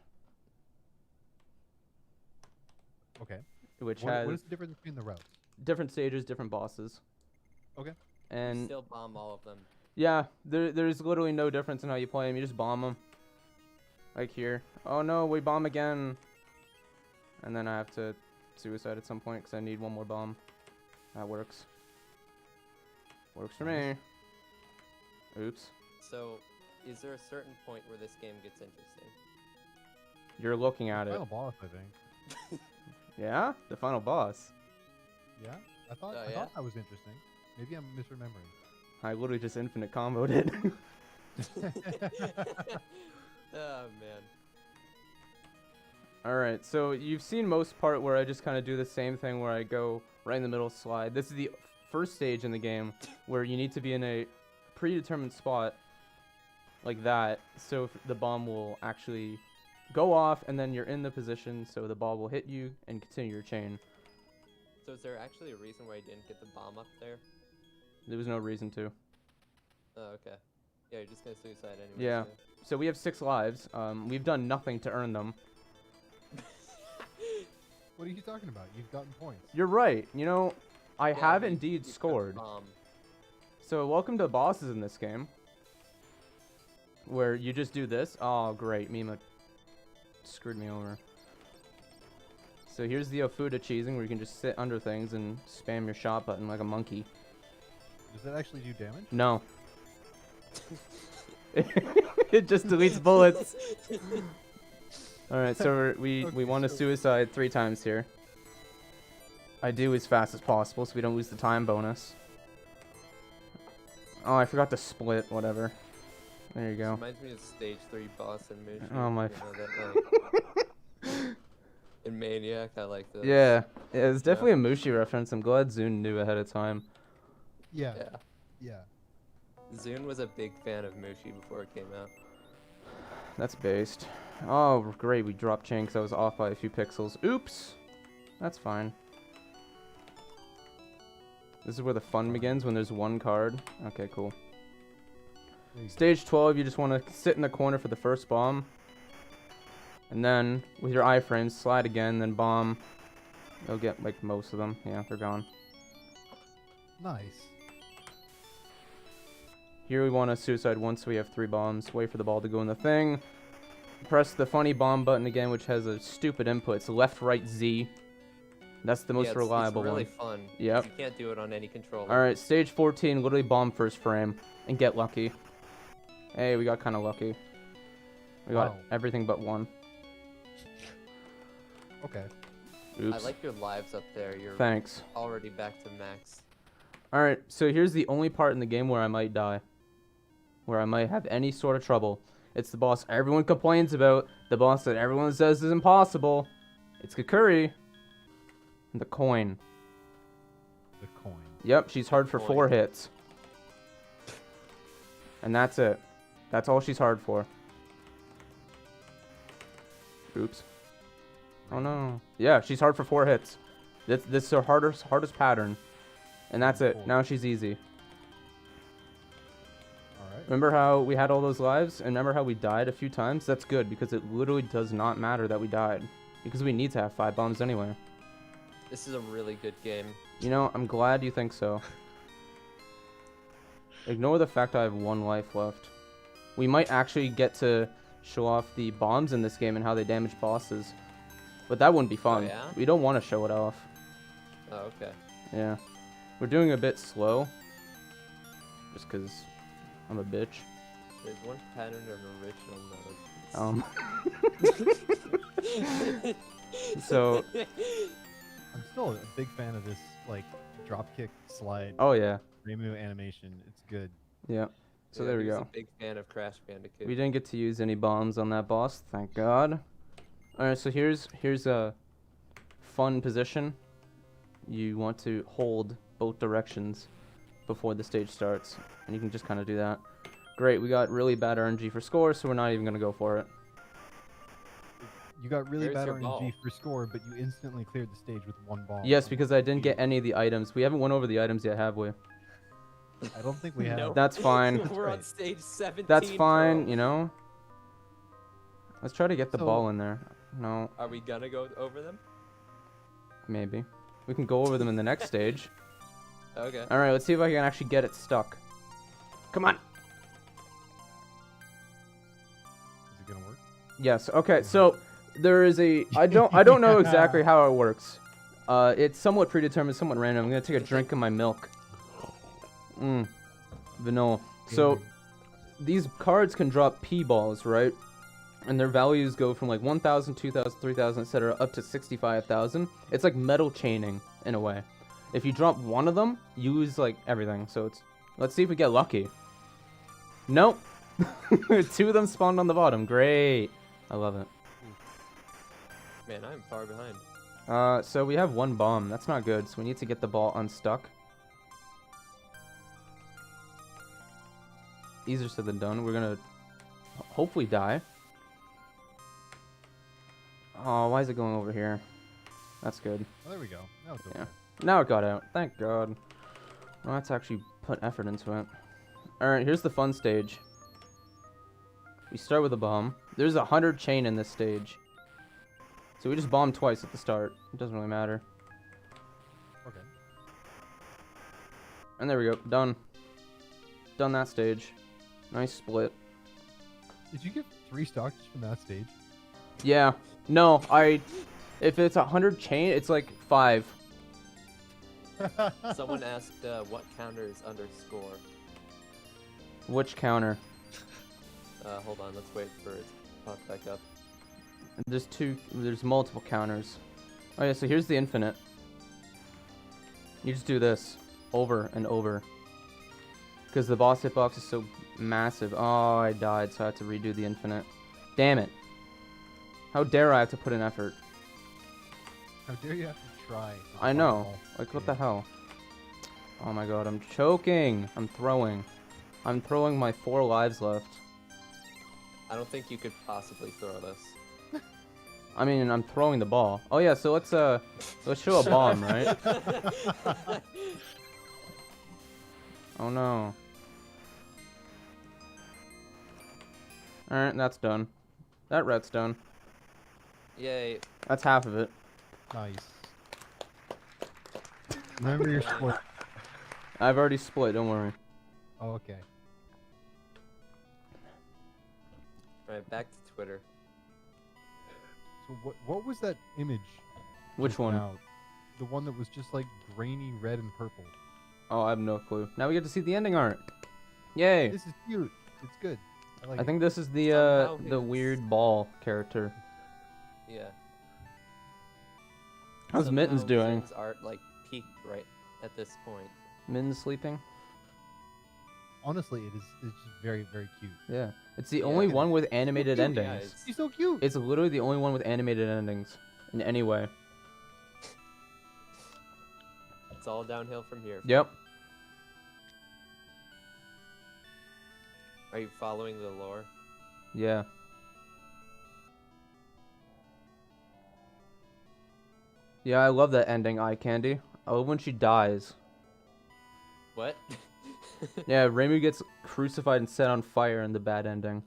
Okay. Which what is the difference between the routes? Different stages, different bosses. Okay. And You still bomb all of them. yeah, there's literally no difference in how you play them. You just bomb them. Like here. Oh no, we bomb again. And then I have to suicide at some point because I need one more bomb. That works. Works for me. Oops. So, is there a certain point where this game gets interesting? You're looking at it. Final boss, I think. Yeah? The final boss. Yeah? I thought that was interesting. Maybe I'm misremembering. I literally just infinite comboed it. Oh, man. Alright, so you've seen most part where I just kind of do the same thing where I go right in the middle slide. This is the first stage in the game where you need to be in a predetermined spot like that, so the bomb will actually go off and then you're in the position so the ball will hit you and continue your chain. So is there actually a reason why you didn't get the bomb up there? There was no reason to. Oh, okay. Yeah, you're just gonna suicide anyway. Yeah. So we have 6 lives. We've done nothing to earn them. What are you talking about? You've gotten points. You're right. You know, I Yeah, have you- indeed you scored. got the bomb. So welcome to bosses in this game. Where you just do this. Oh, great. Mima screwed me over. So here's the Ofuda cheesing where you can just sit under things and spam your shot button like a monkey. Does that actually do damage? No. It just deletes bullets. Alright, so we want to suicide 3 times here. I do as fast as possible so we don't lose the time bonus. Oh, I forgot to split, whatever. There you go. Reminds me of stage 3 boss in Mishi. Oh my. You know, that, like, in Maniac, I like this. Yeah, it's definitely a Mushi reference. I'm glad Zune knew ahead of time. Yeah. Yeah. Yeah. Zune was a big fan of Mushi before it came out. That's based. Oh, great. We dropped chain because I was off by a few pixels. Oops. That's fine. This is where the fun begins, when there's 1 card. Okay, cool. Stage 12, you just want to sit in the corner for the first bomb. And then, with your iframes, slide again, then bomb. You'll get, like, most of them. Yeah, they're gone. Nice. Here we want to suicide once, so we have 3 bombs. Wait for the ball to go in the thing. Press the funny bomb button again, which has a stupid input. It's left, right, Z. That's the most reliable it's really one. fun. Yep. You can't do it on any controller. Alright, stage 14, literally bomb first frame. And get lucky. Hey, we got kind of lucky. We got everything but 1. Okay. Oops. I like your lives up there. You're Thanks. already back to max. Alright, so here's the only part in the game where I might die. Where I might have any sort of trouble. It's the boss everyone complains about. The boss that everyone says is impossible. It's Kukuri. And the coin. The coin. Yep, she's hard for 4 hits. And that's it. That's all she's hard for. Oops. Oh no. Yeah, she's hard for 4 hits. This is her hardest pattern. And that's it. Now she's easy. Alright. Remember how we had all those lives? And remember how we died a few times? That's good, because it literally does not matter that we died. Because we need to have 5 bombs anyway. This is a really good game. You know, I'm glad you think so. Ignore the fact I have 1 life left. We might actually get to show off the bombs in this game and how they damage bosses. But that wouldn't be fun. Oh, yeah? We don't want to show it off. Oh, okay. Yeah. We're doing a bit slow. Just because I'm a bitch. There's one pattern of original mode. So... I'm still a big fan of this, like, dropkick slide. Oh, yeah. Remu animation. It's good. Yeah. So Yeah, there we he was go. a big fan of Crash Bandicoot. We didn't get to use any bombs on that boss, thank God. Alright, so here's a fun position. You want to hold both directions before the stage starts. And you can just kind of do that. Great, we got really bad RNG for score, so we're not even going to go for it. You got really There's bad your RNG ball. for score, but you instantly cleared the stage with 1 bomb. Yes, because I didn't get any of the items. We haven't went over the items yet, have we? I don't think we have. Nope. That's fine. We're on stage 17. That's fine, bro. you know? Let's try to get the So- ball in there. No, Are we gonna go over them? maybe. We can go over them in the next stage. Okay. Alright, let's see if I can actually get it stuck. Come on! Is it gonna work? Yes, okay, so there is a I don't know exactly how it works. It's somewhat predetermined, somewhat random. I'm gonna take a drink of my milk. Vanilla. So these cards can drop P balls, right? And their values go from like 1,000, 2,000, 3,000, etc. up to 65,000. It's like metal chaining in a way. If you drop 1 of them, you lose like everything. So it's let's see if we get lucky. Nope. 2 of them spawned on the bottom. Great. I love it. Man, I'm far behind. So we have 1 bomb. That's not good. So we need to get the ball unstuck. Easier said than done. We're gonna hopefully die. Oh, why is it going over here? That's good. Oh, there we go. Now it's over. Yeah. Now it got out. Thank God. Well, let's actually put effort into it. Alright, here's the fun stage. We start with a bomb. There's 100 chain in this stage. So we just bomb twice at the start. It doesn't really matter. Okay. And there we go. Done. Done that stage. Nice split. Did you get 3 stocks from that stage? Yeah. No, if it's 100 chain, it's like 5. Someone asked what counter is underscore. Which counter? Hold on, let's wait for it to pop back up. There's multiple counters. Oh yeah, so here's the infinite. You just do this over and over. Because the boss hitbox is so massive. Oh, I died, so I had to redo the infinite. Damn it. How dare I have to put in effort? How dare you have to try? I know. Like, what the hell? Oh my god, I'm choking. I'm throwing. I'm throwing my 4 lives left. I don't think you could possibly throw this. I mean, I'm throwing the ball. Oh yeah, so let's show a bomb, right? Oh no. Alright, that's done. That ret's done. Yay. That's half of it. Nice. Remember your split. I've already split, don't worry. Oh, okay. Alright, back to Twitter. So what was that image? Which one? Now? The one that was just like grainy red and purple. Oh, I have no clue. Now we get to see the ending art. Yay! This is cute. It's good. I think this is the weird ball character. Yeah. How's Mittens doing? Mittens' art like peaked right at this point. Mittens sleeping? Honestly, it's just very, very cute. Yeah. It's the only one with animated endings. He's so cute. It's literally the only one with animated endings in any way. It's all downhill from here. Yep. Are you following the lore? Yeah. Yeah, I love that ending, Eye Candy. I love when she dies. What? Yeah, Reimu gets crucified and set on fire in the bad ending.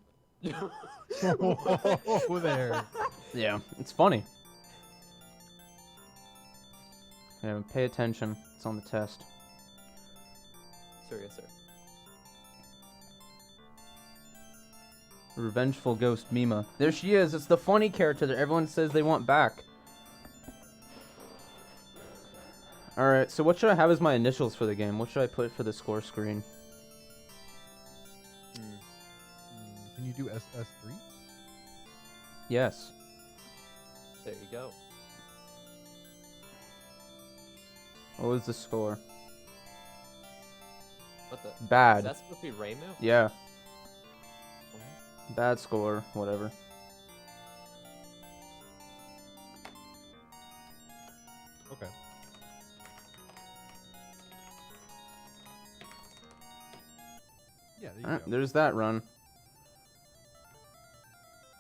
Whoa there. Yeah, it's funny. Yeah, pay attention. It's on the test. Sir, yes, sir. Revengeful Ghost Mima. There she is. It's the funny character that everyone says they want back. Alright, so what should I have as my initials for the game? What should I put for the score screen? Can you do SS3? Yes. There you go. What was the score? What the? Bad. Is that supposed to be Reimu? Yeah. Bad score, whatever. Okay. Yeah, there you go. There's that run.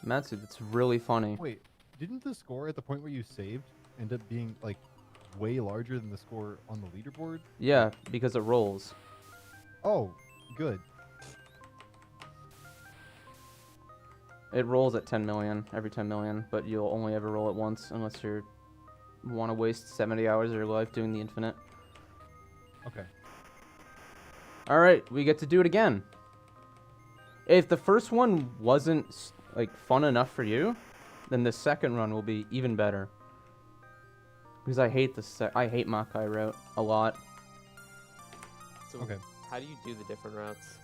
Matsu, that's really funny. Wait, didn't the score at the point where you saved end up being like way larger than the score on the leaderboard? Yeah, because it rolls. Oh, good. It rolls at 10 million, every 10 million, but you'll only ever roll it once unless you want to waste 70 hours of your life doing the infinite. Okay. Alright, we get to do it again. If the first one wasn't like fun enough for you, then the second run will be even better. Because I hate I hate Makai route a lot. So okay. How do you do the different routes?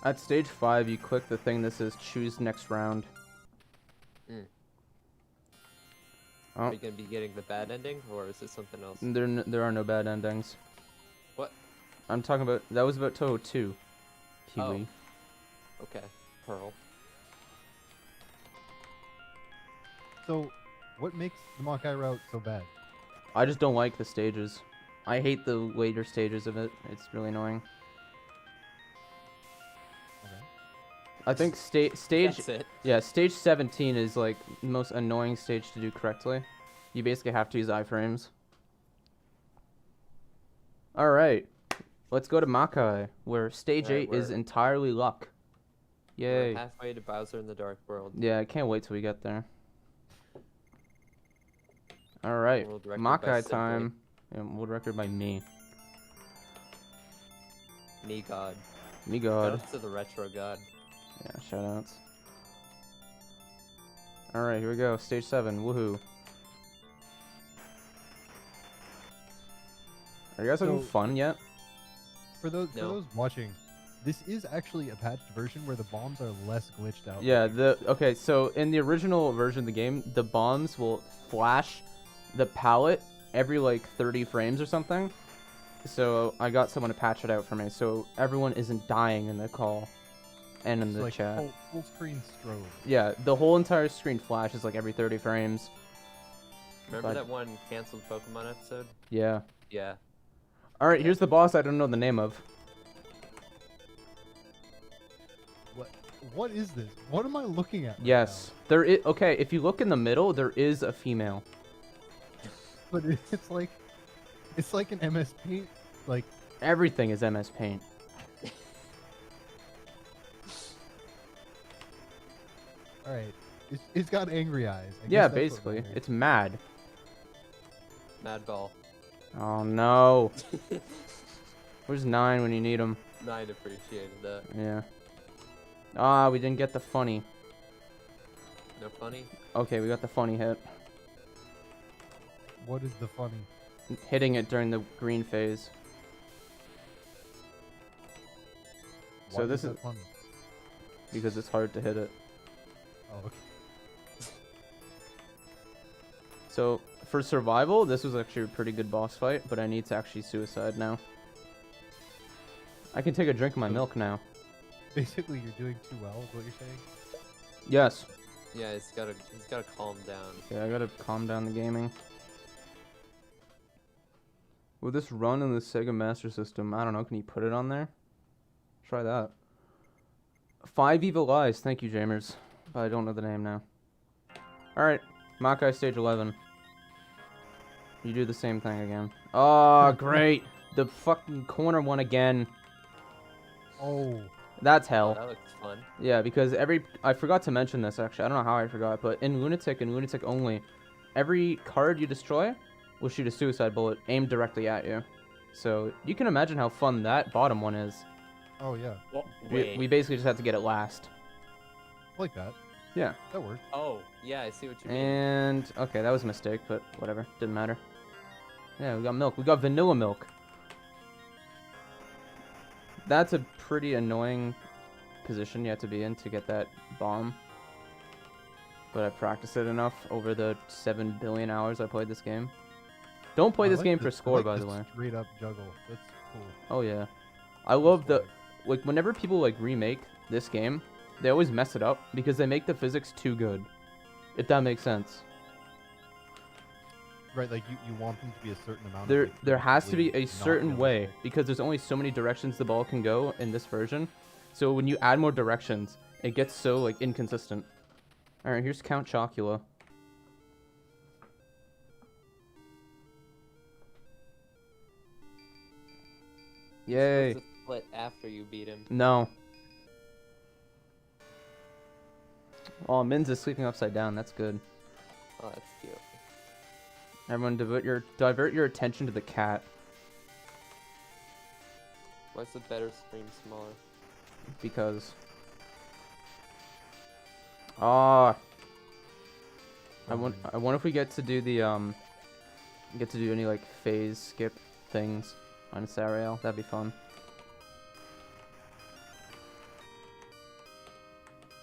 At stage 5, you click the thing that says choose next round. Oh. Are you gonna be getting the bad ending, or is this something else? There are no bad endings. What? I'm talking about, that was about Touhou 2. Kiwi. Oh. Okay. Pearl. So, what makes the Makai route so bad? I just don't like the stages. I hate the later stages of it. It's really annoying. I think stage That's it. Yeah, stage 17 is like the most annoying stage to do correctly. You basically have to use iframes. All right, let's go to Makai, where stage Alright, 8 is we're- entirely luck. We're Yay. halfway to Bowser in the Dark World. Yeah, I can't wait till we get there. All right, World record by Makai Simply. time. And world record by me. Me God. Me God. Shoutouts to the retro god. Yeah, shoutouts. All right, here we go. Stage 7. Woohoo. Are you guys having So- fun yet? For those watching, this is actually a patched version where the bombs are less glitched out. Yeah, okay, so in the original version of the game, the bombs will flash the palette every like 30 frames or something. So I got someone to patch it out for me, so everyone isn't dying in the call and in It's the like chat. full screen strobe. Yeah, the whole entire screen flashes like every 30 frames. Remember But- that one canceled Pokemon episode? Yeah. Yeah. Alright, here's the boss I don't know the name of. What is this? What am I looking at? right Yes. There is, okay, if you look in the middle, there is a female. now? But it's like an MS Paint, like Everything is MS Paint. all right. It's got angry eyes. I Yeah, guess that's what basically. matters. It's mad. Mad Ball. Oh no. Where's 9 when you need him? 9 appreciated that. Yeah. Ah, we didn't get the funny. No funny? Okay, we got the funny hit. What is the funny? Hitting it during the green phase. Why So this that is funny? because it's hard to hit it. Oh, okay. So for survival, this was actually a pretty good boss fight, but I need to actually suicide now. I can take a drink of my milk now. Basically, you're doing too well, is what you're saying? Yes. Yeah, he's gotta calm down. Okay, I gotta calm down the gaming. Will this run in the Sega Master System? I don't know. Can you put it on there? Try that. 5 Evil Eyes. Thank you, Jamers. But I don't know the name now. Alright. Makai stage 11. You do the same thing again. Oh, great. The fucking corner one again. Oh. That's hell. That looks fun. Yeah, because I forgot to mention this actually. I don't know how I forgot, but in Lunatic and Lunatic only, every card you destroy will shoot a suicide bullet aimed directly at you. So you can imagine how fun that bottom one is. Oh yeah. Well, We basically just have to get it last. Like that. Yeah. That worked. Oh, yeah, I see what you mean. And okay, that was a mistake, but whatever, didn't matter. Yeah, we got milk. We got vanilla milk. That's a pretty annoying position you have to be in to get that bomb. But I practiced it enough over the 7 billion hours I played this game. Don't play I this like game the- for I score, like by the way. Straight up juggle. That's cool. Oh yeah, I love the like whenever people like remake this game, they always mess it up because they make the physics too good. If that makes sense. Right, like you want them to be a certain amount. There of, like, there has to be a not certain way because there's only so many directions the ball can go in this version. So when you add more directions, it gets so like inconsistent. All right, here's Count Chocula. Yay. You're supposed to split after you beat him. No. Oh, Minz is sleeping upside down. That's good. Oh, that's cute. Everyone, divert your attention to the cat Why's the better screen smaller? because. Ah. I wonder if we get to do the any like phase skip things on Sariel. That'd be fun.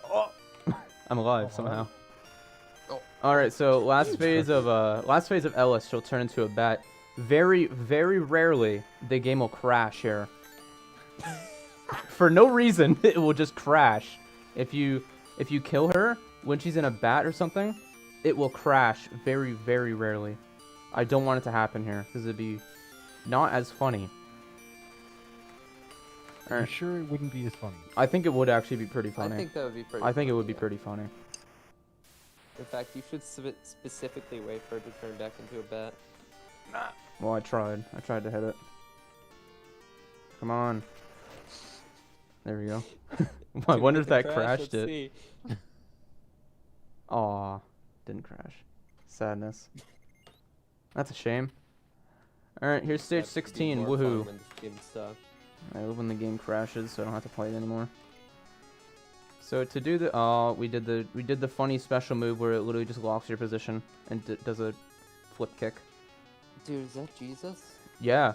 Oh. I'm alive somehow. Oh. All right, so last phase of Ellis, she'll turn into a bat. Very, very rarely the game will crash here. For no reason, it will just crash. If you kill her when she's in a bat or something, it will crash very, very rarely. I don't want it to happen here because it'd be not as funny. I'm sure it wouldn't be as funny. I think it would actually be pretty funny. I think that would be pretty I think it funny, would be yeah. pretty funny. In fact, you should specifically wait for it to turn back into a bat. Well, I tried. I tried to hit it. Come on. There we go. I wonder if that crashed it. Aw, didn't crash. Sadness. That's a shame. Alright, here's stage 16. Woohoo. I love when the game crashes, so I don't have to play it anymore. So to do the we did the funny special move where it literally just locks your position and does a flip kick. Dude, is that Jesus? Yeah.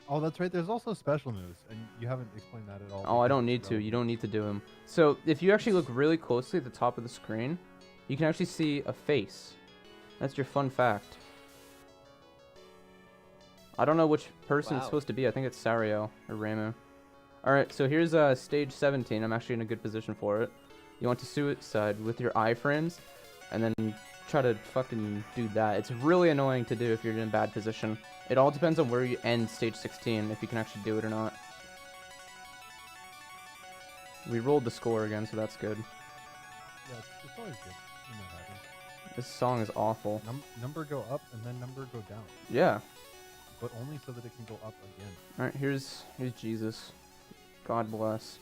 Oh, that's right. There's also special moves, and you haven't explained that at all. Oh, I don't need to. You don't need to do them. So if you actually look really closely at the top of the screen, you can actually see a face. That's your fun fact. I don't know which person it's supposed to be. I think it's Sario or Ramu. Alright, so here's stage 17. I'm actually in a good position for it. You want to suicide with your iframes, and then try to fucking do that. It's really annoying to do if you're in a bad position. It all depends on where you end stage 16, if you can actually do it or not. We rolled the score again, so that's good. Yeah, it's always good when that happens. This song is awful. Number go up and then number go down. Yeah. But only so that it can go up again. Alright, here's Jesus. God bless.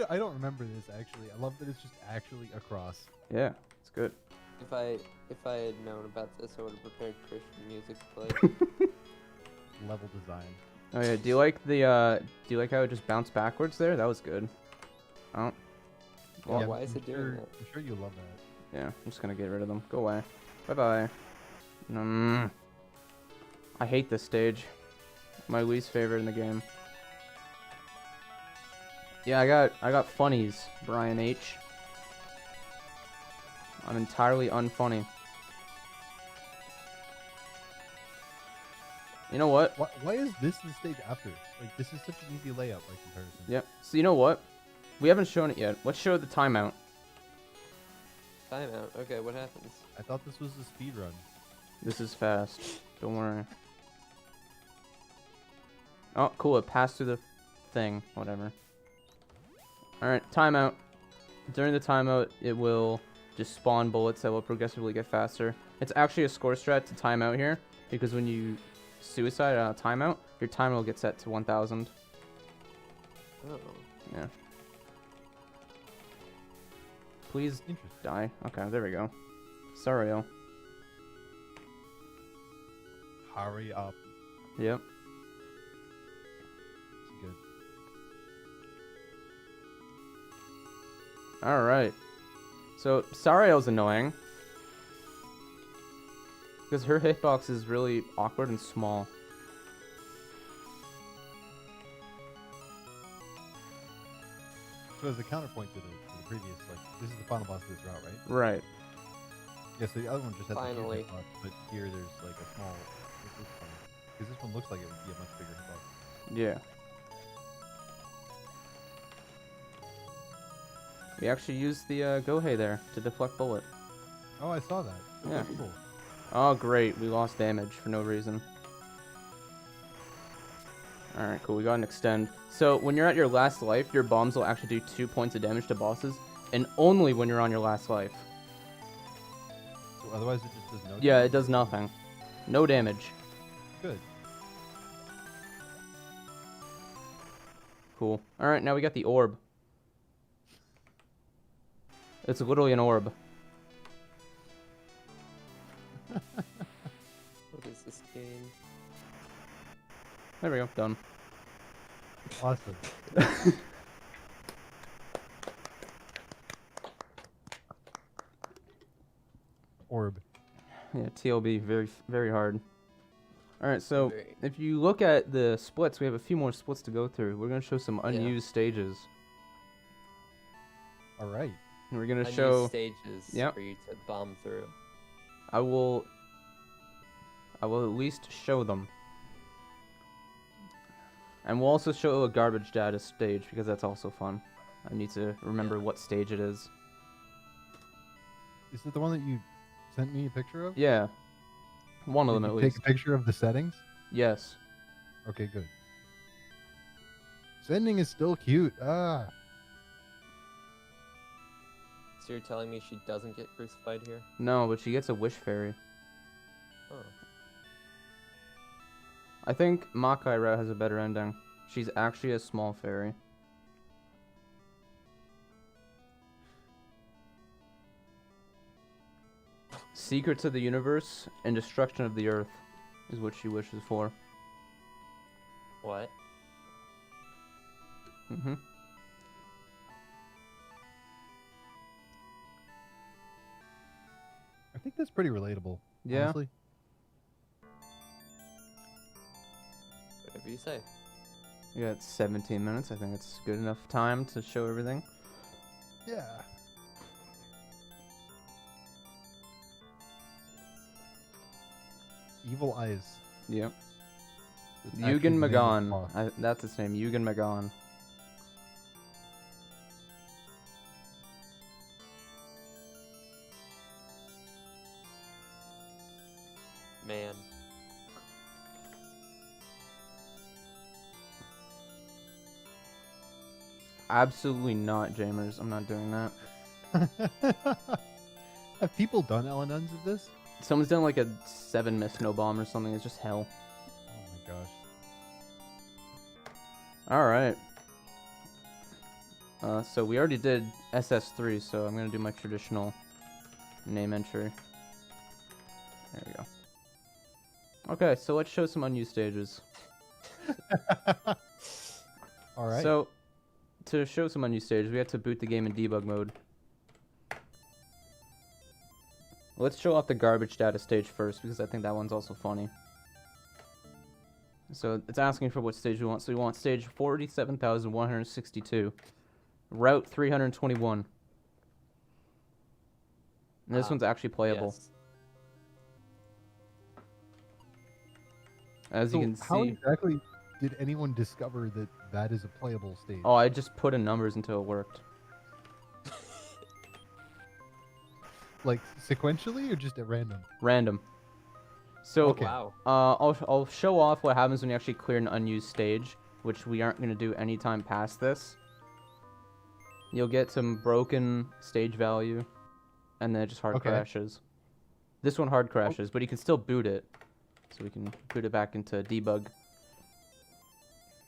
I don't remember this actually. I love that it's just actually across. Yeah, it's good. If I had known about this, I would have prepared Christian music to play. Level design. Oh yeah, do you like how it just bounced backwards there? That was good. Oh. Well, yeah, why is it doing that? I'm sure you love that. Yeah, I'm just gonna get rid of them. Go away. Bye bye. I hate this stage. My least favorite in the game. Yeah, I got funnies, Brian H. I'm entirely unfunny. You know what? Why is this the stage after? Like, this is such an easy layup by comparison. Yep. So you know what? We haven't shown it yet. Let's show the timeout. Timeout. Okay, what happens? I thought this was a speed run. This is fast. Don't worry. Oh, cool. It passed through the thing. Whatever. Alright, timeout. During the timeout, it will just spawn bullets that will progressively get faster. It's actually a score strat to timeout here, because when you suicide on a timeout, your timer will get set to 1000. Oh. Yeah. Please die. Okay, there we go. Sario. Hurry up. Yep. It's good. Alright. So, Sario's annoying. Because her hitbox is really awkward and small. So as a counterpoint to the previous, like, this is the final boss of this route, right? Right. Yeah, so the other one just has Finally. a huge hitbox, but here there's like a small. Because this one looks like it would be a much bigger hitbox. Yeah. We actually used the Gohei there to deflect bullet. Oh, I saw that. That Yeah. was cool. Oh, great. We lost damage for no reason. Alright, cool. We got an extend. So, when you're at your last life, your bombs will actually do 2 points of damage to bosses, and only when you're on your last life. So otherwise it just does no Yeah, damage? it does nothing. No damage. Good. Cool. Alright, now we got the orb. It's literally an orb. What is this game? There we go. Done. Awesome. Orb. Yeah, TLB, very, very hard. Alright, so if you look at the splits, we have a few more splits to go through. We're going to show some unused stages. Alright. And we're going to Unused show... stages Yep. for you to bomb through. I will at least show them. And we'll also show a garbage data stage, because that's also fun. I need to remember what stage it is. Is it the one that you sent me a picture of? Yeah. One of Did them at you least. take a picture of the settings? Yes. Okay, good. Sending is still cute. Ah. So you're telling me she doesn't get crucified here? No, but she gets a wish fairy. Oh. I think Makaira has a better ending. She's actually a small fairy. Secrets of the universe and destruction of the earth is what she wishes for. What? Mm-hmm. I think that's pretty relatable. Yeah. Honestly. Whatever you say. We got 17 minutes. I think it's good enough time to show everything. Yeah. Evil Eyes. Yep. That's actually Yugen the name of the Magan. boss. That's his name. Yugen Magan. Man. Absolutely not, Jamers. I'm not doing that. Have people done LNNs of this? Someone's done like a 7-miss snow bomb or something. It's just hell. Oh my gosh. Alright. So we already did SS3, so I'm gonna do my traditional name entry. There we go. Okay, so let's show some unused stages. Alright. So, to show some unused stages, we have to boot the game in debug mode. Let's show off the garbage data stage first, because I think that one's also funny. So, it's asking for what stage we want. So we want stage 47,162. Route 321. And this one's actually playable. Yes. As you can see. How exactly did anyone discover that that is a playable stage? Oh, I just put in numbers until it worked. Like sequentially or just at random? Random. So, Okay. Wow. I'll show off what happens when you actually clear an unused stage, which we aren't going to do anytime past this. You'll get some broken stage value, and then it just hard crashes. This one hard crashes, but you can still boot it. So we can boot it back into debug.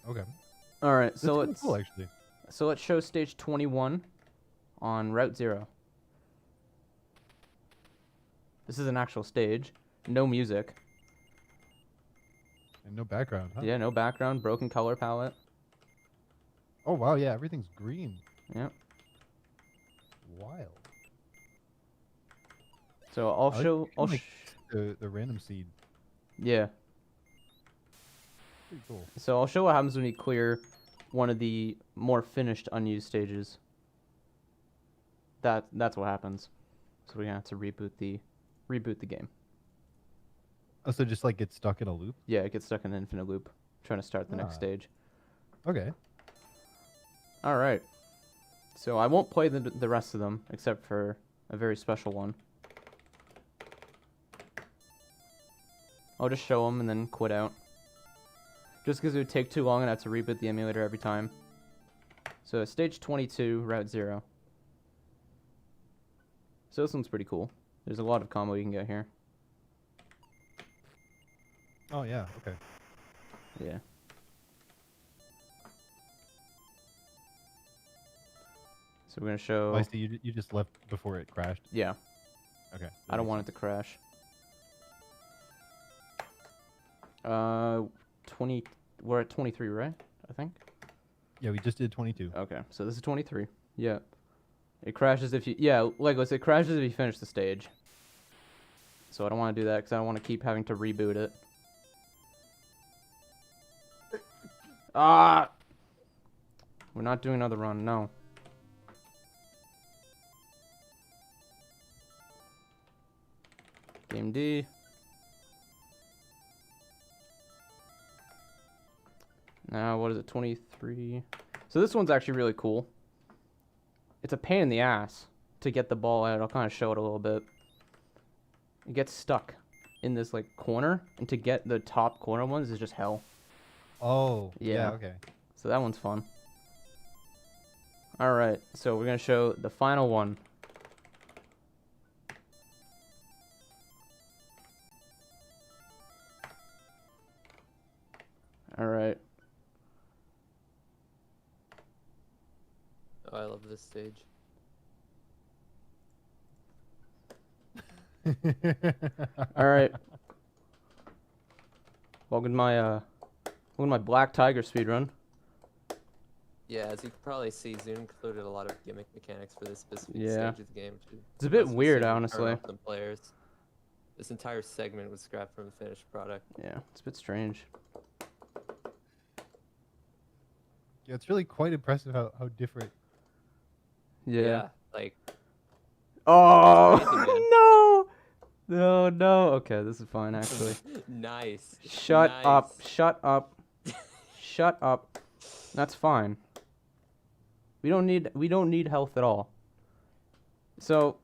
Okay. Alright, That's so kinda cool, actually. So let's show stage 21 on Route 0. This is an actual stage. No music. And no background, huh? Yeah, no background, broken color palette. Oh wow, yeah, everything's green. Yep. Wild. So I'll I like show the random seed. Yeah. Pretty cool. So I'll show what happens when you clear one of the more finished unused stages. That's what happens. So we have to reboot the game. Oh, so just like get stuck in a loop? Yeah, it gets stuck in an infinite loop, trying to start the next Ah. stage. Okay. All right. So I won't play the rest of them except for a very special one. I'll just show them and then quit out. Just because it would take too long and I have to reboot the emulator every time. So stage 22, Route 0. So this one's pretty cool. There's a lot of combo you can get here. Oh yeah, okay. Yeah. So we're gonna show. Oh, I see. You just left before it crashed. Yeah. Okay. I don't want it to crash. 20. We're at 23, right? I think. Yeah, we just did 22. Okay, so this is 23. Yeah. It crashes if you. Yeah, Legos. It crashes if you finish the stage. So I don't want to do that because I don't want to keep having to reboot it. Ah! We're not doing another run. No. Game D. Now, what is it, 23? So this one's actually really cool. It's a pain in the ass to get the ball out. I'll kind of show it a little bit. It gets stuck in this like corner, and to get the top corner ones is just hell. Oh, yeah, okay. So that one's fun. Alright, so we're going to show the final one. I love this stage. All right. Welcome to my Black Tiger speedrun. Yeah, as you can probably see, Zoom included a lot of gimmick mechanics for this specific Yeah. stage of the game. It's a bit Plus, weird, turn honestly. off the players. This entire segment was scrapped from the finished product. Yeah, it's a bit strange. Yeah, it's really quite impressive how different. Yeah. Like. Oh It's crazy, man. no! No. Okay, this is fine actually. Nice. Shut Nice. up! Shut up! Shut up! That's fine. We don't need health at all. So,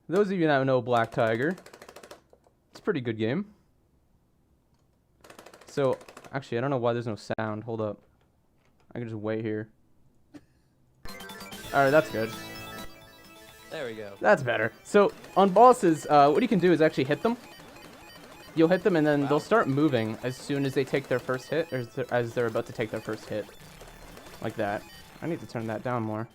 those of you that know Black Tiger, it's a pretty good game. So, actually, I don't know why there's no sound. Hold up. I can just wait here. Alright, that's good. There we go. That's better. So, on bosses, what you can do is actually hit them. You'll hit them and then they'll start moving as soon as they take their first hit, or as they're about to take their first hit. Like that. I need to turn that down more.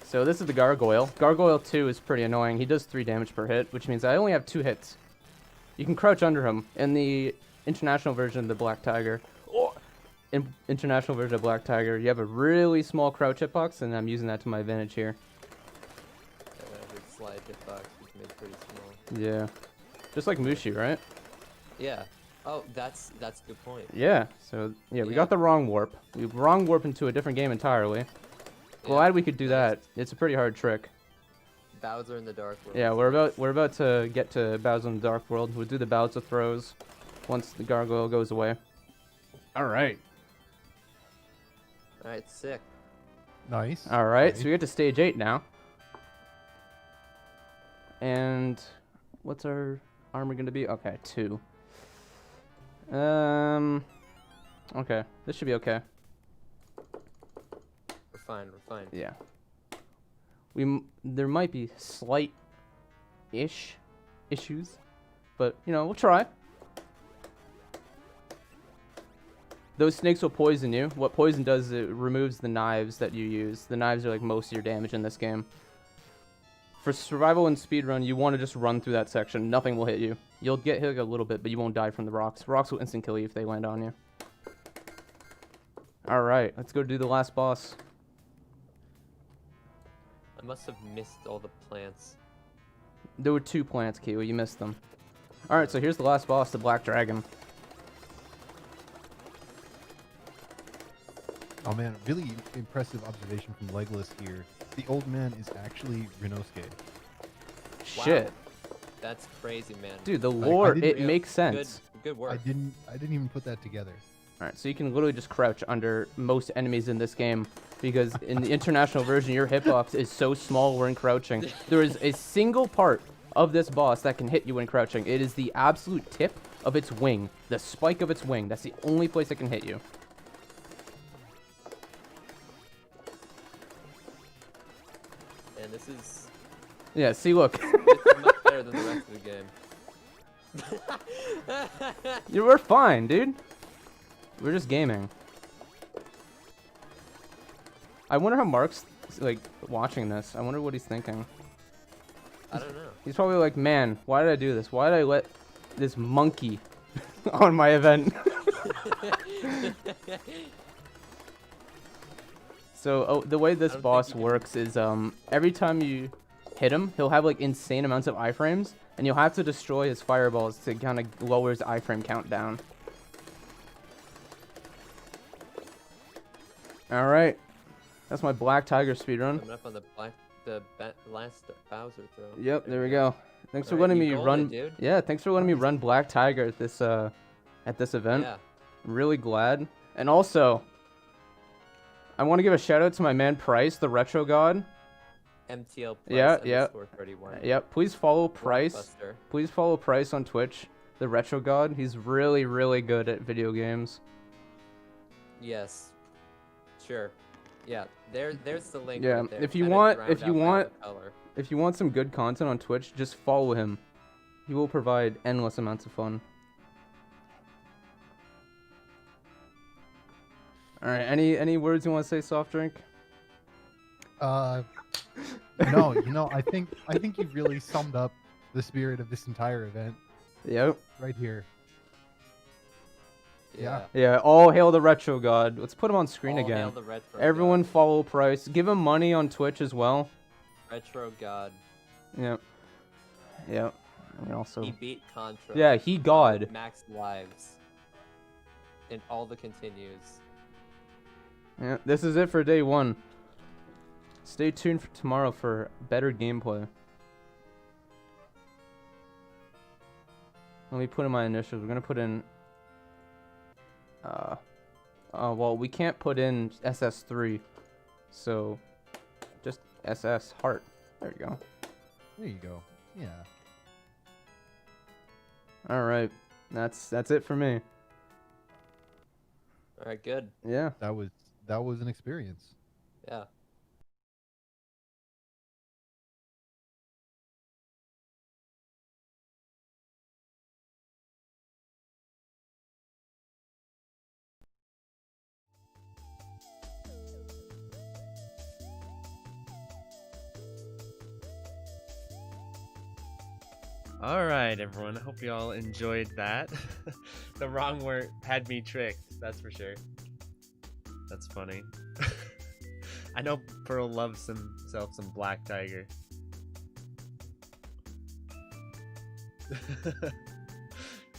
So this is the Gargoyle. Gargoyle 2 is pretty annoying. He does 3 damage per hit, which means I only have 2 hits. You can crouch under him. In the international version of the Black Tiger, international version of Black Tiger, you have a really small crouch hitbox, and I'm using that to my advantage here. Slide hitbox was made pretty small. Yeah. Just like Mushi, right? Yeah. Oh, that's a good point. Yeah. So, yeah, we got the wrong warp. We wrong warp into a different game entirely. Glad we could do that. It's a pretty hard trick. Bowser in the Dark World. Yeah, we're about to get to Bowser in the Dark World. We'll do the Bowser throws once the Gargoyle goes away. Alright. Alright, sick. Nice. Alright, so we get to stage 8 now. And what's our armor gonna be? Okay, 2. Okay, this should be okay. We're fine. Yeah. There might be slight-ish issues, but you know, we'll try. Those snakes will poison you. What poison does is it removes the knives that you use. The knives are like most of your damage in this game. For survival and speedrun, you want to just run through that section. Nothing will hit you. You'll get hit a little bit, but you won't die from the rocks. Rocks will instant kill you if they land on you. Alright, let's go do the last boss. I must have missed all the plants. There were 2 plants, Kiwi. You missed them. Alright, so here's the last boss, the Black Dragon. Oh man, really impressive observation from Legolas here. The old man is actually Rinosuke. Shit. Wow. That's crazy, man. Dude, the lore, it Real makes sense. Good work. I didn't even put that together. Alright, so you can literally just crouch under most enemies in this game, because in the international version, your hitbox is so small when crouching. There is a single part of this boss that can hit you when crouching. It is the absolute tip of its wing, the spike of its wing. That's the only place it can hit you. And this is... Yeah, see, look. This is much better than the rest of the game. We're fine, dude. We're just gaming. I wonder how Mark's, like, watching this. I wonder what he's thinking. I don't know. He's probably like, man, why did I do this? Why did I let this monkey on my event? So, the way this boss works is, every time you hit him, he'll have, like, insane amounts of iframes, and you'll have to destroy his fireballs to kind of lower his iframe count down. Alright. That's my Black Tiger speedrun. Coming up on the last Bowser throw. Yep, there we go. Thanks for Alright, letting you me rolled run. it, dude. Yeah, thanks for letting me run Black Tiger at this event. Yeah. Really glad. And also, I want to give a shout out to my man Price, the Retro God. MTL Yeah, Price yeah. _31. Yep. Please follow Price. Blockbuster. Please follow Price on Twitch, the Retro God. He's really, really good at video games. Yes. Sure. Yeah. There's the link. Yeah. Right there. If you Kinda want, drowned if you out by want, the color. if you want some good content on Twitch, just follow him. He will provide endless amounts of fun. All right. Any words you want to say, soft drink? No, I think you've really summed up the spirit of this entire event. Yep. Right here. Yeah. Yeah. All hail the retro god. Let's put him on screen All again. hail the retro Everyone follow Price. Give him money on Twitch as well. Retro god. Yep. Yep. And also. He beat Contra. Yeah, he god. Max lives. And all the continues. Yeah. This is it for day 1. Stay tuned for tomorrow for better gameplay. Let me put in my initials. We're gonna put in. Well, we can't put in SS3, so just SS heart. There you go. There you go. Yeah. All right, that's it for me. All right, good. Yeah. That was an experience. Yeah. All right, everyone. I hope you all enjoyed that. The wrong word had me tricked. That's for sure. That's funny. I know Pearl loves himself some Black Tiger.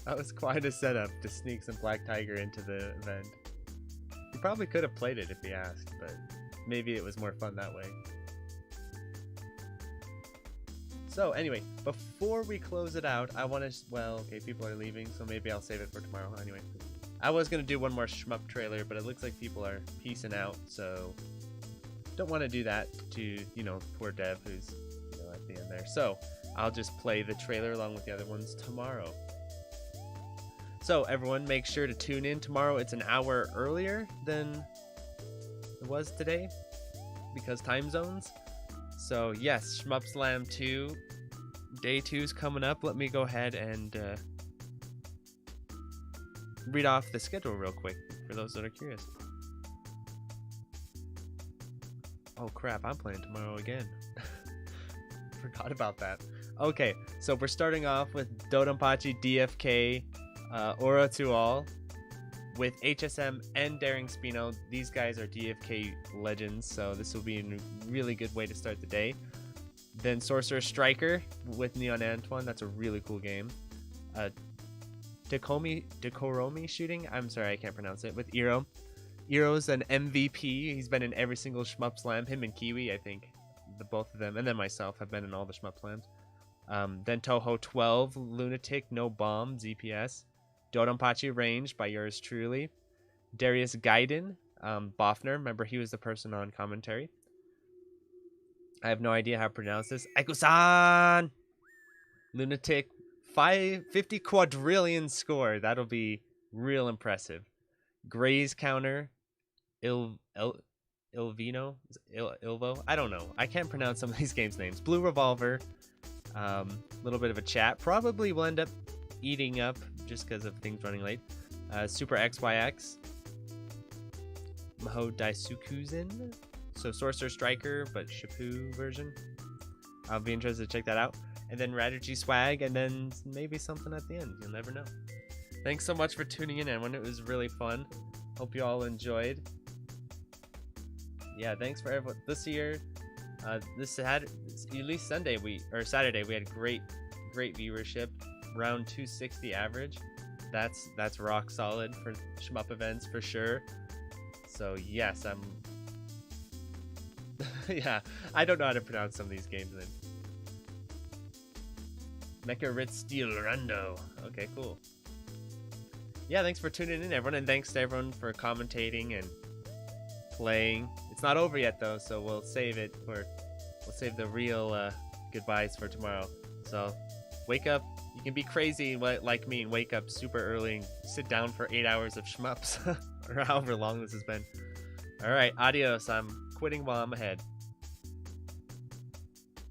That was quite a setup to sneak some Black Tiger into the event. You probably could have played it if he asked, but maybe it was more fun that way. So anyway, before we close it out, I want to, well, okay, people are leaving, so maybe I'll save it for tomorrow. Anyway, I was going to do one more shmup trailer, but it looks like people are peacing out, so don't want to do that to, you know, poor Dev who's, you know, at the end there. So I'll just play the trailer along with the other ones tomorrow. So everyone, make sure to tune in tomorrow. It's an hour earlier than it was today because time zones. So yes, Shmup Slam 2, day 2's coming up. Let me go ahead and read off the schedule real quick for those that are curious. Oh crap, I'm playing tomorrow again. Forgot about that. Okay, so we're starting off with Dodonpachi, DFK, Aura to All, with HSM and Daring Spino. These guys are DFK legends, so this will be a really good way to start the day. Then Sorcerer Striker with Neon Antoine. That's a really cool game. Dekoromi shooting. I'm sorry, I can't pronounce it. With Eero. Eero's an MVP. He's been in every single Shmup Slam. Him and Kiwi, I think. The both of them, and then myself, have been in all the Shmup Slams. Then Touhou 12, Lunatic, No Bomb, ZPS. Dodonpachi Range by yours truly. Darius Gaiden, Bofner. Remember, he was the person on commentary. I have no idea how to pronounce this. Aiku-san! Lunatic, 50 quadrillion score. That'll be real impressive. Gray's Counter. Ilvino? Ilvo? I don't know. I can't pronounce some of these games' names. Blue Revolver. Little bit of a chat. Probably will end up eating up just because of things running late. Super XYX. Maho Daisukuzen. So Sorcerer Striker, but Shippu version. I'll be interested to check that out. And then Radigy Swag, and then maybe something at the end. You'll never know. Thanks so much for tuning in, everyone. It was really fun. Hope you all enjoyed. Yeah, thanks for everyone. This year, this had at least Saturday we had great viewership. Around 260 average. That's rock solid for shmup events for sure. So yes, I'm yeah, I don't know how to pronounce some of these games then. Mecha Ritz Steel Rando. Okay, cool. Yeah, thanks for tuning in, everyone, and thanks to everyone for commentating and playing. It's not over yet though, so we'll save the real goodbyes for tomorrow. So wake up. You can be crazy like me and wake up super early and sit down for 8 hours of shmups or however long this has been. All right, adios. I'm quitting while I'm ahead.